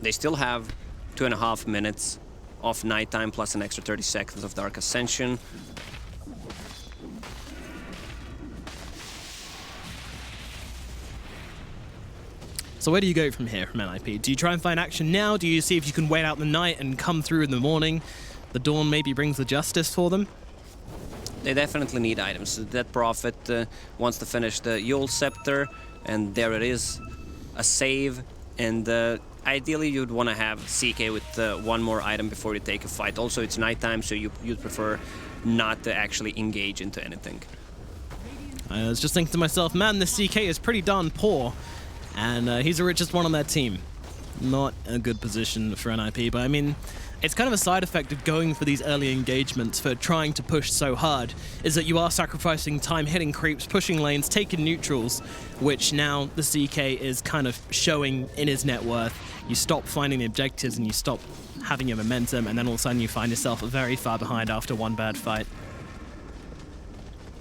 They still have 2.5 minutes of nighttime plus an extra 30 seconds of Dark Ascension. So where do you go from here from NIP? Do you try and find action now? Do you see if you can wait out the night and come through in the morning? The dawn maybe brings the justice for them? They definitely need items. That Prophet wants to finish the Yule Scepter, and there it is, a save. And ideally you'd want to have CK with one more item before you take a fight. Also, it's nighttime, so you'd prefer not to actually engage into anything. I was just thinking to myself, man, this CK is pretty darn poor, and he's the richest one on that team. Not a good position for NIP, but I mean, it's kind of a side effect of going for these early engagements, for trying to push so hard, is that you are sacrificing time hitting creeps, pushing lanes, taking neutrals, which now the CK is kind of showing in his net worth. You stop finding the objectives and you stop having your momentum, and then all of a sudden you find yourself very far behind after one bad fight.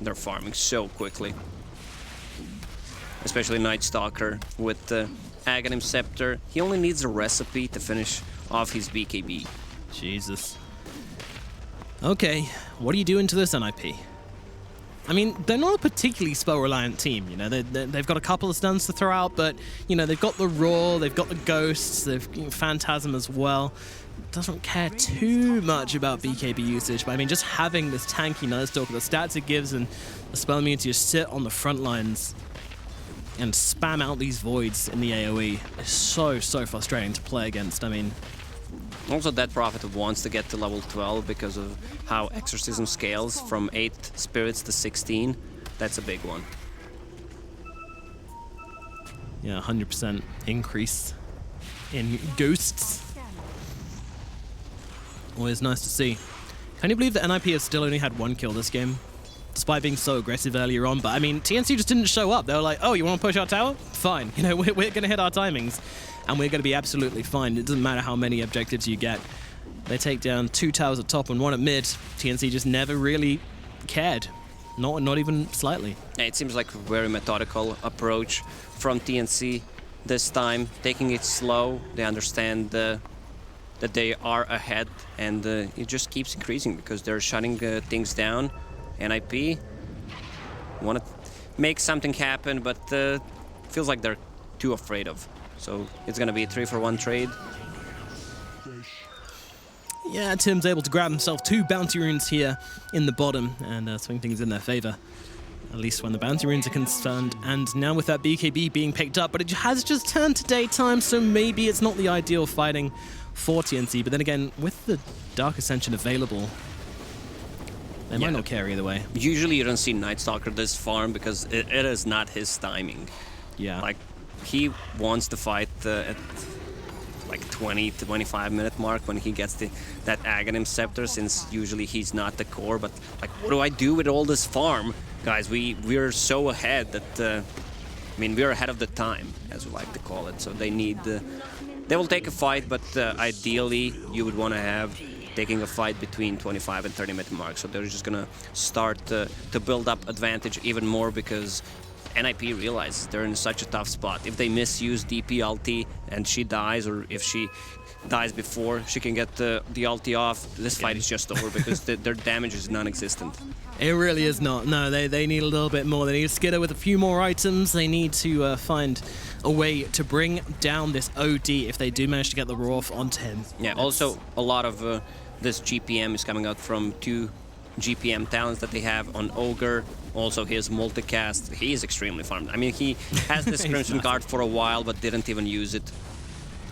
They're farming so quickly. Especially Night Stalker with the Aghanim Scepter. He only needs a recipe to finish off his BKB. Jesus. Okay, what do you do into this NIP? I mean, they're not a particularly spell-reliant team, you know. They've got a couple of stuns to throw out, but, you know, they've got the Roar, they've got the Ghosts, they've Phantasm as well. Doesn't care too much about BKB usage, but I mean, just having this tanky Night Stalker, the stats it gives, and the spell immunity to sit on the front lines and spam out these voids in the AoE is so frustrating to play against. I mean, also that Prophet wants to get to level 12 because of how Exorcism scales from 8 spirits to 16. That's a big one. Yeah, 100% increase in ghosts. Always nice to see. Can you believe that NIP has still only had 1 kill this game? Despite being so aggressive earlier on, but I mean, TNC just didn't show up. They were like, oh, you want to push our tower? Fine. You know, we're going to hit our timings, and we're going to be absolutely fine. It doesn't matter how many objectives you get. They take down 2 towers at top and 1 at mid. TNC just never really cared. Not even slightly. Yeah, it seems like a very methodical approach from TNC this time, taking it slow. They understand that they are ahead, and it just keeps increasing because they're shutting things down. NIP want to make something happen, but feels like they're too afraid of. So it's going to be a 3-for-1 trade. Yeah, Tim's able to grab himself 2 bounty runes here in the bottom and swing things in their favor. At least when the bounty runes are concerned. And now with that BKB being picked up, but it has just turned to daytime, so maybe it's not the ideal fighting for TNC. But then again, with the Dark Ascension available, they might not care either way. Usually you don't see Night Stalker this farm because it is not his timing. Yeah. Like, he wants to fight at like 20 to 25 minute mark when he gets that Aghanim Scepter, since usually he's not the core. But like, what do I do with all this farm? Guys, we're so ahead that, I mean, we're ahead of the time, as we like to call it. So they need, they will take a fight, but ideally you would want to have taking a fight between 25 and 30 minute mark. So they're just gonna start to build up advantage even more, because NIP realizes they're in such a tough spot. If they misuse DP ulti and she dies, or if she dies before she can get the ulti off, this fight is just over because their damage is non-existent. It really is not. No, they need a little bit more. They need a Skitter with a few more items. They need to find a way to bring down this OD if they do manage to get the raw off onto him. Yeah, also a lot of this GPM is coming out from 2 GPM talents that they have on Ogre. Also his multicast, he is extremely farmed. I mean, he has this Crimson Guard for a while, but didn't even use it.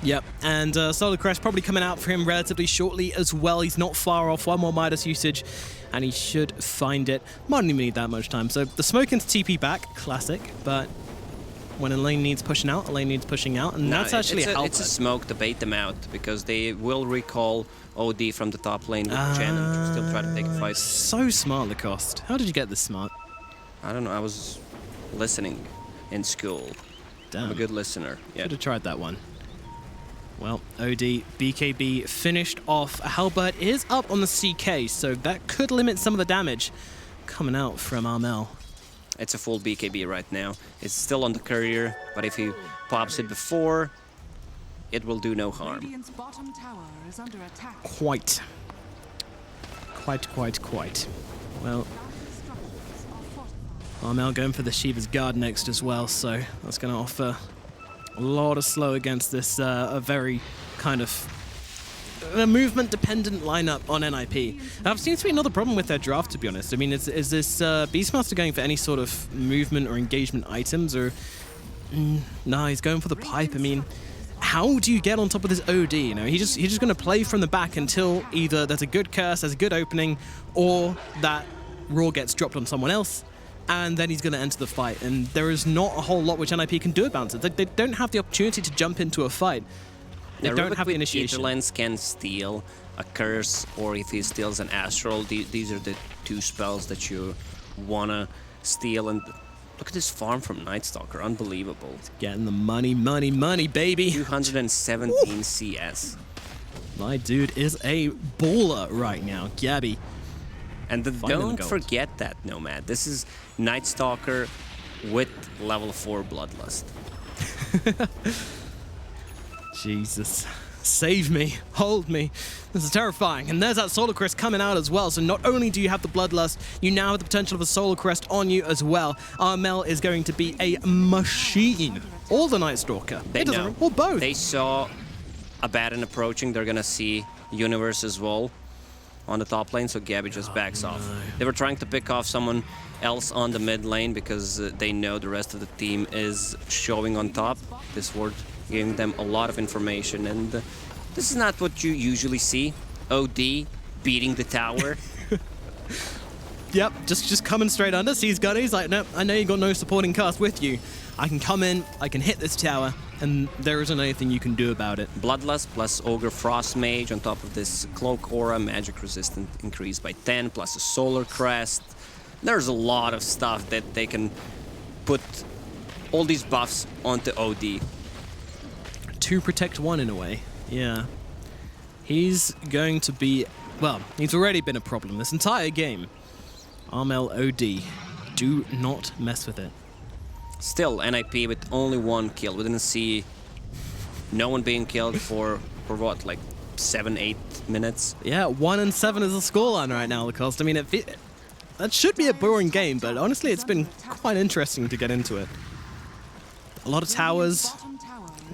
Yep, and Solar Crest probably coming out for him relatively shortly as well. He's not far off. 1 more Midas usage, and he should find it. Might not even need that much time. So the smoke into TP back, classic, but when a lane needs pushing out, a lane needs pushing out, and that's actually a help. It's a smoke to bait them out, because they will recall OD from the top lane with Jen and still try to take a fight. So smart, Lacoste. How did you get this smart? I don't know, I was listening in school. Damn. I'm a good listener. Yeah. Should have tried that one. Well, OD, BKB finished off. Halbert is up on the CK, so that could limit some of the damage coming out from Armel. It's a full BKB right now. It's still on the courier, but if he pops it before, it will do no harm. Radiant's bottom tower is under attack. Quite. Well, Armel going for the Shiva's Guard next as well, so that's going to offer a lot of slow against this a very kind of movement-dependent lineup on NIP. That seems to be another problem with their draft, to be honest. I mean, is this Beastmaster going for any sort of movement or engagement items, or... no, he's going for the pipe. I mean, how do you get on top of this OD? You know, he's just going to play from the back until either there's a good curse, there's a good opening, or that Raw gets dropped on someone else, and then he's going to enter the fight. And there is not a whole lot which NIP can do about it. They don't have the opportunity to jump into a fight. They don't have the initiation. Etherlens can steal a curse, or if he steals an astral, these are the 2 spells that you want to steal. And look at this farm from Night Stalker, unbelievable. It's getting the money, baby. 217 CS. My dude is a baller right now, Gabby. And don't forget that, Nomad. This is Night Stalker with level 4 Bloodlust. Jesus. Save me. Hold me. This is terrifying. And there's that Solar Crest coming out as well. So not only do you have the Bloodlust, you now have the potential of a Solar Crest on you as well. Armel is going to be a machine. Or the Night Stalker. Or both. They saw Abaddon approaching. They're going to see Universe as well on the top lane, so Gabby just backs off. They were trying to pick off someone else on the mid lane because they know the rest of the team is showing on top. This ward giving them a lot of information, and this is not what you usually see. OD beating the tower. Yep, just coming straight under, sees Gunny, he's like, no, I know you got no supporting cast with you. I can come in, I can hit this tower, and there isn't anything you can do about it. Bloodlust plus Ogre Frost Mage on top of this Cloak Aura, magic resistance increased by 10, plus a Solar Crest. There's a lot of stuff that they can put all these buffs onto OD. 2 protect 1 in a way, yeah. He's going to be, well, he's already been a problem this entire game. Armel OD, do not mess with it. Still, NIP with only 1 kill. We didn't see no one being killed for what, like 7-8 minutes. Yeah, 1-7 is the scoreline right now, Lacoste. I mean, that should be a boring game, but honestly, it's been quite interesting to get into it. A lot of towers,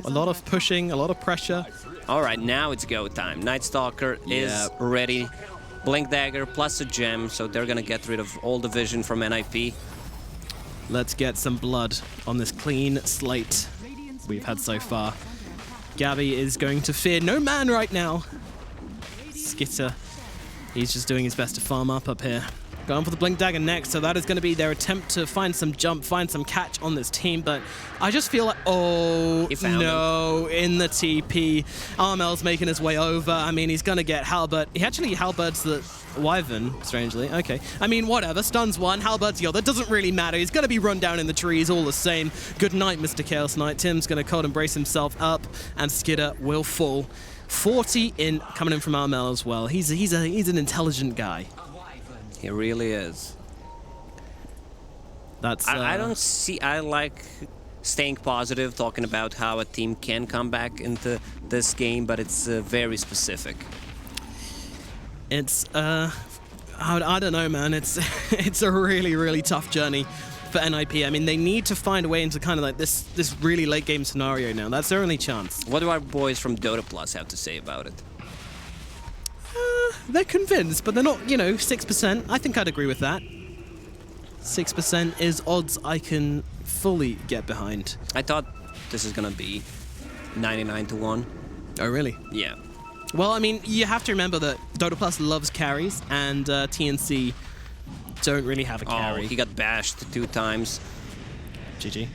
a lot of pushing, a lot of pressure. All right, now it's go time. Night Stalker is ready. Blink Dagger plus a gem, so they're gonna get rid of all the vision from NIP. Let's get some blood on this clean slate we've had so far. Gabby is going to fear no man right now. Skitter, he's just doing his best to farm up here. Going for the Blink Dagger next, so that is going to be their attempt to find some jump, find some catch on this team, but I just feel like, oh, no, in the TP. Armel's making his way over. I mean, he's going to get Halberd. He actually Halberds the Wyvern, strangely. Okay. I mean, whatever. Stuns one, Halberds the other. Doesn't really matter. He's going to be run down in the trees all the same. Good night, Mr. Chaos Knight. Tim's going to cold embrace himself up, and Skitter will fall. 40 in coming in from Armel as well. He's an intelligent guy. He really is. That's. I don't see. I like staying positive, talking about how a team can come back into this game, but it's very specific. It's. I don't know, man. It's a really tough journey for NIP. I mean, they need to find a way into kind of like this really late game scenario now. That's their only chance. What do our boys from Dota Plus have to say about it? They're convinced, but they're not, 6%. I think I'd agree with that. 6% is odds I can fully get behind. I thought this is going to be 99-1. Oh, really? Yeah. Well, I mean, you have to remember that Dota Plus loves carries, and TNC don't really have a carry. Oh, he got bashed 2 times. GG.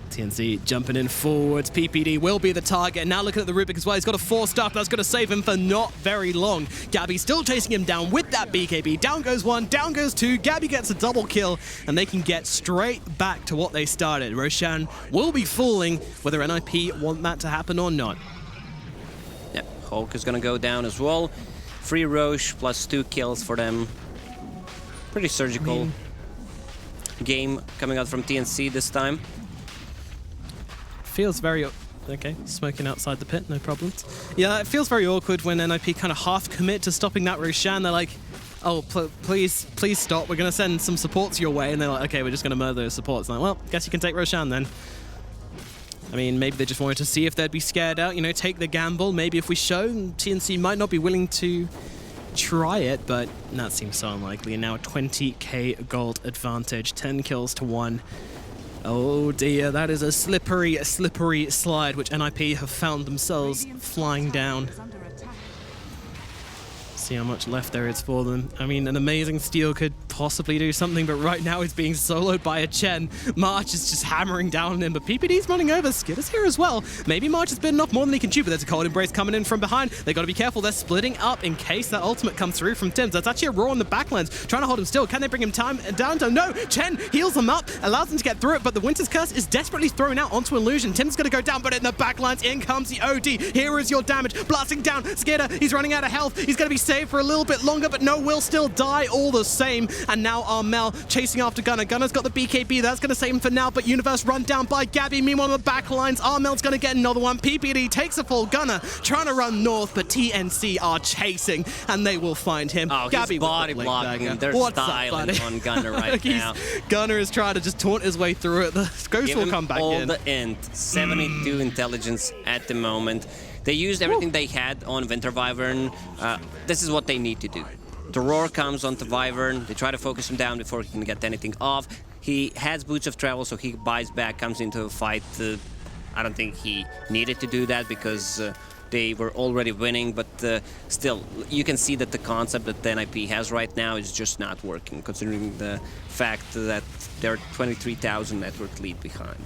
TNC jumping in forwards. PPD will be the target. Now looking at the Rubik as well. He's got a 4-star. That's going to save him for not very long. Gabby still chasing him down with that BKB. Down goes 1, down goes 2. Gabby gets a double kill, and they can get straight back to what they started. Roshan will be falling, whether NIP want that to happen or not. Yep, Hulk is going to go down as well. Free Roche plus 2 kills for them. Pretty surgical game coming out from TNC this time. Feels very... Okay, smoking outside the pit, no problems. Yeah, it feels very awkward when NIP kind of half commit to stopping that Roshan. They're like, oh, please stop. We're going to send some supports your way. And they're like, okay, we're just going to murder those supports. And I'm like, well, guess you can take Roshan then. I mean, maybe they just wanted to see if they'd be scared out, take the gamble. Maybe if we show, TNC might not be willing to try it, but that seems so unlikely. And now a 20k gold advantage, 10 kills to 1. Oh dear, that is a slippery slide which NIP have found themselves flying down. See how much left there is for them. I mean, an amazing steal could possibly do something, but right now he's being soloed by a Chen. March is just hammering down on him, but PPD's running over. Skitter's here as well. Maybe March has bitten off more than he can chew, but there's a cold embrace coming in from behind. They got to be careful. They're splitting up in case that ultimate comes through from Tim's. That's actually a roar on the backlines, trying to hold him still. Can they bring him down? No, Chen heals him up, allows him to get through it, but the Winter's Curse is desperately thrown out onto Illusion. Tim's going to go down, but in the backlines, in comes the OD. Here is your damage. Blasting down. Skitter, he's running out of health. He's going to be saved for a little bit longer, but no, will still die all the same. And now Armel chasing after Gunner. Gunner's got the BKB. That's going to save him for now, but Universe run down by Gabby. Meanwhile, on the back lines, Armel's going to get another one. PPD takes a fall. Gunner trying to run north, but TNC are chasing, and they will find him. Oh, Gabby he's body blocking him. They're What's styling up, on Gunner right now. Gunner is trying to just taunt his way through it. The Ghost will come back all in. The int. 72 intelligence at the moment. They used everything they had on Winter Wyvern. This is what they need to do. The roar comes onto Wyvern. They try to focus him down before he can get anything off. He has Boots of Travel, so he buys back, comes into a fight. I don't think he needed to do that because they were already winning, but still, you can see that the concept that the NIP has right now is just not working, considering the fact that they're 23,000 network lead behind.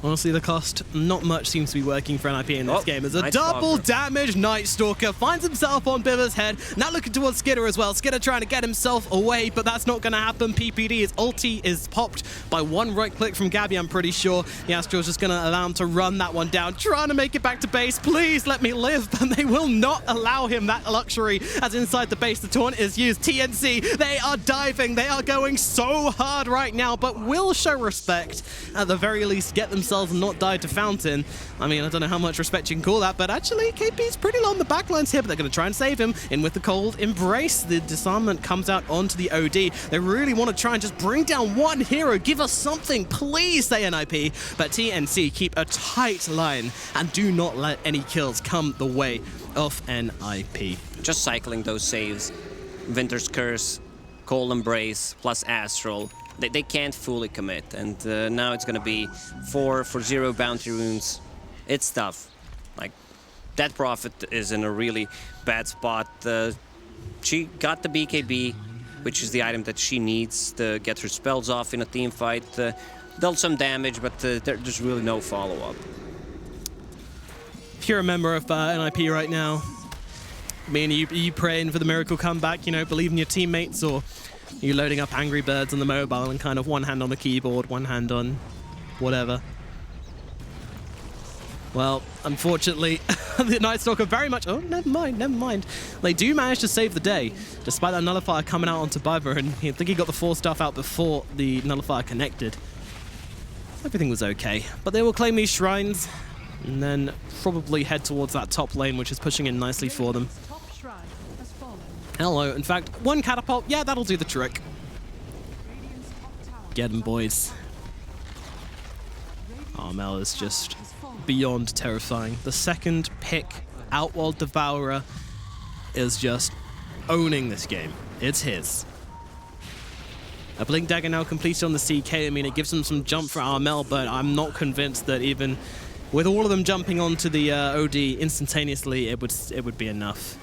Honestly, the cost, not much seems to be working for NIP in this game. As a double damage Night Stalker finds himself on Biva's head. Now looking towards Skitter as well. Skitter trying to get himself away, but that's not going to happen. PPD, his ulti is popped by one right click from Gabby, I'm pretty sure. The Astral's just going to allow him to run that one down, trying to make it back to base. Please let me live, but they will not allow him that luxury as inside the base the taunt is used. TNC, they are diving. They are going so hard right now, but will show respect. At the very least, get themselves themselves and not die to Fountain. I mean, I don't know how much respect you can call that, but actually, KP's pretty low on the backlines here, but they're going to try and save him. In with the cold embrace. The disarmament comes out onto the OD. They really want to try and just bring down one hero. Give us something, please, say NIP. But TNC keep a tight line and do not let any kills come the way of NIP. Just cycling those saves. Winter's Curse, Cold Embrace, plus Astral. They can't fully commit, and now it's gonna be 4 for 0 bounty runes. It's tough. Like, Dead Prophet is in a really bad spot. She got the BKB, which is the item that she needs to get her spells off in a team fight. Dealt some damage, but there's really no follow-up. If you're a member of NIP right now, I mean, are you praying for the miracle comeback, you know, believe in your teammates, or are you loading up Angry Birds on the mobile and kind of one hand on the keyboard, one hand on whatever? Well, unfortunately, the Night Stalker very much... Oh, never mind. They do manage to save the day, despite that Nullifier coming out onto Bubba, and I think he got the 4 stuff out before the Nullifier connected. Everything was okay, but they will claim these shrines, and then probably head towards that top lane, which is pushing in nicely for them. Hello, in fact, 1 catapult, yeah, that'll do the trick. Get them, boys. Armel is just beyond terrifying. The second pick, Outworld Devourer, is just owning this game. It's his. A Blink Dagger now completed on the CK. I mean, it gives them some jump for Armel, but I'm not convinced that even with all of them jumping onto the OD instantaneously, it would be enough.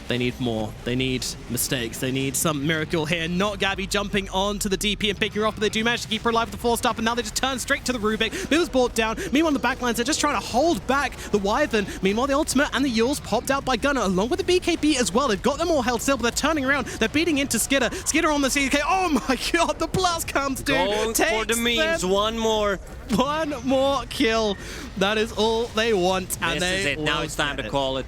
They need more. They need mistakes. They need some miracle here. Not Gabby jumping onto the DP and picking her up, but they do manage to keep her alive with the 4 stuff, and now they just turn straight to the Rubik. Bill's brought down. Meanwhile, the backlines, they're just trying to hold back the Wyvern. Meanwhile, the ultimate and the Yules popped out by Gunner, along with the BKB as well. They've got them all held still, but they're turning around. They're beating into Skidder. Skidder on the CK. Oh my god, the blast comes, dude. Going for the memes. One more kill. That is all they want, and this is it. Now it's time to call it.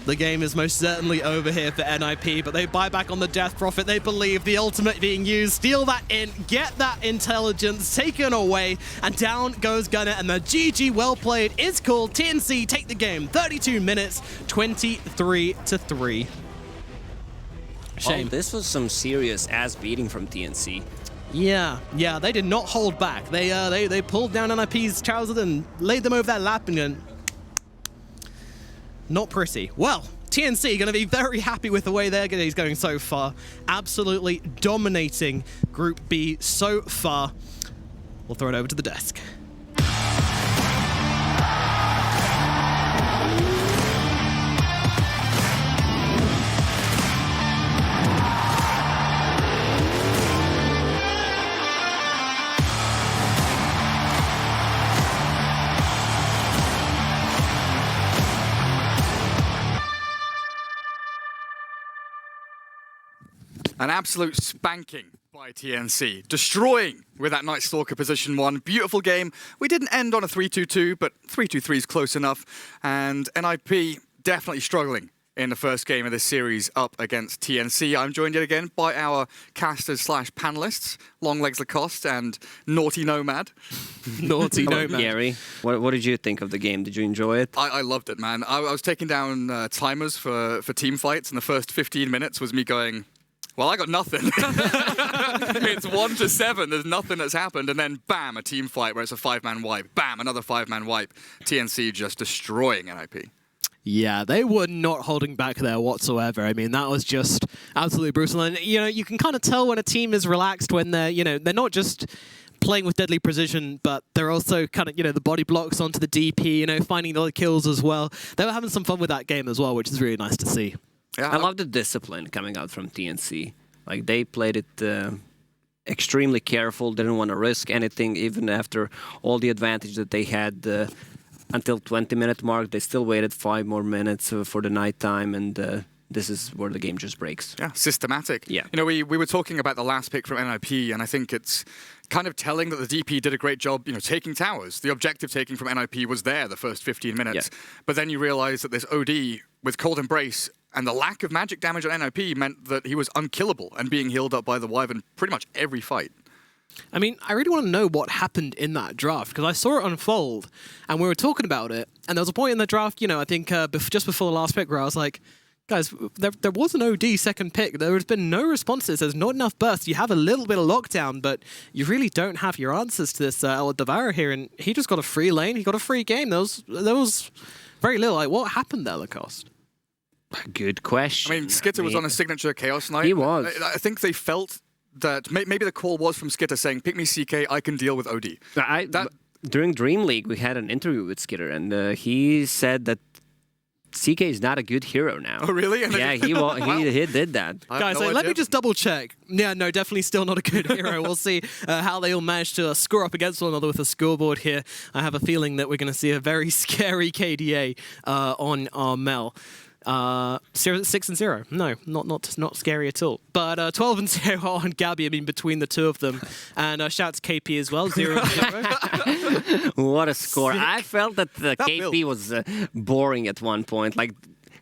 The game is most certainly over here for NIP, but they buy back on the Death Prophet. They believe the ultimate being used. Steal that in, get that intelligence taken away, and down goes Gunner, and the GG well played is called. TNC take the game. 32 minutes, 23-3. Shame. Oh, this was some serious ass beating from TNC. Yeah, they did not hold back. They pulled down NIP's trousers and laid them over that lap, and not pretty. Well, TNC going to be very happy with the way their day is going so far. Absolutely dominating Group B so far. We'll throw it over to the desk. An absolute spanking by TNC, destroying with that Night Stalker position 1. Beautiful game. We didn't end on a 3-2-2, but 3-2-3 is close enough. And NIP definitely struggling in the first game of this series up against TNC. I'm joined yet again by our casters/panelists, Long Legs Lacoste and Naughty Nomad. Naughty Nomad. Gary, what did you think of the game? Did you enjoy it? I loved it, man. I was taking down timers for team fights, and the first 15 minutes was me going, well, I got nothing. It's 1-7. There's nothing that's happened. And then, bam, a team fight where it's a 5-man wipe. Bam, another 5-man wipe. TNC just destroying NIP. Yeah, they were not holding back there whatsoever. I mean, that was just absolutely brutal. And, you know, you can kind of tell when a team is relaxed when they're, you know, they're not just playing with deadly precision, but they're also kind of, you know, the body blocks onto the DP, you know, finding the other kills as well. They were having some fun with that game as well, which is really nice to see. Yeah, I love the discipline coming out from TNC. Like, they played it extremely careful, didn't want to risk anything, even after all the advantage that they had until 20-minute mark. They still waited 5 more minutes for the nighttime, and this is where the game just breaks. Yeah, systematic. Yeah. You know, we were talking about the last pick from NIP, and I think it's kind of telling that the DP did a great job, you know, taking towers. The objective taking from NIP was there the first 15 minutes. Yeah. But then you realize that this OD with Cold Embrace and the lack of magic damage on NIP meant that he was unkillable and being healed up by the Wyvern pretty much every fight. I mean, I really want to know what happened in that draft, because I saw it unfold, and we were talking about it, and there was a point in the draft, you know, I think just before the last pick, where I was like, guys, there was an OD second pick. There has been no responses. There's not enough burst. You have a little bit of lockdown, but you really don't have your answers to this El Devourer here, and he just got a free lane. He got a free game. There was very little. Like, what happened there, Lacoste? Good question. I mean, Skitter was on a signature Chaos Knight. He was. I think they felt that maybe the call was from Skitter saying, pick me CK, I can deal with OD. During Dream League, we had an interview with Skitter, and he said that CK is not a good hero now. Oh, really? Yeah, he did that. Guys, let me just double check. Yeah, no, definitely still not a good hero. We'll see how they all manage to score up against one another with a scoreboard here. I have a feeling that we're going to see a very scary KDA on our Mel. 6-0. No, not scary at all. But 12-0 on Gabby. I mean, between the two of them. And shout to KP as well. 0-0. What a score! Sick. I felt that the KP was boring at one point. Like,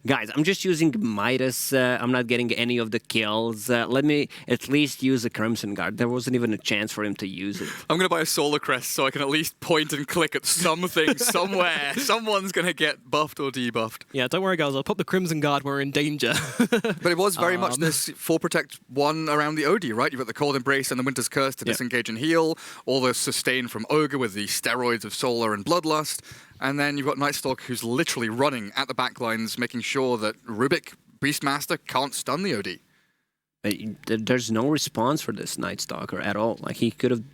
guys, I'm just using Midas. I'm not getting any of the kills. Let me at least use a Crimson Guard. There wasn't even a chance for him to use it. I'm going to buy a Solar Crest so I can at least point and click at something somewhere. Someone's going to get buffed or debuffed. Yeah, don't worry, guys. I'll pop the Crimson Guard. We're in danger. But it was very much this 4 Protect 1 around the OD, right? You've got the Cold Embrace and the Winter's Curse to disengage and heal. All the sustain from Ogre with the steroids of Solar and Bloodlust. And then you've got Nightstalker, who's literally running at the backlines, making sure that Rubik, Beastmaster, can't stun the OD. There's no response for this Nightstalker at all. Like, he could have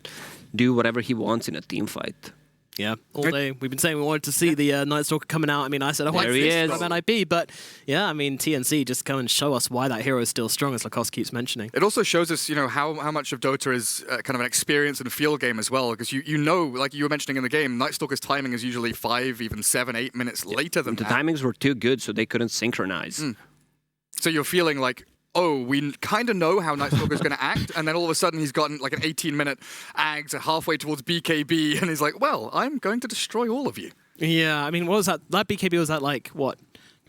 do whatever he wants in a team fight. Yeah, all day. We've been saying we wanted to see the Nightstalker coming out. I mean, I said, There he is. from NIP, but yeah, I mean, TNC just come and show us why that hero is still strong, as Lacoste keeps mentioning. It also shows us, you know, how much of Dota is kind of an experience and feel game as well, because you know, like you were mentioning in the game, Nightstalker's timing is usually 5, even 7, 8 minutes later than that. The timings were too good, so they couldn't synchronize. So you're feeling like, oh, we kind of know how Nightstalker's going to act, and then all of a sudden he's gotten like an 18-minute Ags halfway towards BKB, and he's like, well, I'm going to destroy all of you. Yeah, I mean, what was that? That BKB was at like, what,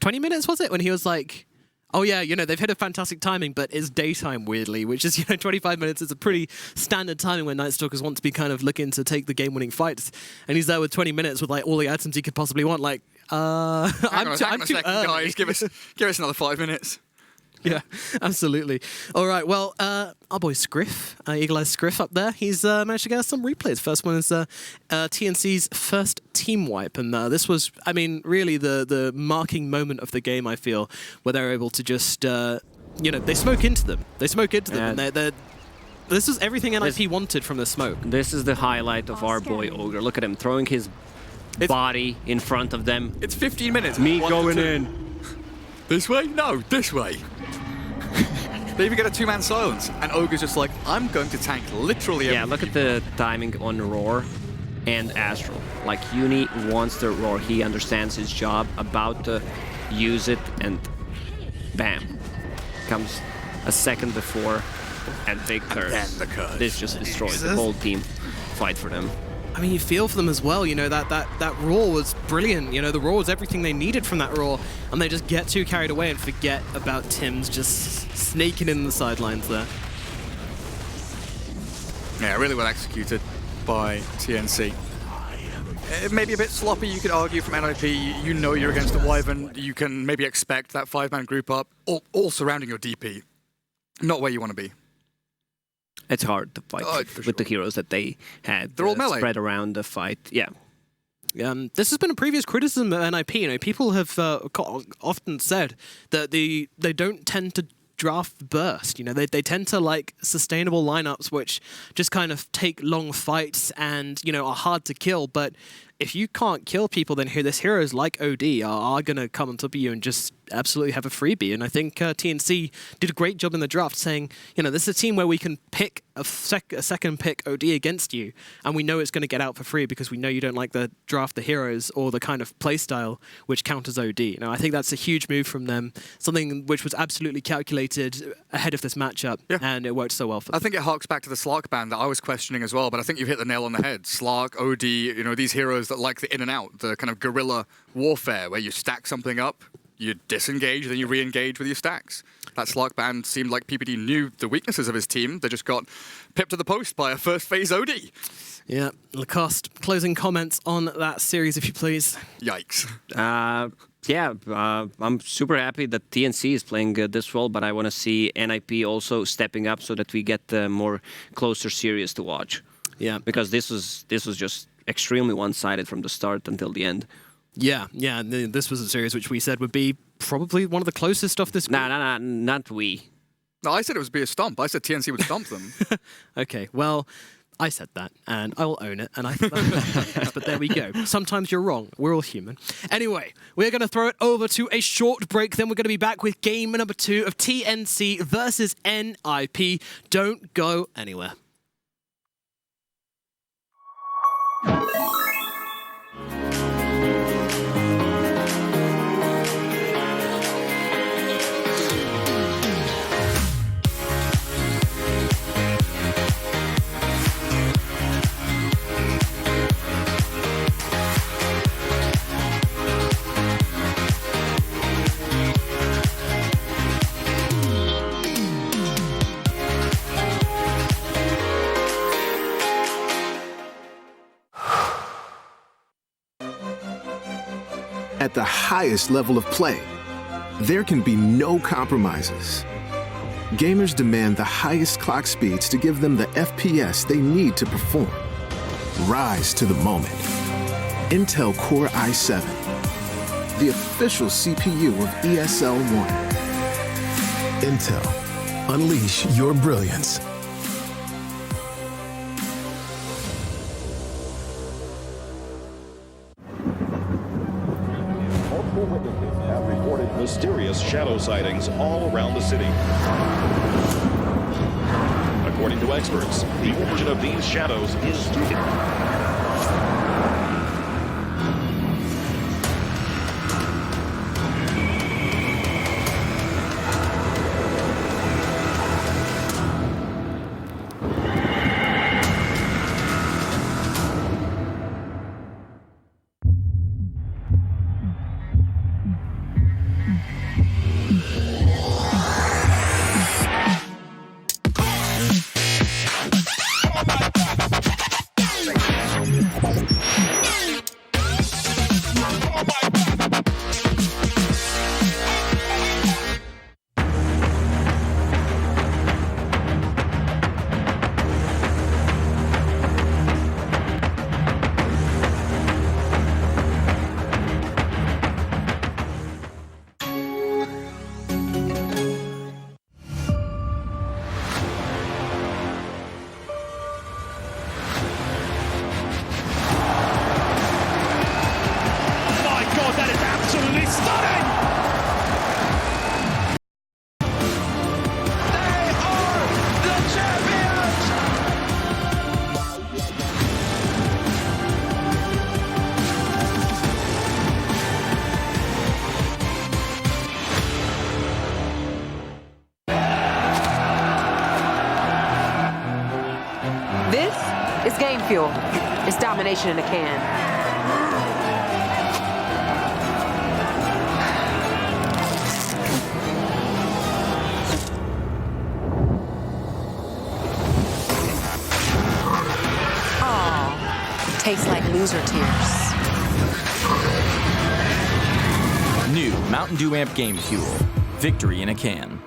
20 minutes was it? When he was like, oh yeah, you know, they've hit a fantastic timing, but it's daytime weirdly, which is, you know, 25 minutes is a pretty standard timing when Nightstalkers want to be kind of looking to take the game-winning fights. And he's there with 20 minutes with like all the items he could possibly want. Like, I'm too early. Guys, give us another 5 minutes. Yeah, absolutely. All right, well, our boy Scriff, Eagle Eye Scriff up there, he's managed to get us some replays. First one is TNC's first team wipe, and this was, I mean, really the marking moment of the game, I feel, where they're able to just, you know, they smoke into them. And this was everything NIP wanted from the smoke. This is the highlight of our boy Ogre. Look at him throwing his body in front of them. It's 15 minutes. Me going in. This way? No, this way. They even get a 2-man silence, and Ogre's just like, I'm going to tank literally everything. Yeah, look at the timing on Roar and Astral. Like, Uni wants the Roar, he understands his job, about to use it, and bam. Comes a second before, and big curse. And the curse. This just destroys the whole team fight for them. I mean, you feel for them as well, you know, that Roar was brilliant. You know, the Roar was everything they needed from that Roar, and they just get too carried away and forget about Tim's just snaking in the sidelines there. Yeah, really well executed by TNC. Maybe a bit sloppy, you could argue, from NIP. You know you're against the Wyvern. You can maybe expect that 5-man group up, all surrounding your DP. Not where you want to be. It's hard to fight with the heroes that they had. They're all melee. Spread around the fight. Yeah. This has been a previous criticism of NIP. You know, people have often said that they don't tend to draft burst. You know, they tend to like sustainable lineups which just kind of take long fights and, you know, are hard to kill. But if you can't kill people, then this heroes like OD are going to come on top of you and just absolutely have a freebie. And I think TNC did a great job in the draft saying, you know, this is a team where we can pick a second pick OD against you, and we know it's going to get out for free because we know you don't like the draft the heroes or the kind of playstyle which counters OD. You know, I think that's a huge move from them, something which was absolutely calculated ahead of this matchup, and it worked so well for them. I think it harks back to the Slark ban that I was questioning as well, but I think you've hit the nail on the head. Slark, OD, you know, these heroes that like the in and out, the kind of guerrilla warfare where you stack something up, you disengage, then you re-engage with your stacks. That Slark band seemed like PPD knew the weaknesses of his team. They just got pipped to the post by a first phase OD. Yeah, Lacoste, closing comments on that series, if you please. Yikes. I'm super happy that TNC is playing this well, but I want to see NIP also stepping up so that we get more closer series to watch. Yeah, because this was just extremely one-sided from the start until the end. Yeah. This was a series which we said would be probably one of the closest of this group. Nah, not we. No, I said it would be a stomp. I said TNC would stomp them. Okay, well, I said that, and I will own it, and I think that's but there we go. Sometimes you're wrong. We're all human. Anyway, we're going to throw it over to a short break, then we're going to be back with game number 2 of TNC versus NIP. Don't go anywhere. At the highest level of play, there can be no compromises. Gamers demand the highest clock speeds to give them the FPS they need to perform. Rise to the moment. Intel Core i7, the official CPU of ESL 1. Intel, unleash your brilliance. Multiple witnesses have reported mysterious shadow sightings all around the city. According to experts, the origin of these shadows is It's game fuel. It's domination in a can. Oh, tastes like loser tears. New Mountain Dew Amp Game Fuel. Victory in a can.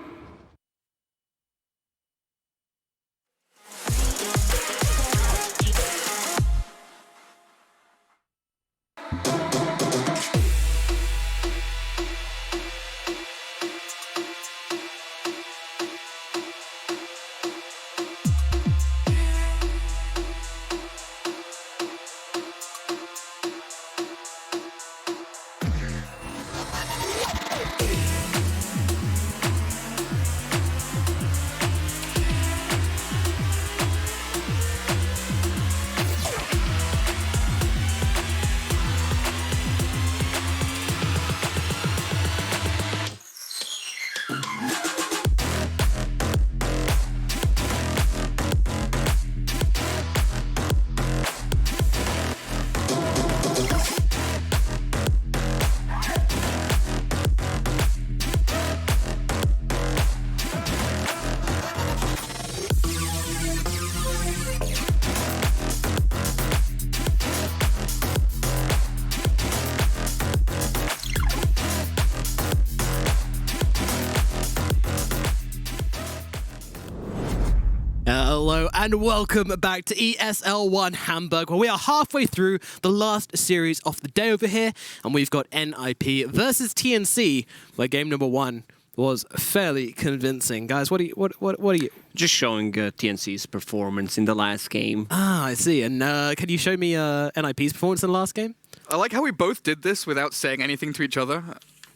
Hello and welcome back to ESL 1 Hamburg, where we are halfway through the last series of the day over here, and we've got NIP versus TNC, where game number 1 was fairly convincing. Guys, what are you? Just showing TNC's performance in the last game. Ah, I see. And can you show me NIP's performance in the last game? I like how we both did this without saying anything to each other.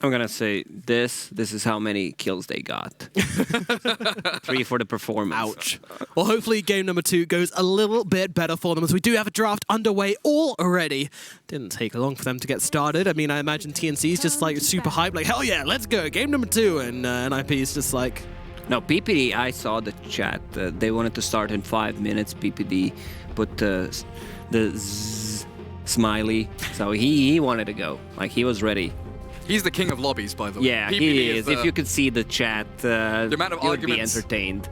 I'm gonna say this is how many kills they got. 3 for the performance. Ouch. Well, hopefully game number 2 goes a little bit better for them, as we do have a draft underway already. Didn't take long for them to get started. I mean, I imagine TNC's just like super hyped, like, hell yeah, let's go, game number 2, and NIP's just like... No, PPD, I saw the chat. They wanted to start in 5 minutes. PPD put the smiley, so he wanted to go. Like, he was ready. He's the king of lobbies, by the way. Yeah, he is. If you could see the chat, the amount of you would arguments, be entertained.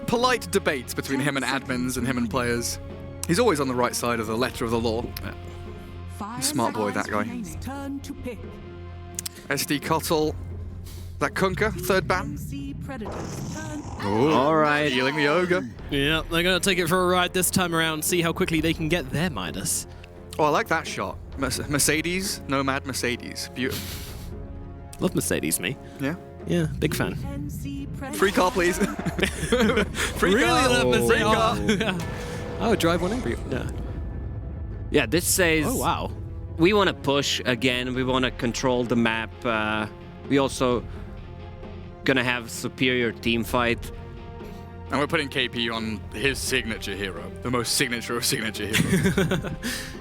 Polite debates between him and admins and him and players. He's always on the right side of the letter of the law. Smart boy, that guy. SD Kotl. That Kunka, third ban. All right. Healing the ogre. Yeah, they're going to take it for a ride this time around, see how quickly they can get their Midas. Oh, I like that shot. Mercedes, Nomad Mercedes. Beautiful. Love Mercedes, me. Yeah? Yeah, big fan. Free car, please. Free really car. love Mercedes. Free car. I would drive one in. Yeah. Yeah, this says... Oh, wow. We want to push again. We want to control the map. We also gonna have superior team fight. And we're putting KP on his signature hero. The most signature of signature heroes.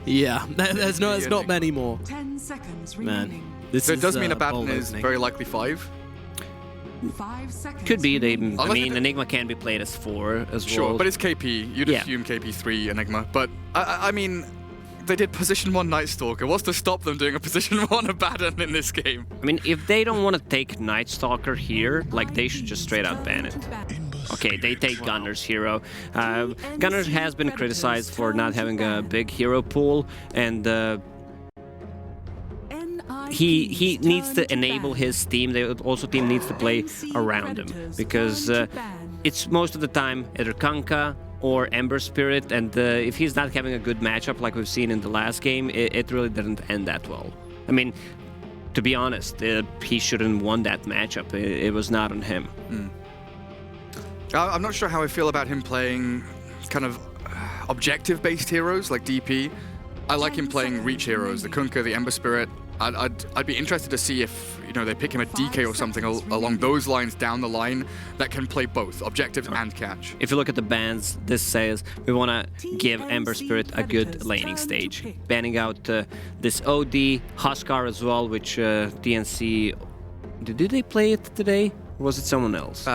Yeah, there's not many more. 10 seconds remaining. Man, so it does mean Abaddon is very likely 5? 5 seconds. Could be. I mean, Enigma can be played as 4 as well. Sure, but it's KP. You'd assume KP 3 Enigma. But, I mean, they did position 1 Night Stalker. What's to stop them doing a position 1 Abaddon in this game? I mean, if they don't want to take Night Stalker here, like, they should just straight out ban it. Okay, they take Gunner's hero. Gunner has been criticized for not having a big hero pool, and he needs to enable his team. The team needs to play around him, because it's most of the time either Kanka or Ember Spirit, and if he's not having a good matchup like we've seen in the last game, it really didn't end that well. I mean, to be honest, he shouldn't have won that matchup. It was not on him. I'm not sure how I feel about him playing kind of objective-based heroes like DP. I like him playing reach heroes, the Kunka, the Ember Spirit. I'd be interested to see if they pick him a DK or something along those lines down the line that can play both objectives and catch. If you look at the bans, this says we want to give Ember Spirit a good laning stage, banning out this OD, Huskar as well, which TNC did they play it today? Or was it someone else?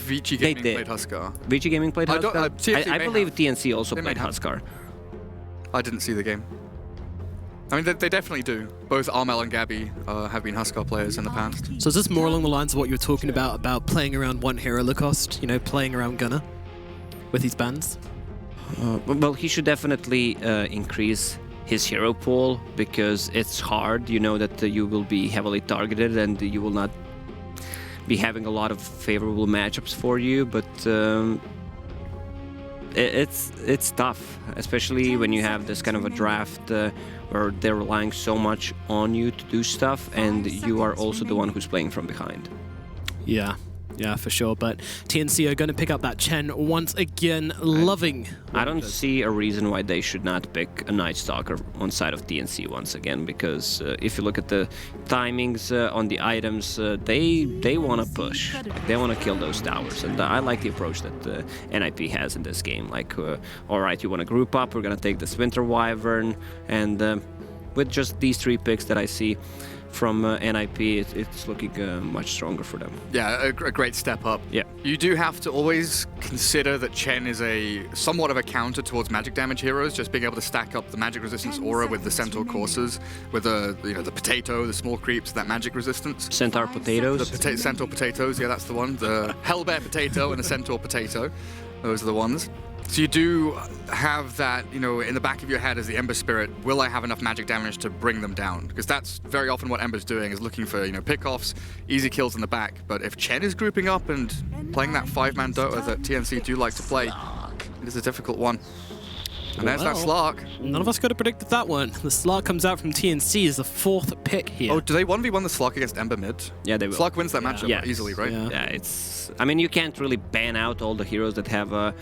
Vici Gaming played Huskar. Vici Gaming played Huskar? I believe TNC also they played Huskar. I didn't see the game. I mean, they definitely do. Both Armel and Gabby have been Huskar players in the past. So is this more along the lines of what you were talking about playing around one hero Lacoste, playing around Gunner with these bans? Well, he should definitely increase his hero pool, because it's hard. You know that you will be heavily targeted and you will not be having a lot of favorable matchups for you, but it's tough, especially when you have this kind of a draft where they're relying so much on you to do stuff, and you are also the one who's playing from behind. Yeah, for sure. But TNC are going to pick up that Chen once again, loving. I don't see a reason why they should not pick a Night Stalker on side of TNC once again, because if you look at the timings on the items, they want to push. They want to kill those towers, and I like the approach that NIP has in this game. Like, all right, you want to group up, we're going to take this Winter Wyvern, and with just these 3 picks that I see from NIP, it's looking much stronger for them. Yeah, a great step up. Yeah. You do have to always consider that Chen is somewhat of a counter towards magic damage heroes, just being able to stack up the magic resistance aura with the Centaur Coursers, with the potato, the small creeps, that magic resistance. Centaur potatoes? The Centaur potatoes, yeah, that's the one. The Hellbear potato and the Centaur potato. Those are the ones. So you do have that, in the back of your head as the Ember Spirit, will I have enough magic damage to bring them down? Because that's very often what Ember's doing, is looking for, pick-offs, easy kills in the back. But if Chen is grouping up and playing that 5-man Dota that TNC do like to play, It is a difficult one. And there's that Slark. None of us could have predicted that one. The Slark comes out from TNC as the 4th pick here. Oh, do they 1v1 the Slark against Ember mid? Yeah, they will. Slark wins that matchup easily, right? Yeah, it's... I mean, you can't really ban out all the heroes that have a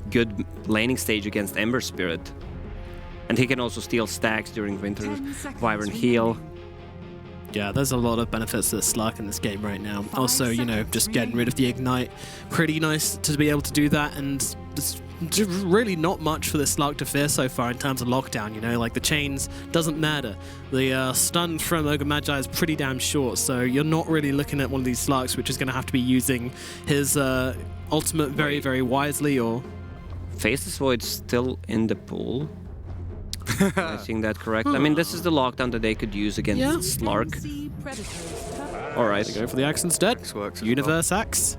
good laning stage against Ember Spirit. And he can also steal stacks during Winter Wyvern heal. Yeah, there's a lot of benefits to the Slark in this game right now. Also, you know, just getting rid of the Ignite. Pretty nice to be able to do that, and there's really not much for the Slark to fear so far in terms of lockdown, you know, like the chains doesn't matter. The stun from Ogre Magi is pretty damn short, so you're not really looking at one of these Slarks which is going to have to be using his ultimate very, very wisely, or... Faceless Void's still in the pool. Am I seeing that correct? I mean, this is the lockdown that they could use against Slark. Alright. Go for the axe instead. Universe axe.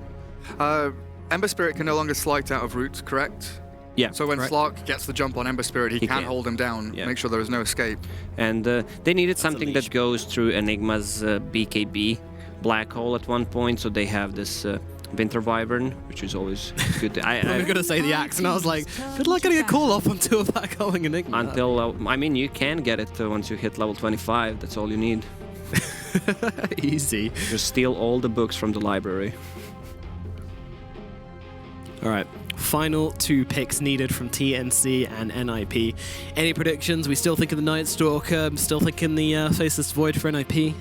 Ember Spirit can no longer slide out of route, correct? Yeah. So when correct. Slark gets the jump on Ember Spirit, he can't hold him down, make sure there is no escape. And they needed something that goes through Enigma's BKB black hole at one point, so they have this Winter Wyvern, which is always good. I'm going to say the axe, and I was like, good luck getting a call off onto a black holing Enigma. Until, I mean, you can get it once you hit level 25, that's all you need. Easy. Just steal all the books from the library. Alright, final 2 picks needed from TNC and NIP. Any predictions? We still think of the Night Stalker, still thinking the Faceless Void for NIP?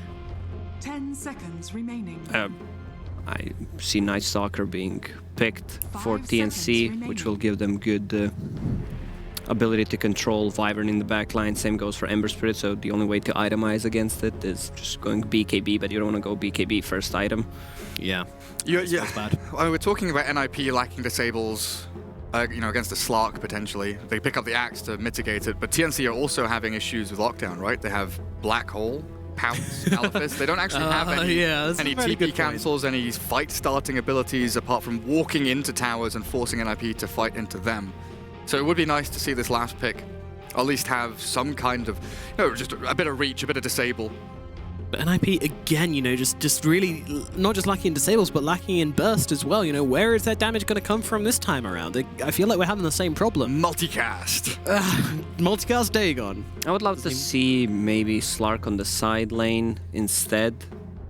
10 seconds remaining. I see Night Stalker being picked for TNC, which will give them good ability to control Wyvern in the backline. Same goes for Ember Spirit, so the only way to itemize against it is just going BKB, but you don't want to go BKB first item. Yeah. Yeah. Bad. We're talking about NIP lacking disables, you know, against the Slark potentially. They pick up the axe to mitigate it, but TNC are also having issues with lockdown, right? They have Black Hole, Pounce, Malefist. They don't actually have any TP cancels, any fight starting abilities apart from walking into towers and forcing NIP to fight into them. So it would be nice to see this last pick at least have some kind of, you know, just a bit of reach, a bit of disable. But NIP, again, you know, just really not just lacking in disables, but lacking in burst as well. You know, where is that damage going to come from this time around? I feel like we're having the same problem. Multicast. Multicast Dagon. I would love to see maybe Slark on the side lane instead.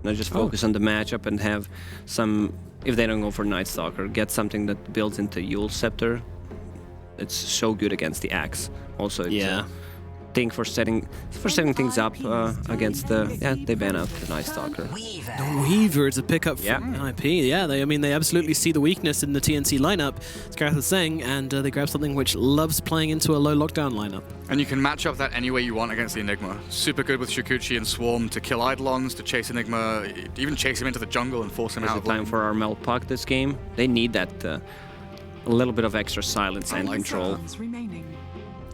Not just focus on the matchup and have some, if they don't go for Night Stalker, get something that builds into Yule Scepter. It's so good against the axe. Also, it's thing for setting things up against the they ban out the Night Stalker. The Weaver is a pickup from NIP. Yeah, they absolutely see the weakness in the TNC lineup, as Gareth was saying, and they grab something which loves playing into a low lockdown lineup. And you can match up that any way you want against the Enigma. Super good with Shukuchi and Swarm to kill Eidolons, to chase Enigma, even chase him into the jungle and force him out of time for our Mel Puck this game. They need that a little bit of extra silence and control.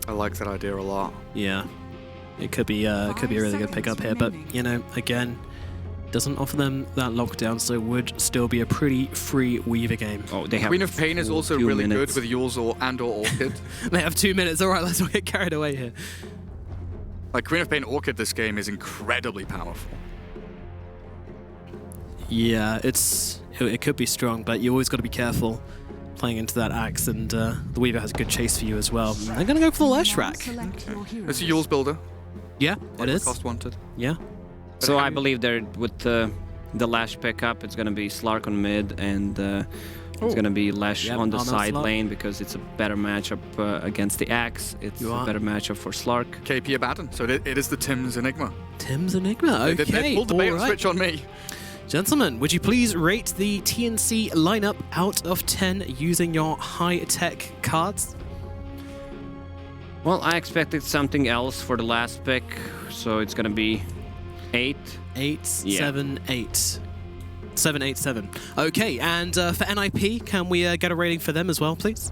I like that idea a lot. Yeah, it could be a really good pickup here, but you know, again, doesn't offer them that lockdown, so would still be a pretty free Weaver game. Oh, they have Queen of Pain is also really good with Yules and or Orchid. They have 2 minutes. All right, let's not get carried away here. Like Queen of Pain Orchid, this game is incredibly powerful. Yeah, it could be strong, but you always got to be careful playing into that axe, and the Weaver has a good chase for you as well. They're going to go for the Leshrac. Okay. It's a Yules builder. Yeah, it is. Cost wanted. Yeah. So I believe they're with the Lash pickup, it's going to be Slark on mid, and it's going to be Lash on the side lane because it's a better matchup against the axe. It's a better matchup for Slark. KP Abaddon, so it is the Tim's Enigma. Tim's Enigma, okay. They pulled the bait and switch on me. Gentlemen, would you please rate the TNC lineup out of 10 using your high-tech cards? Well, I expected something else for the last pick, so it's going to be 8. 8, 7, 8. 7, 8, 7. Okay, and for NIP, can we get a rating for them as well, please?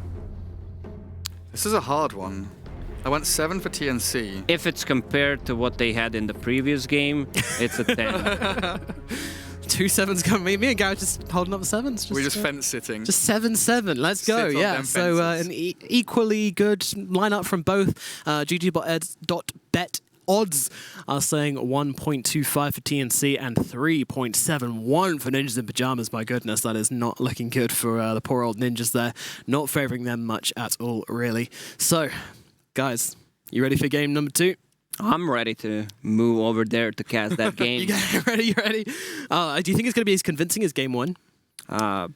This is a hard one. I went 7 for TNC. If it's compared to what they had in the previous game, it's a 10. 2 7s coming. Me and Gareth just holding up the 7s. We're just fence sitting. Just 7-7. Let's go. Yeah. So an equally good lineup from both. GG.bet odds are saying 1.25 for TNC and 3.71 for Ninjas in Pyjamas. My goodness, that is not looking good for the poor old Ninjas there. Not favoring them much at all, really. So, guys, you ready for game number 2? I'm ready to move over there to cast that game. You ready? Do you think it's going to be as convincing as game 1? No,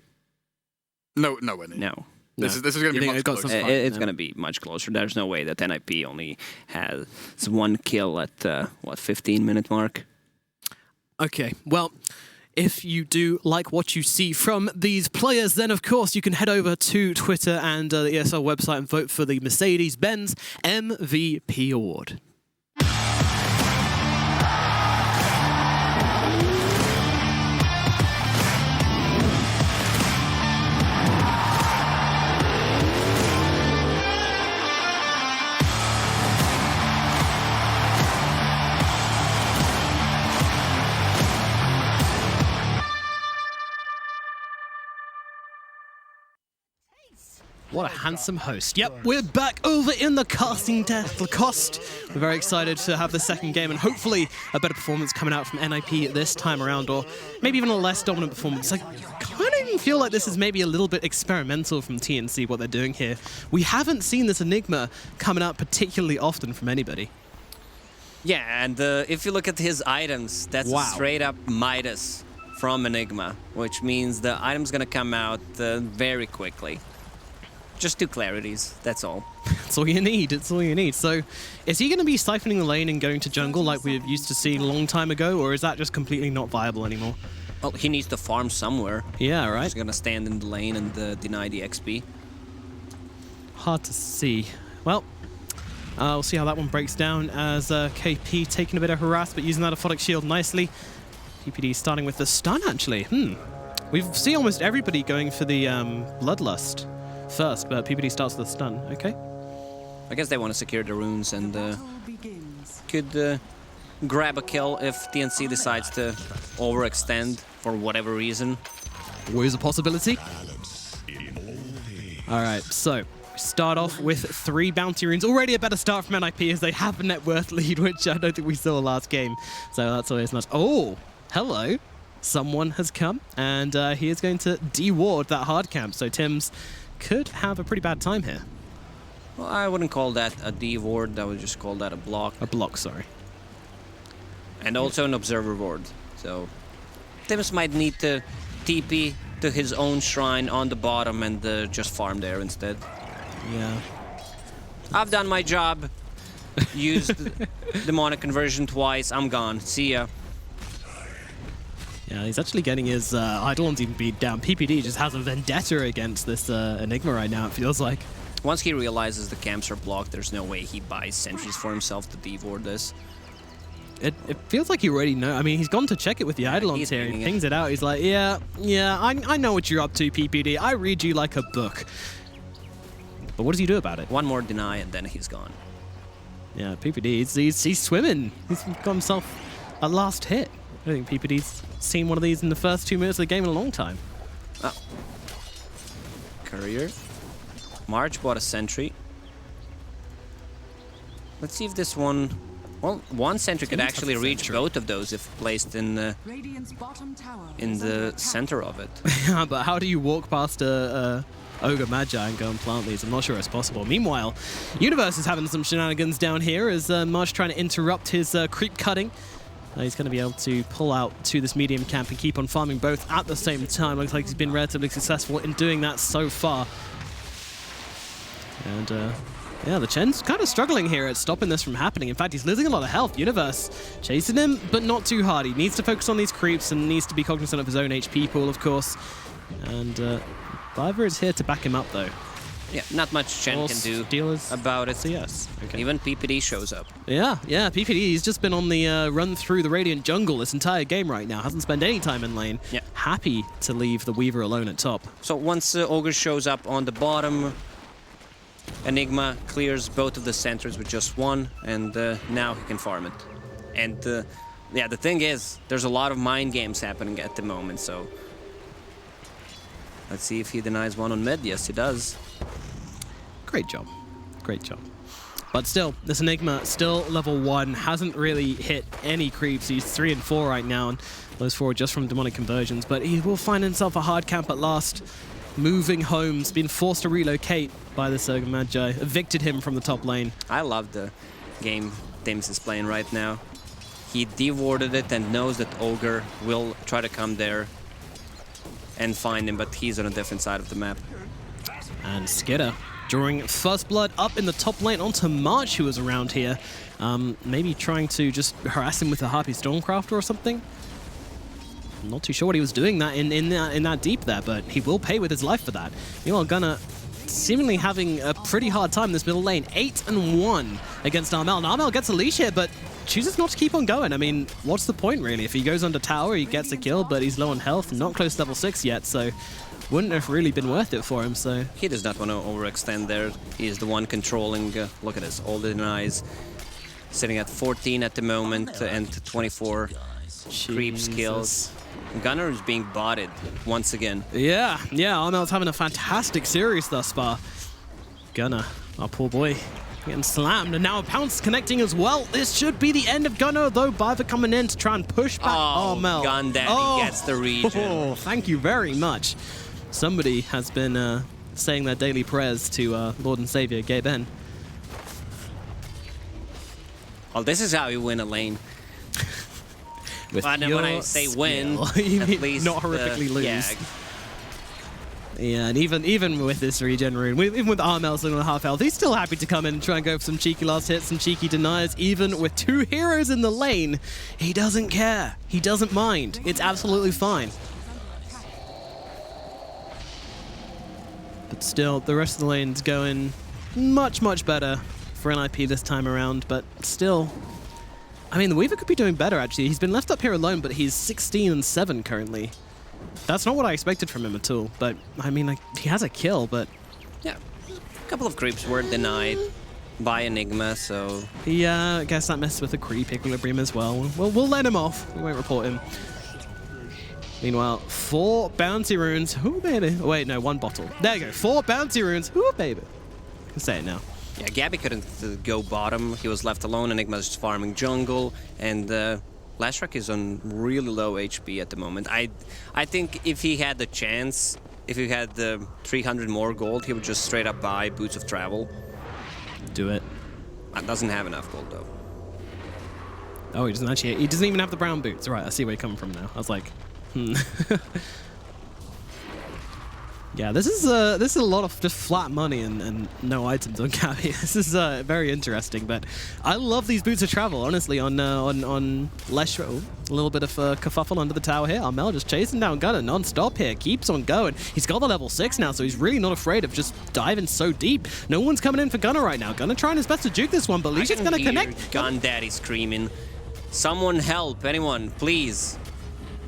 nowhere near. No. This is going to be much closer. It's going to be much closer. There's no way that NIP only has 1 kill at, 15-minute mark? Okay, well, if you do like what you see from these players, then of course you can head over to Twitter and the ESL website and vote for the Mercedes-Benz MVP award. What a handsome host. Yep, we're back over in the casting desk, Lacoste. We're very excited to have the second game and hopefully a better performance coming out from NIP this time around, or maybe even a less dominant performance. I kind of even feel like this is maybe a little bit experimental from TNC, what they're doing here. We haven't seen this Enigma coming out particularly often from anybody. Yeah, and if you look at his items, that's a straight up Midas from Enigma, which means the item's gonna come out very quickly. Just 2 clarities, that's all. That's all you need, it's all you need. So, is he going to be siphoning the lane and going to jungle like we used to see a long time ago, or is that just completely not viable anymore? Well, he needs to farm somewhere. Yeah, right. He's going to stand in the lane and deny the XP. Hard to see. Well, we'll see how that one breaks down as KP taking a bit of harass, but using that aphotic shield nicely. PPD starting with the stun, actually. We see almost everybody going for the Bloodlust first, but PPD starts with a stun. Okay. I guess they want to secure the runes and could grab a kill if TNC decides to overextend for whatever reason. Always a possibility. All right, so start off with 3 bounty runes. Already a better start from NIP as they have a net worth lead, which I don't think we saw last game. So that's always nice. Oh, hello. Someone has come, and he is going to de-ward that hard camp. So Tim's could have a pretty bad time here. Well, I wouldn't call that a D-ward, I would just call that a block. A block, sorry. And also an observer ward. So Tims might need to TP to his own shrine on the bottom and just farm there instead. Yeah. I've done my job. Used demonic conversion twice. I'm gone. See ya. Yeah, he's actually getting his Eidolons even beat down. PPD just has a vendetta against this Enigma right now, it feels like. Once he realizes the camps are blocked, there's no way he buys sentries for himself to de-ward this. It feels like he already knows. I mean, he's gone to check it with the Eidolons here. He pings it out. He's like, yeah, I know what you're up to, PPD. I read you like a book. But what does he do about it? One more deny and then he's gone. Yeah, PPD, he's swimming. He's got himself a last hit. I don't think PPD's seen one of these in the first 2 minutes of the game in a long time. Oh. Courier. March bought a sentry. Let's see if this one... Well, one sentry could actually reach both of those if placed in the center of it. Yeah, but how do you walk past a Ogre Magi and go and plant these? I'm not sure it's possible. Meanwhile, Universe is having some shenanigans down here as March trying to interrupt his creep cutting. He's going to be able to pull out to this medium camp and keep on farming both at the same time. Looks like he's been relatively successful in doing that so far. And yeah, the Chen's kind of struggling here at stopping this from happening. In fact, he's losing a lot of health. Universe chasing him, but not too hard. He needs to focus on these creeps and needs to be cognizant of his own HP pool, of course. And Biver is here to back him up, though. Yeah, not much Chen can do about it. So yes. Okay. Even PPD shows up. Yeah, PPD, he's just been on the run through the Radiant jungle this entire game right now. Hasn't spent any time in lane. Yeah. Happy to leave the Weaver alone at top. So once Ogre shows up on the bottom, Enigma clears both of the centers with just one, and now he can farm it. And yeah, the thing is, there's a lot of mind games happening at the moment, so let's see if he denies one on mid. Yes, he does. Great job. Great job. But still, this Enigma, still level 1, hasn't really hit any creeps. He's 3 and 4 right now, and those 4 are just from demonic conversions. But he will find himself a hard camp at last. Moving homes, been forced to relocate by the Surge Magi, evicted him from the top lane. I love the game Tims is playing right now. He de-warded it and knows that Ogre will try to come there and find him, but he's on a different side of the map. And Skitter drawing First Blood up in the top lane onto March, who was around here. Maybe trying to just harass him with a Harpy Stormcrafter or something. I'm not too sure what he was doing that in that deep there, but he will pay with his life for that. Meanwhile, Gunnar seemingly having a pretty hard time in this middle lane. 8 and 1 against Armel. And Armel gets a leash here, but chooses not to keep on going. I mean, what's the point, really? If he goes under tower, he gets a kill, but he's low on health, not close to level 6 yet, so wouldn't have really been worth it for him, so... He does not want to overextend there. He is the one controlling, look at this, all the denies. Sitting at 14 at the moment, and 24 creep skills. Gunnar is being botted once again. Yeah, Armel's having a fantastic series thus far. Gunnar, our poor boy, getting slammed, and now a pounce connecting as well. This should be the end of Gunnar, though. Biva coming in to try and push back Armel. Gun Daddy gets the region. Oh, thank you very much. Somebody has been saying their daily prayers to Lord and Savior Gaben. Well, this is how you win a lane. With when I say win, you at mean least not horrifically lose. Yeah. Yeah, and even with this regen rune, even with Armel sitting on half health, he's still happy to come in and try and go for some cheeky last hits, some cheeky deniers. Even with 2 heroes in the lane, he doesn't care. He doesn't mind. It's absolutely fine. But still, the rest of the lane's going much, much better for NIP this time around, but still... I mean, the Weaver could be doing better, actually. He's been left up here alone, but he's 16 and 7 currently. That's not what I expected from him at all, but, I mean, he has a kill, but... Yeah, a couple of creeps were denied by Enigma, so... Yeah, I guess that messed with the creep equilibrium as well. We'll let him off. We won't report him. Meanwhile, 4 bounty runes. Ooh, baby. Wait, no, 1 bottle. There you go. 4 bounty runes. Ooh, baby. I can say it now. Yeah, Gabby couldn't go bottom. He was left alone. Enigma's just farming jungle, and Lashrak is on really low HP at the moment. I think if he had the chance, if he had the 300 more gold, he would just straight up buy Boots of Travel. Do it. Doesn't have enough gold though. Oh, he doesn't actually. He doesn't even have the brown boots. Right, I see where you're coming from now. I was like, Yeah, this is a lot of just flat money and no items on Gabby. This is very interesting, but I love these Boots of Travel, honestly, on Leshro. A little bit of kerfuffle under the tower here. Armel just chasing down Gunnar non-stop here, keeps on going. He's got the level 6 now, so he's really not afraid of just diving so deep. No one's coming in for Gunnar right now. Gunnar trying his best to juke this one, but Leisha's going to connect. Gun Daddy screaming, "Someone help, anyone, please."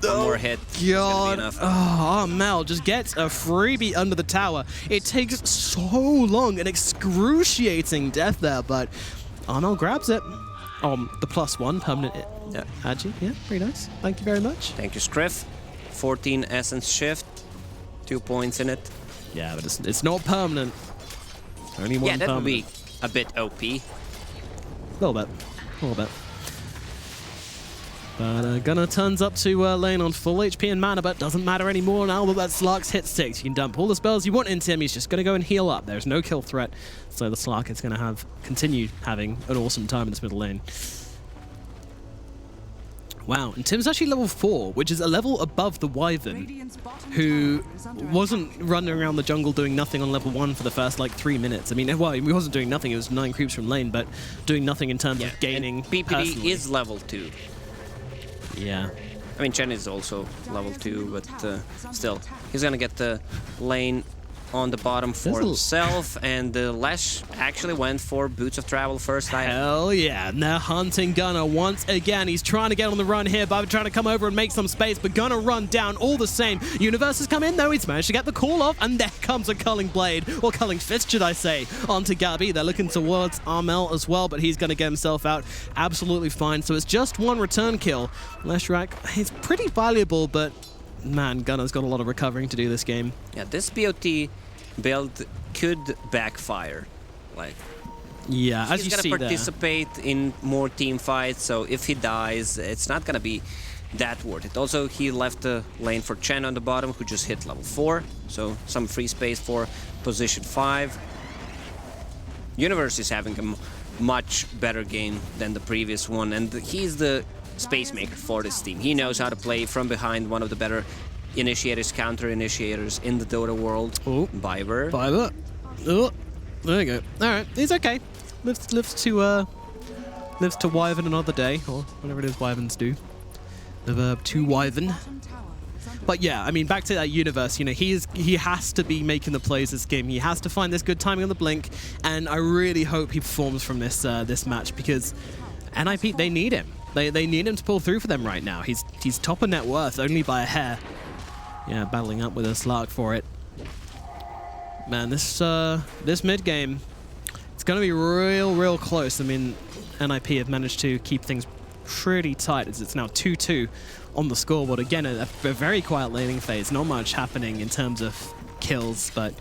One more hit. God. Oh, Armel just gets a freebie under the tower. It takes so long, an excruciating death there, but Armel grabs it. The +1 permanent hit. Yeah. Hadji, yeah, pretty nice. Thank you very much. Thank you, Scriff. 14 essence shift, 2 points in it. Yeah, but it's not permanent. Only one. Yeah, that permanent. would be a bit OP. A little bit. But Gunnar turns up to lane on full HP and mana, but doesn't matter anymore now that Slark's hit 6. You can dump all the spells you want into him. He's just going to go and heal up. There's no kill threat, so the Slark is going to continue having an awesome time in this middle lane. Wow, and Tim's actually level 4, which is a level above the Wyvern, who wasn't running around the jungle doing nothing on level 1 for the first, 3 minutes. I mean, well, he wasn't doing nothing. It was 9 creeps from lane, but doing nothing in terms of gaining PPD personally. is level 2. Yeah. I mean, Chen is also level 2, but still, he's gonna get the lane on the bottom for himself, and Lesh actually went for Boots of Travel first time. Hell yeah, and they're hunting Gunnar once again. He's trying to get on the run here, Biva trying to come over and make some space, but Gunnar run down all the same. Universe has come in though, he's managed to get the call off, and there comes a Culling Blade, or Culling Fist should I say, onto Gabby. They're looking towards Armel as well, but he's going to get himself out absolutely fine. So it's just 1 return kill. Leshrak is pretty valuable, but man, Gunnar's got a lot of recovering to do this game. Yeah, this BOT build could backfire. Yeah, as he's you see gonna there. participate in more team fights, so if he dies, it's not gonna be that worth it. Also, he left the lane for Chen on the bottom, who just hit level 4, so some free space for position 5. Universe is having a much better game than the previous one, and he's the space maker for this team. He knows how to play from behind, one of the better initiators, counter initiators in the Dota world. Oh, Biver. Oh, there you go. All right, he's okay. Lives to Wyvern another day, or whatever it is Wyverns do. The verb to Wyvern. But yeah, I mean, back to that Universe, you know, he has to be making the plays this game. He has to find this good timing on the blink, and I really hope he performs from this this match, because NIP, they need him. They need him to pull through for them right now. He's top of net worth only by a hair. Yeah, battling up with a Slark for it. Man, this mid game, it's gonna be real close. I mean, NIP have managed to keep things pretty tight as it's now 2-2 on the scoreboard. Again, a very quiet laning phase. Not much happening in terms of kills, but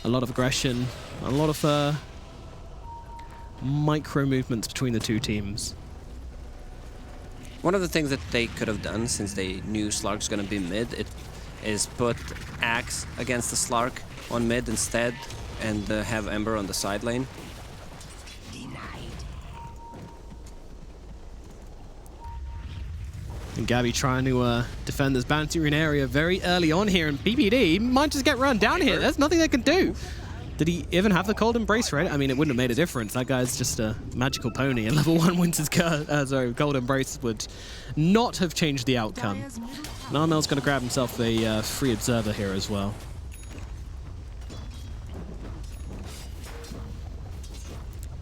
a lot of aggression, a lot of micro movements between the two teams. One of the things that they could have done, since they knew Slark's gonna be mid, is put Axe against the Slark on mid instead, and have Ember on the side lane. And Gabby trying to defend this bounty rune area very early on here, and PPD might just get run down here. There's nothing they can do. Did he even have the cold embrace, right? I mean, it wouldn't have made a difference. That guy's just a magical pony, and level 1 Winter's cold embrace would not have changed the outcome. And Armel's going to grab himself a free observer here as well.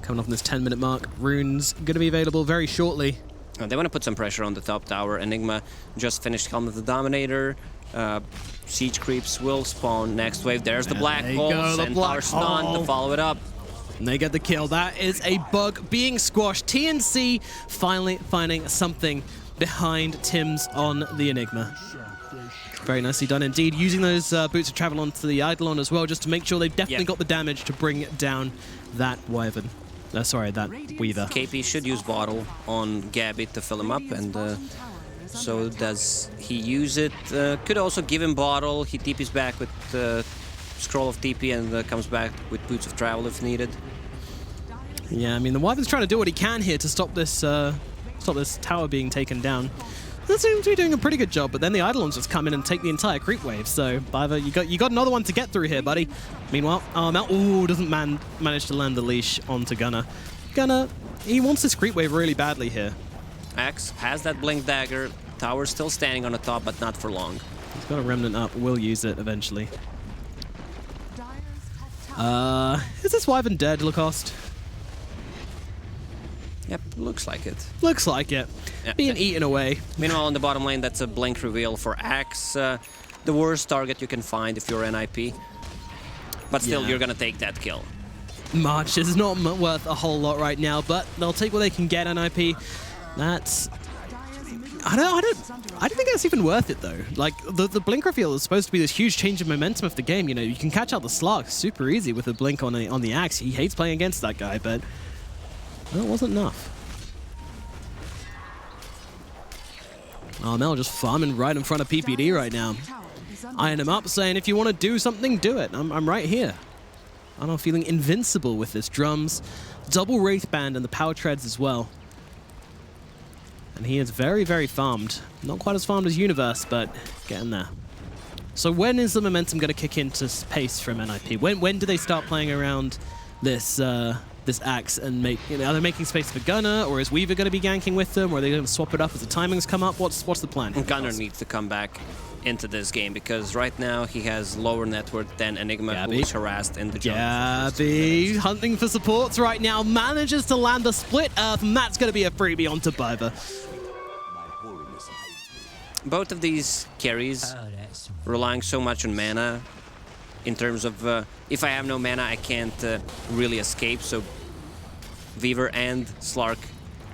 Coming off in this 10-minute mark, runes going to be available very shortly. They want to put some pressure on the top tower. Enigma just finished Helm of the Dominator. Siege creeps will spawn next wave. There's the black hole, and power stun to follow it up. And they get the kill. That is a bug being squashed. TNC finally finding something behind Tim's on the Enigma. Very nicely done indeed. Using those boots of travel onto the Eidolon as well, just to make sure they've definitely got the damage to bring down that Wyvern. Sorry, that Weaver. KP should use Bottle on Gabby to fill him up, and so does he use it. Could also give him Bottle. He TP's back with Scroll of TP and comes back with Boots of Travel if needed. Yeah, I mean, the Wyvern's trying to do what he can here to stop this tower being taken down. That seems to be doing a pretty good job, but then the Eidolons just come in and take the entire creep wave. So, Biver, you got another one to get through here, buddy. Meanwhile, Armel doesn't manage to land the leash onto Gunnar. Gunnar, he wants this creep wave really badly here. Axe has that blink dagger. Tower's still standing on the top, but not for long. He's got a remnant up. Will use it eventually. Is this Wyvern dead, Lacoste? Yep, looks like it. Looks like it. Yeah. Being eaten away. Meanwhile, on the bottom lane, that's a blink reveal for Axe. The worst target you can find if you're NIP. But still, you're gonna take that kill. March is not worth a whole lot right now, but they'll take what they can get, NIP. That's... I don't think that's even worth it, though. Like, the blink reveal is supposed to be this huge change of momentum of the game. You know, you can catch out the Slark super easy with a blink on the Axe. He hates playing against that guy, but... well, it wasn't enough. Armel just farming right in front of PPD right now. Eyeing him up, saying, if you want to do something, do it. I'm right here. I'm feeling invincible with this. Drums, double Wraith Band, and the power treads as well. And he is very, very farmed. Not quite as farmed as Universe, but getting there. So when is the momentum going to kick into pace from NIP? When do they start playing around this this Axe and make, you know, are they making space for Gunnar, or is Weaver going to be ganking with them, or are they going to swap it up as the timings come up? What's the plan? Gunnar needs to come back into this game, because right now he has lower net worth than Enigma, who is harassed in the jungle. Gabby hunting for supports right now, manages to land a split earth, and that's going to be a freebie onto Biver. Both of these carries relying so much on mana, in terms of if I have no mana, I can't really escape. So Weaver and Slark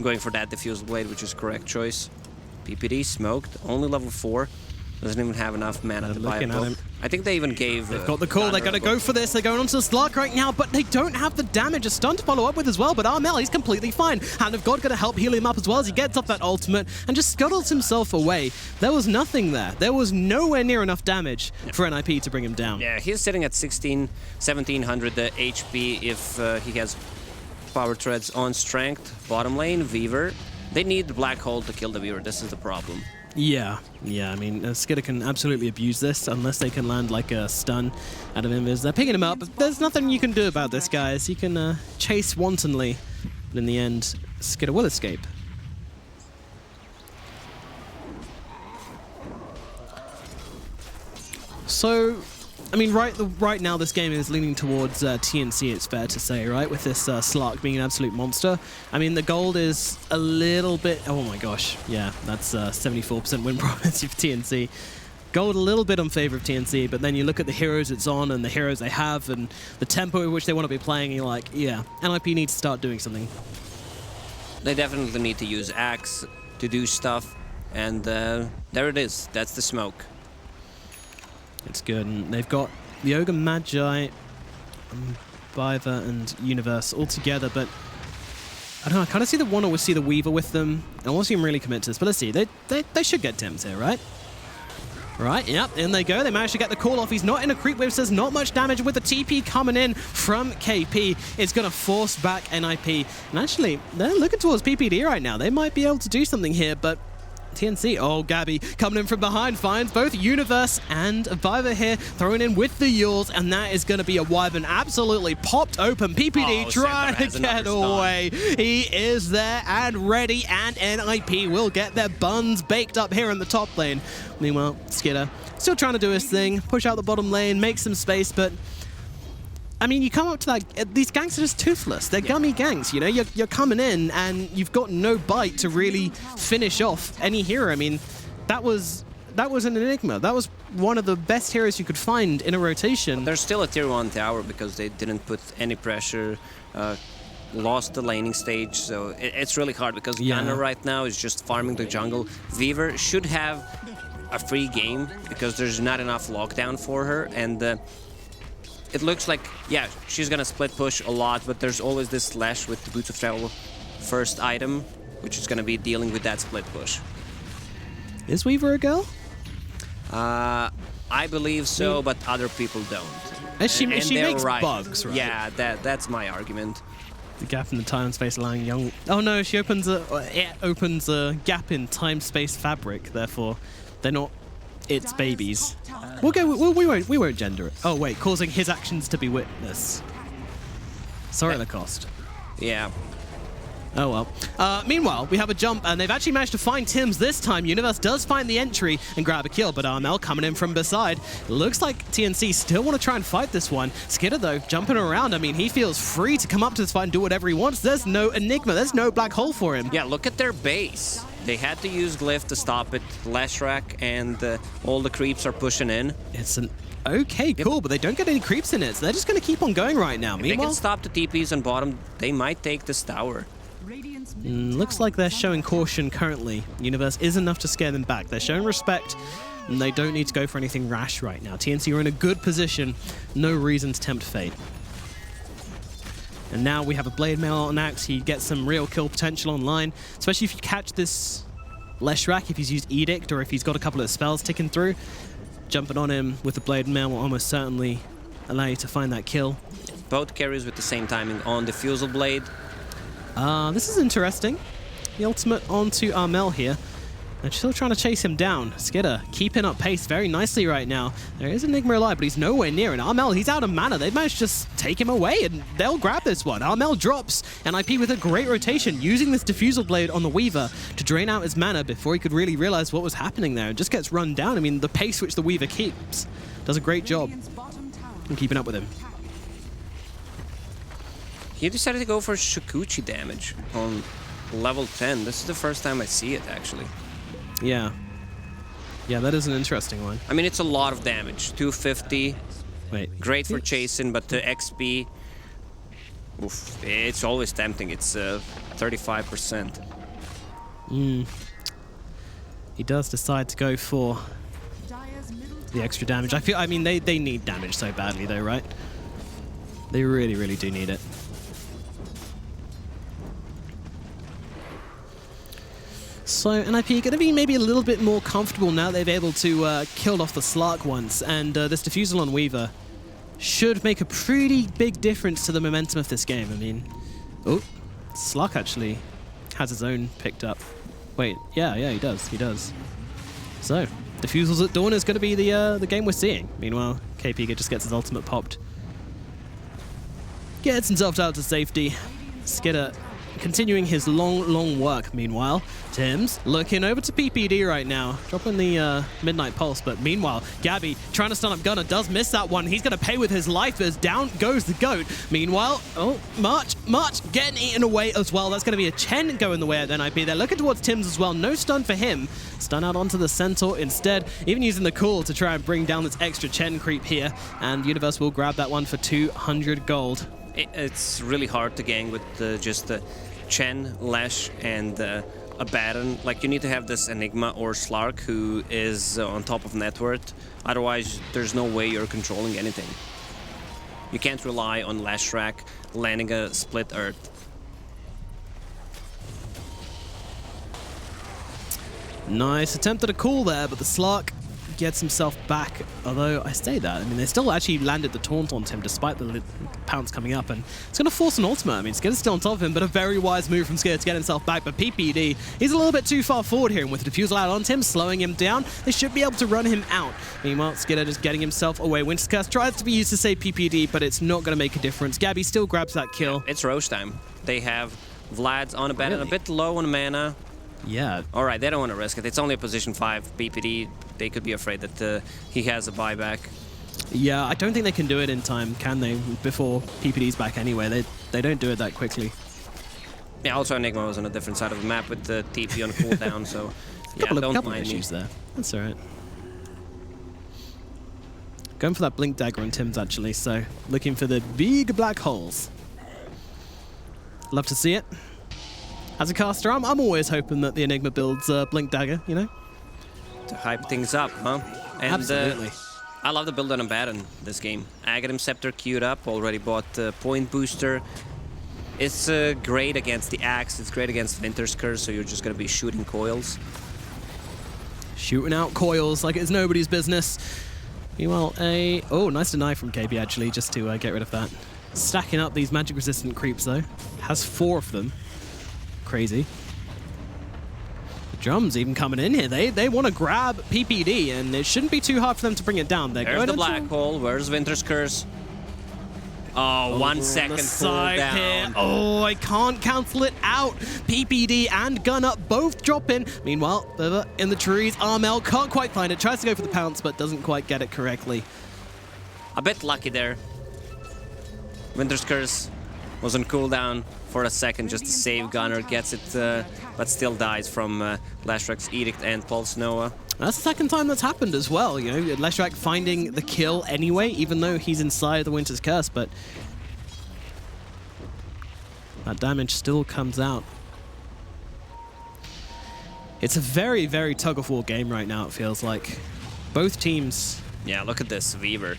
going for that Diffusal Blade, which is correct choice. PPD smoked, only level 4. Doesn't even have enough mana to buy a looking at bow. him. I think they even gave... They've got the call, they're going to go for this, they're going onto the Slark right now, but they don't have the damage, a stun to follow up with as well, but Armel, he's completely fine. Hand of God going to help heal him up as well as he gets up that ultimate and just scuttles himself away. There was nothing there. There was nowhere near enough damage for NIP to bring him down. Yeah, he's sitting at 1700 HP if he has power treads on strength. Bottom lane, Weaver. They need the Black Hole to kill the Weaver, this is the problem. Yeah, I mean, Skidder can absolutely abuse this unless they can land like a stun out of him. They're picking him up, but there's nothing you can do about this, guys. He can chase wantonly, but in the end, Skidder will escape. So, I mean, right now this game is leaning towards TNC, it's fair to say, right? With this Slark being an absolute monster. I mean, the gold is a little bit... Oh my gosh, yeah, that's 74% win probability for TNC. Gold a little bit in favor of TNC, but then you look at the heroes it's on and the heroes they have and the tempo in which they want to be playing, and you're like, yeah, NIP needs to start doing something. They definitely need to use Axe to do stuff, and there it is. That's the smoke. It's good, and they've got the Ogre Magi, Biver, and Universe all together, but I don't know, I kind of see the want to see the Weaver with them. I want to see him really commit to this, but let's see, they should get Temps here, right? Right, yep, in they go. They managed to get the call off. He's not in a creep wave, so there's not much damage with the TP coming in from KP. It's going to force back NIP. And actually, they're looking towards PPD right now. They might be able to do something here, but TNC, oh, Gabby coming in from behind, finds both Universe and Viva here, thrown in with the Yules, and that is going to be a Wyvern absolutely popped open. PPD trying to get away. He is there and ready, and NIP will get their buns baked up here in the top lane. Meanwhile, Skidder still trying to do his thing, push out the bottom lane, make some space, but I mean, you come up to that, these ganks are just toothless. They're gummy ganks, you know? You're coming in and you've got no bite to really finish off any hero. I mean, that was an enigma. That was one of the best heroes you could find in a rotation. They're still a tier 1 tower because they didn't put any pressure, lost the laning stage, so it's really hard because Anna right now is just farming the jungle. Weaver should have a free game because there's not enough lockdown for her, and it looks like, yeah, she's gonna split push a lot, but there's always this slash with the Boots of Travel first item, which is gonna be dealing with that split push. Is Weaver a girl? I believe so, but other people don't. She makes bugs, right? Yeah, that's my argument. The gap in the time-space allowing young... Oh no, it opens a gap in time-space fabric, therefore they're not its babies. We won't gender it. Oh wait, causing his actions to be witnessed. Sorry, Lacoste. Yeah. Oh well. Meanwhile, we have a jump, and they've actually managed to find Tim's this time. Universe does find the entry and grab a kill, but Armel coming in from beside. Looks like TNC still want to try and fight this one. Skidder, though, jumping around. I mean, he feels free to come up to this fight and do whatever he wants. There's no enigma. There's no black hole for him. Yeah, look at their base. They had to use Glyph to stop it. Leshrac and all the creeps are pushing in. It's an okay call, but they don't get any creeps in it, so they're just going to keep on going right now. If Meanwhile, they can stop the TPs on bottom, they might take this tower. Looks like they're showing caution currently. Universe is enough to scare them back. They're showing respect, and they don't need to go for anything rash right now. TNC are in a good position. No reason to tempt fate. And now we have a Blade Mail on Axe. He gets some real kill potential online, especially if you catch this Leshrac, if he's used Edict or if he's got a couple of spells ticking through. Jumping on him with the Blade Mail will almost certainly allow you to find that kill. Both carries with the same timing on the Fusel Blade. This is interesting. The ultimate onto Armel here. They're still trying to chase him down. Skidder keeping up pace very nicely right now. There is Enigma alive, but he's nowhere near. And Armel, he's out of mana. They've managed to just take him away, and they'll grab this one. Armel drops, and NIP with a great rotation, using this Diffusal Blade on the Weaver to drain out his mana before he could really realize what was happening there, and just gets run down. I mean, the pace which the Weaver keeps does a great job in keeping up with him. He decided to go for Shikuchi damage on level 10. This is the first time I see it, actually. Yeah. Yeah, that is an interesting one. I mean, it's a lot of damage. 250. Wait. Great for chasing, but the XP... Oof, it's always tempting. It's 35%. He does decide to go for the extra damage. I mean, they need damage so badly though, right? They really, really do need it. So NIP going to be maybe a little bit more comfortable now they've able to kill off the Slark once, and this defusal on Weaver should make a pretty big difference to the momentum of this game. I mean, oh, Slark actually has his own picked up. Wait, yeah, he does. So, defusals at dawn is going to be the game we're seeing. Meanwhile, KP just gets his ultimate popped. Gets himself out to safety. Skidder continuing his long work. Meanwhile, Tim's looking over to PPD right now, dropping the Midnight Pulse, but meanwhile, Gabby trying to stun up Gunner, does miss that one. He's going to pay with his life as down goes the GOAT. Meanwhile, oh, March getting eaten away as well. That's going to be a Chen going the way at NIP. They're looking towards Tim's as well. No stun for him. Stun out onto the Centaur instead, even using the cool to try and bring down this extra Chen creep here, and Universe will grab that one for 200 gold. It's really hard to gang with just the Chen, Lash, and a Baron. Like, you need to have this Enigma or Slark who is on top of net worth. Otherwise, there's no way you're controlling anything. You can't rely on Lashrak landing a split Earth. Nice attempt at a call there, but the Slark gets himself back. Although, I say that, I mean, they still actually landed the taunt on him despite the pounce coming up, and it's going to force an ultimate. I mean, Skidder's still on top of him, but a very wise move from Skidder to get himself back. But PPD, he's a little bit too far forward here, and with the defusal out on him, slowing him down, they should be able to run him out. Meanwhile, Skidder just getting himself away. Winter's Curse tries to be used to save PPD, but it's not going to make a difference. Gabby still grabs that kill. It's Roche time. They have Vlad's on a Baron, a bit low on mana. Yeah. All right, they don't want to risk it. It's only a position 5 PPD. They could be afraid that he has a buyback. Yeah, I don't think they can do it in time, can they? Before PPD's back anyway. They don't do it that quickly. Yeah, also Enigma was on a different side of the map with the TP on cooldown, so yeah, don't mind me. Issues there. That's all right. Going for that Blink Dagger on Tim's, actually, so looking for the big black holes. Love to see it. As a caster, I'm always hoping that the Enigma builds Blink Dagger, you know? To hype things up, huh? And, absolutely. I love the build on a Baron this game. Aghanim Scepter queued up, already bought Point Booster. It's great against the Axe, it's great against Winter's Curse, so you're just going to be shooting coils. Shooting out coils like it's nobody's business. Meanwhile, oh, nice deny from KB, actually, just to get rid of that. Stacking up these magic-resistant creeps, though. Has 4 of them. Crazy. The Drums even coming in here. They want to grab PPD, and it shouldn't be too hard for them to bring it down. There's the black hole. Where's Winter's Curse? Oh, 1 second cooldown. Here. Oh, I can't cancel it out. PPD and Gunner both drop in. Meanwhile, over in the trees, Armel can't quite find it. Tries to go for the pounce, but doesn't quite get it correctly. A bit lucky there. Winter's Curse was on cooldown for a second just to save Gunner. Gets it, but still dies from Lashrak's Edict and Pulse Noah. That's the second time that's happened as well, you know, Leshrak finding the kill anyway, even though he's inside the Winter's Curse, but that damage still comes out. It's a very, very tug-of-war game right now, it feels like. Both teams... Yeah, look at this, Weaver.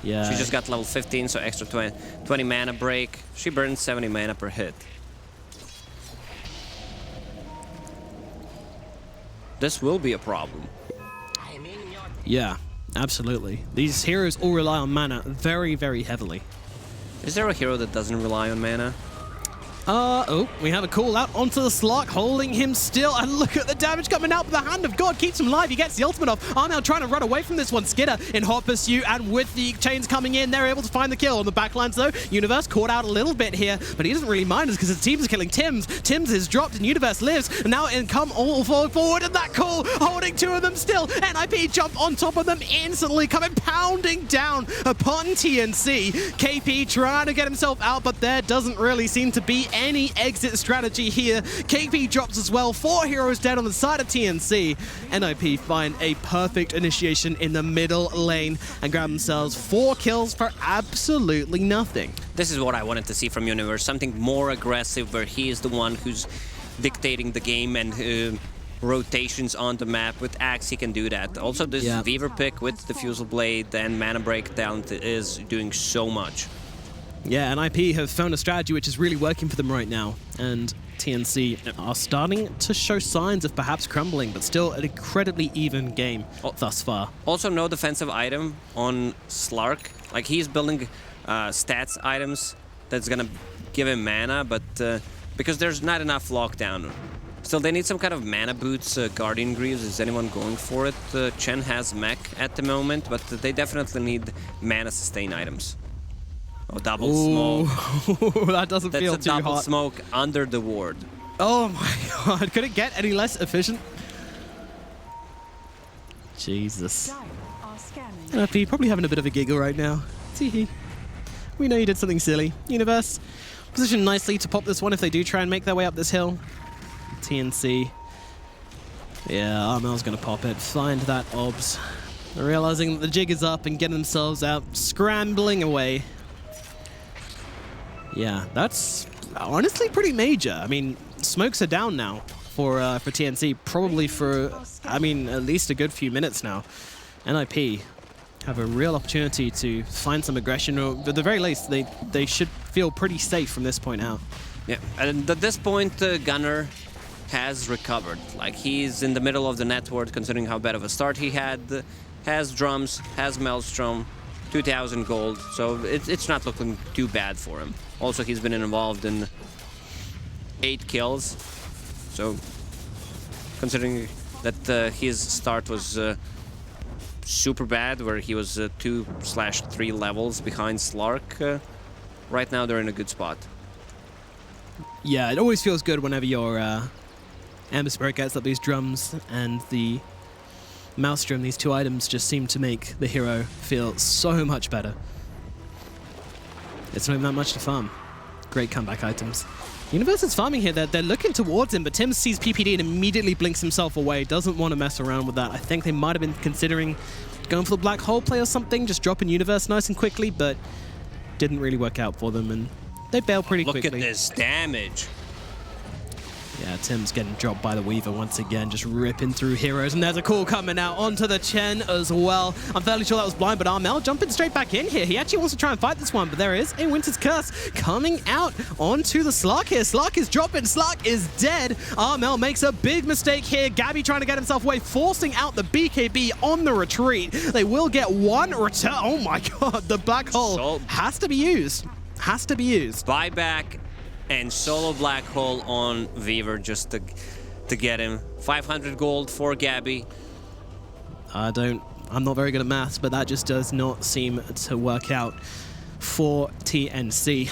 Yeah. She just got level 15, so extra 20 mana break. She burns 70 mana per hit. This will be a problem. Yeah, absolutely. These heroes all rely on mana very, very heavily. Is there a hero that doesn't rely on mana? Oh, we have a call out onto the Slark, holding him still, and look at the damage coming out, but the Hand of God keeps him alive. He gets the ultimate off. Armel trying to run away from this one. Skidder in hot pursuit, and with the chains coming in, they're able to find the kill. On the backlines, though, Universe caught out a little bit here, but he doesn't really mind us because his teams are killing Tims. Tims is dropped, and Universe lives, and now in come all forward, and that call, holding 2 of them still. NIP jump on top of them instantly, coming pounding down upon TNC. KP trying to get himself out, but there doesn't really seem to be any exit strategy here. KP drops as well. 4 heroes dead on the side of TNC. NIP find a perfect initiation in the middle lane and grab themselves 4 kills for absolutely nothing. This is what I wanted to see from Universe. Something more aggressive where he is the one who's dictating the game and rotations on the map. With Axe, he can do that. Also, this Weaver pick with the Fusel Blade and Mana Break talent is doing so much. Yeah, and IP have found a strategy which is really working for them right now. And TNC are starting to show signs of perhaps crumbling, but still an incredibly even game thus far. Also, no defensive item on Slark. Like, he's building stats items that's gonna give him mana, but because there's not enough lockdown. Still, they need some kind of mana boots. Guardian Greaves, is anyone going for it? Chen has mech at the moment, but they definitely need mana sustain items. Oh, double smoke. That doesn't feel too hot. That's a double smoke under the ward. Oh my god, could it get any less efficient? Jesus. NFP probably having a bit of a giggle right now. Teehee. We know you did something silly. Universe, positioned nicely to pop this one if they do try and make their way up this hill. TNC. Yeah, Armel's gonna pop it. Find that obs. Realizing that the jig is up and getting themselves out, scrambling away. Yeah, that's honestly pretty major. I mean, smokes are down now for TNC, probably for, I mean, at least a good few minutes now. NIP have a real opportunity to find some aggression, or at the very least, they should feel pretty safe from this point out. Yeah, and at this point, Gunner has recovered. Like, he's in the middle of the network, considering how bad of a start he had. Has drums, has Maelstrom, 2,000 gold, so it's not looking too bad for him. Also, he's been involved in 8 kills, so considering that his start was super bad, where he was 2/3 levels behind Slark, right now they're in a good spot. Yeah, it always feels good whenever your Amber Spirit gets up these drums and the Maelstrom. These two items just seem to make the hero feel so much better. It's not even that much to farm. Great comeback items. Universe is farming here. They're looking towards him, but Tim sees PPD and immediately blinks himself away. Doesn't want to mess around with that. I think they might have been considering going for the black hole play or something, just dropping Universe nice and quickly, but didn't really work out for them, and they bail pretty quickly. Look at this damage. Yeah, Tim's getting dropped by the Weaver once again, just ripping through heroes. And there's a call coming out onto the Chen as well. I'm fairly sure that was blind, but Armel jumping straight back in here. He actually wants to try and fight this one, but there is a Winter's Curse coming out onto the Slark here. Slark is dropping. Slark is dead. Armel makes a big mistake here. Gabby trying to get himself away, forcing out the BKB on the retreat. They will get one return. Oh my god, the black hole has to be used. Has to be used. Buyback and solo black hole on Weaver just to get him. 500 gold for Gabby. I'm not very good at maths, but that just does not seem to work out for TNC.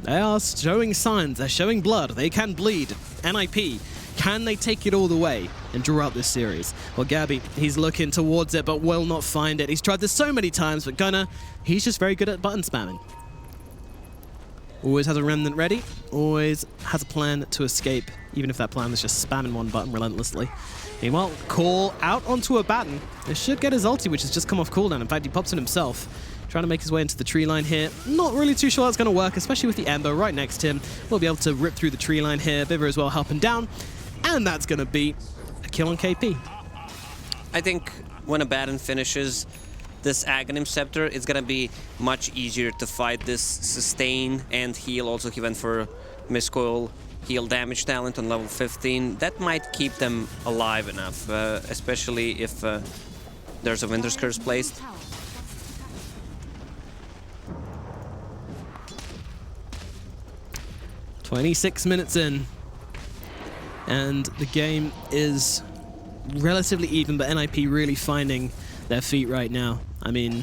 They are showing signs, they're showing blood, they can bleed. NIP, can they take it all the way and draw out this series? Well, Gabby, he's looking towards it, but will not find it. He's tried this so many times, but Gunner, he's just very good at button spamming. Always has a remnant ready, always has a plan to escape, even if that plan was just spamming one button relentlessly. Meanwhile, call out onto a baton. This should get his ulti, which has just come off cooldown. In fact, he pops it himself, trying to make his way into the tree line here. Not really too sure that's going to work, especially with the Ember right next to him. We'll be able to rip through the tree line here. Viver as well helping down, and that's going to be a kill on KP. I think when a baton finishes this Aghanim Scepter, it's gonna be much easier to fight this sustain and heal. Also, he went for Miscoil heal damage talent on level 15. That might keep them alive enough, especially if there's a Winter's Curse placed. "26 minutes in, and the game is relatively even, but NIP really finding their feet right now. I mean,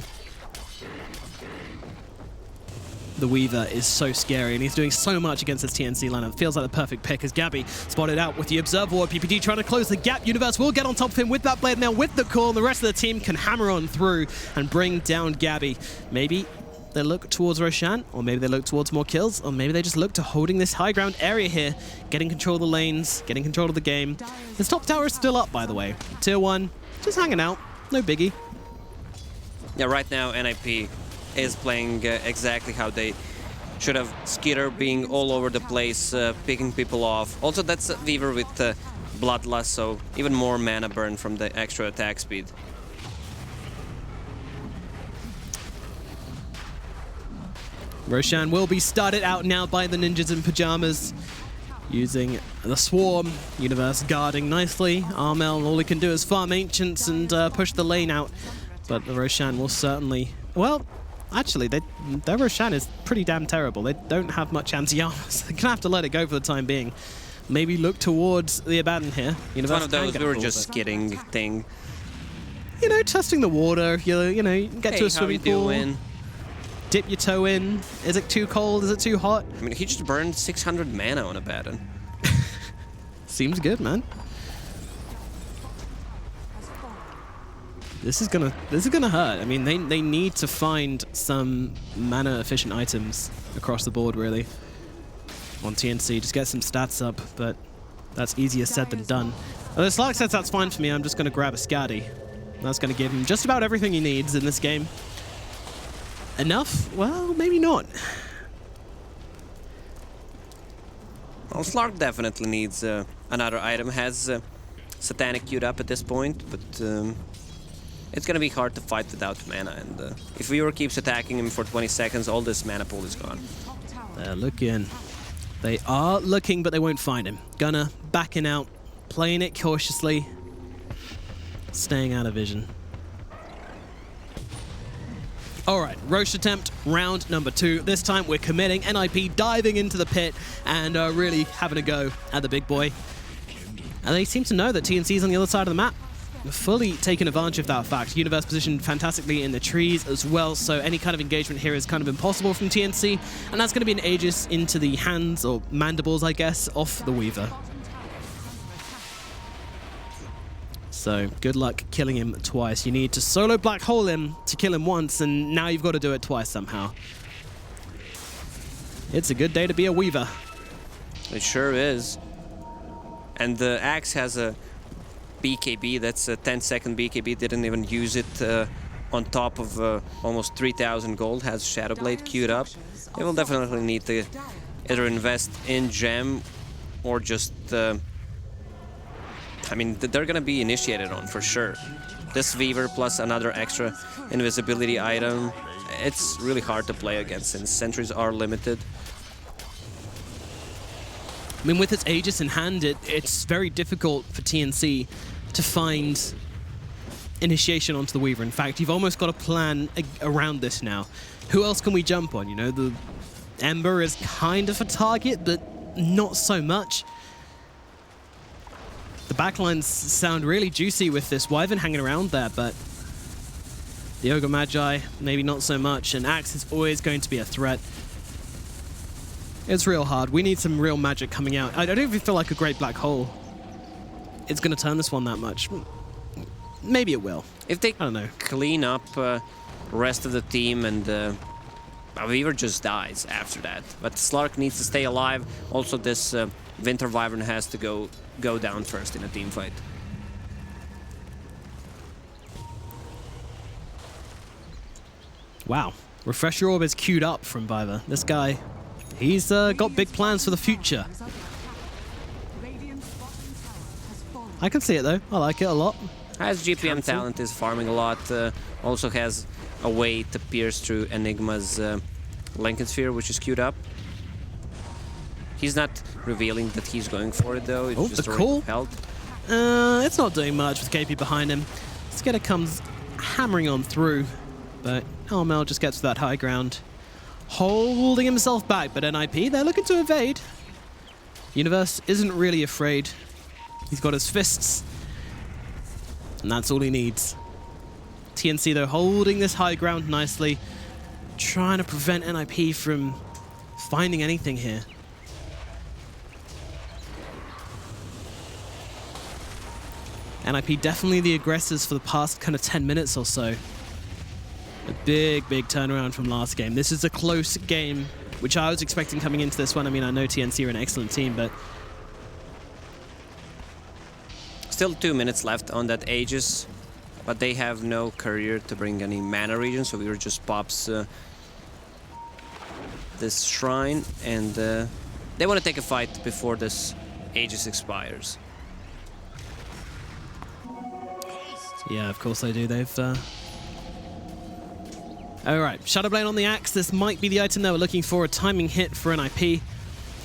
the Weaver is so scary, and he's doing so much against this TNC lineup. Feels like the perfect pick as Gabby spotted out with the Observer Ward. PPD trying to close the gap. Universe will get on top of him with that Blade Mail, with the call, and the rest of the team can hammer on through and bring down Gabby. Maybe they look towards Roshan, or maybe they look towards more kills, or maybe they just look to holding this high ground area here, getting control of the lanes, getting control of the game. This top tower is still up, by the way. Tier 1, just hanging out. No biggie. Yeah, right now NIP is playing exactly how they should have. Skitter being all over the place, picking people off. Also, that's Weaver with Bloodlust, so even more mana burn from the extra attack speed. Roshan will be started out now by the ninjas in pajamas, using the swarm. Universe guarding nicely. Armel, all he can do is farm ancients and push the lane out. But the Roshan will certainly... Well, actually, their Roshan is pretty damn terrible. They don't have much anti-armor, so they're gonna have to let it go for the time being. Maybe look towards the Abaddon here. It's one of those we were just kidding thing. You know, testing the water. You know, you get to a swimming pool. Doing? Dip your toe in. Is it too cold? Is it too hot? I mean, he just burned 600 mana on Abaddon. Seems good, man. This is gonna hurt. I mean, they need to find some mana efficient items across the board, really. On TNC, just get some stats up, but that's easier said than done. Well, the Slark says that's fine for me. I'm just gonna grab a Skadi. That's gonna give him just about everything he needs in this game. Enough? Well, maybe not. Well, Slark definitely needs another item. Has Satanic queued up at this point, but it's gonna be hard to fight without mana. And if Weaver keeps attacking him for 20 seconds, all this mana pool is gone. They're looking. They are looking, but they won't find him. Gunner backing out, playing it cautiously, staying out of vision. All right, Roche attempt, round number 2. This time we're committing. NIP diving into the pit and really having a go at the big boy. And they seem to know that TNC is on the other side of the map. Fully taken advantage of that fact. Universe positioned fantastically in the trees as well, so any kind of engagement here is kind of impossible from TNC, and that's going to be an Aegis into the hands, or mandibles, I guess, of the Weaver. So, good luck killing him twice. You need to solo black hole him to kill him once, and now you've got to do it twice somehow. It's a good day to be a Weaver. It sure is. And the Axe has a BKB, that's a 10-second BKB, didn't even use it on top of almost 3,000 gold, has Shadowblade queued up. They will definitely need to either invest in Gem or just... I mean, they're gonna be initiated on for sure. This Weaver plus another extra invisibility item, it's really hard to play against since sentries are limited. I mean, with its Aegis in hand, it's very difficult for TNC to find initiation onto the Weaver. In fact, you've almost got a plan around this now. Who else can we jump on? You know, the Ember is kind of a target, but not so much. The backlines sound really juicy with this Wyvern hanging around there, but the Ogre Magi, maybe not so much, and Axe is always going to be a threat. It's real hard. We need some real magic coming out. I don't even feel like a great black hole it's going to turn this one that much. Maybe it will. If they I don't know. Clean up rest of the team and Weaver just dies after that. But Slark needs to stay alive. Also, this Winter Wyvern has to go down first in a team fight. Wow. Refresh Your Orb is queued up from Viva. This guy, he's got big plans for the future. I can see it though. I like it a lot. Has GPM talent, is farming a lot. Also has a way to pierce through Enigma's Lincoln Sphere, which is queued up. He's not revealing that he's going for it though. It's just cool. Held. It's not doing much with KP behind him. Skeda comes hammering on through, but Elmel just gets to that high ground, holding himself back. But NIP, they're looking to evade. Universe isn't really afraid. He's got his fists, and that's all he needs. TNC, though, holding this high ground nicely, trying to prevent NIP from finding anything here. NIP definitely the aggressors for the past kind of 10 minutes or so. A big turnaround from last game. This is a close game, which I was expecting coming into this one. I mean, I know TNC are an excellent team, but... Still 2 minutes left on that Aegis, but they have no courier to bring any mana regen, so Weaver just pops this shrine, and they want to take a fight before this Aegis expires. Yeah, of course they do. They've... Alright, Shadowblade on the axe. This might be the item they were looking for. A timing hit for an IP.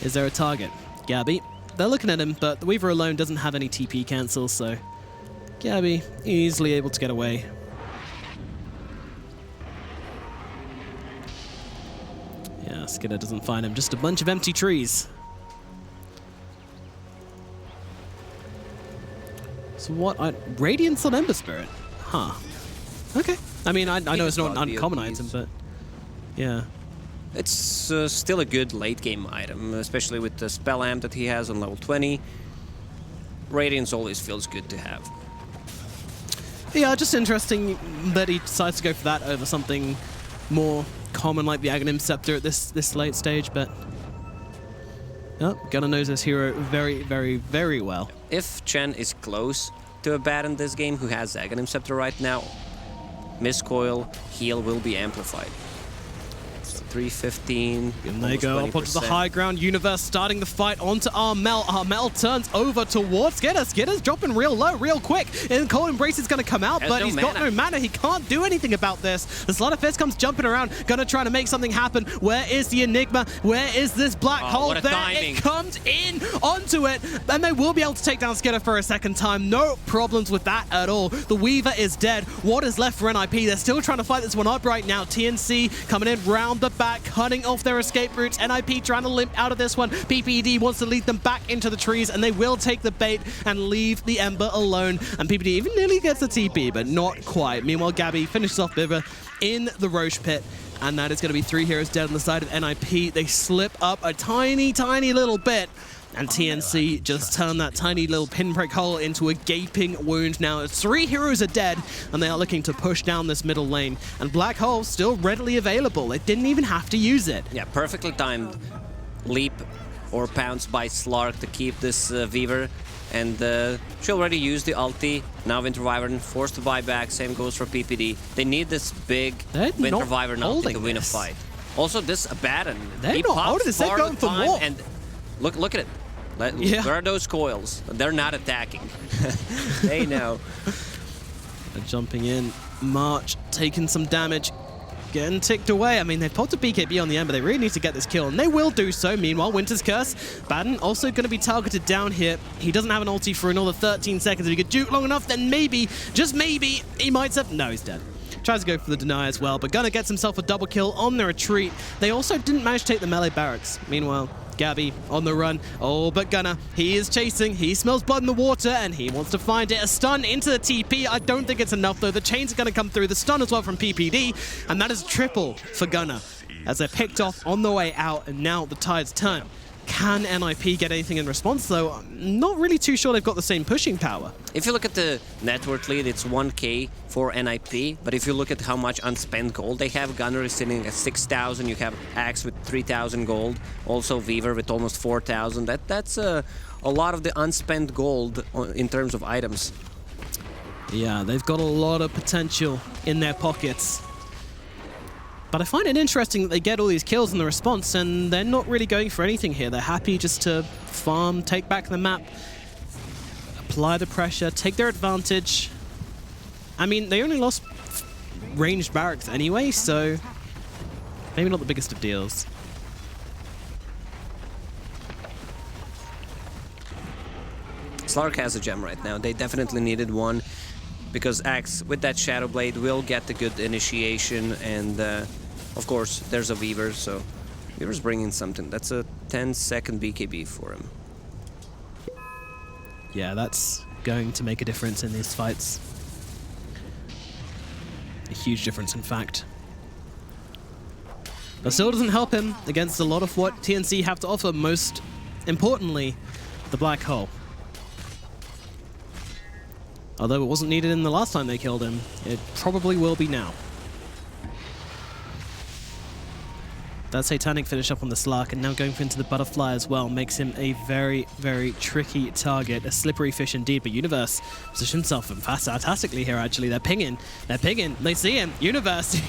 Is there a target? Gabby. They're looking at him, but the Weaver alone doesn't have any TP cancel, so... Gabby easily able to get away. Yeah, Skidder doesn't find him. Just a bunch of empty trees. So what? Radiance on Ember Spirit? Huh. Okay. I mean, I know it's not an uncommon item, but... Yeah. It's still a good late game item, especially with the spell amp that he has on level 20. Radiance always feels good to have. Yeah, just interesting that he decides to go for that over something more common like the Aghanim Scepter at this late stage, but... Oh, Gunnar knows his hero very, very, very well. If Chen is close to a bat in this game who has Aghanim Scepter right now, Miscoil, heal will be amplified. So 315. And they go up onto the high ground. Universe starting the fight onto Armel. Armel turns over towards Skidder. Skidder's dropping real low, real quick. And Cold Embrace is going to come out, but he's got no mana. He can't do anything about this. The Slaughter Fist comes jumping around, gonna try to make something happen. Where is the Enigma? Where is this black hole? There timing. It comes in onto it, and they will be able to take down Skidder for a second time. No problems with that at all. The Weaver is dead. What is left for NIP? They're still trying to fight this one up right now. TNC coming in round the back, cutting off their escape routes. NIP trying to limp out of this one. PPD wants to lead them back into the trees, and they will take the bait and leave the Ember alone. And PPD even nearly gets a TP, but not quite. Meanwhile, Gabby finishes off Biver in the Roche pit, and that is going to be 3 heroes dead on the side of NIP. They slip up a tiny, tiny little bit, and TNC just turned that tiny little pinprick hole into a gaping wound. Now 3 heroes are dead, and they are looking to push down this middle lane. And Black Hole still readily available. They didn't even have to use it. Yeah, perfectly timed leap or pounce by Slark to keep this Weaver. And she already used the ulti. Now Winter Wyvern forced to buy back. Same goes for PPD. They need this big Winter Wyvern ulti to win a fight. Also, this Abaddon. They're not holding this. They're going for more. And look at it. Where are those coils? They're not attacking. They know. They're jumping in. March taking some damage. Getting ticked away. I mean, they've popped a BKB on the Ember. They really need to get this kill, and they will do so. Meanwhile, Winter's Curse. Baden also going to be targeted down here. He doesn't have an ulti for another 13 seconds. If he could juke long enough, then maybe, just maybe, he might have... No, he's dead. Tries to go for the deny as well, but Gunnar gets himself a double kill on the retreat. They also didn't manage to take the melee barracks. Meanwhile, Gabby on the run. Oh, but Gunnar, he is chasing. He smells blood in the water, and he wants to find it. A stun into the TP. I don't think it's enough, though. The chains are going to come through. The stun as well from PPD, and that is triple for Gunnar as they're picked off on the way out, and now the tides turn. Can NIP get anything in response, though? I'm not really too sure they've got the same pushing power. If you look at the network lead, it's 1k for NIP, but if you look at how much unspent gold they have, Gunnar is sitting at 6,000, you have Axe with 3,000 gold, also Weaver with almost 4,000. That's a lot of the unspent gold in terms of items. Yeah, they've got a lot of potential in their pockets. But I find it interesting that they get all these kills in the response, and they're not really going for anything here. They're happy just to farm, take back the map, apply the pressure, take their advantage. I mean, they only lost ranged barracks anyway, so maybe not the biggest of deals. Slark has a gem right now. They definitely needed one, because Axe with that Shadow Blade will get the good initiation, and of course there's a Weaver, so Weaver's bringing something. That's a 10-second BKB for him. Yeah, that's going to make a difference in these fights. A huge difference, in fact. But still doesn't help him against a lot of what TNC have to offer, most importantly, the Black Hole. Although it wasn't needed in the last time they killed him, it probably will be now. That Satanic finish up on the Slark, and now going into the Butterfly as well makes him a very, very tricky target. A slippery fish indeed, but Universe positions himself fantastically here, actually. They're pinging, they see him. Universe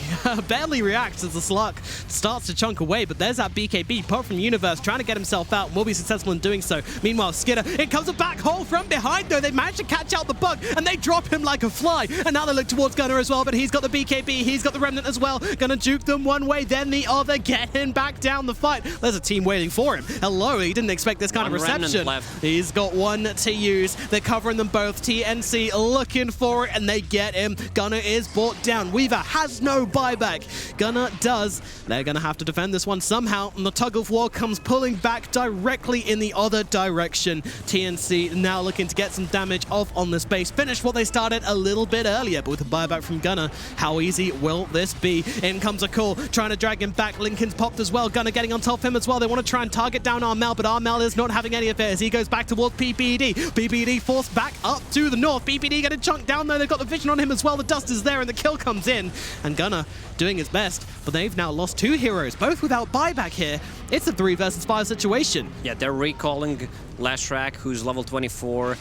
barely reacts as the Slark starts to chunk away, but there's that BKB pop from Universe trying to get himself out, will be successful in doing so. Meanwhile, Skidder, it comes a back hole from behind though. They managed to catch out the bug, and they drop him like a fly. And now they look towards Gunnar as well, but he's got the BKB, he's got the Remnant as well. Gonna juke them one way, then the other, get him back down the fight. There's a team waiting for him. Hello, he didn't expect this kind of reception. He's got one to use. They're covering them both. TNC looking for it, and they get him. Gunnar is brought down. Weaver has no buyback. Gunnar does. They're gonna have to defend this one somehow, and the tug of war comes pulling back directly in the other direction. TNC now looking to get some damage off on this base. Finish what they started a little bit earlier, but with a buyback from Gunnar, how easy will this be? In comes a call, trying to drag him back. Lincoln's popped as well. Gunnar getting on top of him as well. They want to try and target down Armel, but Armel is not having any affairs. He goes back towards PPD. PPD forced back up to the north. PPD getting chunked down though. They've got the vision on him as well. The dust is there and the kill comes in. And Gunnar doing his best, but they've now lost 2 heroes, both without buyback here. It's a 3 versus 5 situation. Yeah, they're recalling Lashrak, who's level 24.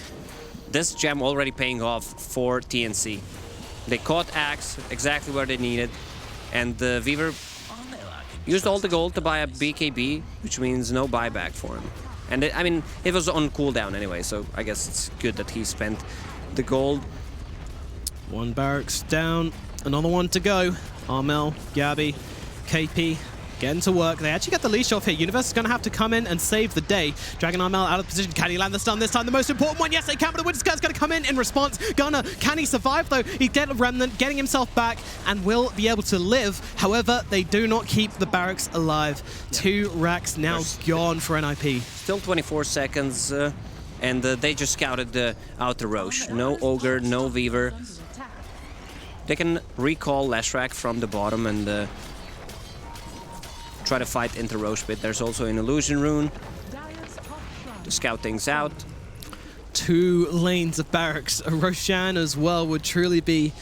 This gem already paying off for TNC. They caught Axe exactly where they needed, and the Weaver used all the gold to buy a BKB, which means no buyback for him. And I mean, it was on cooldown anyway, so I guess it's good that he spent the gold. One barracks down, another one to go. Armel, Gabby, KP getting to work. They actually get the leash off here. Universe is going to have to come in and save the day. Dragon Armel out of position. Can he land the stun this time? The most important one. Yes, they can, but the Winter Skirt's going to come in response. Gunnar, can he survive though? He get a Remnant, getting himself back, and will be able to live. However, they do not keep the barracks alive. 2 racks now gone for NIP. Still 24 seconds, and they just scouted the outer Roche. No Ogre, no Weaver. They can recall Lashrak from the bottom and try to fight into Roche bit. There's also an illusion rune to scout things out. 2 lanes of barracks. A Roshan as well would truly be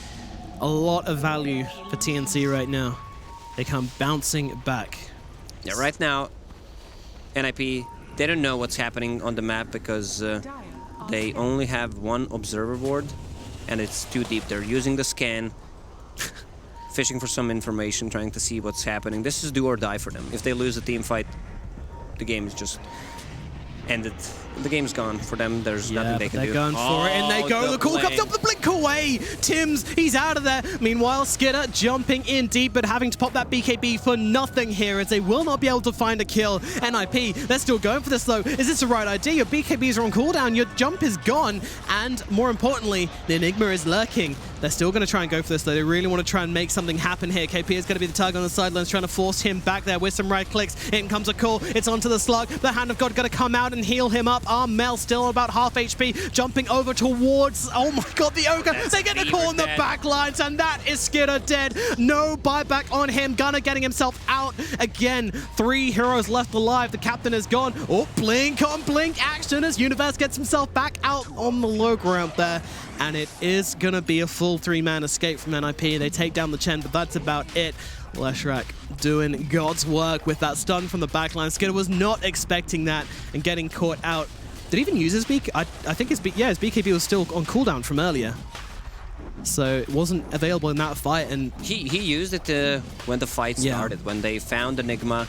a lot of value for TNC right now. They come bouncing back. Yeah, right now, NIP, they don't know what's happening on the map because they only have 1 observer board and it's too deep. They're using the scan, fishing for some information, trying to see what's happening. This is do or die for them. If they lose a team fight, the game is just ended. The game's gone for them. There's nothing they can do. They're going for it, and they go. The call comes up, the blink away. Tim's, he's out of there. Meanwhile, Skidder jumping in deep, but having to pop that BKB for nothing here, as they will not be able to find a kill. NIP, they're still going for this though. Is this the right idea? Your BKBs are on cooldown, your jump is gone, and more importantly, the Enigma is lurking. They're still going to try and go for this though. They really want to try and make something happen here. KP is going to be the target on the sidelines, trying to force him back there with some right clicks. In comes a call. It's onto the Slug. The Hand of God going to come out and heal him up. Armel still about half HP, jumping over towards, oh my god, the Ogre. They get the call on the back lines, and that is Skidder dead. No buyback on him. Gunnar getting himself out again. 3 heroes left alive. The captain is gone. Oh, blink on blink action as Universe gets himself back out on the low ground there. And it is going to be a full 3-man escape from NIP. They take down the Chen, but that's about it. Leshrak doing God's work with that stun from the backline. Skidder was not expecting that and getting caught out. Did he even use his BKB? I think his BKB was still on cooldown from earlier. So it wasn't available in that fight. And he used it when the fight started, when they found Enigma.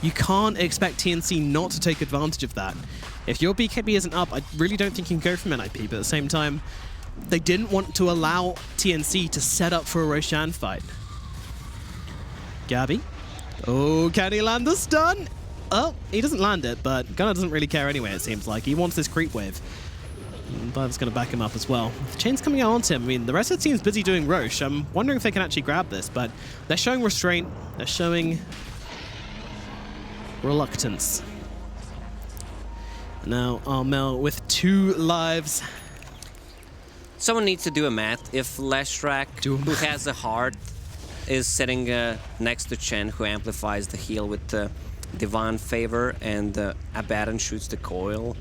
You can't expect TNC not to take advantage of that. If your BKB isn't up, I really don't think you can go from NIP, but at the same time, they didn't want to allow TNC to set up for a Roshan fight. Gabby. Oh, can he land the stun? Oh, he doesn't land it, but Gunnar doesn't really care anyway, it seems like. He wants this creep wave. Bub's going to back him up as well. The chain's coming out onto him. I mean, the rest of the team's busy doing Roche. I'm wondering if they can actually grab this, but they're showing restraint. They're showing reluctance. Now Armel with 2 lives. Someone needs to do a math. If Leshrak, who has a heart, is sitting next to Chen, who amplifies the heal with Divine Favor, and Abaddon shoots the coil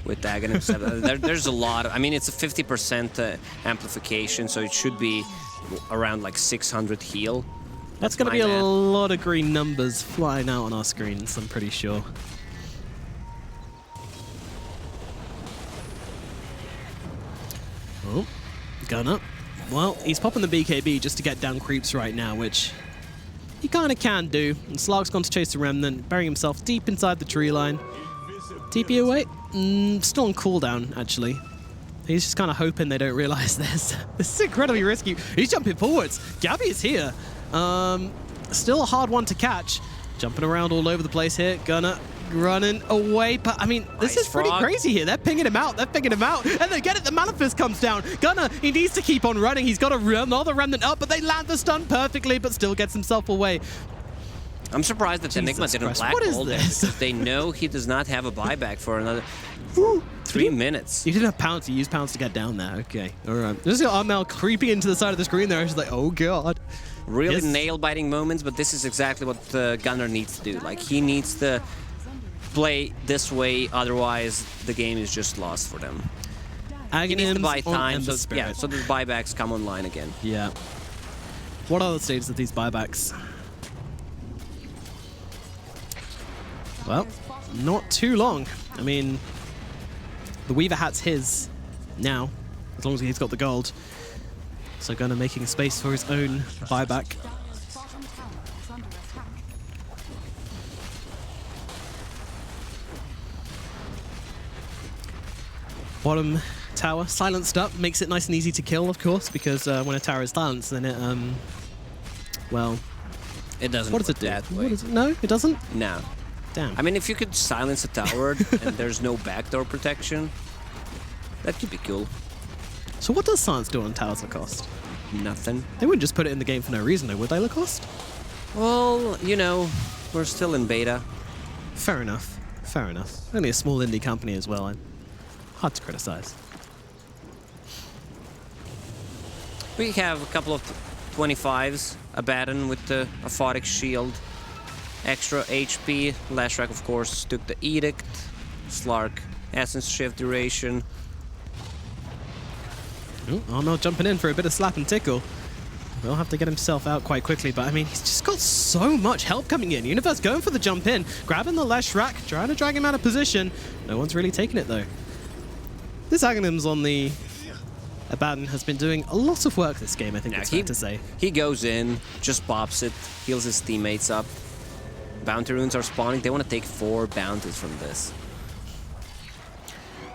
with Aghanim 7. There's a lot of, I mean, it's a 50% amplification, so it should be around like 600 heal. That's going to be a lot of green numbers flying out on our screens, I'm pretty sure. Oh, gun up. Well, he's popping the BKB just to get down creeps right now, which he kind of can do. And Slark's gone to chase the Remnant, burying himself deep inside the tree line. TP away? Still on cooldown, actually. He's just kind of hoping they don't realize this. This is incredibly risky. He's jumping forwards. Gabby is here. Still a hard one to catch. Jumping around all over the place here. Gunner running away. But, I mean, this is pretty crazy here. They're pinging him out. They're pinging him out. And they get it. The Malefist comes down. Gunner, he needs to keep on running. He's got another Remnant up, but they land the stun perfectly, but still gets himself away. I'm surprised that Enigma didn't black hole there because they know he does not have a buyback for another 3 minutes. You didn't have pounds. You used pounds to get down there. Okay. All right. There's Armel creeping into the side of the screen there. She's like, oh, God. Really nail-biting moments, but this is exactly what Gunner needs to do. Like, he needs to play this way, otherwise the game is just lost for them. He needs to buy time, so the buybacks come online again. Yeah. What are the stages of these buybacks? Well, not too long. I mean, the Weaver hat's his now, as long as he's got the gold. So Gunner making space for his own buyback. Bottom tower silenced up, makes it nice and easy to kill, of course, because when a tower is silenced, then it, well... It doesn't What does it do? that way. What is it? No, it doesn't? No. Damn. I mean, if you could silence a tower and there's no backdoor protection, that could be cool. So what does silence do on towers, Lacoste? Nothing. They wouldn't just put it in the game for no reason, though, would they, Lacoste? Well, you know, we're still in beta. Fair enough. Fair enough. Only a small indie company as well. Hard to criticize. We have a couple of 25s, a Baton with the Aphotic Shield, extra HP. Lashrak, of course, took the Edict. Slark, Essence Shift duration. Ooh, Armel jumping in for a bit of slap and tickle. He'll have to get himself out quite quickly, but I mean, he's just got so much help coming in. Universe going for the jump in, grabbing the Lashrak, trying to drag him out of position. No one's really taking it, though. This Aghanim's on the Abaddon has been doing a lot of work this game, I think it's fair to say. He goes in, just pops it, heals his teammates up. Bounty runes are spawning. They want to take 4 bounties from this.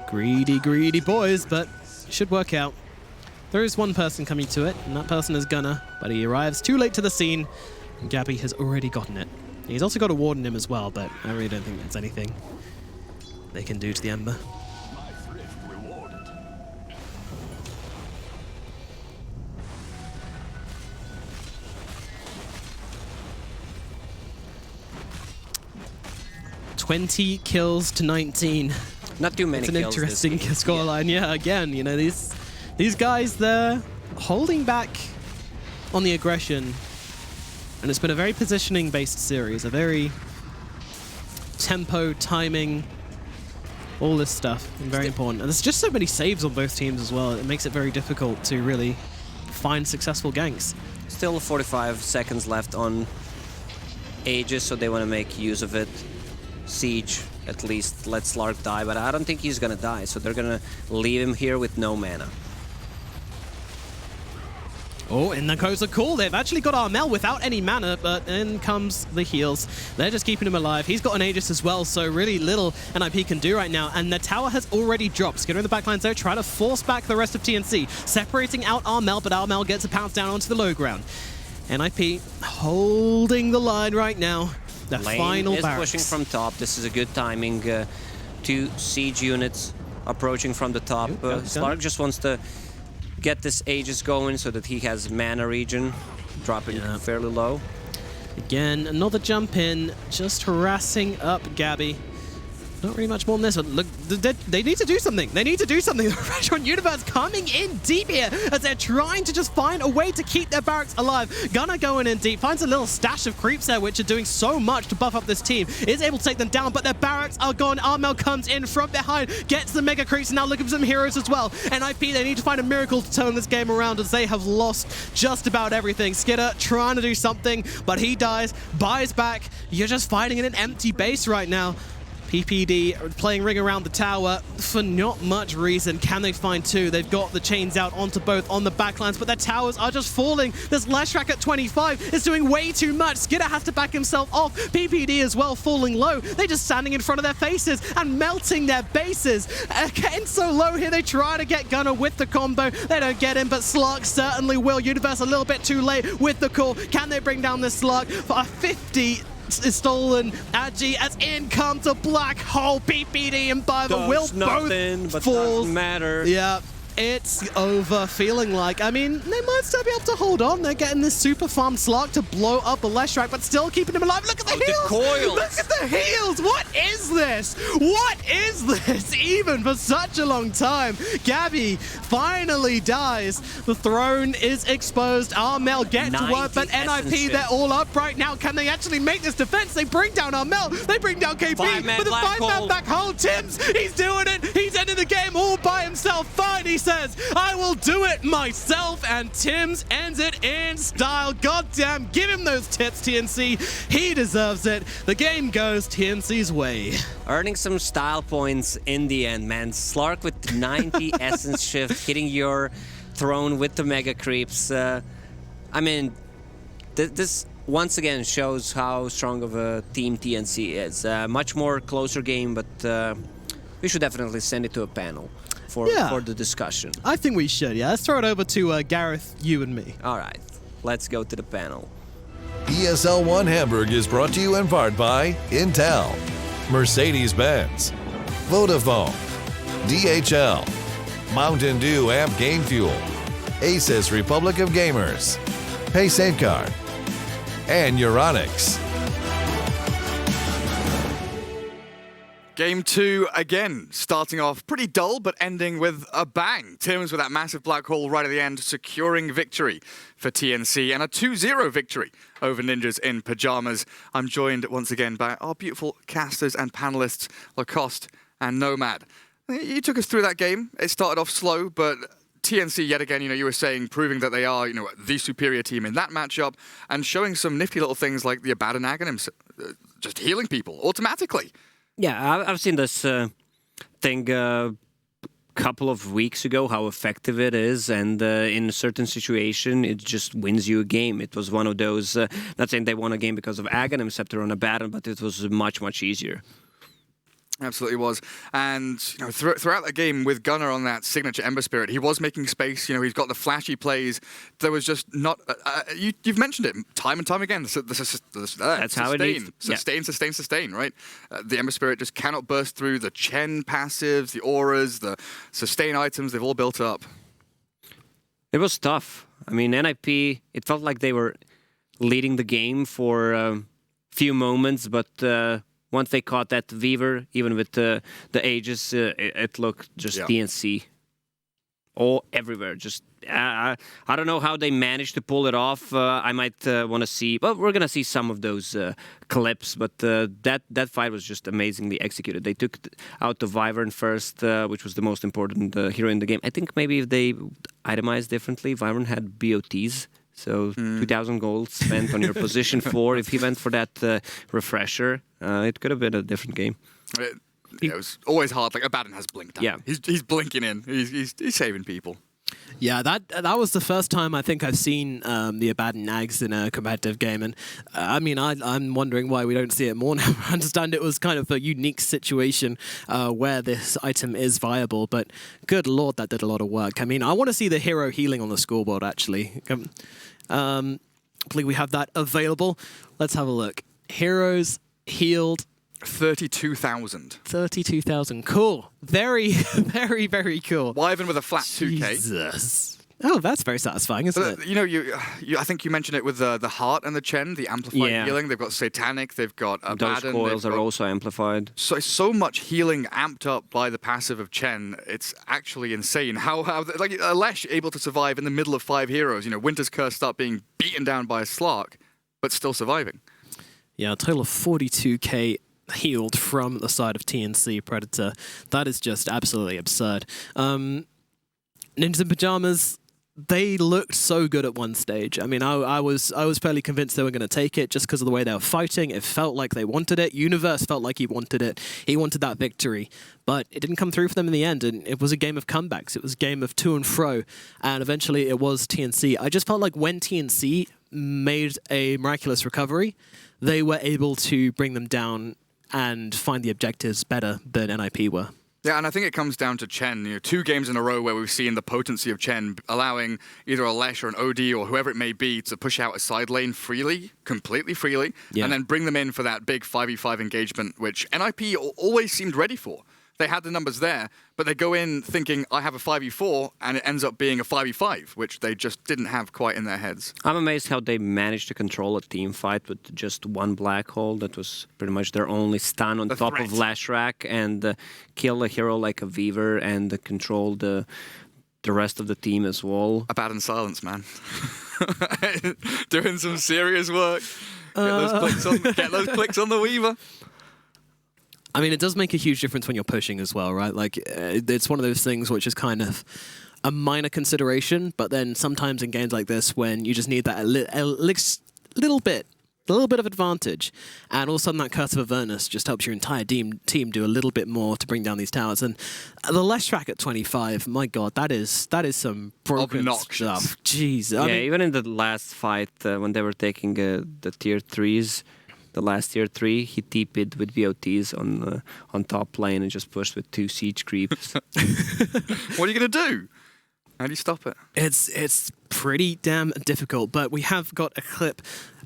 Greedy, greedy boys, but should work out. There is one person coming to it, and that person is Gunner, but he arrives too late to the scene, and Gabby has already gotten it. He's also got a ward in him as well, but I really don't think there's anything they can do to the Ember. $20 kills to 19. Not too many kills. It's an interesting scoreline. Yeah, again, you know, these guys, they're holding back on the aggression. And it's been a very positioning-based series, a very tempo, timing, all this stuff, and very important. And there's just so many saves on both teams as well. It makes it very difficult to really find successful ganks. Still 45 seconds left on Aegis, so they want to make use of it. Siege, at least, let Slark die, but I don't think he's gonna die, so they're gonna leave him here with no mana. Oh, and the goes a call. They've actually got Armel without any mana, but in comes the heals. They're just keeping him alive. He's got an Aegis as well, so really little NIP can do right now. And the tower has already dropped. Skinner in the backlines there, trying to force back the rest of TNC, separating out Armel, but Armel gets a pounce down onto the low ground. NIP holding the line right now. The Lane final is barracks. pushing from top. This is a good timing. 2 siege units approaching from the top. Slark just wants to get this Aegis going so that he has mana regen dropping fairly low. Again, another jump in, just harassing up Gabby. Not really much more than this, but look, they need to do something. They need to do something. The Restaurant Universe coming in deep here as they're trying to just find a way to keep their barracks alive. Gunnar going in deep, finds a little stash of creeps there, which are doing so much to buff up this team. Is able to take them down, but their barracks are gone. Armel comes in from behind, gets the mega creeps, and now looking for some heroes as well. And IP, they need to find a miracle to turn this game around as they have lost just about everything. Skidder trying to do something, but he dies, buys back. You're just fighting in an empty base right now. PPD playing ring around the tower for not much reason. Can they find two? They've got the chains out onto both on the backlines, but their towers are just falling. This Leshrac at 25 is doing way too much. Skidder has to back himself off. PPD as well falling low. They're just standing in front of their faces and melting their bases. Getting so low here, they try to get Gunnar with the combo. They don't get him, but Slark certainly will. Universe a little bit too late with the call. Can they bring down this Slark for a 50? Is stolen. Agi as in comes a black hole. PPD and Biver will both fall. Doesn't matter. Yeah. It's over, feeling like, I mean, they might still be able to hold on. They're getting this super farm Slark to blow up the Leshrac, but still keeping him alive. Look at the heals! Coils. Look at the heals! What is this? What is this? Even for such a long time. Gabby finally dies. The throne is exposed. Armel gets to work, but NIP, they're all up right now. Can they actually make this defense? They bring down Armel. They bring down KP. With a 5-man back hole. Tims, he's doing it. He's ending the game all by himself. Fine, he says, I will do it myself, and Tims ends it in style. Goddamn, give him those tips, TNC. He deserves it. The game goes TNC's way. Earning some style points in the end, man. Slark with 90 essence shift, hitting your throne with the mega creeps. I mean, this once again shows how strong of a team TNC is. Much more closer game, but we should definitely send it to a panel for the discussion. I think we should, yeah. Let's throw it over to Gareth, you and me. All right, let's go to the panel. ESL 1 Hamburg is brought to you in part by Intel, Mercedes-Benz, Vodafone, DHL, Mountain Dew Amp Game Fuel, Asus Republic of Gamers, Pay Safeguard, and Euronics. Game 2 again, starting off pretty dull, but ending with a bang. Tims with that massive black hole right at the end, securing victory for TNC and a 2-0 victory over Ninjas in Pyjamas. I'm joined once again by our beautiful casters and panelists, Lacoste and Nomad. You took us through that game. It started off slow, but TNC yet again, you were saying, proving that they are, the superior team in that matchup and showing some nifty little things like the Abaddon Aghanim just healing people automatically. Yeah, I've seen this thing a couple of weeks ago, how effective it is, and in a certain situation, it just wins you a game. It was one of those, not saying they won a game because of Aghanim Scepter on Abaddon, but it was much, much easier. Absolutely was. And throughout the game with Gunnar on that signature Ember Spirit, he was making space. He's got the flashy plays. There was just not... you've mentioned it time and time again. That's how it is. Sustain, right? The Ember Spirit just cannot burst through the Chen passives, the auras, the sustain items. They've all built up. It was tough. I mean, NIP, it felt like they were leading the game for a few moments, but... once they caught that Weaver, even with the Aegis, it looked just TNC. All everywhere. Just I don't know how they managed to pull it off. I might want to see... Well, we're going to see some of those clips, but that fight was just amazingly executed. They took out the Wyvern first, which was the most important hero in the game. I think maybe if they itemized differently, Wyvern had BOTs. So 2,000 gold spent on your position 4. If he went for that refresher, it could have been a different game. It was always hard. Like Abaddon has blinked. Yeah, he's blinking in. He's saving people. Yeah, that was the first time I think I've seen the Abaddon Nags in a competitive game, and I mean I'm wondering why we don't see it more now. I understand it was kind of a unique situation where this item is viable, but good lord, that did a lot of work. I mean, I want to see the hero healing on the scoreboard actually. I believe we have that available. Let's have a look. Heroes healed. 32,000. 32,000. Cool. Very, very, very cool. Wyvern with a flat 2k. Jesus. Oh, that's very satisfying, isn't it? You know, I think you mentioned it with the heart and the Chen, the amplified healing. They've got Satanic, they've got Those Abaddon. coils are also amplified. So much healing amped up by the passive of Chen. It's actually insane. How like Lesh able to survive in the middle of 5 heroes. You know, Winter's Curse start being beaten down by a Slark, but still surviving. Yeah, a total of 42k healed from the side of TNC Predator. That is just absolutely absurd. Ninjas in Pyjamas, they looked so good at one stage. I mean, I was fairly convinced they were going to take it just because of the way they were fighting. It felt like they wanted it. Universe felt like he wanted it. He wanted that victory. But it didn't come through for them in the end, and it was a game of comebacks. It was a game of to and fro, and eventually it was TNC. I just felt like when TNC made a miraculous recovery, they were able to bring them down and find the objectives better than NIP were. Yeah, and I think it comes down to Chen. You know, 2 games in a row where we've seen the potency of Chen allowing either a Lesh or an OD or whoever it may be to push out a side lane freely, completely freely, and then bring them in for that big 5v5 engagement, which NIP always seemed ready for. They had the numbers there, but they go in thinking, I have a 5v4, and it ends up being a 5v5, which they just didn't have quite in their heads. I'm amazed how they managed to control a team fight with just one black hole. That was pretty much their only stun on top of Lashrak, and kill a hero like a Weaver and control the rest of the team as well. Abaddon silence, man. Doing some serious work. Get those clicks on the Weaver. I mean, it does make a huge difference when you're pushing as well, right? Like, it's one of those things which is kind of a minor consideration, but then sometimes in games like this, when you just need that little bit of advantage, and all of a sudden that Curse of Avernus just helps your entire team do a little bit more to bring down these towers. And the Leshrak at 25, my God, that is some broken stuff. Jeez. I mean, even in the last fight, when they were taking the tier 3s, the last tier 3, he TP'd with VOTs on top lane and just pushed with 2 siege creeps. What are you going to do? How do you stop it? It's pretty damn difficult, but we have got a clip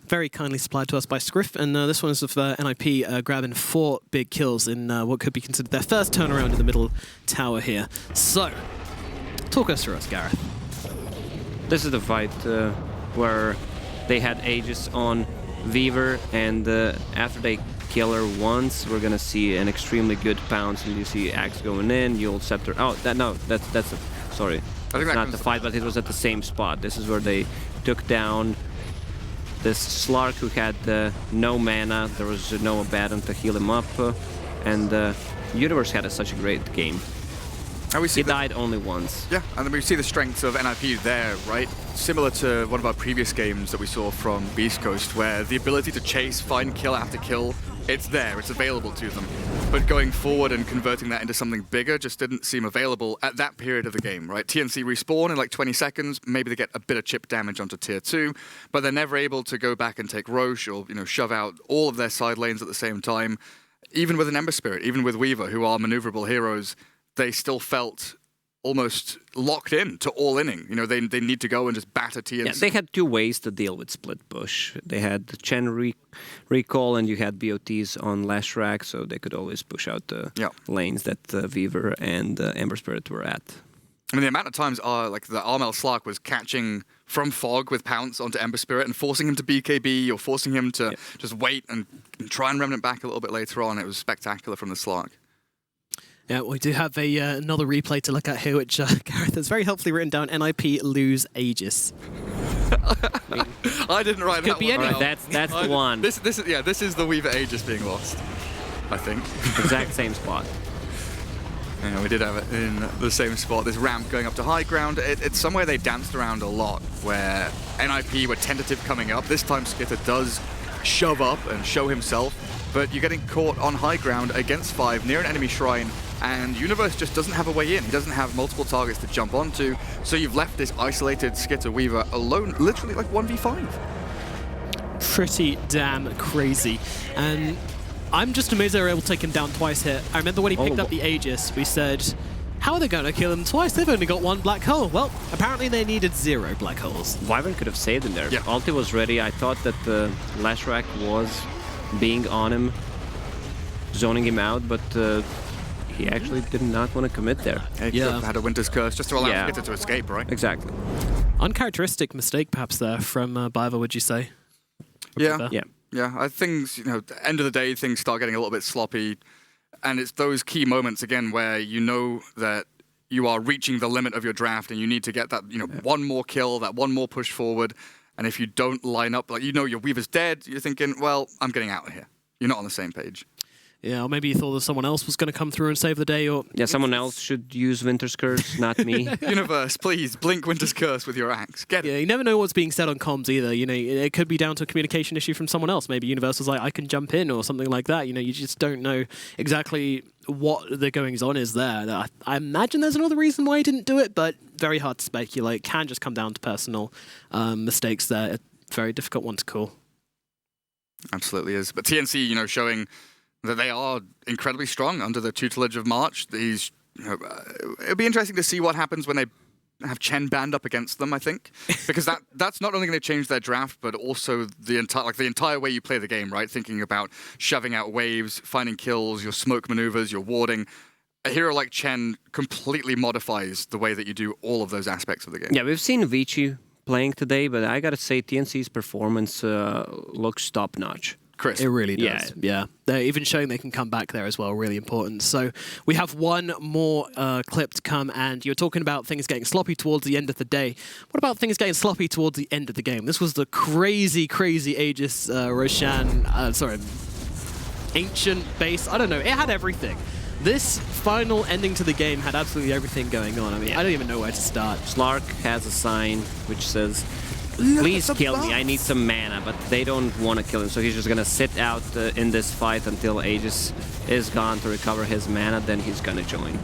very kindly supplied to us by Scriff, and this one is of NIP grabbing 4 big kills in what could be considered their first turnaround in the middle tower here. So, talk us through us, Gareth. This is the fight where they had Aegis on Weaver, and after they kill her once, we're gonna see an extremely good pounce, and you see Axe going in, you'll Scepter. Oh, that's sorry. I think not the fight, but it was at the same spot. This is where they took down this Slark who had no mana. There was no Abaddon to heal him up, and Universe had such a great game. He died only once. Yeah, and then we see the strengths of NIP there, right? Similar to one of our previous games that we saw from Beast Coast, where the ability to chase, find kill after kill, it's there, it's available to them. But going forward and converting that into something bigger just didn't seem available at that period of the game, right? TNC respawn in like 20 seconds, maybe they get a bit of chip damage onto tier 2, but they're never able to go back and take Roche or, you know, shove out all of their side lanes at the same time. Even with an Ember Spirit, even with Weaver, who are maneuverable heroes, they still felt almost locked in to all-inning. You know, they need to go and just batter TNC. Yeah, they had 2 ways to deal with split push. They had the Chen recall, and you had BOTs on Lashrak, so they could always push out the lanes that Weaver and Ember Spirit were at. I mean, the amount of times like the Armel Slark was catching from Fog with Pounce onto Ember Spirit and forcing him to BKB or forcing him to just wait and try and Remnant back a little bit later on. It was spectacular from the Slark. Yeah, we do have another replay to look at here, which Gareth has very helpfully written down. NIP lose Aegis. I didn't write that could be one. anyone. That's the one. This is the Weaver Aegis being lost, I think. Exact same spot. Yeah, we did have it in the same spot. This ramp going up to high ground. It's somewhere they danced around a lot, where NIP were tentative coming up. This time Skitter does shove up and show himself, but you're getting caught on high ground against 5 near an enemy shrine, and Universe just doesn't have a way in. He doesn't have multiple targets to jump onto, so you've left this isolated Skitter Weaver alone, literally like 1v5. Pretty damn crazy. And I'm just amazed they were able to take him down twice here. I remember when he picked up the Aegis, we said, how are they going to kill him twice? They've only got 1 black hole. Well, apparently they needed 0 black holes. Wyvern could have saved him there. Yeah. Ulti was ready. I thought that the Lashrak was being on him, zoning him out, but He actually did not want to commit there. He could have had a Winter's Curse just to allow Skitter to escape, right? Exactly. Uncharacteristic mistake, perhaps, there from Biva, would you say? Yeah. Things, at the end of the day, things start getting a little bit sloppy. And it's those key moments, again, where you know that you are reaching the limit of your draft and you need to get that, one more kill, that one more push forward. And if you don't line up, your Weaver's dead, you're thinking, well, I'm getting out of here. You're not on the same page. Yeah, or maybe you thought that someone else was going to come through and save the day, or... Yeah, someone else should use Winter's Curse, not me. Universe, please, blink Winter's Curse with your axe. Get it. Yeah, you never know what's being said on comms either. It could be down to a communication issue from someone else. Maybe Universe was like, I can jump in, or something like that. You just don't know exactly what the goings-on is there. I imagine there's another reason why he didn't do it, but very hard to speculate. Can just come down to personal mistakes there. A very difficult one to call. Absolutely is. But TNC, showing that they are incredibly strong under the tutelage of March. It'll be interesting to see what happens when they have Chen banned up against them, I think. Because that's not only going to change their draft, but also the entire way you play the game, right? Thinking about shoving out waves, finding kills, your smoke maneuvers, your warding. A hero like Chen completely modifies the way that you do all of those aspects of the game. Yeah, we've seen Vici playing today, but I gotta say TNC's performance looks top-notch. Chris. It really does. Yeah. They're even showing they can come back there as well. Really important. So we have one more clip to come, and you're talking about things getting sloppy towards the end of the day. What about things getting sloppy towards the end of the game? This was the crazy, crazy Aegis Ancient base. I don't know. It had everything. This final ending to the game had absolutely everything going on. I mean, I don't even know where to start. Slark has a sign which says, please kill me, I need some mana, but they don't want to kill him, so he's just going to sit out in this fight until Aegis is gone to recover his mana, then he's going to join.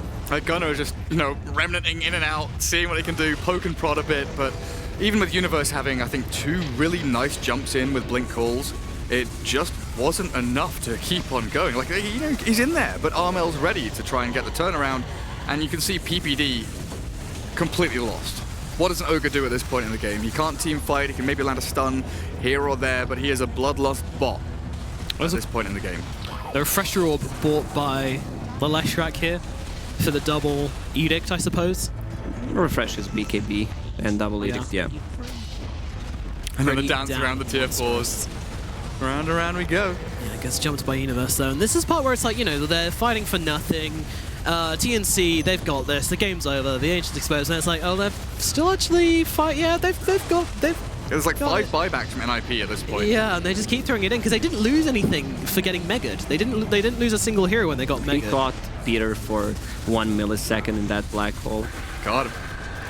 Gunnar is just, remnanting in and out, seeing what he can do, poke and prod a bit, but even with Universe having, I think, 2 really nice jumps in with Blink Calls, it just wasn't enough to keep on going. He's in there, but Armel's ready to try and get the turnaround, and you can see PPD completely lost. What does an Ogre do at this point in the game? He can't team fight, he can maybe land a stun here or there, but he is a bloodlust bot at this point in the game. The Refresher Orb bought by the Leshrac here for the double Edict, I suppose. Refresh his BKB and double Edict, yeah. And then the dance around the tier 4s. Round and round we go. Yeah, gets jumped by Universe though, and this is part where it's like, they're fighting for nothing. TNC, they've got this. The game's over. The Ancient's exposed, and it's like, oh, they're still actually fight. Yeah, they've There's like 5 buybacks from NIP at this point. Yeah, and they just keep throwing it in because they didn't lose anything for getting megaed. They didn't lose a single hero when they got megaed. He caught Peter for 1 millisecond in that black hole. Got him.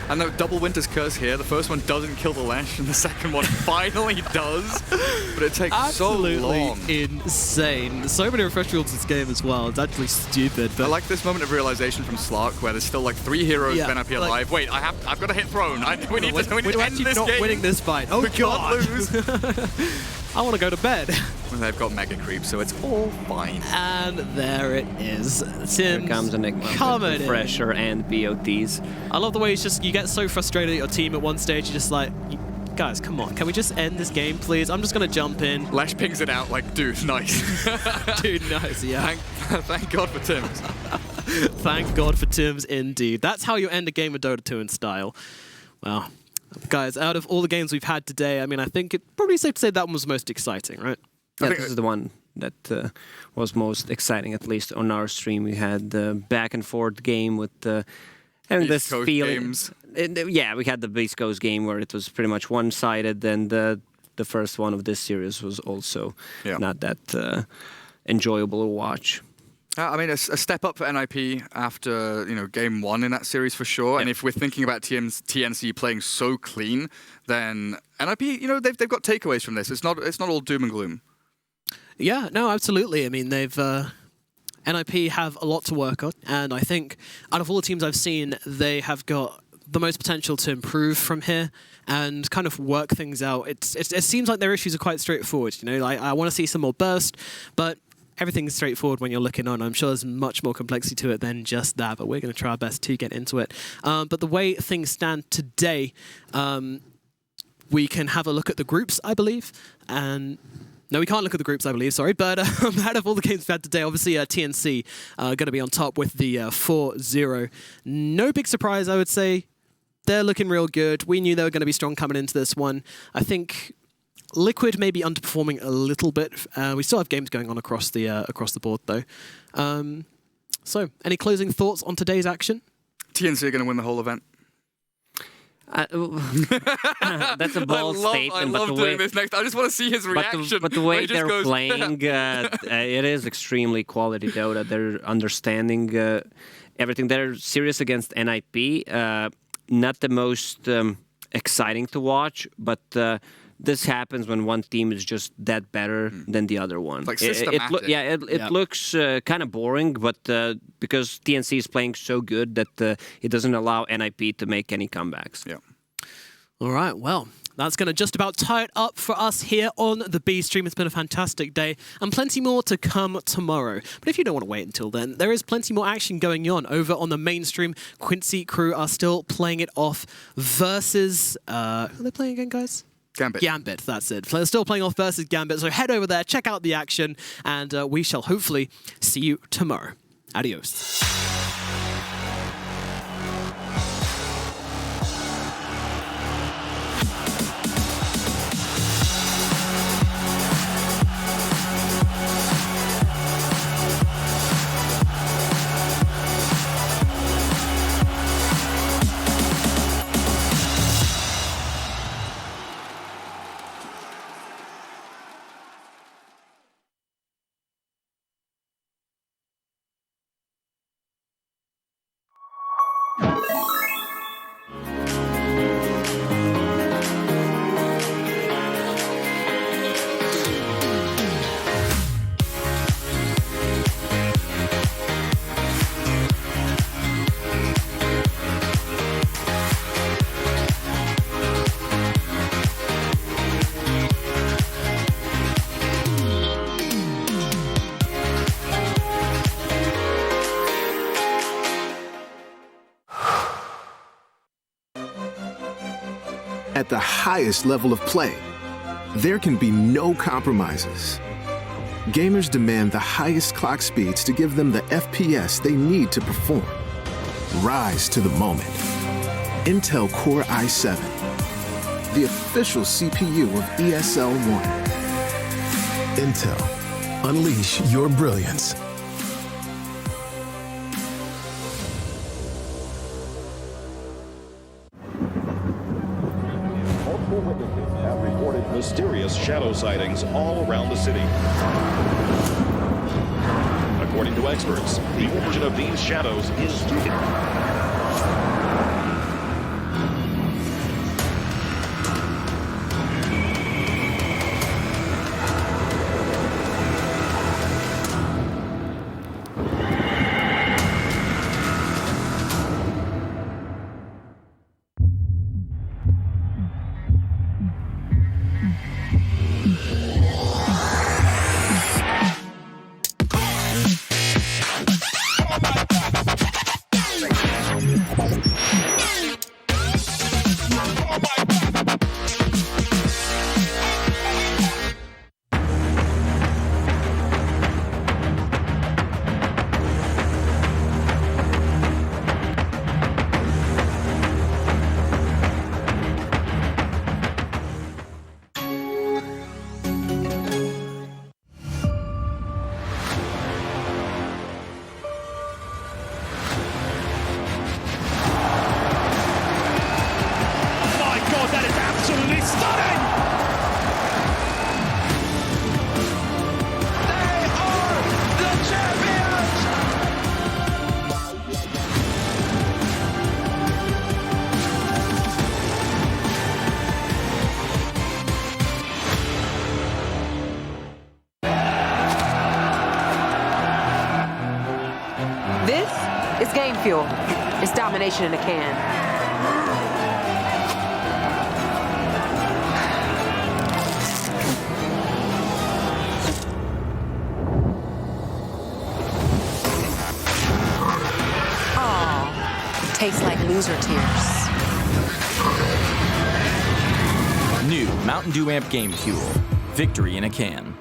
And the double Winter's Curse here. The first one doesn't kill the Lesh, and the second one finally does. But it takes Absolutely so long. Insane. So many refresh rules in this game as well. It's actually stupid. But I like this moment of realization from Slark, where there's still like 3 heroes of NIP alive. Wait, I've got to hit throne. We need to end this game. Winning this fight. Oh, we God. can't lose. I want to go to bed. Well, they've got mega creep, so it's all fine. And there it is. Sims, here comes an Refresher and BOTs. I love the way you get so frustrated at your team at one stage. You're just like, guys, come on. Can we just end this game, please? I'm just going to jump in. Lesh pings it out like, dude, nice. Dude, nice, yeah. Thank God for Tims. Thank God for Tims, indeed. That's how you end a game of Dota 2 in style. Well, guys, out of all the games we've had today, I mean, I think it's probably safe to say that one was most exciting, right? Yeah, this is the one that was most exciting, at least on our stream. We had the back and forth game with having this feeling. Yeah, we had the Beast Coast game where it was pretty much one-sided, and the first one of this series was also not that enjoyable to watch. I mean, a step up for NIP after game 1 in that series for sure. Yeah. And if we're thinking about TNC playing so clean, then NIP, they've got takeaways from this. It's not all doom and gloom. Yeah, no, absolutely. I mean, they've NIP have a lot to work on, and I think out of all the teams I've seen, they have got the most potential to improve from here and kind of work things out. It seems like their issues are quite straightforward. I want to see some more burst, but everything's straightforward when you're looking on. I'm sure there's much more complexity to it than just that, but we're going to try our best to get into it. But the way things stand today, we can have a look at the groups, I believe, and No, we can't look at the groups, I believe, sorry. But out of all the games we've had today, obviously TNC going to be on top with the 4-0. No big surprise, I would say. They're looking real good. We knew they were going to be strong coming into this one. I think Liquid may be underperforming a little bit. We still have games going on across the board, though. So, any closing thoughts on today's action? TNC are going to win the whole event. That's a bold statement. I love doing this next. I just want to see his reaction. But the way they're playing, it is extremely quality Dota. They're understanding everything. They're serious against NIP. Not the most exciting to watch, but this happens when one team is just that better than the other one. Like systematic. It looks kind of boring, but because TNC is playing so good that it doesn't allow NIP to make any comebacks. Yeah. All right, well, that's going to just about tie it up for us here on the B stream. It's been a fantastic day and plenty more to come tomorrow. But if you don't want to wait until then, there is plenty more action going on over on the mainstream. Quincy crew are still playing it off versus... who are they playing again, guys? Gambit, that's it. They're still playing off versus Gambit, so head over there, check out the action, and we shall hopefully see you tomorrow. Adios. At the highest level of play, there can be no compromises. Gamers demand the highest clock speeds to give them the FPS they need to perform. Rise to the moment. Intel Core i7, the official CPU of ESL 1. Intel. Unleash your brilliance. Mysterious shadow sightings all around the city. According to experts, the origin of these shadows is It's game fuel. It's domination in a can. Oh, tastes like loser tears. New Mountain Dew Amp Game Fuel. Victory in a can.